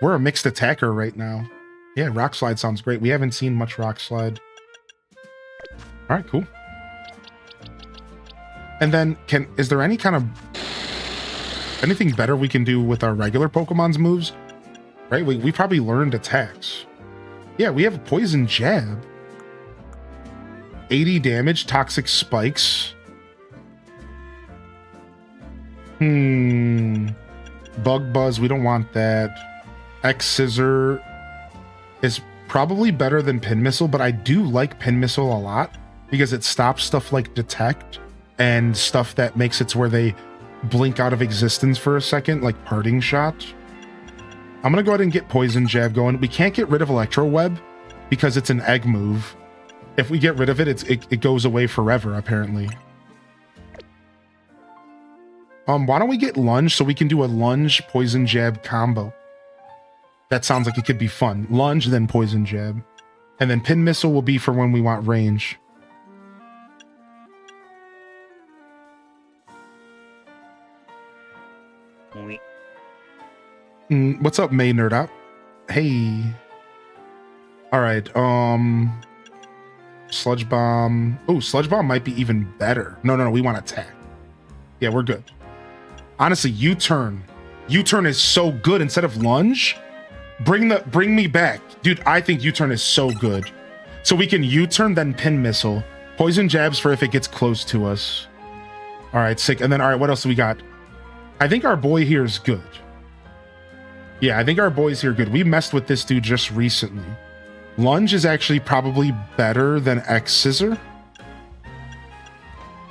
we're a mixed attacker right now. Yeah, Rock Slide sounds great. We haven't seen much Rock Slide. All right, cool. And then is there any kind of anything better we can do with our regular Pokemon's moves? Right? We probably learned attacks. Yeah, we have Poison Jab. 80 damage, Toxic Spikes. Bug Buzz, we don't want that. X Scissor is probably better than Pin Missile, but I do like Pin Missile a lot because it stops stuff like Detect and stuff that makes it to where they blink out of existence for a second, like Parting Shot. I'm gonna go ahead and get Poison Jab going. We can't get rid of Electro Web because it's an egg move. If we get rid of it, it goes away forever, apparently. Why don't we get Lunge so we can do a Lunge Poison Jab combo? That sounds like it could be fun. Lunge, then Poison Jab. And then Pin Missile will be for when we want range. What's up, May Nerd Out? Hey. Alright, Sludge Bomb. Oh, Sludge Bomb might be even better. No, we want Attack. Yeah, we're good. Honestly, U-Turn. U-Turn is so good instead of Lunge. Bring me back. Dude, I think U-Turn is so good. So we can U-Turn, then Pin Missile. Poison Jabs for if it gets close to us. All right, sick. And then, all right, what else do we got? I think our boy here is good. Yeah, I think our boy's here good. We messed with this dude just recently. Lunge is actually probably better than X Scissor.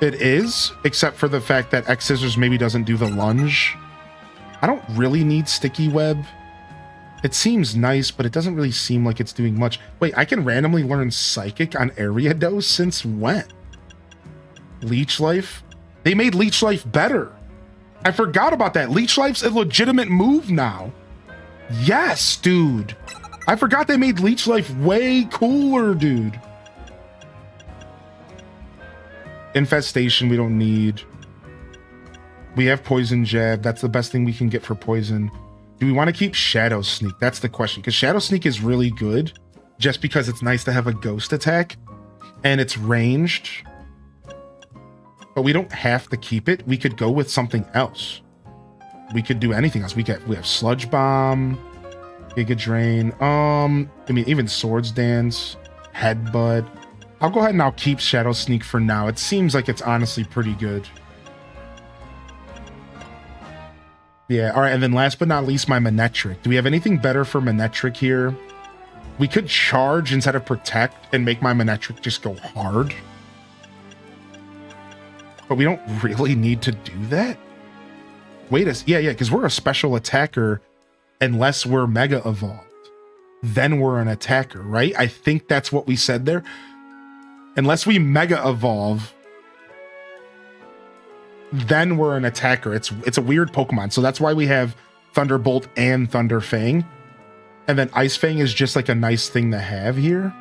It is, except for the fact that X Scissors maybe doesn't do the lunge. I don't really need Sticky Web. It seems nice, but it doesn't really seem like it's doing much. Wait, I can randomly learn Psychic on Ariados? Since when? Leech Life? They made Leech Life better. I forgot about that. Leech Life's a legitimate move now. Yes, dude. I forgot they made Leech Life way cooler, dude. Infestation, we don't need. We have Poison Jab. That's the best thing we can get for poison. Do we want to keep Shadow Sneak? That's the question. Because Shadow Sneak is really good just because it's nice to have a ghost attack and it's ranged. But we don't have to keep it. We could go with something else. We could do anything else. We have Sludge Bomb, Giga Drain. I mean, even Swords Dance, Headbutt. I'll go ahead and I'll keep Shadow Sneak for now. It seems like it's honestly pretty good. Yeah, all right, and then last but not least, my Manectric. Do we have anything better for Manectric here? We could charge instead of protect and make my Manectric just go hard. But we don't really need to do that. Wait a... Yeah, because we're a special attacker unless we're Mega Evolved. Then we're an attacker, right? I think that's what we said there. Unless we Mega Evolve, then we're an attacker. It's a weird Pokemon. So that's why we have Thunderbolt and Thunder Fang. And then Ice Fang is just like a nice thing to have here.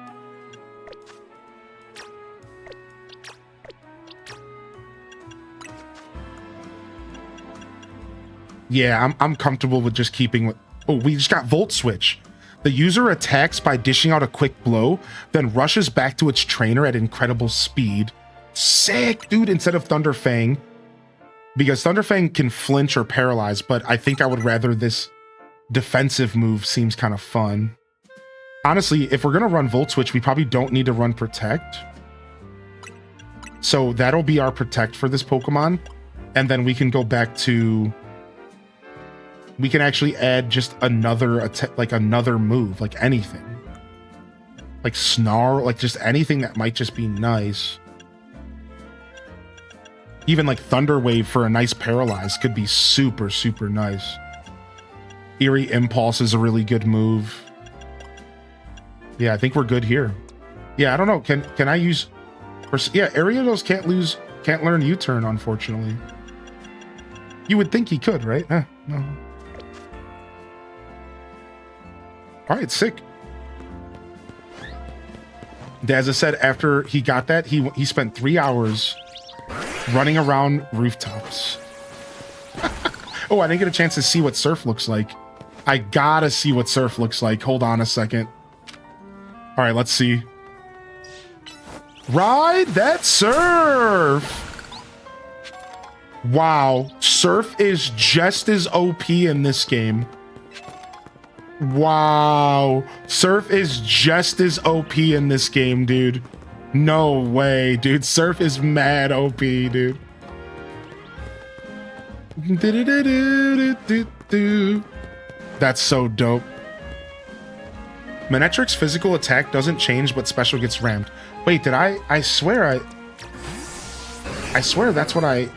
Yeah, I'm comfortable with just keeping what... Oh, we just got Volt Switch. The user attacks by dishing out a quick blow, then rushes back to its trainer at incredible speed. Sick, dude, instead of Thunder Fang. Because Thunder Fang can flinch or paralyze, but I think I would rather this defensive move. Seems kind of fun. Honestly, if we're going to run Volt Switch, we probably don't need to run Protect. So that'll be our Protect for this Pokemon. And then we can go back to... We can actually add just another like another move, like anything. Like Snarl, like just anything that might just be nice. Even like Thunder Wave for a nice paralyze could be super, super nice. Eerie Impulse is a really good move. Yeah, I think we're good here. Yeah, I don't know. Can I use... Yeah, Ariados can't learn U-turn, unfortunately. You would think he could, right? No. All right, sick. Dazza said after he got that, he spent 3 hours running around rooftops. Oh, I didn't get a chance to see what Surf looks like. I gotta see what Surf looks like. Hold on a second. All right, let's see. Ride that Surf! Wow, Surf is just as OP in this game. Wow, Surf is just as OP in this game, dude. No way, dude. Surf is mad OP, dude. That's so dope. Manectric's physical attack doesn't change, but special gets rammed. Wait, did I swear that's what I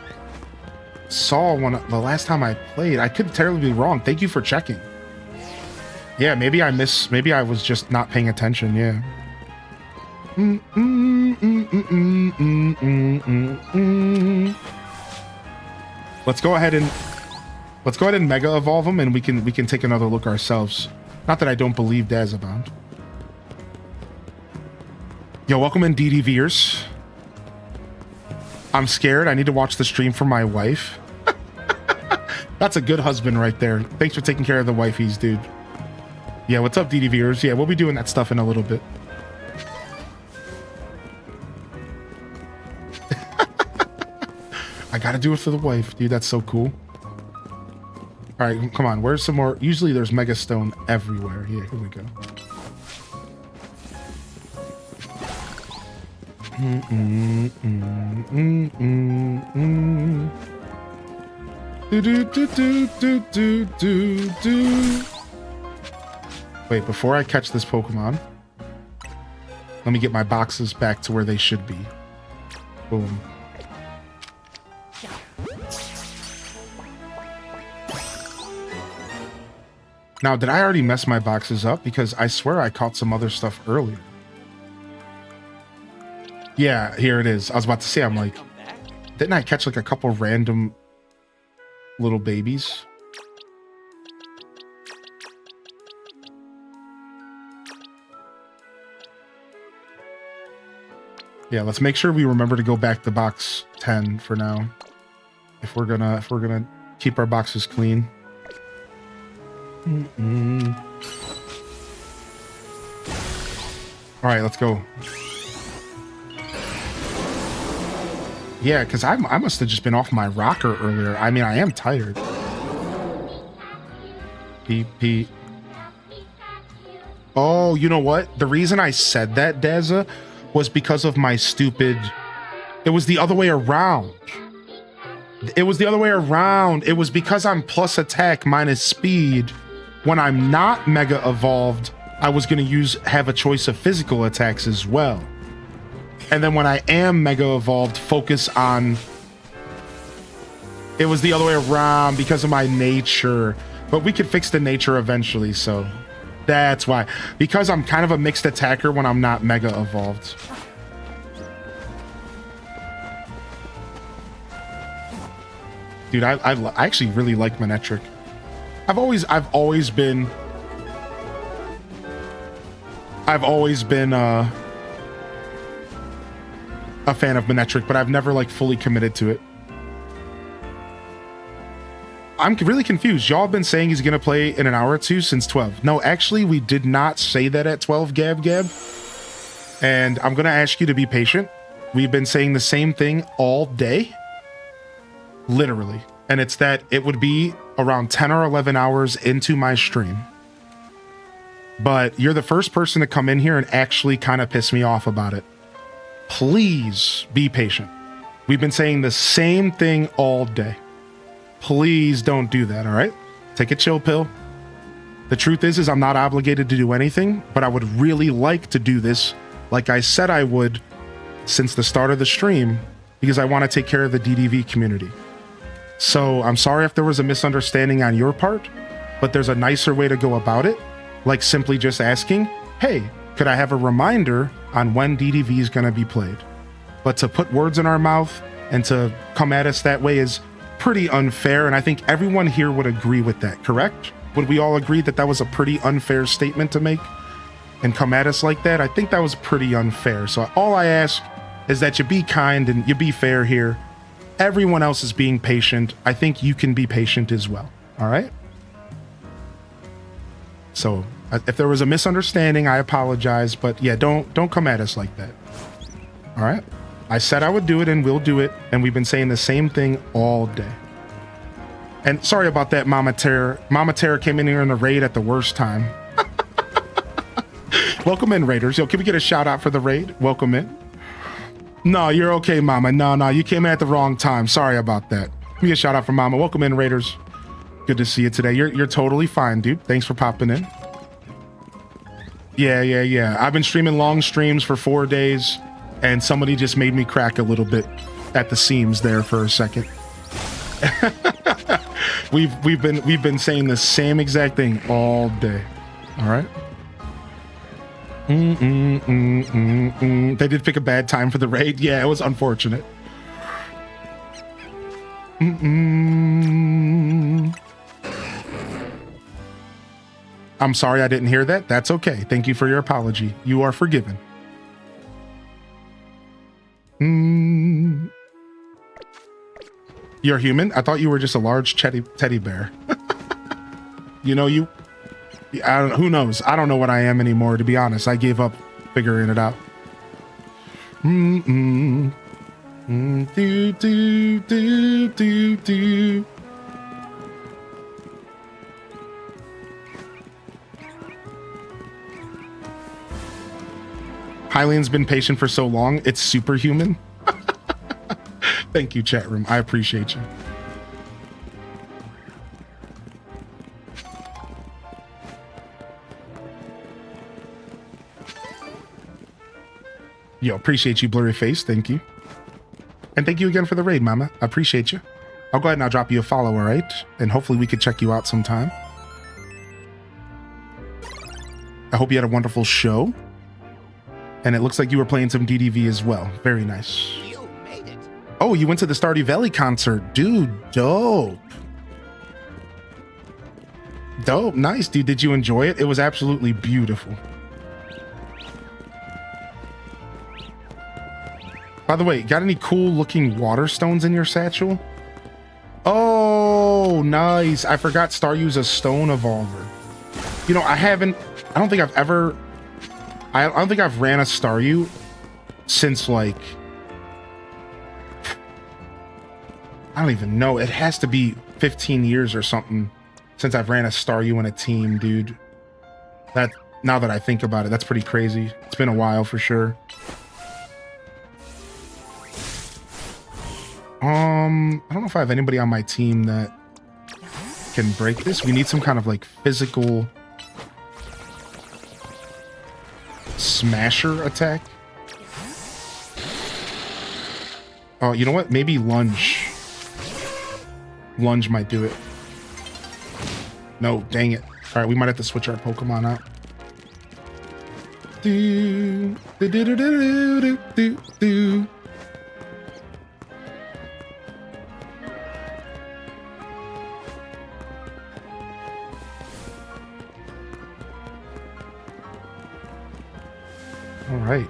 saw the last time I played. I could terribly be wrong. Thank you for checking. Yeah, maybe I was just not paying attention, yeah. Let's go ahead and Mega Evolve them, and we can take another look ourselves. Not that I don't believe Dazabound. Yo, welcome in DDVers. I'm scared. I need to watch the stream for my wife. That's a good husband right there. Thanks for taking care of the wifeys, dude. Yeah, what's up, DDVers? Yeah, we'll be doing that stuff in a little bit. I gotta do it for the wife, dude. That's so cool. All right, come on. Where's some more? Usually there's Mega Stone everywhere. Yeah, here we go. Wait, before I catch this Pokemon, let me get my boxes back to where they should be. Boom. Now, did I already mess my boxes up? Because I swear I caught some other stuff earlier. Yeah, here it is. I was about to say, I'm like, didn't I catch like a couple random little babies? Yeah, let's make sure we remember to go back to box 10 for now. If we're gonna keep our boxes clean. All right, let's go. Yeah, because I must have just been off my rocker earlier. I mean, I am tired. Pee. Oh, you know what? The reason I said that, Dazza, was because of my stupid... It was the other way around. It was the other way around. It was because I'm plus attack minus speed. When I'm not mega evolved, I was going to have a choice of physical attacks as well. And then when I am mega evolved, focus on... It was the other way around because of my nature. But we could fix the nature eventually, so... That's why. Because I'm kind of a mixed attacker when I'm not mega evolved. Dude, I actually really like Manectric. I've always been a fan of Manectric, but I've never like fully committed to it. I'm really confused. Y'all have been saying he's gonna play in an hour or two since 12. No, actually, we did not say that at 12, Gab. And I'm gonna ask you to be patient. We've been saying the same thing all day. Literally. And it's that it would be around 10 or 11 hours into my stream. But you're the first person to come in here and actually kind of piss me off about it. Please be patient. We've been saying the same thing all day. Please don't do that, all right? Take a chill pill. The truth is I'm not obligated to do anything, but I would really like to do this like I said I would since the start of the stream, because I want to take care of the DDV community. So I'm sorry if there was a misunderstanding on your part, but there's a nicer way to go about it, like simply just asking, hey, could I have a reminder on when DDV is going to be played? But to put words in our mouth and to come at us that way is pretty unfair, and I think everyone here would agree with that, correct? Would we all agree that that was a pretty unfair statement to make and come at us like that? I think that was pretty unfair. So all I ask is that you be kind and you be fair here. Everyone else is being patient. I think you can be patient as well. All right? So if there was a misunderstanding, I apologize, but yeah, don't come at us like that. All right? I said I would do it and we'll do it, and we've been saying the same thing all day. And sorry about that, Mama Terror. Mama Terror came in here in the raid at the worst time. Welcome in, Raiders. Yo, can we get a shout out for the raid? Welcome in. No, you're okay, Mama. No, you came in at the wrong time. Sorry about that. Give me a shout out for Mama. Welcome in, Raiders. Good to see you today. You're totally fine, dude. Thanks for popping in. Yeah. I've been streaming long streams for 4 days. And somebody just made me crack a little bit at the seams there for a second. we've been saying the same exact thing all day. All right. They did pick a bad time for the raid. Yeah, it was unfortunate. I'm sorry I didn't hear that. That's okay. Thank you for your apology. You are forgiven. You're human? I thought you were just a large teddy bear. You know, who knows? I don't know what I am anymore, to be honest. I gave up figuring it out. Do. Hylian's been patient for so long, it's superhuman. Thank you, chat room. I appreciate you. Yo, appreciate you, blurry face. Thank you. And thank you again for the raid, Mama. I appreciate you. I'll go ahead and I'll drop you a follow, all right? And hopefully we could check you out sometime. I hope you had a wonderful show. And it looks like you were playing some DDV as well. Very nice. You made it. Oh, you went to the Stardew Valley concert. Dude, dope. Dope. Nice, dude. Did you enjoy it? It was absolutely beautiful. By the way, got any cool looking water stones in your satchel? Oh, nice. I forgot Staryu's a stone evolver. You know, I don't think I've ever, I don't think I've ran a Staryu since like, I don't even know. It has to be 15 years or something since I've ran a Staryu in a team, dude. That, now that I think about it, that's pretty crazy. It's been a while for sure. I don't know if I have anybody on my team that can break this. We need some kind of like physical smasher attack. Oh, you know what? Maybe lunge. Lunge might do it. No, dang it. All right, we might have to switch our Pokemon out. Do, do, do, do, do, do, do, do. All right.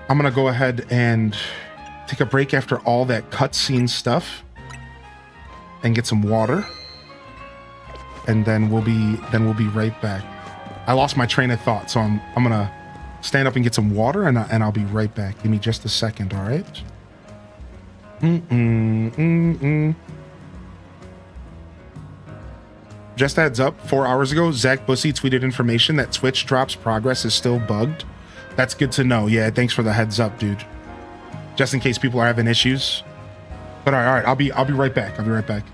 I'm gonna go ahead and take a break after all that cutscene stuff and get some water, and then we'll be right back. I lost my train of thought, so I'm gonna stand up and get some water, and I'll be right back. Give me just a second, all right? Just a heads up, 4 hours ago, Zach Bussey tweeted information that Twitch drops progress is still bugged. That's good to know. Yeah, thanks for the heads up, dude. Just in case people are having issues. But all right, I'll be right back. I'll be right back.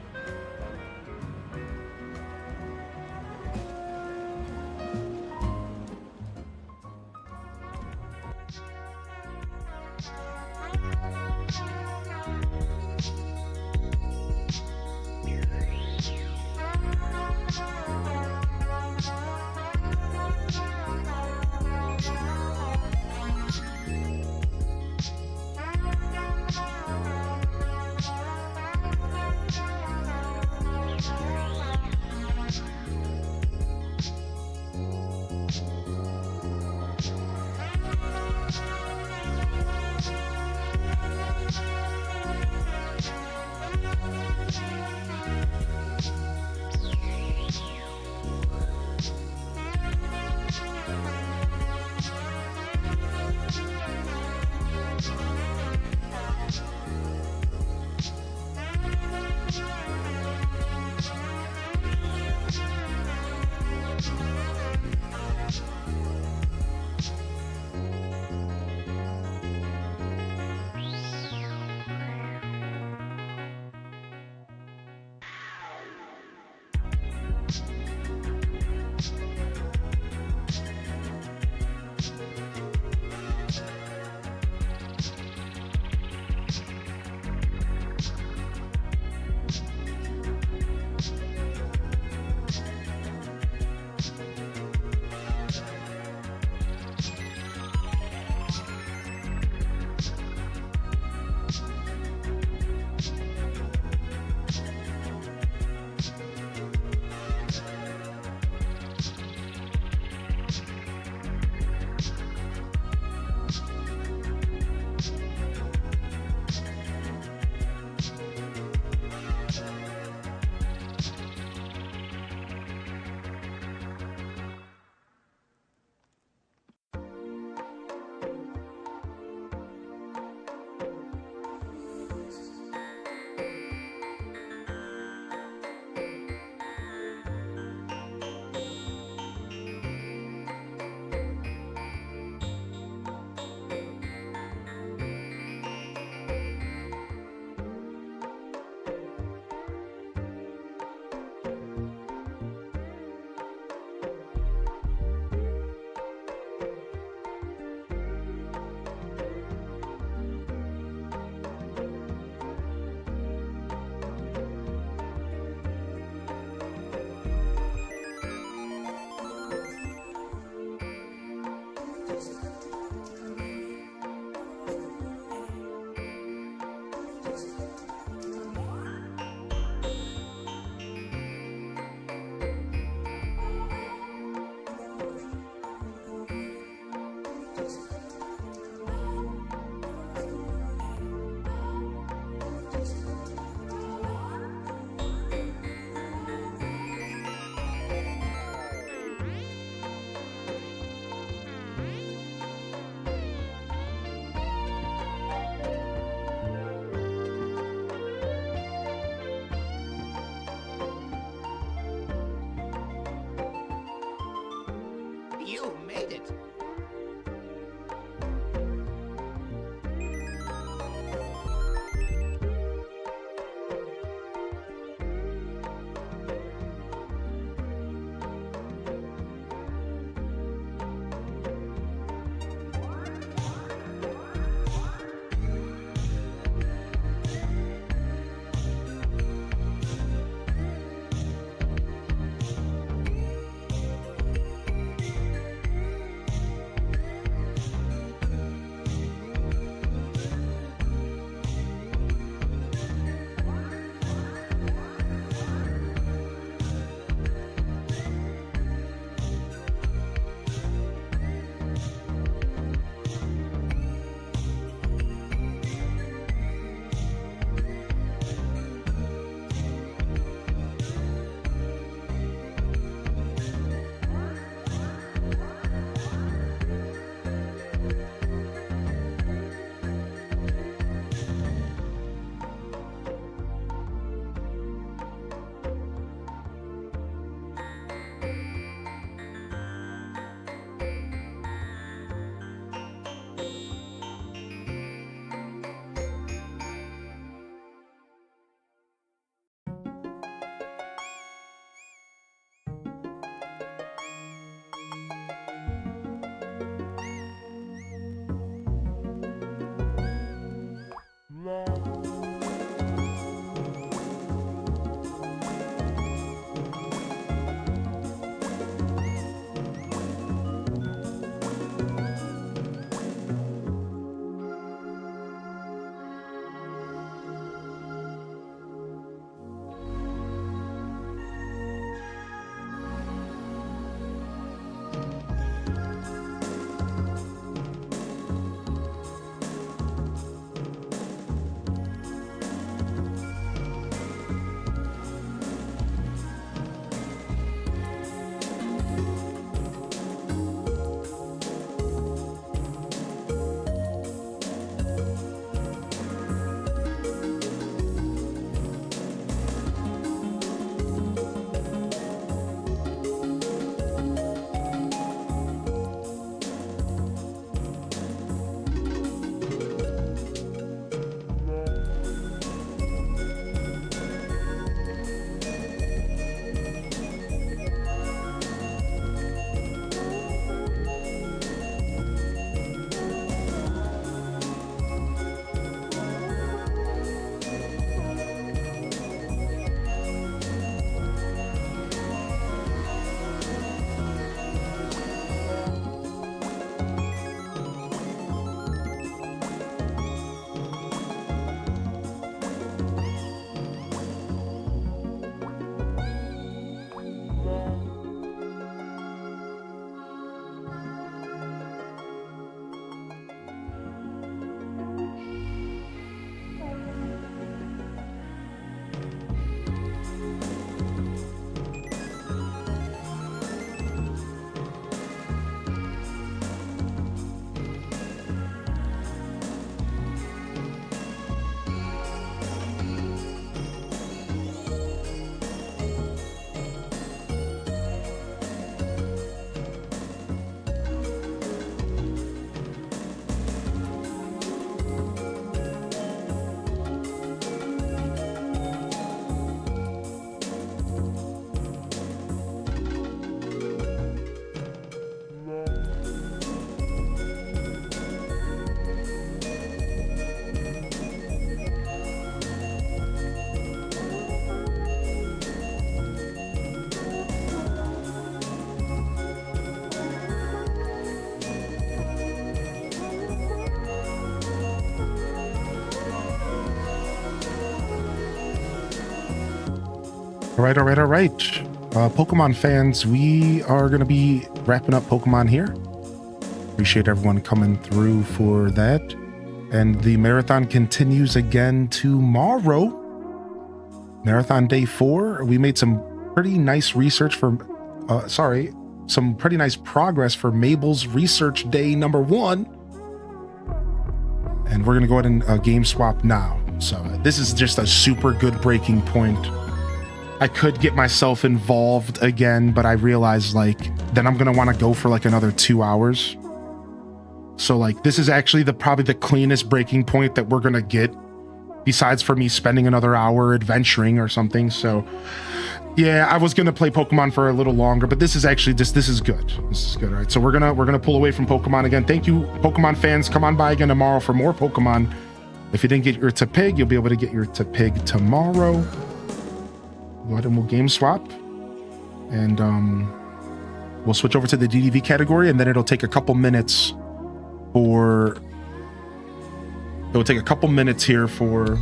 All right. Pokemon fans, we are going to be wrapping up Pokemon here. Appreciate everyone coming through for that. And the marathon continues again tomorrow. Marathon day 4. We made some pretty nice research for, some pretty nice progress for Mable's research day number 1. And we're going to go ahead and game swap now. So this is just a super good breaking point. I could get myself involved again, but I realized like then I'm going to want to go for like another 2 hours. So like this is actually probably the cleanest breaking point that we're going to get, besides for me spending another hour adventuring or something. So yeah, I was going to play Pokemon for a little longer, but this is actually this is good. This is good. All right. So we're going to pull away from Pokemon again. Thank you, Pokemon fans. Come on by again tomorrow for more Pokemon. If you didn't get your Tepig, you'll be able to get your Tepig tomorrow. Go ahead and we'll game swap. And we'll switch over to the DDV category, and then it'll take a couple minutes here for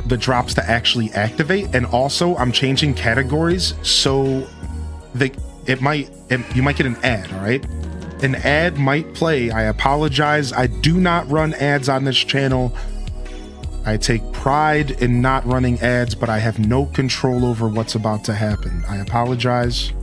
the drops to actually activate. And also I'm changing categories so you might get an ad. All right, an ad might play. I apologize. I do not run ads on this channel. I take pride in not running ads, but I have no control over what's about to happen. I apologize.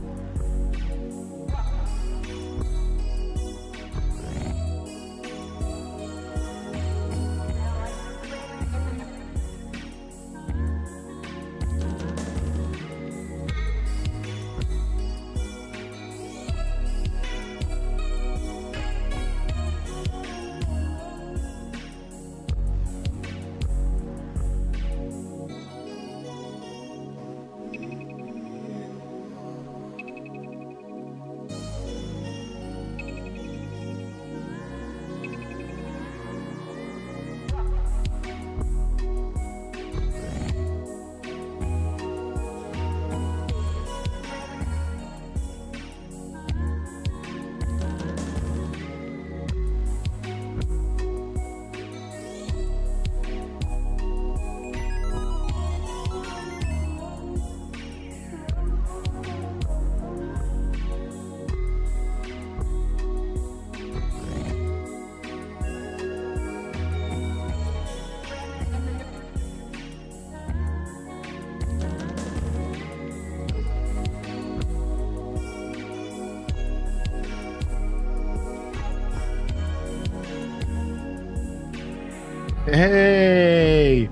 Hey,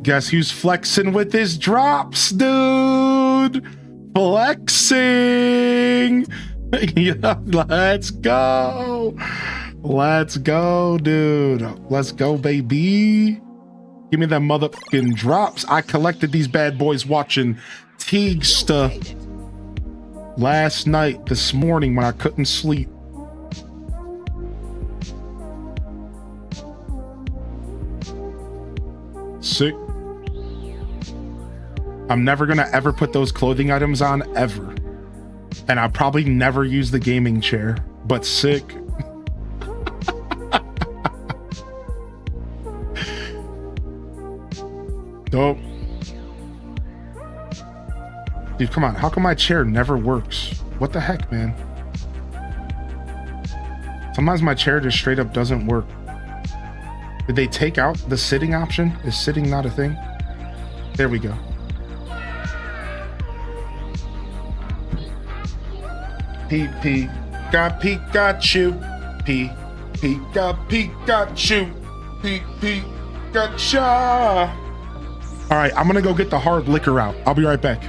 guess who's flexing with his drops, dude? Flexing. Yeah, let's go. Let's go, dude. Let's go, baby. Give me that motherfucking drops. I collected these bad boys watching Teagsta last night, this morning when I couldn't sleep. Sick. I'm never gonna ever put those clothing items on ever, and I'll probably never use the gaming chair, but sick. Dope. Dude, come on, how come my chair never works? What the heck, man? Sometimes my chair just straight up doesn't work. Did they take out the sitting option? Is sitting not a thing? There we go. Pikachu. Pikachu. Pikachu. All right, I'm gonna go get the hard liquor out. I'll be right back.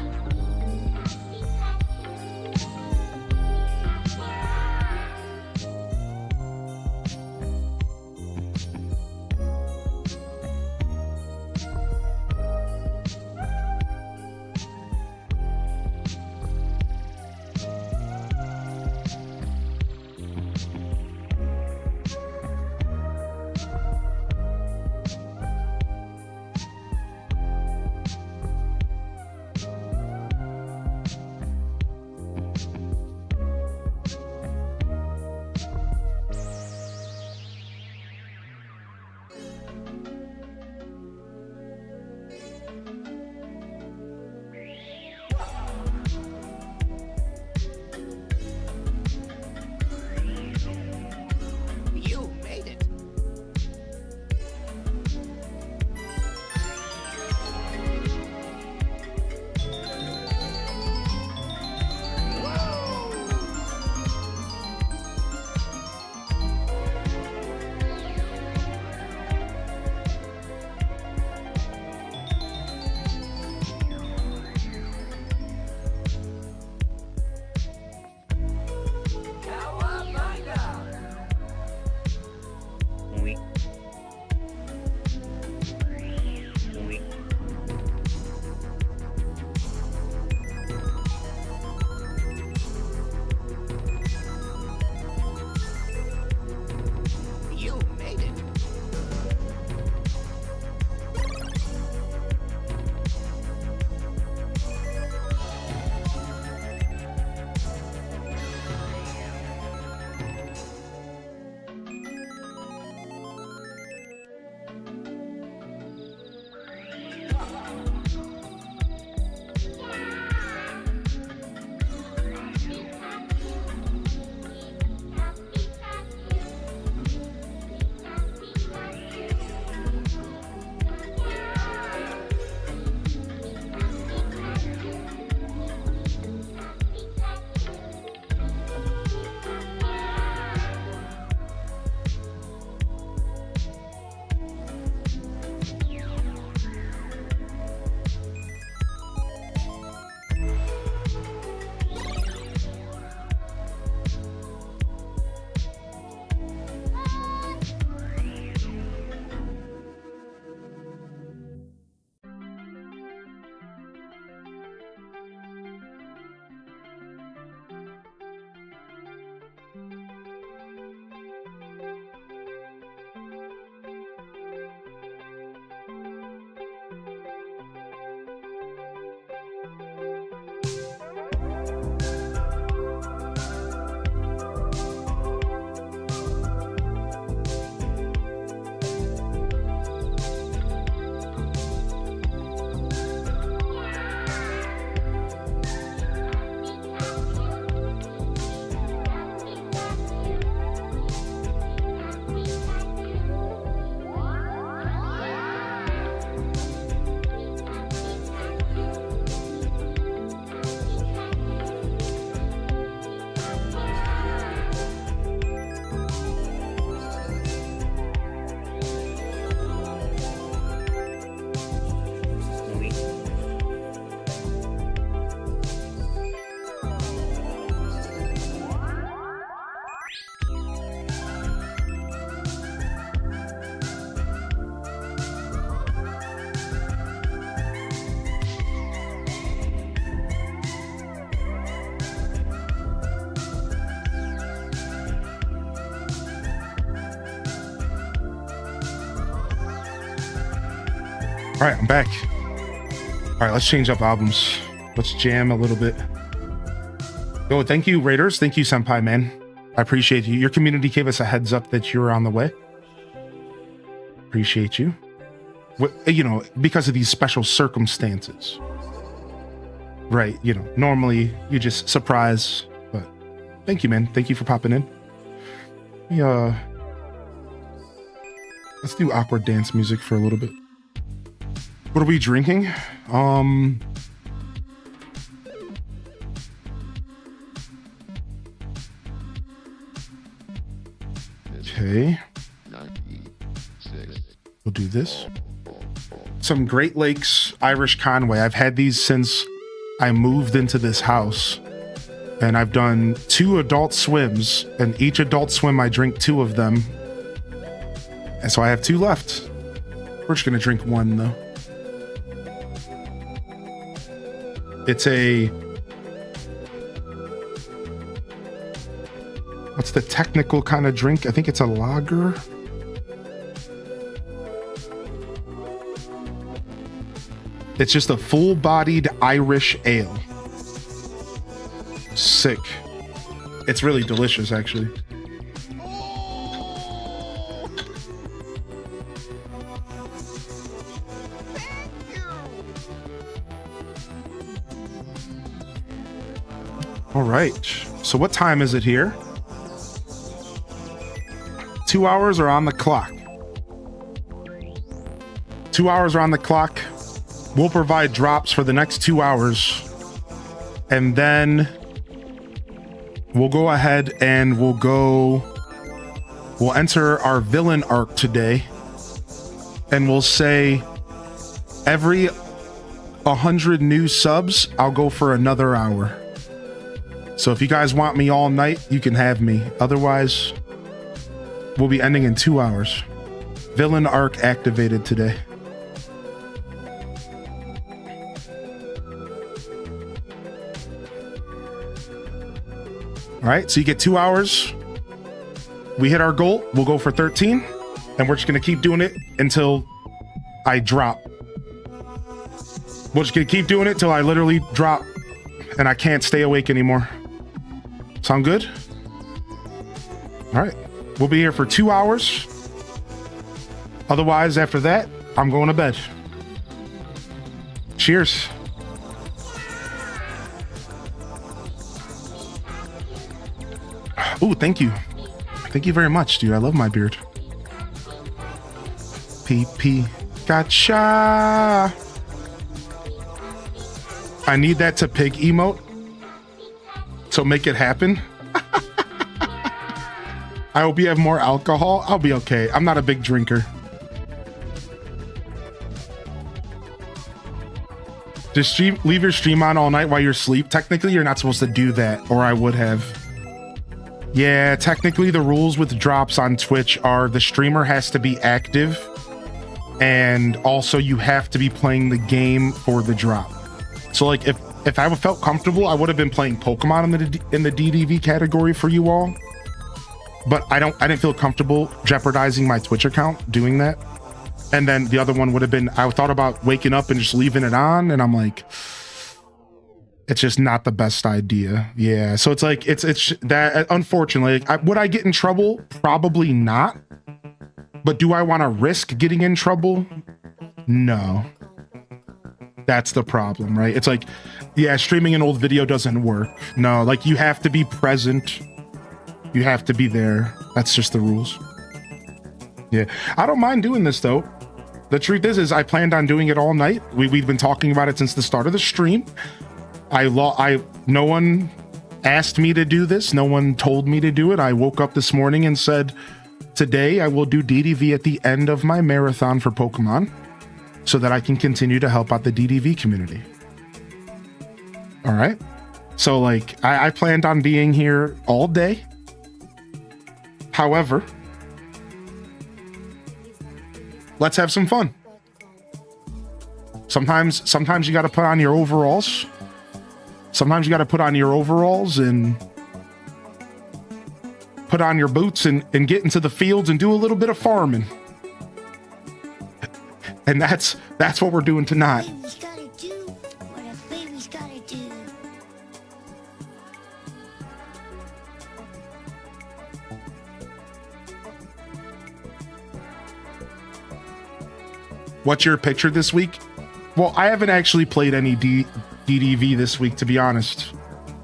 All right, I'm back. All right, let's change up albums. Let's jam a little bit. Yo, thank you, Raiders. Thank you, Senpai, man. I appreciate you. Your community gave us a heads up that you're on the way. Appreciate you. You know, because of these special circumstances. Right, you know, normally you just surprise, but thank you, man. Thank you for popping in. Let's do awkward dance music for a little bit. What are we drinking? Okay. We'll do this. Some Great Lakes Irish Conway. I've had these since I moved into this house, and I've done 2 adult swims, and each adult swim I drink 2 of them, and so I have 2 left. We're just gonna drink 1 though. It's a, what's the technical kind of drink? I think it's a lager. It's just a full-bodied Irish ale. Sick. It's really delicious, actually. All right. So what time is it here? 2 hours are on the clock. 2 hours are on the clock. We'll provide drops for the next 2 hours, and then we'll go ahead and we'll enter our villain arc today, and we'll say every 100 new subs, I'll go for another hour. So if you guys want me all night, you can have me. Otherwise, we'll be ending in 2 hours. Villain arc activated today. All right, so you get 2 hours. We hit our goal. We'll go for 13, and we're just gonna keep doing it until I drop. We're just gonna keep doing it till I literally drop, and I can't stay awake anymore. Sound good? All right, we'll be here for 2 hours. Otherwise, after that, I'm going to bed. Cheers. Oh, thank you. Thank you very much, dude. I love my beard. PP. Gotcha. I need that to pig emote. So make it happen. I hope you have more alcohol. I'll be okay. I'm not a big drinker. Just leave your stream on all night while you're asleep. Technically, you're not supposed to do that, or I would have. Yeah, technically the rules with drops on Twitch are the streamer has to be active, and also you have to be playing the game for the drop. So like if I felt comfortable, I would have been playing Pokemon in the DDV category for you all. But I didn't feel comfortable jeopardizing my Twitch account doing that. And then the other one would have been, I thought about waking up and just leaving it on, and I'm like, it's just not the best idea. Yeah, so it's like it's that, unfortunately. Would I get in trouble? Probably not. But do I want to risk getting in trouble? No. That's the problem, right? It's like, yeah, streaming an old video doesn't work. No, like you have to be present. You have to be there. That's just the rules. Yeah, I don't mind doing this though. The truth is I planned on doing it all night. We've been talking about it since the start of the stream. No one asked me to do this. No one told me to do it. I woke up this morning and said, today I will do DDV at the end of my marathon for Pokemon so that I can continue to help out the DDV community. All right. So like I planned on being here all day. However, let's have some fun. Sometimes you got to put on your overalls. Sometimes you got to put on your overalls and put on your boots and get into the fields and do a little bit of farming. And that's what we're doing tonight. Baby's gotta do what a baby's gotta do. What's your picture this week? Well, I haven't actually played any DDV this week, to be honest.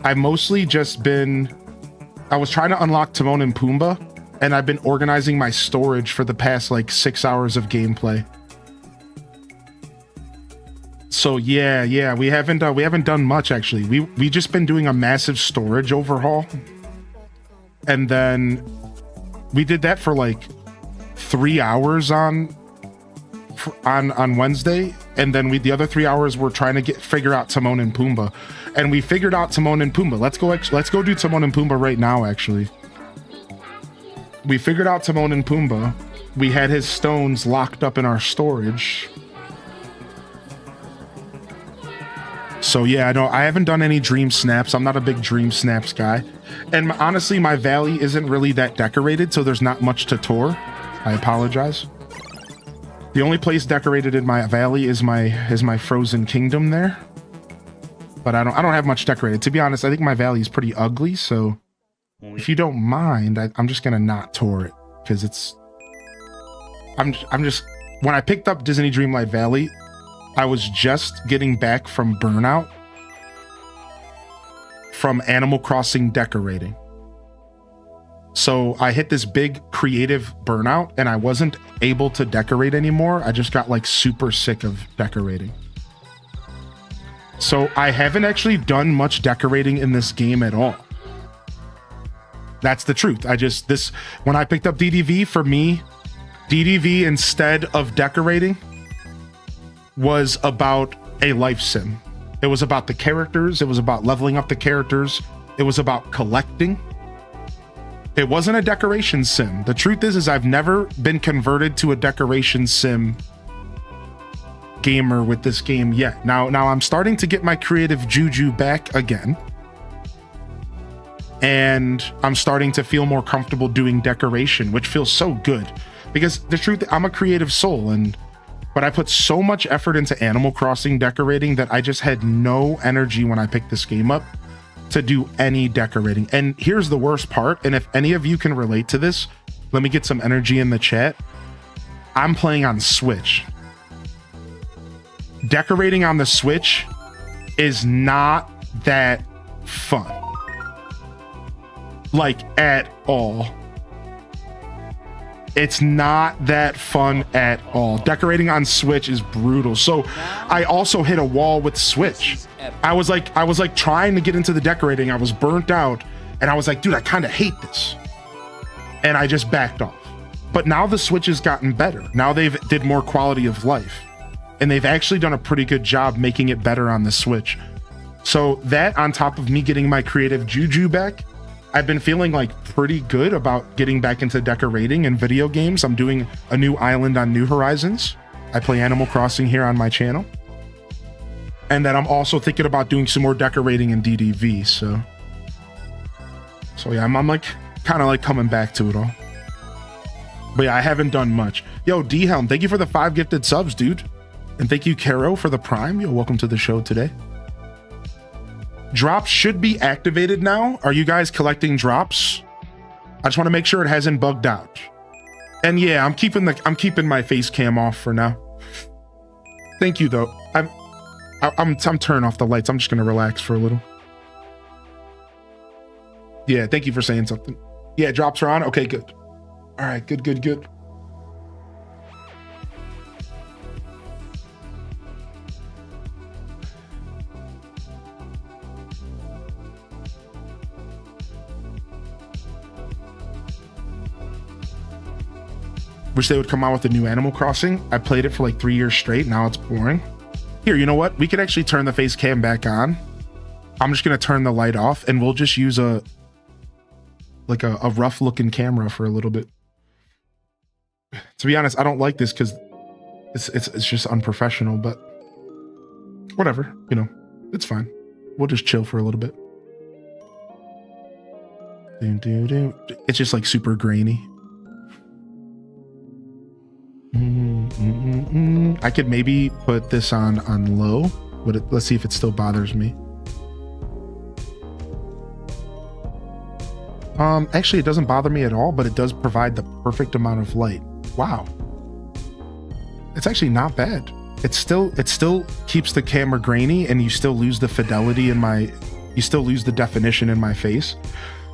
I've mostly just been... I was trying to unlock Timon and Pumbaa, and I've been organizing my storage for the past, like, 6 hours of gameplay. So, yeah, we haven't done much, actually. We just been doing a massive storage overhaul. And then we did that for, like, 3 hours on Wednesday, and then the other 3 hours we're trying to figure out Timon and Pumbaa, and we figured out Timon and Pumbaa. Let's go do Timon and Pumbaa right now. Actually, we figured out Timon and Pumbaa. We had his stones locked up in our storage. So yeah, I know I haven't done any dream snaps. I'm not a big dream snaps guy, and honestly, my valley isn't really that decorated, so there's not much to tour. I apologize. The only place decorated in my valley is my frozen kingdom there. But I don't have much decorated. To be honest, I think my valley is pretty ugly, so if you don't mind, I'm just gonna not tour it because it's I'm just when I picked up Disney Dreamlight Valley, I was just getting back from burnout from Animal Crossing decorating. So I hit this big creative burnout and I wasn't able to decorate anymore. I just got like super sick of decorating. So I haven't actually done much decorating in this game at all. That's the truth. When I picked up DDV, for me, DDV instead of decorating was about a life sim. It was about the characters. It was about leveling up the characters. It was about collecting. It wasn't a decoration sim. The truth is I've never been converted to a decoration sim gamer with this game yet. Now I'm starting to get my creative juju back again. And I'm starting to feel more comfortable doing decoration, which feels so good. Because the truth, I'm a creative soul, but I put so much effort into Animal Crossing decorating that I just had no energy when I picked this game up to do any decorating. And here's the worst part, and if any of you can relate to this, let me get some energy in the chat. I'm playing on Switch. Decorating on the Switch is not that fun. Like, at all. It's not that fun at all. Decorating on Switch is brutal. So I also hit a wall with Switch. I was like trying to get into the decorating. I was burnt out and I was like, dude, I kind of hate this. And I just backed off. But now the Switch has gotten better. Now they've did more quality of life. And they've actually done a pretty good job making it better on the Switch. So that on top of me getting my creative juju back, I've been feeling like pretty good about getting back into decorating and video games. I'm doing a new island on New Horizons. I play Animal Crossing here on my channel. And then I'm also thinking about doing some more decorating in DDV. So yeah, I'm like kind of like coming back to it all. But yeah, I haven't done much. Yo, D-Helm, thank you for the 5 gifted subs, dude. And thank you, Caro, for the Prime. Yo, welcome to the show today. Drops should be activated now. Are you guys collecting drops? I just want to make sure it hasn't bugged out. And yeah, I'm keeping my face cam off for now. Thank you though. I'm turning off the lights. I'm just gonna relax for a little. Yeah, thank you for saying something. Yeah, drops are on. Okay, good. All right, good. Wish they would come out with a new Animal Crossing. I played it for like 3 years straight. Now it's boring. Here, you know what? We could actually turn the face cam back on. I'm just going to turn the light off and we'll just use a rough looking camera for a little bit. To be honest, I don't like this because it's just unprofessional, but whatever, you know, it's fine. We'll just chill for a little bit. It's just like super grainy. I could maybe put this on low, but let's see if it still bothers me. Actually, it doesn't bother me at all, but it does provide the perfect amount of light. Wow. It's actually not bad. It still keeps the camera grainy, and you still lose the fidelity you still lose the definition in my face.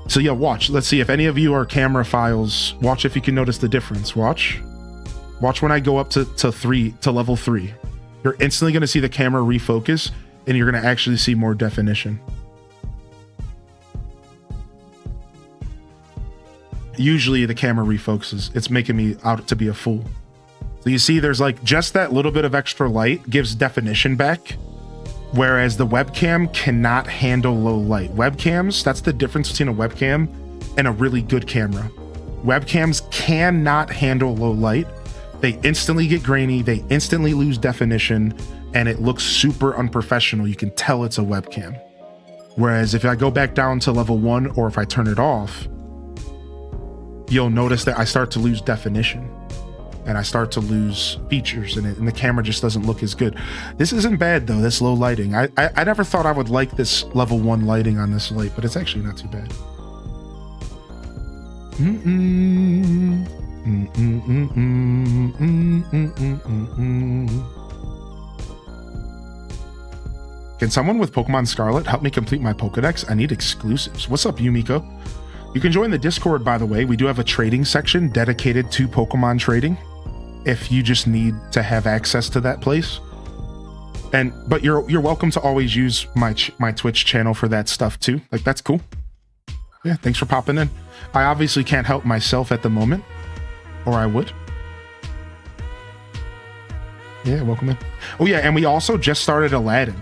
So yeah, watch. Let's see if any of you are camera files. Watch if you can notice the difference. Watch when I go up to level 3. You're instantly going to see the camera refocus, and you're going to actually see more definition. Usually the camera refocuses. It's making me out to be a fool. So you see there's like just that little bit of extra light gives definition back, whereas the webcam cannot handle low light. Webcams, that's the difference between a webcam and a really good camera. Webcams cannot handle low light. They instantly get grainy, they instantly lose definition, and it looks super unprofessional. You can tell it's a webcam. Whereas if I go back down to level 1, or if I turn it off, you'll notice that I start to lose definition and I start to lose features in it, and the camera just doesn't look as good. This isn't bad though, this low lighting. I never thought I would like this level 1 lighting on this light, but it's actually not too bad. Can someone with Pokemon Scarlet help me complete my Pokedex? I need exclusives. What's up, Yumiko? You can join the Discord, by the way. We do have a trading section dedicated to Pokemon trading, if you just need to have access to that place. But you're welcome to always use my Twitch channel for that stuff too. Like, that's cool. Yeah, thanks for popping in. I obviously can't help myself at the moment, or I would. Yeah, welcome in. Oh yeah, and we also just started Aladdin.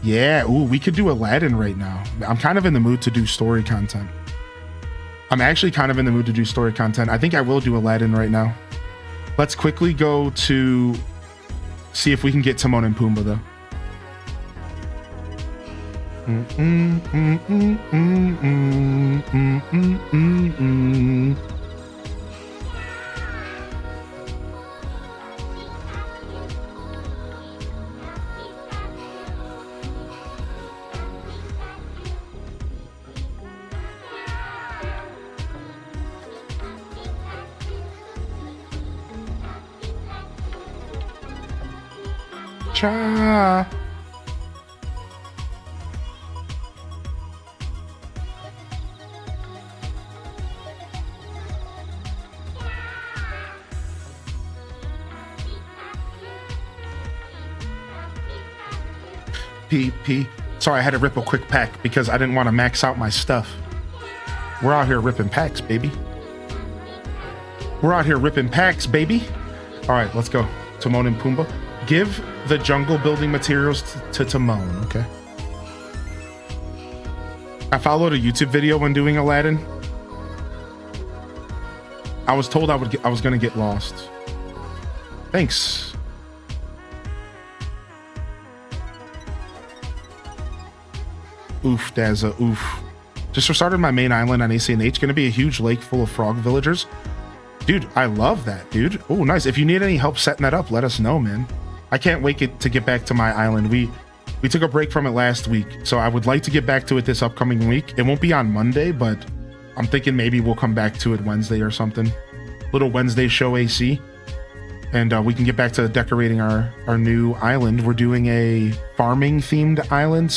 Yeah, ooh, we could do Aladdin right now. I'm kind of in the mood to do story content. I'm actually kind of in the mood to do story content. I think I will do Aladdin right now. Let's quickly go to see if we can get Timon and Pumbaa though. Cha. P. Sorry, I had to rip a quick pack because I didn't want to max out my stuff. We're out here ripping packs, baby. We're out here ripping packs, baby. All right, let's go. Timon and Pumbaa. Give the jungle building materials to Timon, okay? I followed a YouTube video when doing Aladdin. I was told I was gonna get lost. Thanks. Oof, Dazza, oof. Just restarted my main island on ACNH. Gonna be a huge lake full of frog villagers. Dude, I love that, dude. Oh, nice. If you need any help setting that up, let us know, man. I can't wait to get back to my island. We took a break from it last week, so I would like to get back to it this upcoming week. It won't be on Monday, but I'm thinking maybe we'll come back to it Wednesday or something. Little Wednesday show AC. And we can get back to decorating our new island. We're doing a farming themed island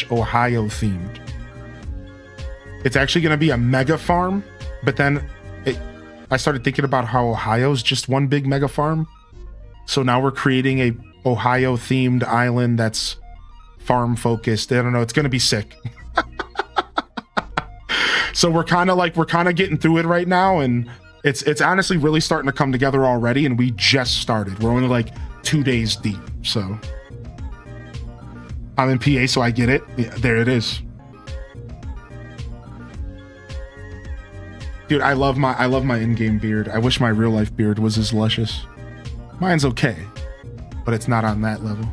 / Ohio themed. It's actually going to be a mega farm, but then I started thinking about how Ohio's just one big mega farm. So now we're creating a Ohio themed island that's farm focused. I don't know. It's going to be sick. So we're kind of getting through it right now. And it's honestly really starting to come together already. And we just started. We're only like 2 days deep. So I'm in PA, so I get it. Yeah, there it is. Dude, I love my in-game beard. I wish my real life beard was as luscious. Mine's okay, but it's not on that level.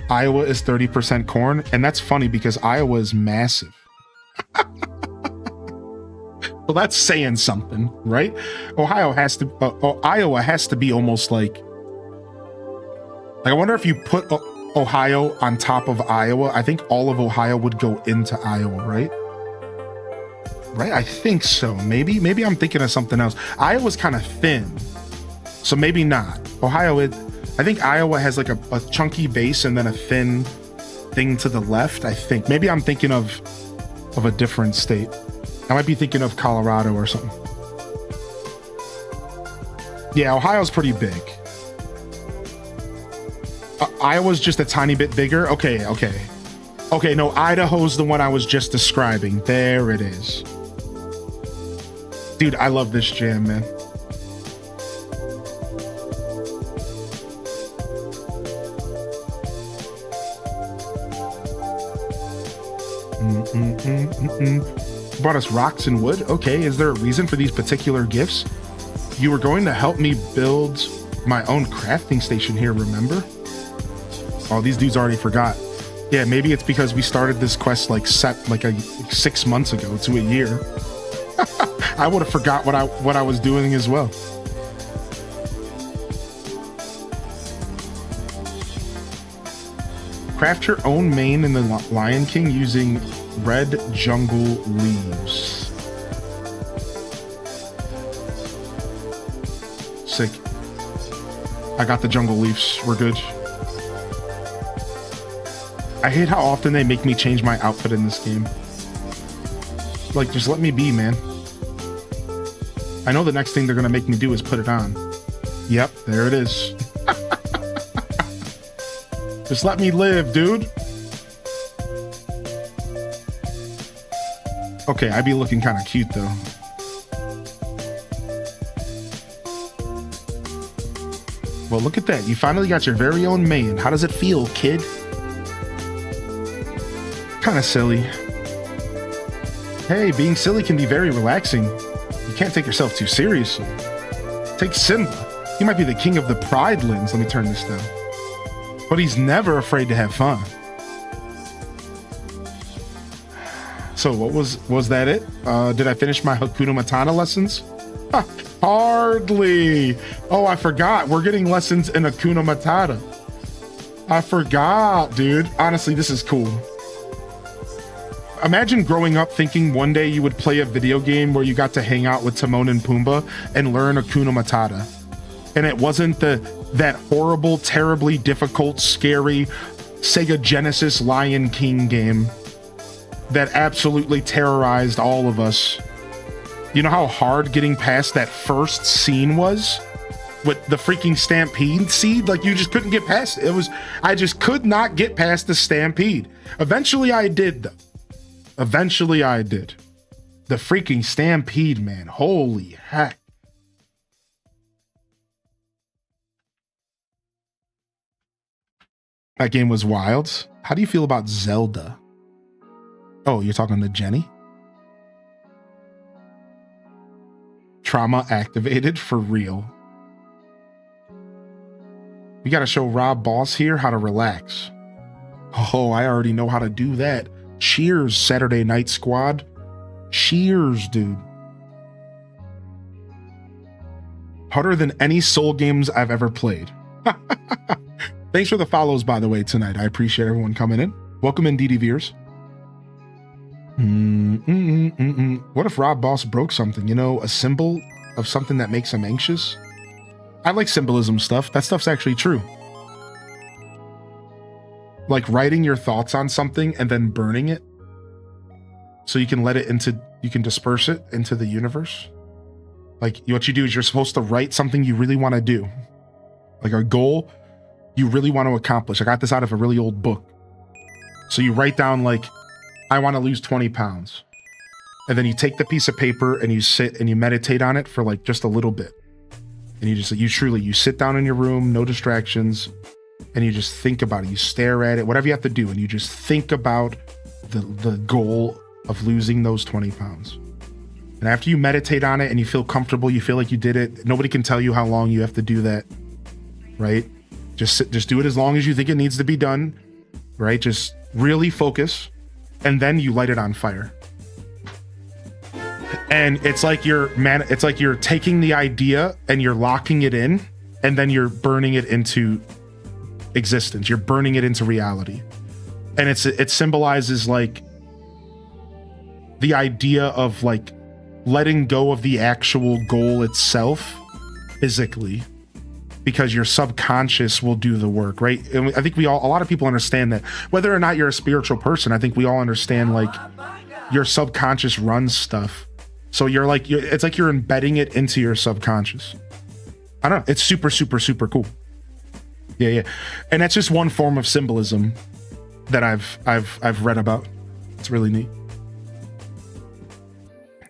Iowa is 30% corn, and that's funny because Iowa is massive. Well, that's saying something, right? Iowa has to be almost like Like, I wonder if you put Ohio on top of Iowa, I think all of Ohio would go into Iowa, right? Right? I think so. Maybe I'm thinking of something else. Iowa's kind of thin, so maybe not. Ohio, I think Iowa has like a chunky base and then a thin thing to the left, I think. Maybe I'm thinking of a different state. I might be thinking of Colorado or something. Yeah, Ohio's pretty big. Iowa's just a tiny bit bigger. Okay, no, Idaho's the one I was just describing. There it is. Dude, I love this jam, man. Brought us rocks and wood. Okay, is there a reason for these particular gifts? You were going to help me build my own crafting station here, remember? Oh, these dudes already forgot. Yeah, maybe it's because we started this quest like 6 months ago to a year. I would have forgot what I was doing as well. Craft your own mane in the Lion King using red jungle leaves. Sick. I got the jungle leaves. We're good. I hate how often they make me change my outfit in this game. Like, just let me be, man. I know the next thing they're gonna make me do is put it on. Yep, there it is. Just let me live, dude. Okay, I'd be looking kind of cute, though. Well, look at that. You finally got your very own mane. How does it feel, kid? Kind of silly. Hey, being silly can be very relaxing. You can't take yourself too seriously. Take Simba. He might be the king of the Pride Lands. Let me turn this down. But he's never afraid to have fun. So what was that it? Did I finish my Hakuna Matata lessons? Hardly. Oh, I forgot. We're getting lessons in Hakuna Matata. I forgot, dude. Honestly, this is cool. Imagine growing up thinking one day you would play a video game where you got to hang out with Timon and Pumbaa and learn Hakuna Matata. And it wasn't that horrible, terribly difficult, scary Sega Genesis Lion King game that absolutely terrorized all of us. You know how hard getting past that first scene was? With the freaking stampede seed? Like, you just couldn't get past it. I just could not get past the stampede. Eventually I did, though. Eventually I did. The freaking stampede, man. Holy heck. That game was wild. How do you feel about Zelda? Oh, you're talking to Jenny? Trauma activated for real. We gotta show Rob Boss here how to relax. Oh, I already know how to do that. Cheers, Saturday Night Squad. Cheers, dude. Harder than any Soul games I've ever played. Thanks for the follows, by the way, tonight. I appreciate everyone coming in. Welcome in, DDVers. What if Rob Boss broke something? You know, a symbol of something that makes him anxious? I like symbolism stuff. That stuff's actually true. Like writing your thoughts on something and then burning it so you can you can disperse it into the universe. Like, what you do is you're supposed to write something you really want to do. Like a goal you really want to accomplish. I got this out of a really old book. So you write down, like, I want to lose 20 pounds. And then you take the piece of paper and you sit and you meditate on it for like just a little bit. And you sit down in your room, no distractions, and you just think about it. You stare at it, whatever you have to do, and you just think about the goal of losing those 20 pounds. And after you meditate on it and you feel comfortable, you feel like you did it, nobody can tell you how long you have to do that, right? Just do it as long as you think it needs to be done, right? Just really focus, and then you light it on fire. And it's like you're taking the idea and you're locking it in, and then you're burning it into existence. You're burning it into reality. And it symbolizes like the idea of like letting go of the actual goal itself physically, because your subconscious will do the work, right? And I think a lot of people understand that. Whether or not you're a spiritual person, I think we all understand like your subconscious runs stuff. So it's like you're embedding it into your subconscious. I don't know. It's super, super, super cool. Yeah. And that's just one form of symbolism that I've read about. It's really neat.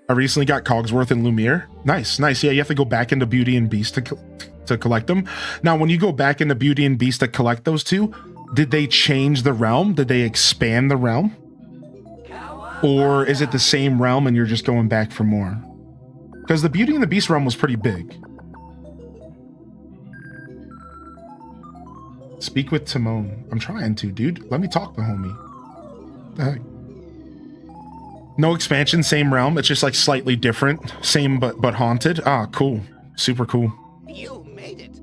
I recently got Cogsworth and Lumiere. Nice. Yeah, you have to go back into Beauty and Beast to collect them. Now, when you go back into Beauty and Beast to collect those two, did they change the realm? Did they expand the realm? Or is it the same realm and you're just going back for more? Because the Beauty and the Beast realm was pretty big. Speak with Timon. I'm trying to, dude. Let me talk to homie. What the heck? No expansion, same realm. It's just like slightly different. Same but haunted. Ah, cool. Super cool. You made it.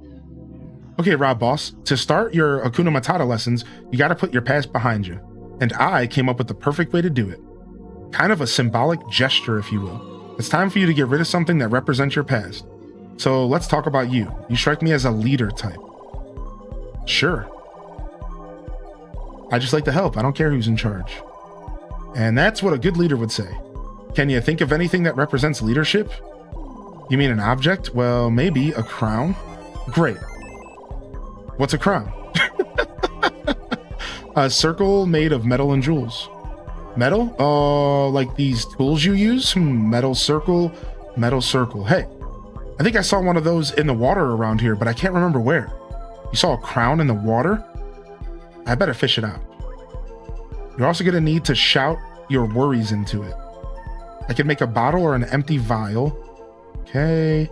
Okay, Rob Boss. To start your Hakuna Matata lessons, you gotta put your past behind you. And I came up with the perfect way to do it. Kind of a symbolic gesture, if you will. It's time for you to get rid of something that represents your past. So let's talk about you. You strike me as a leader type. Sure. I just like to help. I don't care who's in charge. And that's what a good leader would say. Can you think of anything that represents leadership? You mean an object? Well, maybe a crown. Great. What's a crown? A circle made of metal and jewels. Metal? Oh, like these tools you use? Metal circle, metal circle. Hey, I think I saw one of those in the water around here, but I can't remember where. You saw a crown in the water? I better fish it out. You're also going to need to shout your worries into it. I can make a bottle or an empty vial. Okay.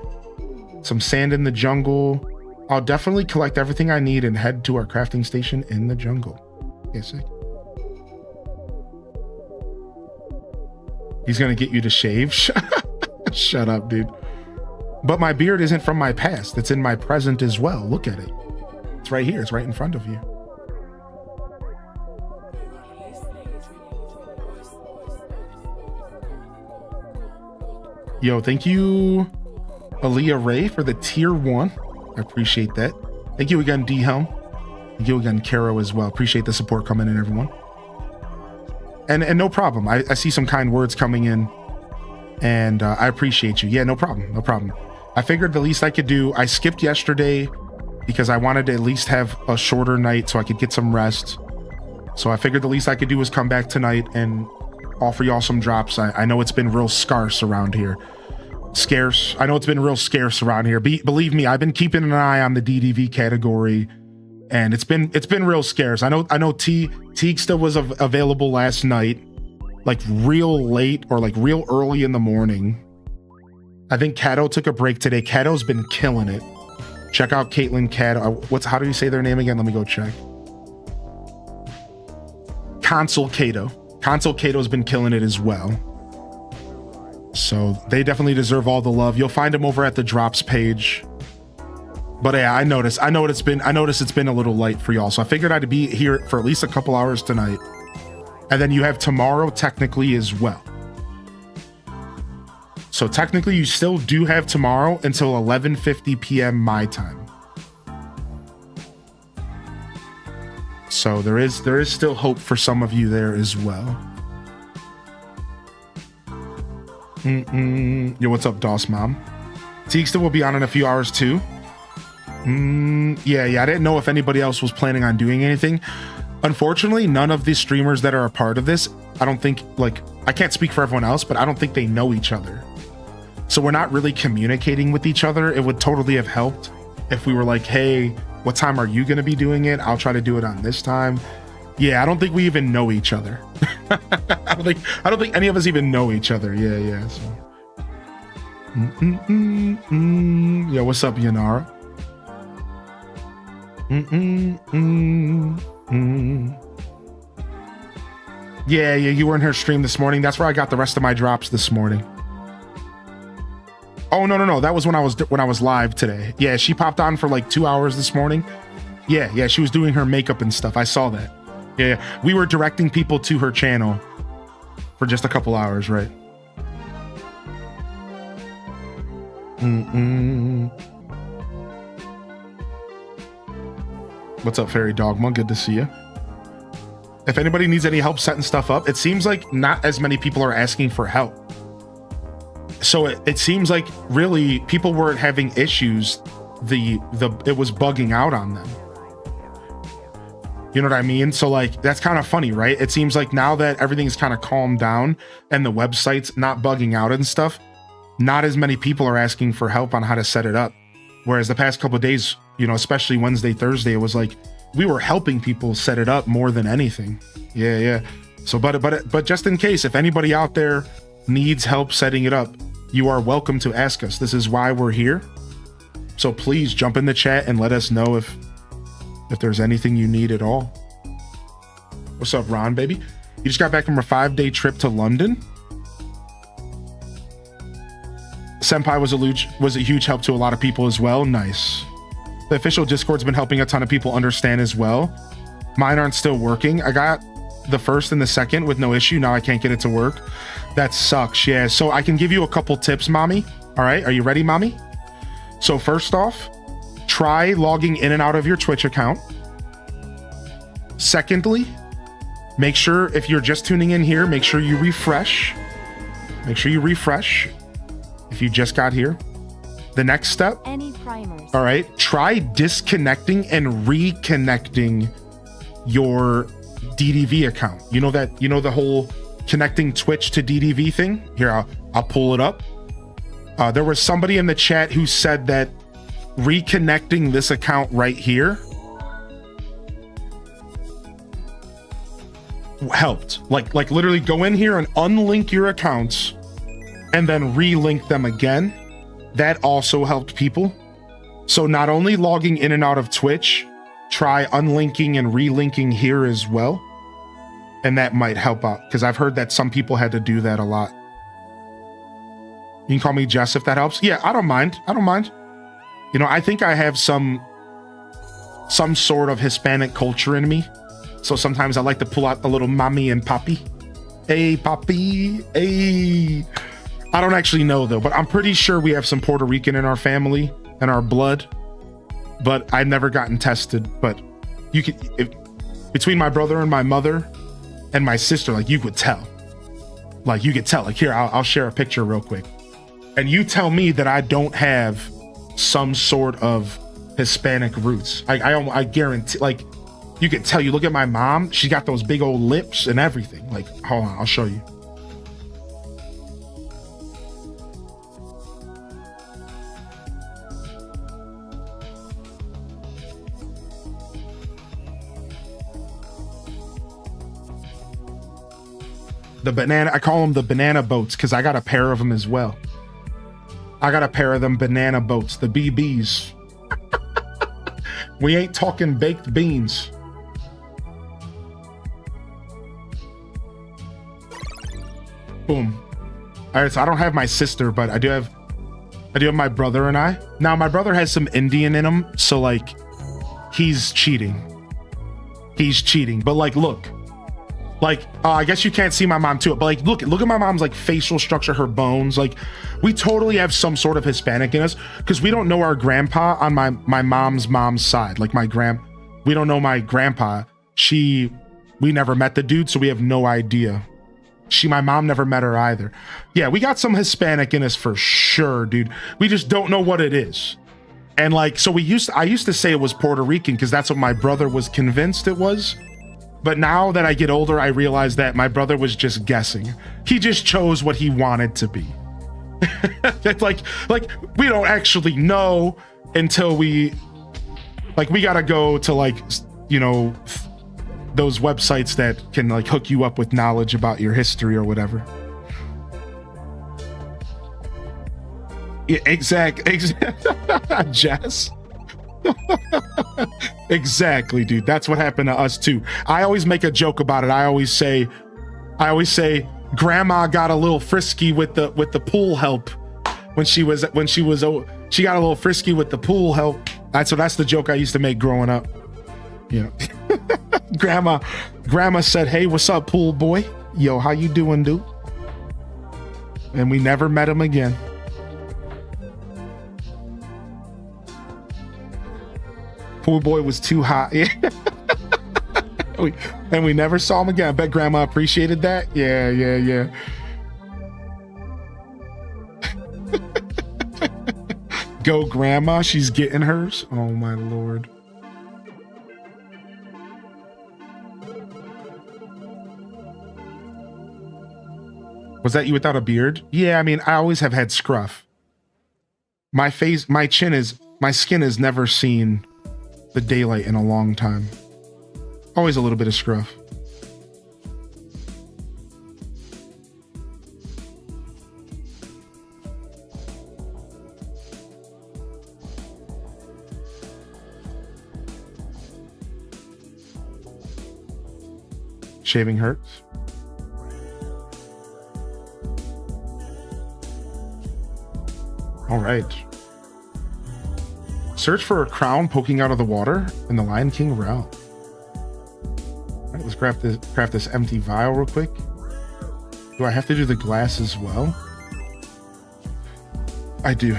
Some sand in the jungle. I'll definitely collect everything I need and head to our crafting station in the jungle. Okay, sick. He's going to get you to shave. Shut up, dude. But my beard isn't from my past. It's in my present as well. Look at it. It's right here. It's right in front of you. Yo, thank you, Aaliyah Ray, for the tier 1. I appreciate that. Thank you again, D Helm. Thank you again, Caro, as well. Appreciate the support coming in, everyone. And no problem. I see some kind words coming in, and I appreciate you. Yeah, no problem. No problem. I figured the least I could do. I skipped yesterday because I wanted to at least have a shorter night so I could get some rest. So I figured the least I could do was come back tonight and offer y'all some drops. I know it's been real scarce around here. Scarce. I know it's been real scarce around here. Believe me, I've been keeping an eye on the DDV category, and it's been real scarce. I know Teague still was available last night, like real late or like real early in the morning. I think Kato took a break today. Kato's been killing it. Check out Caitlin Kato. How do you say their name again? Let me go check. Consul Kato. Consul Kato's been killing it as well. So they definitely deserve all the love. You'll find them over at the drops page. But yeah, I noticed it's been a little light for y'all. So I figured I'd be here for at least a couple hours tonight. And then you have tomorrow technically as well. So technically you still do have tomorrow until 11:50 p.m. my time. So there is still hope for some of you there as well. Yo, what's up, Doss Mom? Teague still will be on in a few hours too. Yeah, I didn't know if anybody else was planning on doing anything. Unfortunately, none of the streamers that are a part of this, I don't think, like, I can't speak for everyone else, but I don't think they know each other. So we're not really communicating with each other. It would totally have helped if we were like, hey, what time are you going to be doing it? I'll try to do it on this time. Yeah, I don't think we even know each other. I don't think any of us even know each other. Yeah. So. Yo, what's up, Yanara? Yeah, you were in her stream this morning. That's where I got the rest of my drops this morning. Oh no, that was when I was live today. Yeah, she popped on for like 2 hours this morning. Yeah, she was doing her makeup and stuff. I saw that. Yeah, we were directing people to her channel for just a couple hours, right? What's up, Fairy Dogma? Good to see you. If anybody needs any help setting stuff up, it seems like not as many people are asking for help. So it seems like really people weren't having issues. It was bugging out on them. You know what I mean? So like, that's kind of funny, right? It seems like now that everything's kind of calmed down and the website's not bugging out and stuff, not as many people are asking for help on how to set it up. Whereas the past couple of days, you know, especially Wednesday, Thursday, it was like we were helping people set it up more than anything. Yeah. So, but just in case, if anybody out there needs help setting it up, you are welcome to ask us. This is why we're here. So please jump in the chat and let us know if there's anything you need at all. What's up, Ron, baby? You just got back from a 5-day trip to London. Senpai was a huge help to a lot of people as well. Nice. The official Discord's been helping a ton of people understand as well. Mine aren't still working. I got the first and the second with no issue. Now I can't get it to work. That sucks. Yeah. So I can give you a couple tips, mommy. All right. Are you ready, mommy? So first off, try logging in and out of your Twitch account. Secondly, make sure if you're just tuning in here, make sure you refresh. Make sure you refresh if you just got here. The next step. Any primers. All right. Try disconnecting and reconnecting your DDV account. You know the whole connecting Twitch to DDV thing? Here, I'll pull it up. There was somebody in the chat who said that reconnecting this account right here helped. Like literally go in here and unlink your accounts and then relink them again. That also helped people. So not only logging in and out of Twitch, try unlinking and relinking here as well. And that might help out because I've heard that some people had to do that a lot. You can call me Jess if that helps. Yeah, I don't mind. You know, I think I have some sort of Hispanic culture in me. So sometimes I like to pull out a little mommy and papi. Hey, papi. Hey. I don't actually know though, but I'm pretty sure we have some Puerto Rican in our family and our blood. But I've never gotten tested. But you could, between my brother and my mother and my sister, like you could tell. Like you could tell. Like here, I'll share a picture real quick. And you tell me that I don't have some sort of Hispanic roots. I guarantee, like, you could tell. You look at my mom, she got those big old lips and everything. Like, hold on, I'll show you. The banana, I call them the banana boats because I got a pair of them as well. I got a pair of them banana boats, the BBs. We ain't talking baked beans. Boom. All right, so I don't have my sister, but I do have my brother and I. Now my brother has some Indian in him, so like he's cheating. But like, look. Like, I guess you can't see my mom too, but like, look at my mom's like facial structure, her bones. Like, we totally have some sort of Hispanic in us because we don't know our grandpa on my mom's side. Like we don't know my grandpa. We never met the dude, so we have no idea. My mom never met her either. Yeah, we got some Hispanic in us for sure, dude. We just don't know what it is. And like, so I used to say it was Puerto Rican because that's what my brother was convinced it was. But now that I get older, I realize that my brother was just guessing. He just chose what he wanted to be. like we don't actually know until we gotta go to like, you know, those websites that can like hook you up with knowledge about your history or whatever. Yeah, exactly. Jess. Exactly, dude. That's what happened to us too. I always make a joke about it. I always say grandma got a little frisky with the pool help she got a little frisky with the pool help. That's the joke I used to make growing up. You know, grandma said, "Hey, what's up, pool boy? Yo, how you doing, dude?" And we never met him again. Pool boy was too hot. Yeah. And we never saw him again. I bet grandma appreciated that. Yeah. Go grandma, she's getting hers. Oh my lord. Was that you without a beard? Yeah, I mean, I always have had scruff. My skin has never seen the daylight in a long time. Always a little bit of scruff. Shaving hurts. All right. Search for a crown poking out of the water in the Lion King realm. All right, let's craft this empty vial real quick. Do I have to do the glass as well? I do.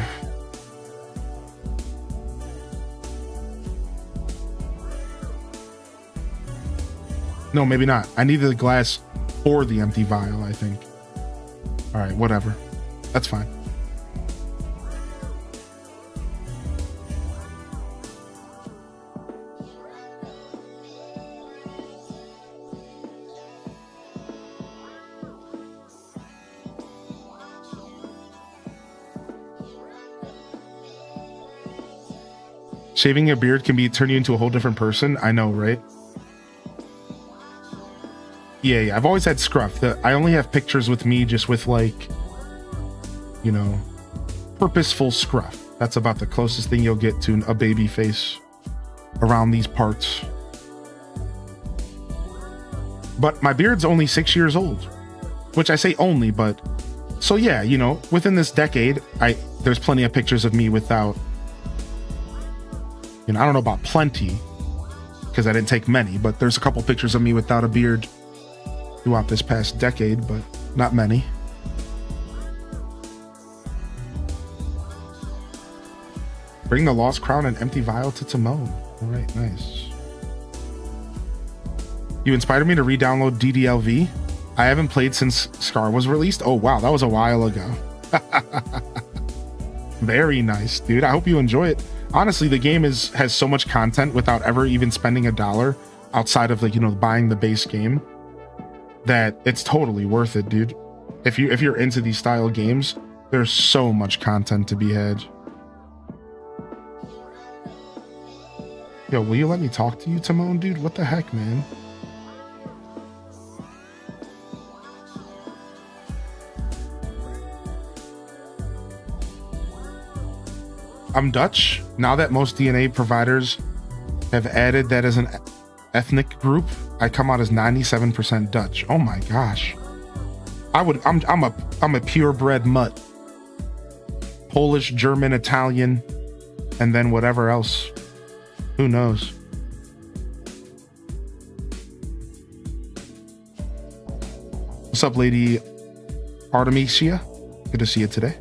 No, maybe not. I needed the glass for the empty vial, I think. All right, whatever. That's fine. Shaving a beard can turn you into a whole different person. I know, right? Yeah. I've always had scruff. I only have pictures with me just with like, you know, purposeful scruff. That's about the closest thing you'll get to a baby face around these parts. But my beard's only 6 years old, which I say only, but so yeah, you know, within this decade, there's plenty of pictures of me without. You know, I don't know about plenty because I didn't take many, but there's a couple pictures of me without a beard throughout this past decade, but not many. Bring the lost crown and empty vial to Timon. All right, nice. You inspired me to re-download DDLV. I haven't played since Scar was released. Oh wow, that was a while ago. Very nice, dude. I hope you enjoy it. Honestly, the game has so much content without ever even spending $1 outside of, like, you know, buying the base game, that it's totally worth it, dude. If you're into these style games, there's so much content to be had. Yo, will you let me talk to you, Timon, dude? What the heck, man? I'm Dutch. Now that most DNA providers have added that as an ethnic group, I come out as 97% Dutch. Oh my gosh. I'm a purebred mutt. Polish, German, Italian, and then whatever else. Who knows? What's up, Lady Artemisia? Good to see you today.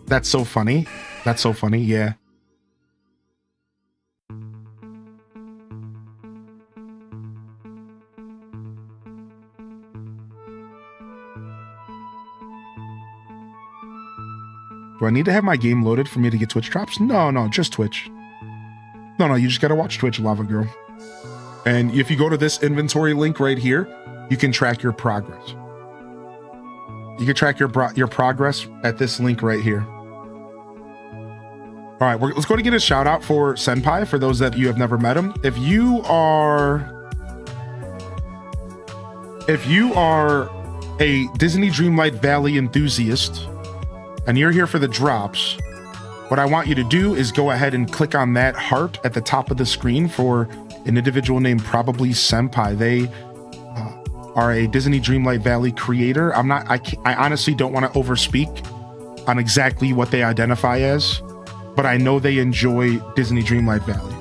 That's so funny. That's so funny, yeah. Do I need to have my game loaded for me to get Twitch drops? No, just Twitch. No, you just gotta watch Twitch, Lava Girl. And if you go to this inventory link right here, you can track your progress. You can track your progress at this link right here. All right, let's go to get a shout out for Senpai, for those that you have never met him. If you are a Disney Dreamlight Valley enthusiast and you're here for the drops, what I want you to do is go ahead and click on that heart at the top of the screen for an individual named Probably Senpai. They are a Disney Dreamlight Valley creator. I honestly don't want to overspeak on exactly what they identify as. but I know they enjoy Disney Dreamlight Valley.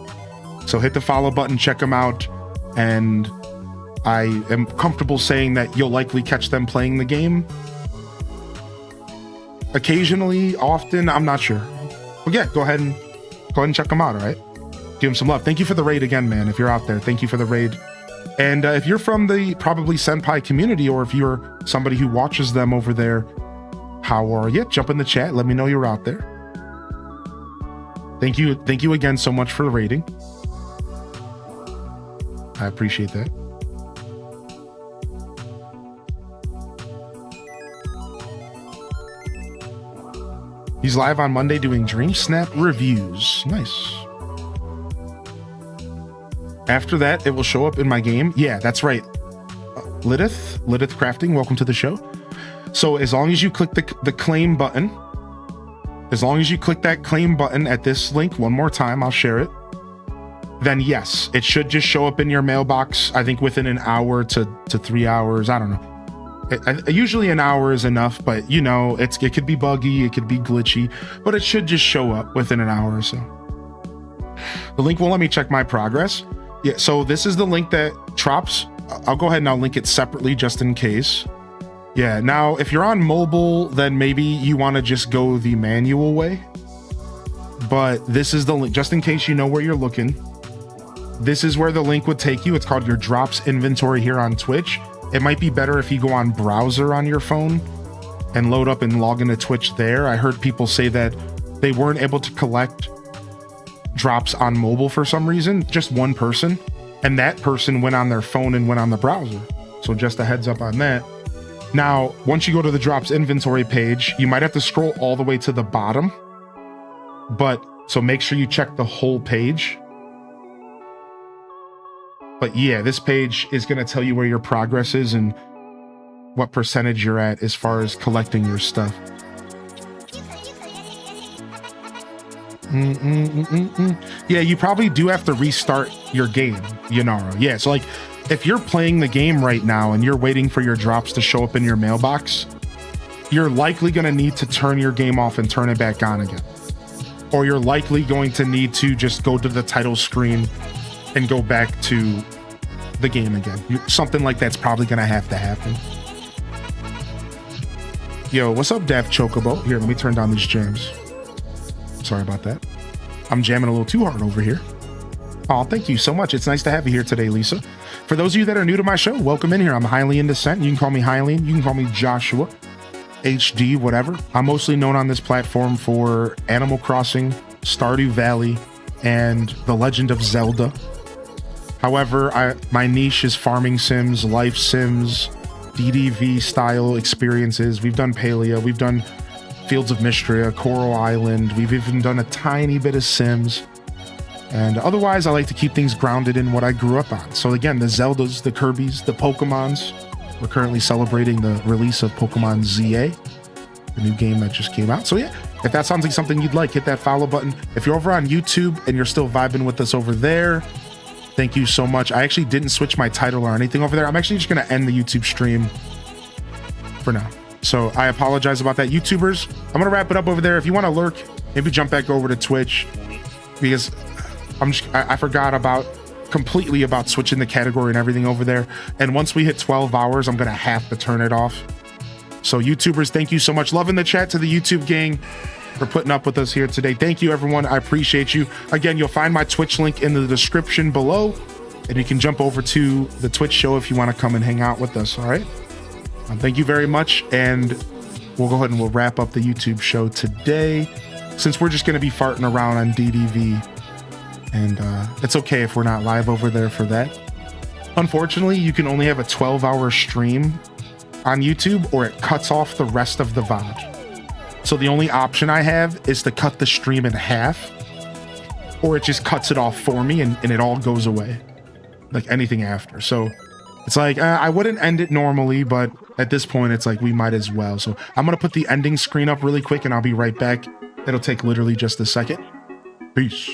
So hit the follow button, check them out, and I am comfortable saying that you'll likely catch them playing the game. Occasionally, often, I'm not sure. But yeah, go ahead and check them out, all right? Give them some love. Thank you for the raid again, man. If you're out there, thank you for the raid. And if you're from the probably Senpai community, or if you're somebody who watches them over there, how are you? Jump in the chat. Let me know you're out there. Thank you again so much for the rating. I appreciate that. He's live on Monday doing Dream Snap reviews. Nice. After that, it will show up in my game. Yeah, that's right. Lidith Crafting, welcome to the show. So as long as you click the claim button, as long as you click that claim button at this link one more time, I'll share it. Then yes, it should just show up in your mailbox. I think within an hour to 3 hours. I don't know. Usually an hour is enough, but you know, it could be buggy, it could be glitchy, but it should just show up within an hour or so. The link won't let me check my progress. Yeah, so this is the link that drops. I'll go ahead and I'll link it separately just in case. Yeah, now if you're on mobile, then maybe you want to just go the manual way. But this is the link, just in case you know where you're looking. This is where the link would take you. It's called your drops inventory here on Twitch. It might be better if you go on browser on your phone and load up and log into Twitch there. I heard people say that they weren't able to collect drops on mobile for some reason, just one person, and that person went on their phone and went on the browser. So just a heads up on that. Now, once you go to the drops inventory page, you might have to scroll all the way to the bottom, but so make sure you check the whole page. But yeah, this page is going to tell you where your progress is and what percentage you're at as far as collecting your stuff. Yeah, you probably do have to restart your game, Yanara. Yeah, so like if you're playing the game right now and you're waiting for your drops to show up in your mailbox, you're likely going to need to turn your game off and turn it back on again. Or you're likely going to need to just go to the title screen and go back to the game again. Something like that's probably going to have to happen. Yo, what's up, Daft Chocobo? Here, let me turn down these jams. Sorry about that. I'm jamming a little too hard over here. Oh, thank you so much. It's nice to have you here today, Lisa. For those of you that are new to my show, welcome in here. I'm Highly in Descent. You can call me Hylian. You can call me Joshua, HD, whatever. I'm mostly known on this platform for Animal Crossing, Stardew Valley, and The Legend of Zelda. However, my niche is farming sims, life sims, DDV style experiences. We've done Palea, we've done Fields of Mystria, Coral Island. We've even done a tiny bit of Sims. And otherwise, I like to keep things grounded in what I grew up on. So again, the Zeldas, the Kirbys, the Pokemons. We're currently celebrating the release of Pokemon ZA, the new game that just came out. So yeah, if that sounds like something you'd like, hit that follow button. If you're over on YouTube and you're still vibing with us over there, thank you so much. I actually didn't switch my title or anything over there. I'm actually just going to end the YouTube stream for now. So I apologize about that, YouTubers. I'm going to wrap it up over there. If you want to lurk, maybe jump back over to Twitch, because I forgot completely about switching the category and everything over there. And once we hit 12 hours, I'm going to have to turn it off. So YouTubers, thank you so much. Loving the chat to the YouTube gang for putting up with us here today. Thank you, everyone. I appreciate you. Again, you'll find my Twitch link in the description below, and you can jump over to the Twitch show if you want to come and hang out with us. All right. Thank you very much. And we'll go ahead and we'll wrap up the YouTube show today, since we're just going to be farting around on DDV. And it's okay if we're not live over there for that. Unfortunately, you can only have a 12-hour stream on YouTube, or it cuts off the rest of the VOD. So the only option I have is to cut the stream in half, or it just cuts it off for me and it all goes away, like anything after. So it's like, I wouldn't end it normally, but at this point, it's like we might as well. So I'm going to put the ending screen up really quick and I'll be right back. It'll take literally just a second. Peace.